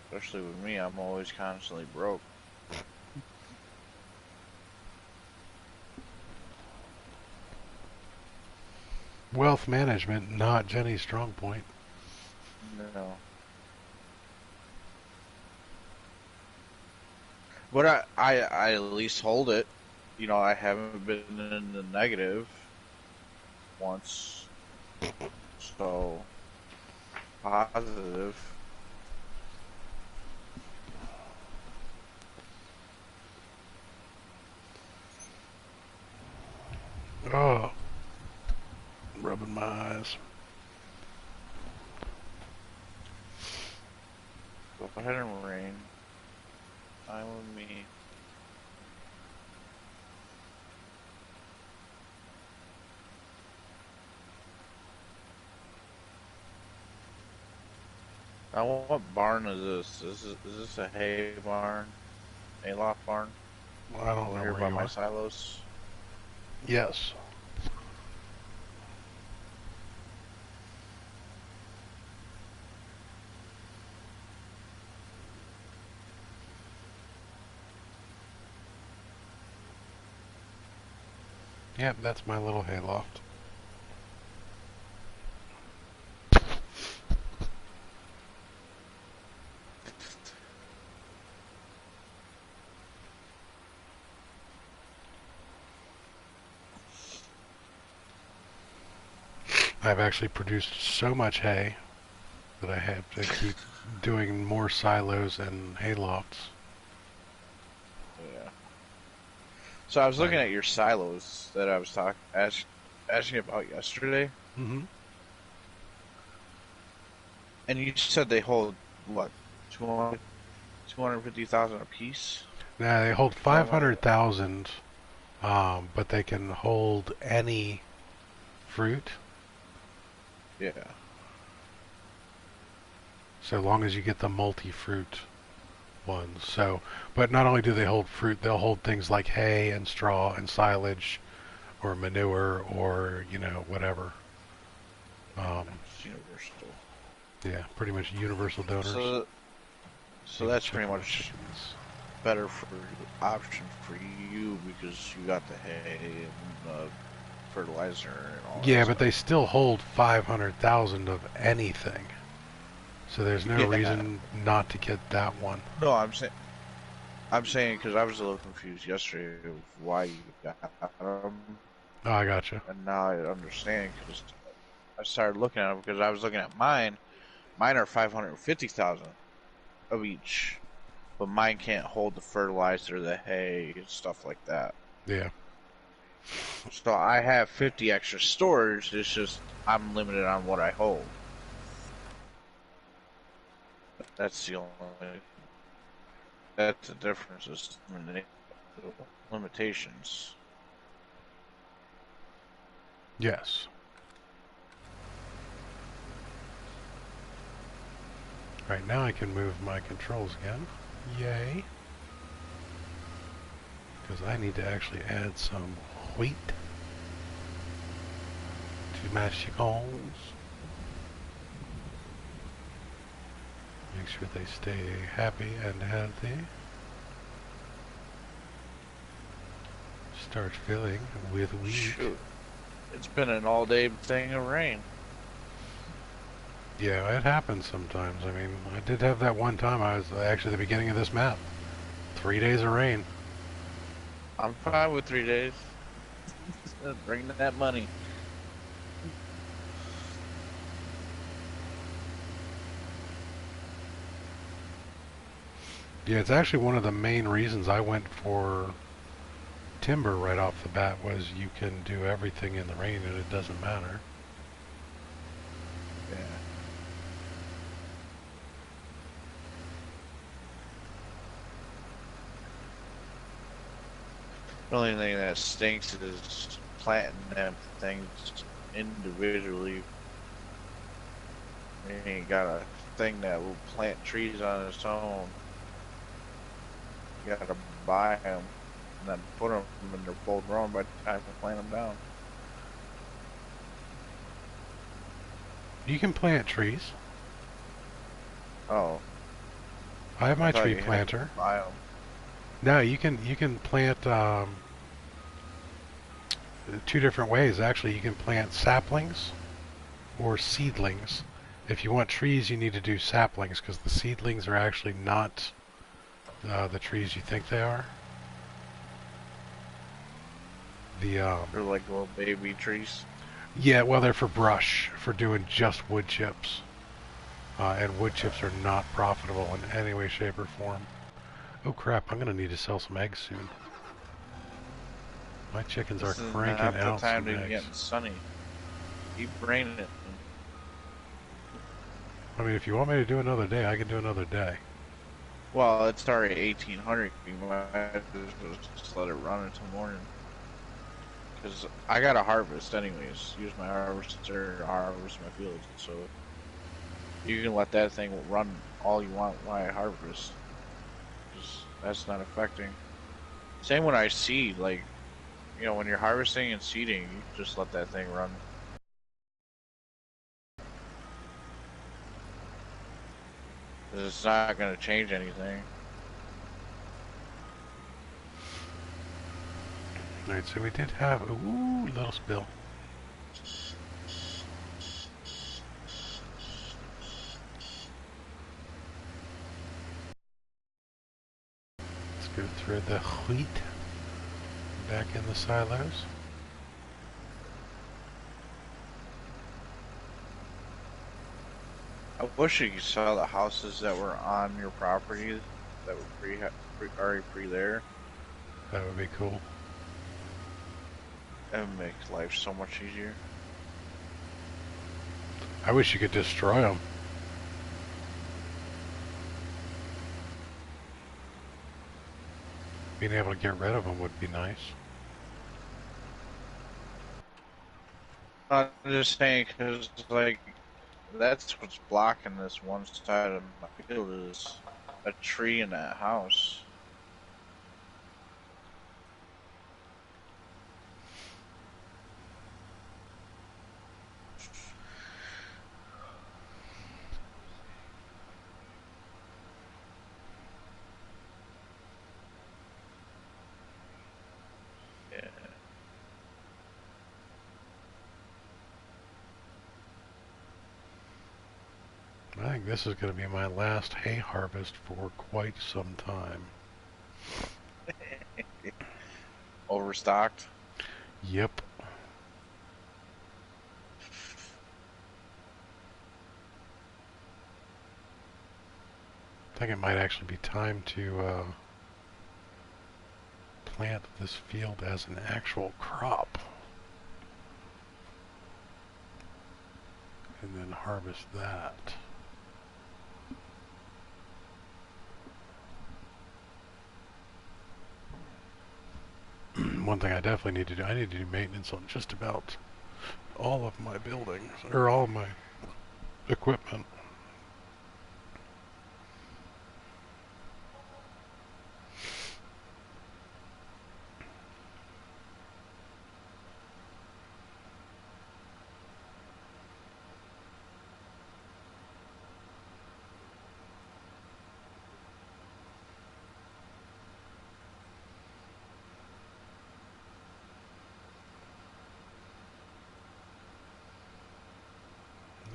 Speaker 4: Especially with me, I'm always constantly broke.
Speaker 1: Wealth management, not Jenny's strong point.
Speaker 4: No. But I at least hold it. I haven't been in the negative once. So, positive.
Speaker 1: Oh, rubbing my eyes.
Speaker 4: Go ahead and rain. Fine with me. Now, what barn is this? Is this a hay barn? A loft barn?
Speaker 1: I don't
Speaker 4: Over
Speaker 1: know
Speaker 4: here
Speaker 1: where
Speaker 4: by
Speaker 1: you
Speaker 4: my
Speaker 1: are.
Speaker 4: silos?
Speaker 1: Yes. Yep, that's my little hayloft. I've actually produced so much hay that I have to keep doing more silos and hay lofts.
Speaker 4: Yeah. So I was looking at your silos that I was asking about yesterday,
Speaker 1: Mm-hmm.
Speaker 4: and you said they hold what 250,000 a piece.
Speaker 1: Now they hold
Speaker 4: Oh my.
Speaker 1: 500,000, but they can hold any fruit,
Speaker 4: Yeah.
Speaker 1: so long as you get the multi-fruit ones. So, but not only do they hold fruit, they'll hold things like hay and straw and silage, or manure, or whatever.
Speaker 4: It's universal.
Speaker 1: Yeah, pretty much universal donors.
Speaker 4: So
Speaker 1: Even
Speaker 4: that's pretty
Speaker 1: chicken with
Speaker 4: much
Speaker 1: chickens.
Speaker 4: better for option for you because you got the hay and fertilizer and all that
Speaker 1: Yeah, but
Speaker 4: stuff.
Speaker 1: they still hold 500,000 of anything. So there's no
Speaker 4: Yeah.
Speaker 1: reason not to get that one.
Speaker 4: No, I'm saying because I was a little confused yesterday of why you got them,
Speaker 1: Oh, I gotcha.
Speaker 4: and now I understand because I started looking at them because I was looking at mine. Mine are 550,000 of each, but mine can't hold the fertilizer, the hay, and stuff like that.
Speaker 1: Yeah.
Speaker 4: So I have 50 extra storage. It's just I'm limited on what I hold. That's the only. That's the difference. Is limitations.
Speaker 1: Yes. Right now I can move my controls again. Yay. Because I need to actually add some wheat to my chickens. Make sure they stay happy and healthy. Start filling with wheat.
Speaker 4: Shoot, it's been an all-day thing of rain.
Speaker 1: Yeah, it happens sometimes. I mean, I did have that one time. I was actually at the beginning of this map. 3 days of rain.
Speaker 4: I'm fine with 3 days. Bring that money.
Speaker 1: Yeah, it's actually one of the main reasons I went for timber right off the bat was you can do everything in the rain and it doesn't matter.
Speaker 4: Yeah. The only thing that stinks is planting them things individually. You ain't got a thing that will plant trees on its own. You gotta buy them and then put them in their full grown by the time you plant them down.
Speaker 1: You can plant trees.
Speaker 4: Oh,
Speaker 1: I have
Speaker 4: I
Speaker 1: my
Speaker 4: thought
Speaker 1: tree
Speaker 4: you had to
Speaker 1: planter.
Speaker 4: buy them.
Speaker 1: No, you can plant two different ways. Actually, you can plant saplings or seedlings. If you want trees, you need to do saplings because the seedlings are actually not the trees you think they are.
Speaker 4: They're like little baby trees.
Speaker 1: Yeah, well, they're for brush, for doing just wood chips. And wood chips are not profitable in any way, shape, or form. Oh crap, I'm going to need to sell some eggs soon. My chickens are
Speaker 4: This is
Speaker 1: cranking
Speaker 4: not the
Speaker 1: out
Speaker 4: time
Speaker 1: some
Speaker 4: to
Speaker 1: eggs.
Speaker 4: get sunny. Keep raining it.
Speaker 1: I mean, if you want me to do another day, I can do another day.
Speaker 4: Well, it's already 1800. You might as well just let it run until morning. Because I got to harvest anyways. Use my harvester to harvest my fields. So you can let that thing run all you want while I harvest. That's not affecting. Same when I seed. Like, when you're harvesting and seeding, you just let that thing run. It's not going to change anything.
Speaker 1: Alright, so we did have a little spill. Let's go through the wheat back in the silos.
Speaker 4: I wish you could sell the houses that were on your property that were already pre there.
Speaker 1: That would be cool.
Speaker 4: It would make life so much easier.
Speaker 1: I wish you could destroy them. Being able to get rid of them would be nice.
Speaker 4: I'm just saying, because, like, that's what's blocking this one side of my field is a tree in that house. Yeah.
Speaker 1: I think this is going to be my last hay harvest for quite some time.
Speaker 4: Overstocked.
Speaker 1: Yep. I think it might actually be time to plant this field as an actual crop. And then harvest that. One thing I definitely need to do, I need to do maintenance on just about all of my buildings, or all of my equipment.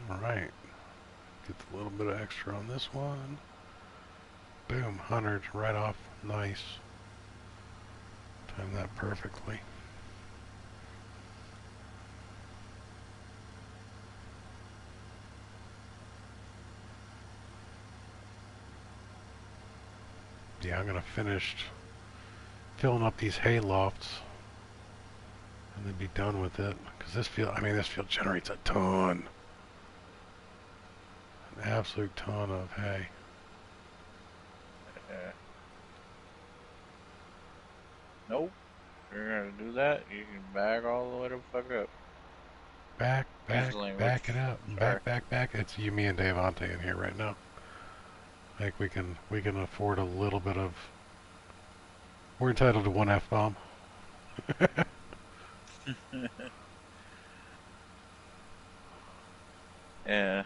Speaker 1: Alright. Get a little bit of extra on this one. Boom, 100 right off. Nice. Timed that perfectly. Yeah, I'm gonna finish filling up these hay lofts and then be done with it. Because this field, this field generates a ton. An absolute ton of hay.
Speaker 4: Yeah. Nope. If you're gonna do that, you can back all the way the fuck up.
Speaker 1: Back
Speaker 4: Language.
Speaker 1: it up.
Speaker 4: Sorry.
Speaker 1: Back. It's you, me, and Davante in here right now. I think we can afford a little bit of. We're entitled to one F-bomb.
Speaker 4: Yeah.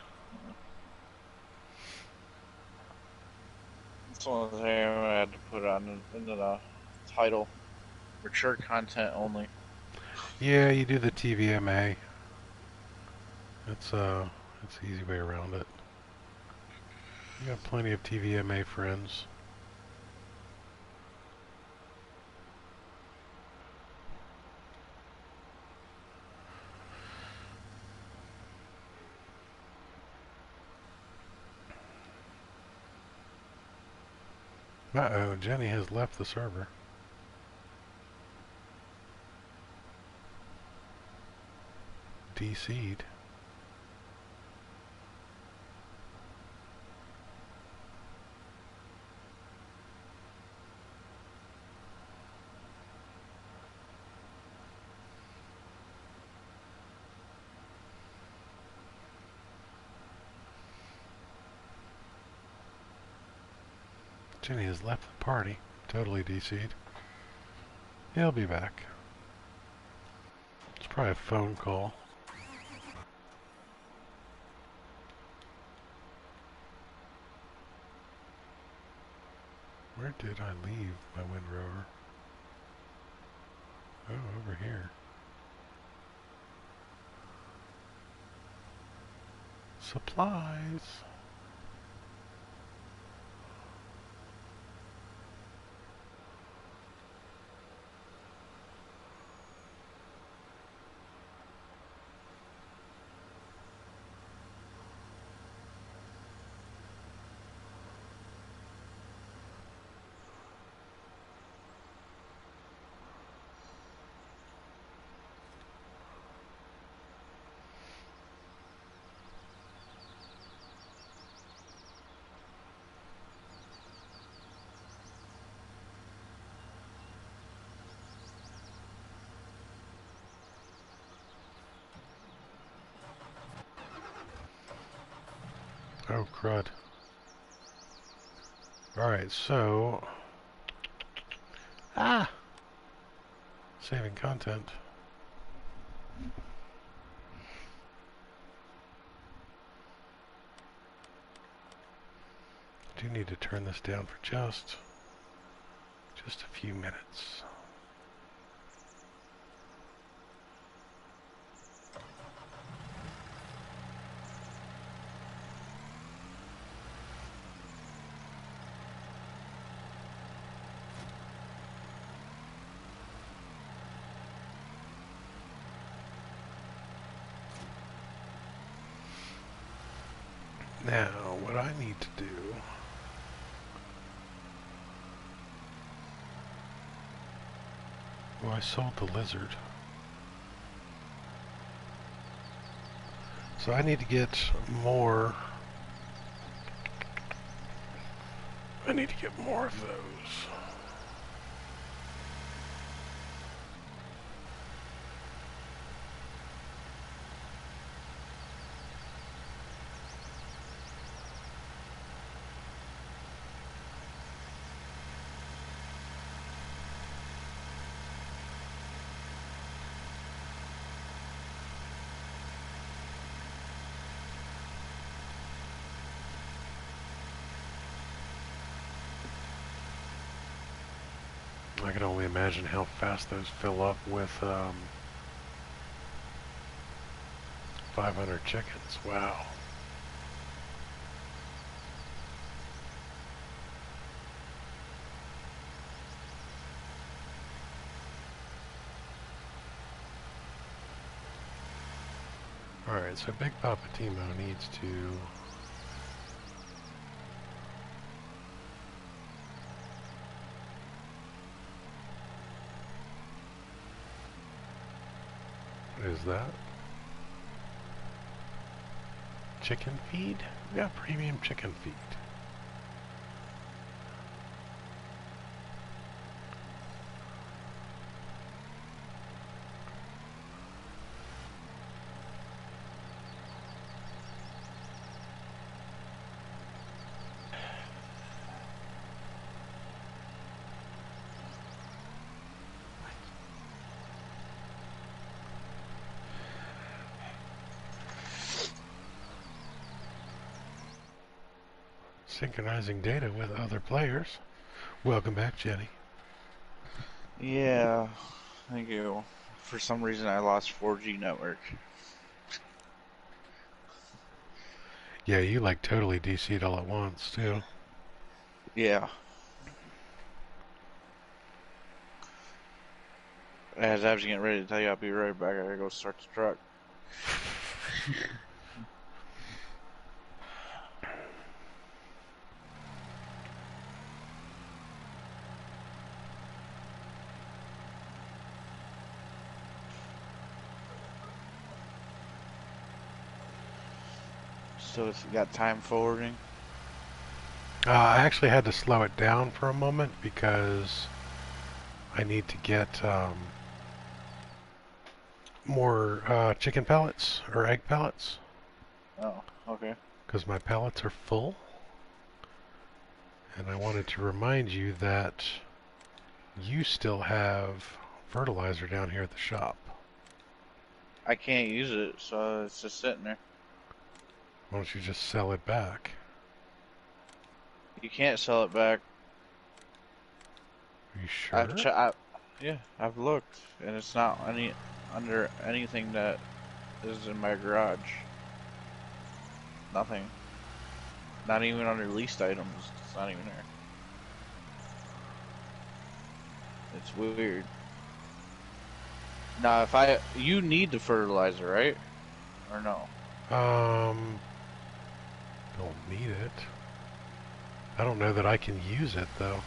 Speaker 4: That's one thing I had to put on into the title. Mature content only.
Speaker 1: Yeah, you do the TVMA. It's the easy way around it. You got plenty of TVMA friends. Uh-oh, Jenny has left the server. DC'd. Jenny has left the party. Totally DC'd. He'll be back. It's probably a phone call. Where did I leave my windrower? Oh, over here. Supplies. Oh, crud. Alright, so... Ah! Saving content. I do need to turn this down for just a few minutes. Now, what I need to do... Well, I sold the lizard. So I need to get more... I need to get more of those. I can only imagine how fast those fill up with 500 chickens. Wow. Alright, so Big Papa Timo needs to... What is that? Chicken feed? We got premium chicken feed. Synchronizing data with other players. Welcome back, Jenny.
Speaker 4: Yeah, thank you. For some reason, I lost 4G network.
Speaker 1: Yeah, you like totally DC'd all at once, too.
Speaker 4: Yeah. As I was getting ready to tell you, I'll be right back. I gotta go start the truck. So it's got time forwarding.
Speaker 1: I actually had to slow it down for a moment because I need to get more chicken pellets or egg pellets.
Speaker 4: Oh, okay.
Speaker 1: Because my pellets are full. And I wanted to remind you that you still have fertilizer down here at the shop.
Speaker 4: I can't use it, so it's just sitting there.
Speaker 1: Why don't you just sell it back?
Speaker 4: You can't sell it back.
Speaker 1: Are you sure?
Speaker 4: Yeah, I've looked, and it's not under anything that is in my garage. Nothing. Not even under leased items. It's not even there. It's weird. Now, you need the fertilizer, right? Or no?
Speaker 1: Don't need it. I don't know that I can use it, though.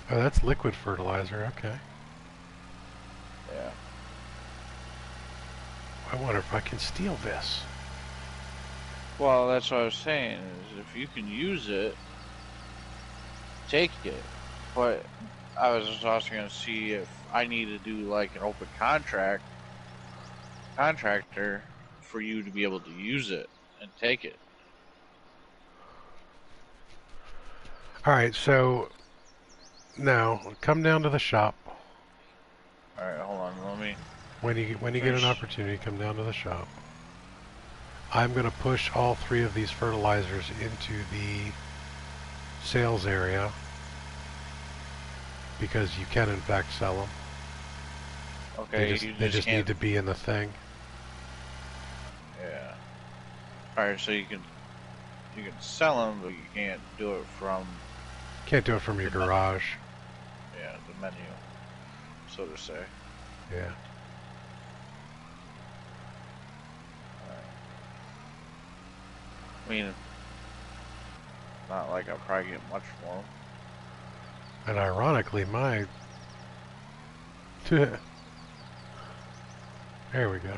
Speaker 1: Oh, that's liquid fertilizer, okay.
Speaker 4: Yeah.
Speaker 1: I wonder if I can steal this.
Speaker 4: Well, that's what I was saying, is if you can use it, take it. But I was just also going to see if I need to do like an open contractor for you to be able to use it and take it.
Speaker 1: Alright, so now come down to the shop.
Speaker 4: Alright, hold on. Let me
Speaker 1: When you get an
Speaker 4: finish.
Speaker 1: opportunity, come down to the shop. I'm going to push all 3 of these fertilizers into the sales area because you can in fact sell them.
Speaker 4: Okay, you
Speaker 1: They
Speaker 4: just
Speaker 1: just need
Speaker 4: can't.
Speaker 1: to be in the thing.
Speaker 4: Yeah. Alright, so you can sell them, but you can't do it from
Speaker 1: Can't do it from your
Speaker 4: the
Speaker 1: garage.
Speaker 4: yeah, the menu, so to say.
Speaker 1: Yeah.
Speaker 4: Alright. I mean, not like I'll probably get much for them.
Speaker 1: And ironically, my there we go.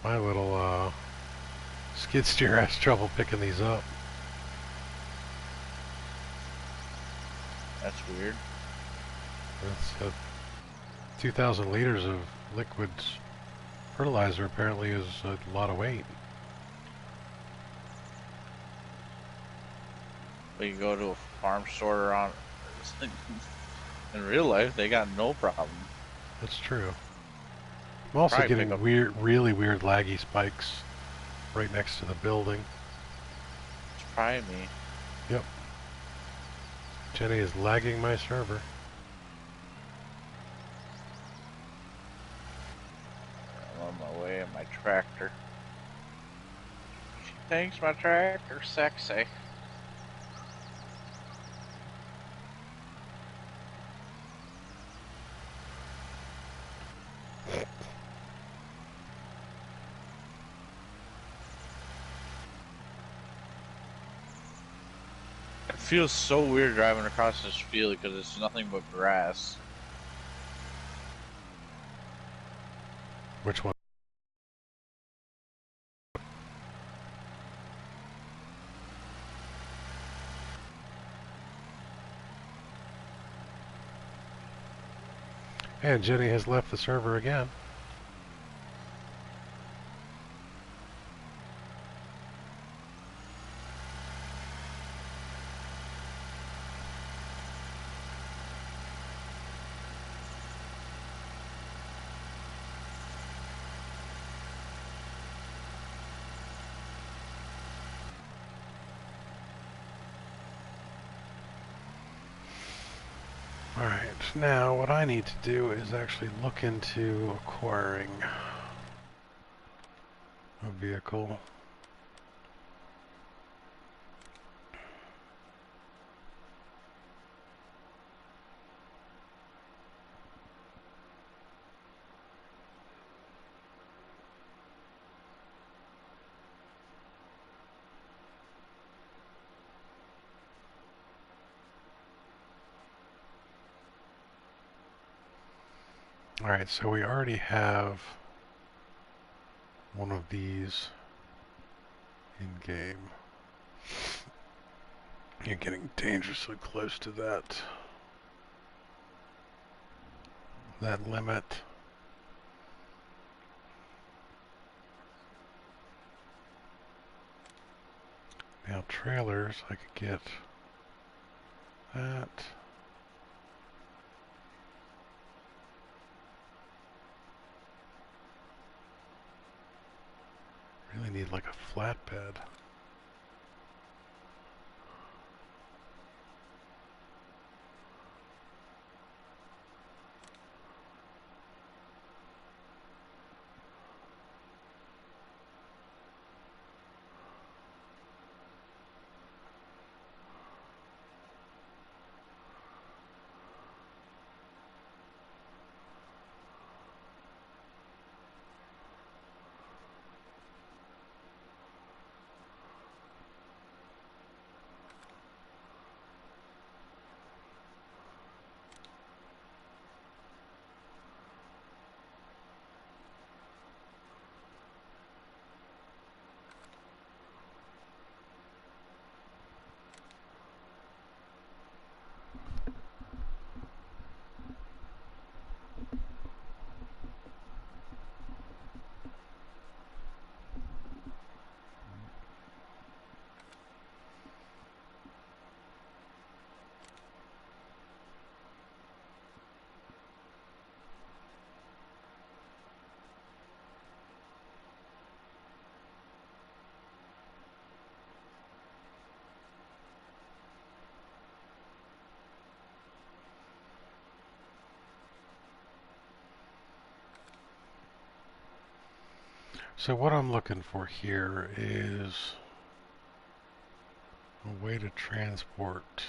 Speaker 1: My little skid steer has trouble picking these up.
Speaker 4: That's weird.
Speaker 1: That's 2,000 liters of liquids fertilizer apparently is a lot of weight.
Speaker 4: But you go to a farm store on in real life, they got no problem.
Speaker 1: That's true. I'm also
Speaker 4: Probably pick
Speaker 1: getting
Speaker 4: up.
Speaker 1: really weird laggy spikes right next to the building.
Speaker 4: It's probably me.
Speaker 1: Yep. Jenny is lagging my server.
Speaker 4: I'm on my way in my tractor. She thinks my tractor's sexy. It feels so weird driving across this field because it's nothing but grass.
Speaker 1: Which one? And Jenny has left the server again. Alright, now what I need to do is actually look into acquiring a vehicle. Alright, so we already have one of these in-game. You're getting dangerously close to that limit. Now trailers, I could get that. Really need like a flatbed. So what I'm looking for here is a way to transport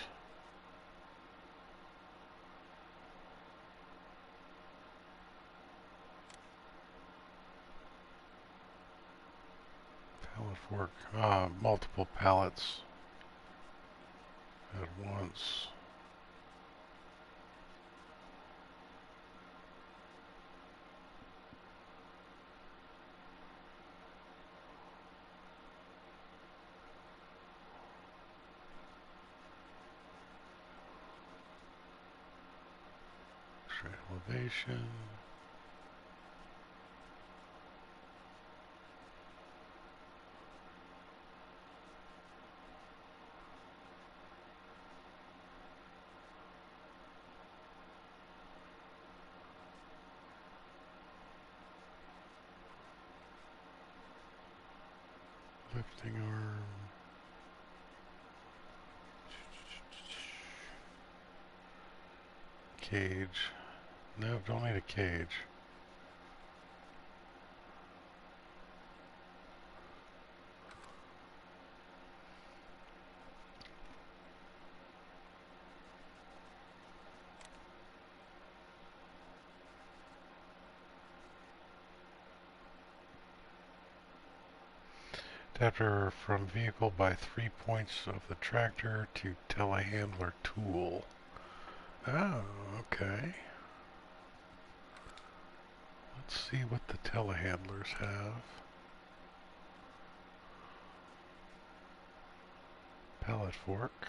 Speaker 1: pallet fork, multiple pallets at once. Elevation. Lifting arm. Cage. No, don't need a cage. Adapter from vehicle by 3 points of the tractor to telehandler tool. Oh, okay. Let's see what the telehandlers have. Pallet fork.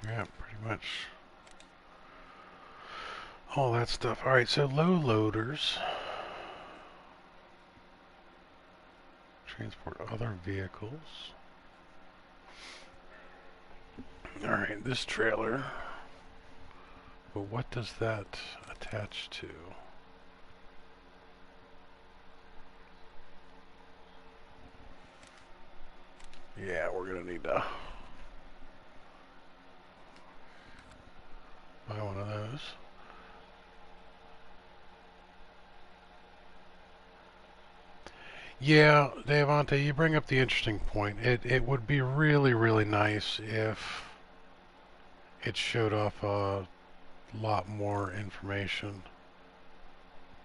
Speaker 1: Yeah, pretty much all that stuff. Alright, so low loaders. Transport other vehicles. Alright, this trailer. But what does that attach to? Yeah, we're gonna need to buy one of those. Yeah, Devante, you bring up the interesting point. It would be really, really nice if it showed off a lot more information.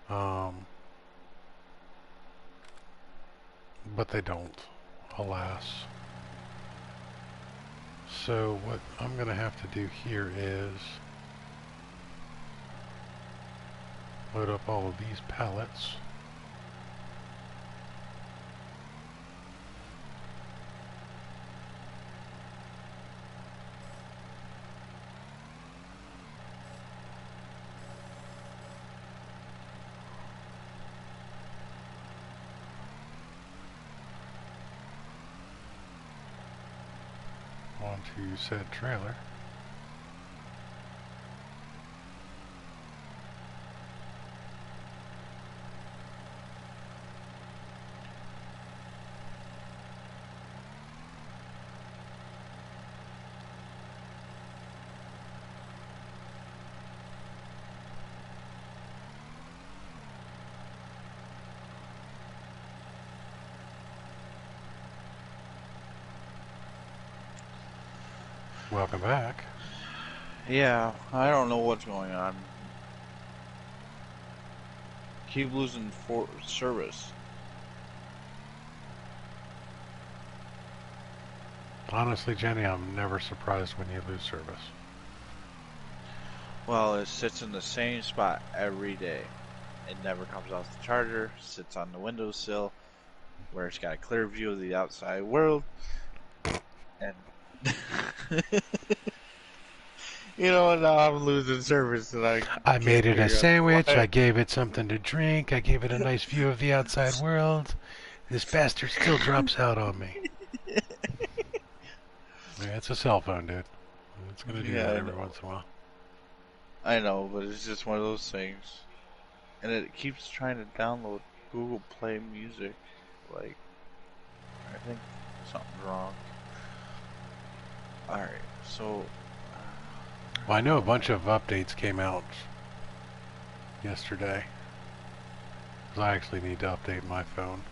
Speaker 1: But they don't, alas. So what I'm going to have to do here is load up all of these pallets. Onto said trailer. Welcome back.
Speaker 4: Yeah, I don't know what's going on. Keep losing service.
Speaker 1: Honestly, Jenny, I'm never surprised when you lose service.
Speaker 4: Well, it sits in the same spot every day. It never comes off the charger, sits on the windowsill, where it's got a clear view of the outside world. And You know what? Now I'm losing service, and I
Speaker 1: I
Speaker 4: can't
Speaker 1: made it a
Speaker 4: figure out
Speaker 1: sandwich.
Speaker 4: why.
Speaker 1: I gave it something to drink. I gave it a nice view of the outside world. This bastard still drops out on me. Yeah, it's a cell phone, dude. It's gonna do
Speaker 4: Yeah,
Speaker 1: that
Speaker 4: I
Speaker 1: every
Speaker 4: know.
Speaker 1: once in a while.
Speaker 4: I know, but it's just one of those things. And it keeps trying to download Google Play Music. Like, I think something's wrong. Alright, so...
Speaker 1: Well, I know a bunch of updates came out yesterday. 'Cause I actually need to update my phone.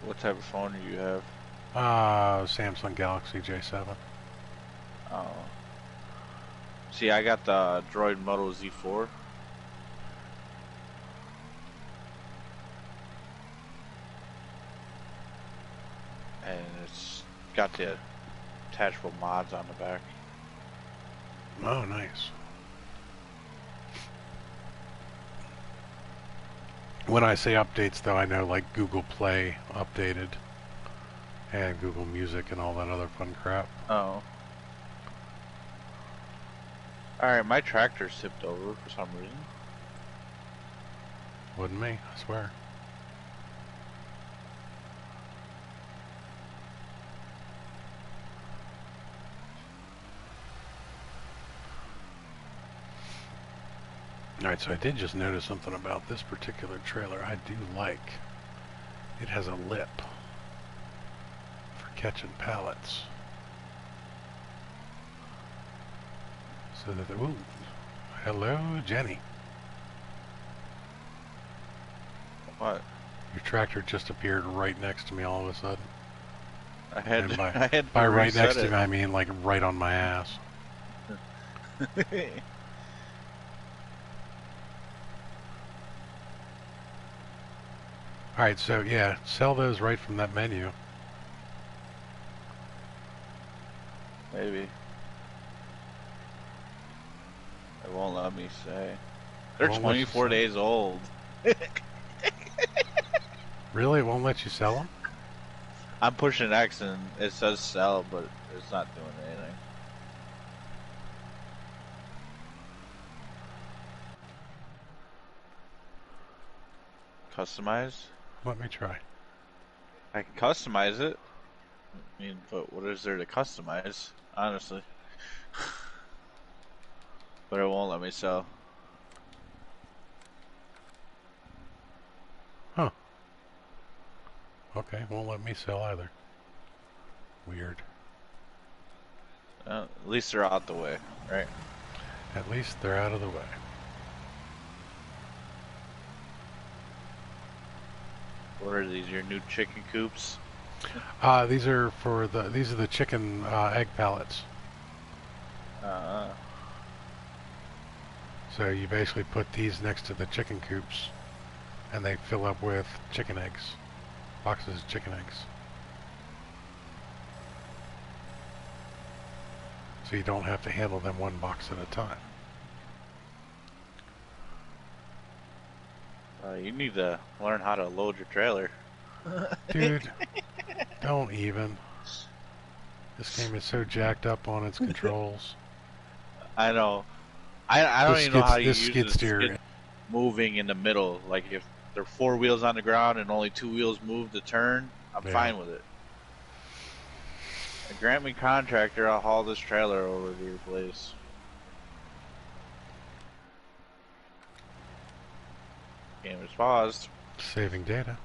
Speaker 4: What type of phone do you have?
Speaker 1: Samsung Galaxy J7.
Speaker 4: Oh. See, I got the Droid Moto Z4. And it's got the attachable mods on the back.
Speaker 1: Oh, nice. When I say updates, though, I know like Google Play updated and Google Music and all that other fun crap.
Speaker 4: Oh. Alright, my tractor's tipped over for some reason.
Speaker 1: Wasn't me, I swear. Alright, so I did just notice something about this particular trailer I do like. It has a lip for catching pallets. So that, ooh, hello, Jenny.
Speaker 4: What?
Speaker 1: Your tractor just appeared right next to me all of a sudden.
Speaker 4: I had,
Speaker 1: And by,
Speaker 4: I had to
Speaker 1: by right next
Speaker 4: reset
Speaker 1: to me, I mean like right on my ass.
Speaker 4: it.
Speaker 1: Alright, so yeah, sell those right from that menu.
Speaker 4: Maybe. It won't let me say. They're
Speaker 1: Won't let you
Speaker 4: 24
Speaker 1: sell.
Speaker 4: days old.
Speaker 1: Really? It won't let you sell them?
Speaker 4: I'm pushing X and it says sell, but it's not doing anything. Customize?
Speaker 1: Let me try.
Speaker 4: I can customize it. I mean, but what is there to customize? Honestly. But it won't let me sell.
Speaker 1: Huh. Okay, won't let me sell either. Weird.
Speaker 4: At least they're out the way, right?
Speaker 1: At least they're out of the way.
Speaker 4: What are these? Your new chicken coops?
Speaker 1: These are the chicken egg pallets. So you basically put these next to the chicken coops, and they fill up with chicken eggs, boxes of chicken eggs. So you don't have to handle them one box at a time.
Speaker 4: You need to learn how to load your trailer.
Speaker 1: Dude, don't even. This game is so jacked up on its controls.
Speaker 4: I know. I don't even know how you
Speaker 1: this
Speaker 4: use
Speaker 1: skid
Speaker 4: the
Speaker 1: steer.
Speaker 4: skid moving in the middle. Like if there are 4 wheels on the ground and only 2 wheels move to turn, I'm
Speaker 1: Yeah.
Speaker 4: fine with it. Grant me contractor, I'll haul this trailer over to your place. Game is paused.
Speaker 1: Saving data.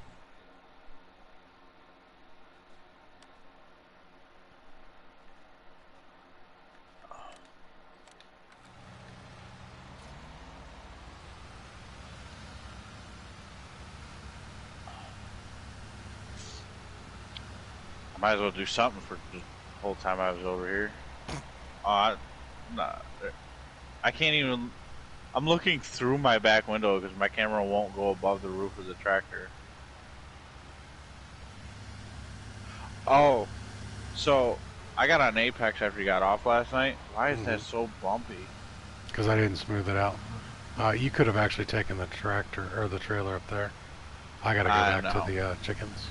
Speaker 4: I might as well do something for the whole time I was over here. Nah, I can't even. I'm looking through my back window because my camera won't go above the roof of the tractor. Oh, so I got on Apex after you got off last night. Why is that so bumpy?
Speaker 1: Because I didn't smooth it out. You could have actually taken the tractor or the trailer up there. I gotta go back to the chickens.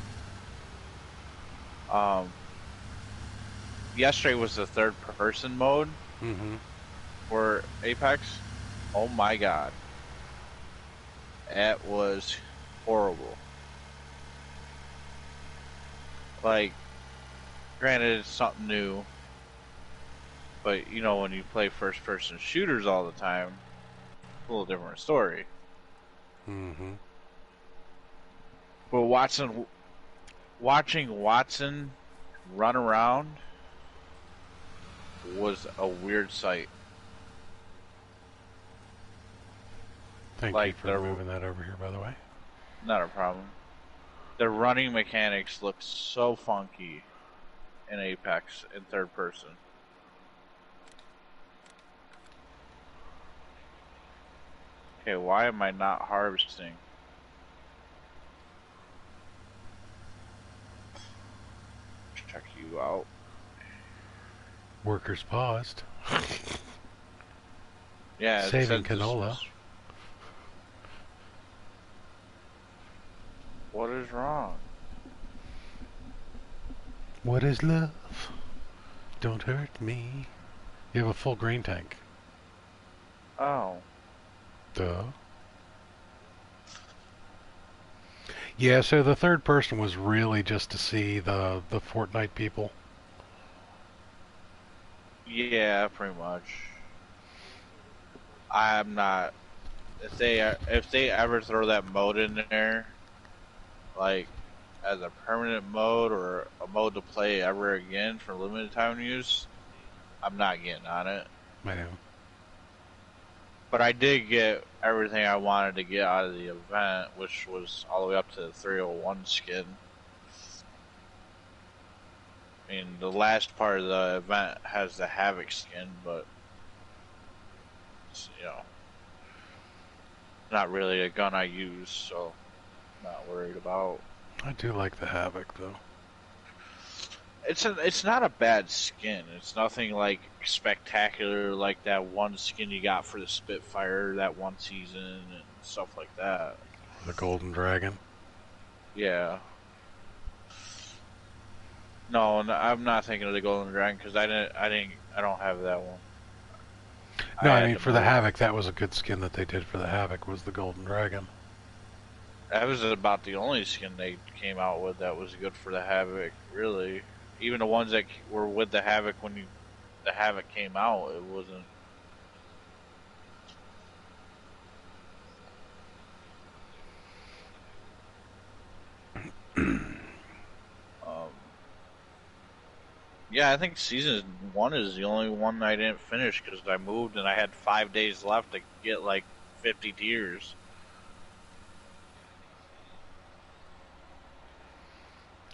Speaker 4: Yesterday was the third person mode. for Apex. Oh my god, that was horrible. Like, granted, it's something new, but you know, when you play first-person shooters all the time, it's a little different story.
Speaker 1: Mm-hmm.
Speaker 4: But watching Watson run around was a weird sight.
Speaker 1: Thank you
Speaker 4: Like,
Speaker 1: for moving that over here, by the way.
Speaker 4: not a problem. The running mechanics look so funky in Apex in third person. Okay, why am I not harvesting? Check you out.
Speaker 1: Workers paused.
Speaker 4: Yeah, it
Speaker 1: Saving
Speaker 4: said this
Speaker 1: canola.
Speaker 4: was... What is wrong?
Speaker 1: What is love? Don't hurt me. You have a full grain tank.
Speaker 4: Oh.
Speaker 1: Duh. Yeah, so the third person was really just to see the Fortnite people.
Speaker 4: Yeah, pretty much. I'm not... If they ever throw that mode in there, like, as a permanent mode or a mode to play ever again for limited time use, I'm not getting on it.
Speaker 1: I know.
Speaker 4: But I did get everything I wanted to get out of the event, which was all the way up to the 301 skin. I mean, the last part of the event has the Havoc skin, but it's, you know, not really a gun I use, so I'm not worried about.
Speaker 1: I do like the Havoc, though.
Speaker 4: It's not a bad skin. It's nothing like spectacular like that one skin you got for the Spitfire that one season and stuff like that.
Speaker 1: The Golden Dragon.
Speaker 4: Yeah. No, I'm not thinking of the Golden Dragon because I don't have that one.
Speaker 1: No, I mean for the Havoc, that was a good skin that they did for the Havoc, was the Golden Dragon.
Speaker 4: That was about the only skin they came out with that was good for the Havoc, really. Even the ones that were with the Havoc when the Havoc came out, it wasn't. Yeah, I think season 1 is the only one I didn't finish because I moved and I had 5 days left to get like 50 tiers.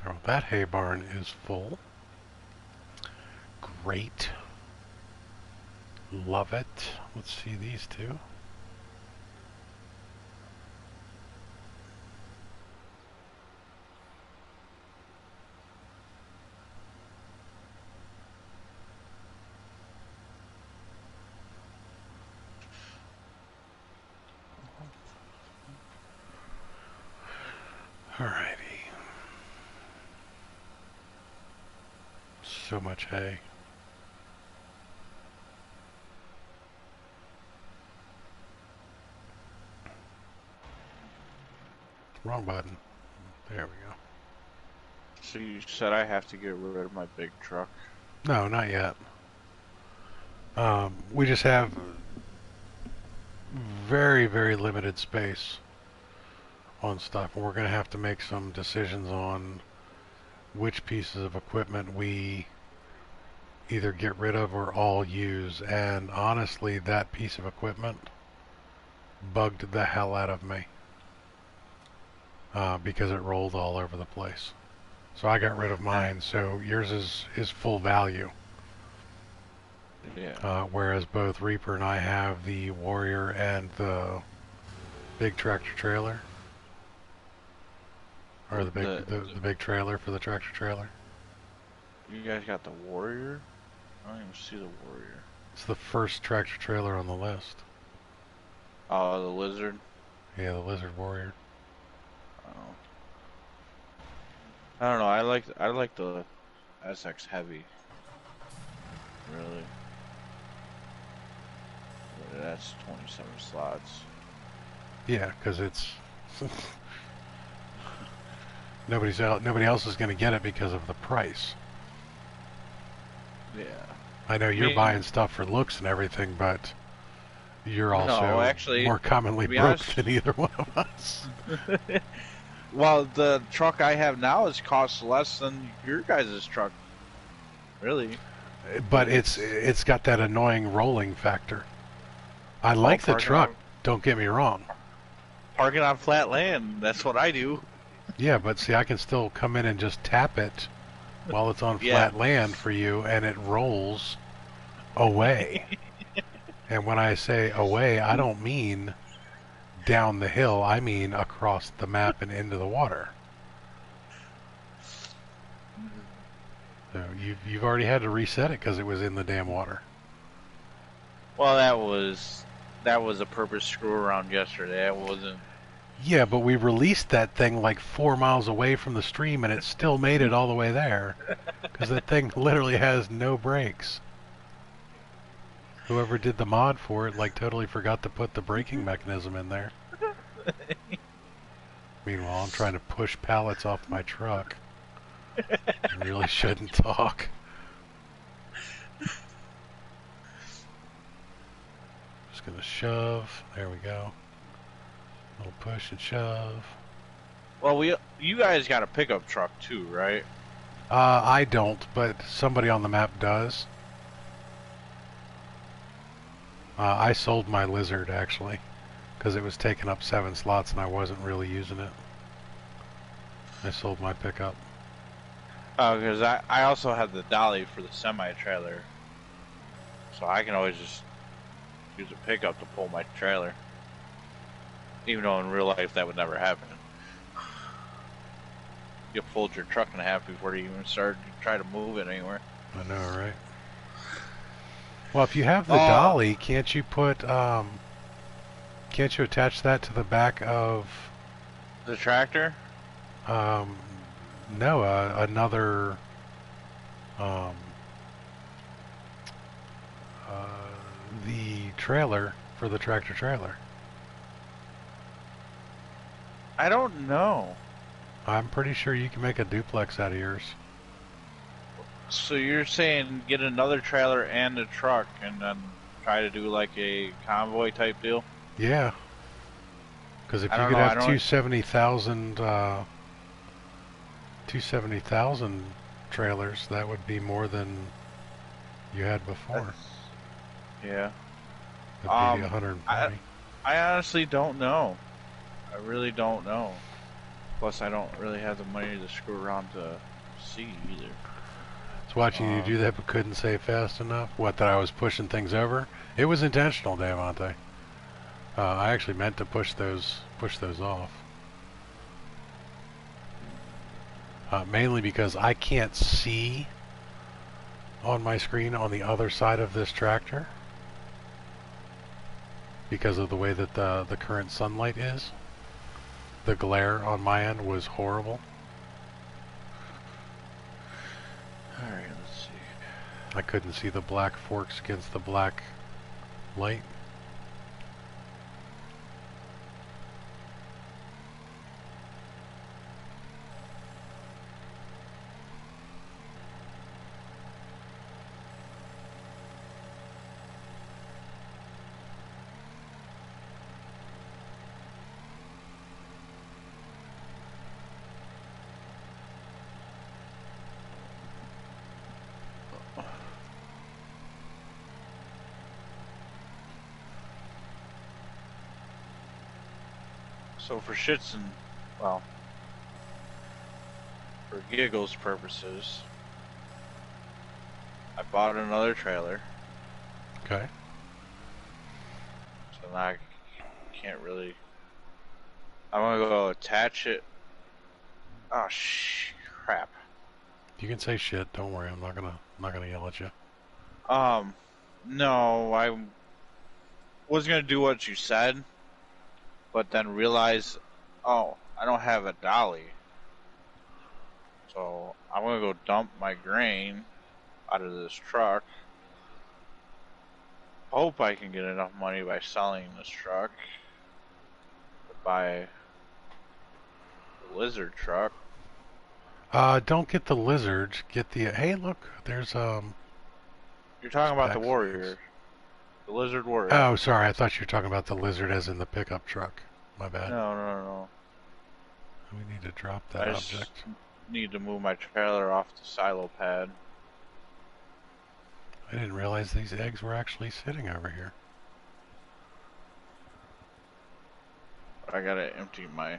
Speaker 1: Oh, that hay barn is full. Great. Love it. Let's see these two. Alrighty. So much hay. Wrong button. There we go.
Speaker 4: So you said I have to get rid of my big truck?
Speaker 1: No, not yet. We just have very, very limited space on stuff, and we're going to have to make some decisions on which pieces of equipment we either get rid of or all use. And honestly, that piece of equipment bugged the hell out of me because it rolled all over the place. So I got rid of mine. So yours is full value.
Speaker 4: Yeah.
Speaker 1: Whereas both Reaper and I have the Warrior and the big tractor trailer. Or the big trailer for the tractor trailer.
Speaker 4: You guys got the Warrior? I don't even see the Warrior.
Speaker 1: It's the first tractor trailer on the list.
Speaker 4: Oh, the Lizard?
Speaker 1: Yeah, the Lizard Warrior.
Speaker 4: Oh. I don't know, I like the SX Heavy. Really. That's 27 slots.
Speaker 1: Yeah, because it's nobody else is going to get it because of the price.
Speaker 4: Yeah.
Speaker 1: I know
Speaker 4: I
Speaker 1: you're
Speaker 4: mean,
Speaker 1: buying stuff for looks and everything, but you're
Speaker 4: no,
Speaker 1: also
Speaker 4: actually,
Speaker 1: more commonly
Speaker 4: to be
Speaker 1: broke
Speaker 4: honest,
Speaker 1: than either one of us.
Speaker 4: well, the truck I have now is costs less than your guys' truck. Really?
Speaker 1: But it's got that annoying rolling factor. I
Speaker 4: Well,
Speaker 1: like the truck, don't get me wrong.
Speaker 4: parking on flat land. That's what I do.
Speaker 1: Yeah, but see, I can still come in and just tap it while it's on
Speaker 4: Yeah.
Speaker 1: flat land for you, and it rolls away. And when I say away, I don't mean down the hill. I mean across the map and into the water. So you've already had to reset it because it was in the damn water.
Speaker 4: Well, that was a purpose screw around yesterday. It wasn't.
Speaker 1: Yeah, but we released that thing like 4 miles away from the stream, and it still made it all the way there because that thing literally has no brakes. Whoever did the mod for it, like, totally forgot to put the braking mechanism in there. Meanwhile, I'm trying to push pallets off my truck. I really shouldn't talk. Just gonna shove. There we go. Little push and shove.
Speaker 4: Well, you guys got a pickup truck too, right?
Speaker 1: I don't, but somebody on the map does. I sold my Lizard, actually, because it was taking up 7 slots and I wasn't really using it. I sold my pickup.
Speaker 4: Oh, because I also have the dolly for the semi-trailer. So I can always just use a pickup to pull my trailer. Even though in real life that would never happen. You fold your truck in half before you even start to try to move it anywhere.
Speaker 1: I know, right? Well, if you have the dolly, can't you attach that to the back of
Speaker 4: the tractor?
Speaker 1: No, another the trailer for the tractor trailer.
Speaker 4: I don't know.
Speaker 1: I'm pretty sure you can make a duplex out of yours.
Speaker 4: So you're saying get another trailer and a truck and then try to do like a convoy type deal?
Speaker 1: Yeah. Because if you could have 270,000 trailers, that would be more than you had before.
Speaker 4: Yeah.
Speaker 1: That'd be 140.
Speaker 4: I honestly don't know. I really don't know. Plus, I don't really have the money to screw around to see either.
Speaker 1: I was watching you do that, but couldn't say fast enough. What, that I was pushing things over? It was intentional, Davante. I actually meant to push those off. Mainly because I can't see on my screen on the other side of this tractor because of the way that the current sunlight is. The glare on my end was horrible.
Speaker 4: Alright, let's see.
Speaker 1: I couldn't see the black forks against the black light.
Speaker 4: So for shits and, well, for giggles purposes, I bought another trailer.
Speaker 1: Okay.
Speaker 4: So now I can't really. I'm gonna go attach it. Oh crap.
Speaker 1: You can say shit. Don't worry. I'm not gonna yell at you.
Speaker 4: No, I was gonna do what you said, but then realize, oh, I don't have a dolly. So I'm gonna go dump my grain out of this truck hope I can get enough money by selling this truck to buy the lizard truck.
Speaker 1: Don't get the lizards. Get the. Hey, look, there's
Speaker 4: You're talking about the
Speaker 1: specs.
Speaker 4: warrior, the lizard warrior.
Speaker 1: Oh, sorry. I thought you were talking about the lizard as in the pickup truck. My bad.
Speaker 4: No.
Speaker 1: We need to drop that
Speaker 4: I
Speaker 1: object.
Speaker 4: just need to move my trailer off the silo pad.
Speaker 1: I didn't realize these eggs were actually sitting over here.
Speaker 4: I gotta empty my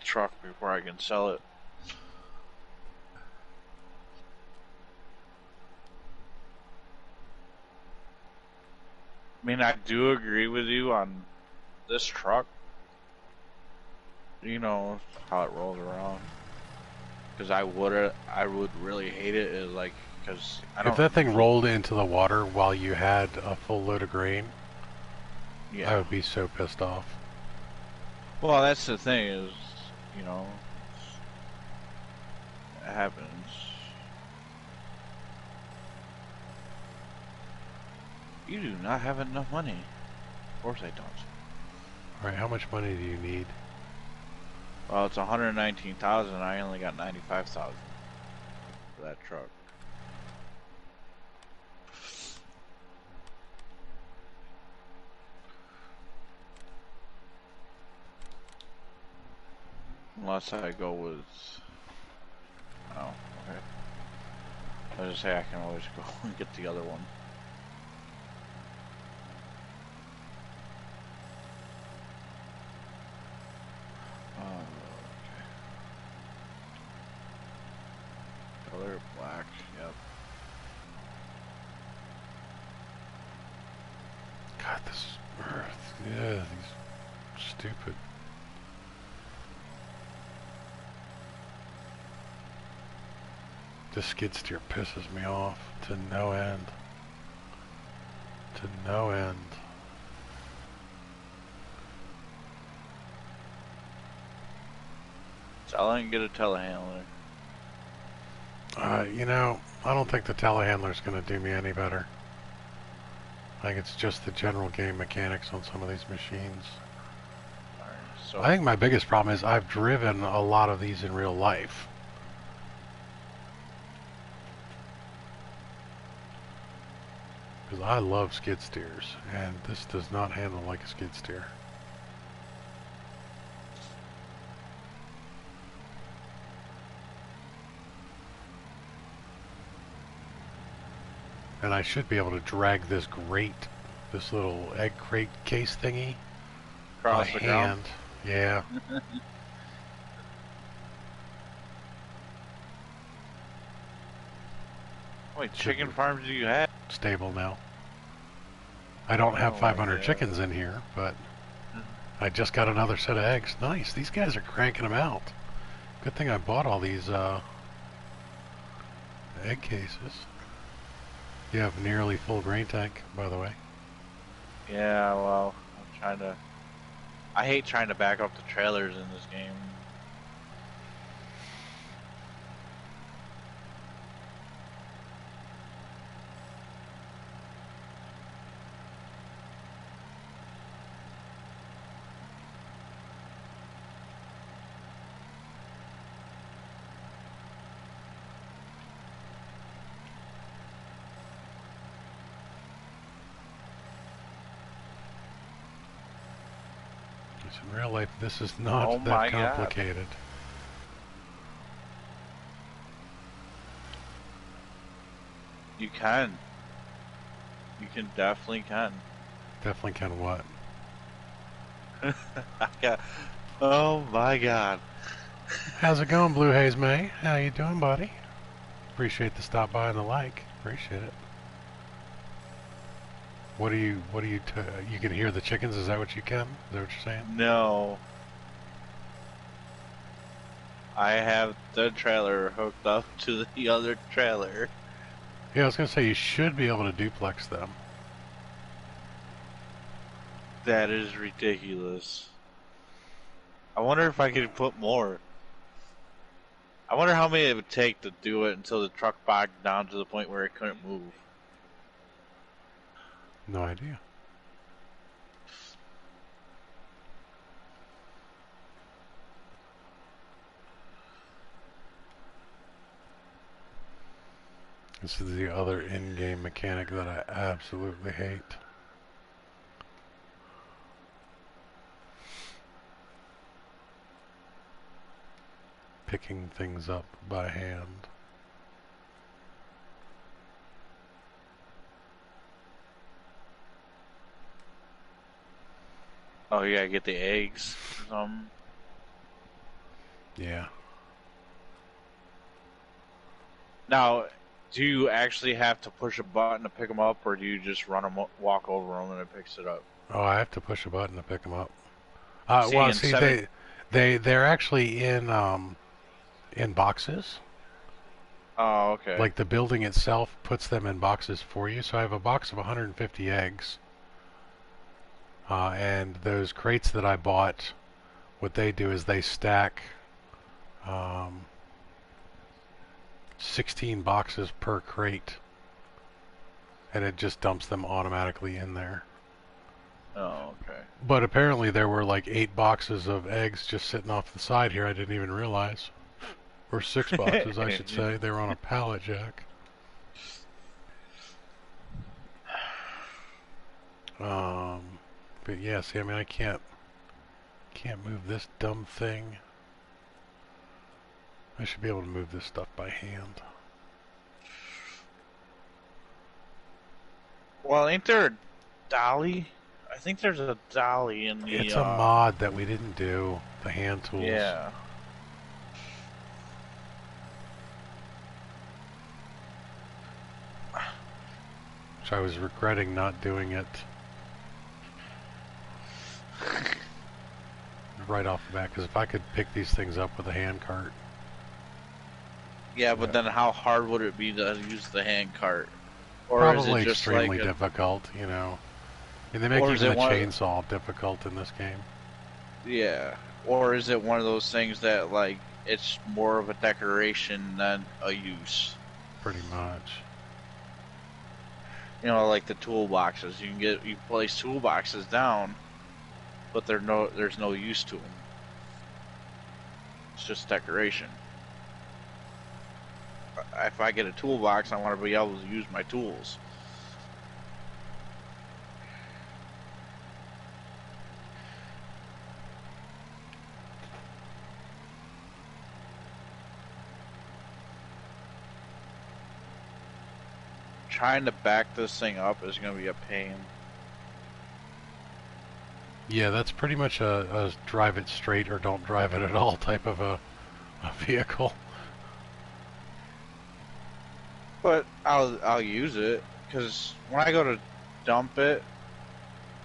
Speaker 4: truck before I can sell it. I mean, I do agree with you on this truck. You know how it rolls around. Because I would really hate it. Is like, because I don't.
Speaker 1: If that thing rolled into the water while you had a full load of grain,
Speaker 4: Yeah.
Speaker 1: I would be so pissed off.
Speaker 4: Well, that's the thing is, you know, it happens. You do not have enough money. Of course I don't.
Speaker 1: Alright, how much money do you need?
Speaker 4: Well, it's 119,000. I only got 95,000 for that truck. Unless I go with. Oh, okay. I was just say I can always go and get the other one. Color black, yep.
Speaker 1: God, this earth. Yeah, these stupid. This skid steer pisses me off to no end. To no end.
Speaker 4: So I didn't get a telehandler.
Speaker 1: You know, I don't think the telehandler's going to do me any better. I think it's just the general game mechanics on some of these machines.
Speaker 4: Alright, so
Speaker 1: I think my biggest problem is I've driven a lot of these in real life. Because I love skid steers, and this does not handle like a skid steer. And I should be able to drag this grate, this little egg crate case thingy,
Speaker 4: across
Speaker 1: by
Speaker 4: the
Speaker 1: hand.
Speaker 4: ground.
Speaker 1: Yeah.
Speaker 4: Wait, chicken farms do you have?
Speaker 1: Stable now. I don't have
Speaker 4: Oh,
Speaker 1: 500
Speaker 4: yeah.
Speaker 1: chickens in here, but I just got another set of eggs. Nice. These guys are cranking them out. Good thing I bought all these egg cases. You have nearly full grain tank, by the way.
Speaker 4: Yeah, well, I'm trying to. I hate trying to back up the trailers in this game.
Speaker 1: Because in real life, this is not
Speaker 4: Oh
Speaker 1: that
Speaker 4: my God.
Speaker 1: complicated.
Speaker 4: You can. You can definitely can.
Speaker 1: Definitely can what?
Speaker 4: I got. Oh my God.
Speaker 1: How's it going, Blue Haze May? How you doing, buddy? Appreciate the stop by and the like. Appreciate it. What do you you can hear the chickens? Is that what you can? Is that what you're saying?
Speaker 4: No. I have the trailer hooked up to the other trailer.
Speaker 1: Yeah, I was gonna say you should be able to duplex them.
Speaker 4: That is ridiculous. I wonder if I could put more. I wonder how many it would take to do it until the truck bogged down to the point where it couldn't move.
Speaker 1: No idea. This is the other in-game mechanic that I absolutely hate. Picking things up by hand.
Speaker 4: Oh, you gotta get the eggs.
Speaker 1: Yeah.
Speaker 4: Now, do you actually have to push a button to pick them up, or do you just walk over them and it picks it up?
Speaker 1: Oh, I have to push a button to pick them up.
Speaker 4: See,
Speaker 1: They're actually in boxes.
Speaker 4: Oh, okay.
Speaker 1: Like the building itself puts them in boxes for you. So I have a box of 150 eggs. And those crates that I bought, what they do is they stack 16 boxes per crate. And it just dumps them automatically in there.
Speaker 4: Oh, okay.
Speaker 1: But apparently there were like 8 boxes of eggs just sitting off the side here. I didn't even realize. Or 6 boxes, I should say. They were on a pallet jack. But yeah, see, I mean, I can't move this dumb thing. I should be able to move this stuff by hand.
Speaker 4: Well, ain't there a dolly? I think there's a dolly in the...
Speaker 1: It's a mod that we didn't do. The hand tools.
Speaker 4: Yeah.
Speaker 1: Which I was regretting not doing it. Right off the bat, because if I could pick these things up with a hand cart.
Speaker 4: Yeah, but then how hard would it be to use the hand cart? Or
Speaker 1: Probably
Speaker 4: is it just
Speaker 1: extremely
Speaker 4: like
Speaker 1: difficult, you know. And they make even a chainsaw difficult in this game.
Speaker 4: Yeah. Or is it one of those things that, like, it's more of a decoration than a use?
Speaker 1: Pretty much.
Speaker 4: You know, like the toolboxes. You place toolboxes down, but there's no use to them. It's just decoration. If I get a toolbox, I want to be able to use my tools. Trying to back this thing up is going to be a pain.
Speaker 1: Yeah, that's pretty much a drive it straight or don't drive it at all type of a vehicle.
Speaker 4: But I'll use it, because when I go to dump it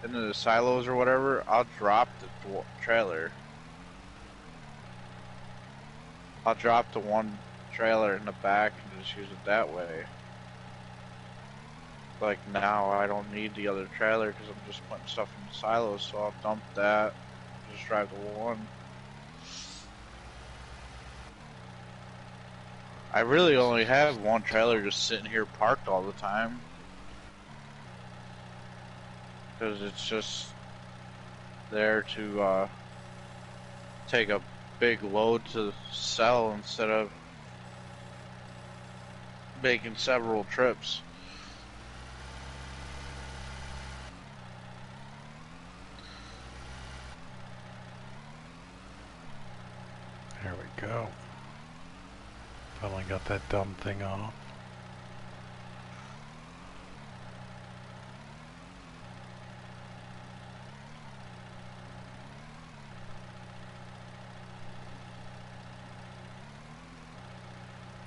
Speaker 4: into the silos or whatever, I'll drop the trailer. I'll drop the one trailer in the back and just use it that way. Like now, I don't need the other trailer because I'm just putting stuff in the silos, so I'll dump that, just drive the one. I really only have one trailer just sitting here parked all the time. Because it's just there to take a big load to sell instead of making several trips.
Speaker 1: There we go. Finally got that dumb thing off.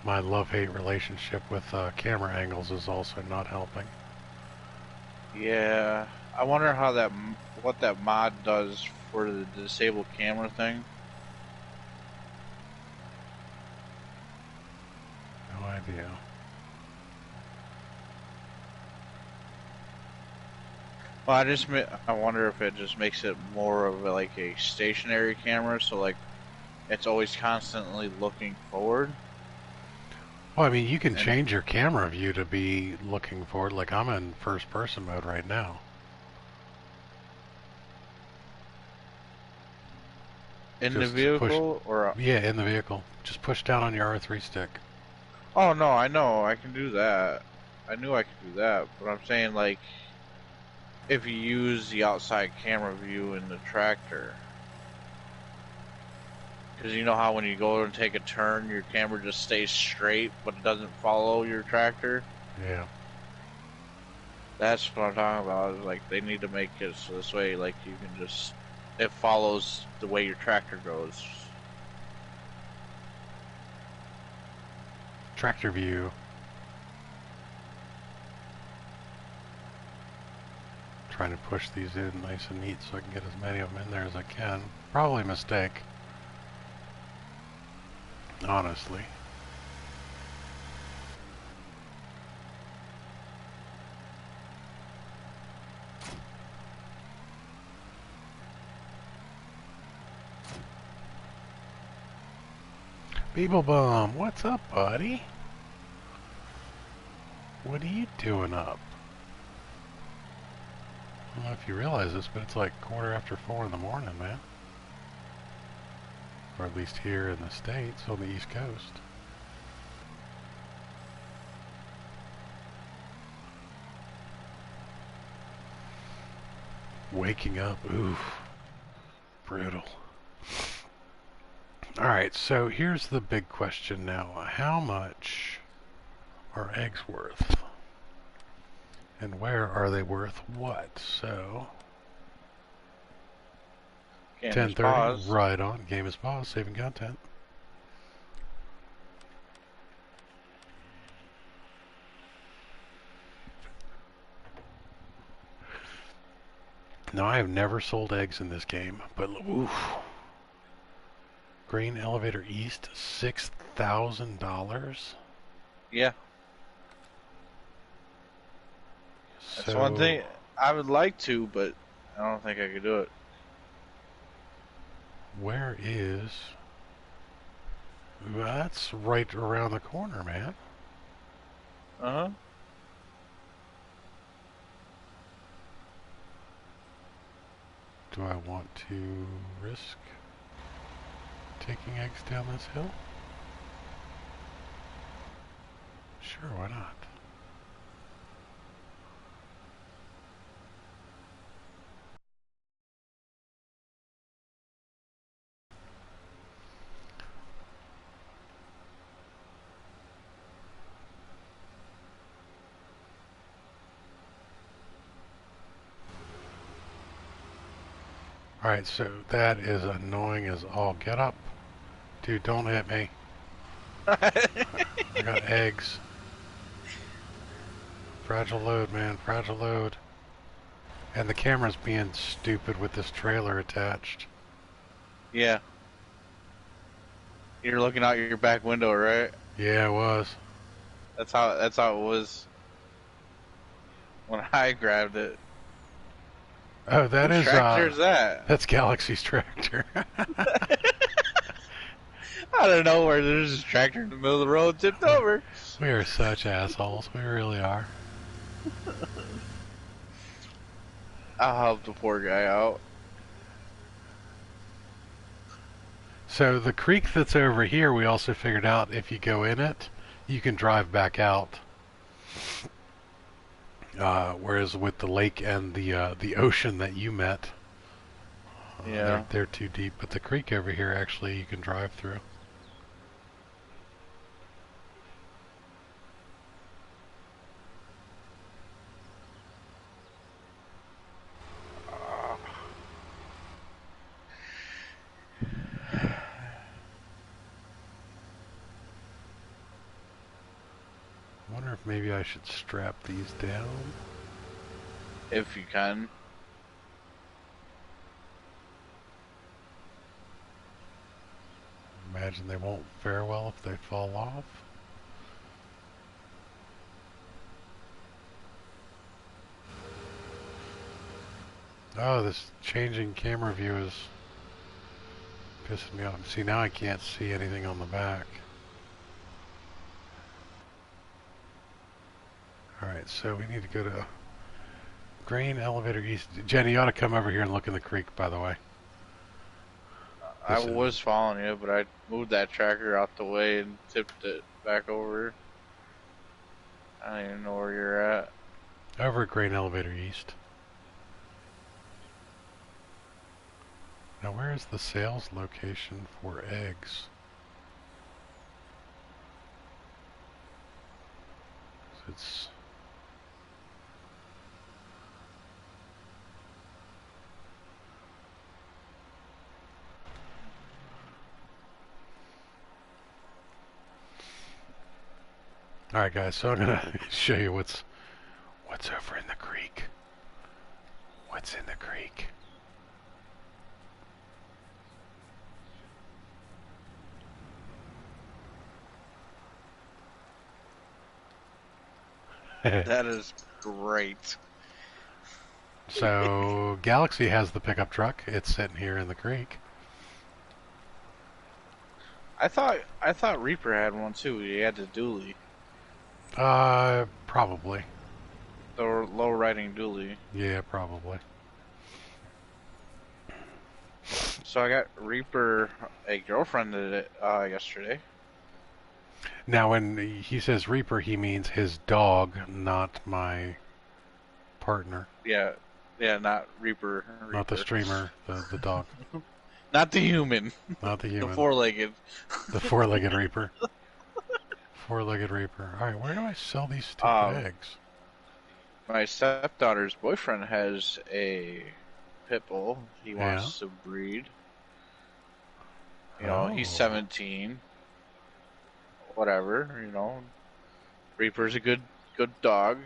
Speaker 1: My love-hate relationship with camera angles is also not helping.
Speaker 4: Yeah, I wonder how what that mod does for the disabled camera thing.
Speaker 1: No idea.
Speaker 4: Well, I wonder if it just makes it more of like a stationary camera, so like it's always constantly looking forward.
Speaker 1: Well, I mean, you can
Speaker 4: And
Speaker 1: change your camera view to be looking forward. Like I'm in first person mode right now.
Speaker 4: in the
Speaker 1: Just push,
Speaker 4: vehicle or
Speaker 1: yeah, in the vehicle. Just push down on your R3 stick.
Speaker 4: oh no, I know I can do that. I knew I could do that, but I'm saying like if you use the outside camera view in the tractor. Because you know how when you go and take a turn, your camera just stays straight, but it doesn't follow your tractor?
Speaker 1: Yeah.
Speaker 4: That's what I'm talking about. Is like they need to make it so this way, like you can just it follows the way your tractor goes.
Speaker 1: Tractor view. Trying to push these in nice and neat so I can get as many of them in there as I can. Probably a mistake. Honestly. Beeble Bum, what's up, buddy? What are you doing up? I don't know if you realize this, but it's like 4:15 in the morning, man. Or at least here in the States, on the East Coast. Waking up, oof. Brutal. Alright, so here's the big question now. How much are eggs worth? And where are they worth what? So,
Speaker 4: Game is
Speaker 1: 10:30,
Speaker 4: paused.
Speaker 1: right on. Game is paused, saving content. Now, I have never sold eggs in this game, but oof. Grain Elevator East, $6,000?
Speaker 4: Yeah, that's
Speaker 1: So,
Speaker 4: one thing I would like to, but I don't think I could do it.
Speaker 1: where is... That's right around the corner, man.
Speaker 4: Uh huh.
Speaker 1: Do I want to risk taking eggs down this hill? Sure, why not? Alright, so that is annoying as all get up. Dude, don't hit me. I got eggs. Fragile load, man, fragile load. And the camera's being stupid with this trailer attached.
Speaker 4: Yeah. You're looking out your back window, right?
Speaker 1: Yeah, it was.
Speaker 4: That's how it was when I grabbed it.
Speaker 1: Oh, that
Speaker 4: Whose
Speaker 1: is,
Speaker 4: tractor is that?
Speaker 1: that's Galaxy's tractor.
Speaker 4: I don't know where there's this tractor in the middle of the road tipped over.
Speaker 1: We are such assholes. We really are.
Speaker 4: I'll help the poor guy out.
Speaker 1: So the creek that's over here, we also figured out if you go in it, you can drive back out. Whereas with the lake and the ocean that you met,
Speaker 4: Yeah.
Speaker 1: they're too deep. But the creek over here, actually, you can drive through. I wonder if maybe I should strap these down.
Speaker 4: If you can.
Speaker 1: Imagine they won't fare well if they fall off. Oh, this changing camera view is pissing me off. See, now I can't see anything on the back. Alright, so we need to go to Grain Elevator East. Jenny, you ought to come over here and look in the creek, by the way.
Speaker 4: I was following you, but I moved that tracker out the way and tipped it back over. I don't even know where you're at.
Speaker 1: Over at Grain Elevator East. Now, where is the sales location for eggs? It's... Alright guys, so I'm gonna show you what's over in the creek. What's in the creek?
Speaker 4: That is great.
Speaker 1: So Galaxy has the pickup truck. It's sitting here in the creek.
Speaker 4: I thought Reaper had one too. He had the dually.
Speaker 1: Probably.
Speaker 4: The low riding dually.
Speaker 1: Yeah, probably.
Speaker 4: So I got Reaper a girlfriend yesterday.
Speaker 1: Now, when he says Reaper, he means his dog, not my partner.
Speaker 4: Yeah, not Reaper.
Speaker 1: Not the streamer, the dog.
Speaker 4: Not the human.
Speaker 1: Not the human.
Speaker 4: The four-legged.
Speaker 1: The four-legged Reaper. Four-legged Reaper. Alright, where do I sell these stupid eggs?
Speaker 4: My stepdaughter's boyfriend has a pit bull. He wants to breed. You know, he's 17. Whatever, you know. Reaper's a good dog.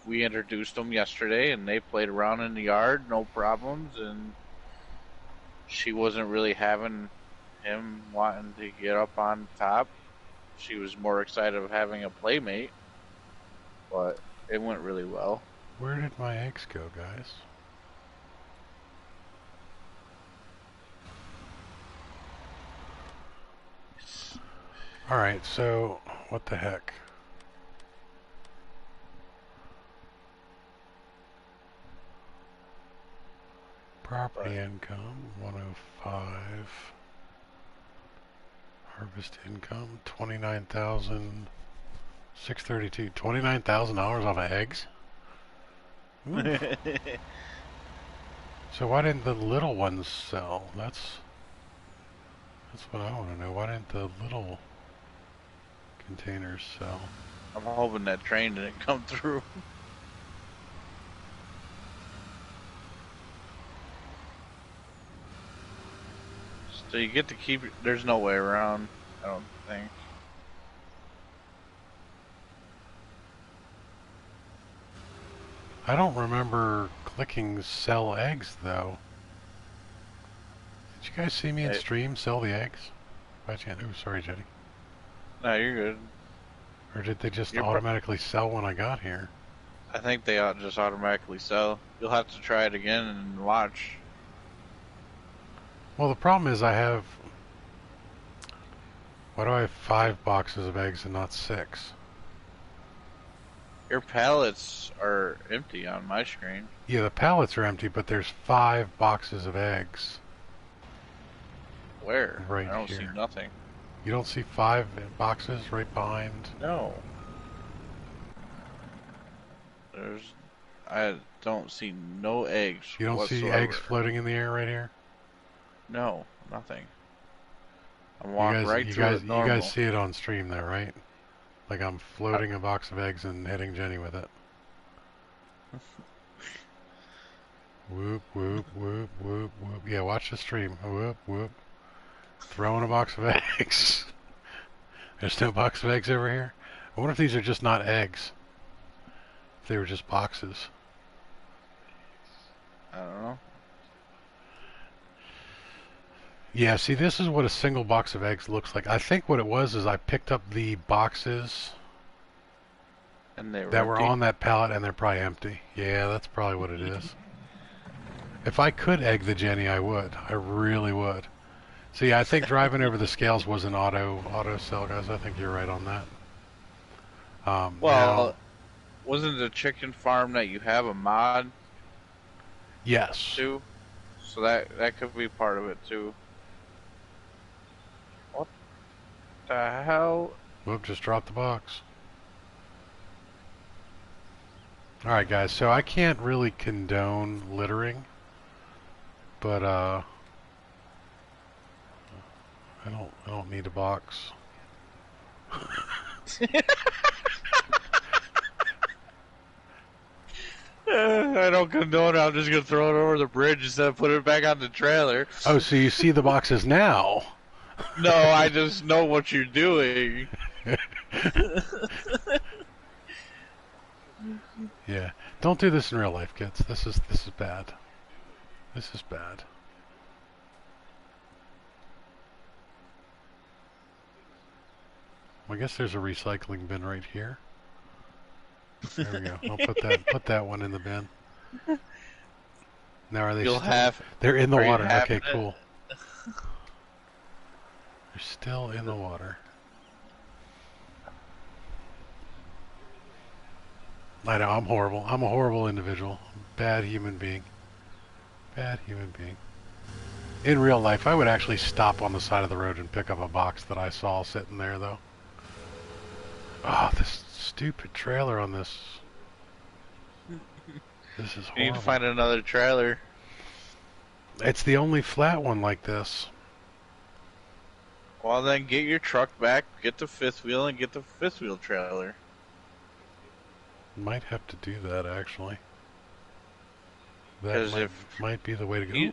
Speaker 4: We introduced them yesterday, and they played around in the yard, no problems, and she wasn't really having him wanting to get up on top. She was more excited of having a playmate, but it went really well.
Speaker 1: Where did my eggs go, guys? Alright, so what the heck? Property income, 105. Harvest income, 29,632. $29,000 off of eggs? So why didn't the little ones sell? That's what I want to know. Why didn't the little containers sell?
Speaker 4: I'm hoping that train didn't come through. So you get to keep. There's no way around, I don't think.
Speaker 1: I don't remember clicking sell eggs though. Did you guys see me in stream sell the eggs? By chance? Oh, sorry, Jetty.
Speaker 4: No, you're good.
Speaker 1: Or did they just automatically sell when I got here?
Speaker 4: I think they just automatically sell. You'll have to try it again and watch.
Speaker 1: Well, the problem is I have... Why do I have 5 boxes of eggs and not 6?
Speaker 4: Your pallets are empty on my screen.
Speaker 1: Yeah, the pallets are empty, but there's 5 boxes of eggs.
Speaker 4: Where?
Speaker 1: Right
Speaker 4: I don't
Speaker 1: here.
Speaker 4: see nothing.
Speaker 1: You don't see 5 boxes right behind?
Speaker 4: No. I don't see no eggs.
Speaker 1: You don't
Speaker 4: whatsoever.
Speaker 1: see eggs floating in the air right here?
Speaker 4: No, nothing. I'm walking right through it normal.
Speaker 1: You guys see it on stream though, right? Like I'm floating a box of eggs and hitting Jenny with it. Whoop, whoop, whoop, whoop, whoop. Yeah, watch the stream. Whoop, whoop. Throwing a box of eggs. There's no box of eggs over here. I wonder if these are just not eggs. If they were just boxes.
Speaker 4: I don't know.
Speaker 1: Yeah, see, this is what a single box of eggs looks like. I think what it was is I picked up the boxes
Speaker 4: and they were
Speaker 1: that were on that pallet and they're probably empty. Yeah, that's probably what it is. If I could egg the Jenny, I would. I really would. See, I think driving over the scales was an auto sell, guys. I think you're right on that.
Speaker 4: Well, wasn't the chicken farm that you have a mod
Speaker 1: Yes.
Speaker 4: to? So that could be part of it too. What the hell?
Speaker 1: Whoop, just dropped the box. Alright guys, so I can't really condone littering, but I don't need a box.
Speaker 4: I don't condone it. I'm just gonna throw it over the bridge instead of putting it back on the trailer.
Speaker 1: Oh, so you see the boxes now?
Speaker 4: No, I just know what you're doing.
Speaker 1: Yeah. Don't do this in real life, kids. This is bad. This is bad. Well, I guess there's a recycling bin right here. There we go. I'll put that one in the bin. Now are they they're in the water. Okay, cool. They're still in the water. I know, I'm horrible. I'm a horrible individual. Bad human being. Bad human being. In real life, I would actually stop on the side of the road and pick up a box that I saw sitting there, though. Oh, this stupid trailer on this. This is horrible.
Speaker 4: You need to find another trailer.
Speaker 1: It's the only flat one like this.
Speaker 4: Well, then get your truck back, get the fifth wheel, and get the fifth wheel trailer.
Speaker 1: Might have to do that, actually. That might be the way to go.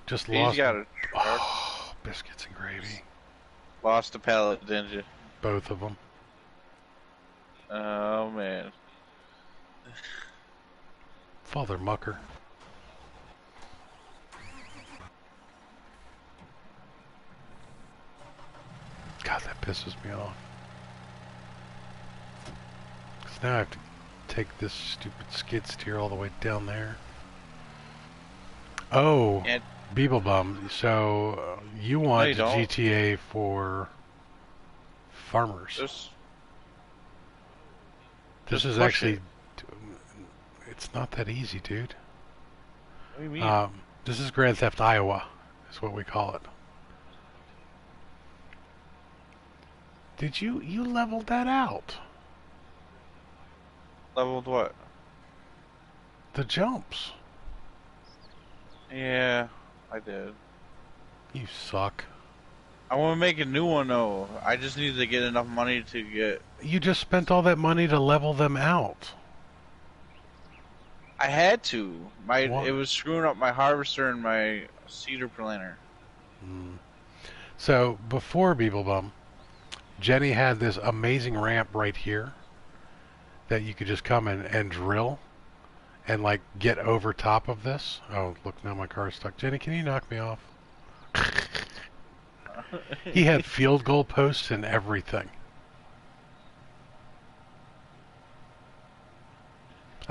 Speaker 1: Just lost.
Speaker 4: He's got a truck.
Speaker 1: Oh, biscuits and gravy.
Speaker 4: Lost a pallet, didn't you?
Speaker 1: Both of them.
Speaker 4: Oh, man.
Speaker 1: Father mucker. God, that pisses me off. 'Cause now I have to take this stupid skid steer all the way down there. Oh, Beeblebum. So you want GTA for farmers? This is actually. It's not that easy, dude.
Speaker 4: What do you mean?
Speaker 1: This is Grand Theft Iowa, is what we call it. Did you leveled that out?
Speaker 4: Leveled what?
Speaker 1: The jumps.
Speaker 4: Yeah, I did.
Speaker 1: You suck.
Speaker 4: I want to make a new one though. I just need to get enough money to get.
Speaker 1: You just spent all that money to level them out.
Speaker 4: I had to. It was screwing up my harvester and my cedar planter.
Speaker 1: So before Beeblebum, Jenny had this amazing ramp right here that you could just come in and drill and like get over top of this. Oh, look, now my car's stuck. Jenny, can you knock me off? He had field goal posts and everything.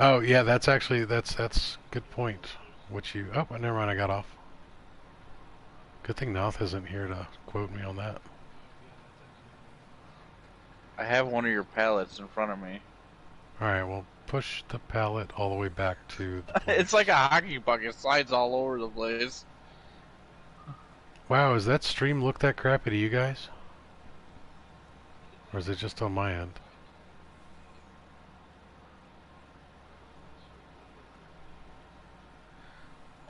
Speaker 1: Oh yeah, that's actually that's good point. Which you never mind, I got off. Good thing Noth isn't here to quote me on that.
Speaker 4: I have one of your pallets in front of me.
Speaker 1: Alright, well push the pallet all the way back to the place.
Speaker 4: It's like a hockey puck, it slides all over the place.
Speaker 1: Wow, does that stream look that crappy to you guys? Or is it just on my end?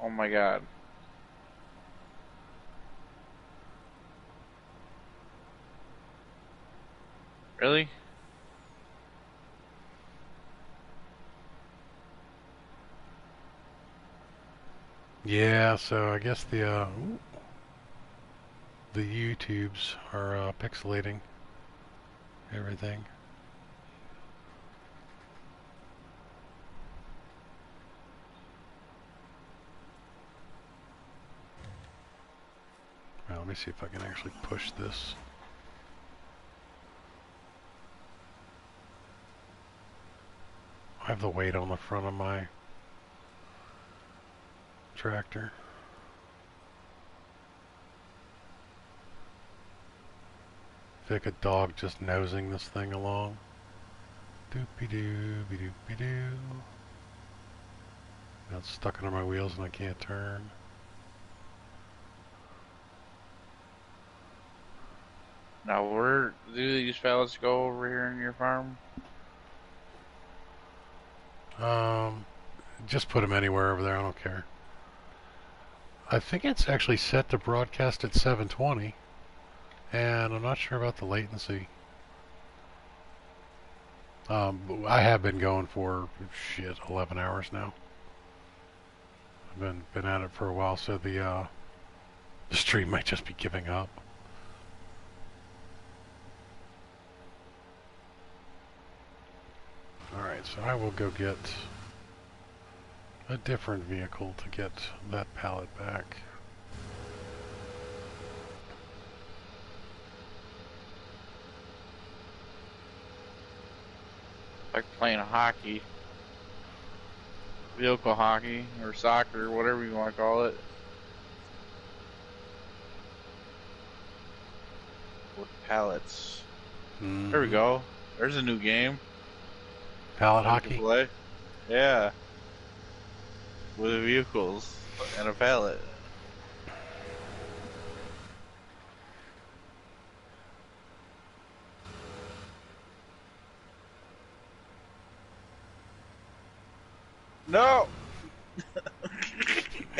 Speaker 4: Oh my god. Really?
Speaker 1: Yeah, so I guess the YouTubes are pixelating everything. Well, let me see if I can actually push this. I have the weight on the front of my tractor. I feel like a dog just nosing this thing along. Doopy-doo, be-doopy-doo. Now it's stuck under my wheels and I can't turn.
Speaker 4: Now, where do these fellas go over here in your farm?
Speaker 1: Just put them anywhere over there, I don't care. I think it's actually set to broadcast at 720, and I'm not sure about the latency. I have been going for, 11 hours now. I've been at it for a while, so the stream might just be giving up. Alright, so I will go get a different vehicle to get that pallet back.
Speaker 4: Like playing hockey. Vehicle hockey, or soccer, whatever you want to call it. With pallets. There we go. There's a new game.
Speaker 1: Pallet hockey?
Speaker 4: Play. Yeah. With vehicles and a pallet. No!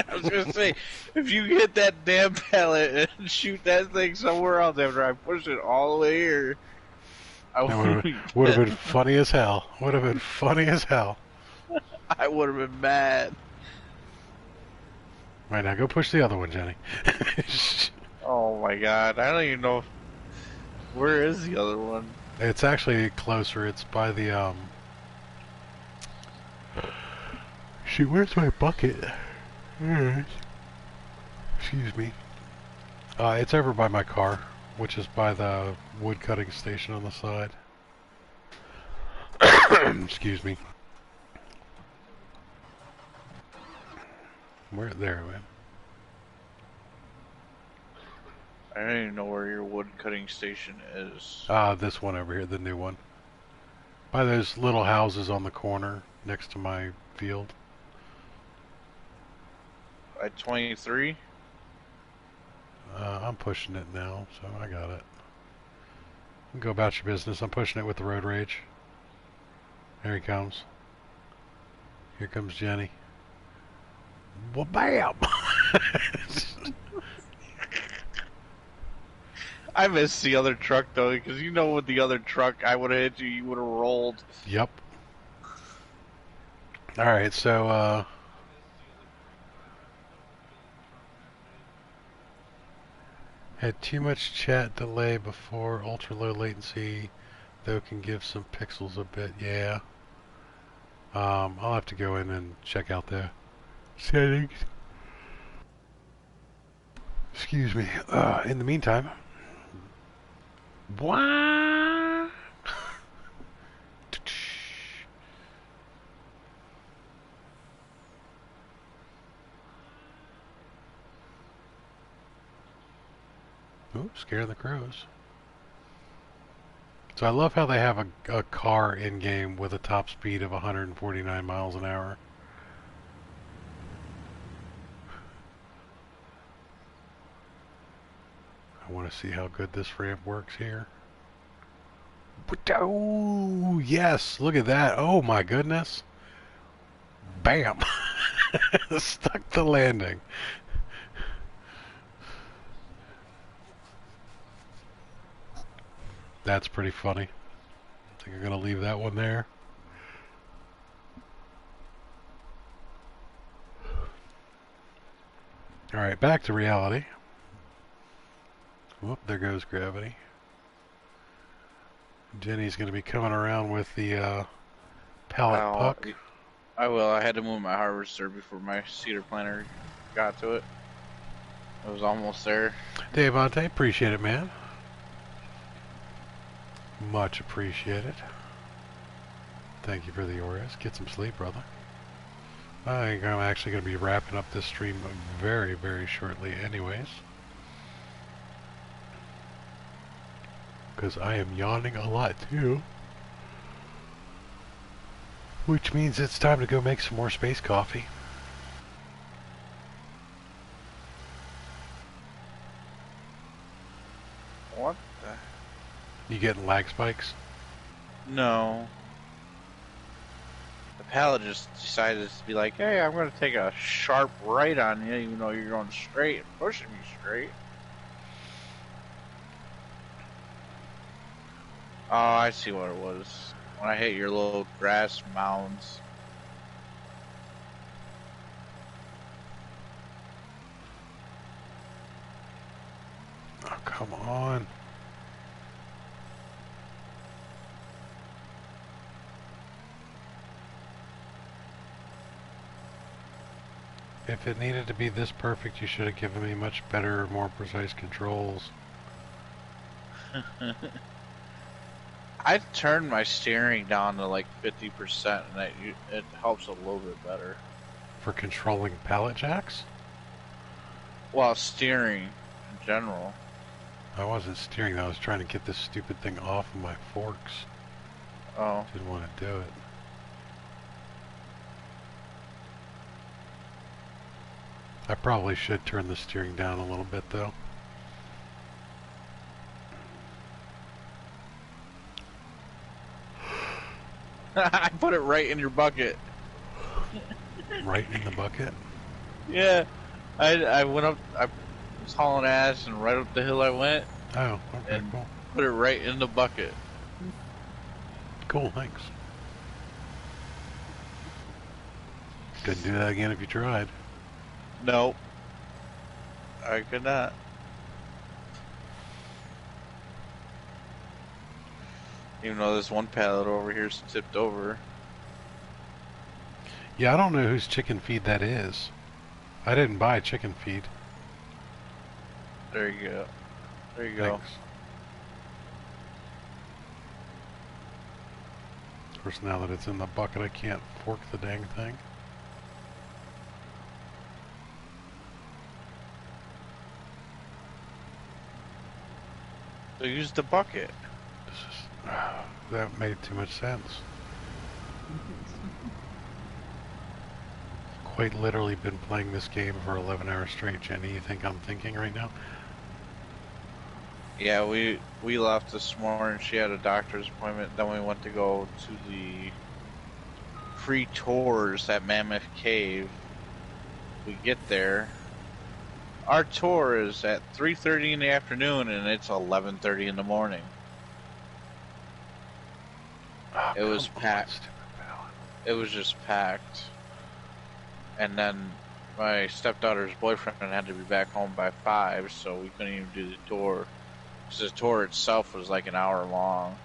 Speaker 4: I was gonna say, if you hit that damn pallet and shoot that thing somewhere else after I push it all the way here, I
Speaker 1: would have been funny as hell. Would have been funny as hell.
Speaker 4: I would have been mad.
Speaker 1: Right, now go push the other one, Jenny.
Speaker 4: Oh my god, I don't even know. Where is the other one?
Speaker 1: It's actually closer. It's by the, Shoot, where's my bucket? Excuse me. It's over by my car, which is by the wood cutting station on the side. Excuse me. Where? There, man.
Speaker 4: I don't even know where your wood cutting station is.
Speaker 1: This one over here, the new one. By those little houses on the corner next to my field.
Speaker 4: At 23?
Speaker 1: I'm pushing it now, so I got it. Go about your business. I'm pushing it with the road rage. There he comes. Here comes Jenny. Well, bam!
Speaker 4: I missed the other truck though, because you know with the other truck I would have hit you, you would have rolled.
Speaker 1: Yep. Alright, so, had too much chat delay before, ultra low latency, though can give some pixels a bit, yeah. I'll have to go in and check out the settings. Excuse me. In the meantime, what? Ooh, scare the crows. So I love how they have a car in-game with a top speed of 149 miles an hour. I want to see how good this ramp works here. Oh, yes, look at that. Oh my goodness. Bam. Stuck the landing. That's pretty funny. I think I'm going to leave that one there. Alright, back to reality. Whoop, there goes gravity. Jenny's going to be coming around with the pallet puck.
Speaker 4: I will. I had to move my harvester before my cedar planter got to it. It was almost there.
Speaker 1: Dave Monte, appreciate it, man. Much appreciated. Thank you for the Oreos. Get some sleep, brother. I think I'm actually going to be wrapping up this stream very, very shortly anyways. Because I am yawning a lot, too. Which means it's time to go make some more space coffee.
Speaker 4: What the?
Speaker 1: You getting lag spikes?
Speaker 4: No. The pallet just decided to be like, hey, I'm going to take a sharp right on you, even though you're going straight and pushing me straight. Oh, I see what it was. When I hit your little grass mounds.
Speaker 1: Oh, come on. If it needed to be this perfect, you should have given me much better, more precise controls.
Speaker 4: I turned my steering down to like 50%, and it helps a little bit better.
Speaker 1: For controlling pallet jacks?
Speaker 4: Well, steering in general.
Speaker 1: I wasn't steering, I was trying to get this stupid thing off of my forks.
Speaker 4: Oh.
Speaker 1: Didn't want to do it. I probably should turn the steering down a little bit, though.
Speaker 4: I put it right in your bucket.
Speaker 1: Right in the bucket?
Speaker 4: Yeah. I went up, I was hauling ass, and right up the hill I went.
Speaker 1: Oh, okay,
Speaker 4: and
Speaker 1: cool.
Speaker 4: Put it right in the bucket.
Speaker 1: Cool, thanks. Couldn't do that again if you tried.
Speaker 4: Nope. I could not. Even though this one pallet over here is tipped over.
Speaker 1: Yeah, I don't know whose chicken feed that is. I didn't buy chicken feed.
Speaker 4: There you go. There you
Speaker 1: Thanks.
Speaker 4: go.
Speaker 1: Of course, now that it's in the bucket, I can't fork the dang thing.
Speaker 4: So use the bucket.
Speaker 1: This is, that made too much sense. Quite literally been playing this game for 11 hours straight, Jenny. You think I'm thinking right now?
Speaker 4: Yeah, we left this morning. She had a doctor's appointment. Then we went to go to the free tours at Mammoth Cave. We get there. Our tour is at 3:30 in the afternoon, and it's 11:30 in the morning.
Speaker 1: Oh,
Speaker 4: It was
Speaker 1: come on,
Speaker 4: packed.
Speaker 1: stupid pallet.
Speaker 4: It was just packed. And then my stepdaughter's boyfriend had to be back home by 5, so we couldn't even do the tour. Because the tour itself was like an hour long.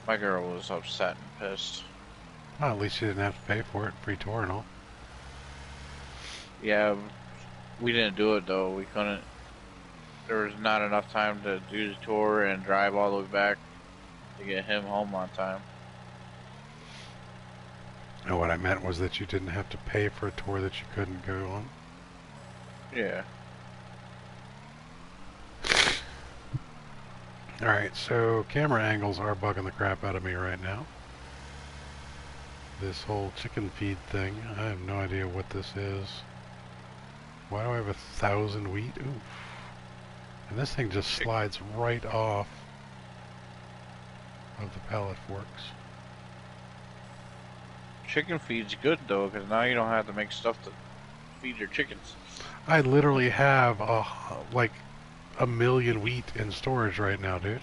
Speaker 4: My girl was upset and pissed.
Speaker 1: Well, at least you didn't have to pay for it. Free tour and all.
Speaker 4: Yeah, we didn't do it though. We couldn't. There was not enough time to do the tour and drive all the way back to get him home on time.
Speaker 1: No, what I meant was that you didn't have to pay for a tour that you couldn't go on.
Speaker 4: Yeah.
Speaker 1: Alright, so camera angles are bugging the crap out of me right now. This whole chicken feed thing, I have no idea what this is. Why do I have 1,000 wheat? Oof. And this thing just slides right off of the pallet forks.
Speaker 4: Chicken feed's good though, because now you don't have to make stuff to feed your chickens.
Speaker 1: I literally have like 1 million wheat in storage right now, dude.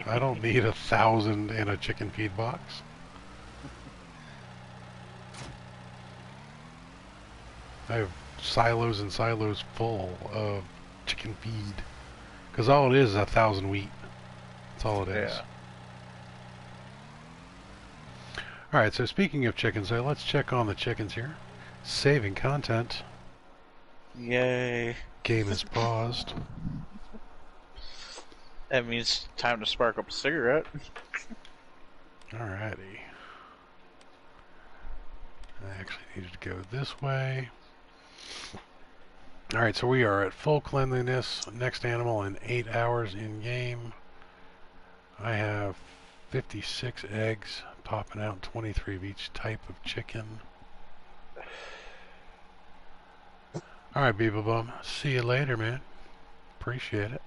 Speaker 1: I don't need 1,000 in a chicken feed box. I have silos and silos full of chicken feed. Because all it is 1,000 wheat. That's all it is.
Speaker 4: Yeah.
Speaker 1: Alright, so speaking of chickens, so let's check on the chickens here. Saving content.
Speaker 4: Yay.
Speaker 1: Game is paused.
Speaker 4: That means time to spark up a cigarette.
Speaker 1: Alrighty. I actually needed to go this way. Alright, so we are at full cleanliness. Next animal in 8 hours in game. I have 56 eggs popping out, 23 of each type of chicken. Alright, Beeble Bum. See you later, man. Appreciate it.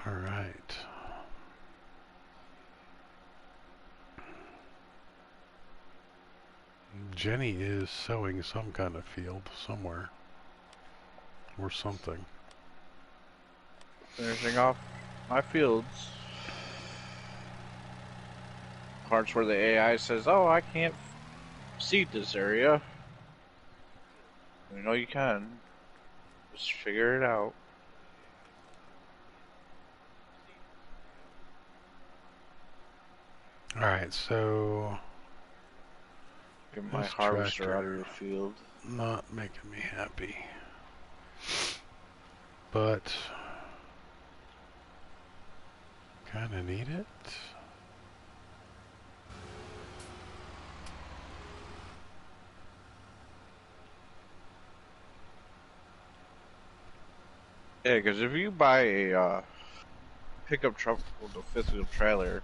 Speaker 1: Alright. Jenny is sowing some kind of field somewhere. Or something.
Speaker 4: Finishing off my fields. Parts where the AI says, "Oh, I can't seed this area." You know you can. Just figure it out.
Speaker 1: Alright, so...
Speaker 4: Get my
Speaker 1: this
Speaker 4: harvester out of
Speaker 1: tractor
Speaker 4: your field.
Speaker 1: not making me happy. But... kinda need it.
Speaker 4: Yeah, because if you buy a pickup truck with a fifth wheel trailer,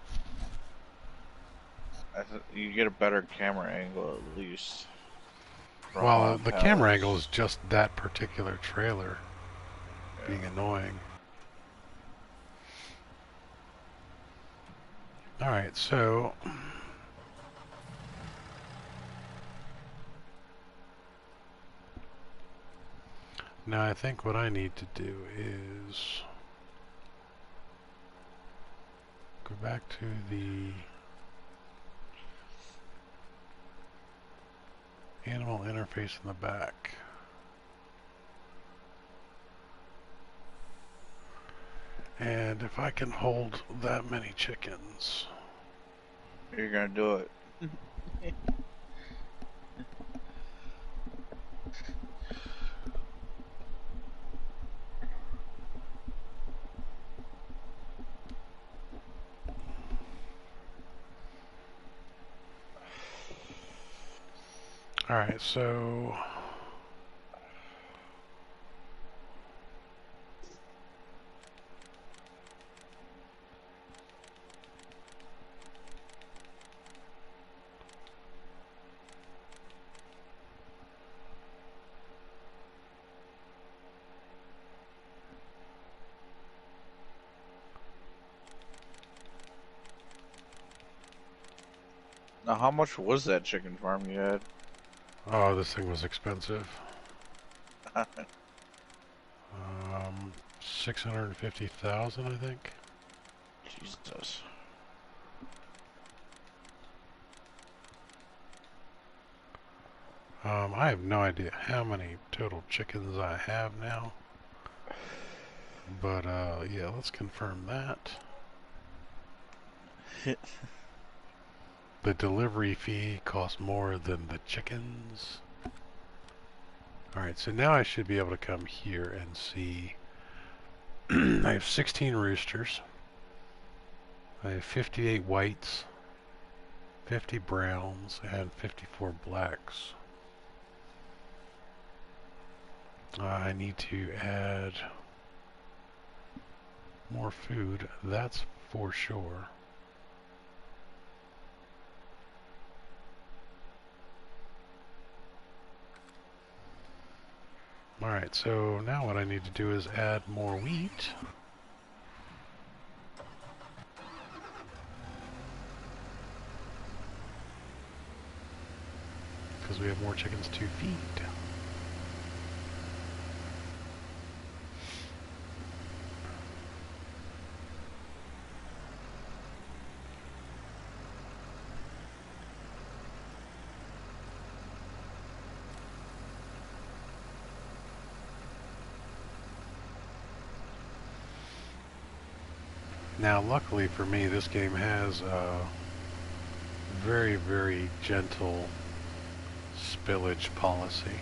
Speaker 4: you get a better camera angle at least.
Speaker 1: Well, the camera angle is just that particular trailer being annoying. Alright, so... now I think what I need to do is... go back to the... animal interface in the back. And if I can hold that many chickens...
Speaker 4: you're gonna do it.
Speaker 1: Alright, so...
Speaker 4: Now, how much was that chicken farm you had?
Speaker 1: oh, this thing was expensive. 650,000, I think.
Speaker 4: Jesus.
Speaker 1: I have no idea how many total chickens I have now. But, yeah, let's confirm that. The delivery fee costs more than the chickens. Alright, so now I should be able to come here and see. I have 16 roosters. I have 58 whites, 50 browns, and 54 blacks. I need to add more food, that's for sure. Alright, so now what I need to do is add more wheat. Because we have more chickens to feed. Now, luckily for me, this game has a very, very gentle spillage policy.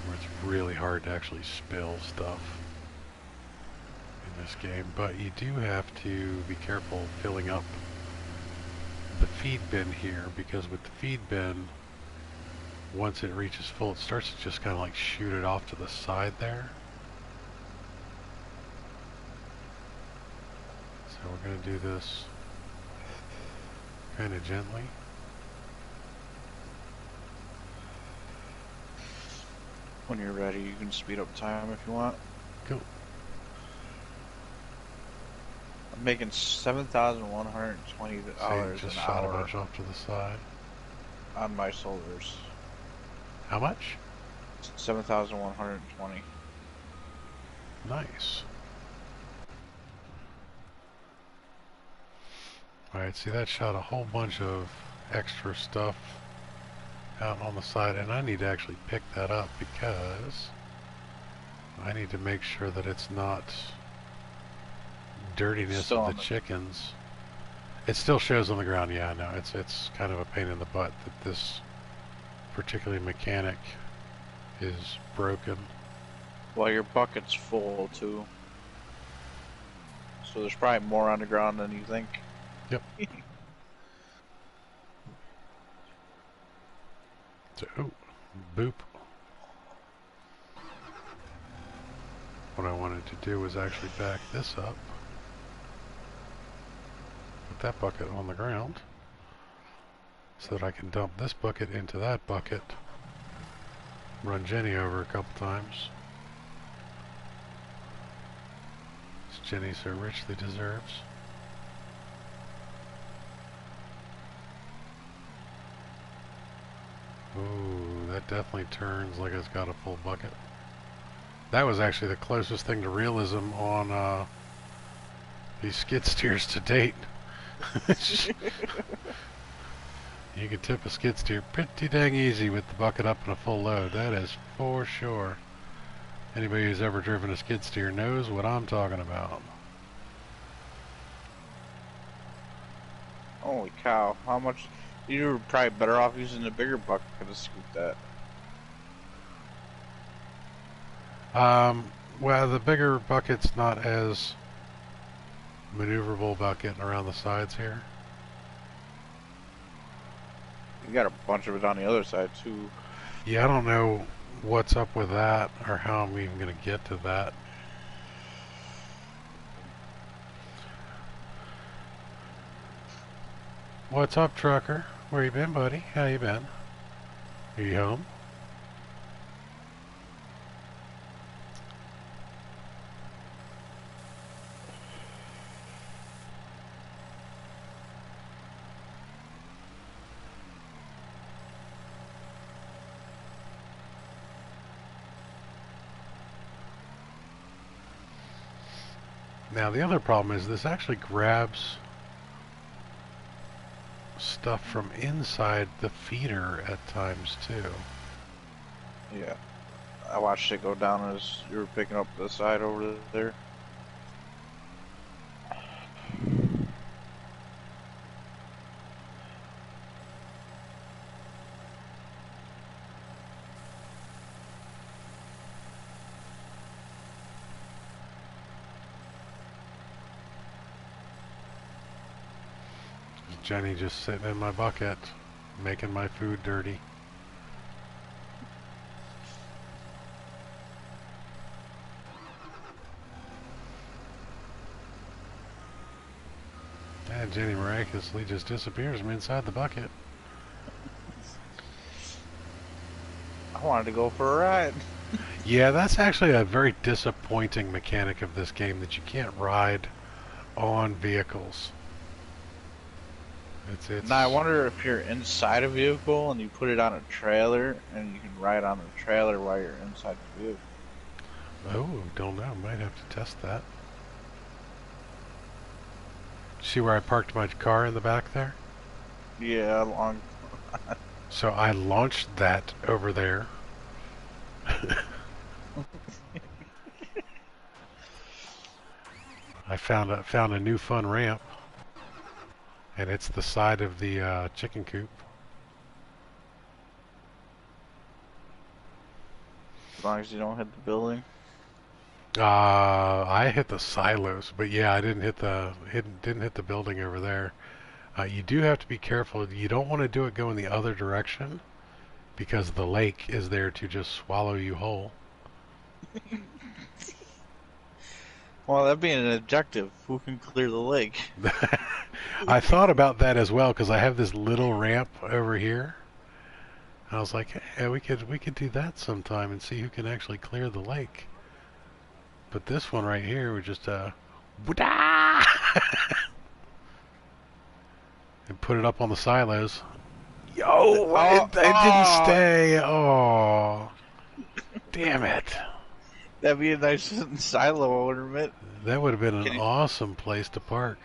Speaker 1: Where it's really hard to actually spill stuff in this game, but you do have to be careful filling up the feed bin here, because with the feed bin, once it reaches full, it starts to just kind of like shoot it off to the side there. So we're going to do this kind of gently.
Speaker 4: When you're ready, you can speed up time if you want.
Speaker 1: Cool.
Speaker 4: I'm making $7,120
Speaker 1: Just
Speaker 4: an
Speaker 1: shot a
Speaker 4: hour
Speaker 1: bunch off to the side.
Speaker 4: on my solars.
Speaker 1: How much?
Speaker 4: 7,120.
Speaker 1: Nice. Alright, see that shot a whole bunch of extra stuff out on the side, and I need to actually pick that up because I need to make sure that it's not dirtiness
Speaker 4: Still
Speaker 1: of the chickens. It still shows on the ground, yeah, I know. It's kind of a pain in the butt that this particular mechanic is broken.
Speaker 4: Well, your bucket's full too. So there's probably more on the ground than you think.
Speaker 1: Yep. So, oh, boop. What I wanted to do was actually back this up. Put that bucket on the ground so that I can dump this bucket into that bucket. Run Jenny over a couple times, as Jenny so richly deserves. Ooh, that definitely turns like it's got a full bucket. That was actually the closest thing to realism on these skid steers to date. You can tip a skid steer pretty dang easy with the bucket up and a full load. That is for sure. Anybody who's ever driven a skid steer knows what I'm talking about.
Speaker 4: Holy cow, how much? You were probably better off using a bigger bucket to scoop that.
Speaker 1: Well, the bigger bucket's not as maneuverable about getting around the sides here.
Speaker 4: You got a bunch of it on the other side too.
Speaker 1: Yeah, I don't know what's up with that or how I'm even going to get to that. What's up, trucker? Where you been, buddy? How you been? Are you home? Now the other problem is this actually grabs stuff from inside the feeder at times too.
Speaker 4: Yeah. I watched it go down as you were picking up the side over there.
Speaker 1: Jenny just sitting in my bucket, making my food dirty. And Jenny miraculously just disappears from inside the bucket.
Speaker 4: I wanted to go for a ride.
Speaker 1: Yeah, that's actually a very disappointing mechanic of this game, that you can't ride on vehicles. It's
Speaker 4: Now I wonder if you're inside a vehicle and you put it on a trailer and you can ride on the trailer while you're inside the vehicle.
Speaker 1: Oh, don't know. Might have to test that. See where I parked my car in the back there?
Speaker 4: Yeah, long.
Speaker 1: So I launched that over there. I found a new fun ramp, and it's the side of the chicken coop.
Speaker 4: As long as you don't hit the building.
Speaker 1: I hit the silos, but yeah, I didn't hit the building over there. You do have to be careful. You don't want to do it going the other direction, because the lake is there to just swallow you whole.
Speaker 4: Well, that being an objective, who can clear the lake?
Speaker 1: I thought about that as well because I have this little ramp over here. I was like, hey, we could do that sometime and see who can actually clear the lake. But this one right here would just and put it up on the silos. Yo, it didn't stay. Oh, damn it.
Speaker 4: That'd be a nice silo ornament.
Speaker 1: That would have been an awesome place to park.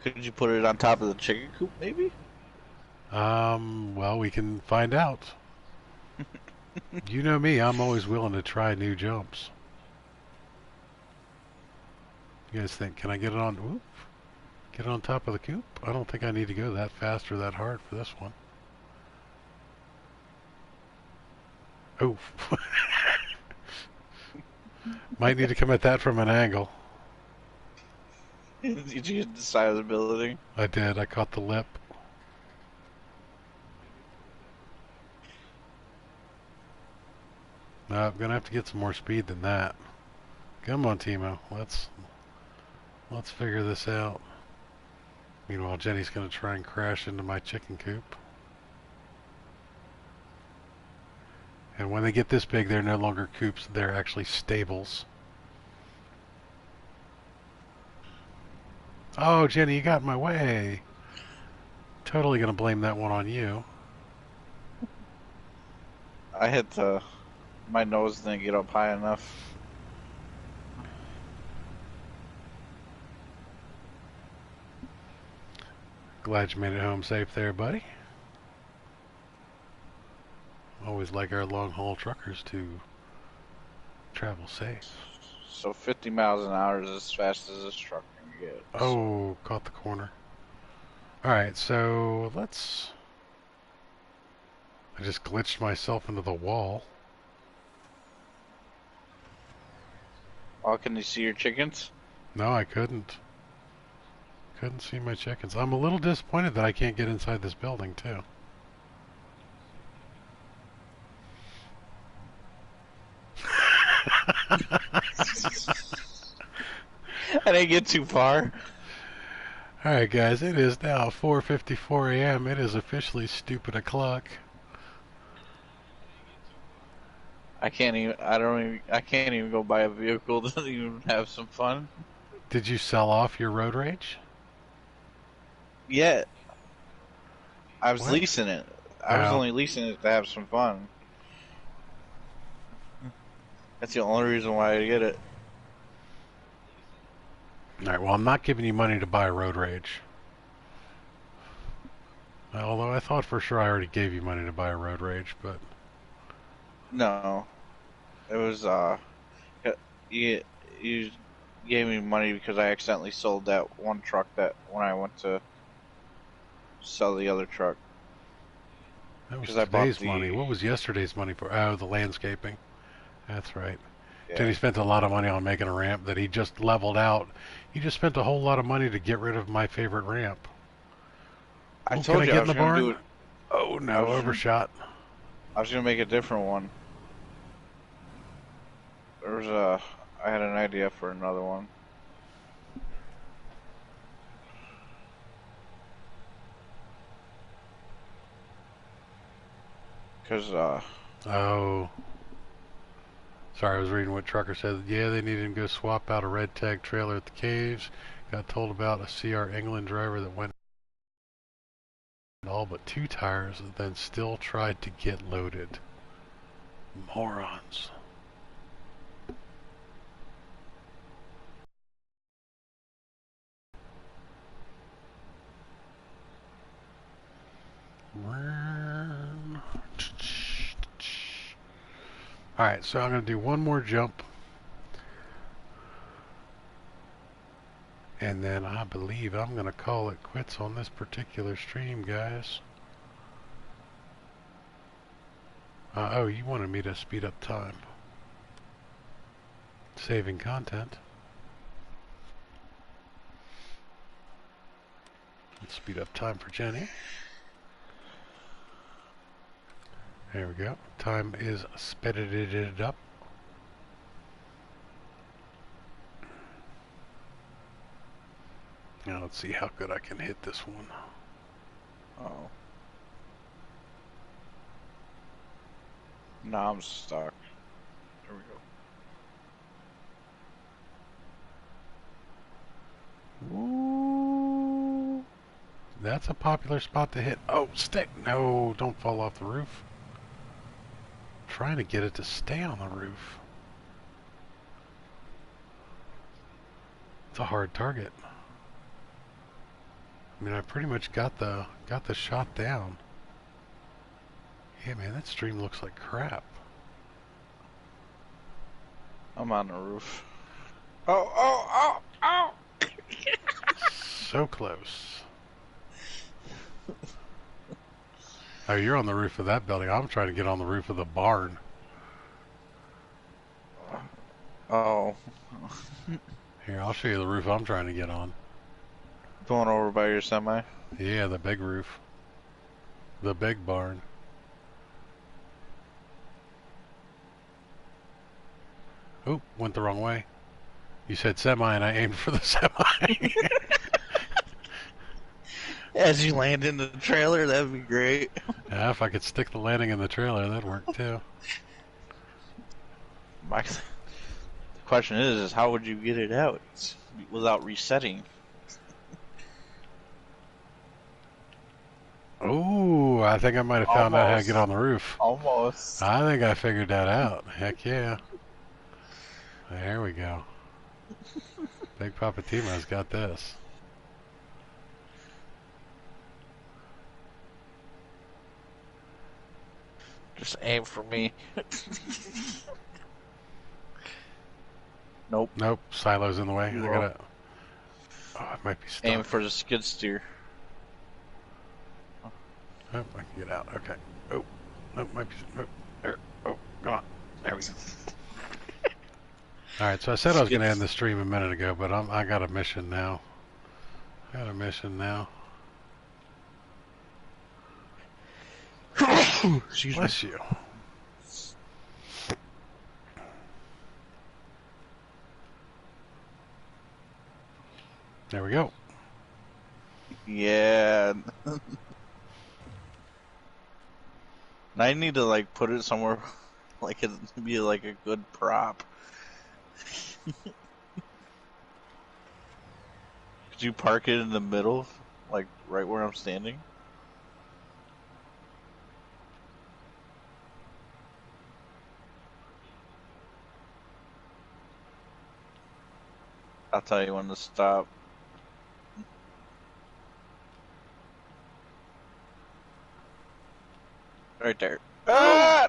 Speaker 4: Could you put it on top of the chicken coop, maybe?
Speaker 1: Well, we can find out. You know me, I'm always willing to try new jumps. You guys think, can I get it on, whoop, get it on top of the coop? I don't think I need to go that fast or that hard for this one. Oh. Might need to come at that from an angle.
Speaker 4: Did you hit the side of the building?
Speaker 1: I did, I caught the lip. No, I'm gonna have to get some more speed than that. Come on, Timo. Let's figure this out. Meanwhile, Jenny's gonna try and crash into my chicken coop. And when they get this big, they're no longer coops, they're actually stables. Oh, Jenny, you got in my way. Totally gonna blame that one on you.
Speaker 4: I hit my nose didn't get up high enough.
Speaker 1: Glad you made it home safe there, buddy. Always like our long-haul truckers to travel safe.
Speaker 4: So 50 miles an hour is as fast as this truck can get.
Speaker 1: Oh, caught the corner. Alright, so let's... I just glitched myself into the wall.
Speaker 4: Oh, can you see your chickens?
Speaker 1: No, I couldn't. Couldn't see my chickens. I'm a little disappointed that I can't get inside this building, too.
Speaker 4: I didn't get too far.
Speaker 1: Alright guys, it is now 4:54 a.m. It is officially stupid o'clock.
Speaker 4: I can't even go buy a vehicle to even have some fun.
Speaker 1: Did you sell off your road rage?
Speaker 4: Yeah. I was
Speaker 1: What?
Speaker 4: leasing it. I was
Speaker 1: Oh.
Speaker 4: only leasing it to have some fun. That's the only reason why I get it.
Speaker 1: Alright, well I'm not giving you money to buy a road rage. Although I thought for sure I already gave you money to buy a road rage, but...
Speaker 4: No. It was, you gave me money because I accidentally sold that one truck that when I went to sell the other truck.
Speaker 1: That was
Speaker 4: 'Cause I bought
Speaker 1: today's
Speaker 4: the-
Speaker 1: money. What was yesterday's money for? Oh, the landscaping. That's right.
Speaker 4: Yeah.
Speaker 1: Jenny spent a lot of money on making a ramp that he just leveled out. He just spent a whole lot of money to get rid of my favorite ramp.
Speaker 4: I
Speaker 1: Oh,
Speaker 4: told
Speaker 1: can
Speaker 4: you
Speaker 1: I get
Speaker 4: I was
Speaker 1: in the
Speaker 4: gonna
Speaker 1: barn?
Speaker 4: do it.
Speaker 1: Oh no, overshot.
Speaker 4: I was gonna make a different one. I had an idea for another one. Cause
Speaker 1: Oh. Sorry, I was reading what Trucker said. Yeah, they needed to go swap out a red tag trailer at the caves. Got told about a CR England driver that went all but 2 tires and then still tried to get loaded. Morons. Alright, so I'm going to do one more jump. And then I believe I'm going to call it quits on this particular stream, guys. Oh, you wanted me to speed up time. Saving content. Let's speed up time for Jenny. There we go. Time is sped up. Now let's see how good I can hit this one.
Speaker 4: Oh. Nah, I'm stuck. There we go.
Speaker 1: Ooh, that's a popular spot to hit. Oh, stick! No, don't fall off the roof. I'm trying to get it to stay on the roof. It's a hard target. I mean, I pretty much got the shot down. Yeah, man, that stream looks like crap.
Speaker 4: I'm on the roof. Oh, oh, oh, oh!
Speaker 1: So close. Oh, you're on the roof of that building. I'm trying to get on the roof of the barn.
Speaker 4: Oh.
Speaker 1: Here, I'll show you the roof I'm trying to get on.
Speaker 4: Going over by your semi?
Speaker 1: Yeah, the big roof. The big barn. Oop, went the wrong way. You said semi and I aimed for the semi.
Speaker 4: As you land in the trailer, that'd be great.
Speaker 1: Yeah, if I could stick the landing in the trailer, that'd work too.
Speaker 4: The question is how would you get it out without resetting?
Speaker 1: Ooh, I think I might have found out how to get on the roof.
Speaker 4: Almost.
Speaker 1: I think I figured that out. Heck yeah. There we go. Big Papa Timo's got this.
Speaker 4: Just aim for me. Nope.
Speaker 1: Nope, silo's in the way. I gotta... Oh, it might be stuck.
Speaker 4: Aim for the skid steer.
Speaker 1: Oh, I can get out. Okay. Oh, nope, might be... Oh, there. Oh, come on. There we go. Alright, so I said I was going to end the stream a minute ago, but I got a mission now.
Speaker 4: Excuse
Speaker 1: Bless you. There we go.
Speaker 4: Yeah. I need to like put it somewhere like it be like a good prop. Could you park it in the middle, like right where I'm standing? I'll tell you when to stop. Right there. Ah!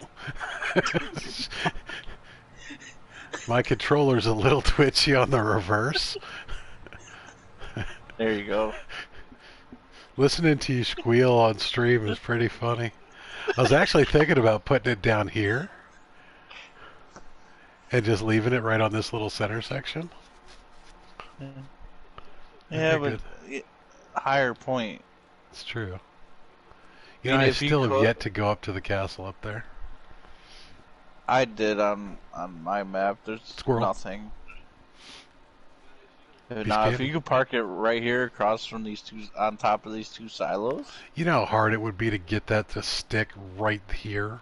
Speaker 1: My controller's a little twitchy on the reverse.
Speaker 4: There you go.
Speaker 1: Listening to you squeal on stream is pretty funny. I was actually thinking about putting it down here and just leaving it right on this little center section.
Speaker 4: Yeah, but higher point.
Speaker 1: It's true. You know, I still have yet to go up to the castle up there.
Speaker 4: I did on my map. There's nothing. Now, if you could park it right here across from these two, on top of these two silos.
Speaker 1: You know how hard it would be to get that to stick right here?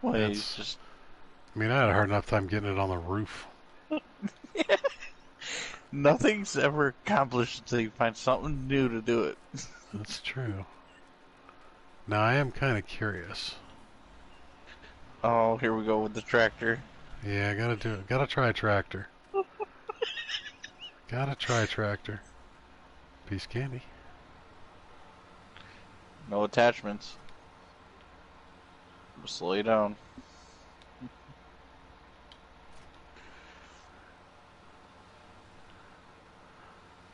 Speaker 4: Well, it's just...
Speaker 1: I mean, I had a hard enough time getting it on the roof.
Speaker 4: Nothing's ever accomplished until you find something new to do it.
Speaker 1: That's true. Now, I am kind of curious.
Speaker 4: Oh, here we go with the tractor.
Speaker 1: Yeah, I gotta do it. Gotta try tractor. Gotta try tractor. Piece of candy.
Speaker 4: No attachments. Slow you down.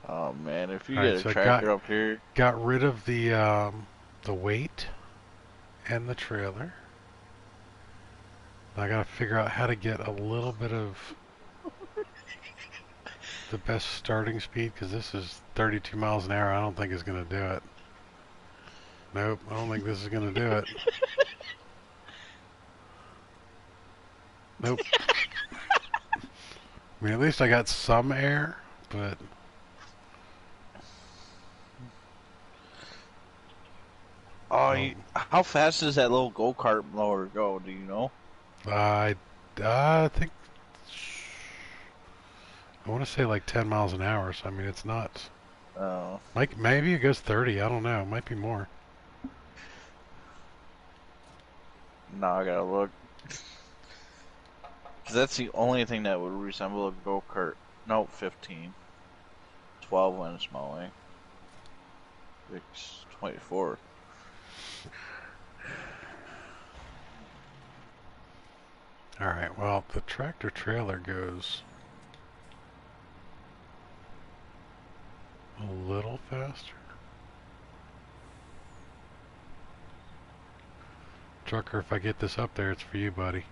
Speaker 4: Oh man, if you get a tractor up here.
Speaker 1: Got rid of the weight and the trailer. I gotta figure out how to get a little bit of the best starting speed, because this is 32 miles an hour. I don't think it's gonna do it. Nope, I don't think this is gonna do it. Nope. I mean, at least I got some air, but...
Speaker 4: Oh, how fast does that little go-kart mower go? Do you know?
Speaker 1: I think... I want to say like 10 miles an hour, so I mean, it's not...
Speaker 4: Oh.
Speaker 1: Like, maybe it goes 30, I don't know. It might be more.
Speaker 4: No, I gotta look. Cause that's the only thing that would resemble a go-kart. No, 15. 12 when it's mowing. 24.
Speaker 1: Alright, well, the tractor trailer goes a little faster. Trucker, if I get this up there, it's for you, buddy.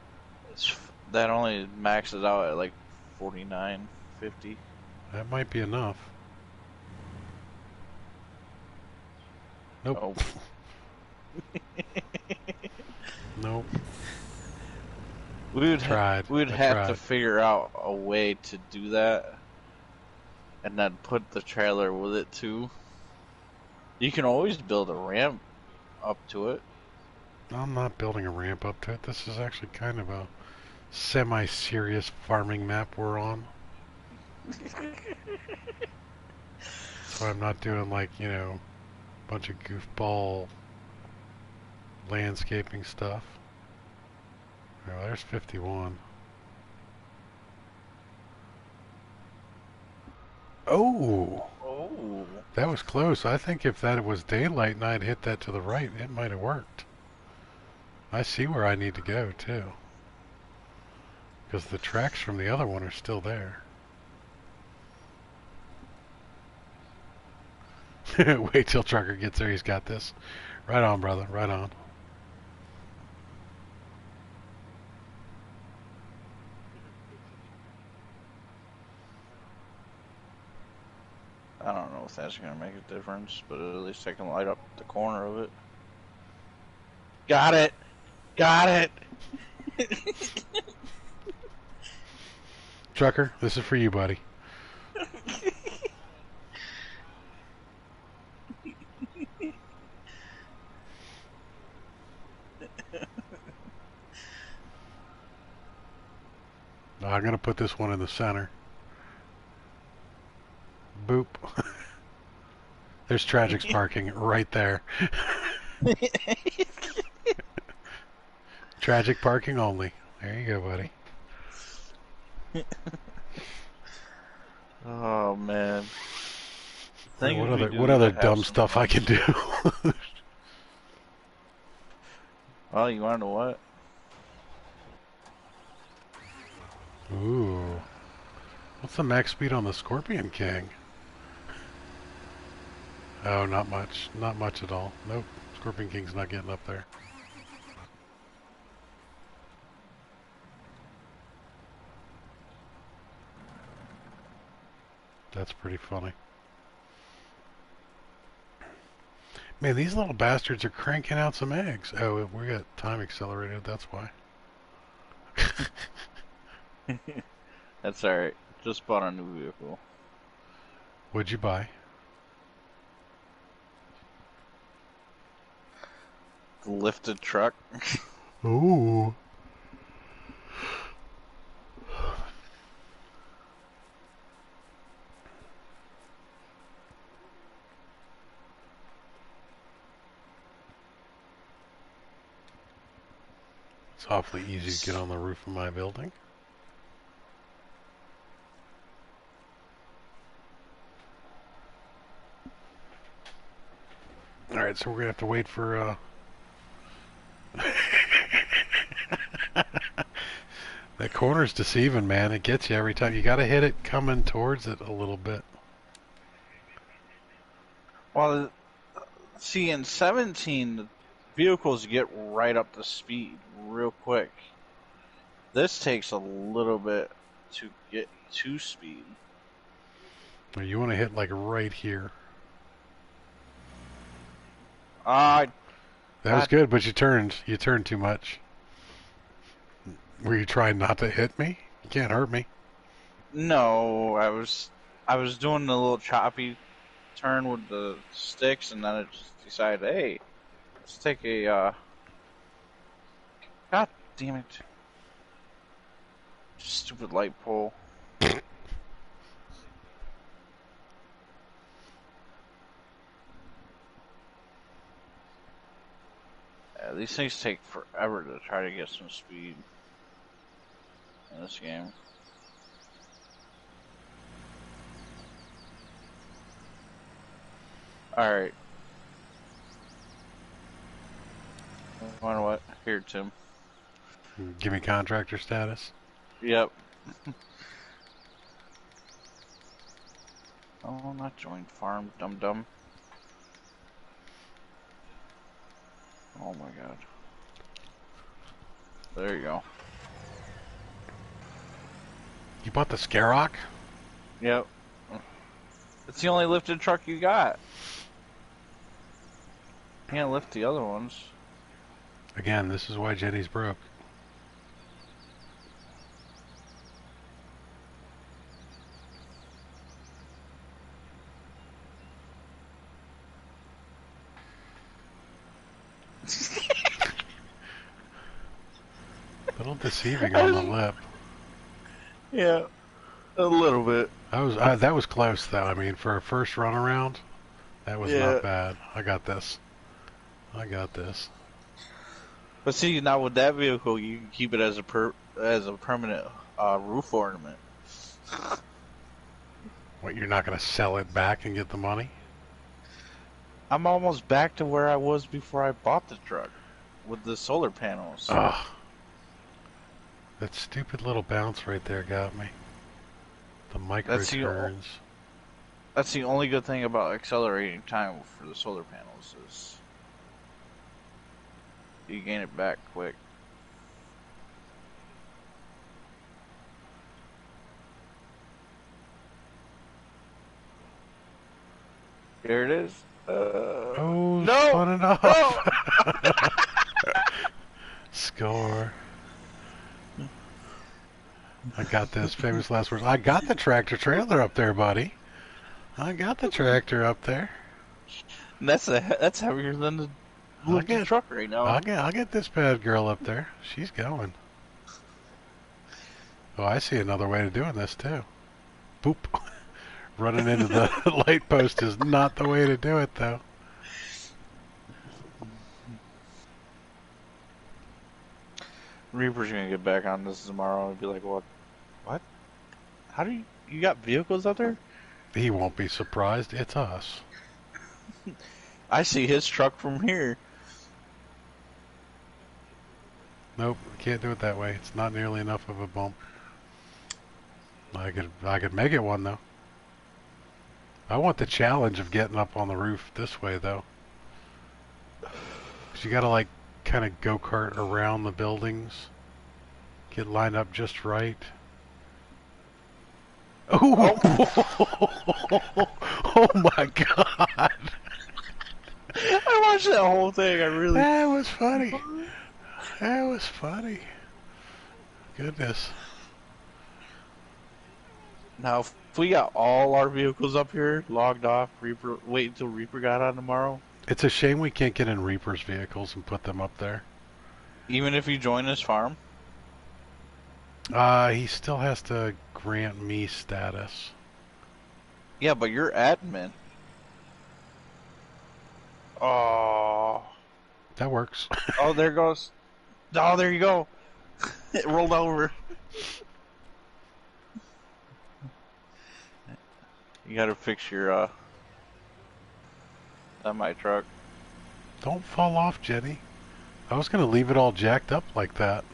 Speaker 4: That only maxes out at like 49, 50.
Speaker 1: That might be enough. Nope.
Speaker 4: Oh.
Speaker 1: Nope.
Speaker 4: We would
Speaker 1: I
Speaker 4: have to
Speaker 1: tried.
Speaker 4: figure out a way to do that, and then put the trailer with it too. You can always build a ramp up to it.
Speaker 1: I'm not building a ramp up to it. This is actually kind of a semi-serious farming map we're on. So I'm not doing like, you know, a bunch of goofball landscaping stuff. Oh, there's 51. Oh!
Speaker 4: Oh.
Speaker 1: That was close. I think if that was daylight and I'd hit that to the right, it might have worked. I see where I need to go, too. Because the tracks from the other one are still there. Wait till Trucker gets there. He's got this. Right on, brother. Right on.
Speaker 4: I don't know if that's gonna make a difference, but at least I can light up the corner of it. Got it! Got it!
Speaker 1: Trucker, this is for you, buddy. I'm going to put this one in the center. Boop. There's Tragic's parking right there. Tragic parking only. There you go, buddy.
Speaker 4: Oh man.
Speaker 1: What other dumb stuff I can do?
Speaker 4: Oh, you wanna know what?
Speaker 1: Ooh. What's the max speed on the Scorpion King? Oh, not much. Not much at all. Nope. Scorpion King's not getting up there. That's pretty funny. Man, these little bastards are cranking out some eggs. Oh, we got time accelerated, that's why.
Speaker 4: That's alright. Just bought a new vehicle.
Speaker 1: What'd you buy?
Speaker 4: The lifted truck.
Speaker 1: Ooh. It's awfully easy to get on the roof of my building. Alright, so we're gonna have to wait for, That corner's deceiving, man. It gets you every time. You gotta hit it coming towards it a little bit.
Speaker 4: Well, see, in 17, the vehicles get right up to speed real quick. This takes a little bit to get to speed.
Speaker 1: You want to hit like right here.
Speaker 4: Ah,
Speaker 1: That was
Speaker 4: God.
Speaker 1: good, but you turned too much. Were you trying not to hit me? You can't hurt me.
Speaker 4: No, I was doing the little choppy turn with the sticks, and then it just decided, hey, let's take a, God damn it. Stupid light pole. Yeah, these things take forever to try to get some speed in this game. Alright. You know what? Here, Tim.
Speaker 1: Give me contractor status.
Speaker 4: Yep. Oh, not join farm, dum-dum. Oh my god. There you go.
Speaker 1: You bought the Scarrock?
Speaker 4: Yep. It's the only lifted truck you got. Can't lift the other ones.
Speaker 1: Again, this is why Jenny's broke. A little deceiving on the lip.
Speaker 4: Yeah, a little bit.
Speaker 1: That was close though. I mean, for a first run around, that was not bad. I got this. I got this.
Speaker 4: But see, now with that vehicle, you can keep it as a permanent roof ornament.
Speaker 1: What, you're not going to sell it back and get the money?
Speaker 4: I'm almost back to where I was before I bought the truck with the solar panels.
Speaker 1: Ugh. That stupid little bounce right there got me. The micro turns.
Speaker 4: That's the only good thing about accelerating time for the solar panels is you gain it back quick. Here it is.
Speaker 1: Oh,
Speaker 4: no!
Speaker 1: spun it off.
Speaker 4: No!
Speaker 1: Score. I got this. Famous last words. I got the tractor trailer up there, buddy. I got the tractor up there.
Speaker 4: That's heavier than the lifted truck right now.
Speaker 1: I'll get this bad girl up there. She's going. Oh, I see another way to doing this too. Boop. Running into the light post is not the way to do it, though.
Speaker 4: Reaper's gonna get back on this tomorrow and be like, "What? What? How do you got vehicles out there?"
Speaker 1: He won't be surprised. It's us.
Speaker 4: I see his truck from here.
Speaker 1: Nope, can't do it that way. It's not nearly enough of a bump. I could make it one though. I want the challenge of getting up on the roof this way though. 'Cause you gotta like kind of go-kart around the buildings. Get lined up just right. Oh! Oh my god!
Speaker 4: I watched that whole thing.
Speaker 1: That was funny. That was funny. Goodness.
Speaker 4: Now, if we got all our vehicles up here logged off, wait until Reaper got on tomorrow.
Speaker 1: It's a shame we can't get in Reaper's vehicles and put them up there.
Speaker 4: Even if you join his farm?
Speaker 1: He still has to grant me status.
Speaker 4: Yeah, but you're admin. Oh.
Speaker 1: That works.
Speaker 4: Oh, there goes. Oh, there you go. It rolled over. You gotta fix your, semi truck.
Speaker 1: Don't fall off, Jenny. I was gonna leave it all jacked up like that.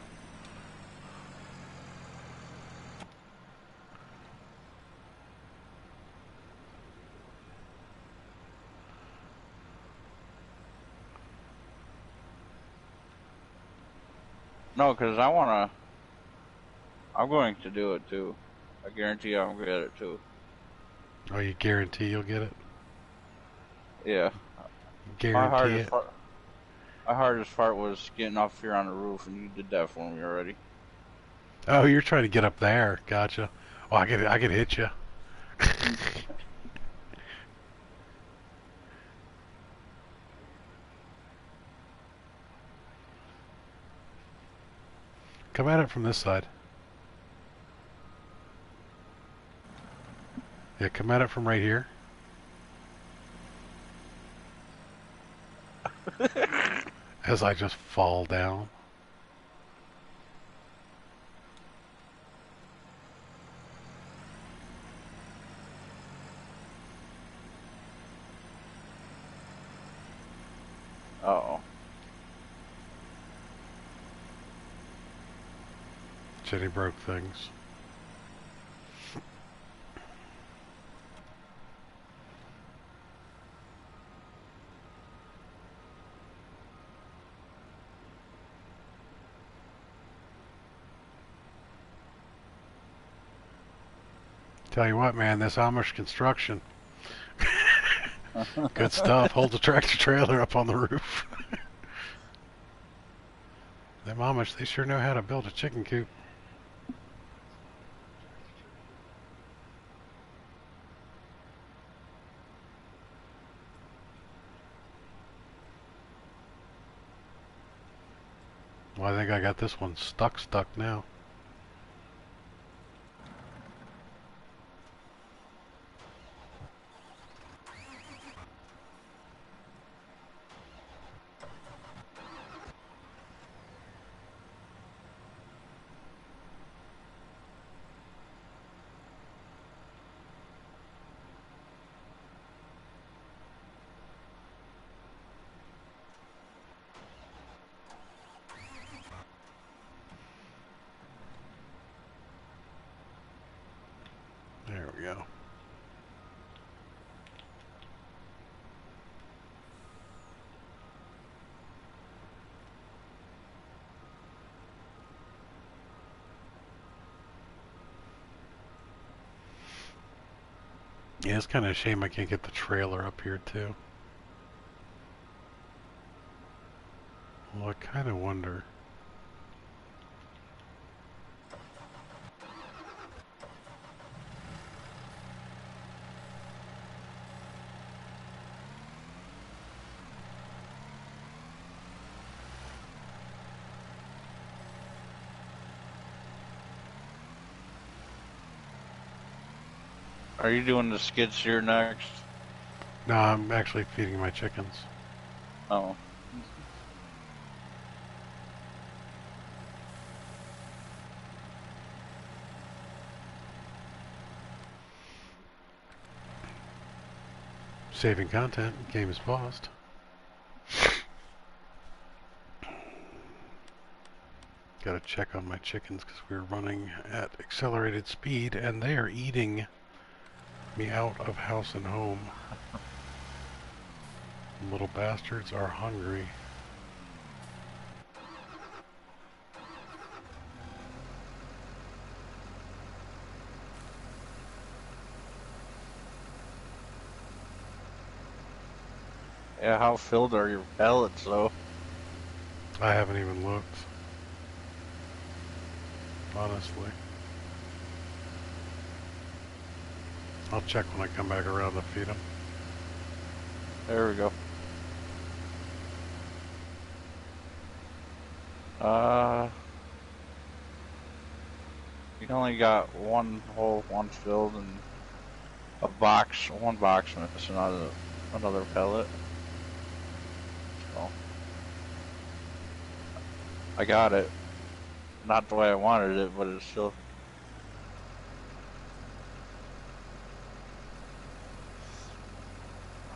Speaker 4: No, because I'm going to do it too. I guarantee I'm going to get it too.
Speaker 1: Oh, you guarantee you'll get it?
Speaker 4: Yeah. My
Speaker 1: Guarantee
Speaker 4: hardest
Speaker 1: it.
Speaker 4: part, my hardest part was getting up here on the roof, and you did that for me already.
Speaker 1: Oh, you're trying to get up there. Gotcha. Oh, I could hit you. Come at it from this side. Yeah, come at it from right here. As I just fall down.
Speaker 4: Uh-oh.
Speaker 1: Jenny broke things. Tell you what, man, this Amish construction. Good stuff. Hold the tractor trailer up on the roof. Them Amish, they sure know how to build a chicken coop. Well, I think I got this one stuck now. There we go. Yeah, it's kind of a shame I can't get the trailer up here too. Well, I kind of wonder.
Speaker 4: Are you doing the skid steer next?
Speaker 1: No, I'm actually feeding my chickens.
Speaker 4: Oh.
Speaker 1: Saving content. Game is paused. Gotta check on my chickens because we're running at accelerated speed and they are eating me out of house and home. Little bastards are hungry.
Speaker 4: Yeah, how filled are your pellets, though?
Speaker 1: I haven't even looked. Honestly. I'll check when I come back around to feed them.
Speaker 4: There we go. You only got one filled, and one box missing out of another pellet. So I got it. Not the way I wanted it, but it's still.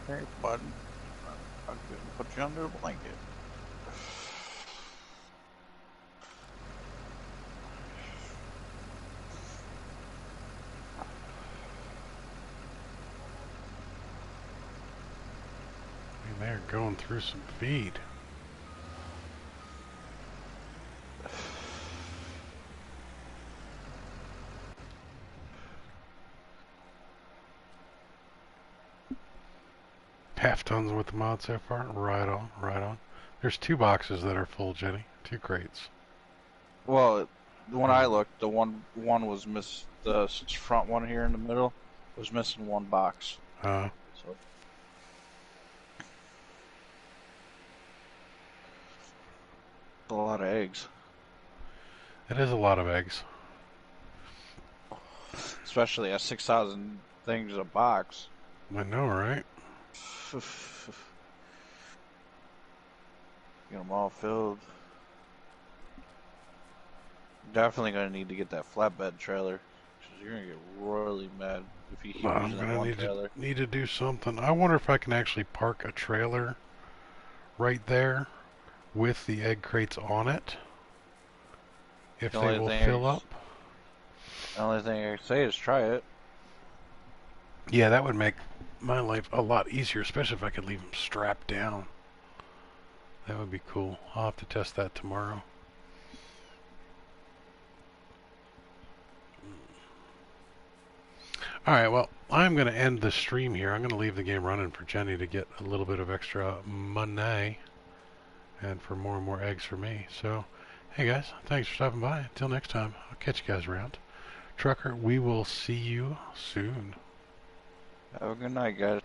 Speaker 4: Hey, bud. I'm gonna put you under the blanket.
Speaker 1: I mean, they're going through some feed. Half tons with the mod so far. Right on, right on. There's 2 boxes that are full, Jenny. 2 crates.
Speaker 4: Well, when I looked, the one was the front one here in the middle was missing 1 box. So. A lot of eggs.
Speaker 1: It is a lot of eggs.
Speaker 4: Especially at 6,000 things a box.
Speaker 1: I know, right?
Speaker 4: Get them all filled. Definitely gonna need to get that flatbed trailer. Cause you're gonna get royally mad if you keep
Speaker 1: I'm
Speaker 4: using that
Speaker 1: gonna
Speaker 4: one trailer.
Speaker 1: need to do something. I wonder if I can actually park a trailer right there with the egg crates on it. If they will fill up.
Speaker 4: The only thing I say is try it.
Speaker 1: Yeah, that would make my life a lot easier, especially if I could leave them strapped down. That would be cool. I'll have to test that tomorrow. Alright, well, I'm going to end the stream here. I'm going to leave the game running for Jenny to get a little bit of extra money and for more and more eggs for me. So, hey guys, thanks for stopping by. Until next time, I'll catch you guys around. Trucker, we will see you soon.
Speaker 4: Have a good night, guys.